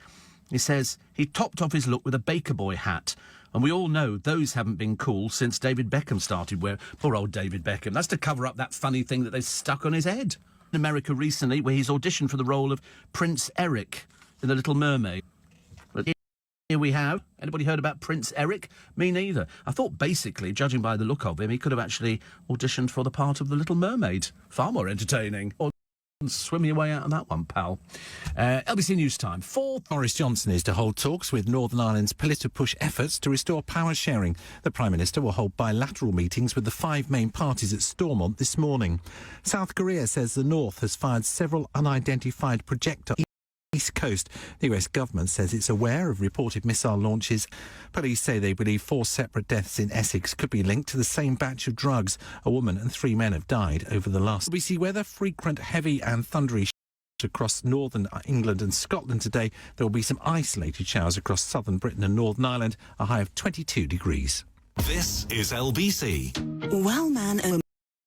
he says he topped off his look with a Baker Boy hat. And we all know those haven't been cool since David Beckham started wearing... Poor old David Beckham. That's to cover up that funny thing that they stuck on his head. In America recently, where he's auditioned for the role of Prince Eric in The Little Mermaid. But here we have. Anybody heard about Prince Eric? Me neither. I thought, basically, judging by the look of him, he could have actually auditioned for the part of The Little Mermaid. Far more entertaining. Or swim your way out of that one, pal. LBC News Time. Boris Johnson is to hold talks with Northern Ireland's police to push efforts to restore power sharing. The Prime Minister will hold bilateral meetings with the 5 main parties at Stormont this morning. South Korea says the North has fired several unidentified projectiles. East Coast. The US government says it's aware of reported missile launches. Police say they believe 4 separate deaths in Essex could be linked to the same batch of drugs. A woman and 3 men have died over the last. We see weather, frequent heavy and thundery across northern England and Scotland today. There will be some isolated showers across southern Britain and Northern Ireland, a high of 22 degrees. This is LBC. Wellman and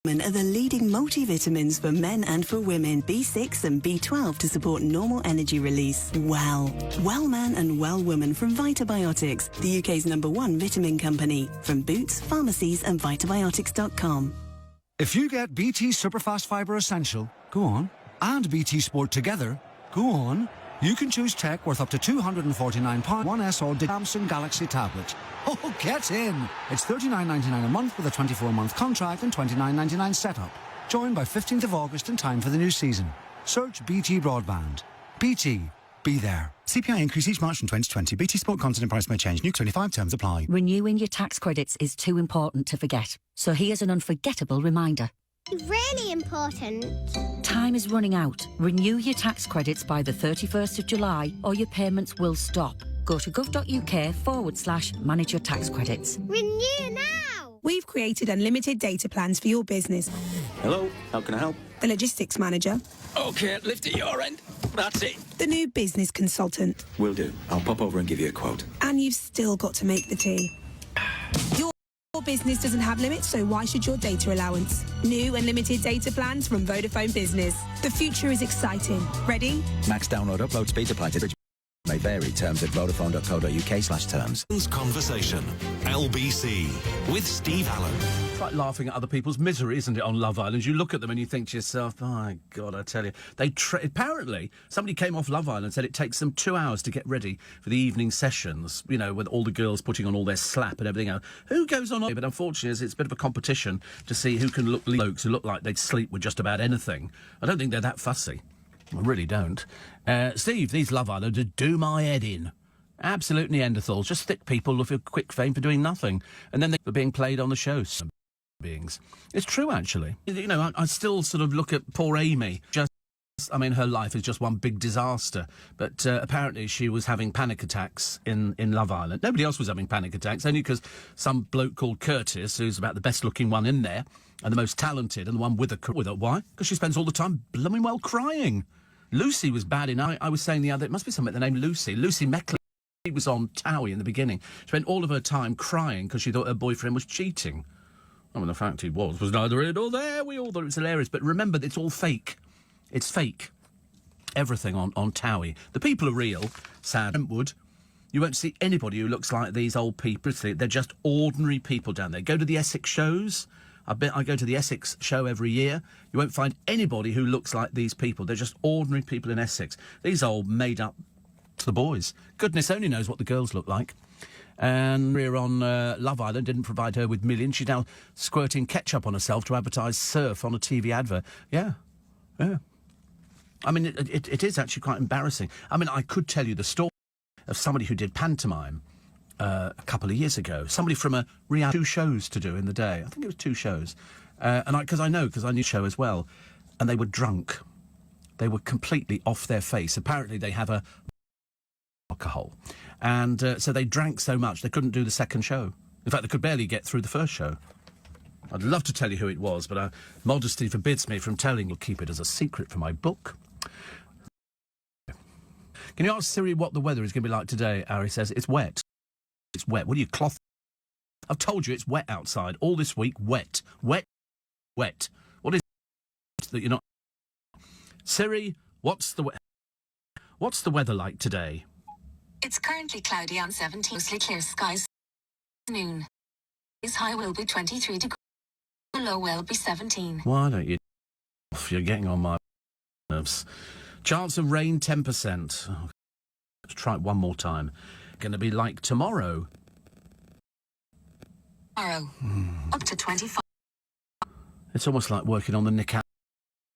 are the leading multivitamins for men and for women. B6 and B12 to support normal energy release. Wellman and Wellwoman from Vitabiotics, the UK's #1 vitamin company. From Boots, pharmacies and vitabiotics.com. If you get BT Superfast Fibre Essential, go on, and BT Sport together, go on, you can choose tech worth up to £249, 1S or Samsung Galaxy tablet. Oh, get in! It's $39.99 a month with a 24-month contract and $29.99 setup. Join by 15th of August in time for the new season. Search BT Broadband. BT. Be there. CPI increase each March from 2020. BT Sport content and price may change. New 25 terms apply. Renewing your tax credits is too important to forget. So here's an unforgettable reminder. Really important. Time is running out. Renew your tax credits by the 31st of July or your payments will stop. Go to gov.uk/manage your tax credits. Renew now! We've created unlimited data plans for your business. Hello, how can I help? The logistics manager. OK, lift at your end. That's it. The new business consultant. Will do. I'll pop over and give you a quote. And you've still got to make the tea. Your business doesn't have limits, so why should your data allowance? New unlimited data plans from Vodafone Business. The future is exciting. Ready? Max download upload speed applied to may vary. Terms at vodafone.co.uk/terms. Conversation. LBC with Steve Allen. It's like laughing at other people's misery, isn't it, on Love Island? You look at them and you think to yourself, oh, my God, I tell you. Apparently, somebody came off Love Island and said it takes them 2 hours to get ready for the evening sessions, you know, with all the girls putting on all their slap and everything else. Who goes on? But unfortunately, it's a bit of a competition to see who can look blokes who look like they'd sleep with just about anything. I don't think they're that fussy. I really don't. Steve, these Love Islanders do my head in. Absolute Neanderthals, just thick people with a quick fame for doing nothing. And then they're being played on the show. Some beings. It's true, actually. You know, I still sort of look at poor Amy. Her life is just one big disaster. But apparently she was having panic attacks in Love Island. Nobody else was having panic attacks, only because some bloke called Curtis, who's about the best-looking one in there, and the most talented, and the one with her. Why? Because she spends all the time blooming well crying. Lucy was bad enough. I was saying the other... It must be something with the name Lucy. Lucy Meckley. She was on Towie in the beginning. She spent all of her time crying because she thought her boyfriend was cheating. I mean, the fact he was neither here nor there. We all thought it was hilarious. But remember, it's all fake. It's fake. Everything on Towie. The people are real. Sad. Brentwood. You won't see anybody who looks like these old people. They're just ordinary people down there. Go to the Essex shows. I go to the Essex show every year. You won't find anybody who looks like these people. They're just ordinary people in Essex. These old made-up to the boys. Goodness only knows what the girls look like. And we're on Love Island, didn't provide her with millions. She's now squirting ketchup on herself to advertise surf on a TV advert. Yeah. I mean, it is actually quite embarrassing. I mean, I could tell you the story of somebody who did pantomime a couple of years ago. Somebody from a reality 2 shows to do in the day. I think it was 2 shows. Because I knew the show as well. And they were drunk. They were completely off their face. Apparently they have alcohol. And so they drank so much they couldn't do the second show. In fact, they could barely get through the first show. I'd love to tell you who it was, but modesty forbids me from telling you. Keep it as a secret for my book. Can you ask Siri what the weather is going to be like today? Ari says, it's wet. It's wet. What are you, cloth? I've told you it's wet outside. All this week, wet. Wet. Wet. What is it that you're not... Siri, what's the weather like today? It's currently cloudy on 17, mostly clear skies. Noon. His high will be 23 degrees. The low will be 17. Why don't you... You're getting on my nerves. Chance of rain, 10%. Oh, let's try it one more time. Going to be like tomorrow. Tomorrow. Up to 25. It's almost like working on the NetCASE.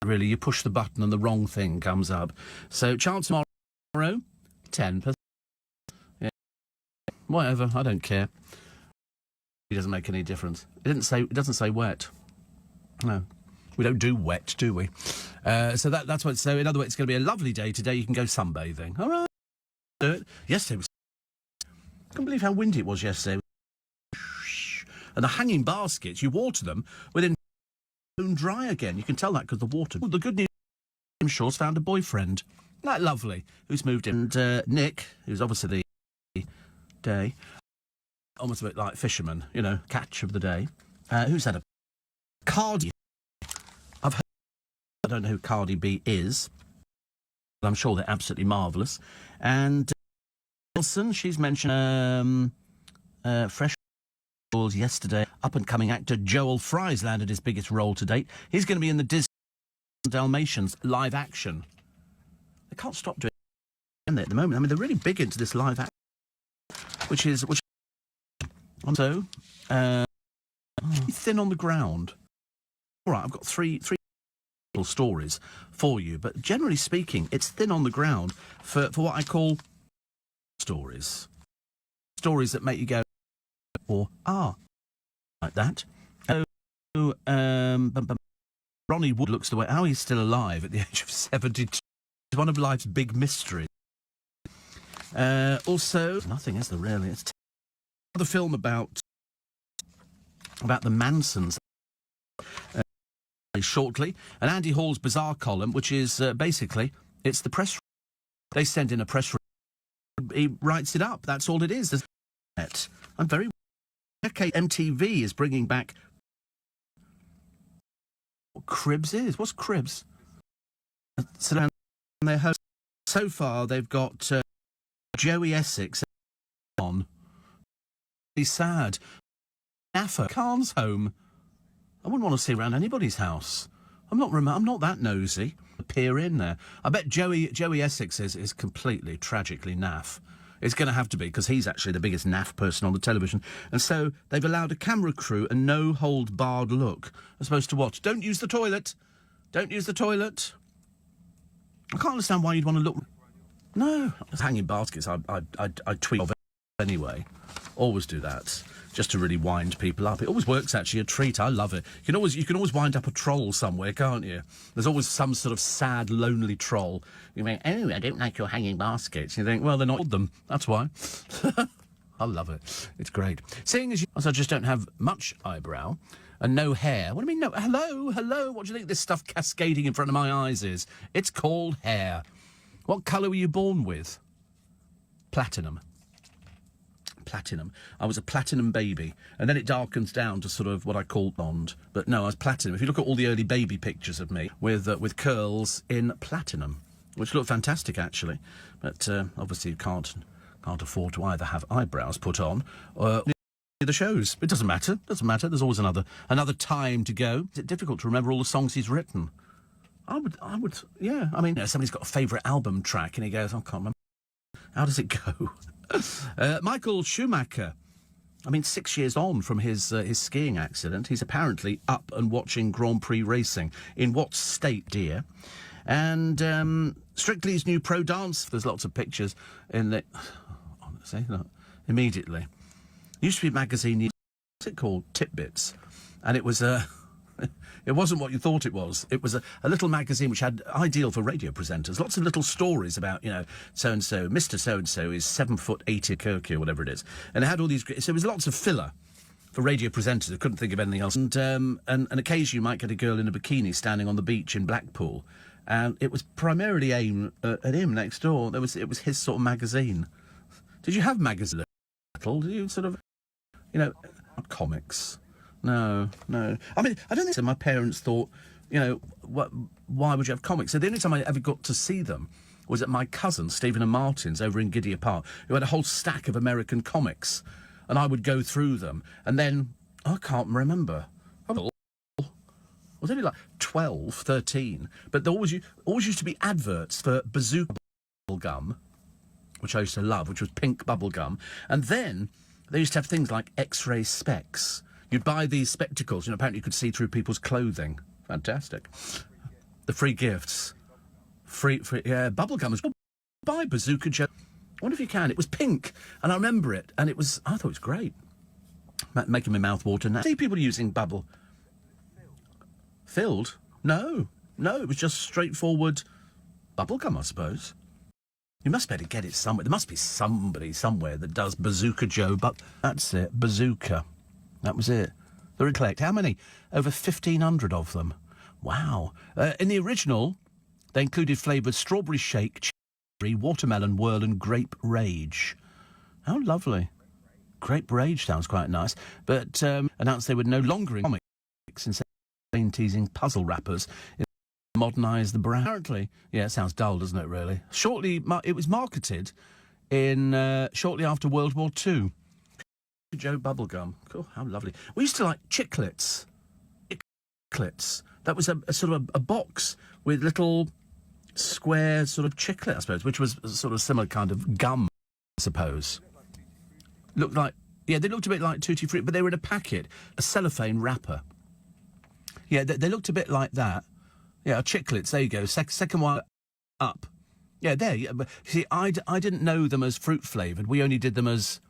Really, you push the button and the wrong thing comes up. So, chance tomorrow, 10%. Yeah. Whatever, I don't care. It doesn't make any difference. It doesn't say wet. No. We don't do wet, do we? So that's what. So in other words, it's going to be a lovely day today. You can go sunbathing. All right. Do it. Yesterday was... I can't believe how windy it was yesterday. And the hanging baskets, you water them within... dry again. You can tell that because the water... The good news, Jim Shaw's found a boyfriend. That lovely. Who's moved in. And Nick, who's obviously the day, almost a bit like fisherman, you know, catch of the day. Who's had a... Cardi. I've heard... I don't know who Cardi B is, but I'm sure they're absolutely marvellous. And Wilson, she's mentioned fresh... Yesterday, up-and-coming actor Joel Fry's landed his biggest role to date. He's going to be in the Disney Dalmatians live action. They can't stop doing it at the moment. I mean, they're really big into this live action, which so thin on the ground. All right, I've got three stories for you, but generally speaking, it's thin on the ground for what I call stories that make you go, or like that. Ronnie Wood looks the way how he's still alive at the age of 72. It's one of life's big mysteries. Also, nothing is there really. It's another film about the Mansons. Shortly, and Andy Hall's bizarre column, which is basically it's the press. They send in a press. He writes it up. That's all it is. I'm very... Okay, MTV is bringing back... What Cribs is? What's Cribs? So their host. So far, they've got Joey Essex on. He's sad. Naffa, Khan's home. I wouldn't want to see around anybody's house. I'm not that nosy. Peer in there. I bet Joey Essex is completely, tragically naff. It's going to have to be, because he's actually the biggest naff person on the television. And so they've allowed a camera crew a no-hold-barred look. As opposed to what? Don't use the toilet. Don't use the toilet. I can't understand why you'd want to look... No. Hanging baskets, I tweet of anyway. Always do that. Just to really wind people up. It always works, actually, a treat. I love it. You can always wind up a troll somewhere, can't you? There's always some sort of sad, lonely troll. You think, oh, I don't like your hanging baskets. You think, well, they're not them. That's why. I love it. It's great. Seeing as I just don't have much eyebrow and no hair. What do you mean, no? Hello. What do you think this stuff cascading in front of my eyes is? It's called hair. What colour were you born with? Platinum. I was a platinum baby, and then it darkens down to sort of what I call blonde. But no, I was platinum. If you look at all the early baby pictures of me with curls in platinum, which look fantastic actually, but obviously you can't afford to either have eyebrows put on or the shows. It doesn't matter. There's always another time to go. Is it difficult to remember all the songs he's written? I would. Yeah. I mean, somebody's got a favourite album track, and he goes, I can't remember. How does it go? Michael Schumacher. I mean, 6 years on from his skiing accident, he's apparently up and watching Grand Prix racing. In what state, dear? And Strictly's new pro dance. There's lots of pictures in the... Say that immediately. Used to be a magazine. What's it called? Titbits, and it was it wasn't what you thought it was. It was a little magazine which had ideal for radio presenters. Lots of little stories about, you know, so and so, Mr. So and so is 7'8" Kirky or whatever it is, and it had all these. So it was lots of filler for radio presenters who couldn't think of anything else. And occasionally you might get a girl in a bikini standing on the beach in Blackpool, and it was primarily aimed at him next door. It was his sort of magazine. Did you have magazines? Did you sort of, you know, not comics? No. I mean, I don't think so. My parents thought, you know, why would you have comics? So the only time I ever got to see them was at my cousin, Stephen and Martin's, over in Gidea Park, who had a whole stack of American comics. And I would go through them. And then, I can't remember. I was only like 12, 13. But there always used to be adverts for Bazooka gum, which I used to love, which was pink bubble gum. And then they used to have things like X-ray specs. You'd buy these spectacles, you know, apparently you could see through people's clothing. Fantastic. The free gifts. Free, yeah, bubble gum. Buy Bazooka Joe. I wonder if you can. It was pink, and I remember it, and I thought it was great. Making my mouth water now. See people using bubble. Filled? No, it was just straightforward bubble gum, I suppose. You must better get it somewhere. There must be somebody somewhere that does Bazooka Joe, but that's it, Bazooka. That was it. They're collect. How many? Over 1,500 of them. Wow. In the original, they included flavoured strawberry shake, cherry, watermelon whirl and grape rage. How lovely. Grape rage sounds quite nice. But announced they would no longer in comics instead of teasing puzzle wrappers. Modernise the brand. Apparently, yeah, it sounds dull, doesn't it, really? It was marketed in shortly after World War II. Joe bubblegum. Cool, how lovely. We used to like chiclets. That was a sort of a box with little square sort of chiclet, I suppose, which was a sort of similar kind of gum, I suppose. Looked like, yeah, they looked a bit like Tutti Frutti, but they were in a packet, a cellophane wrapper. Yeah, they looked a bit like that. Yeah, chiclets, there you go. Second one up. Yeah, there. Yeah, but, see, I didn't know them as fruit-flavoured. We only did them as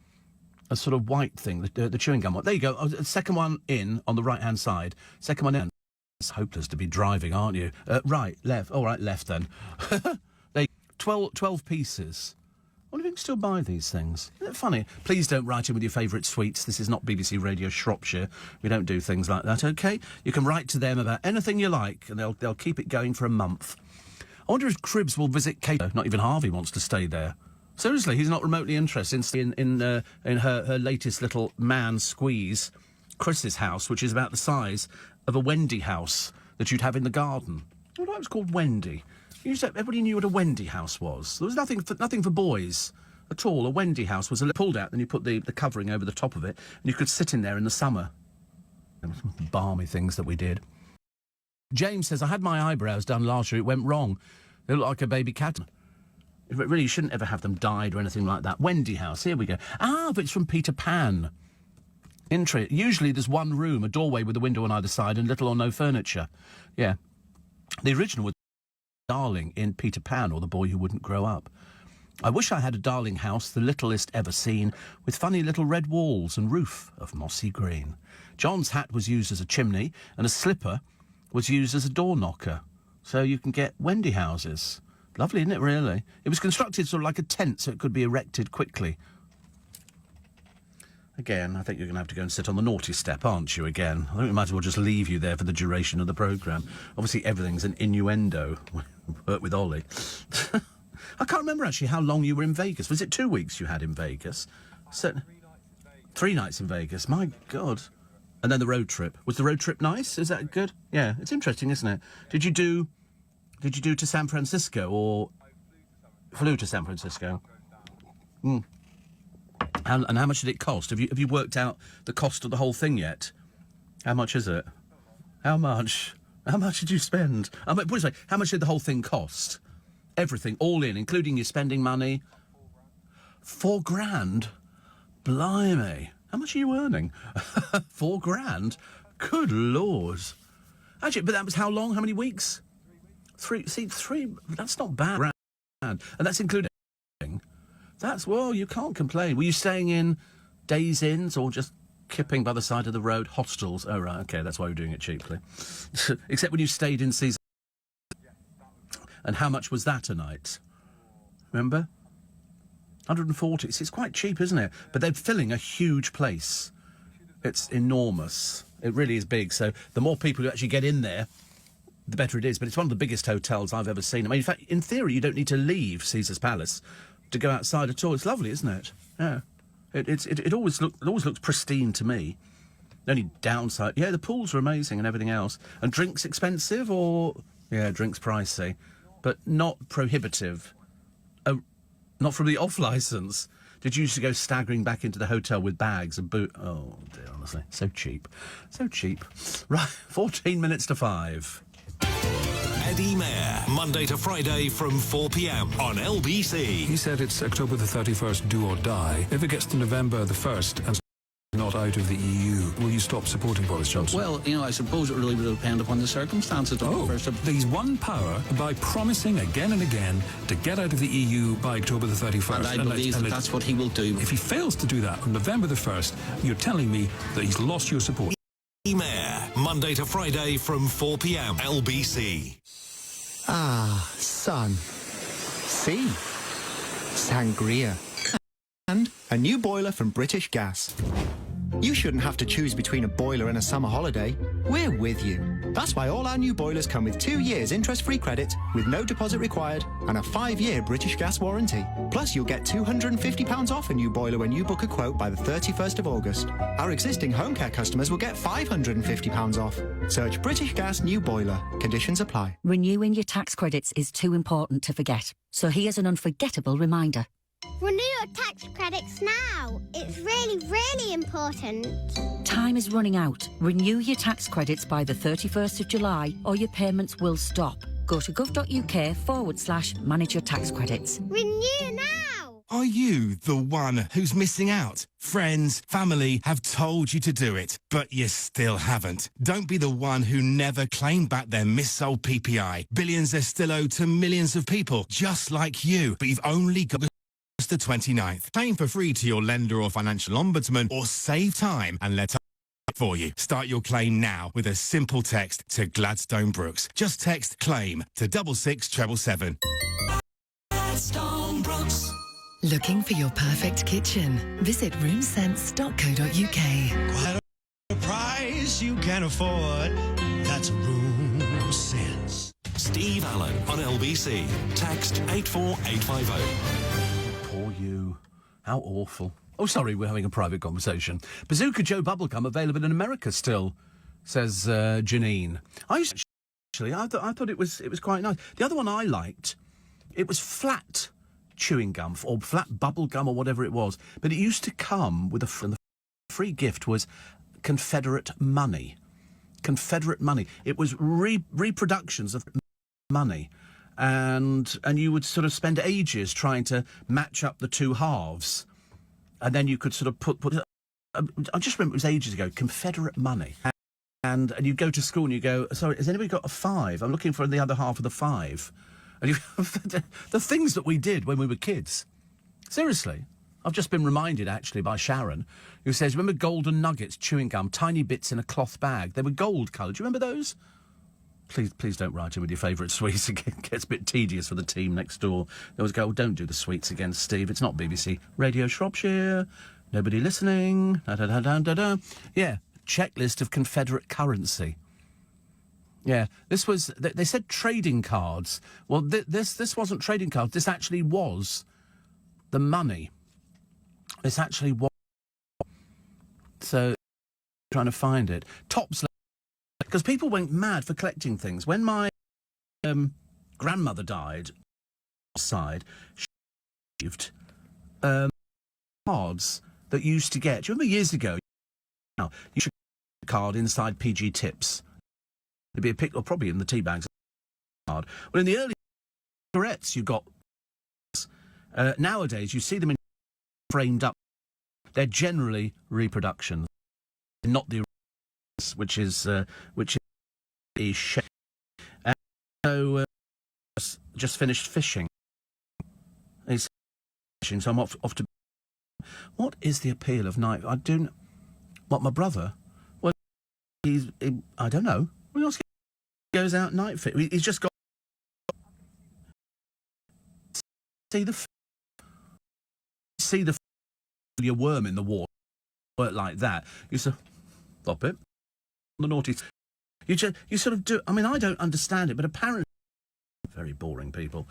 a sort of white thing, the chewing gum one. There you go. Second one in on the right-hand side. Second one in. It's hopeless to be driving, aren't you? Right, left. All right, left then. 12 pieces. I wonder if you can still buy these things. Isn't it funny? Please don't write in with your favourite sweets. This is not BBC Radio Shropshire. We don't do things like that, OK? You can write to them about anything you like, and they'll keep it going for a month. I wonder if Cribbs will visit Kate. Not even Harvey wants to stay there. Seriously, he's not remotely interested in her latest little man squeeze, Chris's house, which is about the size of a Wendy house that you'd have in the garden. I wonder why it was called Wendy. Everybody knew what a Wendy house was. There was nothing for boys at all. A Wendy house was pulled out, then you put the covering over the top of it, and you could sit in there in the summer. There were some balmy things that we did. James says, I had my eyebrows done last year. It went wrong. They look like a baby cat. Really, you shouldn't ever have them dyed or anything like that. Wendy house, here we go. Ah, but it's from Peter Pan. Usually there's one room, a doorway with a window on either side, and little or no furniture. Yeah. The original was Darling in Peter Pan, or The Boy Who Wouldn't Grow Up. I wish I had a darling house, the littlest ever seen, with funny little red walls and roof of mossy green. John's hat was used as a chimney, and a slipper was used as a door knocker. So you can get Wendy houses. Lovely, isn't it, really? It was constructed sort of like a tent, so it could be erected quickly. Again, I think you're going to have to go and sit on the naughty step, aren't you, again? I think we might as well just leave you there for the duration of the programme. Obviously, everything's an innuendo. Work with Ollie. I can't remember, actually, how long you were in Vegas. Was it 2 weeks you had in Vegas? 3 nights in Vegas. My God. And then the road trip. Was the road trip nice? Is that good? Yeah, it's interesting, isn't it? Did you do to San Francisco, or flew to San Francisco? Mm. And how much did it cost? Have you worked out the cost of the whole thing yet? How much is it? How much? How much did you spend? Put it this way, how much did the whole thing cost? Everything, all in, including your spending money. $4,000? Blimey. How much are you earning? $4,000? Good Lord. Actually, but that was how long? How many weeks? Three. That's not bad. And that's including... Well, you can't complain. Were you staying in days inns or just kipping by the side of the road? Hostels. Oh, right, OK, that's why you're doing it cheaply. Except when you stayed in season. And how much was that a night? Remember? 140. It's quite cheap, isn't it? But they're filling a huge place. It's enormous. It really is big. So the more people who actually get in there, the better it is. But it's one of the biggest hotels I've ever seen. I mean, in fact, in theory, you don't need to leave Caesar's Palace to go outside at all. It's lovely, isn't it? Yeah. It always looks pristine to me. The only downside... Yeah, the pools are amazing and everything else. And drinks expensive or... Yeah, drinks pricey. But not prohibitive. Oh, not from the off-licence. Did you used to go staggering back into the hotel with bags and boot... Oh, dear, honestly. So cheap. So cheap. Right, 14 minutes to 5. Eddie Mayer, Monday to Friday from 4 p.m. on LBC. He said it's October the 31st, do or die. If it gets to November the 1st and not out of the EU, will you stop supporting Boris Johnson? Well, I suppose it really will depend upon the circumstances. He's won power by promising again and again to get out of the EU by October the 31st. And I believe that's what he will do. If he fails to do that on November the 1st, you're telling me that he's lost your support. Eddie Mayer, Monday to Friday from 4 p.m. LBC. Ah, sun. Sea. Sangria. And a new boiler from British Gas. You shouldn't have to choose between a boiler and a summer holiday. We're with you. That's why all our new boilers come with 2 years interest-free credit, with no deposit required, and a 5-year British Gas warranty. Plus, you'll get £250 off a new boiler when you book a quote by the 31st of August. Our existing home care customers will get £550 off. Search British Gas New Boiler. Conditions apply. Renewing your tax credits is too important to forget. So here's an unforgettable reminder. Renew your tax credits now. It's really, really important. Time is running out. Renew your tax credits by the 31st of July or your payments will stop. Go to gov.uk/manage your tax credits. Renew now! Are you the one who's missing out? Friends, family have told you to do it, but you still haven't. Don't be the one who never claimed back their missold PPI. Billions are still owed to millions of people, just like you, but you've only got the 29th. Claim for free to your lender or financial ombudsman, or save time and let us for you. Start your claim now with a simple text to Gladstone Brooks. Just text CLAIM to 66777. Gladstone Brooks. Looking for your perfect kitchen? Visit roomsense.co.uk. Quite a price you can afford. That's Room Sense. Steve Allen on LBC. Text 84850. Poor you. How awful. Oh, sorry, we're having a private conversation. Bazooka Joe Bubblegum available in America still, says Janine. I thought it was quite nice. The other one I liked, it was flat chewing gum or flat bubble gum or whatever it was, but it used to come with the free gift was Confederate money. Confederate money. It was reproductions of money. And you would sort of spend ages trying to match up the two halves. And then you could sort of put I just remember it was ages ago, Confederate money. And you'd go to school and you go, sorry, has anybody got a 5? I'm looking for the other half of the 5. And the things that we did when we were kids. Seriously. I've just been reminded, actually, by Sharon, who says, remember golden nuggets, chewing gum, tiny bits in a cloth bag? They were gold coloured. Do you remember those? Please don't write in with your favourite sweets. It gets a bit tedious for the team next door. They always go, oh, don't do the sweets again, Steve. It's not BBC Radio Shropshire. Nobody listening. Da-da-da-da-da-da. Yeah, checklist of Confederate currency. Yeah, this was... They said trading cards. Well, this wasn't trading cards. This actually was the money. This actually was... So, trying to find it. Tops... Because people went mad for collecting things. When my grandmother died, side, she received cards that you used to get. Do you remember years ago? Now, you should get a card inside PG Tips. There'd be a pic, or probably in the tea bags. Card. Well, in the early cigarettes, you got. Nowadays, you see them in framed up. They're generally reproductions, not the which is shape. And so just finished fishing. He's fishing, so I'm off to. What is the appeal of night? I don't. What, my brother? Well, I don't know. What else? He goes out night fishing. He's just got. See the your worm in the water work like that. You sort of stop it. The naughty. You sort of do. I mean, I don't understand it, but apparently, very boring people.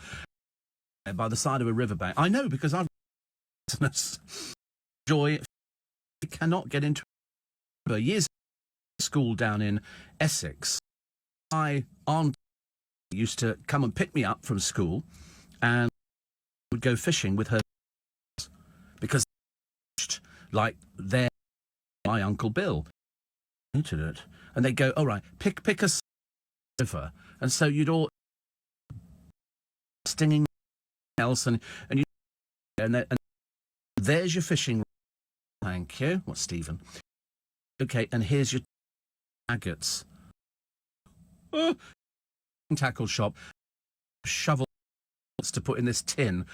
By the side of a riverbank, I know because I've enjoy. You cannot get into years school down in Essex. My aunt used to come and pick me up from school, and would go fishing with her because like my Uncle Bill into it, and they go, all right, pick a river, and so you'd all stinging else, and there's your fishing. Thank you. What, Stephen? Okay, and here's your maggots. Tackle shop, shovel to put in this tin. Of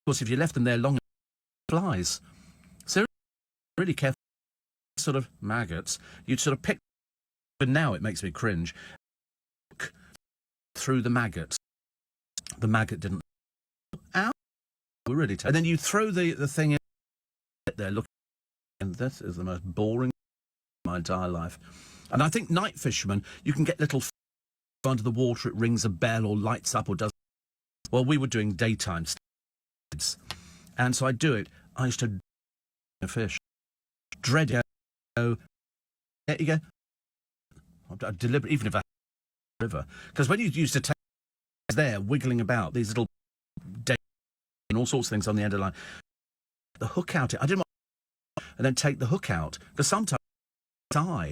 course, if you left them there long, flies. So really careful. Sort of maggots. You'd sort of pick. But now it makes me cringe. Through the maggot. The maggot didn't. Ow! We're really. And then you throw the thing in there. Look, and this is the most boring of my entire life. And I think night fishermen, you can get little under the water. It rings a bell or lights up or does. Well, we were doing daytime studies, and so I do it. I used to fish, dread it. Go, there you go. I deliberate, even if I river, because when you used to take there wiggling about these little days and all sorts of things on the end of the line, the hook out. I didn't want, and then take the hook out because sometimes die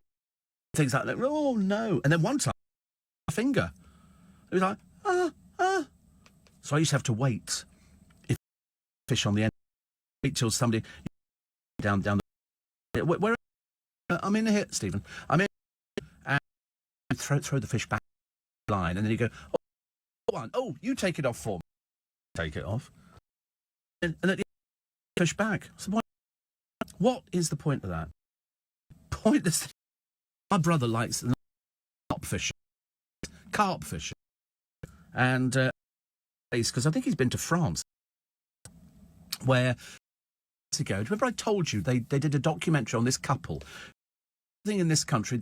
things like that. Oh no! And then one time, my finger. It was like So I used to have to wait. If fish on the end, wait till somebody down the. Where I'm in here, Stephen. I'm in, and throw the fish back the line, and then you go, oh, you take it off for me. Take it off, and then fish back. So what is the point of that? Pointless. My brother likes carp fishing, and because I think he's been to France, where ago. Remember I told you they did a documentary on this couple. I think in this country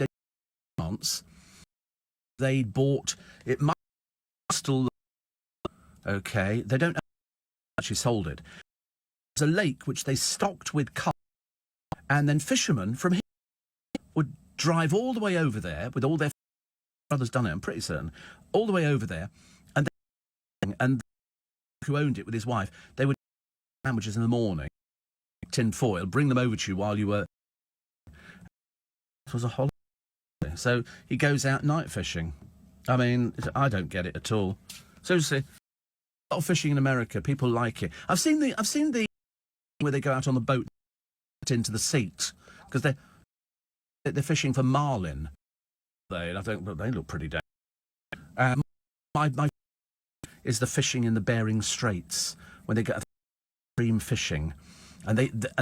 they bought it. Still okay. They don't actually sold it. It's a lake which they stocked with carp, and then fishermen from here would drive all the way over there with all their brothers done it. I'm pretty certain all the way over there, and who owned it with his wife, they would sandwiches in the morning, tin foil, bring them over to you while you were. It was a holiday, so he goes out night fishing. I mean, I don't get it at all. Seriously, a lot of fishing in America, people like it. I've seen the where they go out on the boat into the seat because they're fishing for marlin. I think they look pretty damn. My is the fishing in the Bering Straits when they get extreme fishing, and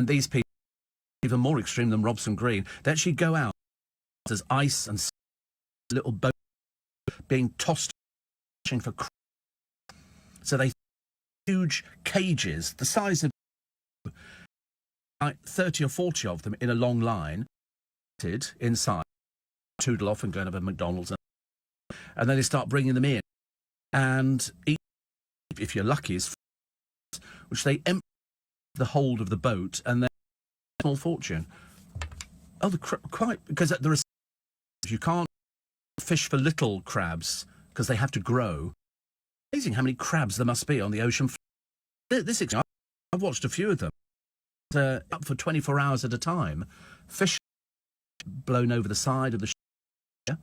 these people even more extreme than Robson Green. They actually go out. There's ice and little boat being tossed fishing for. So they huge cages the size of like 30 or 40 of them in a long line, inside, toodle off and go and have a McDonald's, and then they start bringing them in, and if you're lucky, is which they empty the hold of the boat and then small fortune. Oh, quite because there are you can't fish for little crabs because they have to grow. Amazing how many crabs there must be on the ocean. This I've watched a few of them. Up for 24 hours at a time, fish blown over the side of the ship,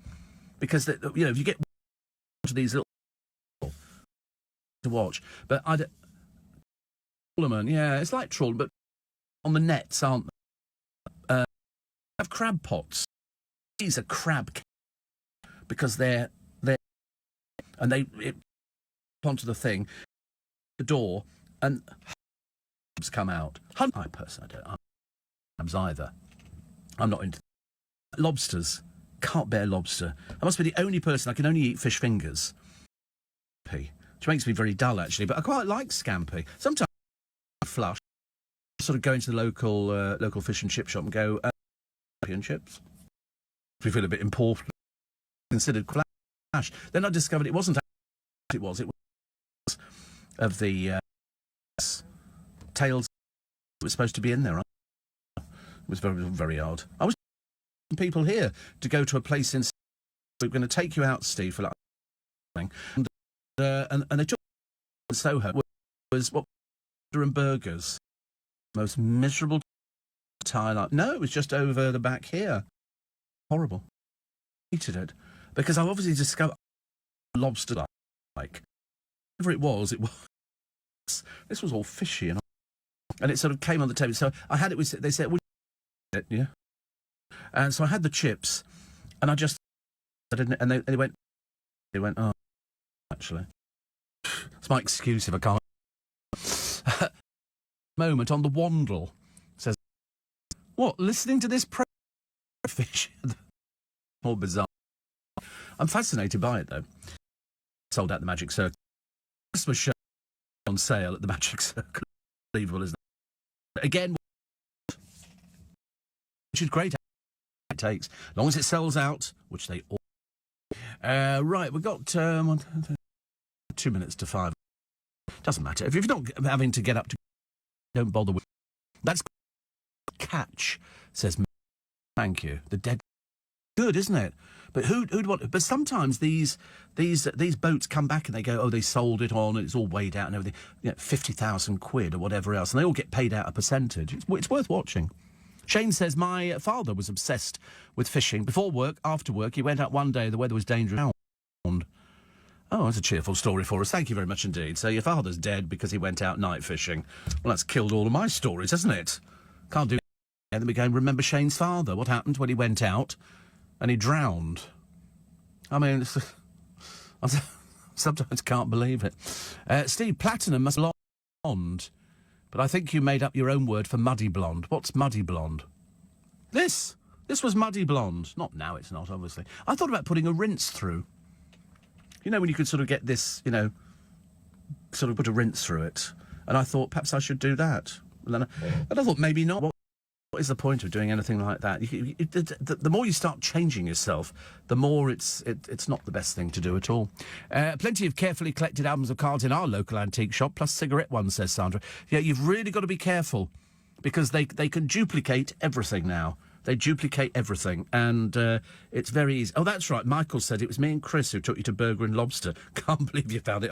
because if you get to these little to watch, but I don't. Trawlerman, yeah, it's like trawl, but on the nets, aren't they? Have crab pots. These are crab because they're and they onto the thing, the door, and come out. I personally don't like crabs either. I'm not into lobsters. Can't bear lobster. I must be the only person. I can only eat fish fingers. Which makes me very dull, actually. But I quite like scampi. Sometimes I flush. Sort of go into the local fish and chip shop and go, and chips. We feel a bit important. Considered flash. Then I discovered it wasn't. It was of the tails that was supposed to be in there. It was very, very odd. I was people here to go to a place in. We're going to take you out, Steve, for like and they took Soho was what and burgers. Most miserable time. No, it was just over the back here. Horrible. Hated it because I've obviously discovered lobster like whatever it was. This was all fishy and it sort of came on the table. So I had it with. They said, "Would you eat it?" Yeah. And so I had the chips, and I didn't. And they went. They went. Oh, actually, it's my excuse if I can't. Moment on the Wandle says, "What? Listening to this fish? More bizarre." I'm fascinated by it though. Sold out the Magic Circle. Christmas show on sale at the Magic Circle. Unbelievable, isn't it? Again, which is great. It takes as long as it sells out, which they all. Right, we've got 2 minutes to 5. Doesn't matter if you're not having to get up to. Don't bother with. That's catch. Says, thank you. The dead. Good, isn't it? But who'd want? But sometimes these boats come back and they go, oh, they sold it on, and it's all weighed out and everything. You know, 50,000 quid or whatever else, and they all get paid out a percentage. It's worth watching. Shane says, my father was obsessed with fishing. Before work, after work, he went out one day, the weather was dangerous. Oh, that's a cheerful story for us. Thank you very much indeed. So your father's dead because he went out night fishing. Well, that's killed all of my stories, hasn't it? Can't do it. And then we go and remember Shane's father. What happened when he went out and he drowned? I mean, I sometimes can't believe it. Steve, platinum must be blonde. But I think you made up your own word for muddy blonde. What's muddy blonde? This was muddy blonde. Not now, it's not, obviously. I thought about putting a rinse through. You know, when you could sort of get this, you know, sort of put a rinse through it. And I thought perhaps I should do that. And I thought maybe not. What is the point of doing anything like that? The more you start changing yourself, the more it's not the best thing to do at all. Plenty of carefully collected albums of cards in our local antique shop, plus cigarette ones, says Sandra. Yeah, you've really got to be careful because they can duplicate everything now. They duplicate everything, and it's very easy. Oh, that's right. Michael said it was me and Chris who took you to Burger and Lobster. Can't believe you found it.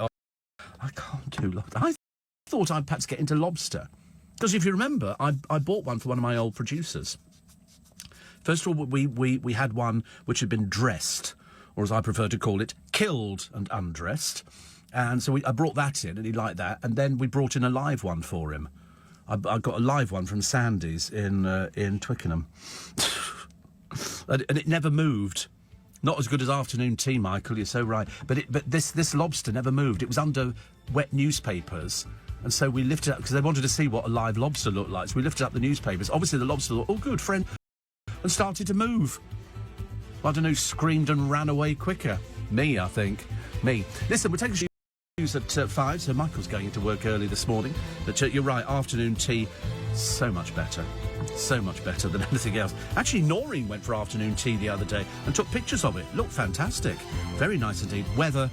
I can't do lobster. I thought I'd perhaps get into lobster. Because if you remember, I bought one for one of my old producers. First of all, we had one which had been dressed, or as I prefer to call it, killed and undressed. And so I brought that in, and he liked that. And then we brought in a live one for him. I got a live one from Sandy's in Twickenham. and it never moved. Not as good as afternoon tea, Michael, you're so right. But this lobster never moved. It was under wet newspapers. And so we lifted up, because they wanted to see what a live lobster looked like. So we lifted up the newspapers. Obviously the lobster thought, oh, good, friend, and started to move. I don't know, screamed and ran away quicker. Me, I think. Me. Listen, we'll take a news at 5, so Michael's going into work early this morning. But you're right, afternoon tea, so much better. So much better than anything else. Actually, Noreen went for afternoon tea the other day and took pictures of it. Looked fantastic. Very nice indeed. Weather,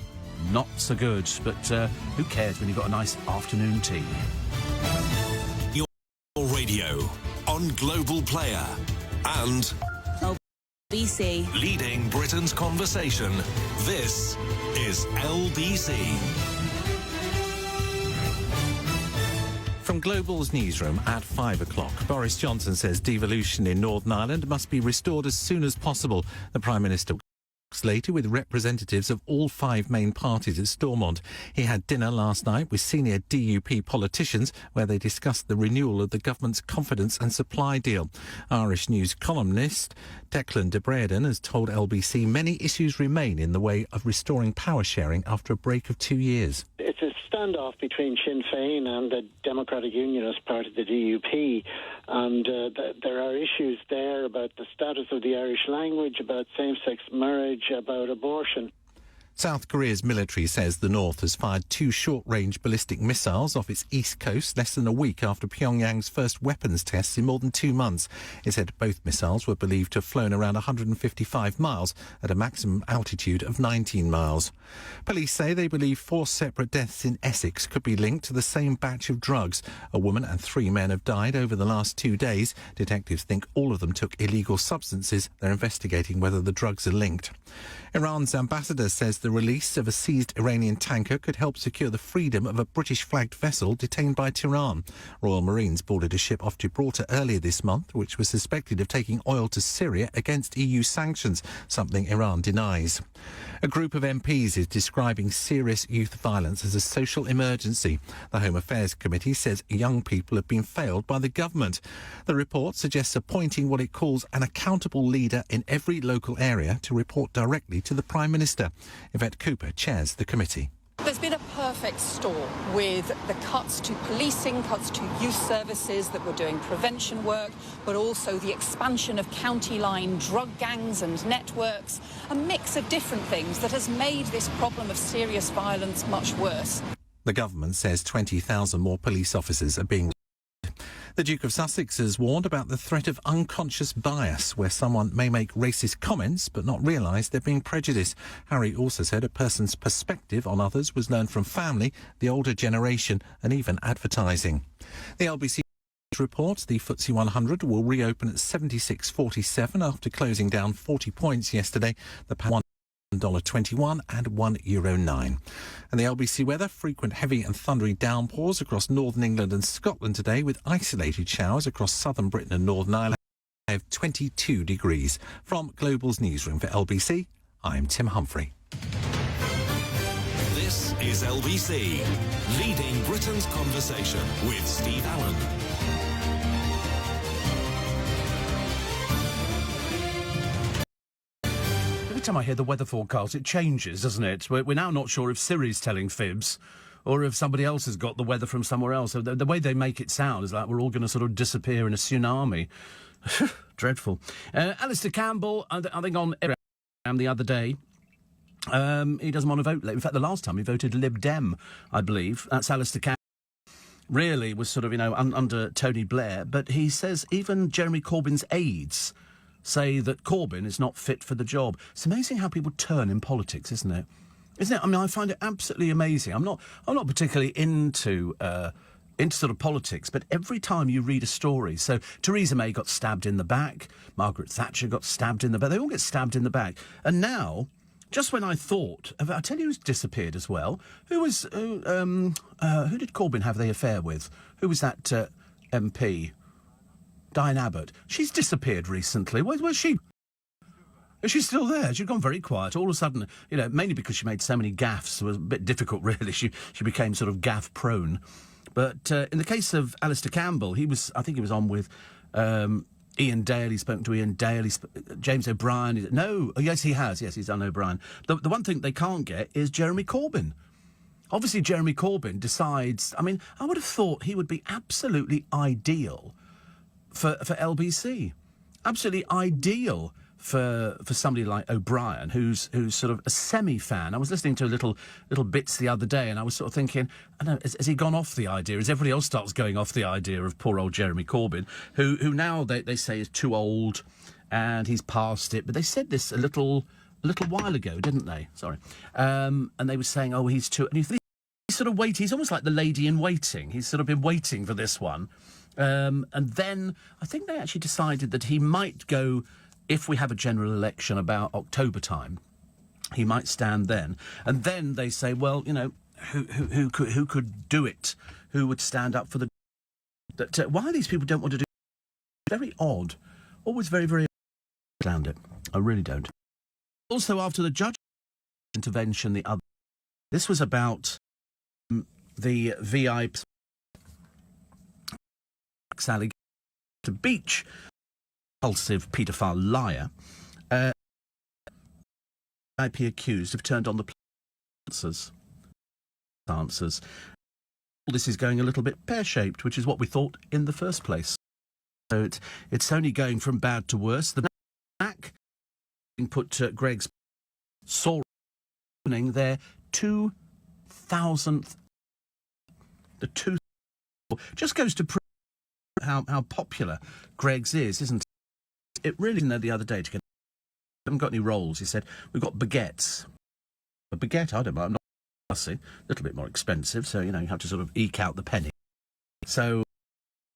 not so good, but who cares when you've got a nice afternoon tea? Your radio on Global Player and LBC. Leading Britain's conversation. This is LBC. From Global's newsroom at 5 o'clock, Boris Johnson says devolution in Northern Ireland must be restored as soon as possible. The Prime Minister talks later with representatives of all 5 main parties at Stormont. He had dinner last night with senior DUP politicians where they discussed the renewal of the government's confidence and supply deal. Irish News columnist Declan de Braden has told LBC many issues remain in the way of restoring power sharing after a break of 2 years. It's a standoff between Sinn Féin and the Democratic Unionist part of the DUP, and there are issues there about the status of the Irish language, about same-sex marriage, about abortion. South Korea's military says the North has fired 2 short-range ballistic missiles off its east coast less than a week after Pyongyang's first weapons tests in more than 2 months. It said both missiles were believed to have flown around 155 miles at a maximum altitude of 19 miles. Police say they believe 4 separate deaths in Essex could be linked to the same batch of drugs. A woman and 3 men have died over the last 2 days. Detectives think all of them took illegal substances. They're investigating whether the drugs are linked. Iran's ambassador says the release of a seized Iranian tanker could help secure the freedom of a British-flagged vessel detained by Tehran. Royal Marines boarded a ship off Gibraltar earlier this month, which was suspected of taking oil to Syria against EU sanctions, something Iran denies. A group of MPs is describing serious youth violence as a social emergency. The Home Affairs Committee says young people have been failed by the government. The report suggests appointing what it calls an accountable leader in every local area to report directly to the Prime Minister. Yvette Cooper chairs the committee. There's been a perfect storm with the cuts to policing, cuts to youth services that were doing prevention work, but also the expansion of county line drug gangs and networks, a mix of different things that has made this problem of serious violence much worse. The government says 20,000 more police officers are being. The Duke of Sussex has warned about the threat of unconscious bias, where someone may make racist comments but not realise they're being prejudiced. Harry also said a person's perspective on others was learned from family, the older generation and even advertising. The LBC reports the FTSE 100 will reopen at 76.47 after closing down 40 points yesterday. The pound $1.21 and €1.09. And the LBC weather, frequent heavy and thundery downpours across northern England and Scotland today, with isolated showers across southern Britain and Northern Ireland. Of 22 degrees. From Global's newsroom for LBC, I'm Tim Humphrey. This is LBC, leading Britain's conversation with Steve Allen. Every time I hear the weather forecast, it changes, doesn't it? We're now not sure if Siri's telling fibs or if somebody else has got the weather from somewhere else. So the way they make it sound is like we're all going to sort of disappear in a tsunami. Dreadful. Alistair Campbell, I think on the other day, he doesn't want to vote. In fact, the last time he voted Lib Dem, I believe. That's Alistair Campbell. Really was sort of, under Tony Blair. But he says even Jeremy Corbyn's aides say that Corbyn is not fit for the job. It's amazing how people turn in politics, isn't it? Isn't it? I mean, I find it absolutely amazing. I'm not particularly into sort of politics, but every time you read a story, so Theresa May got stabbed in the back, Margaret Thatcher got stabbed in the back, they all get stabbed in the back. And now, just when I thought, I'll tell you who's disappeared as well. Who did Corbyn have the affair with? Who was that MP? Diane Abbott. She's disappeared recently. Where's she? Is she still there? She'd gone very quiet. All of a sudden, mainly because she made so many gaffes. It was a bit difficult, really. She became sort of gaff-prone. But in the case of Alistair Campbell, I think he was on with Ian Dale. He's spoken to Ian Dale. James O'Brien. No. Oh, yes, he has. Yes, he's done O'Brien. The one thing they can't get is Jeremy Corbyn. Obviously, Jeremy Corbyn decides... I mean, I would have thought he would be absolutely ideal for LBC. Absolutely ideal for somebody like O'Brien, who's sort of a semi-fan. I was listening to little bits the other day, and I was sort of thinking, I don't know, has he gone off the idea? As everybody else starts going off the idea of poor old Jeremy Corbyn, who now they say is too old, and he's past it. But they said this a little while ago, didn't they? Sorry. And they were saying, oh, he's too... And he's sort of waiting. He's almost like the lady in waiting. He's sort of been waiting for this one. And then I think they actually decided that he might go, if we have a general election about October time, he might stand then. And then they say, well, who could do it? Who would stand up for the... why these people don't want to do it? Very odd. Always very, very... I understand it. I really don't. Also, after the judge intervention, this was about the VIP allegation to Beach, impulsive paedophile liar, VIP accused have turned on the answers. All this is going a little bit pear-shaped, which is what we thought in the first place. So it's only going from bad to worse. The back put Greg's saw opening their 2,000th. The 2,000th just goes to prove how popular Greg's is, isn't it? It really didn't know the other day to get. Haven't got any rolls. He said we've got baguettes. A baguette, I don't mind. I'm not fussy. A little bit more expensive, so you have to sort of eke out the penny. So,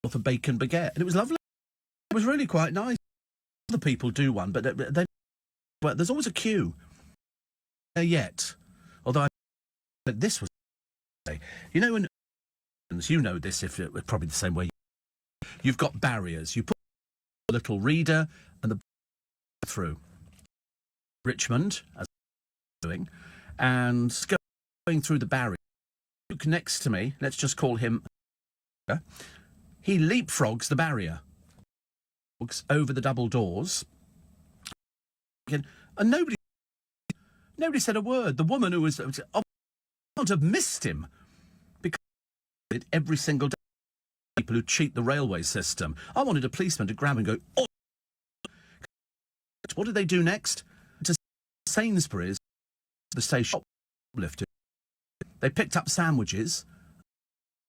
for bacon baguette, and it was lovely. It was really quite nice. Other people do one, but there's always a queue. Yet, although but this was, when you know this, if it was probably the same way. You've got barriers. You put a little reader and the through. Richmond, as doing, and going through the barrier. Luke next to me, let's just call him. He leapfrogs the barrier, over the double doors, and nobody said a word. The woman who was would have missed him because every single day. People who cheat the railway system. I wanted a policeman to grab and go. Oh! What did they do next? To Sainsbury's, the station lifted. They picked up sandwiches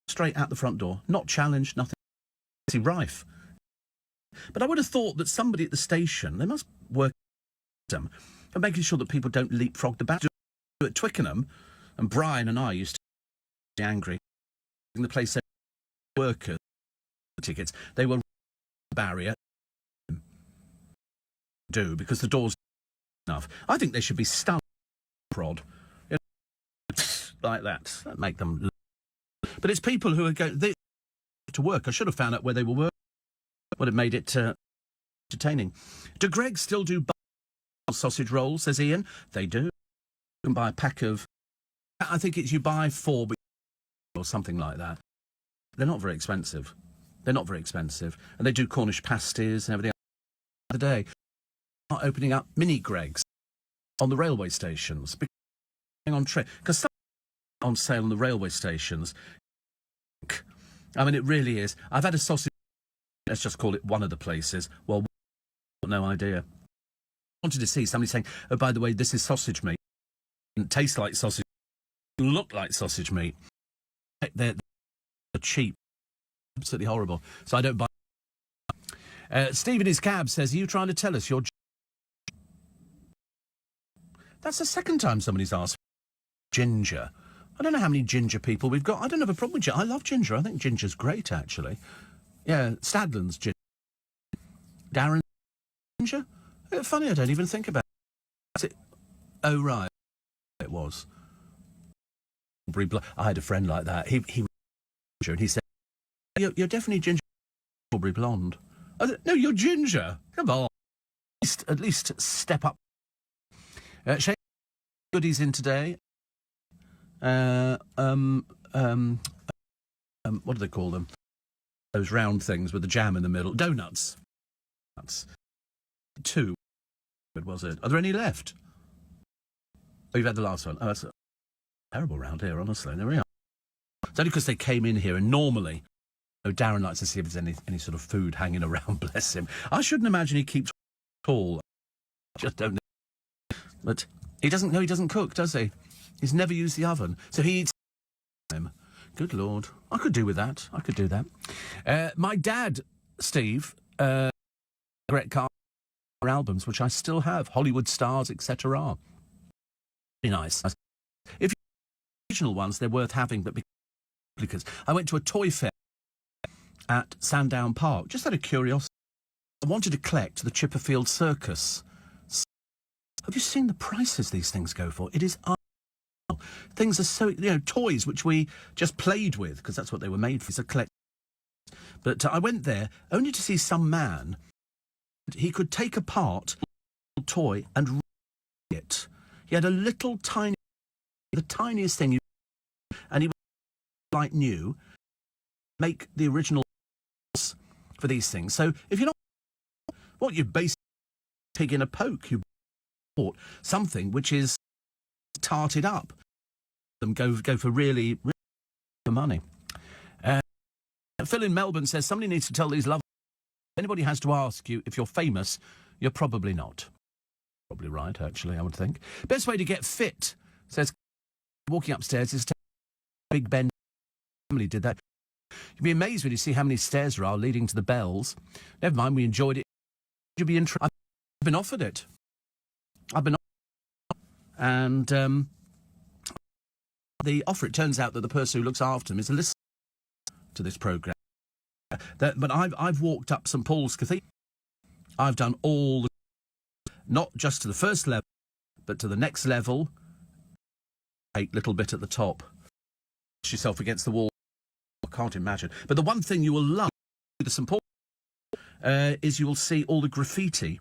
straight out the front door. Not challenged, nothing. Rife. But I would have thought that somebody at the station, they must work them for making sure that people don't leapfrog the barrier. At Twickenham, and Brian and I used to be angry. In the place, workers tickets, they were barrier. Do because the doors enough. I think they should be stunned, prod, like that. That make them. But it's people who are going to work. I should have found out where they were working. Would have made it entertaining. Do Greg still do sausage rolls? Says Ian. They do. You can buy a pack of. I think it's you buy 4, or something like that. They're not very expensive. And they do Cornish pasties and everything. The day, are opening up mini Gregs on the railway stations. Because some are on sale on the railway stations. I mean, it really is. I've had a sausage. Let's just call it one of the places. Well, no idea. I wanted to see somebody saying, "Oh, by the way, this is sausage meat. It tastes like sausage. Look like sausage meat. They're cheap, absolutely horrible. So I don't buy." Steve in his cab says, "Are you trying to tell us you're?" That's the second time somebody's asked ginger. I don't know how many ginger people we've got. I don't have a problem with ginger. I love ginger. I think ginger's great, actually. Yeah, Stadland's ginger. Darren ginger? Funny, I don't even think about it. Oh, right. It was. I had a friend like that. He was ginger, and he said, you're definitely ginger. Strawberry blonde. No, you're ginger. Come on. At least step up. Shane Goody's in today. What do they call them? Those round things with the jam in the middle. Donuts. 2. Was it? Are there any left? Oh, you've had the last one. Oh, that's terrible round here, honestly. There we are. It's only because they came in here, and normally, Darren likes to see if there's any sort of food hanging around, bless him. I shouldn't imagine he keeps tall. I just don't know. But he doesn't cook, does he? He's never used the oven. So he eats him. Good Lord. I could do with that. I could do that. My dad, Steve, great car albums, which I still have, Hollywood Stars, etc. Very nice. If you original ones, they're worth having, but because I went to a toy fair at Sandown Park, just out of curiosity. I wanted to collect the Chipperfield Circus. Have you seen the prices these things go for? It is unreal. Things are so, toys which we just played with, because that's what they were made for, to collect. But I went there only to see some man. He could take apart a toy and it. He had a little tiny, the tiniest thing, and he was like new, make the original for these things. So if you're not, what you're basically taking a poke, you bought something which is tarted up. Them go for really for money. Phil in Melbourne says somebody needs to tell these lovers. If anybody has to ask you if you're famous, you're probably not. Probably right, actually, I would think. Best way to get fit, says walking upstairs, is to Big Ben. Family did that. You'd be amazed when you see how many stairs there are leading to the bells. Never mind, we enjoyed it. You'd be interested. I've been offered it. And the offer, it turns out that the person who looks after them is a listener to this programme. But I've walked up St Paul's Cathedral. I've done all the, not just to the first level, but to the next level. A little bit at the top. Push yourself against the wall. I can't imagine. But the one thing you will love with the St Paul is you will see all the graffiti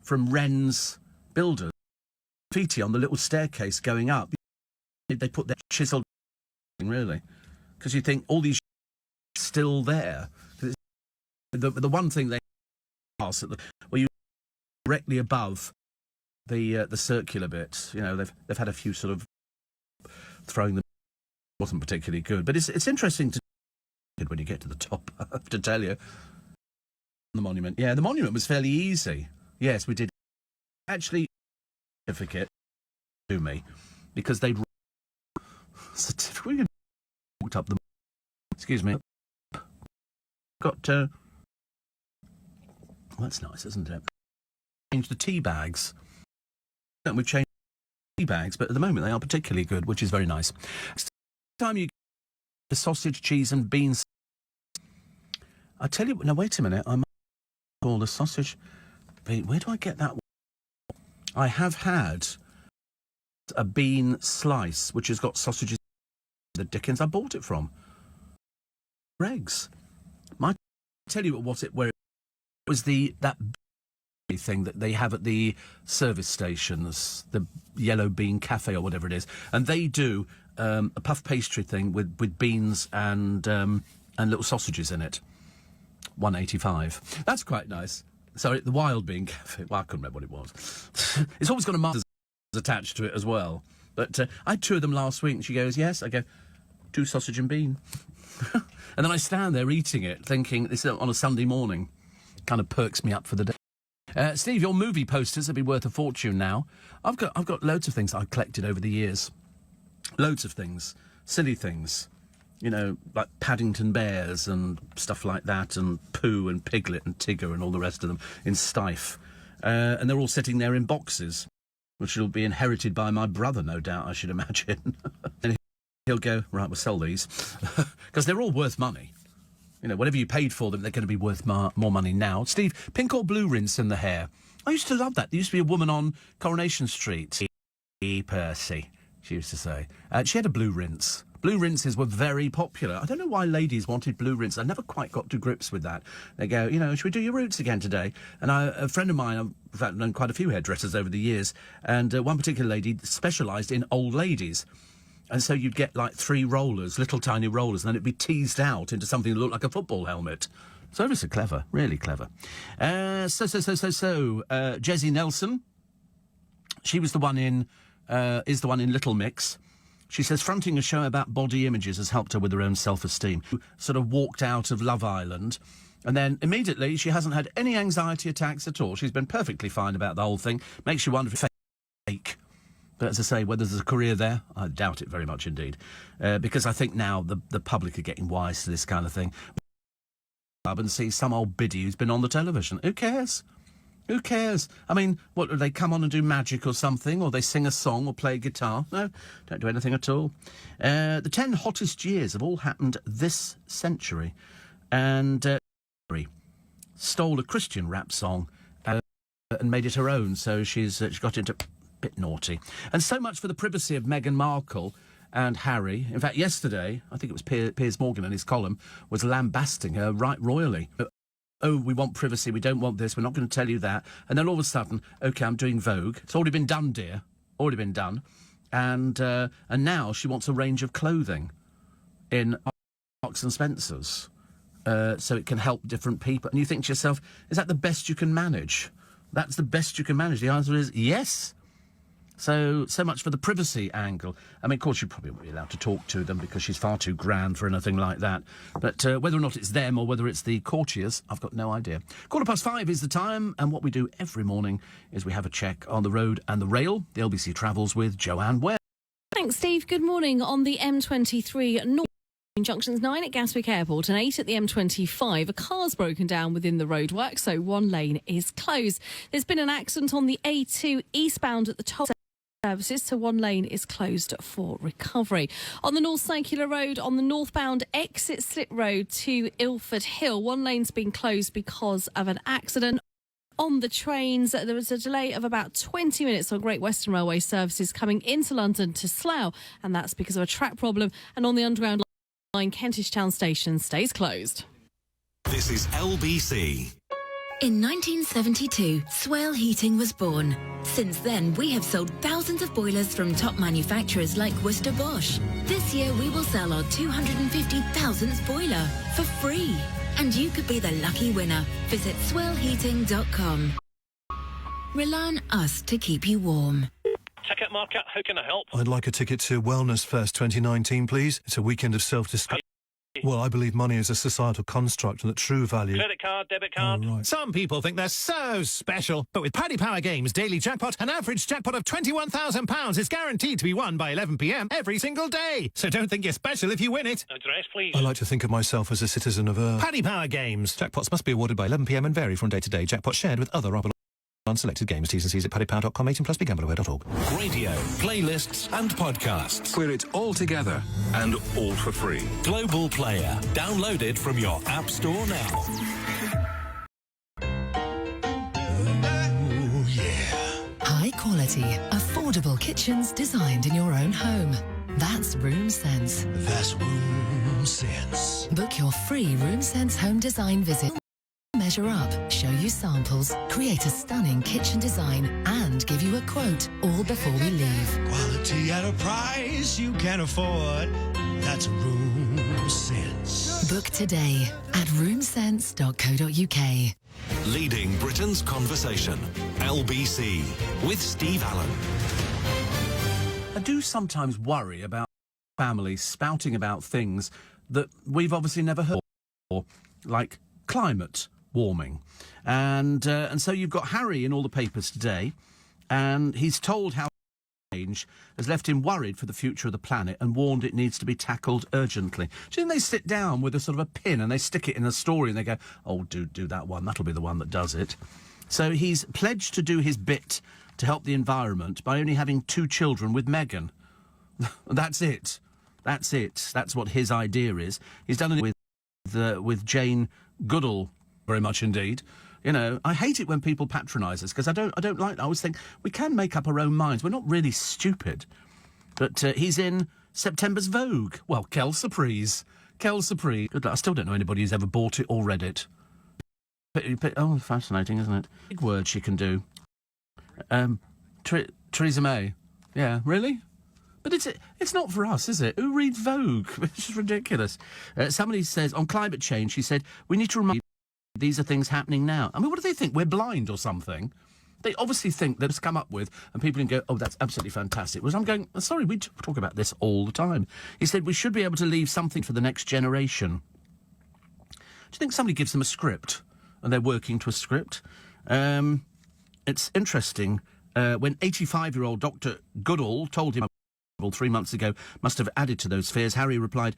from Wren's builders. Graffiti on the little staircase going up. They put their chisel, really, because you think all these still there. The one thing they pass at the well, you directly above the circular bit. You know, they've had a few sort of throwing them wasn't particularly good, but it's interesting to when you get to the top. I have to tell you, the monument. Yeah, the monument was fairly easy. Yes, we did actually certificate to me because they'd certificate. Walked up the. Excuse me. Got well, that's nice, isn't it? Changed the tea bags. We've changed tea bags, but at the moment they are particularly good, which is very nice. Next time you get the sausage, cheese, and beans. I tell you, now wait a minute. I might call the sausage. Where do I get that one? I have had a bean slice, which has got sausages. The Dickens I bought it from. Greggs. I tell you where it was that thing that they have at the service stations, the Yellow Bean Cafe or whatever it is, and they do a puff pastry thing with beans and little sausages in it. £1.85. That's quite nice. Sorry, the Wild Bean Cafe. Well, I couldn't remember what it was. It's always got a mark attached to it as well. But I had two of them last week, and she goes, yes. I go, 2 sausage and bean. And then I stand there eating it, thinking, this is on a Sunday morning. Kind of perks me up for the day. Steve, your movie posters would be worth a fortune now. I've got loads of things I've collected over the years. Loads of things. Silly things. You know, like Paddington Bears and stuff like that, and Pooh and Piglet and Tigger and all the rest of them in Stife. And they're all sitting there in boxes, which will be inherited by my brother, no doubt, I should imagine. And he'll go, right, we'll sell these. Because they're all worth money. You know, whatever you paid for them, they're going to be worth more money now. Steve, pink or blue rinse in the hair? I used to love that. There used to be a woman on Coronation Street. Percy, she used to say. She had a blue rinse. Blue rinses were very popular. I don't know why ladies wanted blue rinse. I never quite got to grips with that. They go, you know, should we do your roots again today? And a friend of mine, I've fact, known quite a few hairdressers over the years, and one particular lady specialised in old ladies. And so you'd get like 3 rollers, little tiny rollers, and then it'd be teased out into something that looked like a football helmet. So it was clever, really clever. Jessie Nelson, she was the one in, is the one in Little Mix. She says fronting a show about body images has helped her with her own self-esteem. Sort of walked out of Love Island, and then immediately she hasn't had any anxiety attacks at all. She's been perfectly fine about the whole thing. Makes you wonder if it's fake. But as I say, whether there's a career there, I doubt it very much indeed. Because I think now the public are getting wise to this kind of thing. And see some old biddy who's been on the television. Who cares? Who cares? I mean, what, do they come on and do magic or something? Or they sing a song or play a guitar? No, don't do anything at all. The 10 hottest years have all happened this century. And stole a Christian rap song and made it her own. So she's got into... bit naughty. And so much for the privacy of Meghan Markle and Harry. In fact, yesterday, I think it was Piers Morgan in his column, was lambasting her right royally. Oh, we want privacy, we don't want this, we're not going to tell you that. And then all of a sudden, OK, I'm doing Vogue. It's already been done, dear. already been done, and now she wants a range of clothing in Marks and Spencer's, so it can help different people. And you think to yourself, is that the best you can manage? That's the best you can manage. The answer is yes. So much for the privacy angle. I mean, of course, you probably won't be allowed to talk to them because she's far too grand for anything like that. But whether or not it's them or whether it's the courtiers, I've got no idea. 5:15 is the time, and what we do every morning is we have a check on the road and the rail. The LBC Travels with Joanne Ware. Thanks, Steve. Good morning. On the M23 North, junctions 9 at Gatwick Airport and 8 at the M25. A car's broken down within the roadwork, so one lane is closed. There's been an accident on the A2 eastbound at the toll services, so one lane is closed for recovery. On the North Circular Road, on the northbound exit Slip Road to Ilford Hill, one lane's been closed because of an accident. On the trains, there was a delay of about 20 minutes on Great Western Railway services coming into London to Slough, and that's because of a track problem. And on the Underground line, Kentish Town Station stays closed. This is LBC. In 1972, Swale Heating was born. Since then, we have sold thousands of boilers from top manufacturers like Worcester Bosch. This year, we will sell our 250,000th boiler for free. And you could be the lucky winner. Visit swaleheating.com. Rely on us to keep you warm. Ticket market, how can I help? I'd like a ticket to Wellness Fest 2019, please. It's a weekend of self-discovery. Well, I believe money is a societal construct and that true value... Credit card, debit card. Oh, right. Some people think they're so special, but with Paddy Power Games Daily Jackpot, an average jackpot of £21,000 is guaranteed to be won by 11 p.m. every single day. So don't think you're special if you win it. Address, please. I like to think of myself as a citizen of Earth. Paddy Power Games. Jackpots must be awarded by 11 p.m. and vary from day to day. Jackpot shared with other unselected games. T's and C's at paddypower.com. 18 plus. BeGambleAware.org. Radio, playlists and podcasts. We're it all together and all for free. Global Player. Download it from your App Store now. Oh, yeah. High quality, affordable kitchens designed in your own home. That's Room Sense. That's Room Sense. Book your free Room Sense home design visit. Measure up, show you samples, create a stunning kitchen design, and give you a quote, all before we leave. Quality at a price you can afford. That's Room Sense. Book today at roomsense.co.uk. Leading Britain's conversation. LBC with Steve Allen. I do sometimes worry about families spouting about things that we've obviously never heard before, like climate warming. And so you've got Harry in all the papers today, and he's told how change has left him worried for the future of the planet and warned it needs to be tackled urgently. Do you think they sit down with a sort of a pin and they stick it in a story and they go, oh, do that one, that'll be the one that does it. So he's pledged to do his bit to help the environment by only having 2 children with Meghan. That's it. That's it. That's what his idea is. He's done it with Jane Goodall, very much indeed. You know, I hate it when people patronise us, because I don't like that. I always think we can make up our own minds. We're not really stupid. But he's in September's Vogue. Well, quelle surprise. Quelle surprise. Good luck. I still don't know anybody who's ever bought it or read it. Oh, fascinating, isn't it? Big word she can do. Theresa May. Yeah, really? But it's not for us, is it? Who reads Vogue? It's just ridiculous. Somebody says, on climate change, she said, we need to remind these are things happening now. I mean, what do they think? We're blind or something? They obviously think that it's come up with, and people can go, oh, that's absolutely fantastic. Whereas I'm going, sorry, we talk about this all the time. He said we should be able to leave something for the next generation. Do you think somebody gives them a script, and they're working to a script? It's interesting. When 85-year-old Dr. Goodall told him 3 months ago must have added to those fears, Harry replied,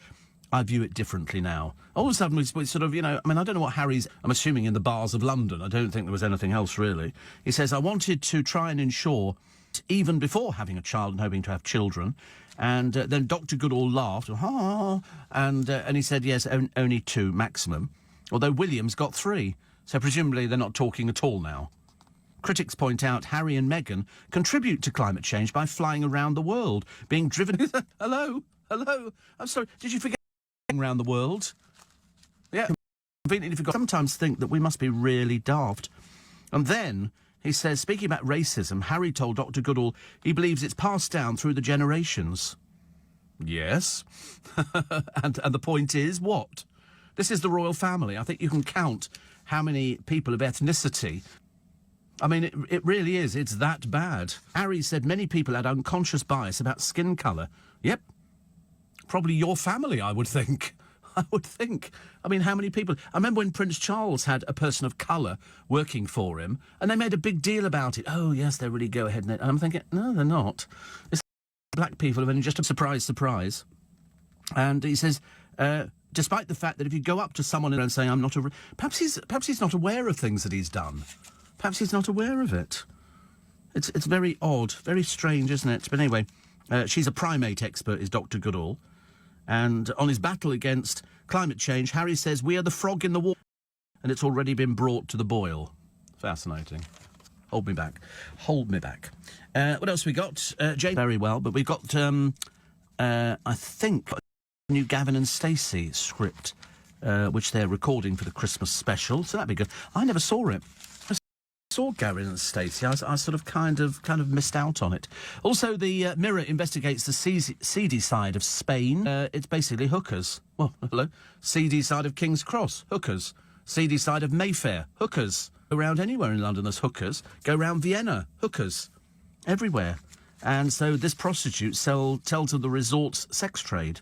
I view it differently now. All of a sudden, we sort of, you know, I mean, I don't know what Harry's, I'm assuming in the bars of London. I don't think there was anything else, really. He says, I wanted to try and ensure, even before having a child and hoping to have children, and then Dr. Goodall laughed, and he said, yes, only 2 maximum, although William's got 3, so presumably they're not talking at all now. Critics point out Harry and Meghan contribute to climate change by flying around the world, being driven... Hello? I'm sorry, did you forget around the world? Yeah, conveniently forgot. Sometimes think that we must be really daft. And then He says, speaking about racism, Harry told Dr. Goodall he believes it's passed down through the generations. Yes. and the point is, what? This is the royal family. I think you can count how many people of ethnicity. I mean, it really is. It's that bad. Harry said many people had unconscious bias about skin colour. Yep. Probably your family, I would think. I would think. I mean, how many people... I remember when Prince Charles had a person of colour working for him, and they made a big deal about it. Oh, yes, they really go ahead and I'm thinking, no, they're not. It's black people have been just a surprise. And he says, despite the fact that if you go up to someone and say, I'm not a... Perhaps he's not aware of things that he's done. Perhaps he's not aware of it. It's very odd, very strange, isn't it? But anyway, she's a primate expert, is Dr. Goodall. And on his battle against climate change, Harry says, we are the frog in the water, and it's already been brought to the boil. Fascinating. Hold me back. Hold me back. What else we got? Jane, very well, but we've got, I think, a new Gavin and Stacey script, which they're recording for the Christmas special, so that'd be good. I never saw it. Saw Gavin and Stacey. I sort of kind of missed out on it. Also, the Mirror investigates the seedy side of Spain. It's basically hookers. Well, hello. Seedy side of King's Cross, hookers. Seedy side of Mayfair, hookers. Go around anywhere in London, there's hookers. Go around Vienna, hookers. Everywhere. And so this prostitute tells of the resort's sex trade.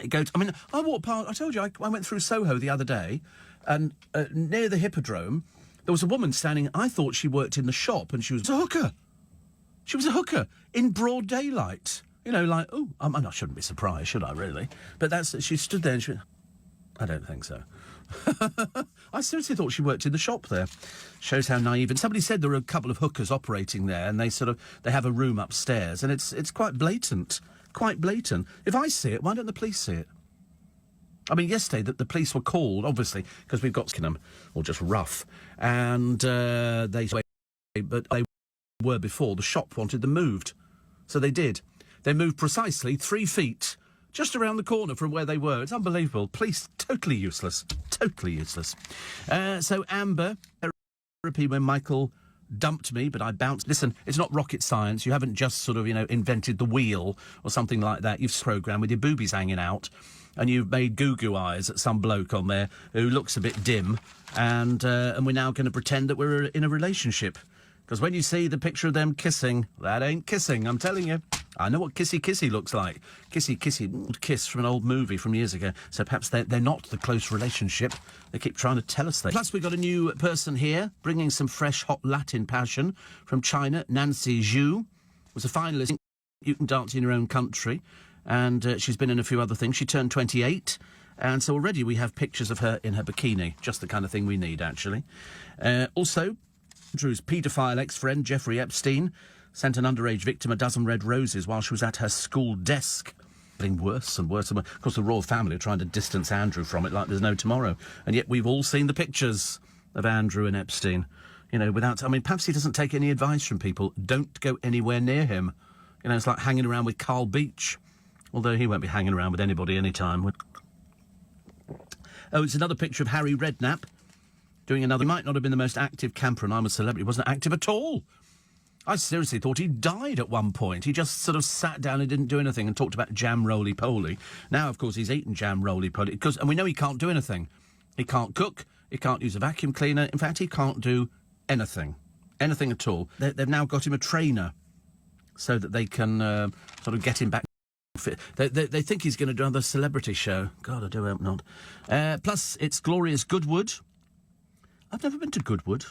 It goes. I mean, I walked past. I told you I went through Soho the other day, and near the Hippodrome. There was a woman standing, I thought she worked in the shop, and she was a hooker. She was a hooker in broad daylight. You know, like, oh, I shouldn't be surprised, should I, really? But she stood there and she went, I don't think so. I seriously thought she worked in the shop there. Shows how naive. And somebody said there were a couple of hookers operating there, and they have a room upstairs, and it's quite blatant. Quite blatant. If I see it, why don't the police see it? I mean, yesterday the police were called, obviously, because we've got Skinham, or just rough, and they were before. The shop wanted them moved. So they did. They moved precisely 3 feet, just around the corner from where they were. It's unbelievable. Police, totally useless. Totally useless. So Amber, therapy when Michael dumped me, but I bounced. Listen, it's not rocket science. You haven't just sort of, invented the wheel or something like that. You've programmed with your boobies hanging out. And you've made goo-goo eyes at some bloke on there who looks a bit dim, and we're now going to pretend that we're in a relationship. Because when you see the picture of them kissing, that ain't kissing, I'm telling you. I know what kissy-kissy looks like. Kissy-kissy, kiss from an old movie from years ago. So perhaps they're not the close relationship. They keep trying to tell us that. Plus, we've got a new person here, bringing some fresh, hot Latin passion from China. Nancy Zhu was a finalist. You Can Dance in Your Own Country. And she's been in a few other things. She turned 28, and so already we have pictures of her in her bikini. Just the kind of thing we need, actually. Also, Drew's paedophile ex-friend, Jeffrey Epstein, sent an underage victim a dozen red roses while she was at her school desk. Getting worse and worse and worse. Of course, the royal family are trying to distance Andrew from it like there's no tomorrow. And yet we've all seen the pictures of Andrew and Epstein. Without... I mean, perhaps he doesn't take any advice from people. Don't go anywhere near him. It's like hanging around with Carl Beach. Although he won't be hanging around with anybody any time. Oh, it's another picture of Harry Redknapp doing another... He might not have been the most active camper and I'm a Celebrity. He wasn't active at all. I seriously thought he died at one point. He just sort of sat down and didn't do anything and talked about jam roly-poly. Now, of course, he's eaten jam roly-poly. And we know he can't do anything. He can't cook. He can't use a vacuum cleaner. In fact, he can't do anything. Anything at all. They've now got him a trainer so that they can sort of get him back. They think he's going to do another celebrity show. God, I do hope not. Plus, it's glorious Goodwood. I've never been to Goodwood,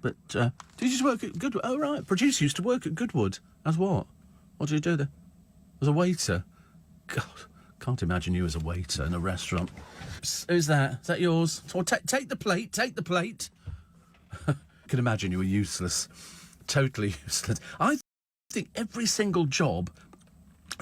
but did you just work at Goodwood? Oh, right. Producer used to work at Goodwood. As what? What did you do there? As a waiter? God, can't imagine you as a waiter in a restaurant. Who's that? Is that yours? So take the plate. Take the plate. I can imagine you were useless. Totally useless. I think every single job...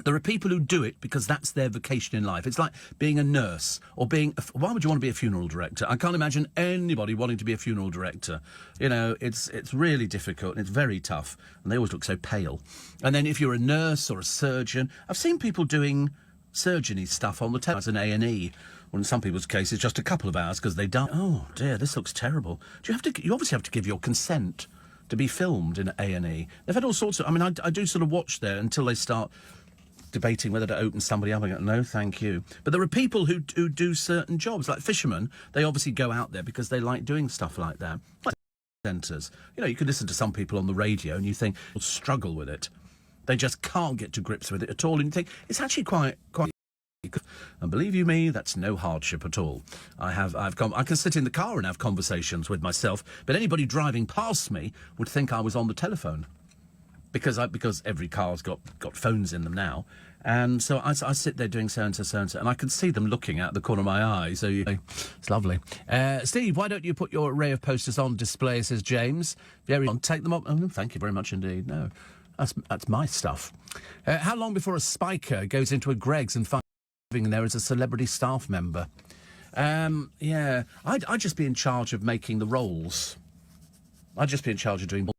There are people who do it because that's their vocation in life. It's like being a nurse or being... Why would you want to be a funeral director? I can't imagine anybody wanting to be a funeral director. It's really difficult and it's very tough. And they always look so pale. And then if you're a nurse or a surgeon... I've seen people doing surgery stuff on the television as an A&E Well, in some people's cases, just a couple of hours because they die. Oh dear, this looks terrible. You obviously have to give your consent to be filmed in A&E. They've had all sorts of... I mean, I do sort of watch there until they start debating whether to open somebody up. I go, no, thank you. But there are people who do certain jobs, like fishermen. They obviously go out there because they like doing stuff like that. Like centres. You know, you can listen to some people on the radio and you think, they'll struggle with it. They just can't get to grips with it at all. And you think, it's actually quite... And believe you me, that's no hardship at all. I can sit in the car and have conversations with myself, but anybody driving past me would think I was on the telephone. Because every car's got phones in them now. And so I sit there doing so-and-so, so-and-so, and I can see them looking out the corner of my eye. So it's lovely. Steve, why don't you put your array of posters on display, says James. Take them up. Oh, thank you very much indeed. No, that's my stuff. How long before a spiker goes into a Greggs and finds there as a celebrity staff member? Yeah, I'd just be in charge of making the rolls. I'd just be in charge of doing...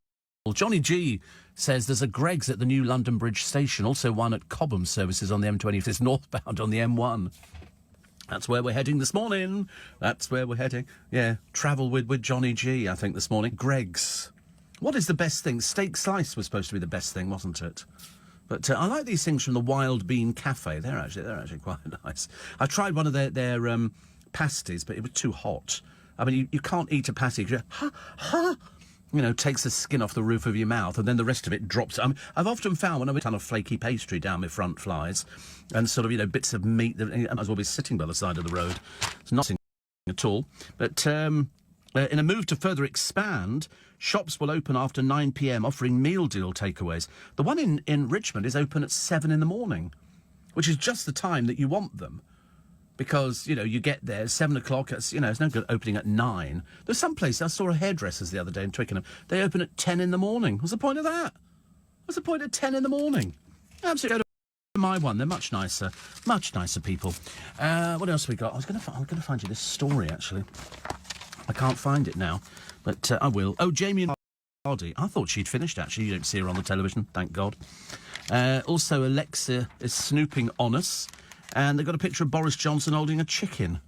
Johnny G says there's a Greggs at the new London Bridge station, also one at Cobham services on the M20. It's northbound on the M1. That's where we're heading this morning. That's where we're heading. Yeah, travel with Johnny G, I think, this morning. Greggs. What is the best thing? Steak slice was supposed to be the best thing, wasn't it? But I like these things from the Wild Bean Cafe. They're actually quite nice. I tried one of their pasties, but it was too hot. I mean, you can't eat a pasty. You know, takes the skin off the roof of your mouth, and then the rest of it drops. I mean, I've often found when I've done a flaky pastry down my front flies, and sort of, you know, bits of meat that I might as well be sitting by the side of the road. It's nothing at all. But in a move to further expand, shops will open after 9 p.m, offering meal deal takeaways. The one in Richmond is open at 7 in the morning, which is just the time that you want them. Because, you know, you get there, 7 o'clock, it's no good opening at 9. There's some place, I saw a hairdresser's the other day in Twickenham. They open at 10 in the morning. What's the point of that? What's the point of 10 in the morning? Absolutely. Go to my one. They're much nicer people. What else have we got? I'm going to find you this story, actually. I can't find it now, but I will. Oh, Jamie and Hardy. I thought she'd finished, actually. You don't see her on the television, thank God. Also, Alexa is snooping on us. And they've got a picture of Boris Johnson holding a chicken.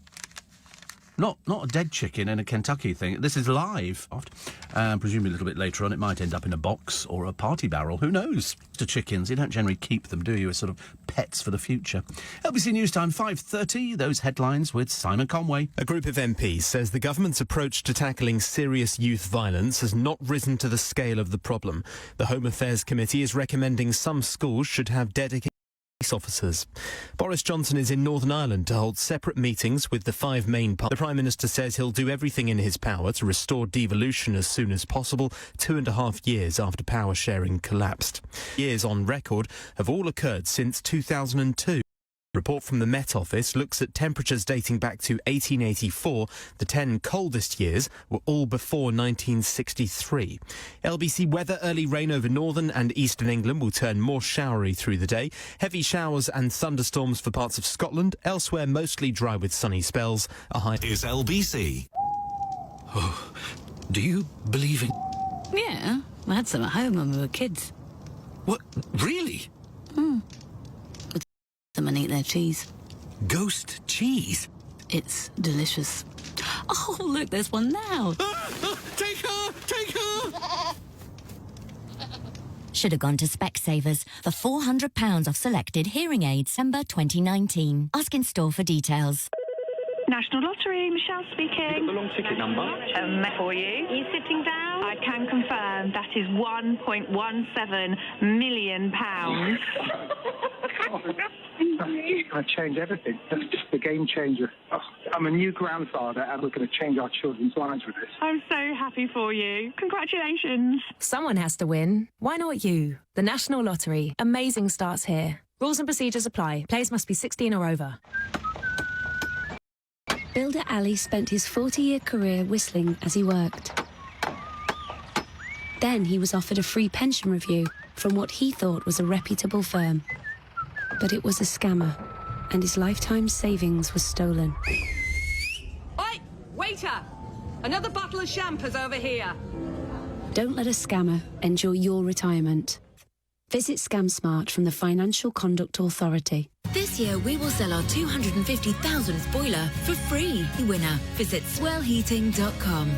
Not a dead chicken in a Kentucky thing. This is live. Presumably a little bit later on it might end up in a box or a party barrel. Who knows? To chickens, you don't generally keep them, do you, as sort of pets for the future. LBC News Time, 5:30. Those headlines with Simon Conway. A group of MPs says the government's approach to tackling serious youth violence has not risen to the scale of the problem. The Home Affairs Committee is recommending some schools should have dedicated officers. Boris Johnson is in Northern Ireland to hold separate meetings with the 5 main parties. The Prime Minister says he'll do everything in his power to restore devolution as soon as possible, 2.5 years after power sharing collapsed. Years on record have all occurred since 2002. A report from the Met Office looks at temperatures dating back to 1884. The 10 coldest years were all before 1963. LBC weather: early rain over northern and eastern England will turn more showery through the day. Heavy showers and thunderstorms for parts of Scotland. Elsewhere, mostly dry with sunny spells. A high is LBC. Oh, do you believe in... Yeah, I had some at home when we were kids. What? Really? Them and eat their cheese. Ghost cheese? It's delicious. Oh, look, there's one now. Take her! Take her! Should have gone to Specsavers for £400 off selected hearing aids, December 2019. Ask in store for details. National Lottery, Michelle speaking. The long ticket number? For you. Are you sitting down? I can confirm that is £1.17 million. It's going to change everything. That's just a game changer. Oh, I'm a new grandfather and we're going to change our children's lives with this. I'm so happy for you. Congratulations. Someone has to win. Why not you? The National Lottery. Amazing starts here. Rules and procedures apply. Players must be 16 or over. Builder Ali spent his 40-year career whistling as he worked. Then he was offered a free pension review from what he thought was a reputable firm. But it was a scammer, and his lifetime savings was stolen. Oi! Waiter! Another bottle of champers over here. Don't let a scammer endure your retirement. Visit ScamSmart from the Financial Conduct Authority. This This year, we will sell our 250,000th boiler for free. Winner, visit swellheating.com.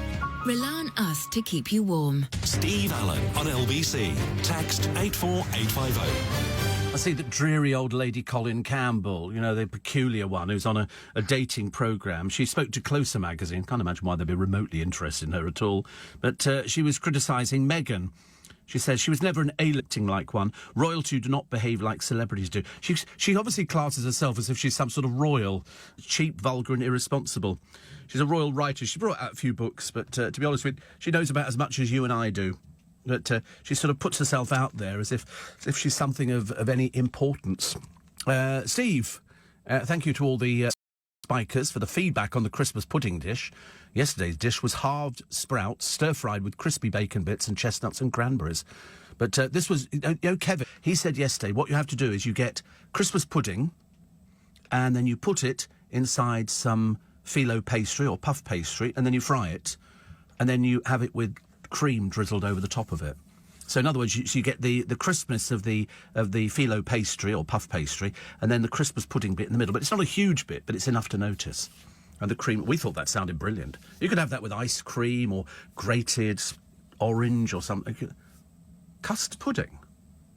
Rely on us to keep you warm. Steve Allen on LBC. Text 84850. I see that dreary old lady Colin Campbell, you know, the peculiar one who's on a dating programme. She spoke to Closer magazine. Can't imagine why they'd be remotely interested in her at all. But she was criticising Meghan. She says she was never an A-listing like one. Royalty do not behave like celebrities do. She obviously classes herself as if she's some sort of royal, cheap, vulgar and irresponsible. She's a royal writer. She brought out a few books, but to be honest with you, she knows about as much as you and I do. But she sort of puts herself out there as if she's something of any importance. Steve, thank you to all the spikers for the feedback on the Christmas pudding dish. Yesterday's dish was halved sprouts, stir-fried with crispy bacon bits and chestnuts and cranberries. But this was, you know, Kevin, he said yesterday, what you have to do is you get Christmas pudding and then you put it inside some phyllo pastry or puff pastry and then you fry it and then you have it with cream drizzled over the top of it. So in other words, you get the crispness of the phyllo pastry or puff pastry and then the Christmas pudding bit in the middle. But it's not a huge bit, but it's enough to notice. And the cream, we thought that sounded brilliant. You could have that with ice cream or grated orange or something. Custard pudding.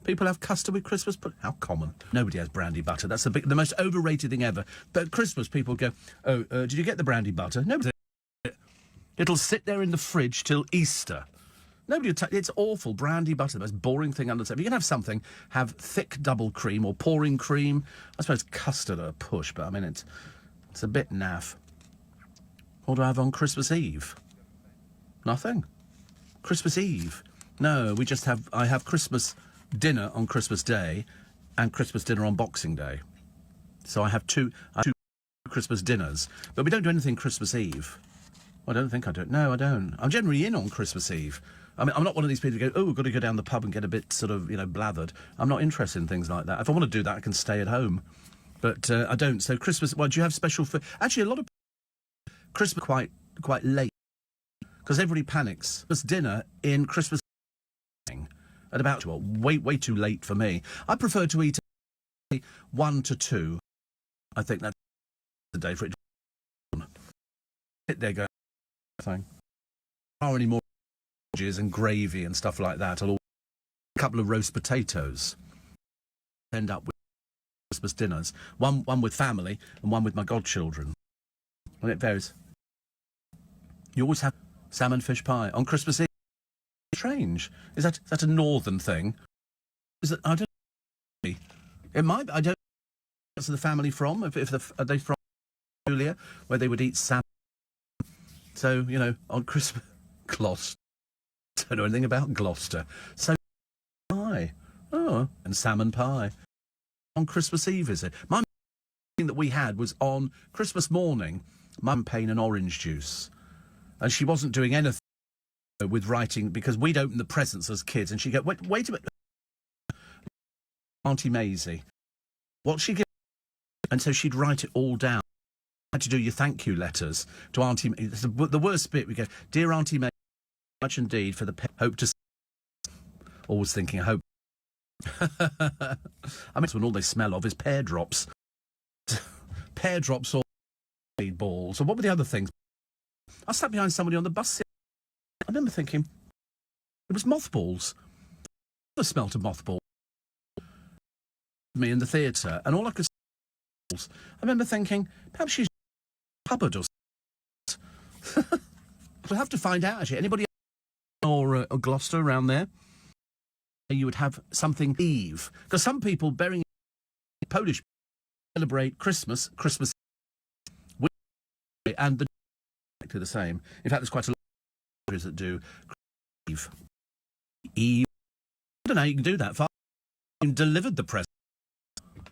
People have custard with Christmas pudding. How common. Nobody has brandy butter. That's the most overrated thing ever. But at Christmas, people go, oh, did you get the brandy butter? No. It'll sit there in the fridge till Easter. Nobody will it's awful. Brandy butter, the most boring thing under the table. You can have something, have thick double cream or pouring cream. I suppose custard are a push, but I mean, it's a bit naff. What do I have on Christmas Eve? Nothing. Christmas Eve? No, I have Christmas dinner on Christmas Day and Christmas dinner on Boxing Day. So I have two Christmas dinners. But we don't do anything Christmas Eve. I don't think I do. No, I don't. I'm generally in on Christmas Eve. I mean, I'm not one of these people who go, oh, we've got to go down the pub and get a bit sort of, you know, blathered. I'm not interested in things like that. If I want to do that, I can stay at home. But I don't. So Christmas, well, do you have special food? Actually, a lot of Christmas quite late because everybody panics. There's dinner in Christmas at about, well, way too late for me. I prefer to eat 1 to 2. I think that's the day for it. Sit there going, thing. Are any more and gravy and stuff like that? I'll a couple of roast potatoes. End up with Christmas dinners. One with family and one with my godchildren. And it varies. You always have salmon fish pie on Christmas Eve. Strange. Is that a northern thing? Is it? I don't know. It might be. I don't know. Where's the family from? Are they from Julia, where they would eat salmon? So, you know, on Christmas, Gloucester. Don't know anything about Gloucester. So, pie. Oh, and salmon pie. On Christmas Eve, is it? My thing that we had was on Christmas morning, champagne and orange juice. And she wasn't doing anything with writing, because we'd open the presents as kids, and she'd go, wait a minute. Auntie Maisie. What's she give? And so she'd write it all down. Had to do your thank you letters to Auntie. The worst bit, we go, dear Auntie May, much indeed for the hope to. Always thinking, I hope. I mean, when all they smell of is pear drops. Pear drops or balls. Or what were the other things? I sat behind somebody on the bus. I remember thinking, it was mothballs. I smelt of mothballs. Me in the theatre, and all I could. I remember thinking, perhaps she's cupboard or something. We'll have to find out, actually. Anybody or Gloucester around there? You would have something Eve. Because some people, bearing Polish, celebrate Christmas, and the exactly the same. In fact, there's quite a lot of countries that do Eve. I don't know how you can do that. You delivered the present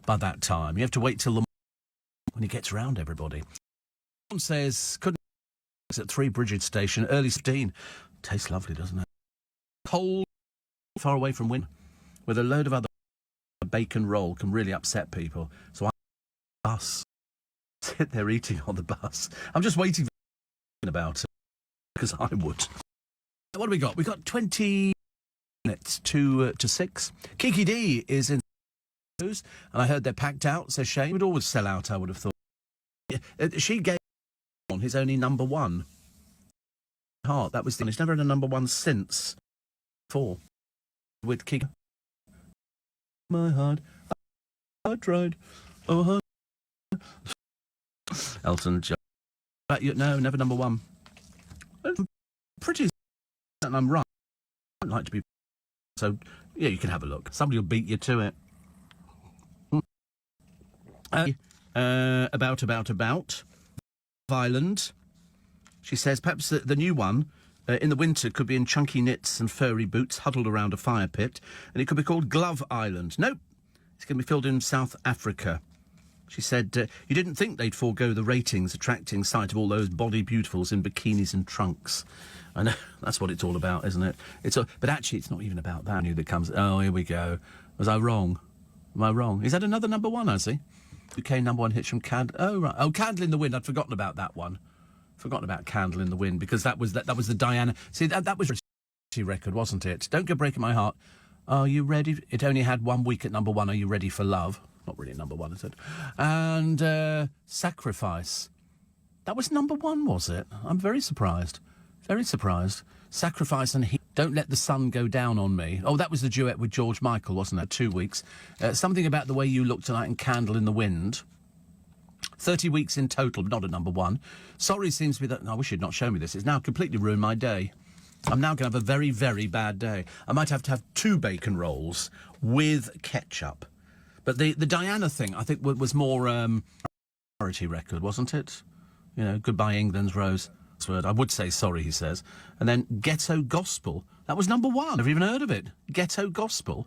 by that time. You have to wait till the when he gets round everybody. Someone says, couldn't at 3 Bridget Station, early 15. Tastes lovely, doesn't it? Cold, far away from wind, with a load of other bacon roll can really upset people. So I bus sit there eating on the bus. I'm just waiting for about it, because I would. What do we got? We got 20 minutes to 6. Kiki D is in and I heard they're packed out, says Shane. It would always sell out, I would have thought. She gave on his only number one. Heart, that was the... He's never had a number one since. 4. With Kiko. My heart, I tried. Oh, Elton John. No, never number one. Pretty certain I'm right. I don't like to be... So, yeah, you can have a look. Somebody will beat you to it. About. Island. She says perhaps the new one in the winter could be in chunky knits and furry boots huddled around a fire pit, and it could be called Glove Island. Nope, it's going to be filmed in South Africa. She said you didn't think they'd forego the ratings attracting sight of all those body beautifuls in bikinis and trunks. I know, that's what it's all about, isn't it? But actually, it's not even about that. New that comes. Oh, here we go. Was I wrong? Am I wrong? Is that another number one, has he? UK number one hits from Oh, right. Oh, Candle in the Wind. I'd forgotten about that one. Forgotten about Candle in the Wind, because that was the Diana... See, that was a record, wasn't it? Don't Go Breaking My Heart. Are you ready? It only had 1 week at number one. Are you ready for love? Not really number one, is it? And Sacrifice. That was number one, was it? I'm very surprised. Very surprised. Sacrifice and Don't Let the Sun Go Down on Me. Oh, that was the duet with George Michael, wasn't it? 2 weeks. Something About the Way You Look Tonight and Candle in the Wind. 30 weeks in total, but not at number one. Sorry seems to be that... No, I wish you'd not shown me this. It's now completely ruined my day. I'm now going to have a very, very bad day. I might have to have 2 bacon rolls with ketchup. But the Diana thing, I think, was more priority record, wasn't it? You know, Goodbye England's Rose. Word. I would say sorry, he says. And then Ghetto Gospel. That was number one. I've never even heard of it. Ghetto Gospel.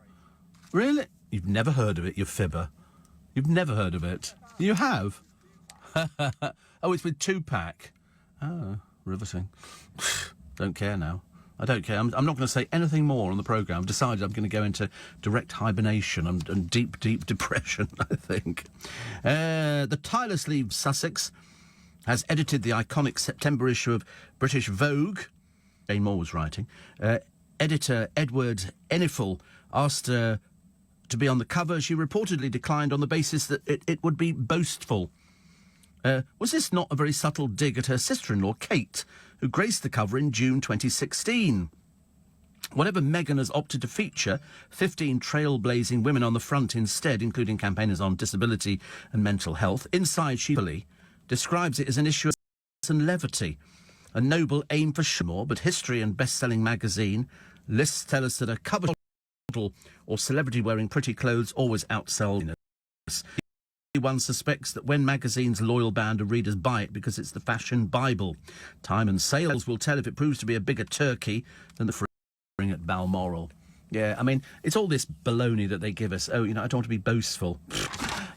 Really? You've never heard of it, you fibber. You've never heard of it. You have? Oh, it's with Tupac. Oh, riveting. Don't care now. I don't care. I'm not going to say anything more on the programme. I've decided I'm going to go into direct hibernation and deep, deep depression, I think. The tirelessly Sussex has edited the iconic September issue of British Vogue. Jane Moore was writing. Editor Edward Enifel asked her to be on the cover. She reportedly declined on the basis that it would be boastful. Was this not a very subtle dig at her sister-in-law, Kate, who graced the cover in June 2016? Whatever Meghan has opted to feature, 15 trailblazing women on the front instead, including campaigners on disability and mental health. Inside, she describes it as an issue of and levity, a noble aim for more, but History and best-selling magazine lists tell us that a cover model or celebrity wearing pretty clothes always outsell. One suspects that when magazine's loyal band of readers buy it because it's the fashion Bible. Time and sales will tell if it proves to be a bigger turkey than the free at Balmoral. Yeah, I mean, it's all this baloney that they give us. Oh, you know, I don't want to be boastful.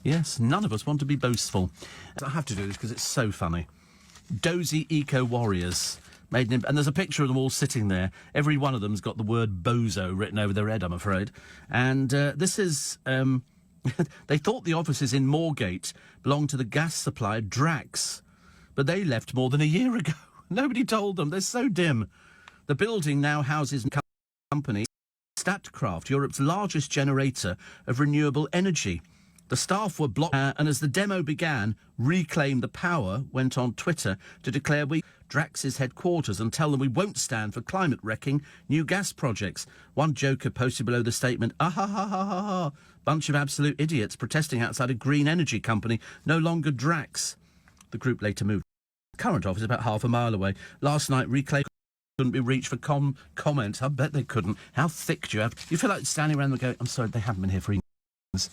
Yes, none of us want to be boastful. I have to do this because it's so funny. Dozy eco-warriors. And there's a picture of them all sitting there. Every one of them's got the word bozo written over their head, I'm afraid. And this is... they thought the offices in Moorgate belonged to the gas supplier Drax, but they left more than a year ago. Nobody told them. They're so dim. The building now houses a company, Statkraft, Europe's largest generator of renewable energy. The staff were blocked, and as the demo began, Reclaim the Power went on Twitter to declare Drax's headquarters and tell them we won't stand for climate-wrecking new gas projects. One joker posted below the statement, ah ha ha ha ha ha, bunch of absolute idiots protesting outside a green energy company, no longer Drax. The group later moved to the current office about half a mile away. Last night, Reclaim couldn't be reached for comment. I bet they couldn't. How thick do you have? You feel like standing around and going, I'm sorry, they haven't been here for years.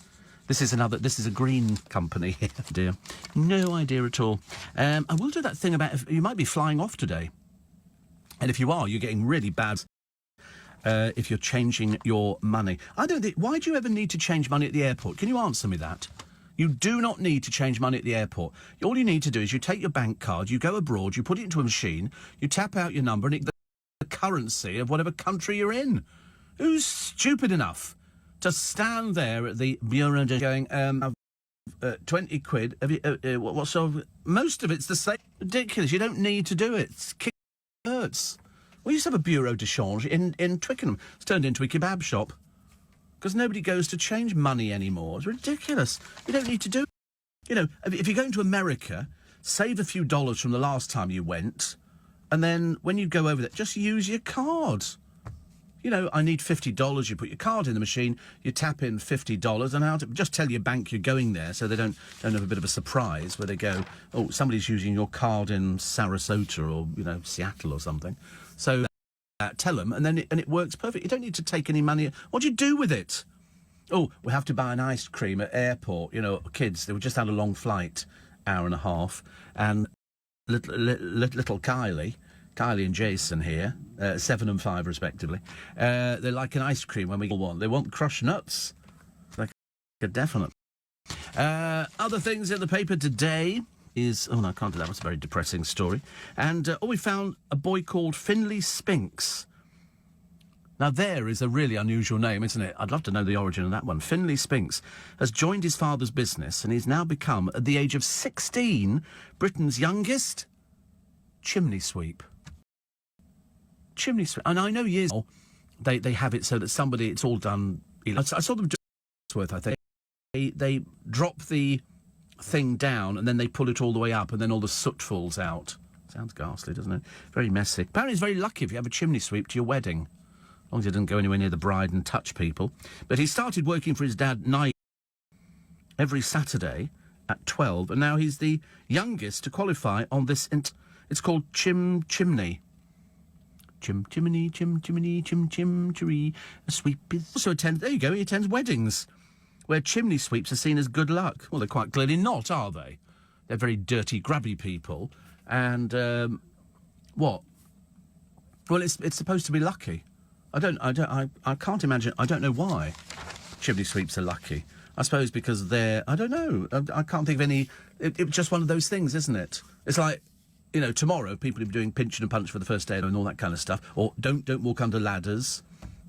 This is a green company. Dear. No idea at all. I will do that thing about you might be flying off today. And if you are, you're getting really bad if you're changing your money. I don't think... Why do you ever need to change money at the airport? Can you answer me that? You do not need to change money at the airport. All you need to do is you take your bank card, you go abroad, you put it into a machine, you tap out your number, and it the currency of whatever country you're in. Who's stupid enough to stand there at the bureau going, 20 quid, have you, what sort of... Most of it's the same. Ridiculous, you don't need to do it. It hurts. We used to have a bureau de change in Twickenham. It's turned into a kebab shop. because nobody goes to change money anymore. It's ridiculous. You don't need to do... You know, if you're going to America, save a few dollars from the last time you went, and then when you go over there, just use your card. You know, I need $50. You put your card in the machine, you tap in $50, and just tell your bank you're going there, so they don't have a bit of a surprise where they go, oh, somebody's using your card in Sarasota or, you know, Seattle or something. So tell them, and then it works perfect. You don't need to take any money. What do you do with it? Oh, we have to buy an ice cream at airport. You know, kids, they were just had a long flight, hour and a half, and little Kylie and Jason here, 7 and 5 respectively, they like an ice cream when we get one. They want crushed nuts. Like a definite. Other things in the paper today is... Oh, no, I can't do that. That's a very depressing story. And we found a boy called Finley Spinks. Now, there is a really unusual name, isn't it? I'd love to know the origin of that one. Finley Spinks has joined his father's business and he's now become, at the age of 16, Britain's youngest chimney sweep. Chimney sweep. And I know years ago they have it so that somebody... It's all done... I saw them do Worth, I think. They drop the thing down and then they pull it all the way up and then all the soot falls out. Sounds ghastly, doesn't it? Very messy. Apparently it's very lucky if you have a chimney sweep to your wedding. As long as he didn't go anywhere near the bride and touch people. But he started working for his dad, Nigel, every Saturday at 12, and now he's the youngest to qualify on this... It's called Chimney. Chimney, chimney, a sweep is... Also attends... There you go, he attends weddings, where chimney sweeps are seen as good luck. Well, they're quite clearly not, are they? They're very dirty, grubby people, and, what? Well, it's supposed to be lucky. I can't imagine... I don't know why chimney sweeps are lucky. I suppose because they're... I don't know. I can't think of any... It's just one of those things, isn't it? It's like, you know, tomorrow people will be doing pinch and punch for the first day and all that kind of stuff. Or don't walk under ladders.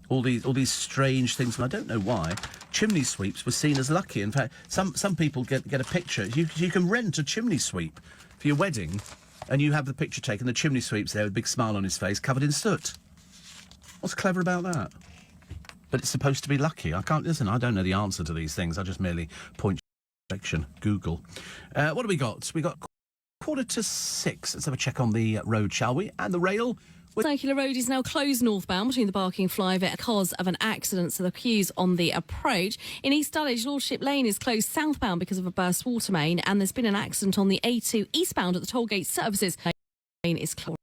All these strange things. And I don't know why chimney sweeps were seen as lucky. In fact, some people get a picture. You can rent a chimney sweep for your wedding, and you have the picture taken. The chimney sweep's there with a big smile on his face, covered in soot. What's clever about that? But it's supposed to be lucky. I don't know the answer to these things. I just merely point section. Google. What do we got? We got 5:45. Let's have a check on the road, shall we? And the rail. Circular Road is now closed northbound between the Barking flyover because of an accident, so the queues on the approach. In East Dulwich, Lordship Lane is closed southbound because of a burst water main, and there's been an accident on the A2 eastbound at the tollgate services. Lane is closed.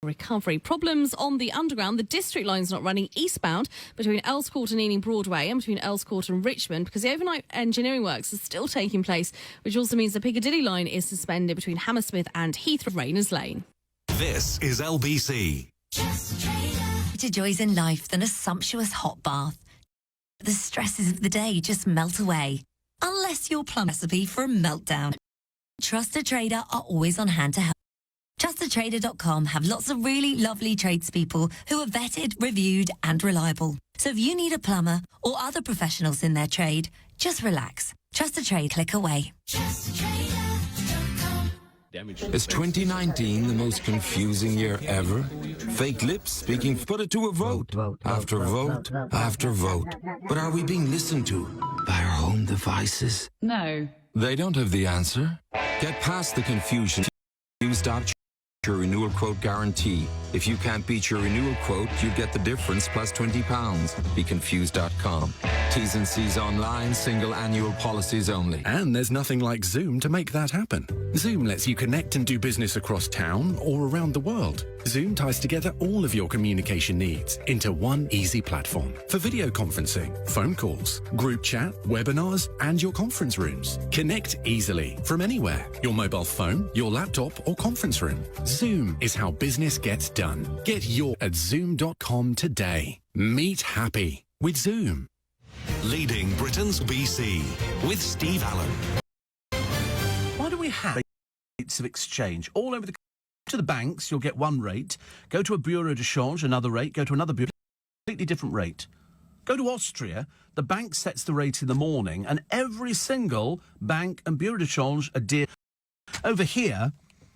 Recovery problems on the underground. The district line's not running eastbound between Earls Court and Ealing Broadway and between Earls Court and Richmond because the overnight engineering works are still taking place, which also means the Piccadilly line is suspended between Hammersmith and Heathrow Rayners Lane. This is LBC. Greater joys in life than a sumptuous hot bath. The stresses of the day just melt away. Unless your plum recipe for a meltdown. Trusted Trader are always on hand to help. TrustedTrader.com have lots of really lovely tradespeople who are vetted, reviewed and reliable. So if you need a plumber or other professionals in their trade, just relax. Trusted Trade, click away. Is 2019 the most confusing year ever? Fake lips speaking, put it to a vote. After vote, after vote. But are we being listened to by our home devices? No. They don't have the answer. Get past the confusion. Your renewal quote guarantee. If you can't beat your renewal quote, you get the difference plus £20. BeConfused.com. T's and C's online, single annual policies only. And there's nothing like Zoom to make that happen. Zoom lets you connect and do business across town or around the world. Zoom ties together all of your communication needs into one easy platform for video conferencing, phone calls, group chat, webinars, and your conference rooms. Connect easily from anywhere, your mobile phone, your laptop, or conference room. Zoom is how business gets done. Get your at zoom.com today. Meet happy with Zoom. Leading Britain's BC with Steve Allen. Why do we have rates of exchange all over the country? To the banks, you'll get one rate. Go to a bureau de change, another rate. Go to another bureau, completely different rate. Go to Austria, the bank sets the rate in the morning, and every single bank and bureau de change are over here.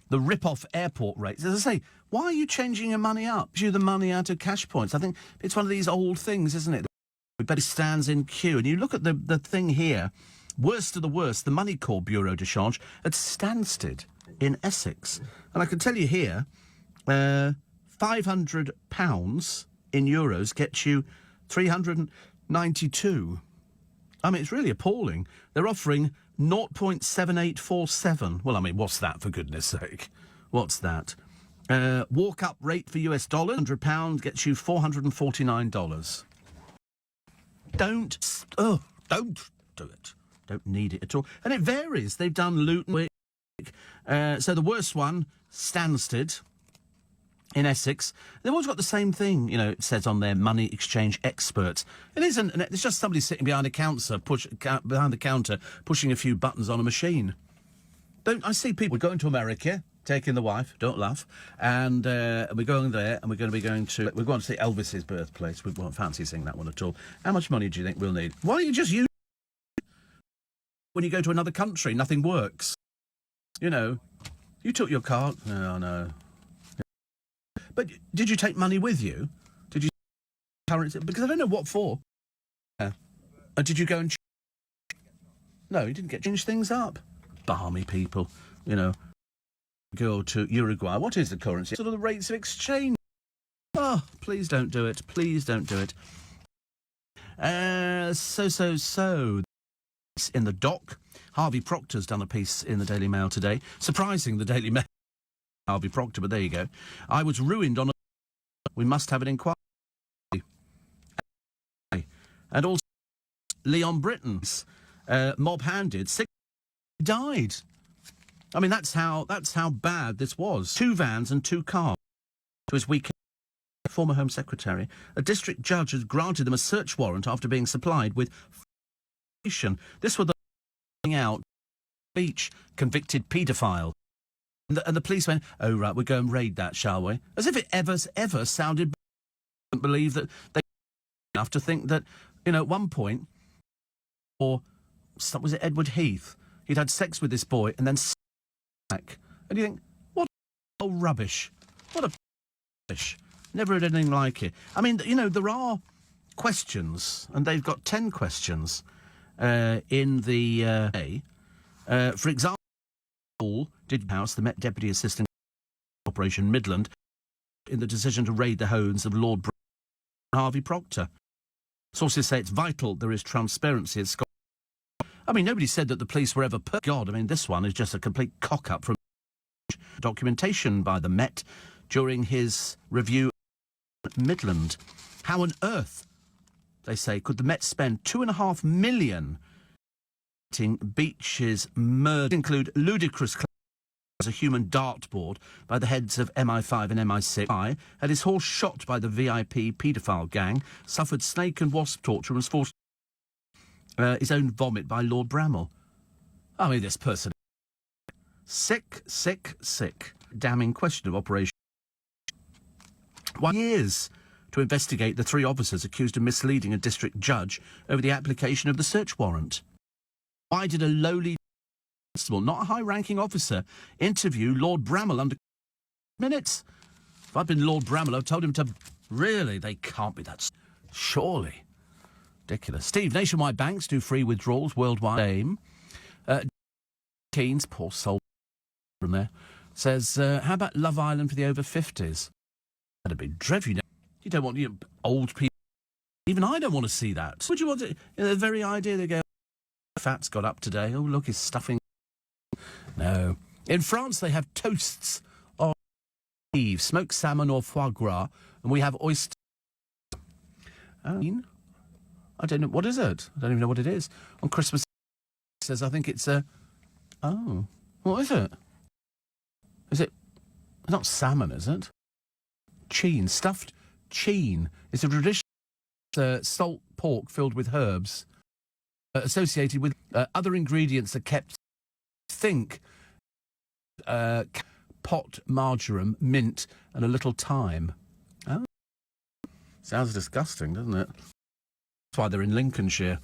The rip-off airport rates. As I say, why are you changing your money up? You the money out of cash points. I think it's one of these old things, isn't it? but he stands in queue. And you look at the thing here, worst of the worst, the Money Corps Bureau de Change at Stansted in Essex. And I can tell you here, £500 in euros gets you 392. I mean, it's really appalling. They're offering 0.7847. Well, I mean, what's that, for goodness sake? What's that? Walk-up rate for US dollars, £100 gets you $449. Don't do it. Don't need it at all. And it varies. They've done Luton. So the worst one, Stansted in Essex. They've always got the same thing, you know, it says on their money exchange experts. It isn't. It's just somebody sitting behind the counter, pushing a few buttons on a machine. I see people going to America, taking the wife, don't laugh, and we're going there, and we're going to see Elvis's birthplace. We won't fancy seeing that one at all. How much money do you think we'll need? Why don't you just use when you go to another country, nothing works. You know, you took your card. Oh, no. But did you take money with you? Did you currency? Because I don't know what for. Did you go and... No, you didn't change things up. Balmy people, you know. Go to Uruguay. What is the currency? Sort of the rates of exchange. Oh, please don't do it. Please don't do it. So. In the dock, Harvey Proctor's done a piece in the Daily Mail today. Surprising, the Daily Mail. Harvey Proctor, but there you go. I was ruined on a... We must have an inquiry. And also, Leon Britton's mob-handed, 6 died. I mean, that's how bad this was. 2 vans and 2 cars to his weekend. Former Home Secretary. A district judge has granted them a search warrant after being supplied with... This was the out beach convicted paedophile. And the police went, oh, right, we'll go and raid that, shall we? As if it ever sounded... I don't believe that they... enough to think that, you know, at one point, or was it Edward Heath? He'd had sex with this boy and then back. And you think, what a rubbish. What a rubbish. Never heard anything like it. I mean, you know, there are questions, and they've got 10 questions in the... for example, did House, the Met Deputy Assistant Operation Midland, in the decision to raid the homes of Lord and Harvey Proctor. Sources say it's vital there is transparency at Scotland. I mean, nobody said that the police were ever God, I mean, this one is just a complete cock-up from documentation by the Met during his review at Midland. How on earth, they say, could the Met spend $2.5 million beaches murder, include ludicrous claims as a human dartboard by the heads of MI5 and MI6, had his horse shot by the VIP paedophile gang, suffered snake and wasp torture and was forced his own vomit by Lord Bramall. I mean, this person... Sick. Damning question of operation. 1 year to investigate the 3 officers accused of misleading a district judge over the application of the search warrant. Why did a lowly constable, not a high-ranking officer, interview Lord Bramall under minutes? If I'd been Lord Bramall, I'd told him to... Really, they can't be that... Surely. Ridiculous. Steve, nationwide banks do free withdrawals worldwide. Aim. Keynes, poor soul from there, says, how about Love Island for the over 50s? That'd be dreadful. You don't want old people... Even I don't want to see that. Would you want to... You know, the very idea they go... Fat's got up today. Oh, look, he's stuffing... No. In France, they have toasts of beef, smoked salmon or foie gras, and we have oyster... I don't know. What is it? I don't even know what it is. On Christmas, it says, I think it's a... Oh. What is it? Is it... Not salmon, is it? Cheen. Stuffed cheen. It's a traditional salt pork filled with herbs associated with other ingredients that kept... Think... pot, marjoram, mint, and a little thyme. Oh. Sounds disgusting, doesn't it? That's why they're in Lincolnshire.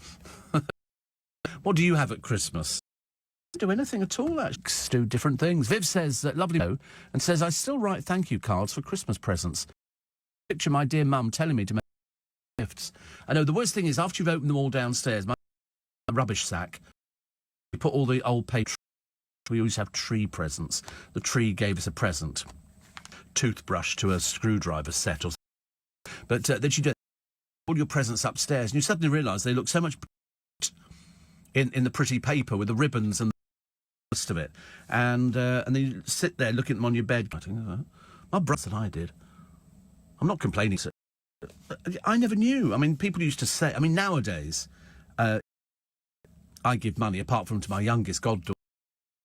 What do you have at Christmas? I don't do anything at all, actually. Do different things. Viv says, lovely, and says, I still write thank you cards for Christmas presents. Picture my dear mum telling me to make a gifts. I know the worst thing is after you've opened them all downstairs, my rubbish sack, we put all the old paper. We always have tree presents. The tree gave us a present. Toothbrush to a screwdriver set or something. But then you do all your presents upstairs and you suddenly realise they look so much in the pretty paper with the ribbons and the rest of it. And then you sit there looking at them on your bed. My brother and I did. I'm not complaining. I never knew. I mean, people used to say... I mean, nowadays, I give money, apart from to my youngest goddaughter.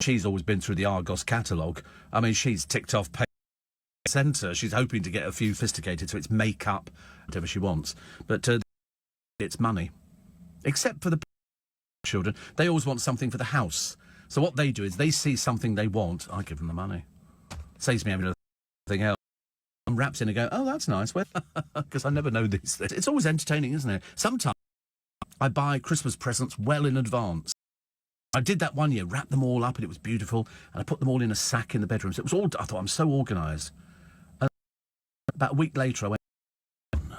She's always been through the Argos catalogue. I mean, she's ticked off pay centre. She's hoping to get a few sophisticated, so it's makeup, whatever she wants. But it's money. Except for the children. They always want something for the house. So what they do is they see something they want, I give them the money. Saves me having anything else. And wraps in and go, oh, that's nice. Because I never know these things. It's always entertaining, isn't it? Sometimes I buy Christmas presents well in advance. I did that one year, wrapped them all up, and it was beautiful, and I put them all in a sack in the bedroom. So it was all... I thought, I'm so organised. And about a week later, I went, oh, no,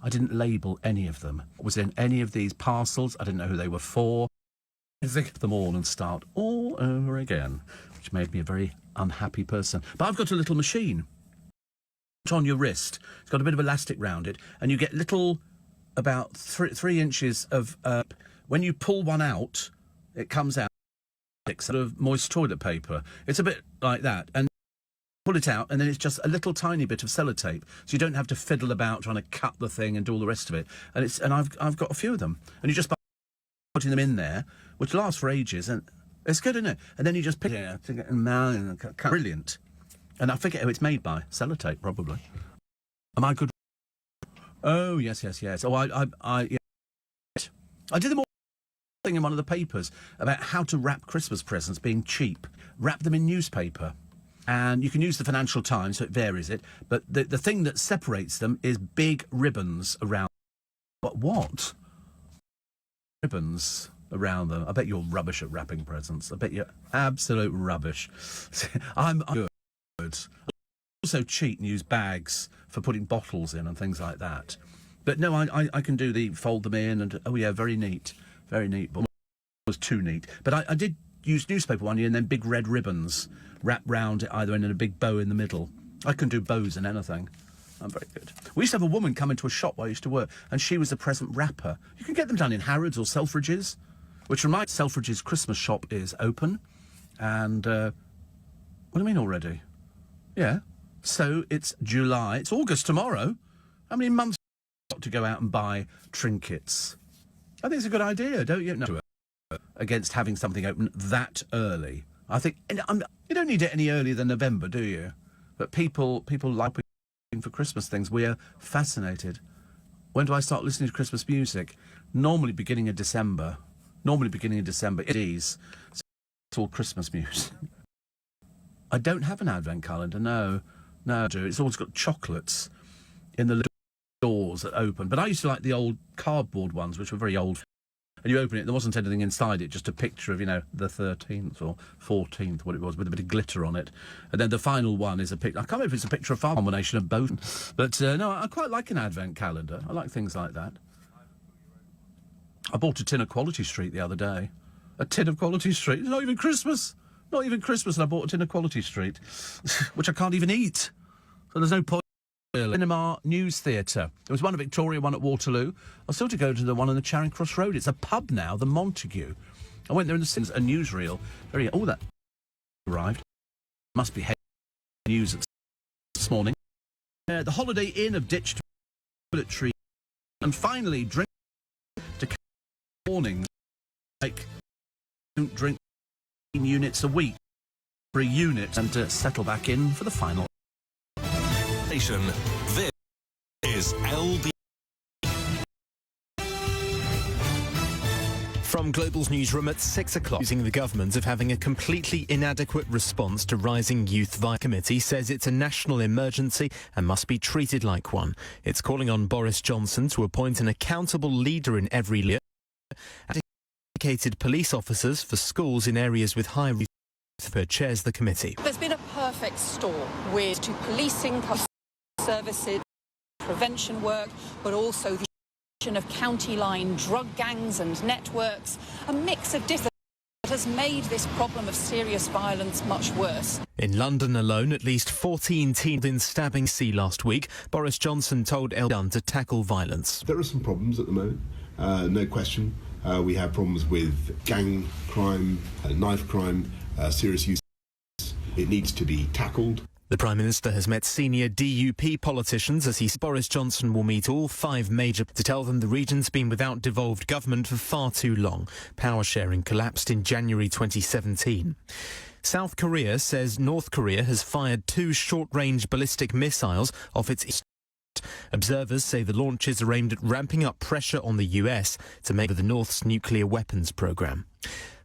I didn't label any of them. What was in any of these parcels? I didn't know who they were for. I think them all and start all over again, which made me a very unhappy person. But I've got a little machine on your wrist. It's got a bit of elastic round it, and you get little, about 3 inches of... when you pull one out... It comes out sort of moist toilet paper. It's a bit like that. And pull it out, and then it's just a little tiny bit of sellotape. So you don't have to fiddle about trying to cut the thing and do all the rest of it. And I've got a few of them. And you just by putting them in there, which lasts for ages, and it's good, isn't it? And then you just pick it out and cut. Brilliant. And I forget who it's made by. Sellotape, probably. Am I good? Oh, yes. Oh, yeah. I did them all in one of the papers about how to wrap Christmas presents being cheap. Wrap them in newspaper. And you can use the Financial Times, so it varies it. But the thing that separates them is big ribbons around. But what? Ribbons around them. I bet you're rubbish at wrapping presents. I bet you're absolute rubbish. I'm good. I also cheat and use bags for putting bottles in and things like that. But no, I can do fold them in and, oh yeah, very neat. Very neat, but it was too neat. But I did use newspaper one year and then big red ribbons wrapped round it, either in a big bow in the middle. I can do bows and anything. I'm very good. We used to have a woman come into a shop where I used to work, and she was a present wrapper. You can get them done in Harrods or Selfridges, which reminds Selfridges' Christmas shop is open. And, what do you mean already? Yeah. So it's July. It's August tomorrow. How many months to go out and buy trinkets? I think it's a good idea, don't you? No, against having something open that early. I think you don't need it any earlier than November, do you? But people like for Christmas things. We are fascinated. When do I start listening to Christmas music? Normally beginning of December. It is. So it's all Christmas music. I don't have an advent calendar, no. It's always got chocolates in the little doors that open. But I used to like the old cardboard ones, which were very old. And you open it, there wasn't anything inside it, just a picture of, the 13th or 14th, what it was, with a bit of glitter on it. And then the final one is a picture. I can't remember if it's a picture of a combination of both. But, no, I quite like an advent calendar. I like things like that. I bought a tin of Quality Street the other day. A tin of Quality Street. It's not even Christmas. Not even Christmas, and I bought a tin of Quality Street, which I can't even eat. So there's no point. Cinema News Theatre. There was one at Victoria, one at Waterloo. I'll still to go to the one on the Charing Cross Road. It's a pub now, the Montague. I went there in a newsreel. That arrived. Must be news this morning. The Holiday Inn have ditched military. And finally, drink to warnings. Like, don't drink units a week for a unit and settle back in for the final. This is LB. From Global's newsroom at 6 o'clock, accusing the government of having a completely inadequate response to rising youth violence. Committee says it's a national emergency and must be treated like one. It's calling on Boris Johnson to appoint an accountable leader in every layer and dedicated police officers for schools in areas with high risk. Chairs the committee. There's been a perfect storm with policing services, prevention work, but also the of county line drug gangs and networks, a mix of different that has made this problem of serious violence much worse. In London alone, at least 14 teens in stabbing sea last week. Boris Johnson told Eldon to tackle violence. There are some problems at the moment, no question. We have problems with gang crime, knife crime, serious use. It needs to be tackled. The Prime Minister has met senior DUP politicians as Boris Johnson will meet all 5 major to tell them the region's been without devolved government for far too long. Power sharing collapsed in January 2017. South Korea says North Korea has fired 2 short-range ballistic missiles off its. Observers say the launches are aimed at ramping up pressure on the US to make the North's nuclear weapons program.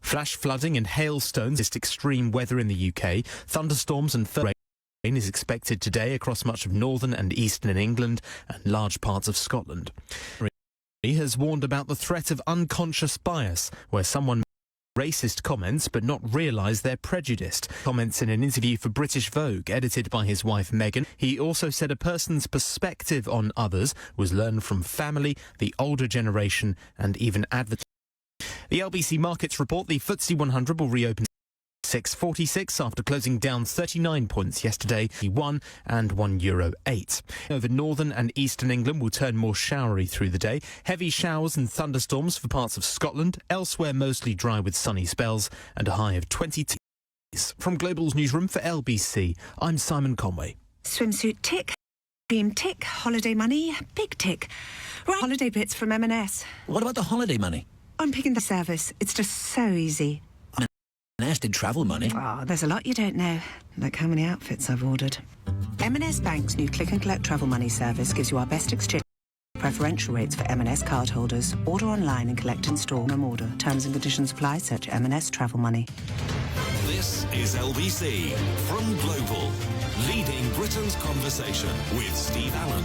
Flash flooding and hailstones, extreme weather in the UK, thunderstorms and rain is expected today across much of northern and eastern England and large parts of Scotland. He has warned about the threat of unconscious bias, where someone racist comments but not realise they're prejudiced. Comments in an interview for British Vogue, edited by his wife Meghan. He also said a person's perspective on others was learned from family, the older generation and even advertising. The LBC Markets report the FTSE 100 will reopen 6.46 after closing down 39 points yesterday, €1 and €1.08. Over northern and eastern England will turn more showery through the day. Heavy showers and thunderstorms for parts of Scotland. Elsewhere mostly dry with sunny spells and a high of 22. From Global's newsroom for LBC, I'm Simon Conway. Swimsuit tick, theme tick, holiday money, big tick. Right, holiday bits from M&S. What about the holiday money? I'm picking the service. It's just so easy. M&S did travel money. Oh, there's a lot you don't know, like how many outfits I've ordered. M&S Bank's new Click and Collect travel money service gives you our best exchange preferential rates for M&S cardholders. Order online and collect in store. No order. Terms and conditions apply. Search M&S Travel Money. This is LBC from Global, leading Britain's conversation with Steve Allen.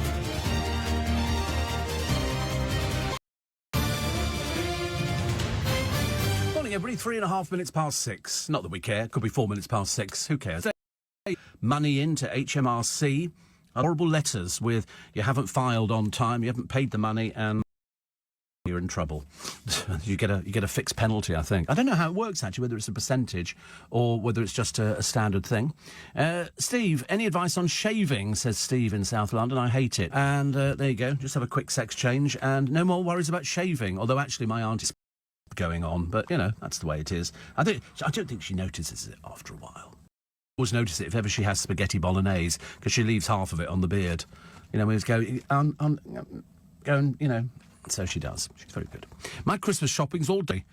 Every 3.5 minutes past 6. Not that we care. Could be 4 minutes past 6. Who cares? Money into HMRC. Horrible letters with you haven't filed on time, you haven't paid the money, and you're in trouble. you get a fixed penalty, I think. I don't know how it works actually, whether it's a percentage or whether it's just a standard thing. Steve, any advice on shaving? Says Steve in South London. I hate it. And there you go. Just have a quick sex change and no more worries about shaving. Although actually my aunt is going on, but you know that's the way it is. I don't think she notices it after a while. Always notice it if ever she has spaghetti bolognese because she leaves half of it on the beard. You know, we just go and you know. So she does. She's very good. My Christmas shopping's all day,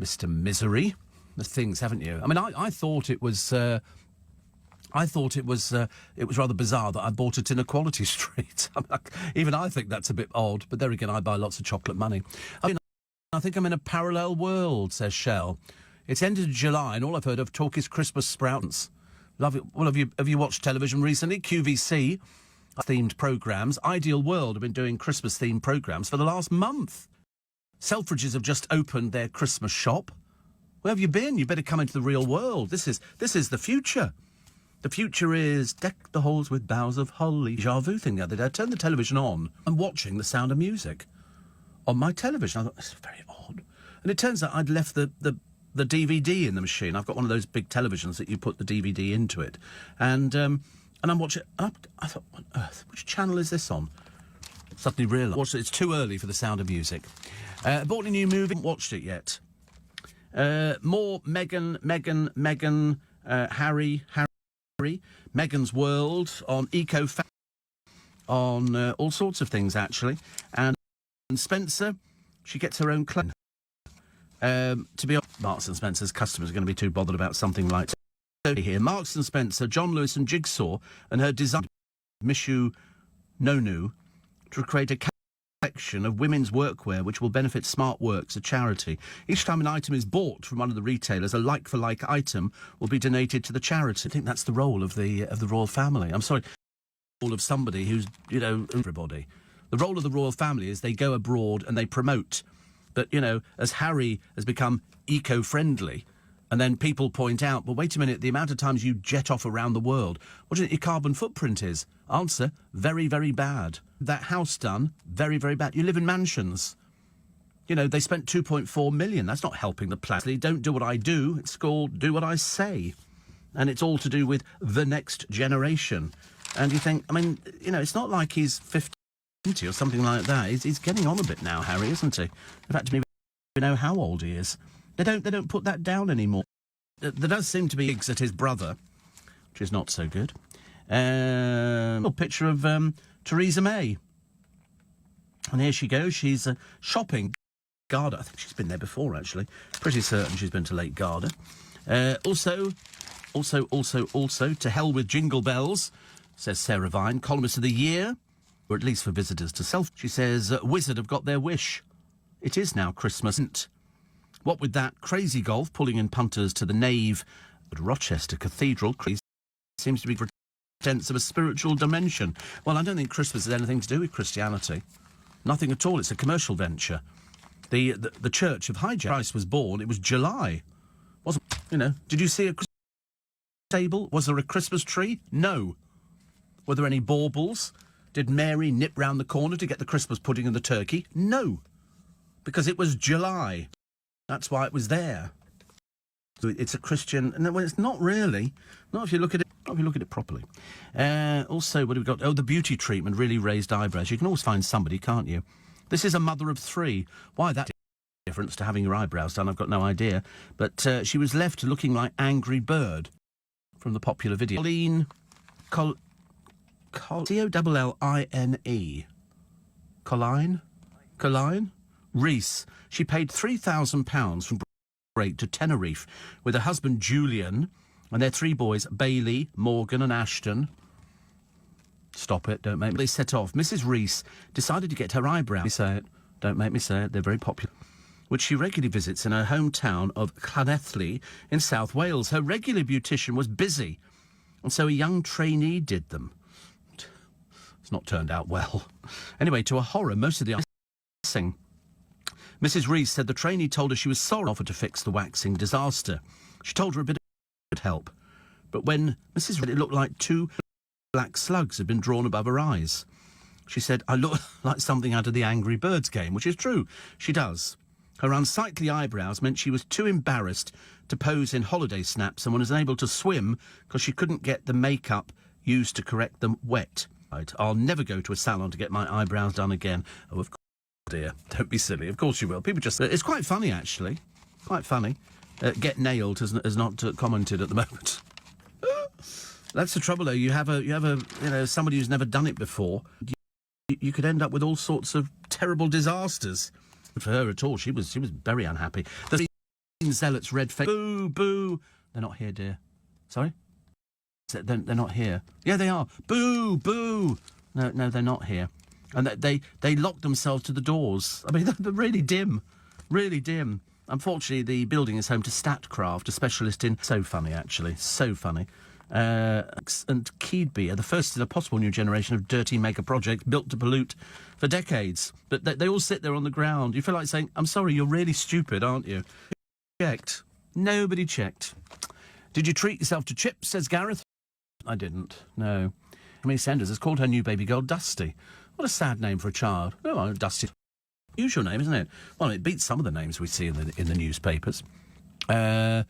Mr. Misery. The things, haven't you? I mean, I thought it was. It was rather bizarre that I bought it in Equality Street. Even I think that's a bit odd. But there again, I buy lots of chocolate money. I think I'm in a parallel world, says Shell. It's ended July, and all I've heard of talk is Christmas sprouts. Love it. Well, have you watched television recently? QVC themed programmes. Ideal World have been doing Christmas themed programmes for the last month. Selfridges have just opened their Christmas shop. Where have you been? You better come into the real world. This is the future. The future is deck the halls with boughs of holly. Déjà vu thing the other day. I turned the television on and watching The Sound of Music on my television. I thought, this is very odd. And it turns out I'd left the DVD in the machine. I've got one of those big televisions that you put the DVD into it. And I'm watching it. I thought, what on earth? Which channel is this on? Suddenly realised it's too early for The Sound of Music. Bought a new movie. Haven't watched it yet. More Meghan, Harry, Meghan's World, on on all sorts of things, actually. And Spencer, she gets her own clothes. To be honest, Marks and Spencer's customers are going to be too bothered about something like here. Marks and Spencer, John Lewis and Jigsaw, and her design, Mishu Nonu, to create a collection of women's workwear which will benefit Smart Works, a charity. Each time an item is bought from one of the retailers, a like-for-like item will be donated to the charity. I think that's the role of the royal family. I'm sorry, the role of somebody who's, you know, everybody. The role of the royal family is they go abroad and they promote. But, you know, as Harry has become eco-friendly, And then people point out, well, wait a minute, the amount of times you jet off around the world, what do you think your carbon footprint is? Answer, very, very bad. That house done, very, very bad. You live in mansions. You know, they spent 2.4 million. That's not helping the planet. Don't do what I do. It's called do what I say. And it's all to do with the next generation. And you think, I mean, you know, it's not like he's 50 or something like that. He's getting on a bit now, Harry, isn't he? In fact, we know how old he is. They don't put that down anymore. There does seem to be gigs at his brother, which is not so good. A picture of Theresa May. And here she goes. She's shopping. Garda. I think she's been there before, actually. Pretty certain she's been to Lake Garda. Also, to hell with jingle bells, says Sarah Vine, columnist of the year, or at least for visitors to self. She says, Wizard have got their wish. It is now Christmas. What with that crazy golf pulling in punters to the nave at Rochester Cathedral, seems to be for a sense of a spiritual dimension. Well, I don't think Christmas has anything to do with Christianity. Nothing at all. It's a commercial venture. The Church of Hijack Christ was born. It was July. Wasn't, you know, did you see a Christmas table? Was there a Christmas tree? No. Were there any baubles? Did Mary nip round the corner to get the Christmas pudding and the turkey? No. Because it was July. That's why it was there. So it's a Christian... And well, it's not really. Not if you look at it. Not if you look at it properly. Also, what have we got? Oh, the beauty treatment, really raised eyebrows. You can always find somebody, can't you? This is a mother of 3. Why that difference to having your eyebrows done, I've got no idea. But she was left looking like Angry Bird from the popular video. C-O-L-L-I-N-E. Colline? Reese. She paid £3,000 from break to Tenerife with her husband Julian and their 3 boys, Bailey, Morgan and Ashton. Stop it, don't make me. They set off. Mrs. Reese decided to get her eyebrows... Say it. Don't make me say it. They're very popular. Which she regularly visits in her hometown of Llanelli in South Wales. Her regular beautician was busy, and so a young trainee did them. It's not turned out well. Anyway, to her horror, most of the waxing. Mrs. Reese said the trainee told her she was sorry offered to fix the waxing disaster. She told her a bit of help. But when Mrs. Reese, it looked like 2 black slugs had been drawn above her eyes. She said, I look like something out of the Angry Birds game, which is true. She does. Her unsightly eyebrows meant she was too embarrassed to pose in holiday snaps and was unable to swim because she couldn't get the makeup used to correct them wet. I'll never go to a salon to get my eyebrows done again. Oh, of course, dear. Don't be silly. Of course you will. People just... it's quite funny, actually. Quite funny. Get Nailed has not commented at the moment. That's the trouble, though. You have somebody who's never done it before. You could end up with all sorts of terrible disasters. For her at all, she was very unhappy. The zealots red face. Boo, boo. They're not here, dear. Sorry? They're not here. Yeah, they are. Boo, boo. No, they're not here. And they locked themselves to the doors. I mean, they're really dim. Really dim. Unfortunately, the building is home to Statcraft, a specialist in... So funny, actually. So funny. And Keedby are the first in a possible new generation of dirty mega projects built to pollute for decades. But they all sit there on the ground. You feel like saying, I'm sorry, you're really stupid, aren't you? Checked. Nobody checked. Did you treat yourself to chips, says Gareth? I didn't, no. Camille Sanders has called her new baby girl Dusty. What a sad name for a child. Oh, well, Dusty. Usual name, isn't it? Well, it beats some of the names we see in the newspapers. Sir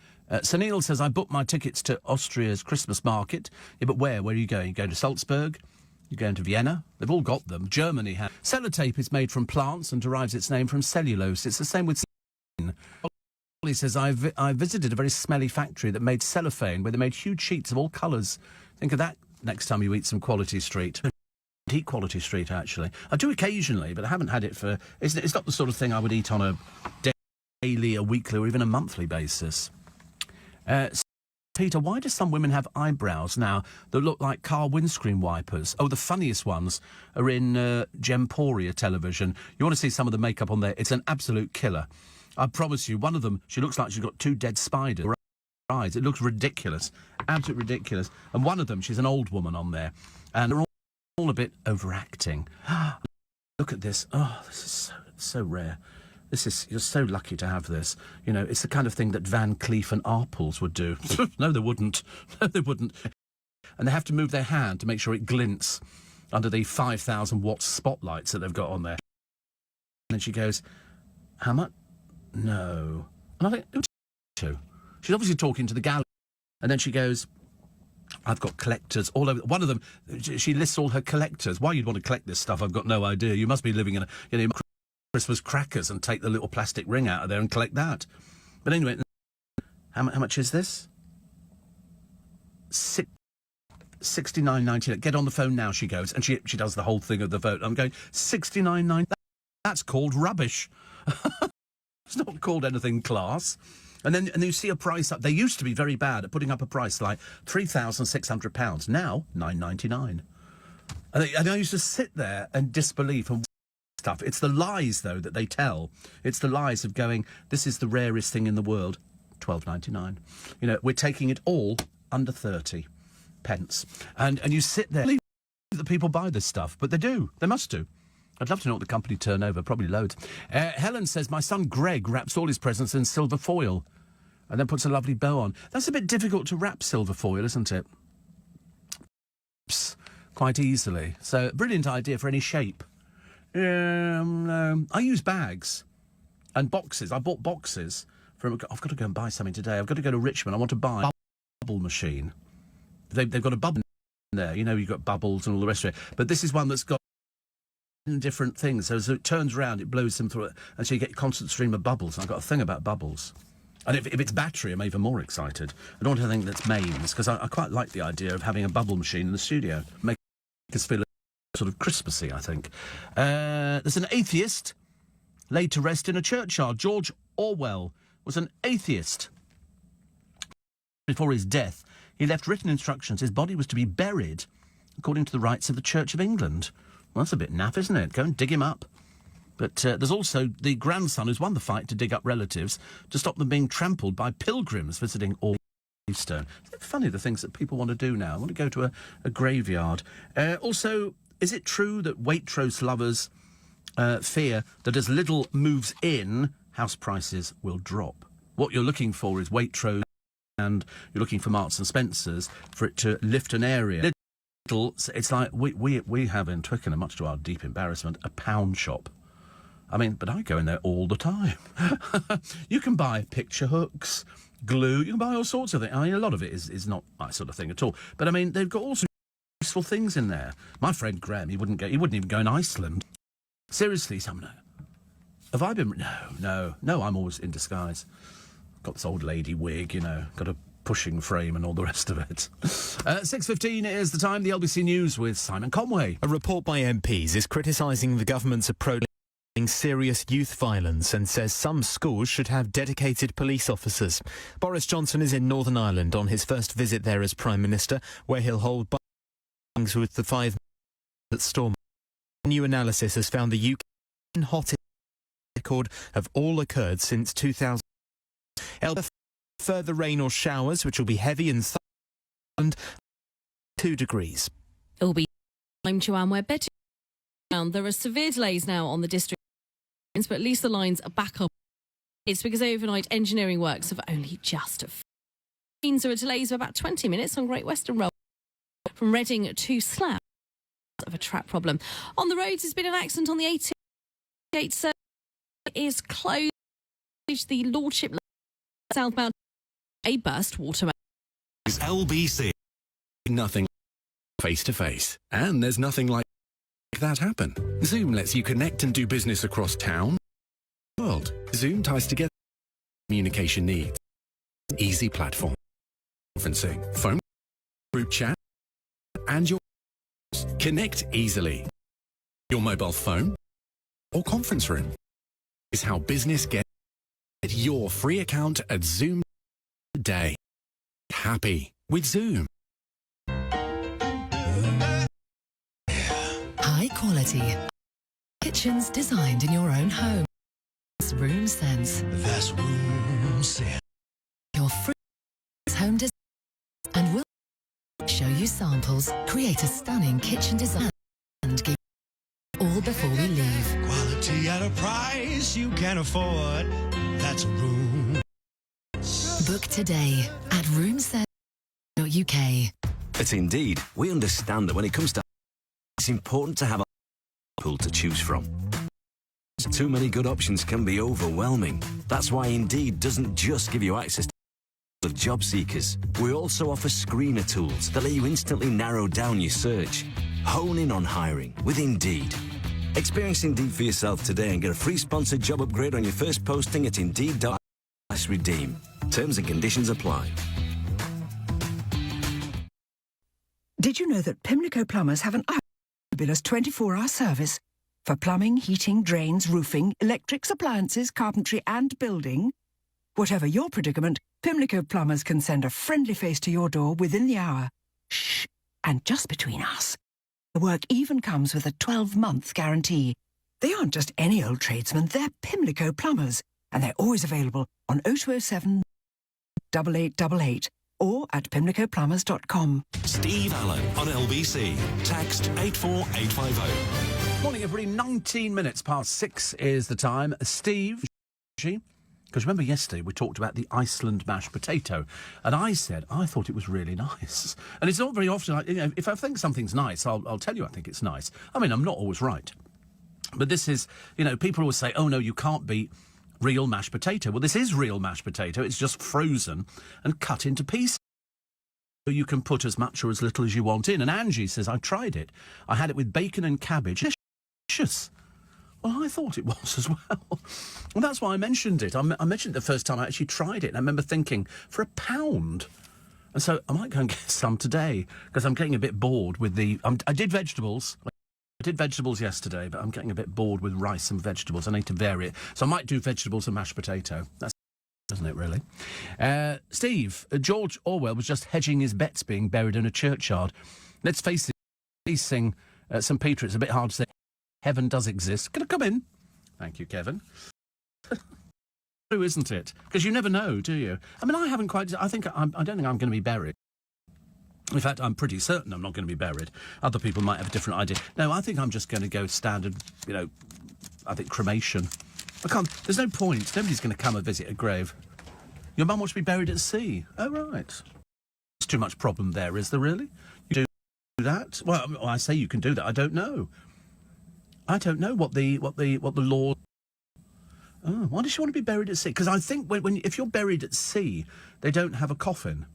Neil says, I booked my tickets to Austria's Christmas market. Yeah, but where? Where are you going? You going to Salzburg? You're going to Vienna? They've all got them. Germany has. Sellotape is made from plants and derives its name from cellulose. It's the same with... He says, I visited a very smelly factory that made cellophane, where they made huge sheets of all colours. Think of that next time you eat some Quality Street. I don't eat Quality Street, actually. I do occasionally, but I haven't had it for... It's not the sort of thing I would eat on a daily, a weekly, or even a monthly basis. Peter, why do some women have eyebrows now that look like car windscreen wipers? Oh, the funniest ones are in Gemporia television. You want to see some of the makeup on there? It's an absolute killer. I promise you, one of them, she looks like she's got 2 dead spiders. Her eyes, it looks ridiculous. Absolutely ridiculous. And one of them, she's an old woman on there. And they're all a bit overacting. Look at this. Oh, this is so rare. You're so lucky to have this. You know, it's the kind of thing that Van Cleef and Arpels would do. No, they wouldn't. No, they wouldn't. And they have to move their hand to make sure it glints under the 5,000 watt spotlights that they've got on there. And then she goes, how much? No. And I think, two. She's obviously talking to the gallery. And then she goes, I've got collectors all over. One of them, she lists all her collectors. Why you'd want to collect this stuff, I've got no idea. You must be living in Christmas crackers and take the little plastic ring out of there and collect that. But anyway, how much is this? $69.99. Get on the phone now, she goes. And she does the whole thing of the vote. I'm going, $69.99. That's called rubbish. It's not called anything class. And then you see a price up. They used to be very bad at putting up a price like £3,600. Now, $9.99. And I used to sit there and disbelief and stuff. It's the lies, though, that they tell. It's the lies of going, this is the rarest thing in the world, $12.99. You know, we're taking it all under 30 pence. And you sit there, believe that people buy this stuff, but they do. They must do. I'd love to know what the company turnover, probably loads. Helen says, my son Greg wraps all his presents in silver foil and then puts a lovely bow on. That's a bit difficult to wrap silver foil, isn't it? Quite easily. So, brilliant idea for any shape. I use bags and boxes. I bought boxes from... I've got to go and buy something today. I've got to go to Richmond. I want to buy a bubble machine. They've got a bubble in there. You know, you've got bubbles and all the rest of it. But this is one that's got different things. So as it turns around, it blows them through it. And so you get a constant stream of bubbles. And I've got a thing about bubbles. And if it's battery, I'm even more excited. I don't want anything that's mains, because I quite like the idea of having a bubble machine in the studio. Make us feel sort of Christmassy, I think. There's an atheist laid to rest in a churchyard. George Orwell was an atheist. Before his death, he left written instructions. His body was to be buried according to the rites of the Church of England. Well, that's a bit naff, isn't it? Go and dig him up. But there's also the grandson who's won the fight to dig up relatives to stop them being trampled by pilgrims visiting Orwell. Isn't it funny, the things that people want to do now? I want to go to a graveyard. Also, is it true that Waitrose lovers fear that as Lidl moves in, house prices will drop? What you're looking for is Waitrose, and you're looking for Marks and Spencer's for it to lift an area. Lidl, it's like we have in Twickenham, much to our deep embarrassment, a pound shop. I mean, but I go in there all the time. You can buy picture hooks, glue, you can buy all sorts of things. I mean, a lot of it is not my sort of thing at all. But I mean, they've got all sorts of useful things in there. My friend Graham, he wouldn't even go in Iceland. Seriously, have I been? No, I'm always in disguise. Got this old lady wig, you know, got a pushing frame and all the rest of it. 6:15 is the time. The LBC News with Simon Conway. A report by MPs is criticising the government's approach serious youth violence and says some schools should have dedicated police officers. Boris Johnson is in Northern Ireland on his first visit there as Prime Minister, where he'll hold meetings with the 5 that storm. New analysis has found the UK hottest record of all occurred since 2000. Further rain or showers, which will be heavy and 2 degrees. It'll be time to where better. There are severe delays now on the district, but at least the lines are back up. It's because overnight engineering works have only just finished. There are delays of about 20 minutes on Great Western Railway from Reading to Slough of a track problem. On the roads, there's been an accident on the 88 service is closed. The Lordship southbound a burst water. Is LBC. Nothing face to face, and there's nothing like that happen. Zoom lets you connect and do business across town, world. Zoom ties together communication needs. Easy platform, conferencing, phone, group chat, and your connect easily. Your mobile phone or conference room is how business gets your free account at Zoom today. Happy with Zoom. High quality. Kitchens designed in your own home. It's Room Sense. That's Room Sense. Your free home design and will show you samples, create a stunning kitchen design and give all before we leave. Quality at a price you can afford. That's Room. Book today at roomservice.uk. At Indeed, we understand that when it comes to it's important to have a pool to choose from. Too many good options can be overwhelming. That's why Indeed doesn't just give you access to job seekers. We also offer screener tools that let you instantly narrow down your search. Hone in on hiring with Indeed. Experience Indeed for yourself today and get a free sponsored job upgrade on your first posting at Indeed.com/redeem. Terms and conditions apply. Did you know that Pimlico Plumbers have an fabulous 24-hour service for plumbing, heating, drains, roofing, electrics, appliances, carpentry and building? Whatever your predicament, Pimlico Plumbers can send a friendly face to your door within the hour. Shh! And just between us, the work even comes with a 12-month guarantee. They aren't just any old tradesmen, they're Pimlico Plumbers, and they're always available on 0207 8888 or at pimlicoplumbers.com. Steve Allen on LBC. Text 84850. Morning, everybody. 19 minutes past 6 is the time. Steve, because remember yesterday we talked about the Iceland mashed potato, and I said I thought it was really nice. And it's not very often, if I think something's nice, I'll tell you I think it's nice. I mean, I'm not always right. But this is, people always say, oh no, you can't beat real mashed potato. Well, this is real mashed potato. It's just frozen and cut into pieces. So you can put as much or as little as you want in. And Angie says, I tried it. I had it with bacon and cabbage. Delicious. Well, I thought it was as well. And that's why I mentioned it. I mentioned it the first time I actually tried it. And I remember thinking, for £1. And so I might go and get some today, because I'm getting a bit bored with the... I did vegetables. I did vegetables yesterday, but I'm getting a bit bored with rice and vegetables. I need to vary it. So I might do vegetables and mashed potato. That's, doesn't it, really? Steve, George Orwell was just hedging his bets being buried in a churchyard. Let's face it, he's sing St. Peter. It's a bit hard to say. Heaven does exist. Can I come in? Thank you, Kevin. True, isn't it? Because you never know, do you? I mean, I don't think I'm going to be buried. In fact, I'm pretty certain I'm not going to be buried. Other people might have a different idea. No, I think I'm just going to go standard, I think cremation. There's no point. Nobody's going to come and visit a grave. Your mum wants to be buried at sea. Oh, right. There's too much problem there, is there really? You do that? Well, I say you can do that. I don't know. I don't know what the law... Oh, why does she want to be buried at sea? Because I think if you're buried at sea, they don't have a coffin.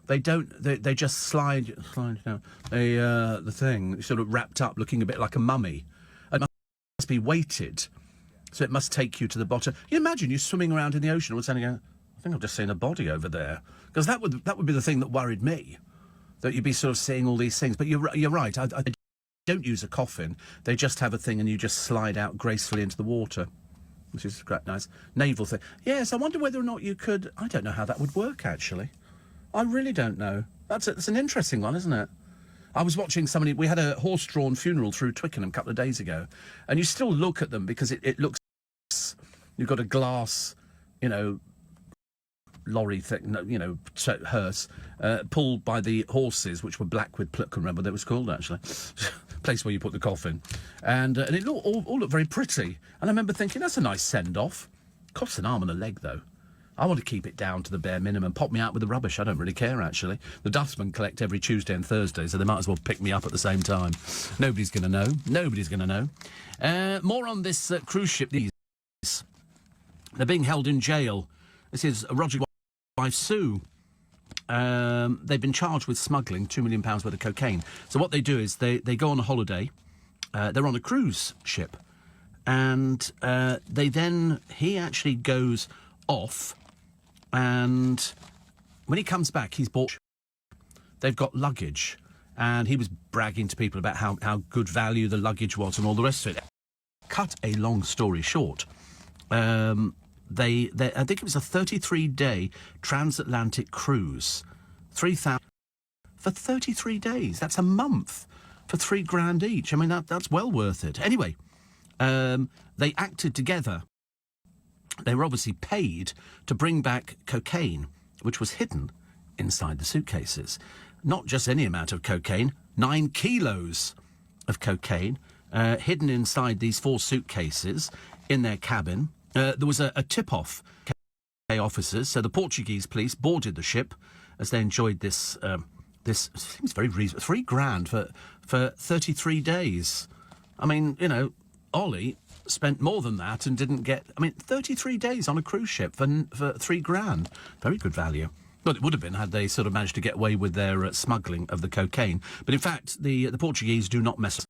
They don't. They just slide down the thing, sort of wrapped up, looking a bit like a mummy. And it must be weighted, so it must take you to the bottom. You imagine you swimming around in the ocean, and suddenly go, I think I've just seen a body over there, because that would be the thing that worried me, that you'd be sort of seeing all these things. But you're right. I don't use a coffin. They just have a thing, and you just slide out gracefully into the water, which is quite nice. Naval thing. Yes, I wonder whether or not you could. I don't know how that would work, actually. I really don't know. That's an interesting one, isn't it? I was watching somebody... We had a horse-drawn funeral through Twickenham a couple of days ago, and you still look at them because it looks... You've got a glass, lorry thing, hearse, pulled by the horses, which were black with... I can't remember what it was called, actually. Place where you put the coffin. And it all looked very pretty. And I remember thinking, that's a nice send-off. Costs an arm and a leg, though. I want to keep it down to the bare minimum. Pop me out with the rubbish. I don't really care, actually. The dustmen collect every Tuesday and Thursday, so they might as well pick me up at the same time. Nobody's going to know. Nobody's going to know. More on this cruise ship. They're being held in jail. This is Roger's wife, Sue. They've been charged with smuggling £2 million worth of cocaine. So what they do is they go on a holiday. They're on a cruise ship. And he actually goes off. And when he comes back, they've got luggage, and he was bragging to people about how good value the luggage was and all the rest of it. Cut a long story short, I think it was a 33-day transatlantic cruise, 3,000 for 33 days. That's a month for $3,000 each. I mean, that's well worth it. Anyway, they acted together. They were obviously paid to bring back cocaine, which was hidden inside the suitcases. Not just any amount of cocaine, 9 kilos of cocaine, hidden inside these 4 suitcases in their cabin. There was a tip-off officers, so the Portuguese police boarded the ship as they enjoyed this seems very reasonable, £3,000 for 33 days. I mean, you know, Ollie spent more than that and didn't get, 33 days on a cruise ship for £3,000. Very good value. Well, it would have been had they sort of managed to get away with their smuggling of the cocaine. But in fact, the Portuguese do not mess.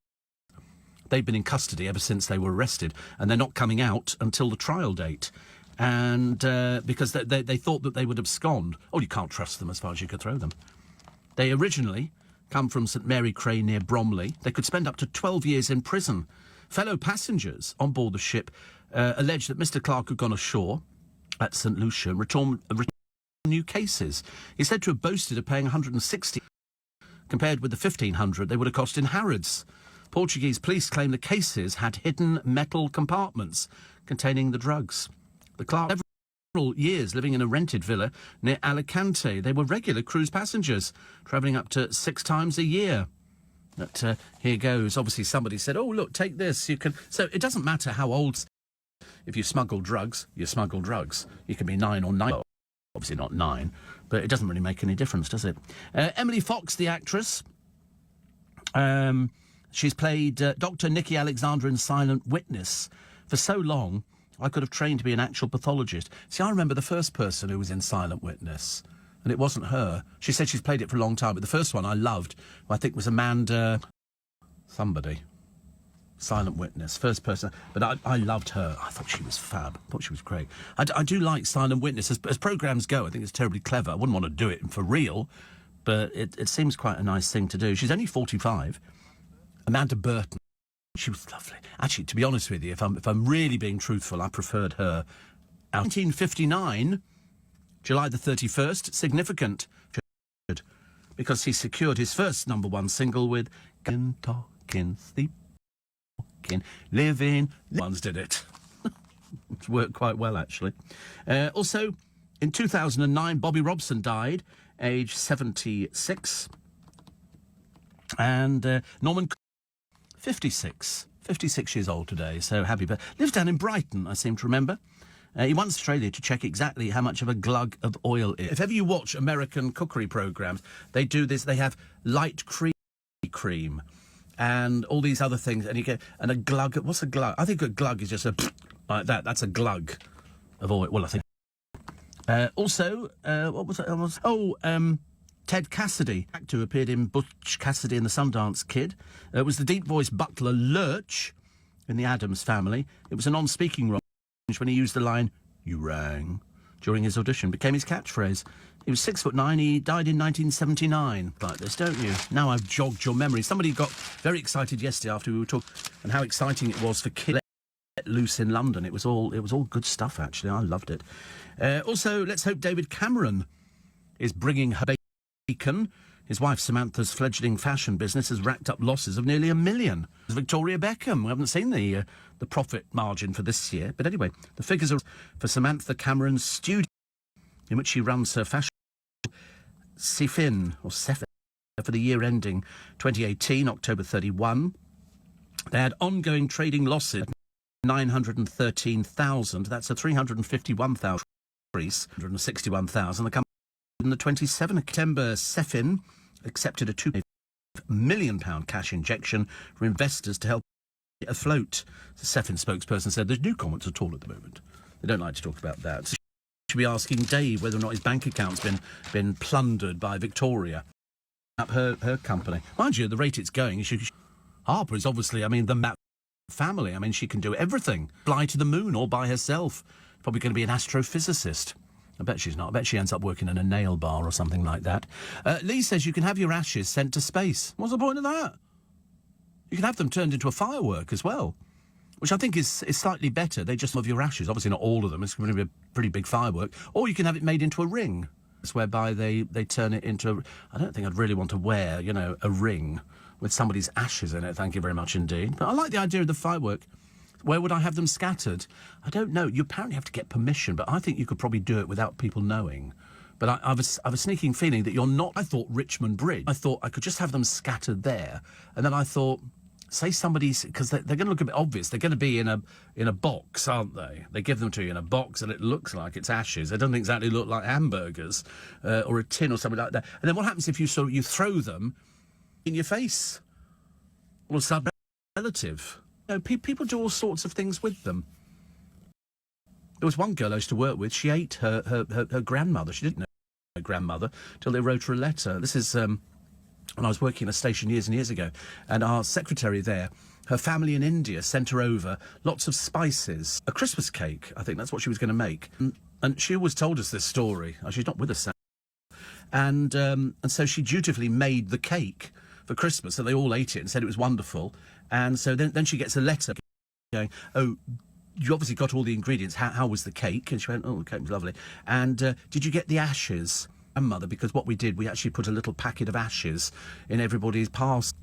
They've been in custody ever since they were arrested, and they're not coming out until the trial date. And because they thought that they would abscond. Oh, you can't trust them as far as you could throw them. They originally come from St Mary Cray near Bromley. They could spend up to 12 years in prison. Fellow passengers on board the ship alleged that Mr Clark had gone ashore at St Lucia and returned new cases. He's said to have boasted of paying £160, compared with the £1,500 they would have cost in Harrods. Portuguese police claim the cases had hidden metal compartments containing the drugs. The Clark several years living in a rented villa near Alicante. They were regular cruise passengers, travelling up to 6 times a year. But here goes. Obviously somebody said, oh, look, take this. You can. So it doesn't matter how old. If you smuggle drugs, you smuggle drugs. You can be 9 or 9. Obviously not 9, but it doesn't really make any difference, does it? Emily Fox, the actress. She's played Dr. Nikki Alexander in Silent Witness. For so long, I could have trained to be an actual pathologist. See, I remember the first person who was in Silent Witness, and it wasn't her. She said she's played it for a long time, but the first one I loved, I think, was Amanda... somebody. Silent Witness, first person. But I loved her. I thought she was fab. I thought she was great. I do like Silent Witness. As programmes go, I think it's terribly clever. I wouldn't want to do it for real, but it seems quite a nice thing to do. She's only 45. Amanda Burton. She was lovely. Actually, to be honest with you, if I'm really being truthful, I preferred her. 1959, July the 31st, significant, because he secured his first #1 single with Talking, Sleep, Walking, Living. Ones did it. It worked quite well, actually. Also, in 2009, Bobby Robson died, age 76. And Norman... 56 years old today, so happy birthday. Lives down in Brighton, I seem to remember. He wants Australia to check exactly how much of a glug of oil is. If ever you watch American cookery programmes, they do this. They have light cream and all these other things, and you get and a glug. What's a glug? I think a glug is just a like that. That's a glug of oil. Well, I think. Also, what was it? Ted Cassidy, actor who appeared in Butch Cassidy and the Sundance Kid. It was the deep-voiced butler Lurch in The Addams Family. It was a non-speaking role when he used the line, "You rang," during his audition. Became his catchphrase. He was 6'9". He died in 1979. Like this, don't you? Now I've jogged your memory. Somebody got very excited yesterday after we were talking and how exciting it was for kids let loose in London. It was all good stuff, actually. I loved it. Also, let's hope David Cameron is bringing her bacon. His wife Samantha's fledgling fashion business has racked up losses of nearly $1 million. Victoria Beckham. We haven't seen the profit margin for this year, but anyway, the figures are for Samantha Cameron's studio, in which she runs her fashion Sefin for the year ending 2018, October 31. They had ongoing trading losses, 913,000. That's a 351,000 increase, 161,000. The company in the 27th September, Sefin accepted a £2 million cash injection for investors to help it afloat. The Sefin spokesperson said there's no comments at all at the moment. They don't like to talk about that. So should be asking Dave whether or not his bank account's been plundered by Victoria. Up her company. Mind you, the rate it's going, Harper is obviously, the Matt family. She can do everything. Fly to the moon all by herself. Probably going to be an astrophysicist. I bet she's not. I bet she ends up working in a nail bar or something like that. Lee says you can have your ashes sent to space. What's the point of that? You can have them turned into a firework as well, which I think is slightly better. They just love your ashes. Obviously not all of them. It's going to be a pretty big firework. Or you can have it made into a ring. It's whereby they turn it into... I don't think I'd really want to wear, a ring with somebody's ashes in it. Thank you very much indeed. But I like the idea of the firework. Where would I have them scattered? I don't know. You apparently have to get permission, but I think you could probably do it without people knowing. But I have a sneaking feeling that you're not... I thought Richmond Bridge. I thought I could just have them scattered there. And then I thought say somebody's, because they're going to look a bit obvious. They're going to be in a box, aren't they? They give them to you in a box, and it looks like it's ashes. It doesn't exactly look like hamburgers or a tin or something like that. And then what happens if you throw them in your face or some relative? You know, people do all sorts of things with them. There was one girl I used to work with. She ate her grandmother. She didn't know her grandmother till they wrote her a letter. This is when I was working at a station years and years ago, and our secretary there, her family in India sent her over lots of spices, a Christmas cake. I think that's what she was going to make, and she always told us this story. Oh, she's not with us now. And so she dutifully made the cake for Christmas, so they all ate it and said it was wonderful. And so then she gets a letter going, "Oh, you obviously got all the ingredients. How was the cake?" And she went, "Oh, the cake was lovely. And did you get the ashes?" And mother, because what we did, we actually put a little packet of ashes in everybody's parcel.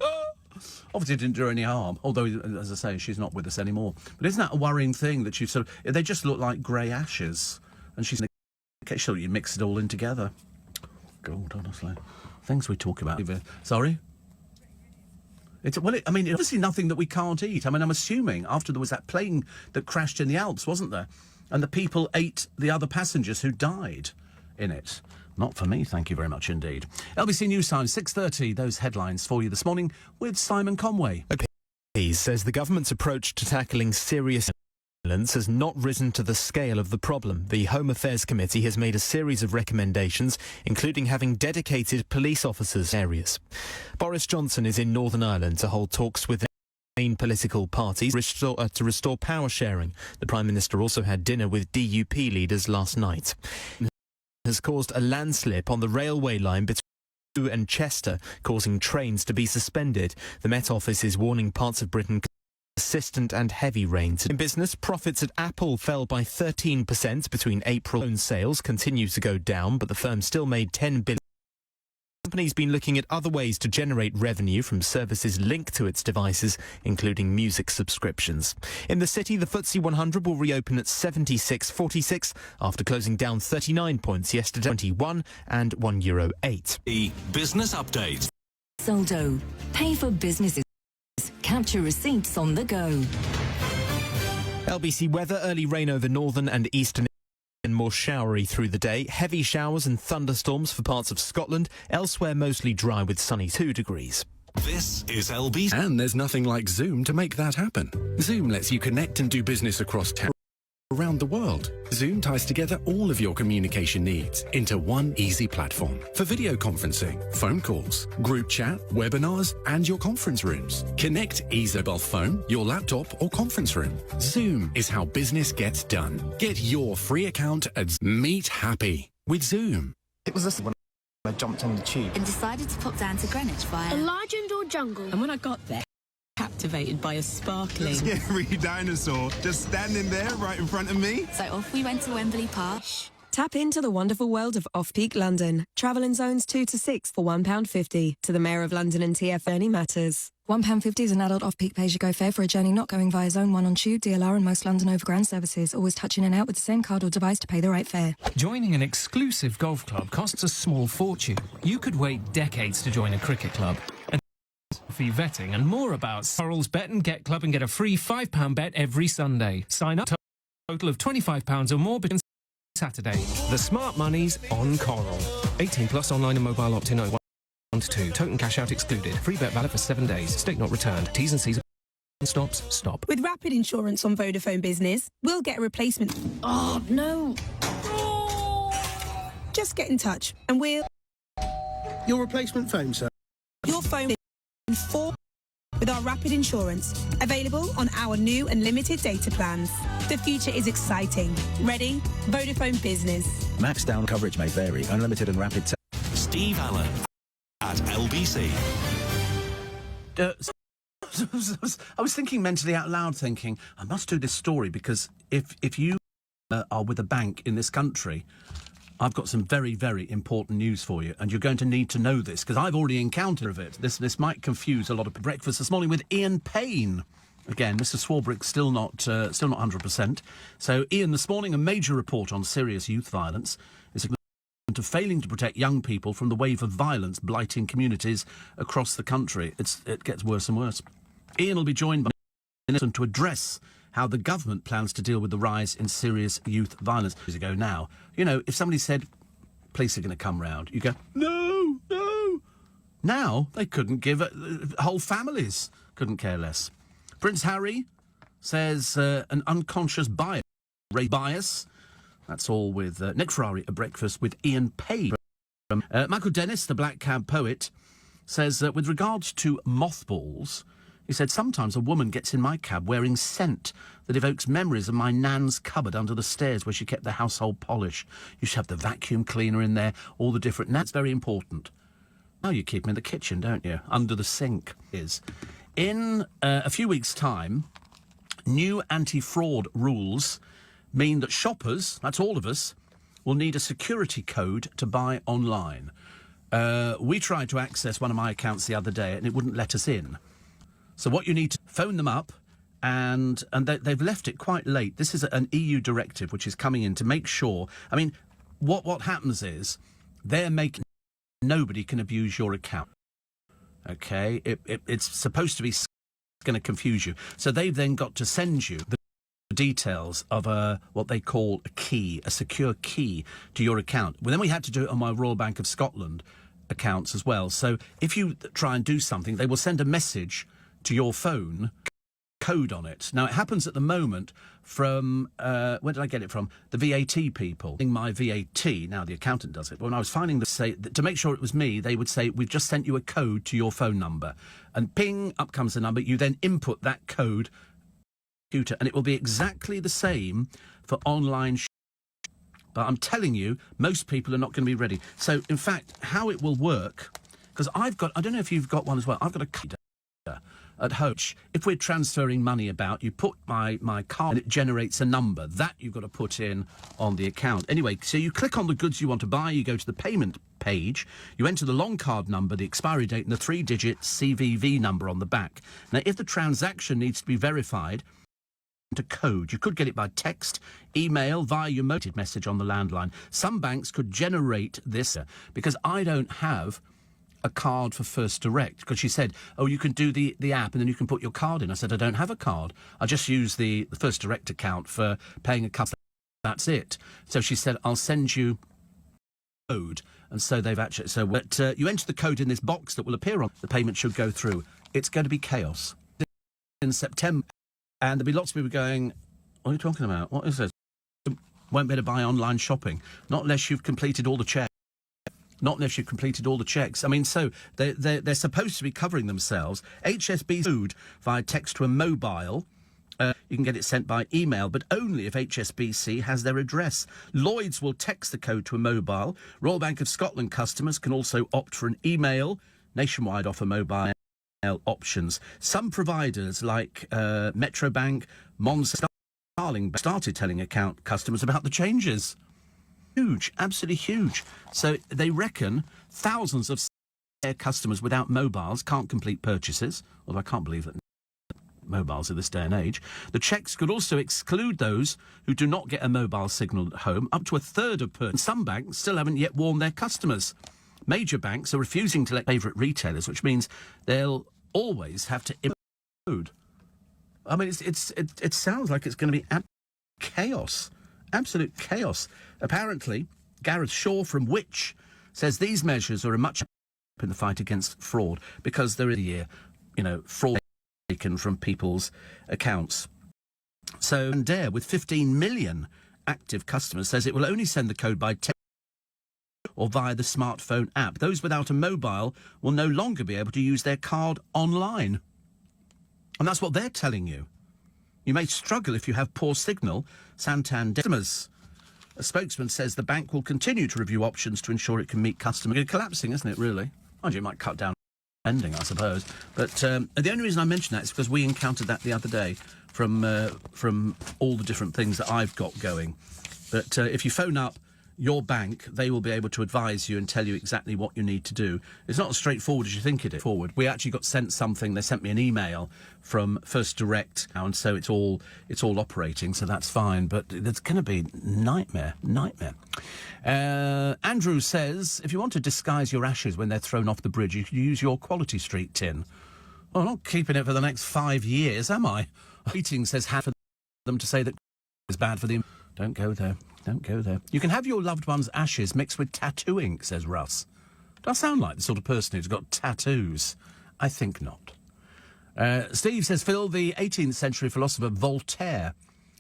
Obviously, it didn't do her any harm, although, as I say, she's not with us anymore. But isn't that a worrying thing that they just look like grey ashes? And she's in a case, so you mix it all in together. God, honestly. Things we talk about. Sorry? It's obviously nothing that we can't eat. I mean, I'm assuming after there was that plane that crashed in the Alps, wasn't there? And the people ate the other passengers who died in it. Not for me, thank you very much indeed. LBC News Time, 6:30. Those headlines for you this morning with Simon Conway. He says the government's approach to tackling serious violence has not risen to the scale of the problem. The Home Affairs Committee has made a series of recommendations, including having dedicated police officers in areas. Boris Johnson is in Northern Ireland to hold talks with main political parties to restore power sharing. The Prime Minister also had dinner with DUP leaders last night. Has caused a landslip on the railway line between Crewe and Chester, causing trains to be suspended. The Met Office is warning parts of Britain persistent and heavy rains. In business, profits at Apple fell by 13% between April. Phone sales continue to go down, but the firm still made $10 billion. The company's been looking at other ways to generate revenue from services linked to its devices, including music subscriptions. In the city, the FTSE 100 will reopen at 76.46 after closing down 39 points yesterday, 21 and €1.08. The business update. Soldo. Pay for businesses. Capture receipts on the go. LBC weather, early rain over northern and eastern and more showery through the day. Heavy showers and thunderstorms for parts of Scotland. Elsewhere, mostly dry with sunny 2 degrees. This is LBC. And there's nothing like Zoom to make that happen. Zoom lets you connect and do business across town. Around the world. Zoom ties together all of your communication needs into one easy platform for video conferencing, phone calls, group chat, webinars, and your conference rooms. Connect either mobile phone, your laptop, or conference room. Zoom is how business gets done. Get your free account at Meet Happy with Zoom. It was this when I jumped on the tube And decided to pop down to Greenwich via a large indoor jungle. And when I got there, captivated by a sparkling scary dinosaur just standing there right in front of me. So off we went to Wembley Park. Tap into the wonderful world of Off-Peak London. Travel in zones 2 to 6 for £1.50. To the Mayor of London and TF Ernie Matters. £1.50 is an adult off-peak pay-as-you-go fare for a journey not going via Zone 1 on Tube, DLR and most London Overground services. Always touch in and out with the same card or device to pay the right fare. Joining an exclusive golf club costs a small fortune. You could wait decades to join a cricket club. And fee vetting and more about Sorrel's Bet and Get Club and get a free £5 bet every Sunday. Sign up to a total of £25 or more between Saturday. The smart money's on Coral. 18 plus online and mobile opt-in 01 to 2. Token cash out excluded. Free bet valid for 7 days. Stake not returned. T's and C's. Stops. Stop. With Rapid Insurance on Vodafone Business, we'll get a replacement. Oh, no. Just get in touch and we'll... Your replacement phone, sir? Your phone in 4 with our Rapid Insurance. Available on our new and limited data plans. The future is exciting. Ready? Vodafone Business. Max down coverage may vary. Unlimited and rapid... Steve Allen at LBC. I was thinking mentally out loud, thinking, I must do this story because if you are with a bank in this country, I've got some very, very important news for you, and you're going to need to know this, because I've already encountered it. This might confuse a lot of breakfast this morning with Ian Payne. Again, Mr. Swarbrick's still not 100%. So, Ian, this morning, a major report on serious youth violence is to failing to protect young people from the wave of violence blighting communities across the country. It gets worse and worse. Ian will be joined by to address how the government plans to deal with the rise in serious youth violence. Years ago now, you know, if somebody said police are going to come round, you go, no, no. Now they couldn't give whole families couldn't care less. Prince Harry says an unconscious bias. That's all with Nick Ferrari at breakfast with Ian Page. Michael Dennis, the Black Cab poet, says with regards to mothballs, he said, sometimes a woman gets in my cab wearing scent that evokes memories of my nan's cupboard under the stairs where she kept the household polish. You should have the vacuum cleaner in there, all the different... That's very important. Now you keep them in the kitchen, don't you? Under the sink is. In a few weeks' time, new anti-fraud rules mean that shoppers, that's all of us, will need a security code to buy online. We tried to access one of my accounts the other day and it wouldn't let us in. So what you need to phone them up, and they've left it quite late. This is an EU directive which is coming in to make sure... I mean, what happens is they're making... Nobody can abuse your account. OK? It's supposed to be going to confuse you. So they've then got to send you the details of what they call a key, a secure key to your account. Well, then we had to do it on my Royal Bank of Scotland accounts as well. So if you try and do something, they will send a message to your phone, code on it. Now, it happens at the moment from, where did I get it from? The VAT people. My VAT, now the accountant does it, but when I was finding to make sure it was me, they would say, we've just sent you a code to your phone number. And ping, up comes the number, you then input that code, and it will be exactly the same for online but I'm telling you, most people are not going to be ready. So, in fact, how it will work, because I don't know if you've got one as well, I've got a card at home. If we're transferring money about, you put my card and it generates a number. That you've got to put in on the account. Anyway, so you click on the goods you want to buy, you go to the payment page, you enter the long card number, the expiry date and the 3-digit CVV number on the back. Now, if the transaction needs to be verified, to code. You could get it by text, email, via your motive message on the landline. Some banks could generate this because I don't have a card for First Direct, because she said, oh, you can do the app and then you can put your card in. I said, I don't have a card. I just use the First Direct account for paying a customer. That's it. So she said, I'll send you code. And so they've actually... So you enter the code in this box that will appear on... The payment should go through. It's going to be chaos. In September... And there'll be lots of people going, what are you talking about? What is this? Won't be able to buy online shopping. Not unless you've completed all the checks. Not unless you've completed all the checks. I mean, so they're supposed to be covering themselves. HSBC food via text to a mobile. You can get it sent by email, but only if HSBC has their address. Lloyds will text the code to a mobile. Royal Bank of Scotland customers can also opt for an email. Nationwide offer mobile options. Some providers like Metro Bank, Starling started telling account customers about the changes. Huge, absolutely huge. So they reckon thousands of their customers without mobiles can't complete purchases, although I can't believe that mobiles in this day and age. The checks could also exclude those who do not get a mobile signal at home. Up to a third of some banks still haven't yet warned their customers. Major banks are refusing to let favourite retailers, which means they'll always have to include. I mean, it sounds like it's going to be chaos, absolute chaos. Apparently, Gareth Shaw from Which says these measures are a much in the fight against fraud because there is a year, fraud taken from people's accounts. So, Dare, with 15 million active customers, says it will only send the code by text or via the smartphone app. Those without a mobile will no longer be able to use their card online. And that's what they're telling you. You may struggle if you have poor signal. Santander. A spokesman says the bank will continue to review options to ensure it can meet customers. It's collapsing, isn't it, really? Mind you, it might cut down ending, I suppose. But the only reason I mention that is because we encountered that the other day from all the different things that I've got going. But if you phone up your bank, they will be able to advise you and tell you exactly what you need to do. It's not as straightforward as you think it is. We actually got sent something. They sent me an email from First Direct now, and so it's all operating, so that's fine. But it's going to be nightmare. Andrew says, if you want to disguise your ashes when they're thrown off the bridge, you can use your Quality Street tin. Well, I'm not keeping it for the next 5 years, am I? Eating says for them to say that is bad for them. Don't go there. Don't go there. You can have your loved one's ashes mixed with tattoo ink, says Russ. Do I sound like the sort of person who's got tattoos? I think not. Steve says, Phil, the 18th century philosopher Voltaire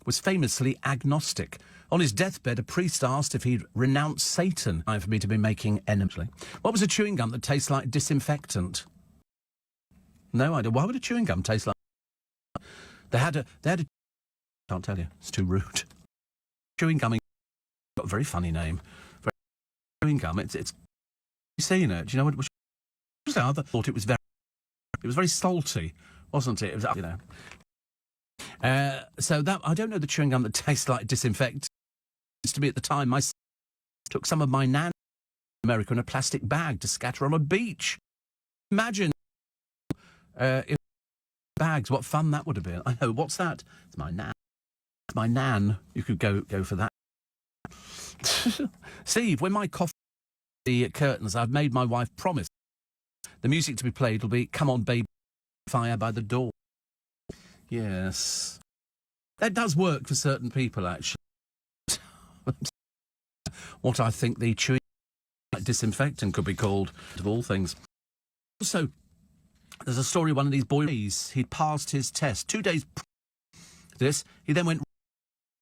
was famously agnostic. On his deathbed, a priest asked if he'd renounce Satan. Time for me to be making enemies. What was a chewing gum that tastes like disinfectant? No idea. Why would a chewing gum taste like... They had a... Can't tell you. It's too rude. Chewing gum... Got a very funny name. Chewing gum, it's... You've seen it. Do you know what... I thought it was very... It was very salty, wasn't it? It was, you know... so that... I don't know the chewing gum that tastes like disinfectant. To me at the time, my took some of my nan in America in a plastic bag to scatter on a beach. Imagine... if bags, what fun that would have been. I know, what's that? It's my nan. It's my nan. You could go for that. Steve, when my coffee the curtains, I've made my wife promise the music to be played will be Come On Baby, Fire by the Door. Yes. That does work for certain people, actually. What I think the chewing disinfectant could be called, of all things. So, there's a story of one of these boys. He'd passed his test 2 days this. He then went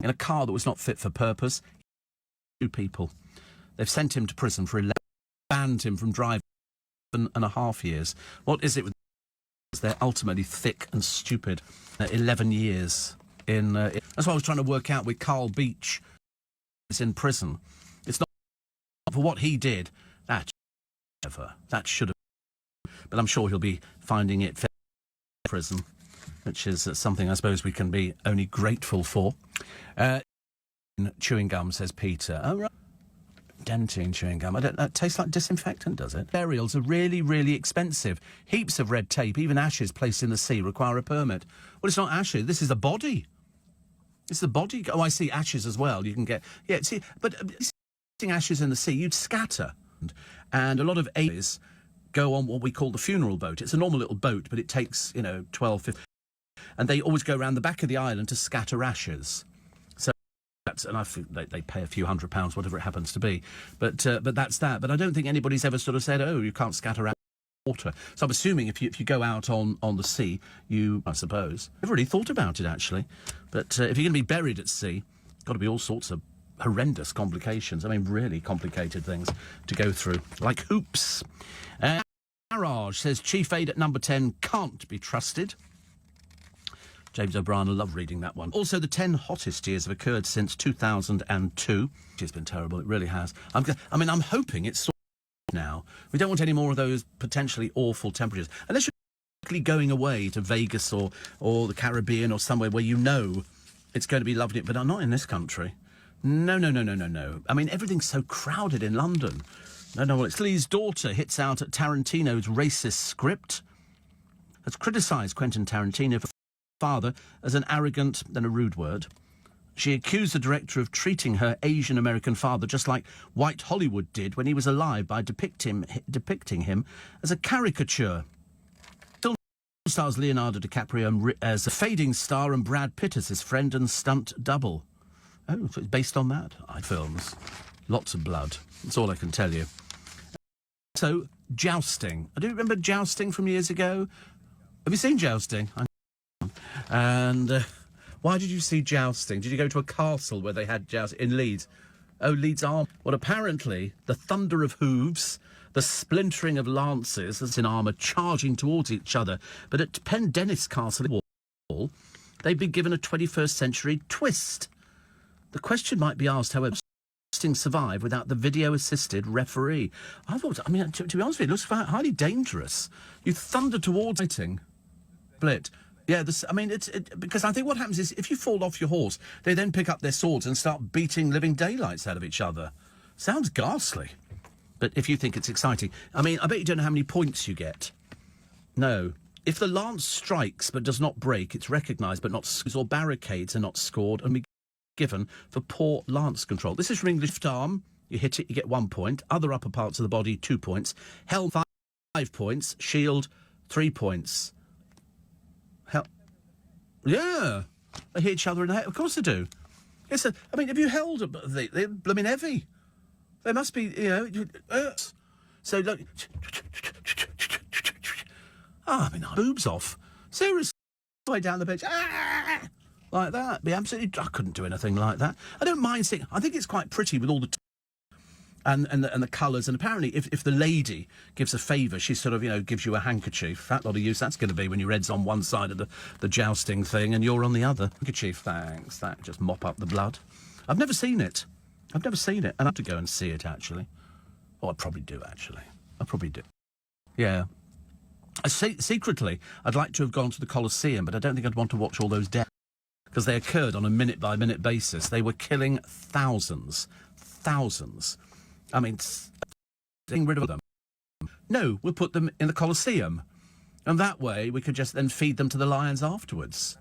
in a car that was not fit for purpose. 2 people. They've sent him to prison for 11, banned him from driving 11.5 years. What is it with they're ultimately thick and stupid? 11 years in... that's what I was trying to work out with Carl Beach. He's in prison. It's not for what he did. That should have... But I'm sure he'll be finding it fair in prison, which is something I suppose we can be only grateful for. Chewing gum, says Peter. Oh, right. Dentine chewing gum. That tastes like disinfectant, does it? Burials are really, really expensive. Heaps of red tape, even ashes placed in the sea require a permit. Well, it's not ashes. This is the body. It's the body. Oh, I see ashes as well. You can get... Yeah, see, but ashes in the sea, you'd scatter. And a lot of ages go on what we call the funeral boat. It's a normal little boat, but it takes, 12, 15... And they always go around the back of the island to scatter ashes. So that's... And I think they pay a few £100, whatever it happens to be. But that's that. But I don't think anybody's ever sort of said, oh, you can't scatter water. So I'm assuming if you go out on the sea, I suppose... I've really thought about it, actually. But if you're going to be buried at sea, got to be all sorts of horrendous complications. I mean, really complicated things to go through, like hoops. Garage says Chief Aid at number 10 can't be trusted. James O'Brien, I love reading that one. Also, the 10 hottest years have occurred since 2002. It's been terrible, it really has. I'm hoping it's sorted now. We don't want any more of those potentially awful temperatures. Unless you're going away to Vegas or the Caribbean or somewhere where you know it's going to be lovely, but not in this country. No. I mean, everything's so crowded in London. No, it's Lee's daughter hits out at Tarantino's racist script. Has criticised Quentin Tarantino for father as an arrogant and a rude word. She accused the director of treating her Asian-American father just like white Hollywood did when he was alive by depicting him as a caricature. Stars Leonardo DiCaprio as a fading star and Brad Pitt as his friend and stunt double. Oh, so it's based on that? Films. Lots of blood. That's all I can tell you. So, jousting. I do remember jousting from years ago. Have you seen jousting? And why did you see jousting? Did you go to a castle where they had jousting in Leeds? Oh, Leeds Arm. Well, apparently, the thunder of hooves, the splintering of lances as in armour charging towards each other. But at Pendennis Castle, they've been given a 21st century twist. The question might be asked, however, jousting survive without the video-assisted referee? To be honest with you, it looks highly dangerous. You thunder towards fighting. Split. Yeah, because I think what happens is if you fall off your horse, they then pick up their swords and start beating living daylights out of each other. Sounds ghastly. But if you think it's exciting... I bet you don't know how many points you get. No. If the lance strikes but does not break, it's recognised but not... or barricades are not scored and be given for poor lance control. This is from English. Left arm, you hit it, you get 1 point. Other upper parts of the body, 2 points. Helm, 5 points. Shield, 3 points. Yeah. They hit each other in the head. Of course they do. I mean, have you held them? They're blooming heavy. They must be, So, look... I mean, boobs off. Seriously. Way down the pitch. Like that. Be absolutely... I couldn't do anything like that. I don't mind seeing... I think it's quite pretty with all the... And the colours, and apparently if the lady gives a favour, she sort of, gives you a handkerchief. That lot of use that's going to be when your head's on one side of the jousting thing and you're on the other. Handkerchief, thanks. That just mop up the blood. I've never seen it. And I have to go and see it, actually. Oh, I probably do, actually. I probably do. Yeah. Secretly, I'd like to have gone to the Colosseum, but I don't think I'd want to watch all those deaths. Because they occurred on a minute-by-minute basis. They were killing thousands. I mean, getting rid of them. No, we'll put them in the Colosseum. And that way we could just then feed them to the lions afterwards.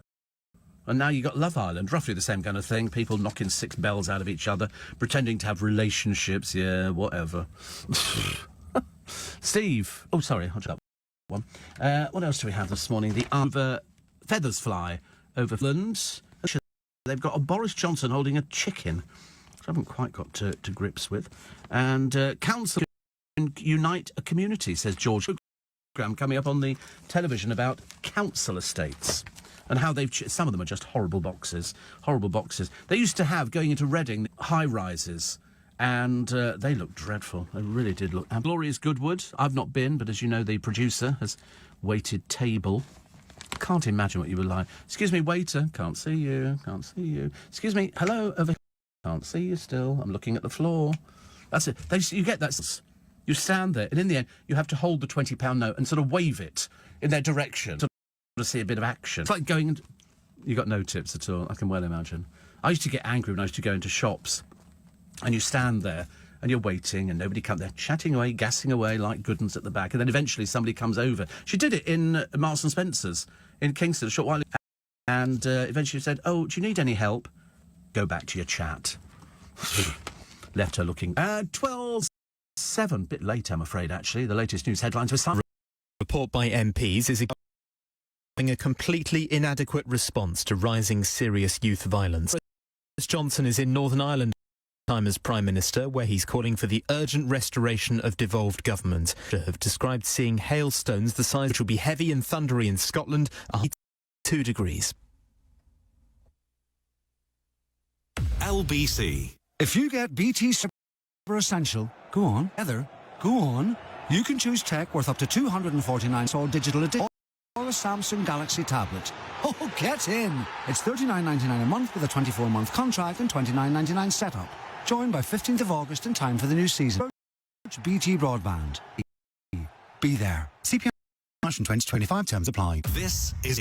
And now you got Love Island, roughly the same kind of thing. People knocking 6 bells out of each other, pretending to have relationships. Yeah, whatever. Steve. Oh, sorry, I'll drop one. What else do we have this morning? The feathers fly over Finland. They've got a Boris Johnson holding a chicken. I haven't quite got to grips with. And Council Unite a Community, says George. Program coming up on the television about council estates and how some of them are just horrible boxes. They used to have, going into Reading, high-rises, and they looked dreadful. They really did look. And Glorious Goodwood, I've not been, but as you know, the producer has waited table. Can't imagine what you would like. Excuse me, waiter. Can't see you. Excuse me, hello, over here. Can't see you still. I'm looking at the floor. That's it. You get that. You stand there, and in the end, you have to hold the £20 note and sort of wave it in their direction to see a bit of action. It's like going and... You got no tips at all, I can well imagine. I used to get angry when I used to go into shops, and you stand there, and you're waiting, and nobody comes there, chatting away, gassing away like good ones at the back, and then eventually somebody comes over. She did it in Marks and Spencer's in Kingston a short while ago, and eventually said, "Oh, do you need any help? Go back to your chat." Left her looking. 12:07, bit late, I'm afraid, actually. The latest news headlines were some report by MPs is a completely inadequate response to rising serious youth violence. Boris Johnson is in Northern Ireland time as Prime Minister, where he's calling for the urgent restoration of devolved government. Have described seeing hailstones the size which will be heavy and thundery in Scotland, 2 degrees. LBC. If you get BT Super Essential, go on. Heather, go on. You can choose tech worth up to $249 all digital edition or a Samsung Galaxy tablet. Oh, get in. It's $39.99 a month with a 24-month contract and $29.99 setup. Join by 15th of August in time for the new season. BT Broadband. Be there. CPI March 2025 terms apply. This is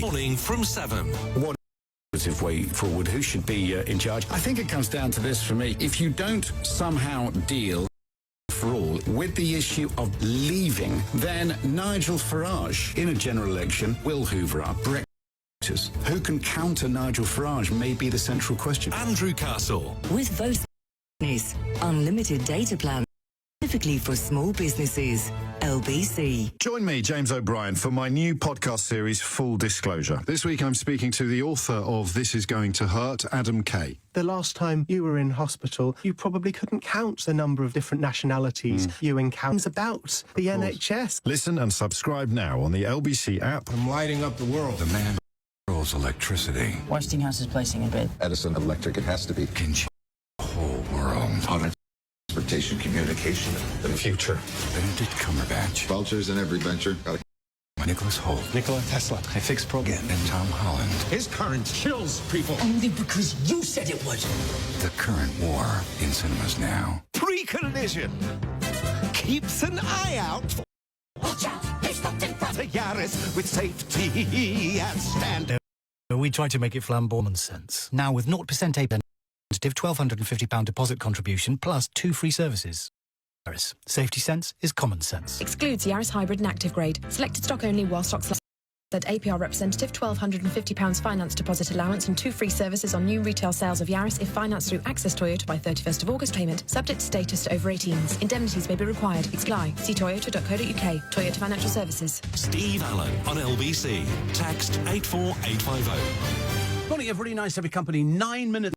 Morning from 7. What way forward? Who should be in charge? I think it comes down to this for me. If you don't somehow deal for all with the issue of leaving, then Nigel Farage in a general election will hoover up Brexit. Who can counter Nigel Farage may be the central question. Andrew Castle. With Vodafone, unlimited data plan specifically for small businesses. LBC. Join me, James O'Brien, for my new podcast series, Full Disclosure. This week I'm speaking to the author of This Is Going to Hurt, Adam Kay. The last time you were in hospital, you probably couldn't count the number of different nationalities you encountered about the NHS. Listen and subscribe now on the LBC app. I'm lighting up the world. The man controls electricity. Westinghouse is placing a bid. Edison Electric, it has to be. Can change the whole world. Transportation, communication, the future. Benedict Cumberbatch. Vultures in every venture. Nicholas Hoult. Nikola Tesla. I fix programs. And Tom Holland. His current kills people. Only because you said it would. The Current War in cinemas now. Pre-collision. Keeps an eye out. Watch out. They stopped in front. A Yaris with safety and standard. We try to make it flamboyant sense. Now with 0% APR. £1,250 deposit contribution plus 2 free services. Yaris. Safety sense is common sense. Excludes Yaris Hybrid and Active Grade. Selected stock only while stocks last. APR representative, £1,250 finance deposit allowance and 2 free services on new retail sales of Yaris if financed through Access Toyota by 31st of August payment, subject to status to over 18s. Indemnities may be required. Exclude. See toyota.co.uk. Toyota Financial Services. Steve Allen on LBC. Text 84850. Morning, everybody. Nice to have your company. 9 minutes.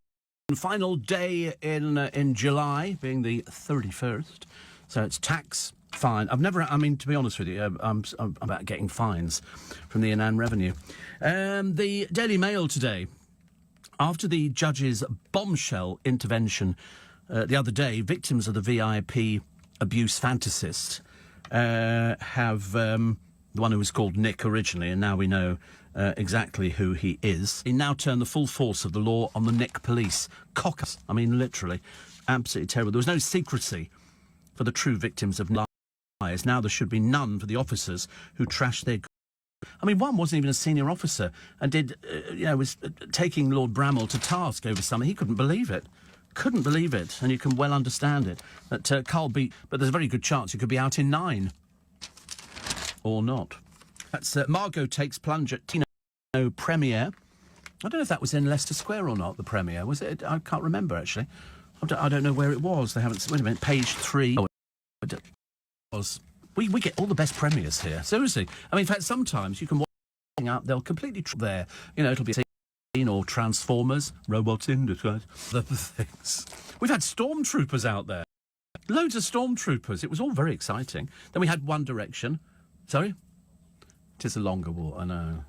Final day in July, being the 31st. So it's tax. Fine. To be honest with you, I'm about getting fines from the Inland Revenue. The Daily Mail today, after the judge's bombshell intervention the other day, victims of the VIP abuse fantasist have the one who was called Nick originally, and now we know exactly who he is. He now turned the full force of the law on the Nick police. Cockers. I mean, literally. Absolutely terrible. There was no secrecy for the true victims of lies. Now there should be none for the officers who trashed their... I mean, one wasn't even a senior officer and was taking Lord Bramwell to task over something. He couldn't believe it. Couldn't believe it. And you can well understand it. That Carl beat... But there's a very good chance he could be out in 9. Or not. That's Margot takes plunge at Tino premiere. I don't know if that was in Leicester Square or not, the premiere. Was it? I can't remember, actually. I don't know where it was. They haven't... Wait a minute. Page 3... We get all the best premieres here. Seriously. I mean, in fact, sometimes you can watch out, they'll completely there. You know, it'll be a scene or Transformers, robots in disguise, the things. We've had stormtroopers out there. Loads of stormtroopers. It was all very exciting. Then we had One Direction. Sorry? It is a longer walk, I know.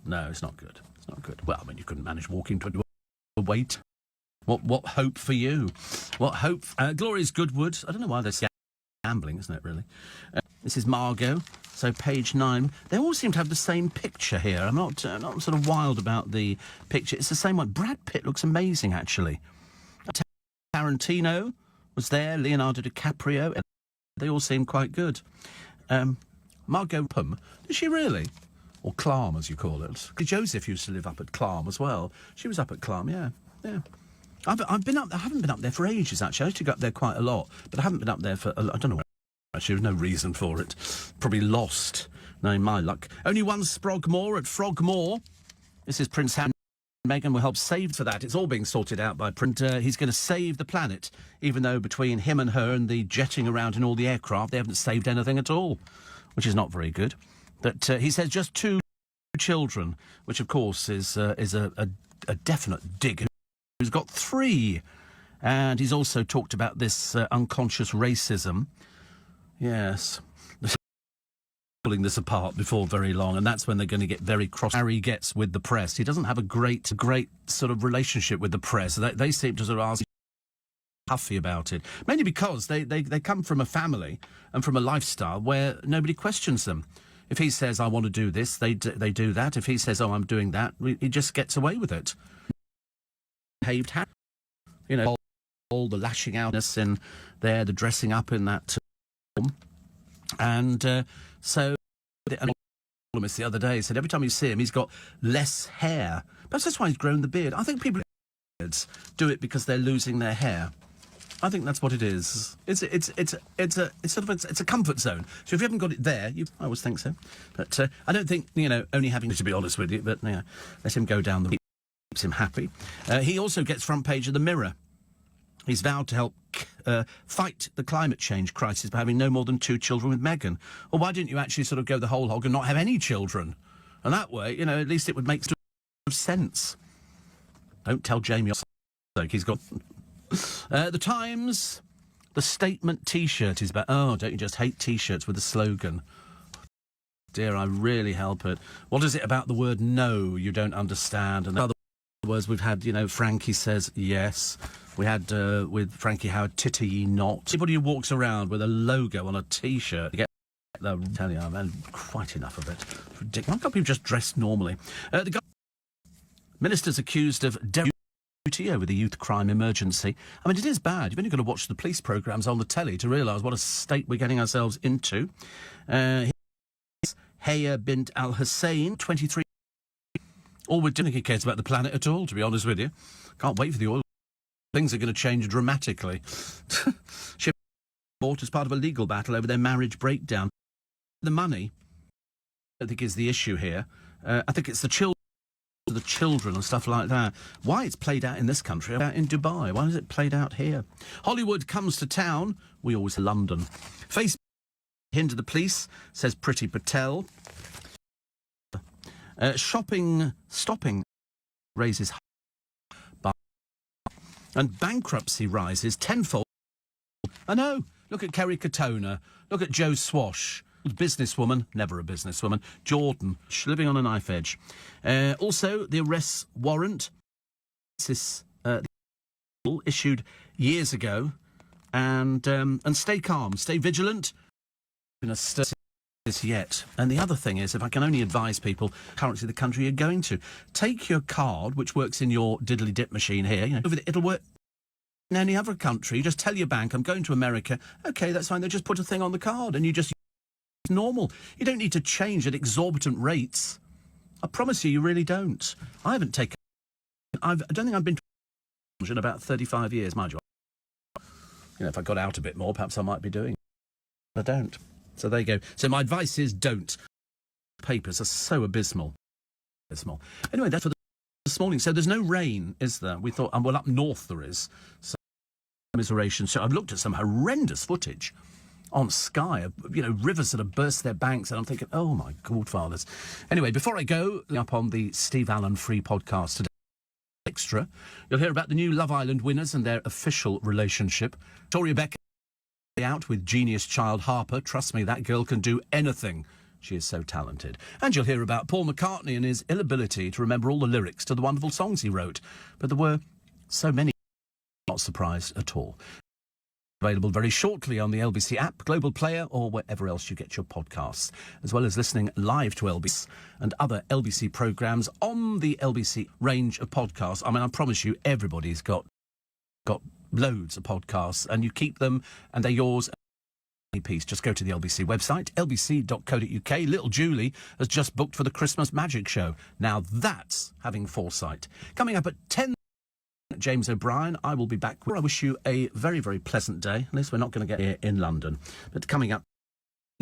No, it's not good. It's not good. Well, I mean, you couldn't manage walking 21 wait. What hope for you? What hope? Gloria's Goodwood. I don't know why they're gambling, isn't it, really? This is Margot, so page 9. They all seem to have the same picture here. I'm not sort of wild about the picture. It's the same one. Brad Pitt looks amazing, actually. Tarantino was there, Leonardo DiCaprio. They all seem quite good. Margot Pum, did she really? Or Clam, as you call it. Joseph used to live up at Clam as well. She was up at Clam, yeah. I've been up. I haven't been up there for ages. Actually, I used to go up there quite a lot, but I haven't been up there for. I don't know. Actually, there's no reason for it. Probably lost. Knowing my luck. Only one Sprog more at Frogmore. This is Prince Harry. Meghan will help save for that. It's all being sorted out by Prince. He's going to save the planet, even though between him and her and the jetting around in all the aircraft, they haven't saved anything at all, which is not very good. But he says just 2 children, which of course is a definite dig. Who's got 3, and he's also talked about this unconscious racism. Yes, pulling this apart before very long, and that's when they're going to get very cross. Harry gets with the press. He doesn't have a great sort of relationship with the press. They seem to sort of ask huffy about it, mainly because they come from a family and from a lifestyle where nobody questions them. If he says I want to do this, they do that. If he says I'm doing that, he just gets away with it. Paved hat, all the lashing outness in there, the dressing up in that form. And so an columnist the other day said every time you see him, he's got less hair. Perhaps that's why he's grown the beard. I think people do it because they're losing their hair. I think that's what it is. It's a comfort zone. So if you haven't got it there, I always think so. But I don't think only having to be honest with you. But let him go down the. Keeps him happy. He also gets front page of the Mirror. He's vowed to help fight the climate change crisis by having no more than 2 children with Meghan. Well, why didn't you actually sort of go the whole hog and not have any children? And that way, at least it would make sense. Don't tell Jamie. He's got... The Times, the statement T-shirt is back. Oh, don't you just hate T-shirts with a slogan? Dear, I really help it. What is it about the word no you don't understand? And other words we've had, Frankie says yes. We had with Frankie Howard, titter ye not. Anybody who walks around with a logo on a T-shirt, tell you, I've had quite enough of it. Ridiculous. Why can't people just dress normally? The ministers accused of duty over the youth crime emergency. I mean, it is bad. You've only got to watch the police programmes on the telly to realise what a state we're getting ourselves into. Haya bint al-Hussein, 23. All we don't think he cares about the planet at all, to be honest with you. Can't wait for the oil. Things are going to change dramatically. She bought as part of a legal battle over their marriage breakdown. The money, I don't think, is the issue here. I think it's the children and stuff like that. Why it's played out in this country, out in Dubai? Why is it played out here? Hollywood comes to town. We always London. Facebook hinder the police, says Priti Patel. Shopping stopping raises and bankruptcy rises tenfold. I know. Look at Kerry Katona. Look at Joe Swash. Businesswoman, never a businesswoman. Jordan, living on a knife edge. Also, the arrest warrant issued years ago. And stay calm, stay vigilant. This yet. And the other thing is, if I can only advise people, currency the country you're going to, take your card, which works in your diddly dip machine here. You know, it'll work in any other country. Just tell your bank, I'm going to America. Okay, that's fine. They just put a thing on the card, and you just it's normal. You don't need to change at exorbitant rates. I promise you, you really don't. I haven't taken. I don't think I've been to in about 35 years, mind you. You know, if I got out a bit more, perhaps I might be doing. But I don't. So there you go. So my advice is don't. Papers are so abysmal. Anyway, that's for this morning. So there's no rain, is there? We thought, well, up north there is. So commiseration. So I've looked at some horrendous footage on Sky, you know, rivers that have burst their banks, and I'm thinking, oh my God, fathers. Anyway, before I go, up on the Steve Allen Free podcast today, extra, you'll hear about the new Love Island winners and their official relationship. Victoria Beckham out with genius child Harper. Trust me, that girl can do anything. She is so talented. And you'll hear about Paul McCartney and his inability to remember all the lyrics to the wonderful songs he wrote. But there were so many, not surprised at all. Available very shortly on the LBC app, Global Player, or wherever else you get your podcasts, as well as listening live to LBC and other LBC programmes on the LBC range of podcasts. I mean, I promise you, everybody's got loads of podcasts, and you keep them, and they're yours. Piece. Just go to the LBC website, lbc.co.uk. Little Julie has just booked for the Christmas Magic Show. Now that's having foresight. Coming up at 10, James O'Brien. I will be back. I wish you a very, very pleasant day. At least we're not going to get here in London. But coming up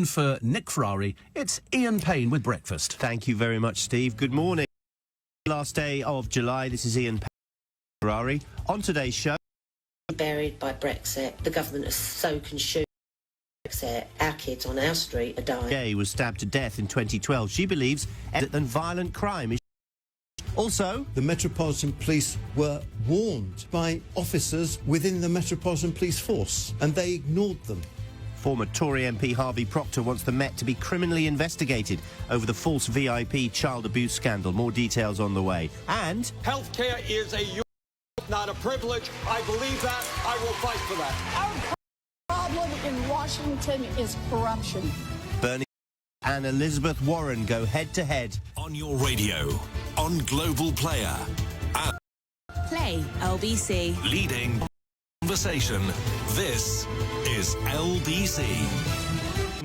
for Nick Ferrari, it's Ian Payne with breakfast. Thank you very much, Steve. Good morning. Last day of July. This is Ian Payne with Ferrari. On today's show, buried by Brexit. The government is so consumed. Our kids on our street are dying. Gay was stabbed to death in 2012. She believes that violent crime is. Also, the Metropolitan Police were warned by officers within the Metropolitan Police Force, and they ignored them. Former Tory MP Harvey Proctor wants the Met to be criminally investigated over the false VIP child abuse scandal. More details on the way. And healthcare is a not a privilege. I believe that. I will fight for that. Our problem in Washington is corruption. Bernie and Elizabeth Warren go head-to-head. On your radio, on Global Player. Play LBC. Leading conversation. This is LBC.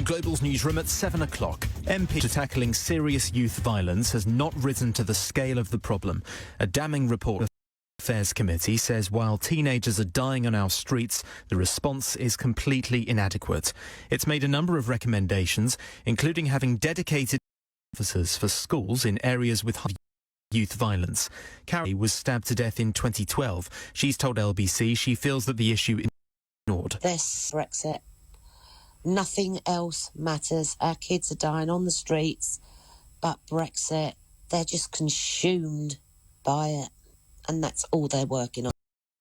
Global's newsroom at 7 o'clock. MP to tackling serious youth violence has not risen to the scale of the problem. A damning report Affairs Committee says while teenagers are dying on our streets, the response is completely inadequate. It's made a number of recommendations, including having dedicated officers for schools in areas with high youth violence. Carrie was stabbed to death in 2012. She's told LBC she feels that the issue is ignored. This Brexit. Nothing else matters. Our kids are dying on the streets, but Brexit, they're just consumed by it. And that's all they're working on.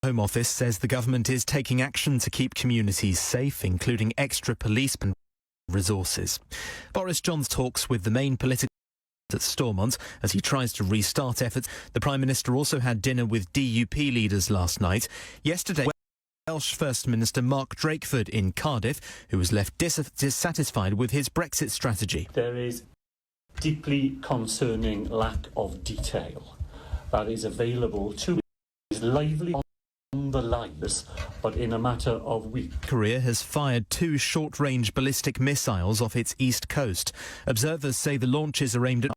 The Home Office says the government is taking action to keep communities safe, including extra police and resources. Boris Johnson talks with the main political at Stormont as he tries to restart efforts. The Prime Minister also had dinner with DUP leaders last night. Yesterday, Welsh First Minister Mark Drakeford in Cardiff, who was left dissatisfied with his Brexit strategy. There is deeply concerning lack of detail that is available to is lively on the lines, but in a matter of weeks. Korea has fired 2 short-range ballistic missiles off its east coast. Observers say the launches are aimed at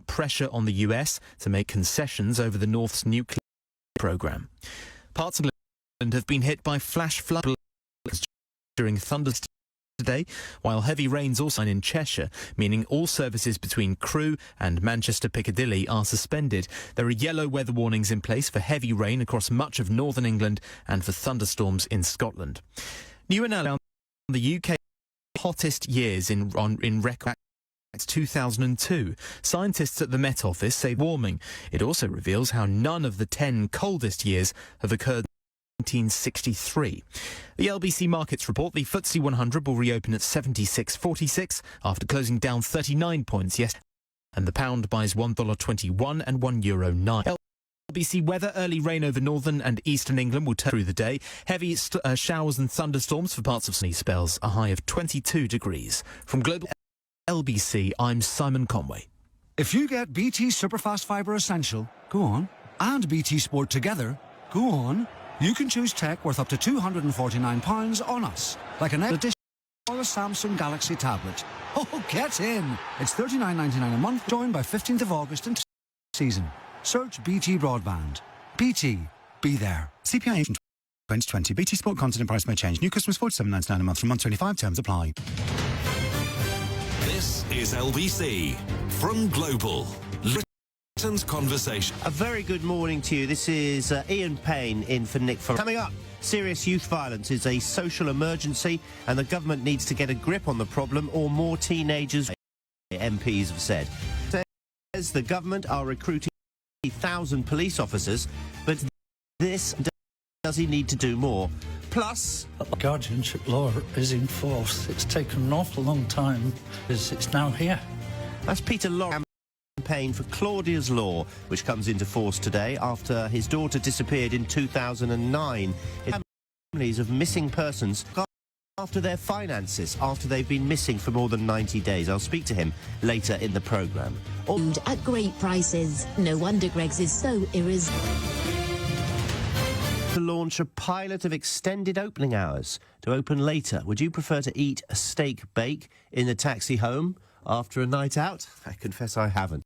pressure on the US to make concessions over the North's nuclear program. Parts of England have been hit by flash floods during thunderstorms. today, while heavy rains also in Cheshire, meaning all services between Crewe and Manchester Piccadilly are suspended. There are yellow weather warnings in place for heavy rain across much of northern England and for thunderstorms in Scotland. New announcement on the UK hottest years in record. 2002. Scientists at the Met Office say warming. It also reveals how none of the 10 coldest years have occurred since 1963. The LBC Markets report the FTSE 100 will reopen at 76.46 after closing down 39 points yesterday, and the pound buys $1.21 and €1.09. LBC weather: early rain over northern and eastern England will turn through the day. Heavy showers and thunderstorms for parts of sunny spells. A high of 22 degrees. From Global LBC, I'm Simon Conway. If you get BT Superfast Fibre Essential, go on, and BT Sport together, go on, you can choose tech worth up to £249 on us, like an edition or a Samsung Galaxy tablet. Oh, get in! It's $39.99 a month, joined by 15th of August and season. Search BT Broadband. BT, be there. CPI 2020. BT Sport content and price may change. New customers £47.99 a month from month 25. Terms apply. This is LBC from Global. Britain's Conversation. A very good morning to you. This is Ian Payne in for Nick. Coming up, serious youth violence is a social emergency and the government needs to get a grip on the problem or more teenagers, MPs have said. Says the government are recruiting 1,000 police officers, but does he need to do more? Plus, guardianship law is in force. It's taken an awful long time. It's now here. That's Peter Lawrence campaign for Claudia's Law, which comes into force today after his daughter disappeared in 2009. Families of missing persons after their finances, after they've been missing for more than 90 days. I'll speak to him later in the programme. At great prices. No wonder Greggs is so irresistible. To launch a pilot of extended opening hours to open later. Would you prefer to eat a steak bake in the taxi home after a night out? I confess I haven't.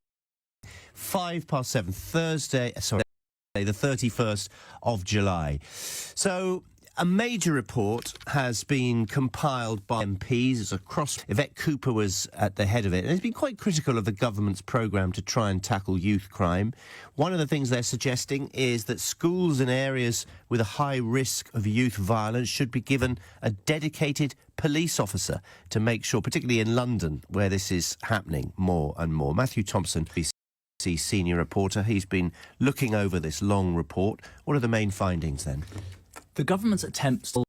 7:05, Thursday, the 31st of July. So, a major report has been compiled by MPs across. Yvette Cooper was at the head of it, and it's been quite critical of the government's programme to try and tackle youth crime. One of the things they're suggesting is that schools in areas with a high risk of youth violence should be given a dedicated police officer to make sure, particularly in London, where this is happening more and more. Matthew Thompson, BBC senior reporter, he's been looking over this long report. What are the main findings then? The government's attempts to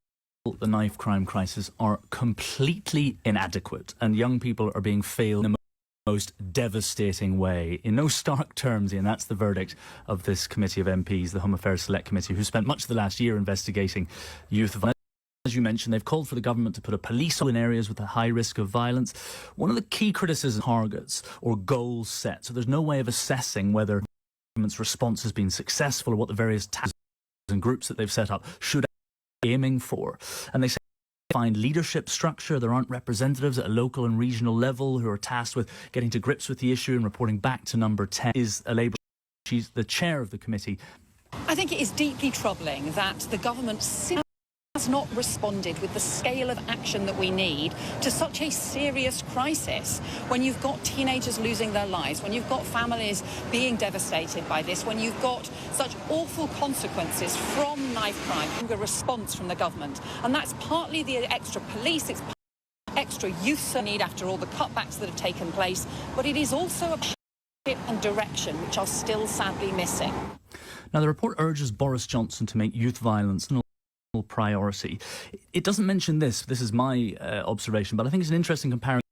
solve the knife crime crisis are completely inadequate, and young people are being failed in the most devastating way. In no stark terms, Ian, that's the verdict of this committee of MPs, the Home Affairs Select Committee, who spent much of the last year investigating youth violence. As you mentioned, they've called for the government to put a police in areas with a high risk of violence. One of the key criticisms, targets or goals set, so there's no way of assessing whether the government's response has been successful or what the various tasks and groups that they've set up should be aiming for. And they say find leadership structure. There aren't representatives at a local and regional level who are tasked with getting to grips with the issue and reporting back to number 10 is a Labour. She's the chair of the committee. I think it is deeply troubling that the government has not responded with the scale of action that we need to such a serious crisis. When you've got teenagers losing their lives, when you've got families being devastated by this, when you've got such awful consequences from knife crime, a response from the government. And that's partly the extra police, it's extra youth need after all the cutbacks that have taken place, but it is also a partnership and direction which are still sadly missing. Now, the report urges Boris Johnson to make youth violence an priority. It doesn't mention this is my observation, but I think it's an interesting comparison,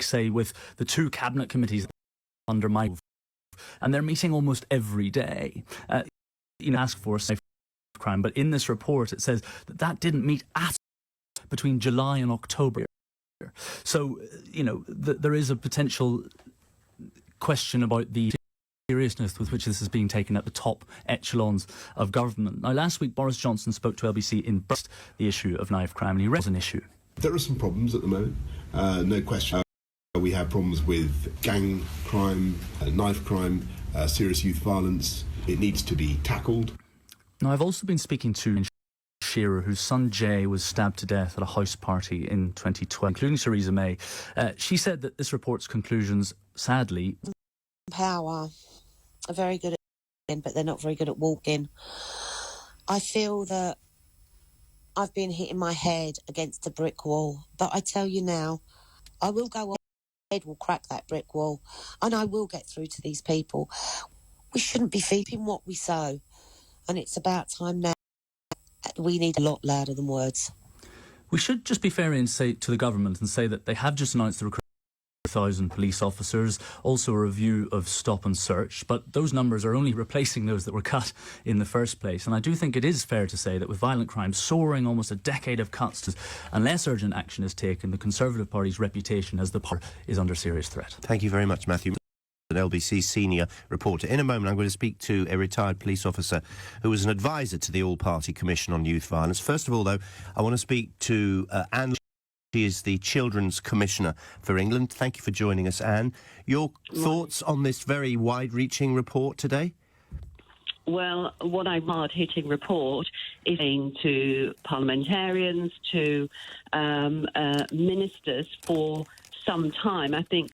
say, with the two cabinet committees under my, and they're meeting almost every day. Ask for safe crime, but in this report it says that didn't meet at between July and October. So, there is a potential question about the seriousness with which this is being taken at the top echelons of government. Now, last week, Boris Johnson spoke to LBC in Brest the issue of knife crime, and he raised an issue. There are some problems at the moment, no question. We have problems with gang crime, knife crime, serious youth violence. It needs to be tackled. Now, I've also been speaking to Shearer, whose son Jay was stabbed to death at a house party in 2012, including Theresa May. She said that this report's conclusions, sadly... Power are very good at but they're not very good at walking. I feel that I've been hitting my head against a brick wall, but I tell you now, I will go on. My head will crack that brick wall, and I will get through to these people. We shouldn't be feeding what we sow, and it's about time now. We need a lot louder than words. We should just be fair and say to the government and say that they have just announced the recruitment of 1,000 police officers, also a review of stop and search, but those numbers are only replacing those that were cut in the first place. And I do think it is fair to say that with violent crime soaring, almost a decade of cuts, unless urgent action is taken, the Conservative Party's reputation as the party is under serious threat. Thank you very much, Matthew. An LBC senior reporter. In a moment, I'm going to speak to a retired police officer who was an advisor to the All-Party Commission on Youth Violence. First of all, though, I want to speak to Anne. She is the Children's Commissioner for England. Thank you for joining us, Anne. Your thoughts on this very wide-reaching report today? Well, what I hard-hitting report is saying to parliamentarians, to ministers for some time. I think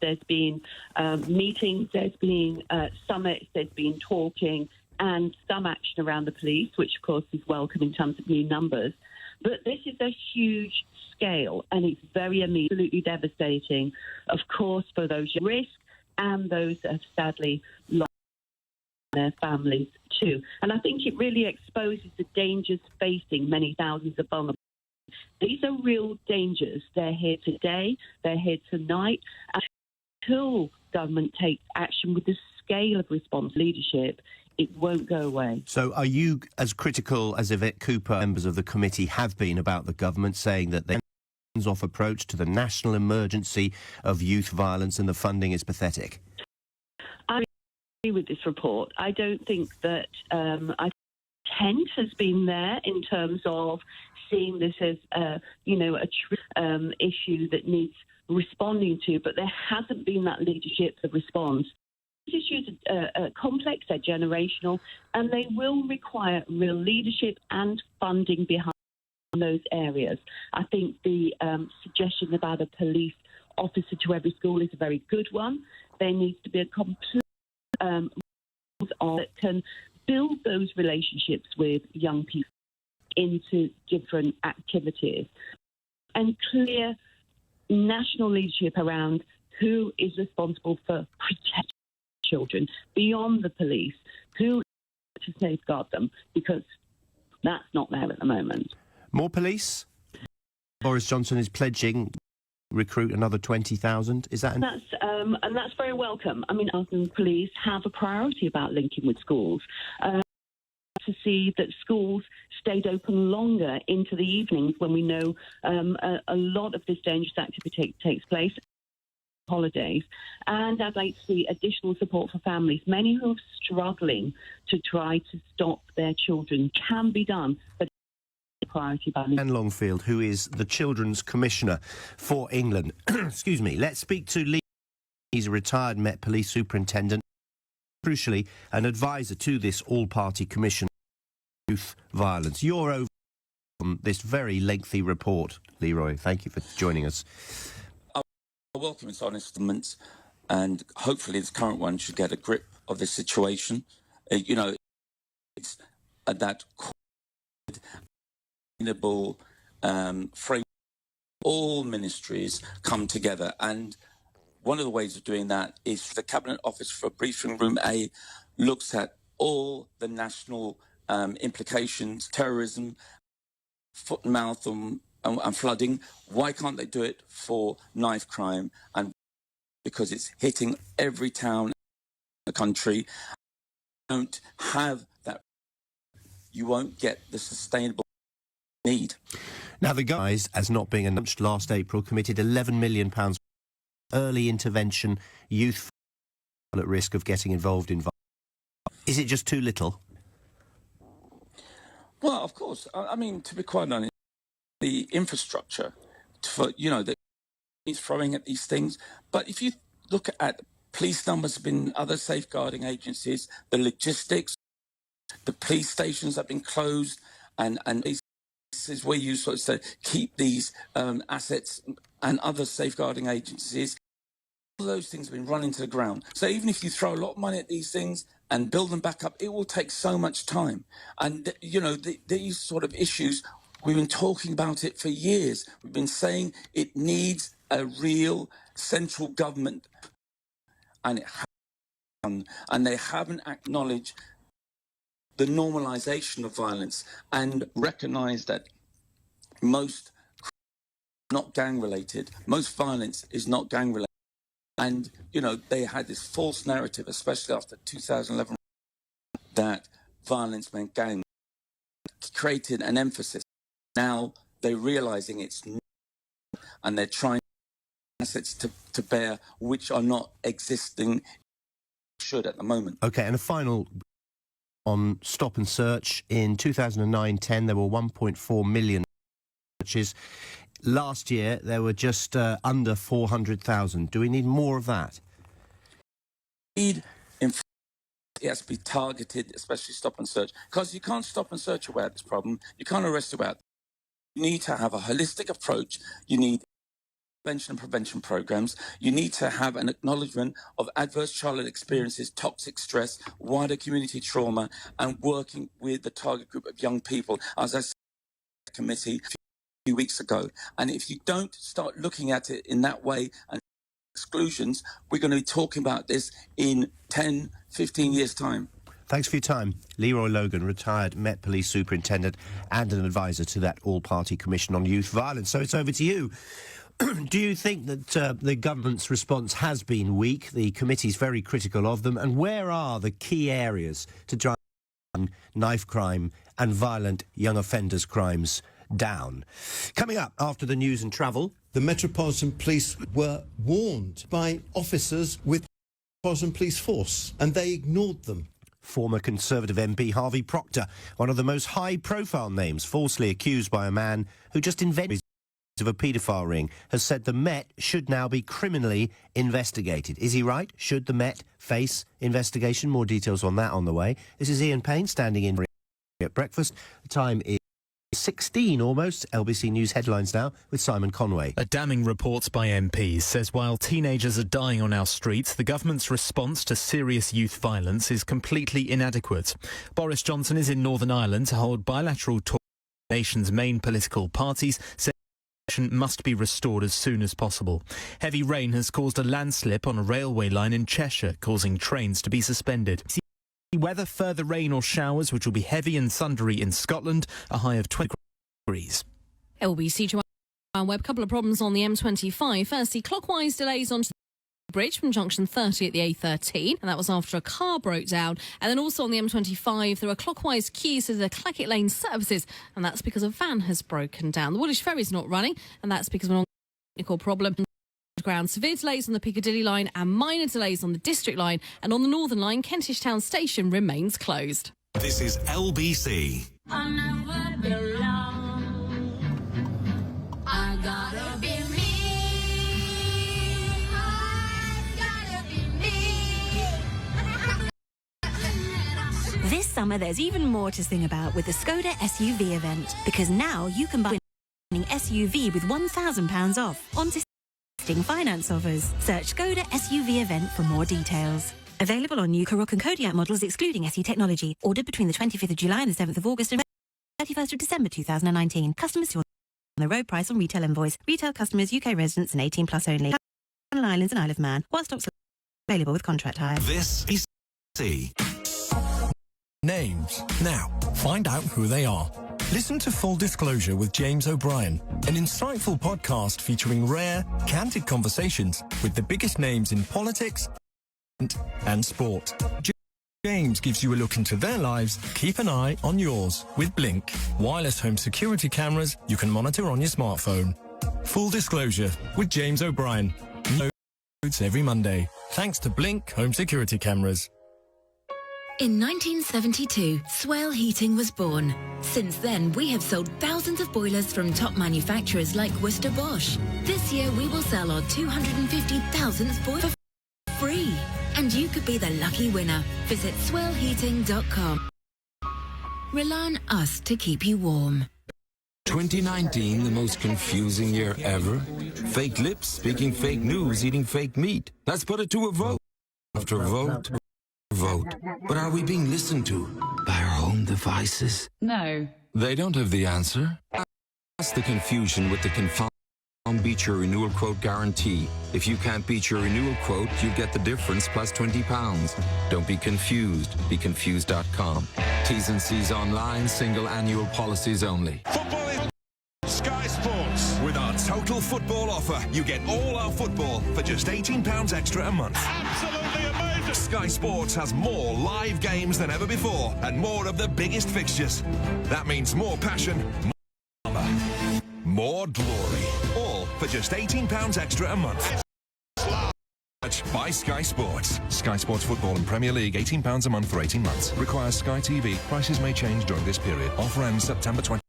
there's been meetings, there's been summits, there's been talking and some action around the police, which of course is welcome in terms of new numbers. But this is a huge scale and it's very absolutely devastating, of course, for those at risk and those that have sadly lost their families too. And I think it really exposes the dangers facing many thousands of vulnerable. These are real dangers. They're here today, they're here tonight. And until government takes action with the scale of response leadership, it won't go away. So are you as critical as Yvette Cooper, members of the committee, have been about the government, saying that their hands-off approach to the national emergency of youth violence and the funding is pathetic? I agree with this report. I don't think that intent has been there in terms of seeing this as a true issue that needs responding to, but there hasn't been that leadership of response. These issues are complex, they're generational, and they will require real leadership and funding behind those areas. I think the suggestion about a police officer to every school is a very good one. There needs to be a complete that can build those relationships with young people into different activities and clear national leadership around who is responsible for protecting children beyond the police, who to safeguard them, because that's not there at the moment. More police? Boris Johnson is pledging recruit another 20,000. Is that? And that's very welcome. I mean, police have a priority about linking with schools. To see that schools stayed open longer into the evenings when we know a lot of this dangerous activity takes place, holidays. And I'd like to see additional support for families, many who are struggling to try to stop their children. Can be done, but priority by Anne Longfield, who is the Children's Commissioner for England. Excuse me. Let's speak to Lee. He's a retired Met Police Superintendent, crucially an advisor to this all-party commission on youth violence. You're over on this very lengthy report, Leroy. Thank you for joining us. I welcome its honest comments, and hopefully this current one should get a grip of the situation. It's that sustainable frame. All ministries come together, and one of the ways of doing that is the Cabinet Office for Briefing Room A looks at all the national implications, terrorism, foot and mouth and flooding. Why can't they do it for knife crime? And because it's hitting every town in the country. Don't have that. You won't get the sustainable need. Now, the guys, as not being announced last April, committed £11 million early intervention youth at risk of getting involved in violence. Is it just too little? Well, of course. I mean, to be quite honest, the infrastructure for, that is throwing at these things. But if you look at police numbers have been other safeguarding agencies, the logistics, the police stations have been closed. and this is where you sort of say keep these assets and other safeguarding agencies. All those things have been run into the ground. So even if you throw a lot of money at these things and build them back up, it will take so much time. And, you know, these sort of issues, we've been talking about it for years. We've been saying it needs a real central government, and it hasn't done, and they haven't acknowledged the normalisation of violence and recognised that most not gang-related, most violence is not gang-related. And, you know, they had this false narrative, especially after 2011, that violence meant gang, created an emphasis. Now they're realising it's not, and they're trying assets to bear which are not existing, should at the moment. OK, and a final on stop and search. In 2009-10, there were 1.4 million searches. Last year, there were just under 400,000. Do we need more of that? It has to be targeted, especially stop and search, because you can't stop and search away at this problem. You can't arrest away. You need to have a holistic approach. You need prevention and prevention programs. You need to have an acknowledgement of adverse childhood experiences, toxic stress, wider community trauma, and working with the target group of young people. As I said, committee few weeks ago, and if you don't start looking at it in that way and exclusions, we're going to be talking about this in 10, 15 years' time. Thanks for your time. Leroy Logan, retired Met Police Superintendent and an advisor to that All-Party Commission on Youth Violence. So it's over to you. Do you think that the government's response has been weak? The committee's very critical of them. And where are the key areas to drive knife crime and violent young offenders crimes down? Coming up after the news and travel. The Metropolitan Police were warned by officers with Metropolitan Police Force, and they ignored them. Former Conservative MP Harvey Proctor, one of the most high-profile names, falsely accused by a man who just invented of a paedophile ring, has said the Met should now be criminally investigated. Is he right? Should the Met face investigation? More details on that on the way. This is Ian Payne standing in at breakfast. The time is 16 almost. LBC News headlines now with Simon Conway. A damning report by MPs says while teenagers are dying on our streets, the government's response to serious youth violence is completely inadequate. Boris Johnson is in Northern Ireland to hold bilateral talks with the nation's main political parties, saying must be restored as soon as possible. Heavy rain has caused a landslip on a railway line in Cheshire, causing trains to be suspended. Weather, further rain or showers, which will be heavy and thundery in Scotland, a high of 20 degrees. LBC to web, couple of problems on the M25. Firstly, clockwise delays onto the bridge from junction 30 at the A13, and that was after a car broke down. And then also on the M25, there are clockwise queues to the Clackett Lane services, and that's because a van has broken down. The Woolwich Ferry is not running, and that's because of an technical problem. Ground. Severe delays on the Piccadilly line and minor delays on the District line, and on the Northern line, Kentish Town Station remains closed. This is LBC. I'll never be alone. I gotta be me. I gotta be me. This summer, there's even more to sing about with the Skoda SUV event, because now you can buy an SUV with £1,000 off on finance offers. Search Skoda SUV event for more details. Available on new Karoq and Kodiaq models excluding SE technology. Ordered between the 25th of July and the 7th of August and 31st of December 2019. Customers who on the road price on retail invoice. Retail customers, UK residents and 18 plus only. Channel Islands and Isle of Man. While stocks are available with contract hire. This is C. Names. Now, find out who they are. Listen to Full Disclosure with James O'Brien, an insightful podcast featuring rare, candid conversations with the biggest names in politics and sport. James gives you a look into their lives. Keep an eye on yours with Blink. Wireless home security cameras you can monitor on your smartphone. Full Disclosure with James O'Brien. Notes every Monday. Thanks to Blink Home Security Cameras. In 1972, Swale Heating was born. Since then, we have sold thousands of boilers from top manufacturers like Worcester Bosch. This year, we will sell our 250,000th boiler for free. And you could be the lucky winner. Visit swaleheating.com. Rely on us to keep you warm. 2019, the most confusing year ever? Fake lips, speaking fake news, eating fake meat. Let's put it to a vote. After vote. But are we being listened to by our home devices? No. They don't have the answer. That's the confusion with the beat your renewal quote guarantee. If you can't beat your renewal quote, you get the difference plus £20. Don't be confused. BeConfused.com. T's and C's online, single annual policies only. Football is Sky Sports. With our total football offer, you get all our football for just £18 extra a month. Absolutely amazing. Sky Sports has more live games than ever before and more of the biggest fixtures. That means more passion, more drama, more glory. All for just £18 extra a month. By Sky Sports. Sky Sports Football and Premier League, £18 a month for 18 months. Requires Sky TV. Prices may change during this period. Offer ends September 20.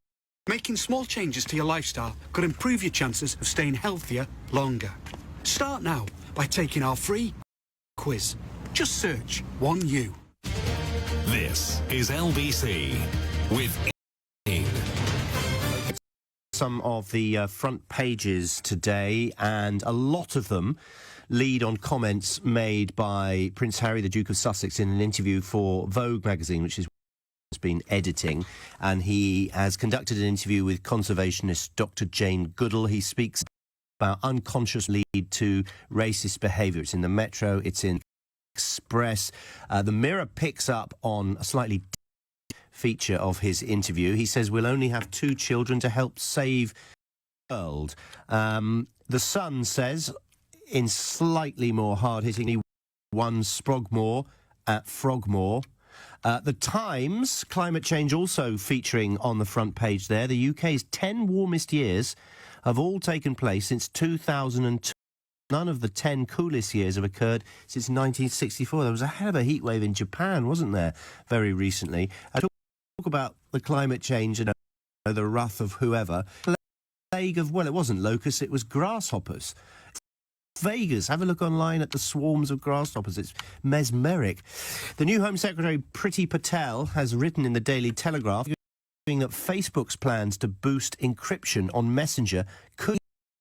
Making small changes to your lifestyle could improve your chances of staying healthier longer. Start now by taking our free quiz. Just search 1U. This is LBC with some of the front pages today, and a lot of them lead on comments made by Prince Harry, the Duke of Sussex, in an interview for Vogue magazine, which is has been editing, and he has conducted an interview with conservationist Dr. Jane Goodall. He speaks about unconscious lead to racist behaviour. It's in the Metro, it's in Express. The Mirror picks up on a slightly feature of his interview. He says we'll only have 2 children to help save the world. The Sun says, in slightly more hard-hitting, 1 Sprogmore at Frogmore. The Times, climate change also featuring on the front page there. The UK's 10 warmest years have all taken place since 2002. None of the 10 coolest years have occurred since 1964. There was a hell of a heat wave in Japan, wasn't there, very recently. Talk about the climate change and the wrath of whoever. Plague of, well, it wasn't locusts, it was grasshoppers. Vegas, have a look online at the swarms of grasshoppers. It's mesmeric. The new Home Secretary, Priti Patel, has written in the Daily Telegraph that Facebook's plans to boost encryption on Messenger could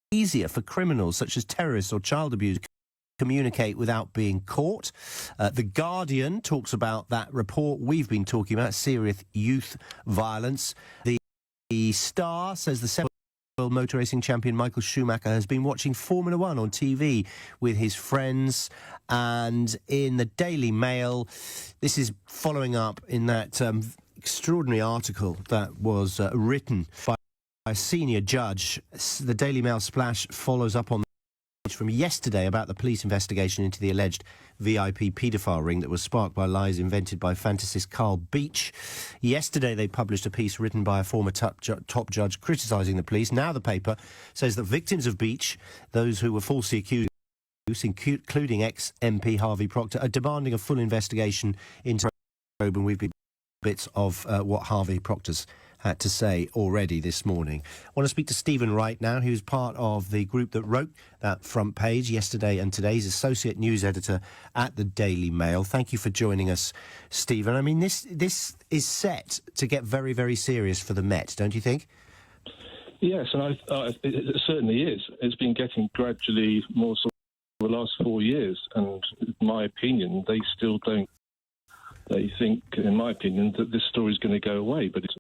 be easier for criminals such as terrorists or child abuse to communicate without being caught. The Guardian talks about that report we've been talking about, serious youth violence. The Star says the world motor racing champion Michael Schumacher has been watching Formula One on TV with his friends. And in the Daily Mail, this is following up in that extraordinary article that was written by a senior judge. The Daily Mail splash follows up on from yesterday about the police investigation into the alleged VIP paedophile ring that was sparked by lies invented by fantasist Carl Beach. Yesterday they published a piece written by a former top judge criticising the police. Now the paper says that victims of Beach, those who were falsely accused, including ex-MP Harvey Proctor, are demanding a full investigation into probe, and we've been bits of what Harvey Proctor's had to say already this morning. I want to speak to Stephen Wright now, who's part of the group that wrote that front page yesterday and today. He's Associate News Editor at the Daily Mail. Thank you for joining us, Stephen. I mean, this is set to get very, very serious for the Met, don't you think? Yes, and it certainly is. It's been getting gradually more so for the last 4 years, and in my opinion, they still don't. They think, in my opinion, that this story is going to go away, but it's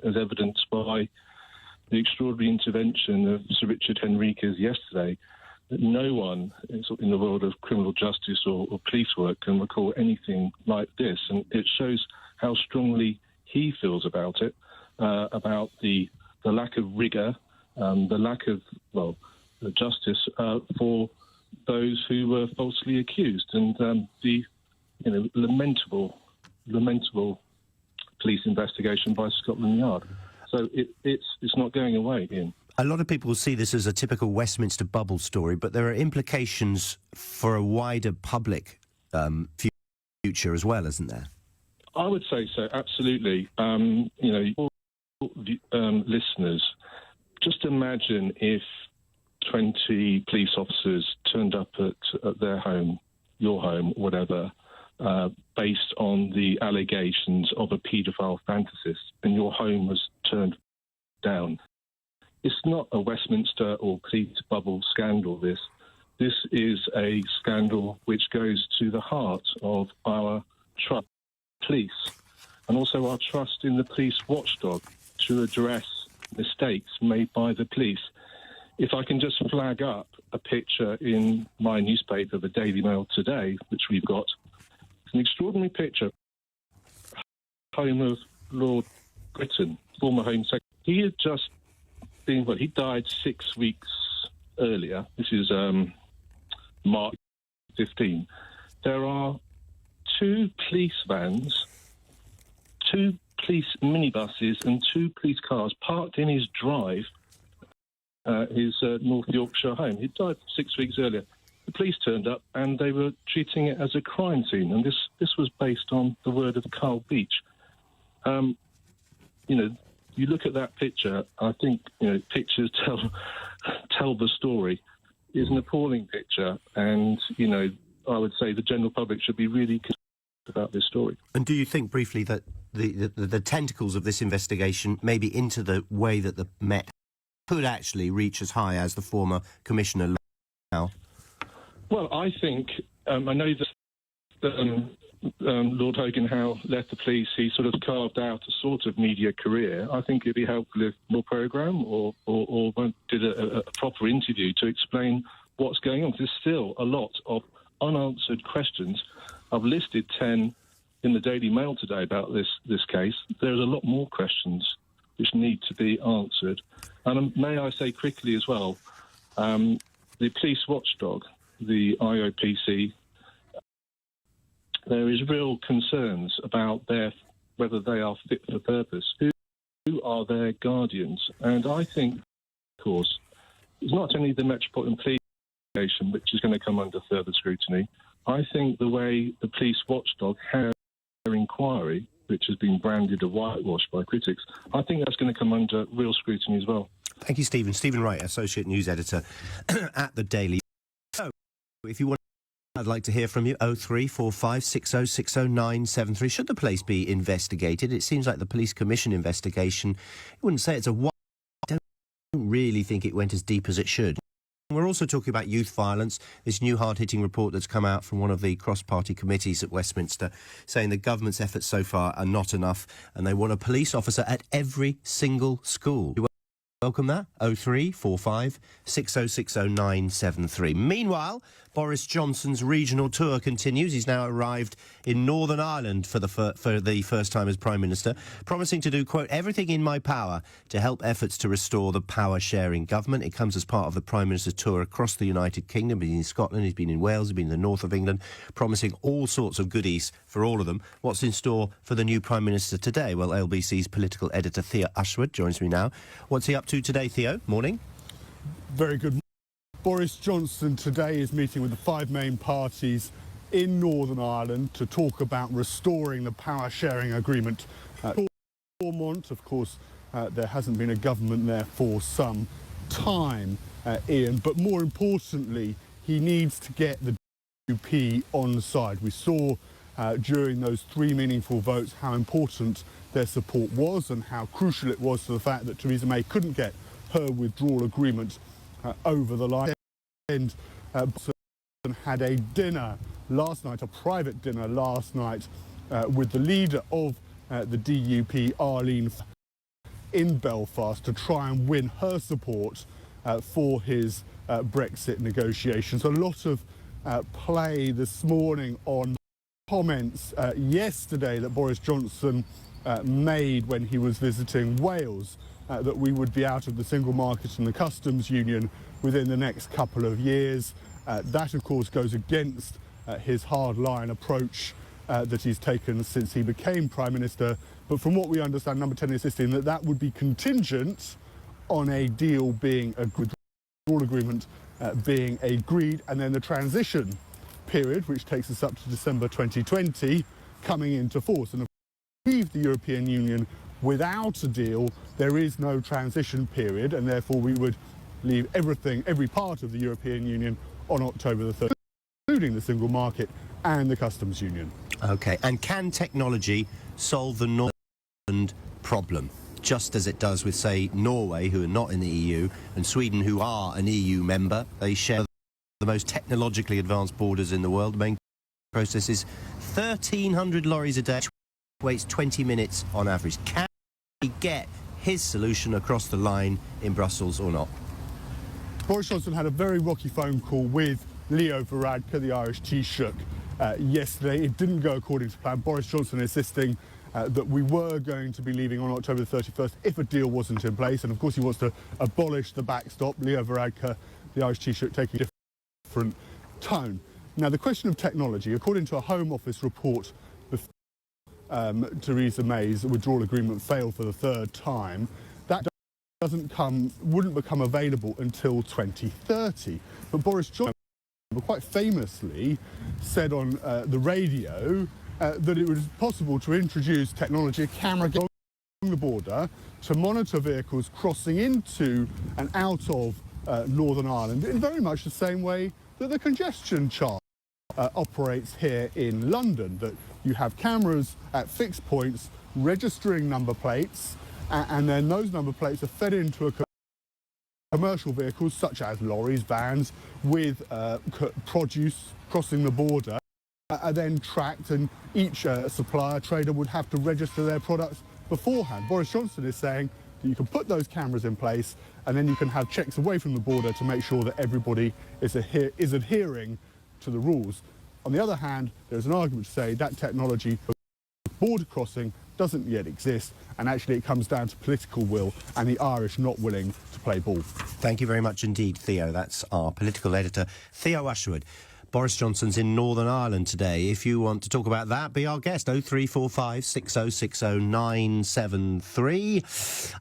as evidenced by the extraordinary intervention of Sir Richard Henriquez yesterday, that no one in the world of criminal justice or police work can recall anything like this. And it shows how strongly he feels about it, about the lack of rigour, the lack of, justice for those who were falsely accused, and the lamentable police investigation by Scotland Yard. So it's not going away, Ian. A lot of people see this as a typical Westminster bubble story, but there are implications for a wider public future as well, isn't there? I would say so, absolutely. Listeners, just imagine if 20 police officers turned up at their home, your home, whatever, based on the allegations of a paedophile fantasist, and your home was turned down. It's not a Westminster or police bubble scandal, this. This is a scandal which goes to the heart of our trust in police and also our trust in the police watchdog to address mistakes made by the police. If I can just flag up a picture in my newspaper, the Daily Mail today, which we've got, it's an extraordinary picture. Home of Lord Britain, former Home Secretary. He had just been, well, he died 6 weeks earlier. This is March 15. There are 2 police vans, 2 police minibuses and 2 police cars parked in his drive, his North Yorkshire home. He died 6 weeks earlier. The police turned up and they were treating it as a crime scene, and this was based on the word of Carl Beach. You look at that picture, I think, pictures tell the story. It's an appalling picture, and, I would say the general public should be really concerned about this story. And do you think, briefly, that the tentacles of this investigation, maybe into the way that the Met could actually reach as high as the former Commissioner now? Well, I think, I know that Lord Hogan Howe left the police. He sort of carved out a sort of media career. I think it'd be helpful if more programme or did a proper interview to explain what's going on. There's still a lot of unanswered questions. I've listed 10 in the Daily Mail today about this case. There's a lot more questions which need to be answered. And may I say quickly as well, the police watchdog, the IOPC, there is real concerns about whether they are fit for purpose. Who are their guardians? And I think, of course, it's not only the Metropolitan Police Station which is going to come under further scrutiny. I think the way the police watchdog had their inquiry, which has been branded a whitewash by critics, I think that's going to come under real scrutiny as well. Thank you, Stephen. Stephen Wright, Associate News Editor at the Daily. So, if you want, I'd like to hear from you. 0345 60 60 973. Should the place be investigated? It seems like the Police Commission investigation, I wouldn't say it's a I don't really think it went as deep as it should. We're also talking about youth violence, this new hard-hitting report that's come out from one of the cross-party committees at Westminster saying the government's efforts so far are not enough and they want a police officer at every single school. Welcome that. 0345 60 60 973. Meanwhile, Boris Johnson's regional tour continues. He's now arrived in Northern Ireland for the first time as Prime Minister, promising to do, quote, everything in my power to help efforts to restore the power-sharing government. It comes as part of the Prime Minister's tour across the United Kingdom. He's been in Scotland, he's been in Wales, he's been in the north of England, promising all sorts of goodies for all of them. What's in store for the new Prime Minister today? Well, LBC's political editor Theo Ashwood joins me now. What's he up to today, Theo? Morning. Very good. Boris Johnson today is meeting with the 5 main parties in Northern Ireland to talk about restoring the power-sharing agreement. Ormont, of course, there hasn't been a government there for some time, Ian, but more importantly, he needs to get the DUP on side. We saw during those 3 meaningful votes how important their support was and how crucial it was to the fact that Theresa May couldn't get her withdrawal agreement over the line. And had a dinner last night, a private dinner last night, with the leader of the DUP, Arlene, in Belfast to try and win her support for his Brexit negotiations. A lot of play this morning on comments yesterday that Boris Johnson made when he was visiting Wales, that we would be out of the single market and the customs union within the next couple of years. That, of course, goes against his hard-line approach that he's taken since he became Prime Minister. But from what we understand, Number 10 insisting that that would be contingent on a deal being agreed, withdrawal agreement being agreed, and then the transition period, which takes us up to December 2020, coming into force. And if we leave the European Union without a deal, there is no transition period, and therefore we would leave everything, every part of the European Union on October the 3rd, including the single market and the customs union. OK, and can technology solve the Northern problem, just as it does with, say, Norway, who are not in the EU, and Sweden, who are an EU member? They share the most technologically advanced borders in the world. The main process is 1,300 lorries a day, waits 20 minutes on average. Can he get his solution across the line in Brussels or not? Boris Johnson had a very rocky phone call with Leo Varadkar, the Irish Taoiseach, yesterday. It didn't go according to plan. Boris Johnson insisting that we were going to be leaving on October the 31st if a deal wasn't in place. And of course he wants to abolish the backstop. Leo Varadkar, the Irish Taoiseach, taking a different tone. Now, the question of technology, according to a Home Office report, Theresa May's withdrawal agreement failed for the third time. That wouldn't become available until 2030. But Boris Johnson quite famously said on the radio that it was possible to introduce technology, a camera along the border, to monitor vehicles crossing into and out of Northern Ireland in very much the same way that the congestion charge operates here in London, that you have cameras at fixed points registering number plates, and then those number plates are fed into commercial vehicles such as lorries, vans, with produce crossing the border, are then tracked, and each supplier, trader would have to register their products beforehand. Boris Johnson is saying that you can put those cameras in place and then you can have checks away from the border to make sure that everybody is adhering to the rules. On the other hand, there's an argument to say that technology for border crossing doesn't yet exist, and actually it comes down to political will and the Irish not willing to play ball. Thank you very much indeed, Theo. That's our political editor, Theo Usherwood. Boris Johnson's in Northern Ireland today. If you want to talk about that, be our guest, 0345 6060 973.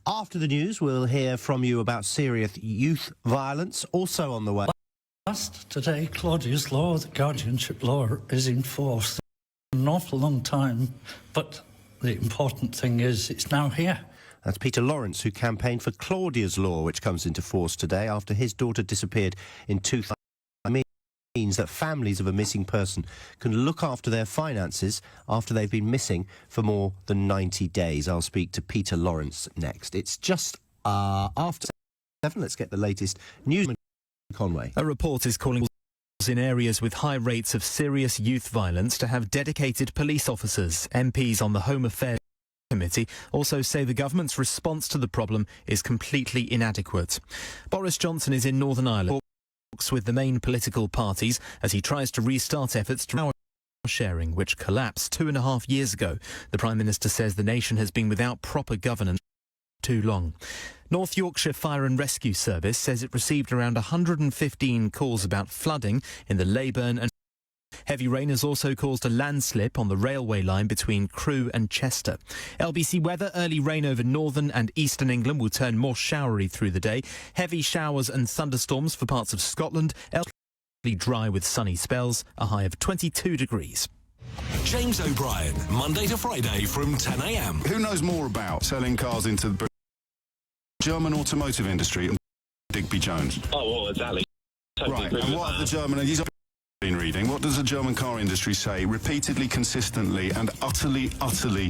After the news, we'll hear from you about serious youth violence, also on the way. Last today, Claudia's law, the guardianship law, is in force. An awful long time, but the important thing is it's now here. That's Peter Lawrence, who campaigned for Claudia's law, which comes into force today after his daughter disappeared in 2000. Means that families of a missing person can look after their finances after they've been missing for more than 90 days. I'll speak to Peter Lawrence next. It's just after 7. Let's get the latest news. Conway. A report is calling in areas with high rates of serious youth violence to have dedicated police officers. MPs on the Home Affairs Committee also say the government's response to the problem is completely inadequate. Boris Johnson is in Northern Ireland with the main political parties as he tries to restart efforts to power sharing, which collapsed 2.5 years ago. The Prime Minister says the nation has been without proper governance too long. North Yorkshire Fire and Rescue Service says it received around 115 calls about flooding in the Leyburn and heavy rain has also caused a landslip on the railway line between Crewe and Chester. LBC weather, early rain over northern and eastern England will turn more showery through the day. Heavy showers and thunderstorms for parts of Scotland. Dry with sunny spells, a high of 22 degrees. James O'Brien, Monday to Friday from 10 a.m. Who knows more about selling cars into the German automotive industry and Digby Jones? Oh, well, exactly. Totally right, and what have the German... been reading. What does the German car industry say repeatedly, consistently and utterly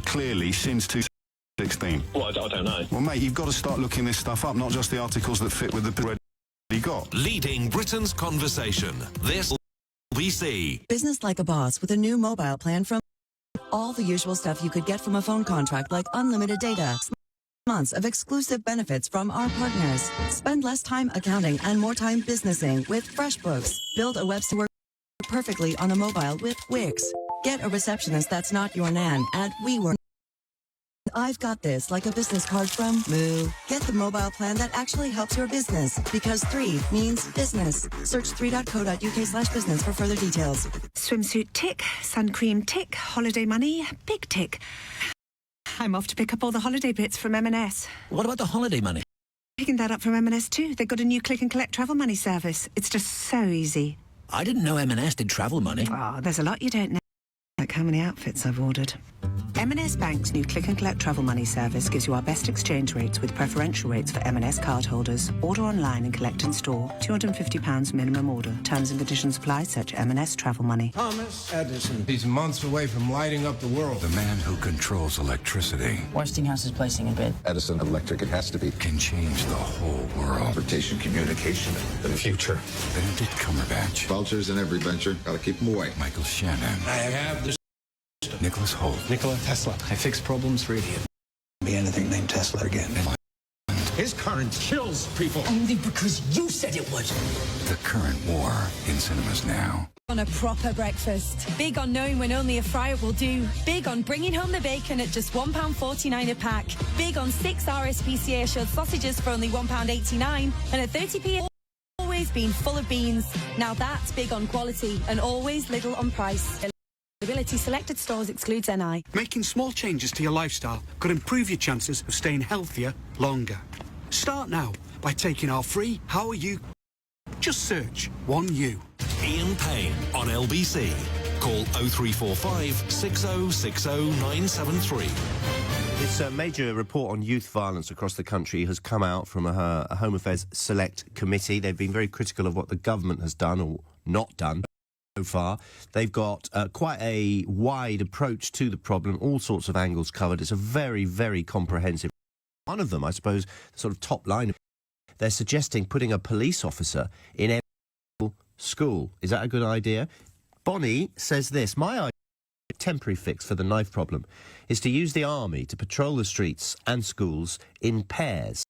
clearly since 2016? Well, I don't know. Well, mate, you've got to start looking this stuff up, not just the articles that fit with the period you got. Leading Britain's conversation. This BBC. Business like a boss with a new mobile plan from all the usual stuff you could get from a phone contract, like unlimited data, months of exclusive benefits from our partners. Spend less time accounting and more time businessing with FreshBooks. Build a website perfectly on a mobile with Wix. Get a receptionist that's not your nan at WeWork. I've got this, like a business card from Moo. Get the mobile plan that actually helps your business, because 3 means business. Search 3.co.uk/business for further details. Swimsuit tick, sun cream tick, holiday money, big tick. I'm off to pick up all the holiday bits from M&S. What about the holiday money? Picking that up from M&S too. They've got a new click and collect travel money service. It's just so easy. I didn't know M&S did travel money. Oh, there's a lot you don't know. Like how many outfits I've ordered. M&S Bank's new Click and Collect travel money service gives you our best exchange rates with preferential rates for M&S cardholders. Order online and collect in store. £250 minimum order. Terms and conditions apply. Search M&S Travel Money. Thomas Edison. He's months away from lighting up the world. The man who controls electricity. Westinghouse is placing a bid. Edison Electric, it has to be. Can change the whole world. Transportation, communication, the future. Benedict Cumberbatch. Vultures in every venture. Gotta keep them away. Michael Shannon. I have the... Nicholas Holt. Nikola Tesla. I fix problems really. Be anything named Tesla again. His current kills people. Only because you said it would. The Current War in cinemas now. On a proper breakfast. Big on knowing when only a fryer will do. Big on bringing home the bacon at just £1.49 a pack. Big on 6 RSPCA assured sausages for only £1.89. And at 30p, always been full of beans. Now that's big on quality and always little on price. Availability selected stores excludes NI. Making small changes to your lifestyle could improve your chances of staying healthier longer. Start now by taking our free How Are You? Just search 1U. Ian Payne on LBC. Call 0345 6060 973. This major report on youth violence across the country has come out from a Home Affairs Select Committee. They've been very critical of what the government has done or not done so far. They've got quite a wide approach to the problem, all sorts of angles covered. It's a very, very comprehensive. One of them, I suppose, the sort of top line, they're suggesting putting a police officer in every school. Is that a good idea? Bonnie says this, my idea, temporary fix for the knife problem, is to use the army to patrol the streets and schools in pairs.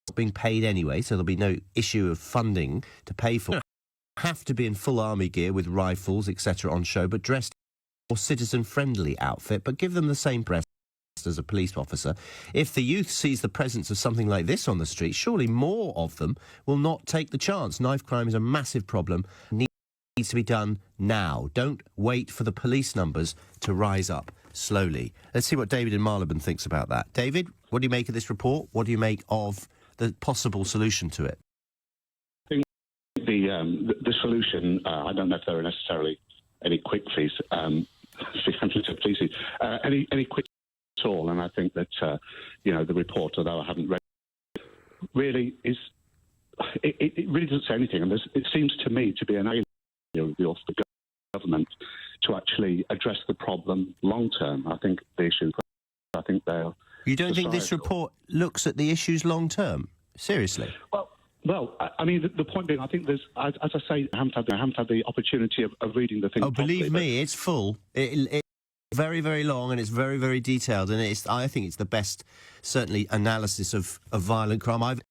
It's being paid anyway, so there'll be no issue of funding to pay for. Have to be in full army gear with rifles, etc. on show, but dressed in a citizen-friendly outfit, but give them the same press as a police officer. If the youth sees the presence of something like this on the street, surely more of them will not take the chance. Knife crime is a massive problem. Needs to be done now. Don't wait for the police numbers to rise up slowly. Let's see what David in Marylebone thinks about that. David, what do you make of this report? What do you make of the possible solution to it? The solution, I don't know if there are necessarily any quick fixes, any quick at all, and I think that, the report, although I haven't read it, really is, it really doesn't say anything, and it seems to me to be an alien of the government to actually address the problem long term. I think the issue, You don't think this report looks at the issues long term? Seriously? Well, I mean, the point being, I think there's, as I say, I haven't had the opportunity of reading the thing. Oh, believe me, it's full. It's very, very long, and it's very, very detailed, and I think it's the best, certainly, analysis of violent crime I've...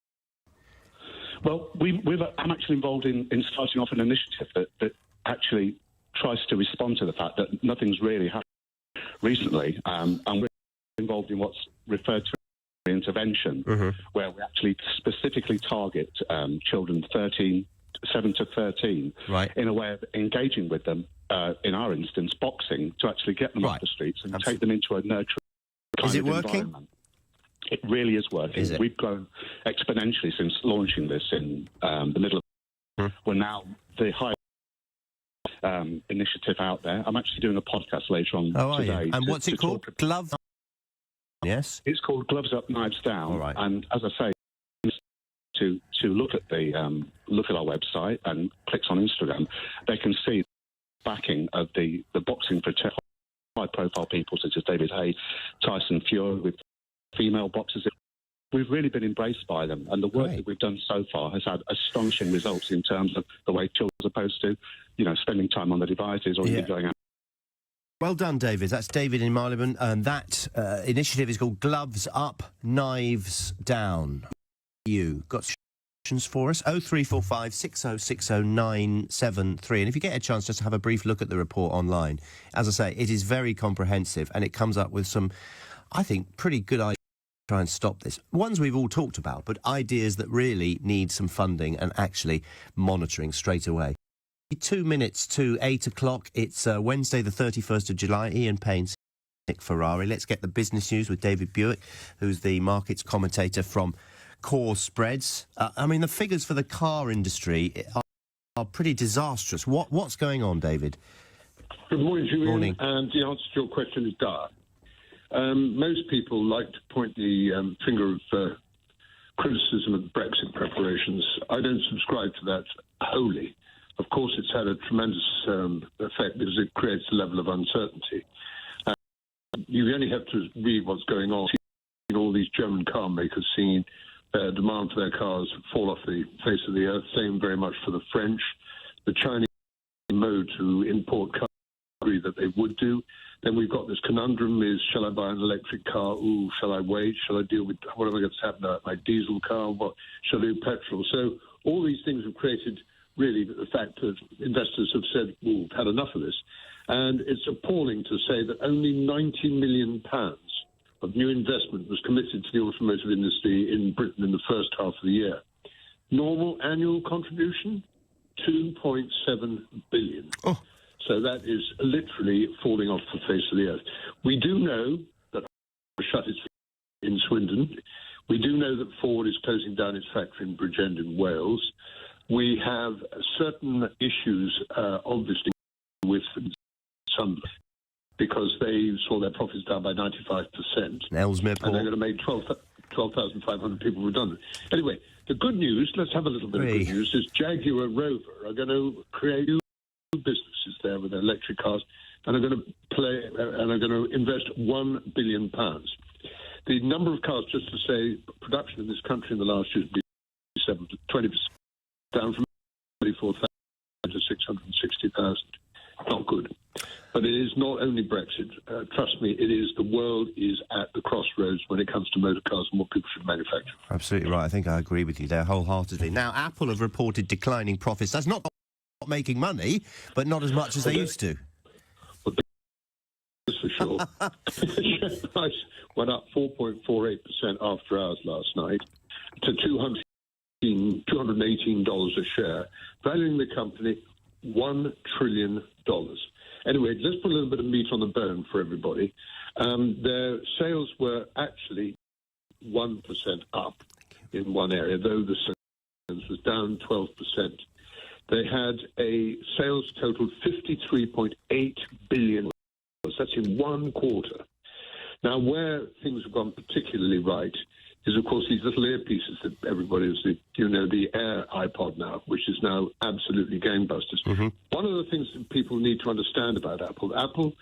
Well, I'm actually involved in starting off an initiative that actually tries to respond to the fact that nothing's really happened recently, and we're involved in what's referred to intervention, where we actually specifically target children 7 to 13, right, in a way of engaging with them, in our instance, boxing, to actually get them off the streets and take them into a nurturing kind of environment. It really is working. Is it? We've grown exponentially since launching this in the middle of... We're now the highest initiative out there. I'm actually doing a podcast later on today. And what's it called? Gloves? Yes? It's called Gloves Up, Knives Down. All right. And as I say, to look at our website and clicks on Instagram, they can see the backing of the boxing for high-profile people such as David Hay, Tyson Fury, with female boxers. We've really been embraced by them, and the work that we've done so far has had astonishing results in terms of the way children are supposed to, spending time on the devices or even going out. Well done, David. That's David in Marylebone, and that initiative is called Gloves Up, Knives Down. You got questions for us? 0345 6060 973. And if you get a chance just to have a brief look at the report online, as I say, it is very comprehensive, and it comes up with some, I think, pretty good ideas to try and stop this. Ones we've all talked about, but ideas that really need some funding and actually monitoring straight away. 2 minutes to 8 o'clock. It's Wednesday, the 31st of July. Ian Payne, Nick Ferrari. Let's get the business news with David Buick, who's the markets commentator from Core Spreads. I mean, the figures for the car industry are pretty disastrous. What's going on, David? Good morning, Julian. Morning. And the answer to your question is dire. Most people like to point the finger of criticism of Brexit preparations. I don't subscribe to that wholly. Of course, it's had a tremendous effect because it creates a level of uncertainty. You only have to read what's going on. All these German car makers seeing their demand for their cars fall off the face of the earth. Same very much for the French. The Chinese mode to import cars agree that they would do. Then we've got this conundrum: is shall I buy an electric car? Ooh, shall I wait? Shall I deal with what am I going to happen to my diesel car? What shall I do petrol? So all these things have created really the fact that investors have said, "Well, we've had enough of this," and it's appalling to say that only £90 million of new investment was committed to the automotive industry in Britain in the first half of the year. Normal annual contribution, $2.7 billion. Oh. So that is literally falling off the face of the earth. We do know that shut its in Swindon. We do know that Ford is closing down its factory in Bridgend in Wales. We have certain issues, obviously, with some because they saw their profits down by 95%. Ellesmere Port. And they're going to make 12,500 people redundant. Anyway, the good news, let's have a little bit of good news, is Jaguar Rover are going to create new businesses there with their electric cars and are going to invest £1 billion. The number of cars, just to say, production in this country in the last year has been 20%, down from 34,000 to 660,000. Not good. But it is not only Brexit. Trust me, it is. The world is at the crossroads when it comes to motor cars and what people should manufacture. Absolutely right. I think I agree with you there wholeheartedly. Now, Apple have reported declining profits. That's not making money, but not as much as they used to. Well, that's for sure. The share price went up 4.48% after hours last night to $218 a share, valuing the company $1 trillion. Anyway, let's put a little bit of meat on the bone for everybody. Their sales were actually 1% up in one area, though the sales was down 12%. They had a sales total $53.8 billion. That's in one quarter. Now, where things have gone particularly right is, of course, these little earpieces that everybody is, the Air iPod now, which is now absolutely gangbusters. Mm-hmm. One of the things that people need to understand about Apple,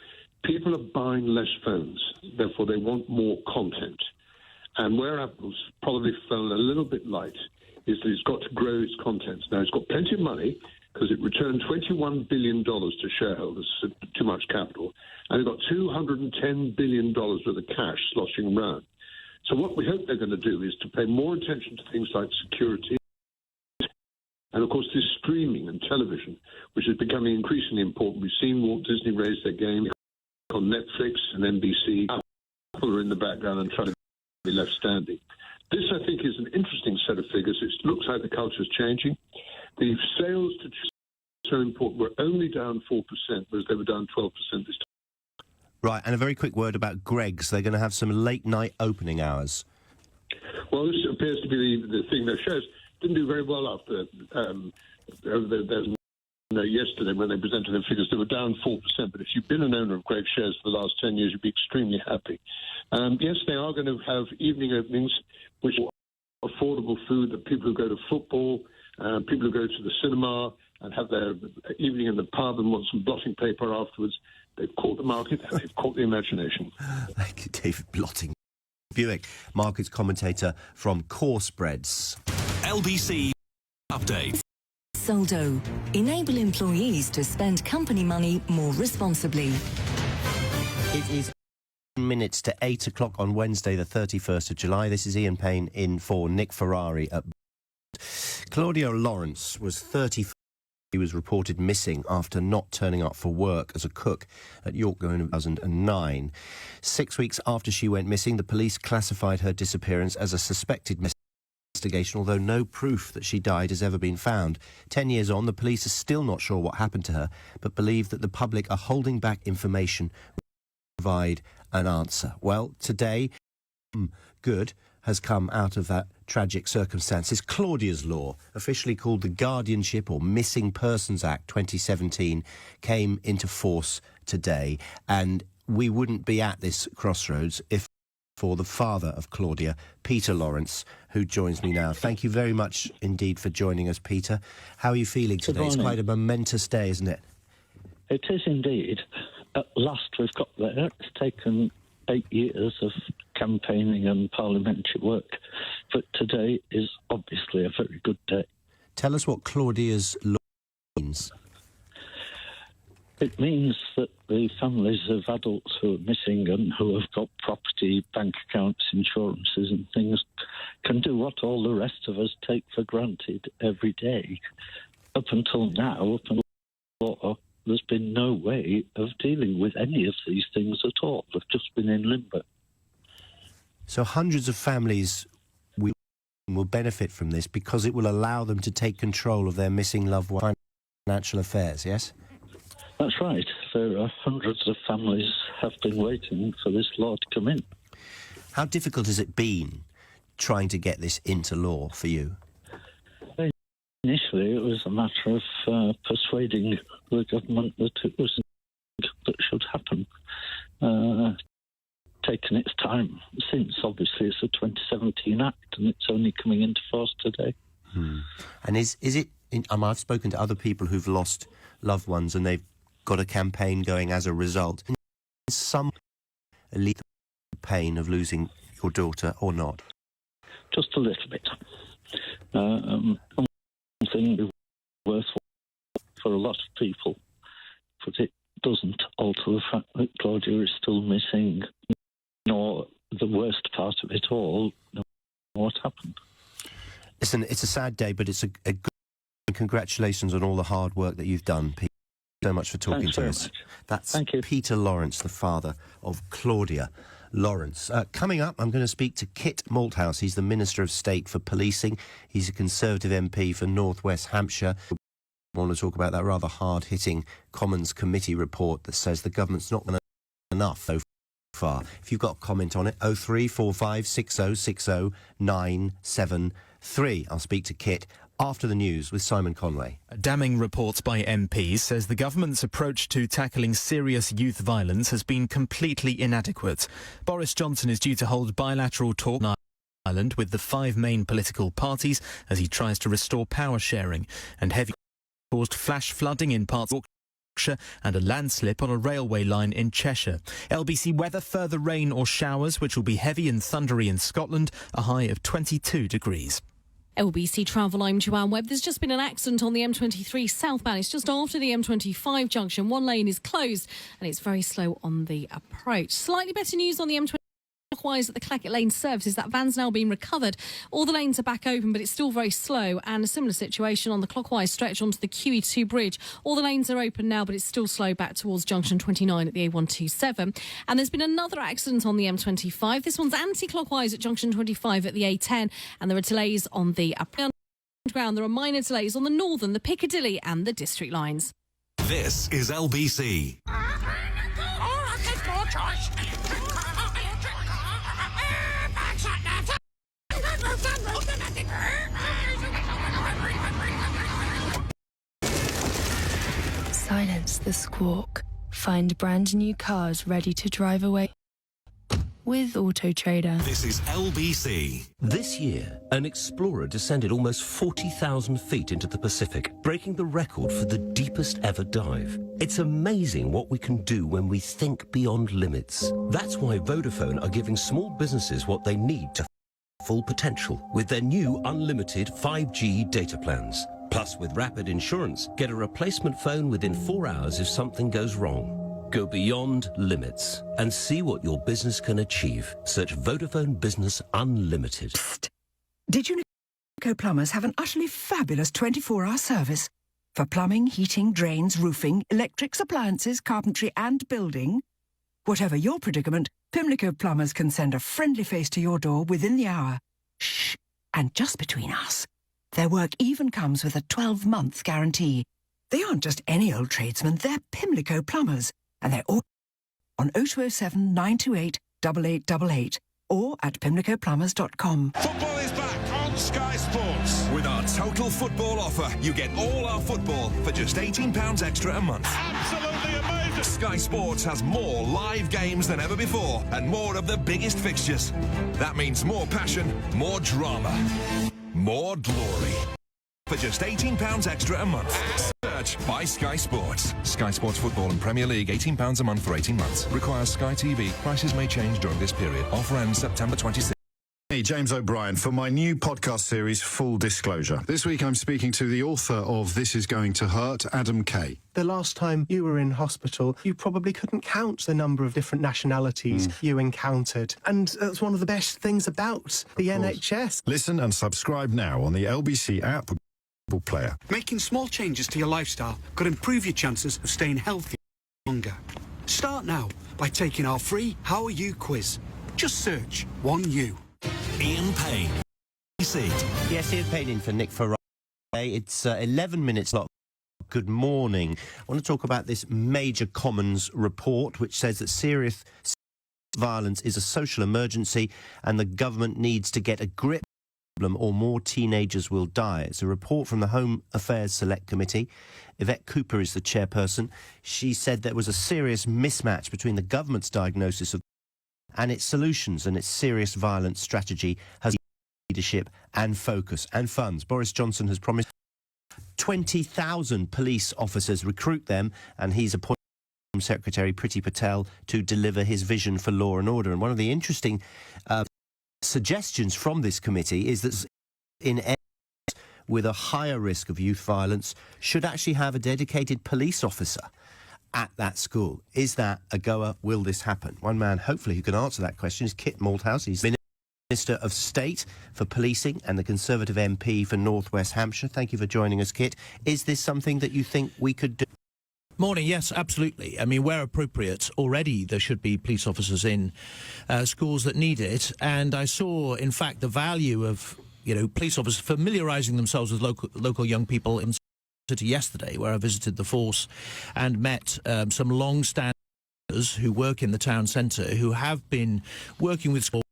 people are buying less phones, therefore they want more content. And where Apple's probably fallen a little bit light is that it's got to grow its content. Now, it's got plenty of money because it returned $21 billion to shareholders, too much capital, and it got $210 billion worth of cash sloshing around. So what we hope they're going to do is to pay more attention to things like security and, of course, this streaming and television, which is becoming increasingly important. We've seen Walt Disney raise their game on Netflix and NBC. Apple are in the background and trying to be left standing. This, I think, is an interesting set of figures. It looks like the culture is changing. The sales to so important were only down 4%, whereas they were down 12% this time. Right, and a very quick word about Greggs. They're going to have some late-night opening hours. Well, this appears to be the thing. Their shares didn't do very well after yesterday when they presented their figures. They were down 4%, but if you've been an owner of Greggs shares for the last 10 years, you'd be extremely happy. Yes, they are going to have evening openings, which are affordable food that people who go to football, people who go to the cinema and have their evening in the pub and want some blotting paper afterwards. They've caught the market and they've caught the imagination. Thank you, David Blotting. Buick, markets commentator from Core Spreads. LBC Update. Soldo. Enable employees to spend company money more responsibly. It is minutes to 8 o'clock on Wednesday, the 31st of July. This is Ian Payne in for Nick Ferrari at Claudio Lawrence was 34. He was reported missing after not turning up for work as a cook at York in 2009. 6 weeks after she went missing, the police classified her disappearance as a suspected investigation, although no proof that she died has ever been found. 10 years on, the police are still not sure what happened to her, but believe that the public are holding back information to provide an answer. Well, today, good has come out of that tragic circumstances. Claudia's Law, officially called the Guardianship or Missing Persons Act 2017, came into force today. And we wouldn't be at this crossroads if for the father of Claudia, Peter Lawrence, who joins me now. Thank you very much indeed for joining us, Peter. How are you feeling today? It's quite a momentous day, isn't it? It is indeed. At last we've got there. It's taken 8 years of campaigning and parliamentary work, but today is obviously a very good day. Tell us what Claudia's law means. It means that the families of adults who are missing and who have got property, bank accounts, insurances and things can do what all the rest of us take for granted every day. Up until now, there's been no way of dealing with any of these things at all. They've just been in limbo. So hundreds of families will benefit from this because it will allow them to take control of their missing loved one's financial affairs, yes? That's right. There are hundreds of families have been waiting for this law to come in. How difficult has it been trying to get this into law for you? Initially, it was a matter of persuading the government that it was that should happen. Taken its time since. Obviously, it's a 2017 Act, and it's only coming into force today. And is it? I've spoken to other people who've lost loved ones, and they've got a campaign going as a result. Is some alleviate the pain of losing your daughter or not? Just a little bit. Something worthwhile for a lot of people, but it doesn't alter the fact that Claudia is still missing, nor the worst part of it all, what happened. Listen, it's a sad day, but it's a good... Congratulations on all the hard work that you've done, Pete. Thank you so much for talking to us. That's Peter Lawrence, the father of Claudia Lawrence. Coming up, I'm going to speak to Kit Malthouse. He's the Minister of State for Policing. He's a Conservative MP for North West Hampshire. I want to talk about that rather hard-hitting Commons Committee report that says the government's not done enough so far. If you've got a comment on it, 0345 6060 973. I'll speak to Kit after the news with Simon Conway. Damning reports by MPs says the government's approach to tackling serious youth violence has been completely inadequate. Boris Johnson is due to hold bilateral talks on Ireland with the 5 main political parties as he tries to restore power sharing, and heavy caused flash flooding in parts of Yorkshire and a landslip on a railway line in Cheshire. LBC weather, further rain or showers which will be heavy and thundery in Scotland, a high of 22 degrees. LBC Travel, I'm Joanne Webb. There's just been an accident on the M23 southbound. It's just after the M25 junction. One lane is closed and it's very slow on the approach. Slightly better news on the M25 clockwise at the Clackett Lane services. That van's now been recovered. All the lanes are back open, but it's still very slow. And a similar situation on the clockwise stretch onto the QE2 bridge. All the lanes are open now, but it's still slow back towards junction 29 at the A127. And there's been another accident on the M25. This one's anti-clockwise at junction 25 at the A10. And there are delays on the underground. There are minor delays on the Northern, the Piccadilly and the District lines. This is LBC. Silence the squawk. Find brand new cars ready to drive away with Auto Trader. This is LBC. This year, an explorer descended almost 40,000 feet into the Pacific, breaking the record for the deepest ever dive. It's amazing what we can do when we think beyond limits. That's why Vodafone are giving small businesses what they need to full potential with their new unlimited 5G data plans. Plus, with Rapid Insurance, get a replacement phone within 4 hours if something goes wrong. Go beyond limits and see what your business can achieve. Search Vodafone Business Unlimited. Psst. Did you know NetCASE plumbers have an utterly fabulous 24-hour service? For plumbing, heating, drains, roofing, electrics, appliances, carpentry and building. Whatever your predicament, Pimlico plumbers can send a friendly face to your door within the hour. Shh. And just between us, their work even comes with a 12-month guarantee. They aren't just any old tradesmen, they're Pimlico plumbers. And they're all on 0207 928 8888 or at pimlicoplumbers.com. Football is back on Sky Sports. With our total football offer, you get all our football for just £18 extra a month. Absolutely amazing. Sky Sports has more live games than ever before and more of the biggest fixtures. That means more passion, more drama, more glory. For just £18 extra a month. Search by Sky Sports. Sky Sports Football and Premier League, £18 a month for 18 months. Requires Sky TV. Prices may change during this period. Offer ends September 26th. Hey, James O'Brien, for my new podcast series, Full Disclosure. This week I'm speaking to the author of This Is Going to Hurt, Adam Kay. The last time you were in hospital, you probably couldn't count the number of different nationalities you encountered. And that's one of the best things about the NHS. Listen and subscribe now on the LBC app or Google Player. Making small changes to your lifestyle could improve your chances of staying healthy longer. Start now by taking our free How Are You quiz. Just search 1U. Ian Payne. Yes, Ian Payne in for Nick Ferrari. It's 11 minutes long. Good morning. I want to talk about this Major Commons report, which says that serious violence is a social emergency and the government needs to get a grip on the problem or more teenagers will die. It's a report from the Home Affairs Select Committee. Yvette Cooper is the chairperson. She said there was a serious mismatch between the government's diagnosis of and its solutions, and its serious violence strategy has leadership and focus and funds. Boris Johnson has promised 20,000 police officers, recruit them, and he's appointed Home Secretary Priti Patel to deliver his vision for law and order. And one of the interesting suggestions from this committee is that in areas with a higher risk of youth violence should actually have a dedicated police officer at that school. Is that a goer? Will this happen? One man, hopefully, who can answer that question is Kit Malthouse. He's Minister of State for Policing and the Conservative MP for North West Hampshire. Thank you for joining us, Kit. Is this something that you think we could do? Morning, yes, absolutely. I mean, where appropriate, already there should be police officers in schools that need it. And I saw, in fact, the value of, police officers familiarising themselves with local young people in City yesterday, where I visited the force and met some long-standers who work in the town centre who have been working with schools,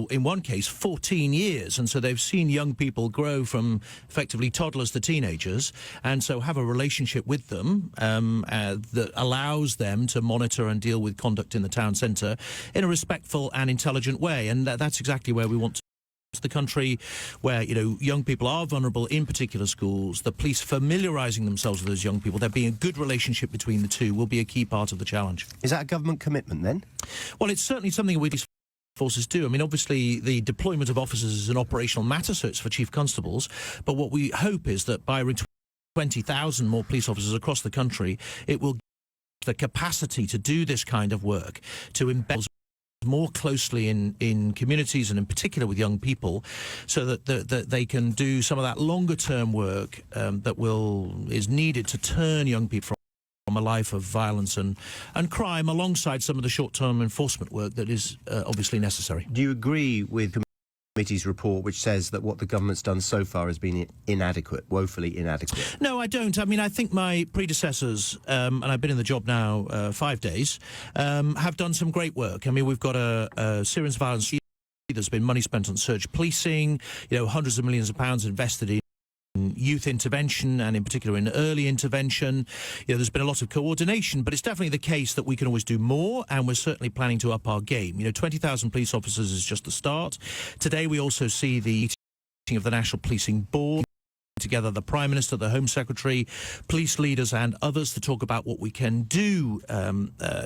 in one case, 14 years. And so they've seen young people grow from effectively toddlers to teenagers, and so have a relationship with them that allows them to monitor and deal with conduct in the town centre in a respectful and intelligent way. And that's exactly where we want to the country, where young people are vulnerable in particular schools. The police familiarising themselves with those young people, there being a good relationship between the two, will be a key part of the challenge. Is that a government commitment then? Well, it's certainly something we forces do. I mean, obviously the deployment of officers is an operational matter, so it's for chief constables, but what we hope is that by 20,000 more police officers across the country, it will give the capacity to do this kind of work, to embed more closely in communities and in particular with young people, so that they can do some of that longer term work that is needed to turn young people from a life of violence and crime, alongside some of the short term enforcement work that is obviously necessary. Do you agree with the committee's report, which says that what the government's done so far has been inadequate, woefully inadequate? No, I don't. I mean, I think my predecessors, and I've been in the job now 5 days, have done some great work. I mean, we've got a serious violence. There's been money spent on surge policing, hundreds of millions of pounds invested in youth intervention and in particular in early intervention. There's been a lot of coordination, but it's definitely the case that we can always do more, and we're certainly planning to up our game. 20,000 police officers is just the start. Today we also see the meeting of the National Policing Board, together the Prime Minister, the Home Secretary, police leaders and others to talk about what we can do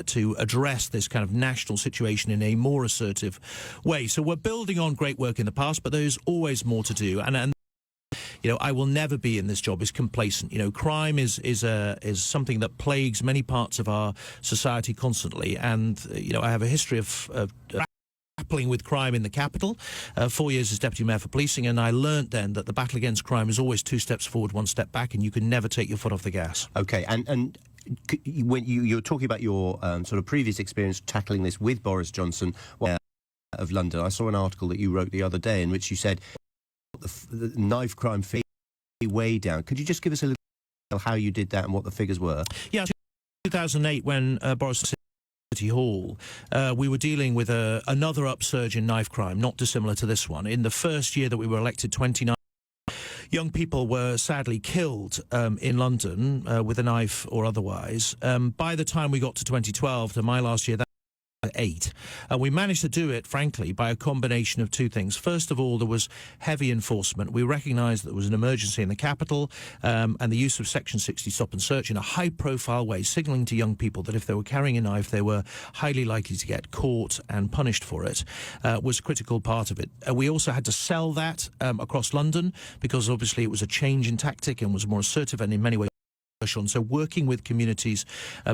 to address this kind of national situation in a more assertive way. So we're building on great work in the past, but there's always more to do. And I will never be in this job is complacent. Crime is something that plagues many parts of our society constantly. And, I have a history of grappling with crime in the capital, 4 years as Deputy Mayor for Policing, and I learnt then that the battle against crime is always 2 steps forward, 1 step back, and you can never take your foot off the gas. OK, and when you're talking about your sort of previous experience tackling this with Boris Johnson of London, I saw an article that you wrote the other day in which you said the knife crime figure way down. Could you just give us a little how you did that and what the figures were? Yeah, 2008 when Boris City Hall, we were dealing with another upsurge in knife crime, not dissimilar to this one. In the first year that we were elected, 29 young people were sadly killed in London with a knife or otherwise. By the time we got to 2012, to my last year, 8. And we managed to do it, frankly, by a combination of two things. First of all, there was heavy enforcement. We recognised that there was an emergency in the capital, and the use of Section 60 stop and search in a high-profile way, signalling to young people that if they were carrying a knife, they were highly likely to get caught and punished for it, was a critical part of it. We also had to sell that across London, because obviously it was a change in tactic and was more assertive and in many ways. So working with communities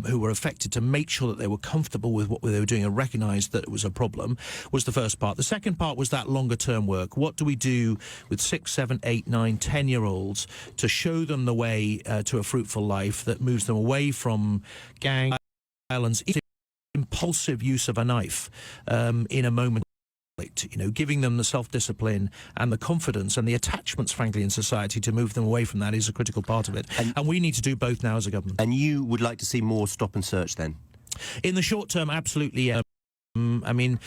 who were affected to make sure that they were comfortable with what they were doing and recognised that it was a problem was the first part. The second part was that longer term work. What do we do with 6, 7, 8, 9, 10-year-olds to show them the way to a fruitful life that moves them away from gang violence, impulsive use of a knife in a moment. You know, giving them the self-discipline and the confidence and the attachments, frankly, in society to move them away from that is a critical part of it. And we need to do both now as a government. And you would like to see more stop and search then? In the short term, absolutely, yeah. I mean,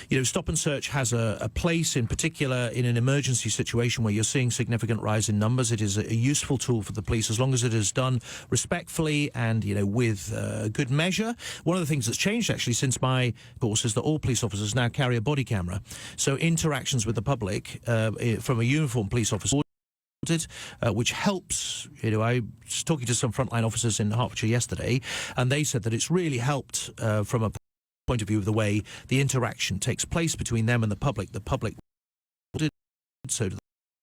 you know, stop and search has a place, in particular, in an emergency situation where you're seeing significant rise in numbers. It is a useful tool for the police as long as it is done respectfully and, you know, with good measure. One of the things that's changed, actually, since my course is that all police officers now carry a body camera. So interactions with the public from a uniformed police officer, which helps. You know, I was talking to some frontline officers in Hertfordshire yesterday, and they said that it's really helped from a point of view of the way the interaction takes place between them and the public. The public so do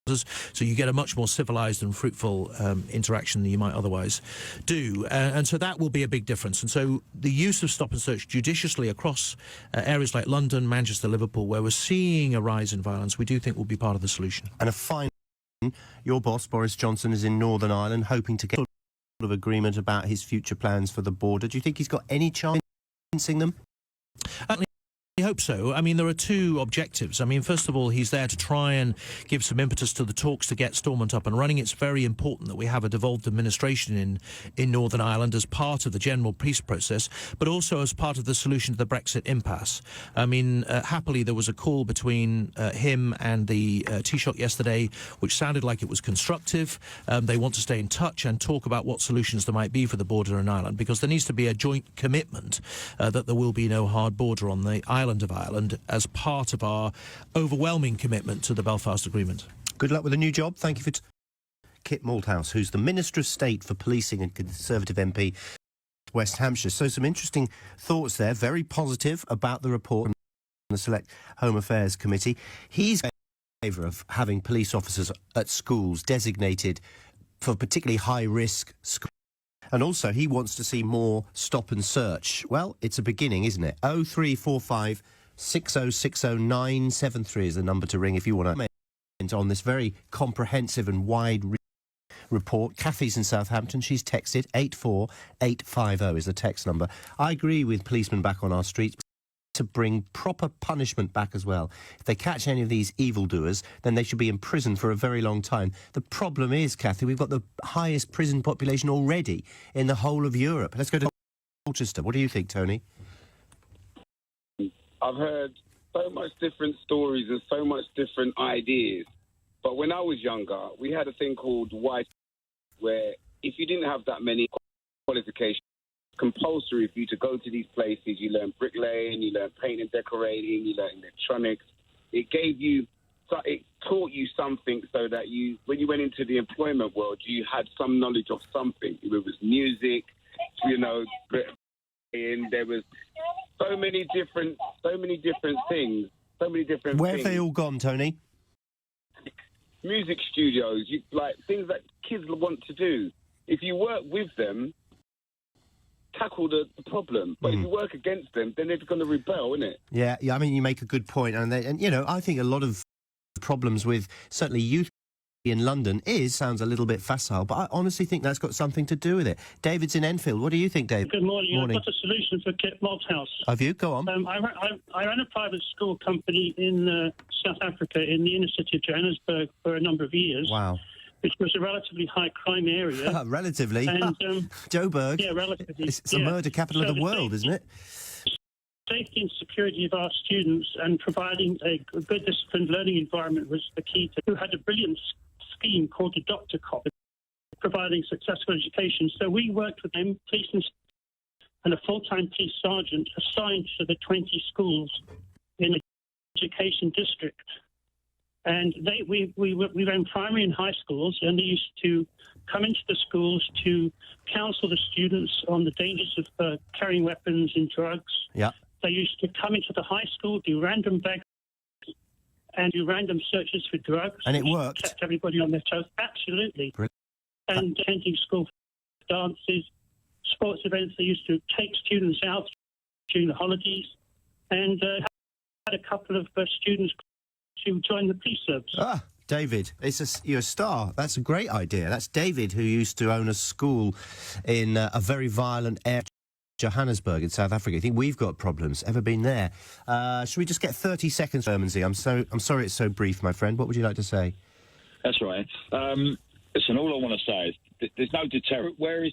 others, so you get a much more civilised and fruitful interaction than you might otherwise do. And so that will be a big difference. And so the use of stop and search judiciously across areas like London, Manchester, Liverpool, where we're seeing a rise in violence, we do think will be part of the solution. And a final, your boss, Boris Johnson, is in Northern Ireland hoping to get of agreement about his future plans for the border. Do you think he's got any chance of convincing them? I hope so. I mean, there are two objectives. I mean, first of all, he's there to try and give some impetus to the talks to get Stormont up and running. It's very important that we have a devolved administration in Northern Ireland as part of the general peace process, but also as part of the solution to the Brexit impasse. I mean, happily, there was a call between him and the Taoiseach yesterday, which sounded like it was constructive. They want to stay in touch and talk about what solutions there might be for the border in Ireland, because there needs to be a joint commitment that there will be no hard border on the island of Ireland as part of our overwhelming commitment to the Belfast Agreement. Good luck with the new job. Thank you for Kit Malthouse, who's the Minister of State for Policing and Conservative MP West Hampshire. So some interesting thoughts there, very positive about the report from the Select Home Affairs Committee. He's in favour of having police officers at schools designated for particularly high-risk schools. And also, he wants to see more stop and search. Well, it's a beginning, isn't it? 0345 6060 973 is the number to ring if you want to comment on this very comprehensive and wide report. Kathy's in Southampton. She's texted 84850 is the text number. I agree with policemen back on our streets to bring proper punishment back as well. If they catch any of these evildoers, then they should be in prison for a very long time. The problem is, Kathy, we've got the highest prison population already in the whole of Europe. Let's go to Colchester. What do you think, Tony? I've heard so much different stories and so much different ideas. But when I was younger, we had a thing called white, where if you didn't have that many qualifications, compulsory for you to go to these places. You learn bricklaying, you learn painting and decorating, you learn electronics. It taught you something so that you, when you went into the employment world, you had some knowledge of something. It was music, you know, and there was so many different things, Where have they all gone, Tony? Music studios, like things that kids want to do. If you work with them, tackle the problem, but if you work against them, then they're going to rebel, isn't it? Yeah. I mean, you make a good point, and you know, I think a lot of problems with certainly youth in London sounds a little bit facile, but I honestly think that's got something to do with it. David's in Enfield. What do you think, David? Good morning. I've got a solution for Kit Malthouse. Have you? Go on. I ran a private school company in South Africa in the inner city of Johannesburg for a number of years. Wow. Which was a relatively high crime area. Relatively? And, Joburg? Yeah, relatively. It's a murder capital of the world, isn't it? Safety and security of our students and providing a good disciplined learning environment was the key to. Who had a brilliant scheme called the Doctor Cop, providing successful education. So we worked with them, police and a full-time police sergeant assigned to the 20 schools in the education district. And we ran primary and high schools, and they used to come into the schools to counsel the students on the dangers of carrying weapons and drugs. Yeah. They used to come into the high school, do random bag and do random searches for drugs. And it worked. Kept everybody on their toes. Absolutely. Brilliant. And attending school dances, sports events. They used to take students out during the holidays, and had a couple of students to join the police service. Ah, David, you're a star. That's a great idea. That's David, who used to own a school in a very violent area, Johannesburg in South Africa. I think we've got problems. Ever been there? Should we just get 30 seconds, Bermondsey? I'm sorry it's so brief, my friend. What would you like to say? That's right. Listen, all I want to say is there's no deterrent. Where is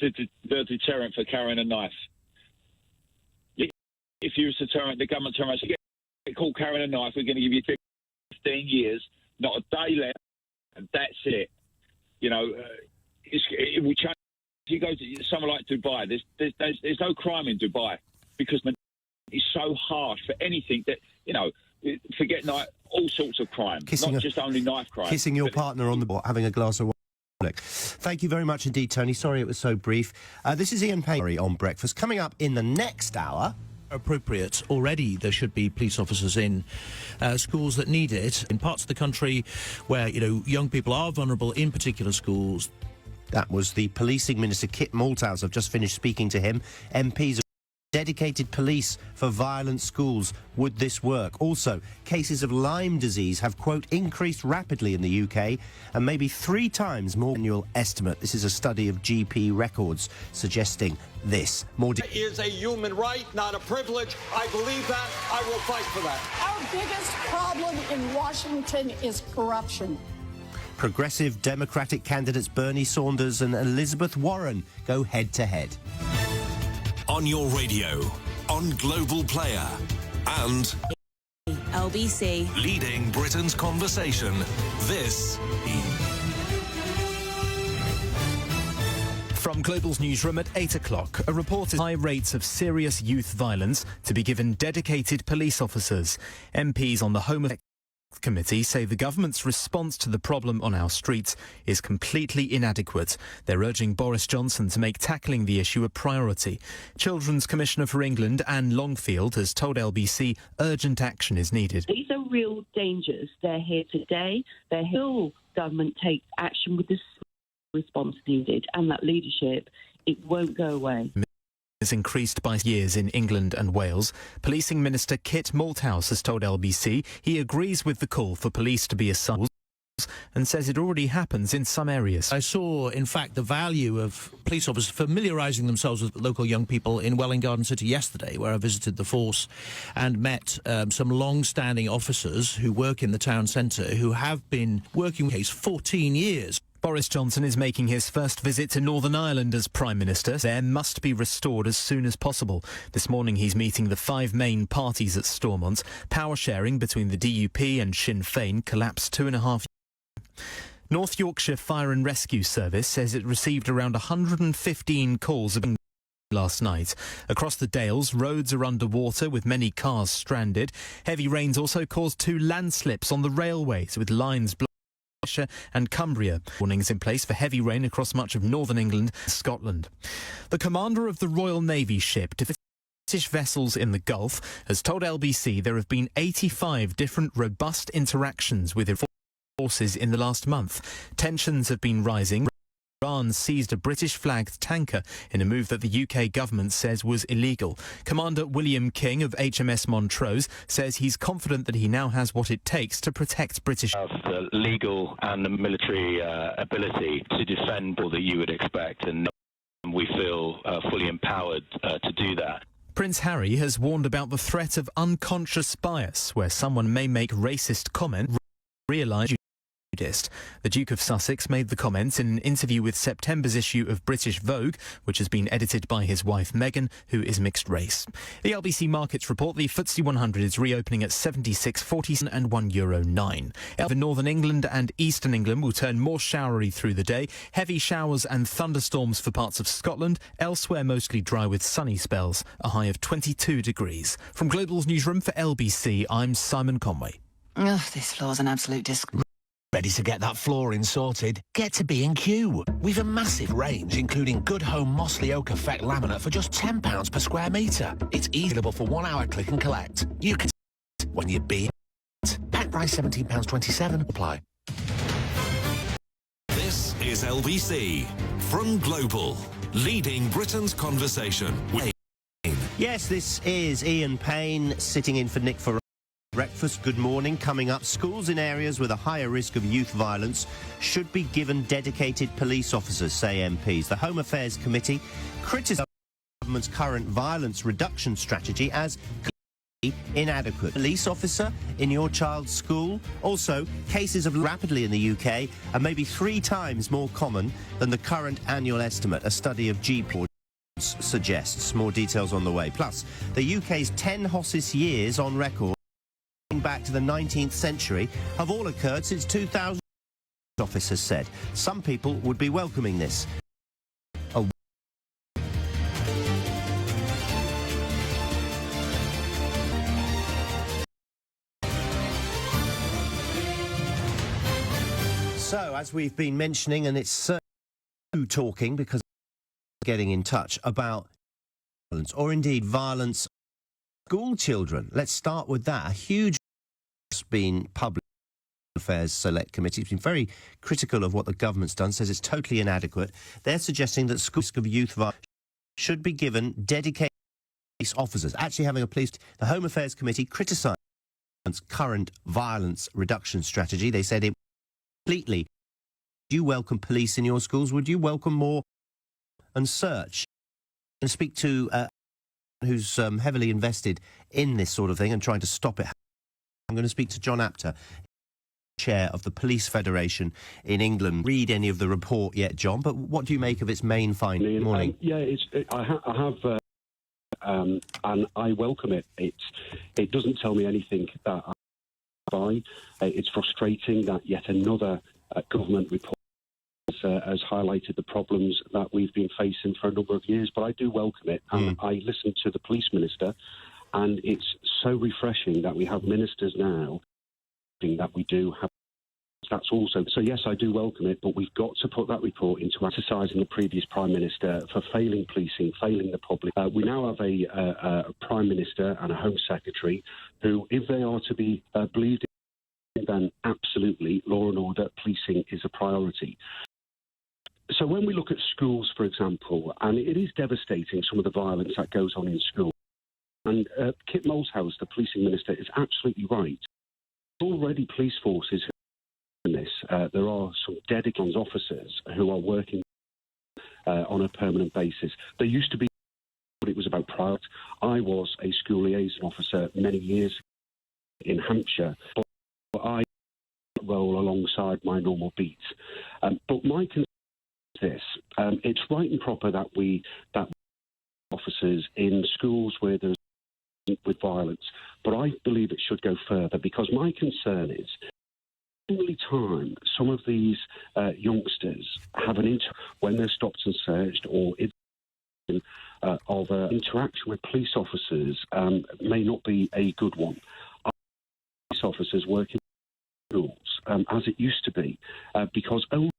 the deterrent for carrying a knife? If you was deterrent, the government turned around and said, get caught carrying a knife, we're going to give you 15 years, not a day left, and that's it. You know, it will change. If you go to somewhere like Dubai, there's no crime in Dubai because it's so harsh for anything that, you know, forget all sorts of crime, not just only knife crime. Kissing your partner on the board, having a glass of wine. Thank you very much indeed, Tony. Sorry it was so brief. This is Ian Payne on Breakfast. Coming up in the next hour... Appropriate. Already there should be police officers in schools that need it. In parts of the country where, you know, young people are vulnerable in particular schools. That was the Policing Minister, Kit Malthouse. I've just finished speaking to him. MPs... dedicated police for violent schools. Would this work? Also, cases of Lyme disease have, quote, increased rapidly in the UK and maybe 3 times more annual estimate. This is a study of GP records suggesting this. It is a human right, not a privilege. I believe that. I will fight for that. Our biggest problem in Washington is corruption. Progressive Democratic candidates Bernie Sanders and Elizabeth Warren go head-to-head. On your radio, on Global Player, and LBC. Leading Britain's conversation. This. From Global's newsroom at 8 o'clock, a report is high rates of serious youth violence to be given dedicated police officers. MPs on the Home Affairs Committee say the government's response to the problem on our streets is completely inadequate. They're urging Boris Johnson to make tackling the issue a priority. Children's Commissioner for England, Anne Longfield, has told LBC urgent action is needed. These are real dangers. They're here today. They're here until government takes action with the response needed and that leadership. It won't go away. Has increased by years in England and Wales. Policing Minister Kit Malthouse has told LBC he agrees with the call for police to be assigned and says it already happens in some areas. I saw, in fact, the value of police officers familiarising themselves with local young people in Welwyn Garden City yesterday, where I visited the force and met some long-standing officers who work in the town centre who have been working with case 14 years. Boris Johnson is making his first visit to Northern Ireland as Prime Minister. There must be restored as soon as possible. This morning he's meeting the 5 main parties at Stormont. Power sharing between the DUP and Sinn Féin collapsed 2.5 years. North Yorkshire Fire and Rescue Service says it received around 115 calls last night. Across the Dales, roads are underwater with many cars stranded. Heavy rains also caused 2 landslips on the railways with lines blocked. And Cumbria. Warnings in place for heavy rain across much of northern England and Scotland. The commander of the Royal Navy ship to British vessels in the Gulf has told LBC there have been 85 different robust interactions with forces in the last month. Tensions have been rising. Iran seized a British-flagged tanker in a move that the UK government says was illegal. Commander William King of HMS Montrose says he's confident that he now has what it takes to protect British... The legal and the military ability to defend all that you would expect, and we feel fully empowered to do that. Prince Harry has warned about the threat of unconscious bias, where someone may make racist comment, realise nudist. The Duke of Sussex made the comments in an interview with September's issue of British Vogue, which has been edited by his wife Meghan, who is mixed race. The LBC Markets report the FTSE 100 is reopening at 76.40 and €1.09. Over northern England and eastern England will turn more showery through the day. Heavy showers and thunderstorms for parts of Scotland. Elsewhere mostly dry with sunny spells. A high of 22 degrees. From Global's newsroom for LBC, I'm Simon Conway. Ugh, this floor's an absolute Ready to get that flooring sorted? Get to B&Q. We've a massive range, including Good Home Mossley Oak Effect laminate for just £10 per square metre. It's easable for 1 hour click and collect. You can when you be. Pack price £17.27. Apply. This is LBC from Global, leading Britain's conversation. Yes, this is Ian Payne sitting in for Nick for breakfast. Good morning. Coming up, schools in areas with a higher risk of youth violence should be given dedicated police officers, say MPs. The Home Affairs Committee criticised the government's current violence reduction strategy as inadequate. Police officer in your child's school? Also, cases of rapidly in the UK are maybe 3 times more common than the current annual estimate, a study of GP suggests. More details on the way. Plus, the UK's 10 hottest years on record back to the 19th century have all occurred since 2000, officers said. Some people would be welcoming this. So, as we've been mentioning, and it's talking because getting in touch about violence, or indeed violence school children. Let's start with that. A huge been public affairs select committee. It's been very critical of what the government's done, says it's totally inadequate. They're suggesting that schools of youth violence should be given dedicated police officers. Actually having a police... The Home Affairs Committee criticised current violence reduction strategy. They said it completely... Would you welcome police in your schools? Would you welcome more and search? And speak to... who's heavily invested in this sort of thing and trying to stop it. I'm going to speak to John Apter, chair of the Police Federation in England. Read any of the report yet, John, but what do you make of its main finding? Good morning. I have, and I welcome it. It doesn't tell me anything that I buy. It's frustrating that yet another government report has highlighted the problems that we've been facing for a number of years, but I do welcome it. And I listened to the police minister, and it's so refreshing that we have ministers now that we do have. That's also so. Yes, I do welcome it, but we've got to put that report into exercising the previous prime minister for failing policing, failing the public. We now have a prime minister and a home secretary who, if they are to be believed in, then absolutely law and order policing is a priority. So when we look at schools, for example, and it is devastating, some of the violence that goes on in schools. And Kit Malthouse, the policing minister, is absolutely right. Already police forces in this. There are some dedicated officers who are working on a permanent basis. There used to be, but it was about priority. I was a school liaison officer many years in Hampshire, but I roll alongside my normal beats. But my concern is this: it's right and proper that officers in schools where there's with violence, but I believe it should go further, because my concern is only time some of these youngsters have when they're stopped and searched, or of interaction with police officers may not be a good one. Police officers work in schools as it used to be, because only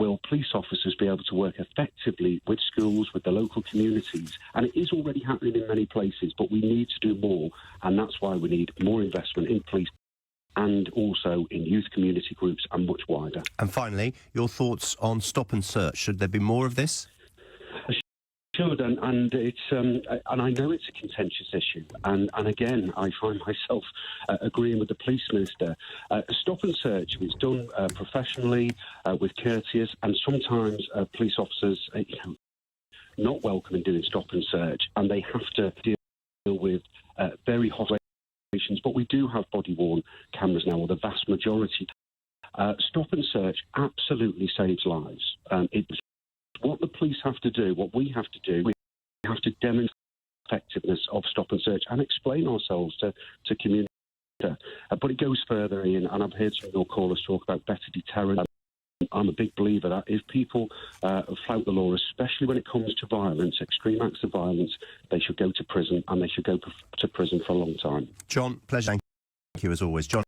will police officers be able to work effectively with schools, with the local communities. And it is already happening in many places, but we need to do more. And that's why we need more investment in police and also in youth community groups and much wider. And finally, your thoughts on stop and search. Should there be more of this? Should, and it's and I know it's a contentious issue, and again I find myself agreeing with the police minister. Stop and search, if it's done professionally, with courteous, and sometimes police officers not welcome in doing stop and search, and they have to deal with very hot situations. But we do have body-worn cameras now, or the vast majority. Stop and search absolutely saves lives. It's what the police have to do, what we have to do. We have to demonstrate the effectiveness of stop and search and explain ourselves to community. But it goes further, Ian, and I've heard some of your callers talk about better deterrence. I'm a big believer that if people flout the law, especially when it comes to violence, extreme acts of violence, they should go to prison, and they should go to prison for a long time. John, pleasure. Thank you as always. John,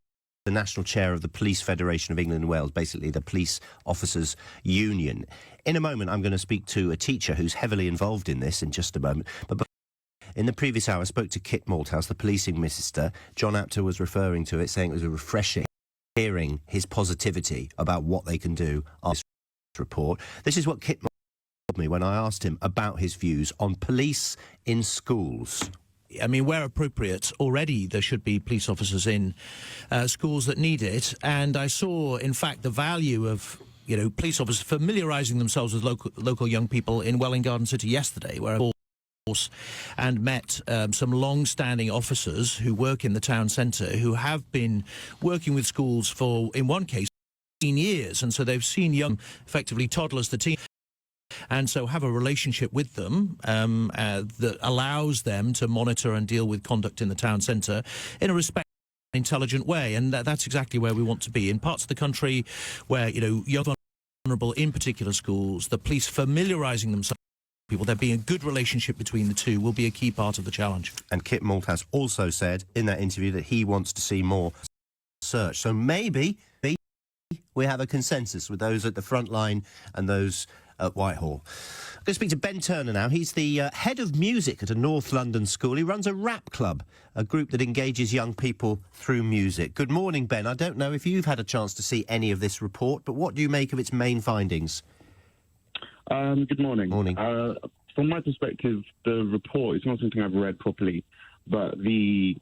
the National Chair of the Police Federation of England and Wales, basically the Police Officers Union. In a moment, I'm going to speak to a teacher who's heavily involved in this in just a moment. But in the previous hour, I spoke to Kit Malthouse, the policing minister. John Apter was referring to it, saying it was a refreshing hearing his positivity about what they can do after this report. This is what Kit told me when I asked him about his views on police in schools. I mean, where appropriate, already there should be police officers in schools that need it. And I saw, in fact, the value of, police officers familiarising themselves with local young people in Welwyn Garden City yesterday, where I and met some long-standing officers who work in the town centre who have been working with schools for, in one case, 15 years. And so they've seen young, effectively toddlers, the teen, and so have a relationship with them that allows them to monitor and deal with conduct in the town centre in a respectful, intelligent way. And that's exactly where we want to be. In parts of the country where, young vulnerable, in particular schools, the police familiarising themselves people, there being a good relationship between the two will be a key part of the challenge. And Kit Malthouse also said in that interview that he wants to see more search. So maybe we have a consensus with those at the front line and those at Whitehall. I'm going to speak to Ben Turner now. He's the head of music at a North London school. He runs a rap club, a group that engages young people through music. Good morning, Ben. I don't know if you've had a chance to see any of this report, but what do you make of its main findings? Good morning. Morning. From my perspective, the report is not something I've read properly, but the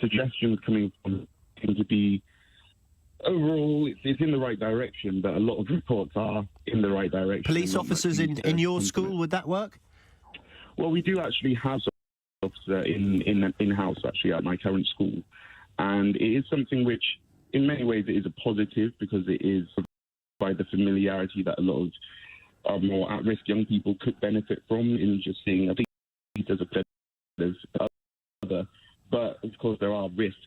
suggestions coming from seem to be overall, it's in the right direction, but a lot of reports are in the right direction. Police officers in your school, would that work? Well, we do actually have an officer in-house, actually, at my current school. And it is something which, in many ways, it is a positive because it is by the familiarity that a lot of our more at-risk young people could benefit from in just seeing a police as a other. But, of course, there are risks.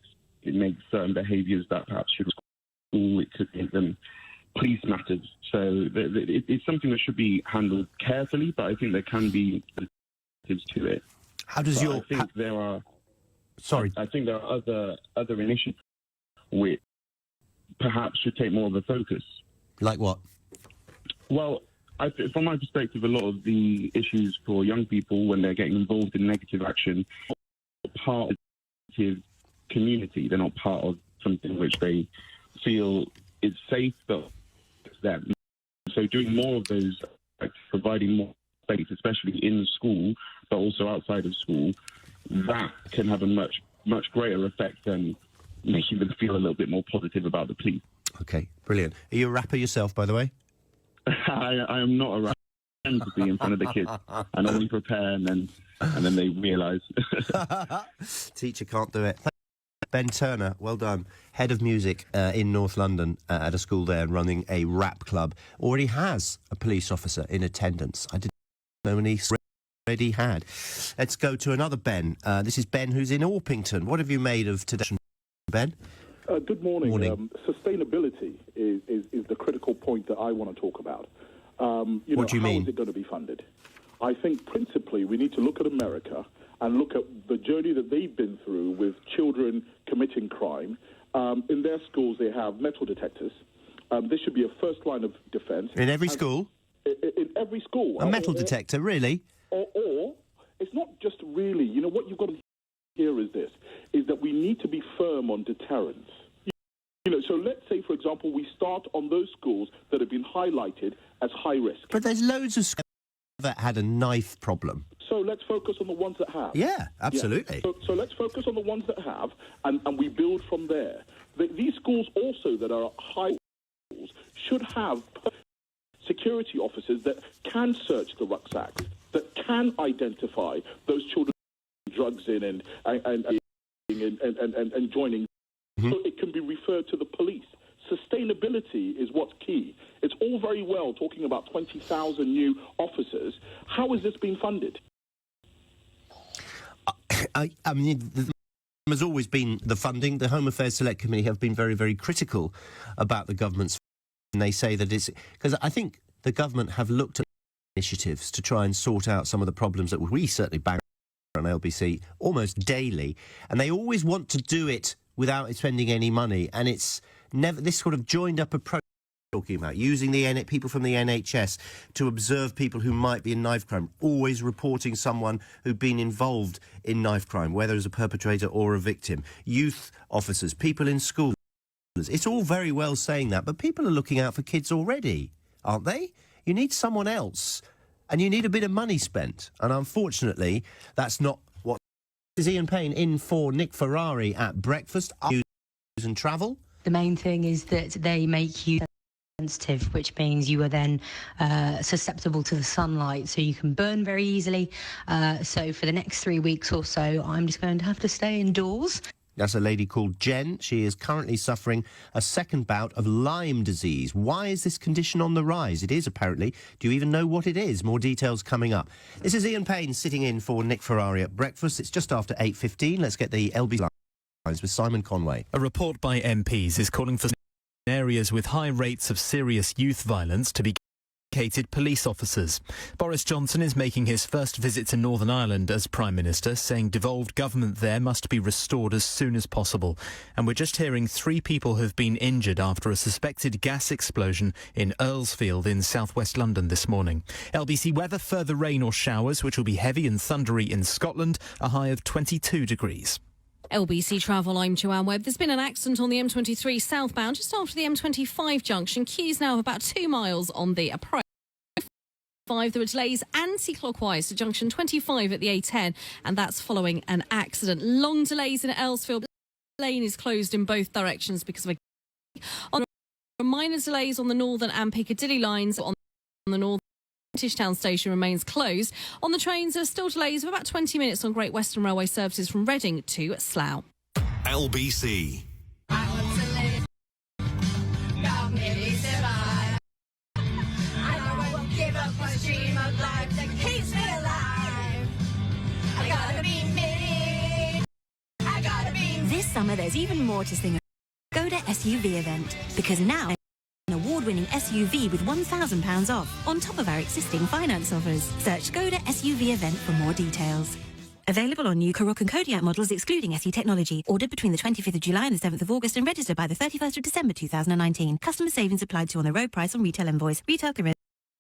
It makes certain behaviours that perhaps should school, it could make them police matters. So it's something that should be handled carefully, but I think there can be positives to it. How does your... I think there are... Sorry. I think there are other initiatives which perhaps should take more of a focus. Like what? Well, from my perspective, a lot of the issues for young people when they're getting involved in negative action are part of the community. They're not part of something which they feel is safe, but it's them. So doing more of those, like providing more space, especially in school, but also outside of school, that can have a much greater effect than making them feel a little bit more positive about the police. Okay, brilliant. Are you a rapper yourself, by the way? I am not a rapper. I tend to be in front of the kids. I normally prepare and then they realise. Teacher can't do it. Ben Turner, well done. Head of music in North London at a school there, running a rap club. Already has a police officer in attendance. I didn't know when he already had. Let's go to another Ben. This is Ben who's in Orpington. What have you made of today, Ben? Good morning. Sustainability is the critical point that I want to talk about. What do you mean? How is it going to be funded? I think principally we need to look at America and look at the journey that they've been through with children committing crime. In their schools, they have metal detectors. This should be a first line of defence. In every school? In every school. A metal detector, really? Or it's not just really. You know, what you've got to hear is this, is that we need to be firm on deterrence. You know, so let's say, for example, we start on those schools that have been highlighted as high risk. But there's loads of schools that had a knife problem. So let's focus on the ones that have. Yeah, absolutely. Yeah. So let's focus on the ones that have, and we build from there. These schools also that are high schools should have security officers that can search the rucksacks, that can identify those children drugs in and joining. Mm-hmm. So it can be referred to the police. Sustainability is what's key. It's all very well talking about 20,000 new officers. How is this being funded? I mean, there's always been the funding. The Home Affairs Select Committee have been very, very critical about the government's, and they say that it's because I think the government have looked at initiatives to try and sort out some of the problems that we certainly bang on LBC almost daily, and they always want to do it without spending any money, and it's never this sort of joined up approach talking about using the people from the NHS to observe people who might be in knife crime, always reporting someone who'd been involved in knife crime, whether as a perpetrator or a victim, youth officers, people in schools. It's all very well saying that, but people are looking out for kids already, aren't they? You need someone else, and you need a bit of money spent, and unfortunately that's not what. Is Ian Payne in for Nick Ferrari at breakfast? And travel? The main thing is that they make you sensitive, which means you are then susceptible to the sunlight, so you can burn very easily. So for the next 3 weeks or so, I'm just going to have to stay indoors. That's a lady called Jen. She is currently suffering a second bout of Lyme disease. Why is this condition on the rise? It is, apparently. Do you even know what it is? More details coming up. This is Ian Payne sitting in for Nick Ferrari at breakfast. It's just after 8:15. Let's get the LB lines with Simon Conway. A report by MPs is calling for areas with high rates of serious youth violence to be dedicated police officers. Boris Johnson is making his first visit to Northern Ireland as Prime Minister, saying devolved government there must be restored as soon as possible. And we're just hearing 3 people have been injured after a suspected gas explosion in Earlsfield in southwest London this morning. LBC weather, further rain or showers, which will be heavy and thundery in Scotland, a high of 22 degrees. LBC Travel, I'm Joanne Webb. There's been an accident on the M23 southbound just after the M25 junction. Queues now of about 2 miles on the approach. There were delays anti-clockwise to junction 25 at the A10, and that's following an accident. Long delays in Earlsfield. Lane is closed in both directions because of a minor delays on the Northern and Piccadilly lines. On the Northern, British Town Station remains closed. On the trains, there are still delays of about 20 minutes on Great Western Railway services from Reading to Slough. LBC. This summer, there's even more to sing about. Skoda SUV event, because now an award-winning SUV with £1,000 off on top of our existing finance offers. Search Skoda SUV event for more details. Available on new Karoq and Kodiaq models excluding SE technology. Ordered between the 25th of July and the 7th of August and registered by the 31st of December 2019. Customer savings applied to on the road price on retail invoice. Retail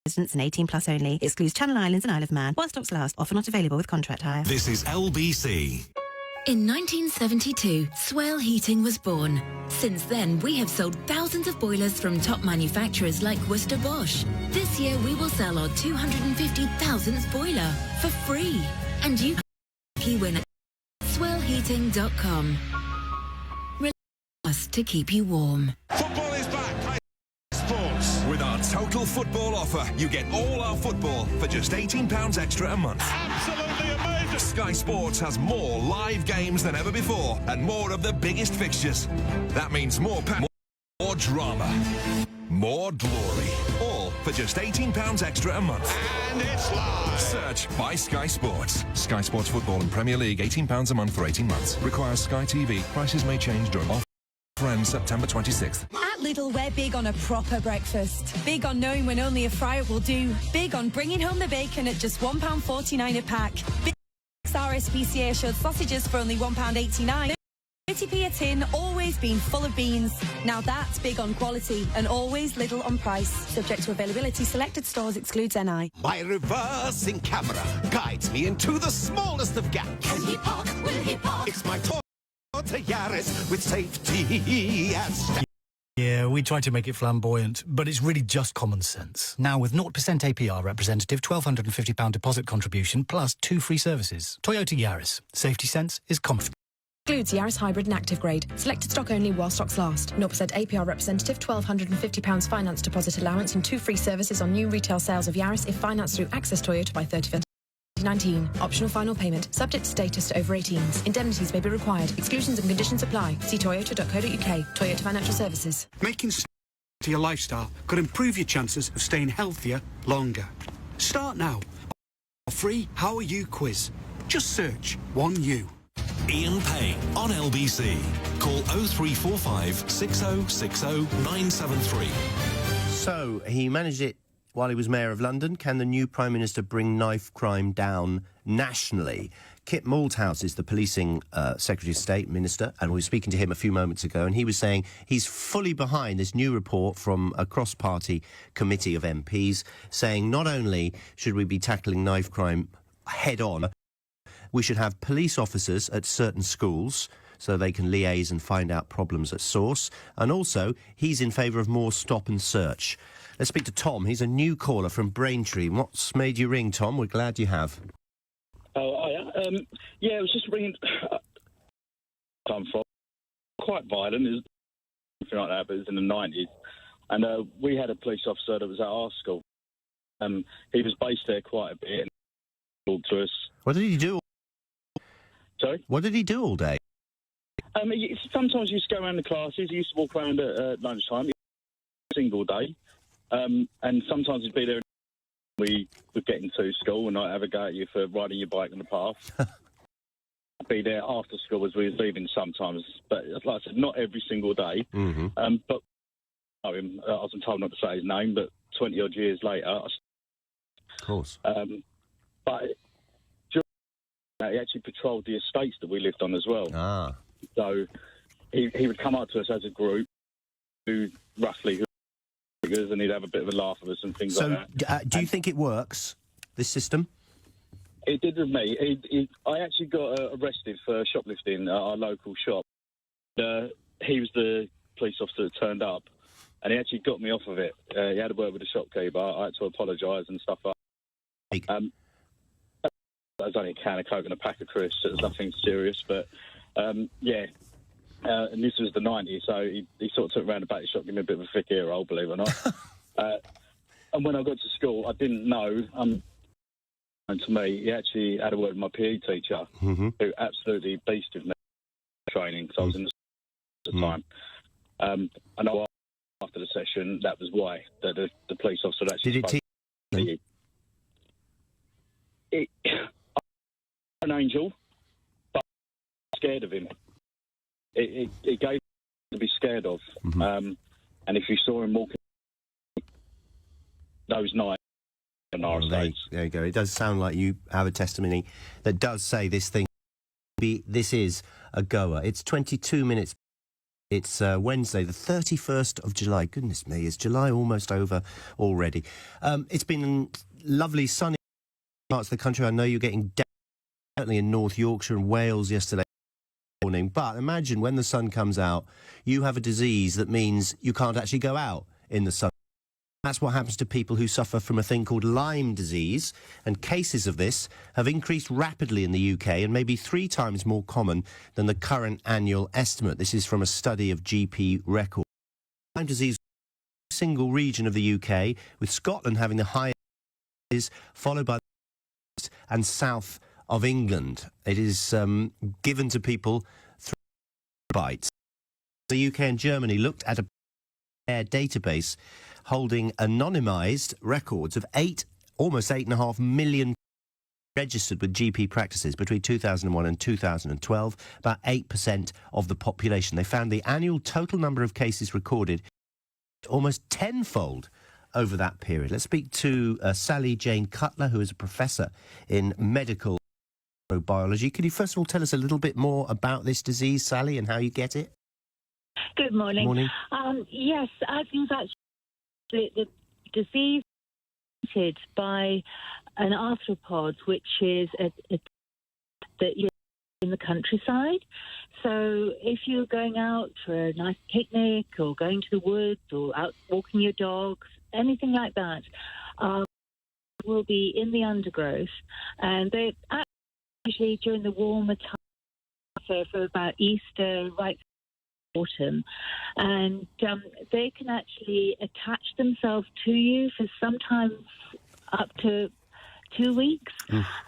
residents and 18 plus only. Excludes Channel Islands and Isle of Man. While stocks last. Offer not available with contract hire. This is LBC. In 1972, Swell Heating was born. Since then, we have sold thousands of boilers from top manufacturers like Worcester Bosch. This year, we will sell our 250,000th boiler for free. And you win at swellheating.com. Rely on us to keep you warm. Football is back. Sports. With our total football offer, you get all our football for just £18 extra a month. Absolutely amazing. Sky Sports has more live games than ever before and more of the biggest fixtures. That means more drama, more glory, all for just £18 extra a month. And it's live. Search by Sky Sports. Sky Sports Football and Premier League, £18 a month for 18 months. Requires Sky TV. Prices may change during offer. Ends September 26th. At Lidl, we're big on a proper breakfast. Big on knowing when only a fryer will do. Big on bringing home the bacon at just £1.49 a pack. Big RSPCA assured sausages for only £1.89. 30p a tin, always been full of beans. Now that's big on quality and always Lidl on price. Subject to availability, selected stores, excludes NI. My reversing camera guides me into the smallest of gaps. Can he park? Will he park? It's my Toyota Yaris with safety as Yeah, we try to make it flamboyant, but it's really just common sense. Now with 0% APR representative, £1,250 deposit contribution, plus 2 free services. Toyota Yaris. Safety sense is confident. Includes Yaris Hybrid and Active Grade. Selected stock only while stocks last. 0% APR representative, £1,250 finance deposit allowance and 2 free services on new retail sales of Yaris if financed through Access Toyota by 31st 2019. Optional final payment. Subject to status to over 18s. Indemnities may be required. Exclusions and conditions apply. See toyota.co.uk. Toyota Financial Services. Making to your lifestyle could improve your chances of staying healthier longer. Start now. A free How Are You quiz. Just search 1U. Ian Payne on LBC. Call 0345 6060 973. So, he managed it while he was Mayor of London. Can the new Prime Minister bring knife crime down nationally? Kit Malthouse is the Policing Secretary of State Minister, and we were speaking to him a few moments ago, and he was saying he's fully behind this new report from a cross-party committee of MPs, saying not only should we be tackling knife crime head-on, we should have police officers at certain schools so they can liaise and find out problems at source, and also he's in favour of more stop and search. Let's speak to Tom. He's a new caller from Braintree. What's made you ring, Tom? We're glad you have. Oh, yeah, it was just ringing. I'm from quite violent, is something like that, but it was in the 90s. And we had a police officer that was at our school. He was based there quite a bit and talked to us. What did he do? Sorry? What did he do all day? Sometimes he used to go around the classes. He used to walk around at lunchtime, a single day. And sometimes he'd be there. We would get into school and I'd have a go at you for riding your bike on the path. I'd be there after school as we was leaving sometimes, but like I said, not every single day. Mm-hmm. But I wasn't told not to say his name, but 20-odd years later... Of course. But he actually patrolled the estates that we lived on as well. Ah. So he would come up to us as a group, who and he'd have a bit of a laugh at us and things like that. Do you think it works, this system? It did with me. I actually got arrested for shoplifting at our local shop. He was the police officer that turned up, and he actually got me off of it. He had a word with the shopkeeper. I had to apologise and stuff like that. That was only a can of Coke and a pack of crisps. It was nothing serious, but yeah. And this was the 90s, so he sort of took around the back of the shop, gave me a bit of a thick ear roll, believe it or not. And when I got to school, I didn't know, and to me, he actually had a word with my PE teacher, who absolutely beasted me training, because I was in the at the time. And after the session, that was why the police officer actually... Did it teach you? I'm an angel, but I'm scared of him. It gave him to be scared of. And if you saw him walking those nights in our estates... There you go. It does sound like you have a testimony that does say this is a goer. It's 22 minutes. It's Wednesday, the 31st of July. Goodness me, is July almost over already? It's been lovely, sunny parts of the country. I know you're getting down, certainly in North Yorkshire and Wales yesterday morning. But imagine when the sun comes out, you have a disease that means you can't actually go out in the sun. That's what happens to people who suffer from a thing called Lyme disease, and cases of this have increased rapidly in the UK and may be 3 times more common than the current annual estimate. This is from a study of GP records. Lyme disease is a single region of the UK, with Scotland having the highest, followed by the west and south of England. It is given to people through bites. The UK and Germany looked at a database holding anonymised records of almost 8.5 million registered with GP practices between 2001 and 2012, about 8% of the population. They found the annual total number of cases recorded almost tenfold over that period. Let's speak to Sally Jane Cutler, who is a professor in medical biology. Could you first of all tell us a little bit more about this disease, Sally, and how you get it? Good morning. Morning. Yes, I think that's the disease is by an arthropod, which is that you're in the countryside. So if you're going out for a nice picnic or going to the woods or out walking your dogs, anything like that, will be in the undergrowth. And they actually during the warmer time, so for about Easter, right autumn, and they can actually attach themselves to you for sometimes up to 2 weeks,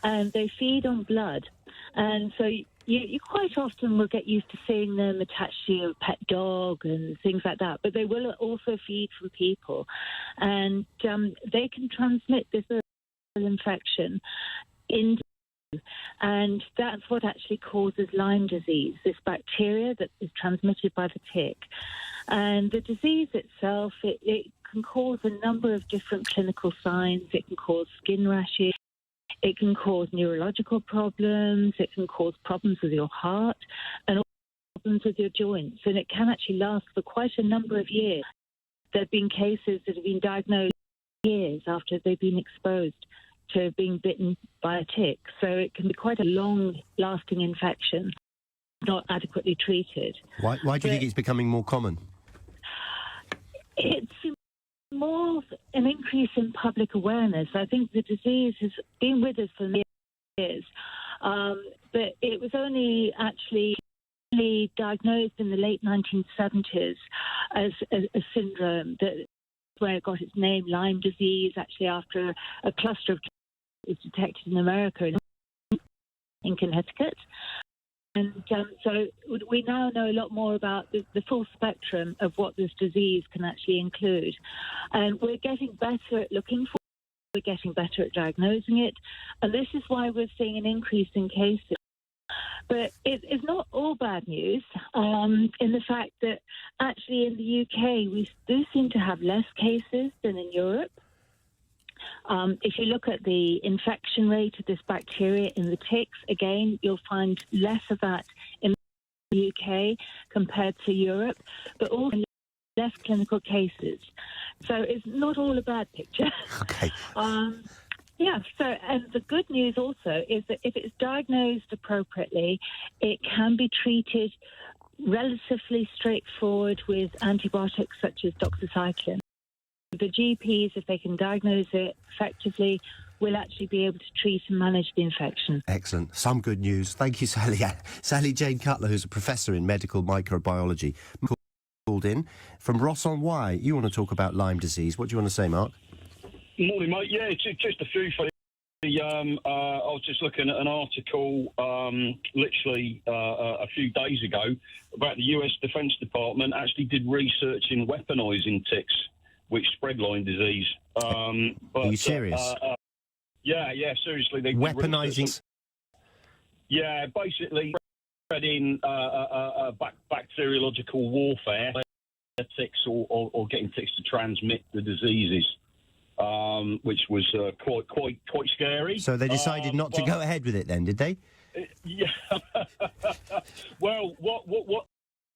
and they feed on blood. And so you quite often will get used to seeing them attached to your pet dog and things like that, but they will also feed from people. And they can transmit this infection into, and that's what actually causes Lyme disease, this bacteria that is transmitted by the tick. And the disease itself, it can cause a number of different clinical signs. It can cause skin rashes. It can cause neurological problems. It can cause problems with your heart and problems with your joints. And it can actually last for quite a number of years. There have been cases that have been diagnosed years after they've been exposed to being bitten by a tick. So it can be quite a long-lasting infection, not adequately treated. Why do you think it's becoming more common? It's more an increase in public awareness. I think the disease has been with us for years, but it was only actually diagnosed in the late 1970s as a syndrome, where it got its name, Lyme disease, actually after a cluster of was detected in America in Connecticut. And so we now know a lot more about the full spectrum of what this disease can actually include. And we're getting better at looking for it, we're getting better at diagnosing it, and this is why we're seeing an increase in cases. But it's not all bad news in the fact that actually in the UK we do seem to have less cases than in Europe. If you look at the infection rate of this bacteria in the ticks, again, you'll find less of that in the UK compared to Europe, but also less clinical cases. So it's not all a bad picture. Okay. Yeah, and the good news also is that if it's diagnosed appropriately, it can be treated relatively straightforward with antibiotics such as doxycycline. The GPs, if they can diagnose it effectively, will actually be able to treat and manage the infection. Excellent. Some good news. Thank you, Sally. Sally Jane Cutler, who's a professor in medical microbiology, called in from Ross-on-Wye. You want to talk about Lyme disease. What do you want to say, Mark? Morning, mate. Yeah, just a few for you. I was just looking at an article literally a few days ago about the US Defence Department actually did research in weaponising ticks which spread Lyme disease. Are you serious? Yeah, seriously. They weaponising? Yeah, basically spreading bacteriological warfare, ticks or getting ticks to transmit the diseases. Which was quite scary. So they decided not to go ahead with it then, did they? Yeah. Well, what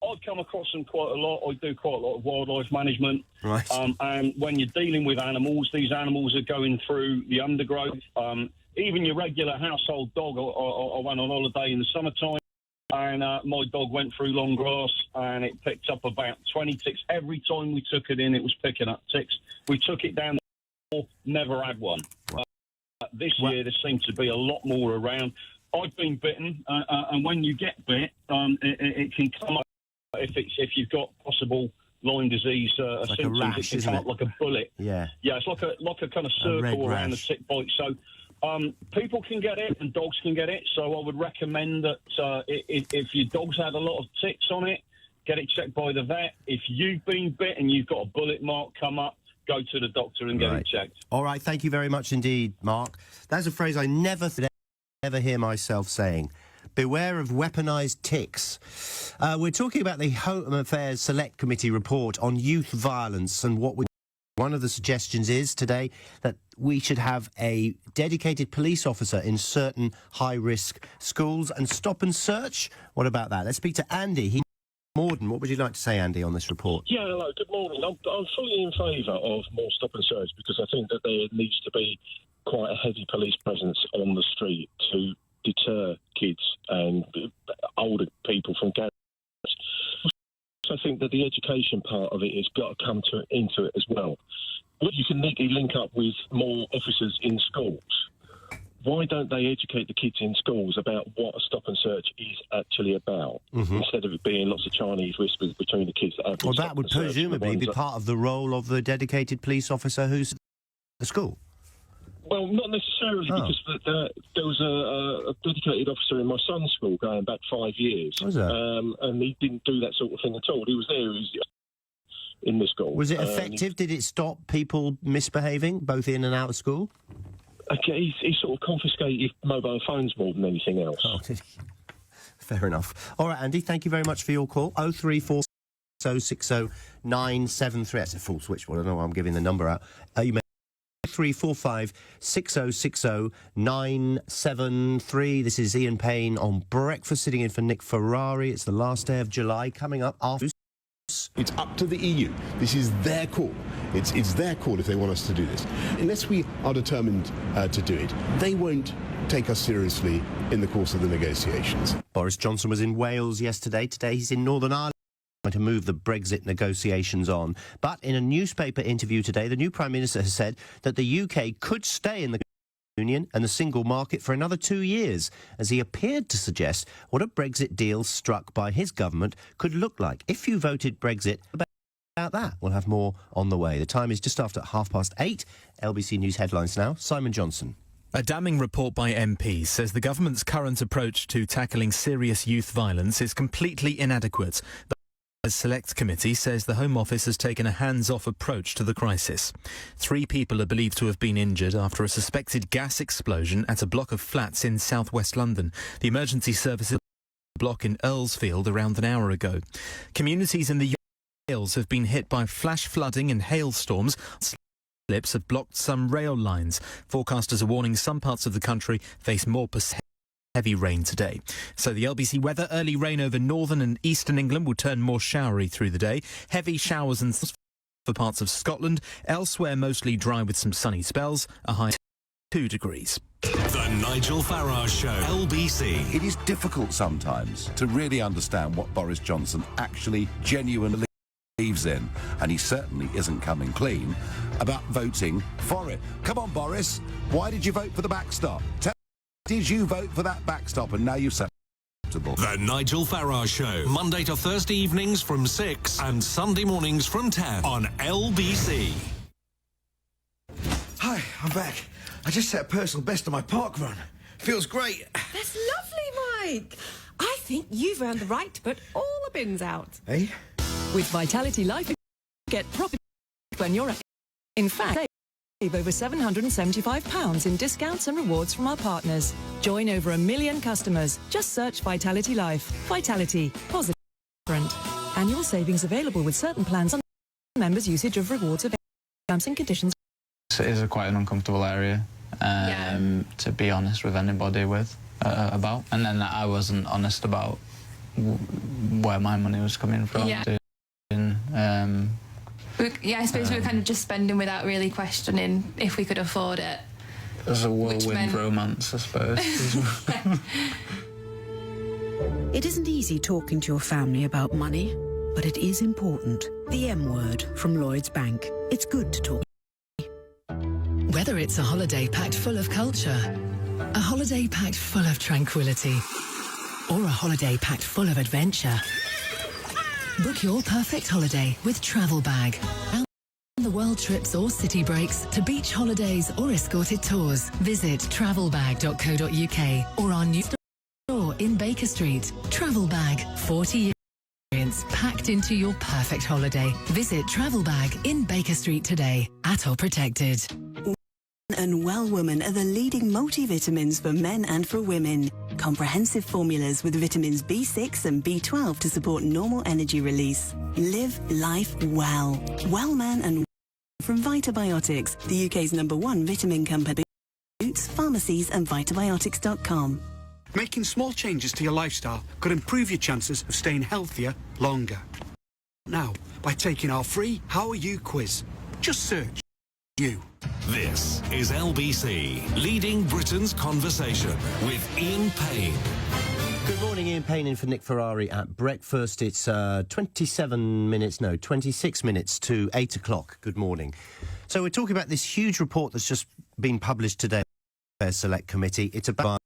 I've come across them quite a lot. I do quite a lot of wildlife management. Right. And when you're dealing with animals, these animals are going through the undergrowth. Even your regular household dog. I went on holiday in the summertime, and my dog went through long grass, and it picked up about 20 ticks. Every time we took it in, it was picking up ticks. We took it down. Never had one. This year there seems to be a lot more around. I've been bitten, and when you get bit, it can come up if you've got possible Lyme disease like symptoms. A rash, it can come up like a bullet. Yeah, it's like a kind of circle around the tick bite. So people can get it, and dogs can get it. So I would recommend that if your dog's had a lot of ticks on it, get it checked by the vet. If you've been bit and you've got a bullet mark come up, go to the doctor and get it checked. All right, thank you very much indeed, Mark. That's a phrase I never hear myself saying. Beware of weaponised ticks. We're talking about the Home Affairs Select Committee report on youth violence, and one of the suggestions is today that we should have a dedicated police officer in certain high-risk schools and stop and search. What about that? Let's speak to Andy. Morden, what would you like to say, Andy, on this report? Yeah, hello, good morning. I'm fully in favour of more stop and search because I think that there needs to be quite a heavy police presence on the street to deter kids and older people from gangs. I think that the education part of it has got to come into it as well. You can neatly link up with more officers in schools. Why don't they educate the kids in schools about what a stop and search is actually about, instead of it being lots of Chinese whispers between the kids? Well, that would presumably be part of the role of the dedicated police officer who's at the school. Well, not necessarily, because there was a dedicated officer in my son's school going back 5 years. Was there? And he didn't do that sort of thing at all. He was there, he was in the school. Was it effective? Did it stop people misbehaving, both in and out of school? Okay, he sort of confiscated mobile phones more than anything else. Oh, did he? Fair enough. All right, Andy, thank you very much for your call. 034 60 973. That's a full switchboard. I don't know why I'm giving the number out. You may 0345 6060 973. This is Ian Payne on Breakfast, sitting in for Nick Ferrari. It's the last day of July. Coming up after... It's up to the EU. This is their call. It's their call if they want us to do this. Unless we are determined to do it, they won't take us seriously in the course of the negotiations. Boris Johnson was in Wales yesterday. Today he's in Northern Ireland trying to move the Brexit negotiations on. But in a newspaper interview today, the new Prime Minister has said that the UK could stay in the Union and the single market for another 2 years, as he appeared to suggest what a Brexit deal struck by his government could look like if you voted Brexit. About that, we'll have more on the way. The time is just after 8:30. LBC News headlines now. Simon Johnson. A damning report by MPs says the government's current approach to tackling serious youth violence is completely inadequate. The Select Committee says the Home Office has taken a hands-off approach to the crisis. 3 people are believed to have been injured after a suspected gas explosion at a block of flats in southwest London. The emergency services block in Earlsfield around an hour ago. Communities in the Wales have been hit by flash flooding and hailstorms. Slips have blocked some rail lines. Forecasters are warning some parts of the country face more heavy rain today. So the LBC weather: early rain over northern and eastern England will turn more showery through the day. Heavy showers and for parts of Scotland. Elsewhere mostly dry with some sunny spells. A high 2 degrees. The Nigel Farage Show, LBC. It is difficult sometimes to really understand what Boris Johnson actually genuinely believes in, and he certainly isn't coming clean about voting for it. Come on, Boris, why did you vote for the backstop? Did you vote for that backstop and now you've said... The Nigel Farage Show, Monday to Thursday evenings from 6 and Sunday mornings from 10 on LBC. Hi, I'm back. I just set a personal best on my park run. Feels great. That's lovely, Mike. I think you've earned the right to put all the bins out. Hey? With Vitality Life, get profit when you're... In fact, save over £775 in discounts and rewards from our partners. Join over 1 million customers. Just search Vitality Life. Vitality. Positive. Different. Annual savings available with certain plans on members' usage of rewards of terms and conditions. It is quite an uncomfortable area to be honest with anybody about. And then I wasn't honest about where my money was coming from. Yeah. I suppose we were kind of just spending without really questioning if we could afford it. It was a whirlwind romance, I suppose. It isn't easy talking to your family about money, but it is important. The M word from Lloyds Bank. It's good to talk. Whether it's a holiday packed full of culture, a holiday packed full of tranquility, or a holiday packed full of adventure, book your perfect holiday with Travel Bag. The world trips or city breaks to beach holidays or escorted tours. Visit travelbag.co.uk or our new store in Baker Street. Travel Bag, 40 years experience packed into your perfect holiday. Visit Travel Bag in Baker Street today. At or protected. And Well Woman are the leading multivitamins for men and for women. Comprehensive formulas with vitamins B6 and B12 to support normal energy release. Live life well. Well Man and from Vitabiotics, the UK's #1 vitamin company. Boots, pharmacies and vitabiotics.com. Making small changes to your lifestyle could improve your chances of staying healthier longer. Now, by taking our free How Are You quiz. Just search you. This is LBC, leading Britain's conversation with Ian Payne. Good morning, Ian Payne in for Nick Ferrari at breakfast. It's 26 minutes to 8 o'clock. Good morning. So we're talking about this huge report that's just been published today by the Select Committee. It's about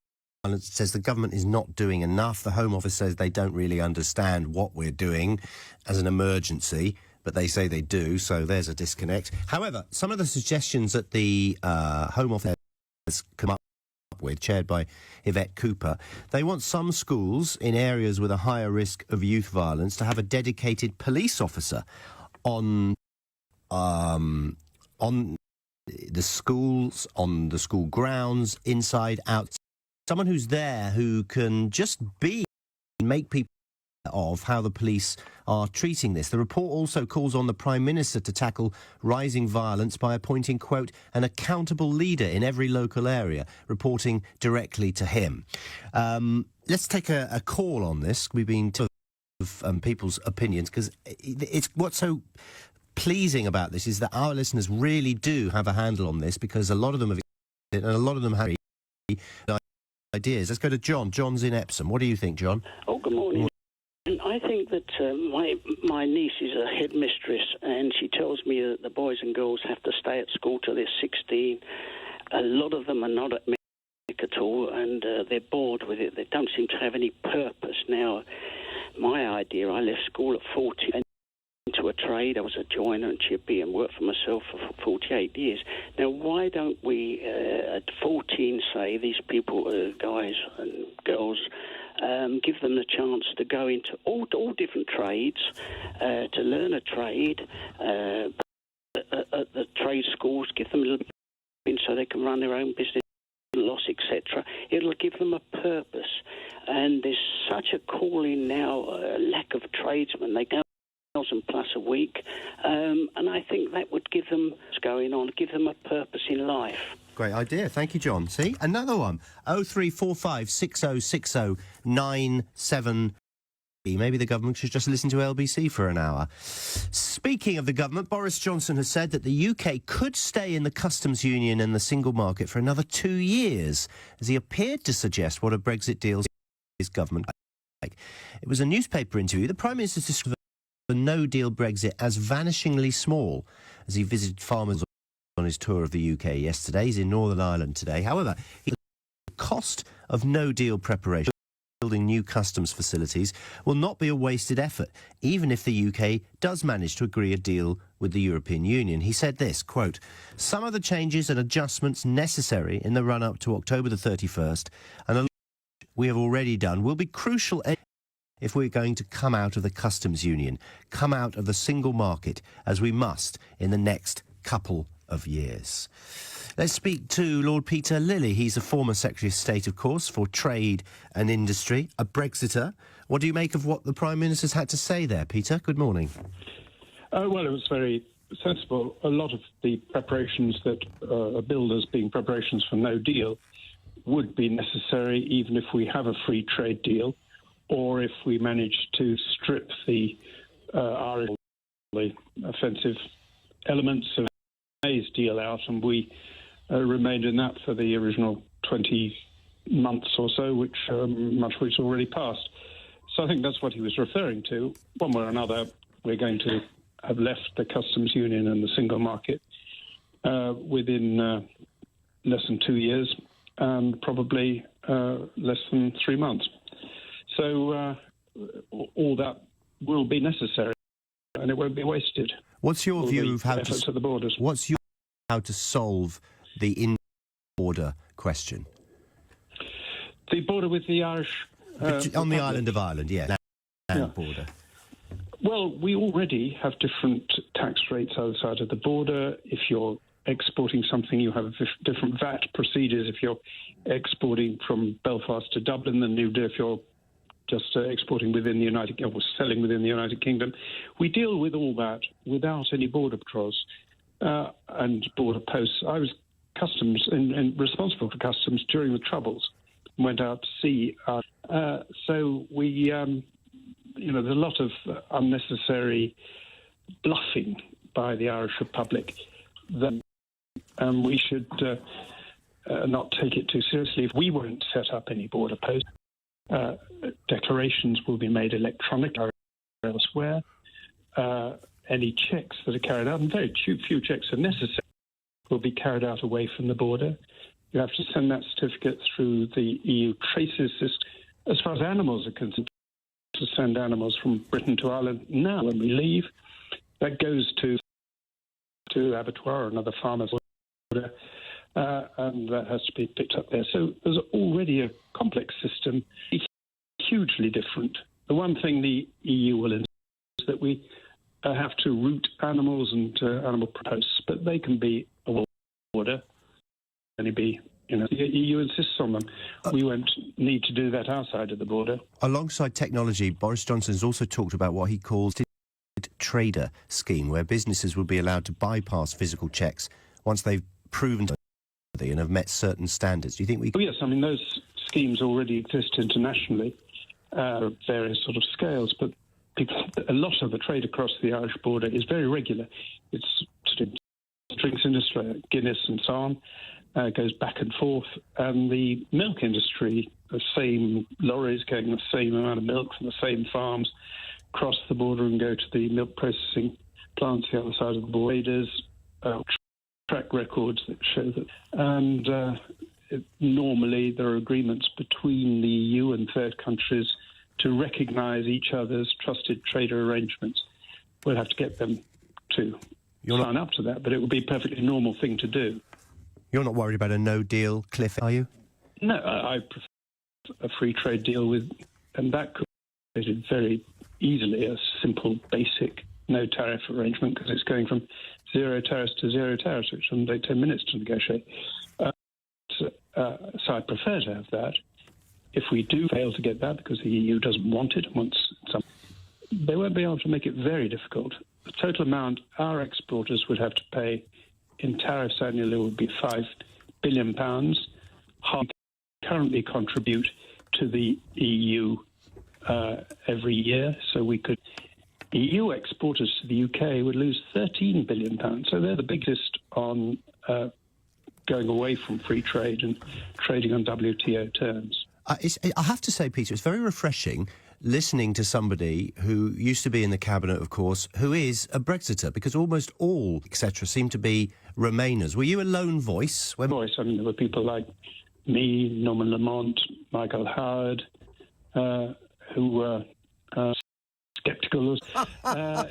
violence. It says the government is not doing enough. The Home Office says they don't really understand what we're doing as an emergency, but they say they do, so there's a disconnect. However, some of the suggestions that the Home Office has come up with, chaired by Yvette Cooper. They want some schools in areas with a higher risk of youth violence to have a dedicated police officer on the schools, on the school grounds, inside, out. Someone who's there who can just make people of how the police are treating this. The report also calls on the Prime Minister to tackle rising violence by appointing, quote, an accountable leader in every local area, reporting directly to him. Let's take a call on this. We've been to people's opinions, because it's what's so pleasing about this is that our listeners really do have a handle on this, because a lot of them have and a lot of them have ideas. Let's go to John. John's in Epsom. What do you think, John? Oh, good morning. I think that my niece is a headmistress, and she tells me that the boys and girls have to stay at school till they're 16. A lot of them are not at at all, and they're bored with it. They don't seem to have any purpose. Now, my idea, I left school at 40 and into a trade. I was a joiner and chippy and worked for myself for 48 years. Now, why don't we, at 14, say, these people, guys and girls, give them the chance to go into all different trades, to learn a trade, at the trade schools, give them a little bit so they can run their own business, loss, etc. It'll give them a purpose. And there's such a calling now, lack of tradesmen. They go 1,000 plus a week, and I think that would give them what's going on, give them a purpose in life. Great idea. Thank you, John. See? Another one. 0345 6060 97. Maybe the government should just listen to LBC for an hour. Speaking of the government, Boris Johnson has said that the UK could stay in the customs union and the single market for another 2 years, as he appeared to suggest what a Brexit deal his government like. It was a newspaper interview. The Prime Minister described the no-deal Brexit as vanishingly small, as he visited farmers on his tour of the UK yesterday. He's in Northern Ireland today. However, the cost of no-deal preparation, building new customs facilities, will not be a wasted effort, even if the UK does manage to agree a deal with the European Union. He said this, quote, some of the changes and adjustments necessary in the run-up to October the 31st, and a lot we have already done, will be crucial if we're going to come out of the customs union, come out of the single market, as we must in the next couple of years. Let's speak to Lord Peter Lilly. He's a former Secretary of State, of course, for Trade and Industry, a Brexiter. What do you make of what the Prime Minister's had to say there, Peter? Good morning. Well, it was very sensible. A lot of the preparations that are billed as being preparations for no deal would be necessary even if we have a free trade deal, or if we manage to strip the offensive elements of May's deal out, and we remained in that for the original 20 months or so, which much of which already passed. So I think that's what he was referring to. One way or another, we're going to have left the customs union and the single market within less than 2 years, and probably less than 3 months. So all that will be necessary, and it won't be wasted. What's your view of how to the borders? What's your how to solve the in-border question? The border with the Irish on the island of Ireland, yeah. Border. Well, we already have different tax rates outside of the border. If you're exporting something, you have different VAT procedures. If you're exporting from Belfast to Dublin than you do if you're just exporting within the United Kingdom or selling within the United Kingdom. We deal with all that without any border patrols and border posts. I was customs and responsible for customs during the Troubles. Went out to sea. So we, there's a lot of unnecessary bluffing by the Irish Republic that we should not take it too seriously. If we won't set up any border posts, declarations will be made electronically elsewhere. Any checks that are carried out, and very few checks are necessary, will be carried out away from the border. You have to send that certificate through the EU traces system. As far as animals are concerned, to send animals from Britain to Ireland now when we leave, that goes to abattoir or another farmer's order. and that has to be picked up there. So there's already a complex system, hugely different. The one thing the EU will insist is that we have to route animals and animal posts, but they can be a border, only be. The EU insists on them. We won't need to do that outside of the border. Alongside technology, Boris Johnson has also talked about what he calls the trader scheme, where businesses will be allowed to bypass physical checks once they've proven and have met certain standards. Do you think we... Oh, yes, I mean, those schemes already exist internationally at various sort of scales, but a lot of the trade across the Irish border is very regular. It's drinks industry, Guinness and so on. Goes back and forth, and the milk industry, the same lorries carrying the same amount of milk from the same farms, cross the border and go to the milk processing plants the other side of the border. Track records that show that, and normally there are agreements between the EU and third countries to recognise each other's trusted trader arrangements. We'll have to get them to sign up to that, but it would be a perfectly normal thing to do. You're not worried about a no-deal cliff, are you? No, I prefer a free trade deal with, and that could be created very easily a simple, basic no-tariff arrangement, because it's going from zero tariffs to zero tariffs, which will take 10 minutes to negotiate. So I prefer to have that. If we do fail to get that because the EU doesn't want it, they won't be able to make it very difficult. The total amount our exporters would have to pay in tariffs annually would be £5 billion. Half currently contribute to the EU every year, so EU exporters to the UK would lose £13 billion. So they're the biggest on going away from free trade and trading on WTO terms. I have to say, Peter, it's very refreshing listening to somebody who used to be in the cabinet, of course, who is a Brexiter, because almost all, etc., seem to be Remainers. Were you a lone voice? I mean, there were people like me, Norman Lamont, Michael Howard, who were sceptical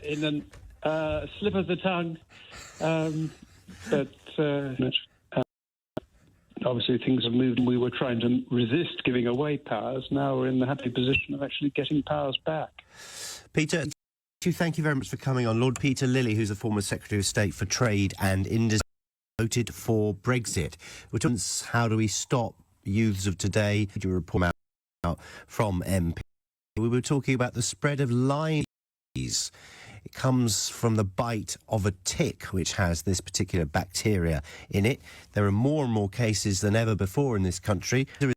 in a slip of the tongue. But obviously things have moved, and we were trying to resist giving away powers. Now we're in the happy position of actually getting powers back. Peter, thank you very much for coming on. Lord Peter Lilly, who's the former Secretary of State for Trade and Industry, voted for Brexit. We're talking, how do we stop youths of today? Did you report out from MP? We were talking about the spread of Lyme disease. It comes from the bite of a tick, which has this particular bacteria in it. There are more and more cases than ever before in this country. There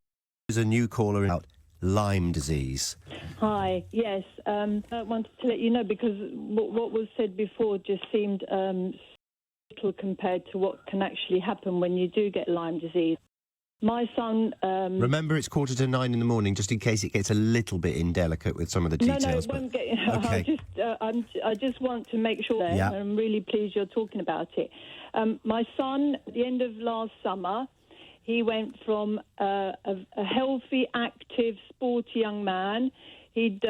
is a new caller about Lyme disease. Hi, yes. I wanted to let you know, because what was said before just seemed little compared to what can actually happen when you do get Lyme disease. My son... Remember, it's 8:45 in the morning, just in case it gets a little bit indelicate with some of the details. No, it won't get... Okay. I just want to make sure that I'm really pleased you're talking about it. My son, at the end of last summer, he went from a healthy, active, sporty young man. He'd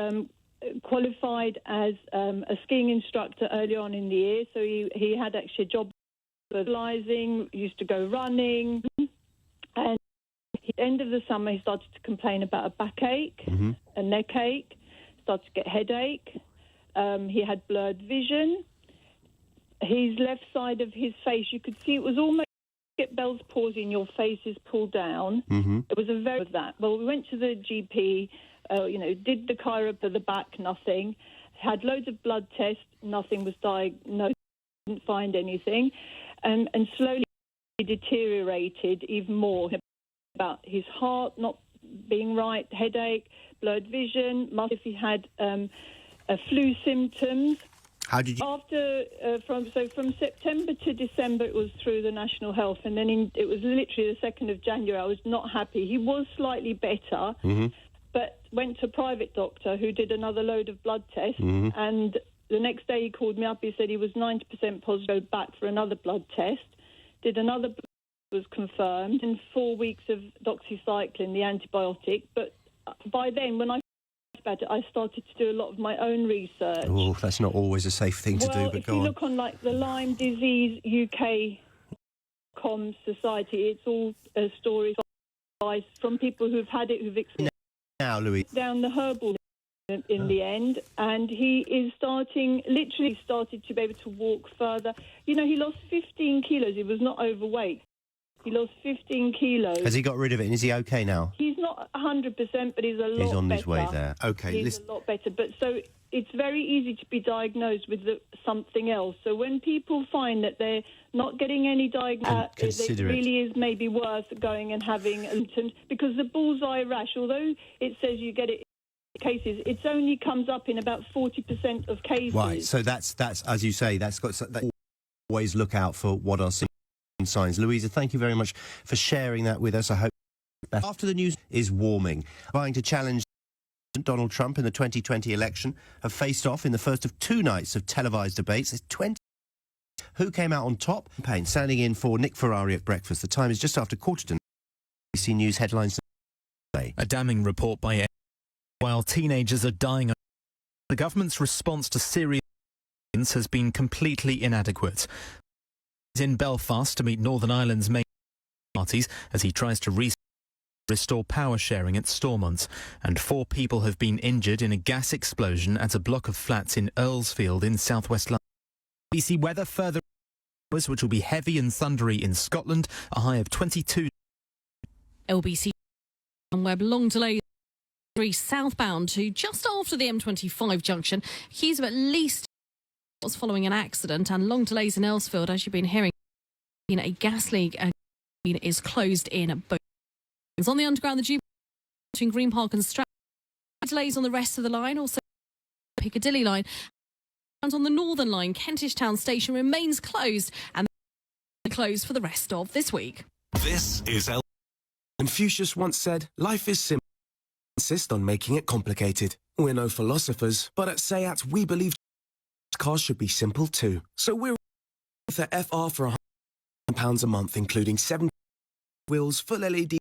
qualified as a skiing instructor early on in the year, so he had actually a job specialising, used to go running, and at the end of the summer he started to complain about a backache, a neck ache, started to get headache. He had blurred vision. His left side of his face, you could see it was almost get Bell's palsy, your face is pulled down. It was a very of that. Well, we went to the GP, did the chiro for the back, nothing. Had loads of blood tests, nothing was diagnosed, didn't find anything. And slowly deteriorated even more about his heart not being right, headache, blurred vision, if he had flu symptoms. How did you... After, from September to December, it was through the National Health, and then it was literally the 2nd of January. I was not happy. He was slightly better, but went to a private doctor who did another load of blood tests, and the next day he called me up. He said he was 90% positive, go back for another blood test, did another blood was confirmed, and 4 weeks of doxycycline, the antibiotic. But by then, when I about it, I started to do a lot of my own research. Oh, that's not always a safe thing to do, but if you look on like the Lyme Disease UK society. It's all stories from people who've had it, who've experienced now, Louise. Down the herbal in the end, and he is literally started to be able to walk further. You know, he lost 15 kilos. He was not overweight. He lost 15 kilos. Has he got rid of it, and is he okay now? He's not 100%, but he's a lot better. He's on his way there. Okay. He's a lot better. But so it's very easy to be diagnosed with something else. So when people find that they're not getting any diagnosis, it really is maybe worth going and having because the bullseye rash, although it says you get it in cases, it only comes up in about 40% of cases. Right. So that's as you say, that always look out for what are signs. Louisa, thank you very much for sharing that with us. I hope after the news is warming, trying to challenge Donald Trump in the 2020 election have faced off in the first of 2 nights of televised debates. There's 20. Who came out on top? Payne standing in for Nick Ferrari at breakfast. The time is just after 1:45. BBC News headlines today. A damning report by while teenagers are dying, the government's response to Syria has been completely inadequate. In Belfast to meet Northern Ireland's main parties as he tries to restore power sharing at Stormont, and 4 people have been injured in a gas explosion at a block of flats in Earlsfield in southwest London. BBC weather further hours, which will be heavy and thundery in Scotland, a high of 22. LBC web long delays southbound to just after the M25 junction. Keys of at least following an accident, and long delays in Earlsfield, as you've been hearing. A gas leak is closed in both. It's on the underground, the Jubilee between Green Park and Stratford. Delays on the rest of the line, also Piccadilly line. And on the Northern line, Kentish Town Station remains closed and closed for the rest of this week. This is Confucius once said, life is simple. Insist on making it complicated. We're no philosophers, but at SEAT we believe cars should be simple too. So we're with the FR for £100 a month, including 7 wheels, full LED,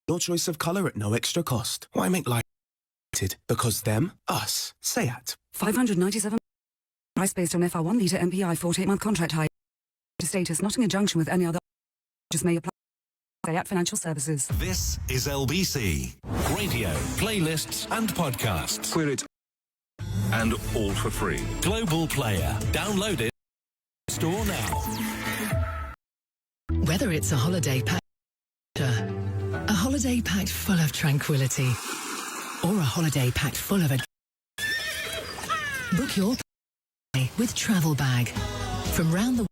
your choice of colour at no extra cost. Why make life complicated? Because them, us, SEAT. £597. Price based on FR1 litre MPI 48-month contract hire. Status not in conjunction with any other. Just may apply. SEAT Financial Services. This is LBC. Radio, playlists and podcasts. Queer it. And all for free. Global Player. Download it. Store now. Whether it's a holiday packed full of tranquility, or a holiday packed full of book your with Travel Bag. From round the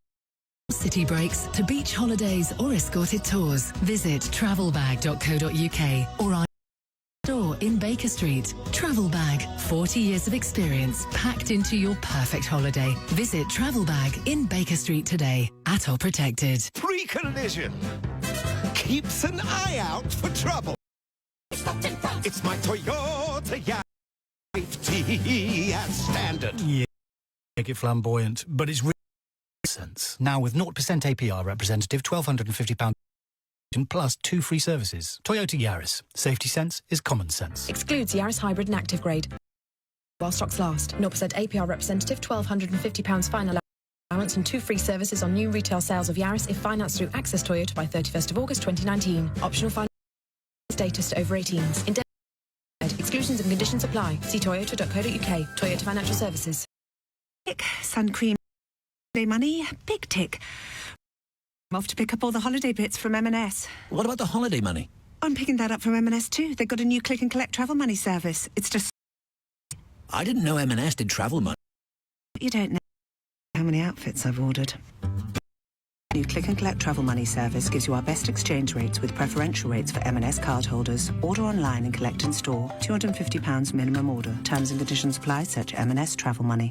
city breaks to beach holidays or escorted tours, visit travelbag.co.uk or our store in Baker Street. Travel Bag, 40 years of experience packed into your perfect holiday. Visit Travel Bag in Baker Street today. At or protected. Pre-collision keeps an eye out for trouble. It's my Toyota Yaris. Safety at standard. Yeah, make it flamboyant, but it's really sense. Now with 0% APR representative, £1,250 plus 2 free services. Toyota Yaris. Safety sense is common sense. Excludes Yaris Hybrid and Active Grade. While stocks last. 0% APR representative, £1,250 final allowance and 2 free services on new retail sales of Yaris if financed through Access Toyota by 31st of August 2019. Optional finance status to over 18s. Exclusions and conditions apply. See toyota.co.uk. Toyota Financial Services. Sun cream. Holiday money. Big tick. I'm off to pick up all the holiday bits from M&S. What about the holiday money? I'm picking that up from M&S too. They've got a new click and collect travel money service. It's just... I didn't know M&S did travel money. You don't know how many outfits I've ordered. New click and collect travel money service gives you our best exchange rates with preferential rates for M&S cardholders. Order online and collect in store. £250 minimum order. Terms and conditions apply. Search M&S Travel Money.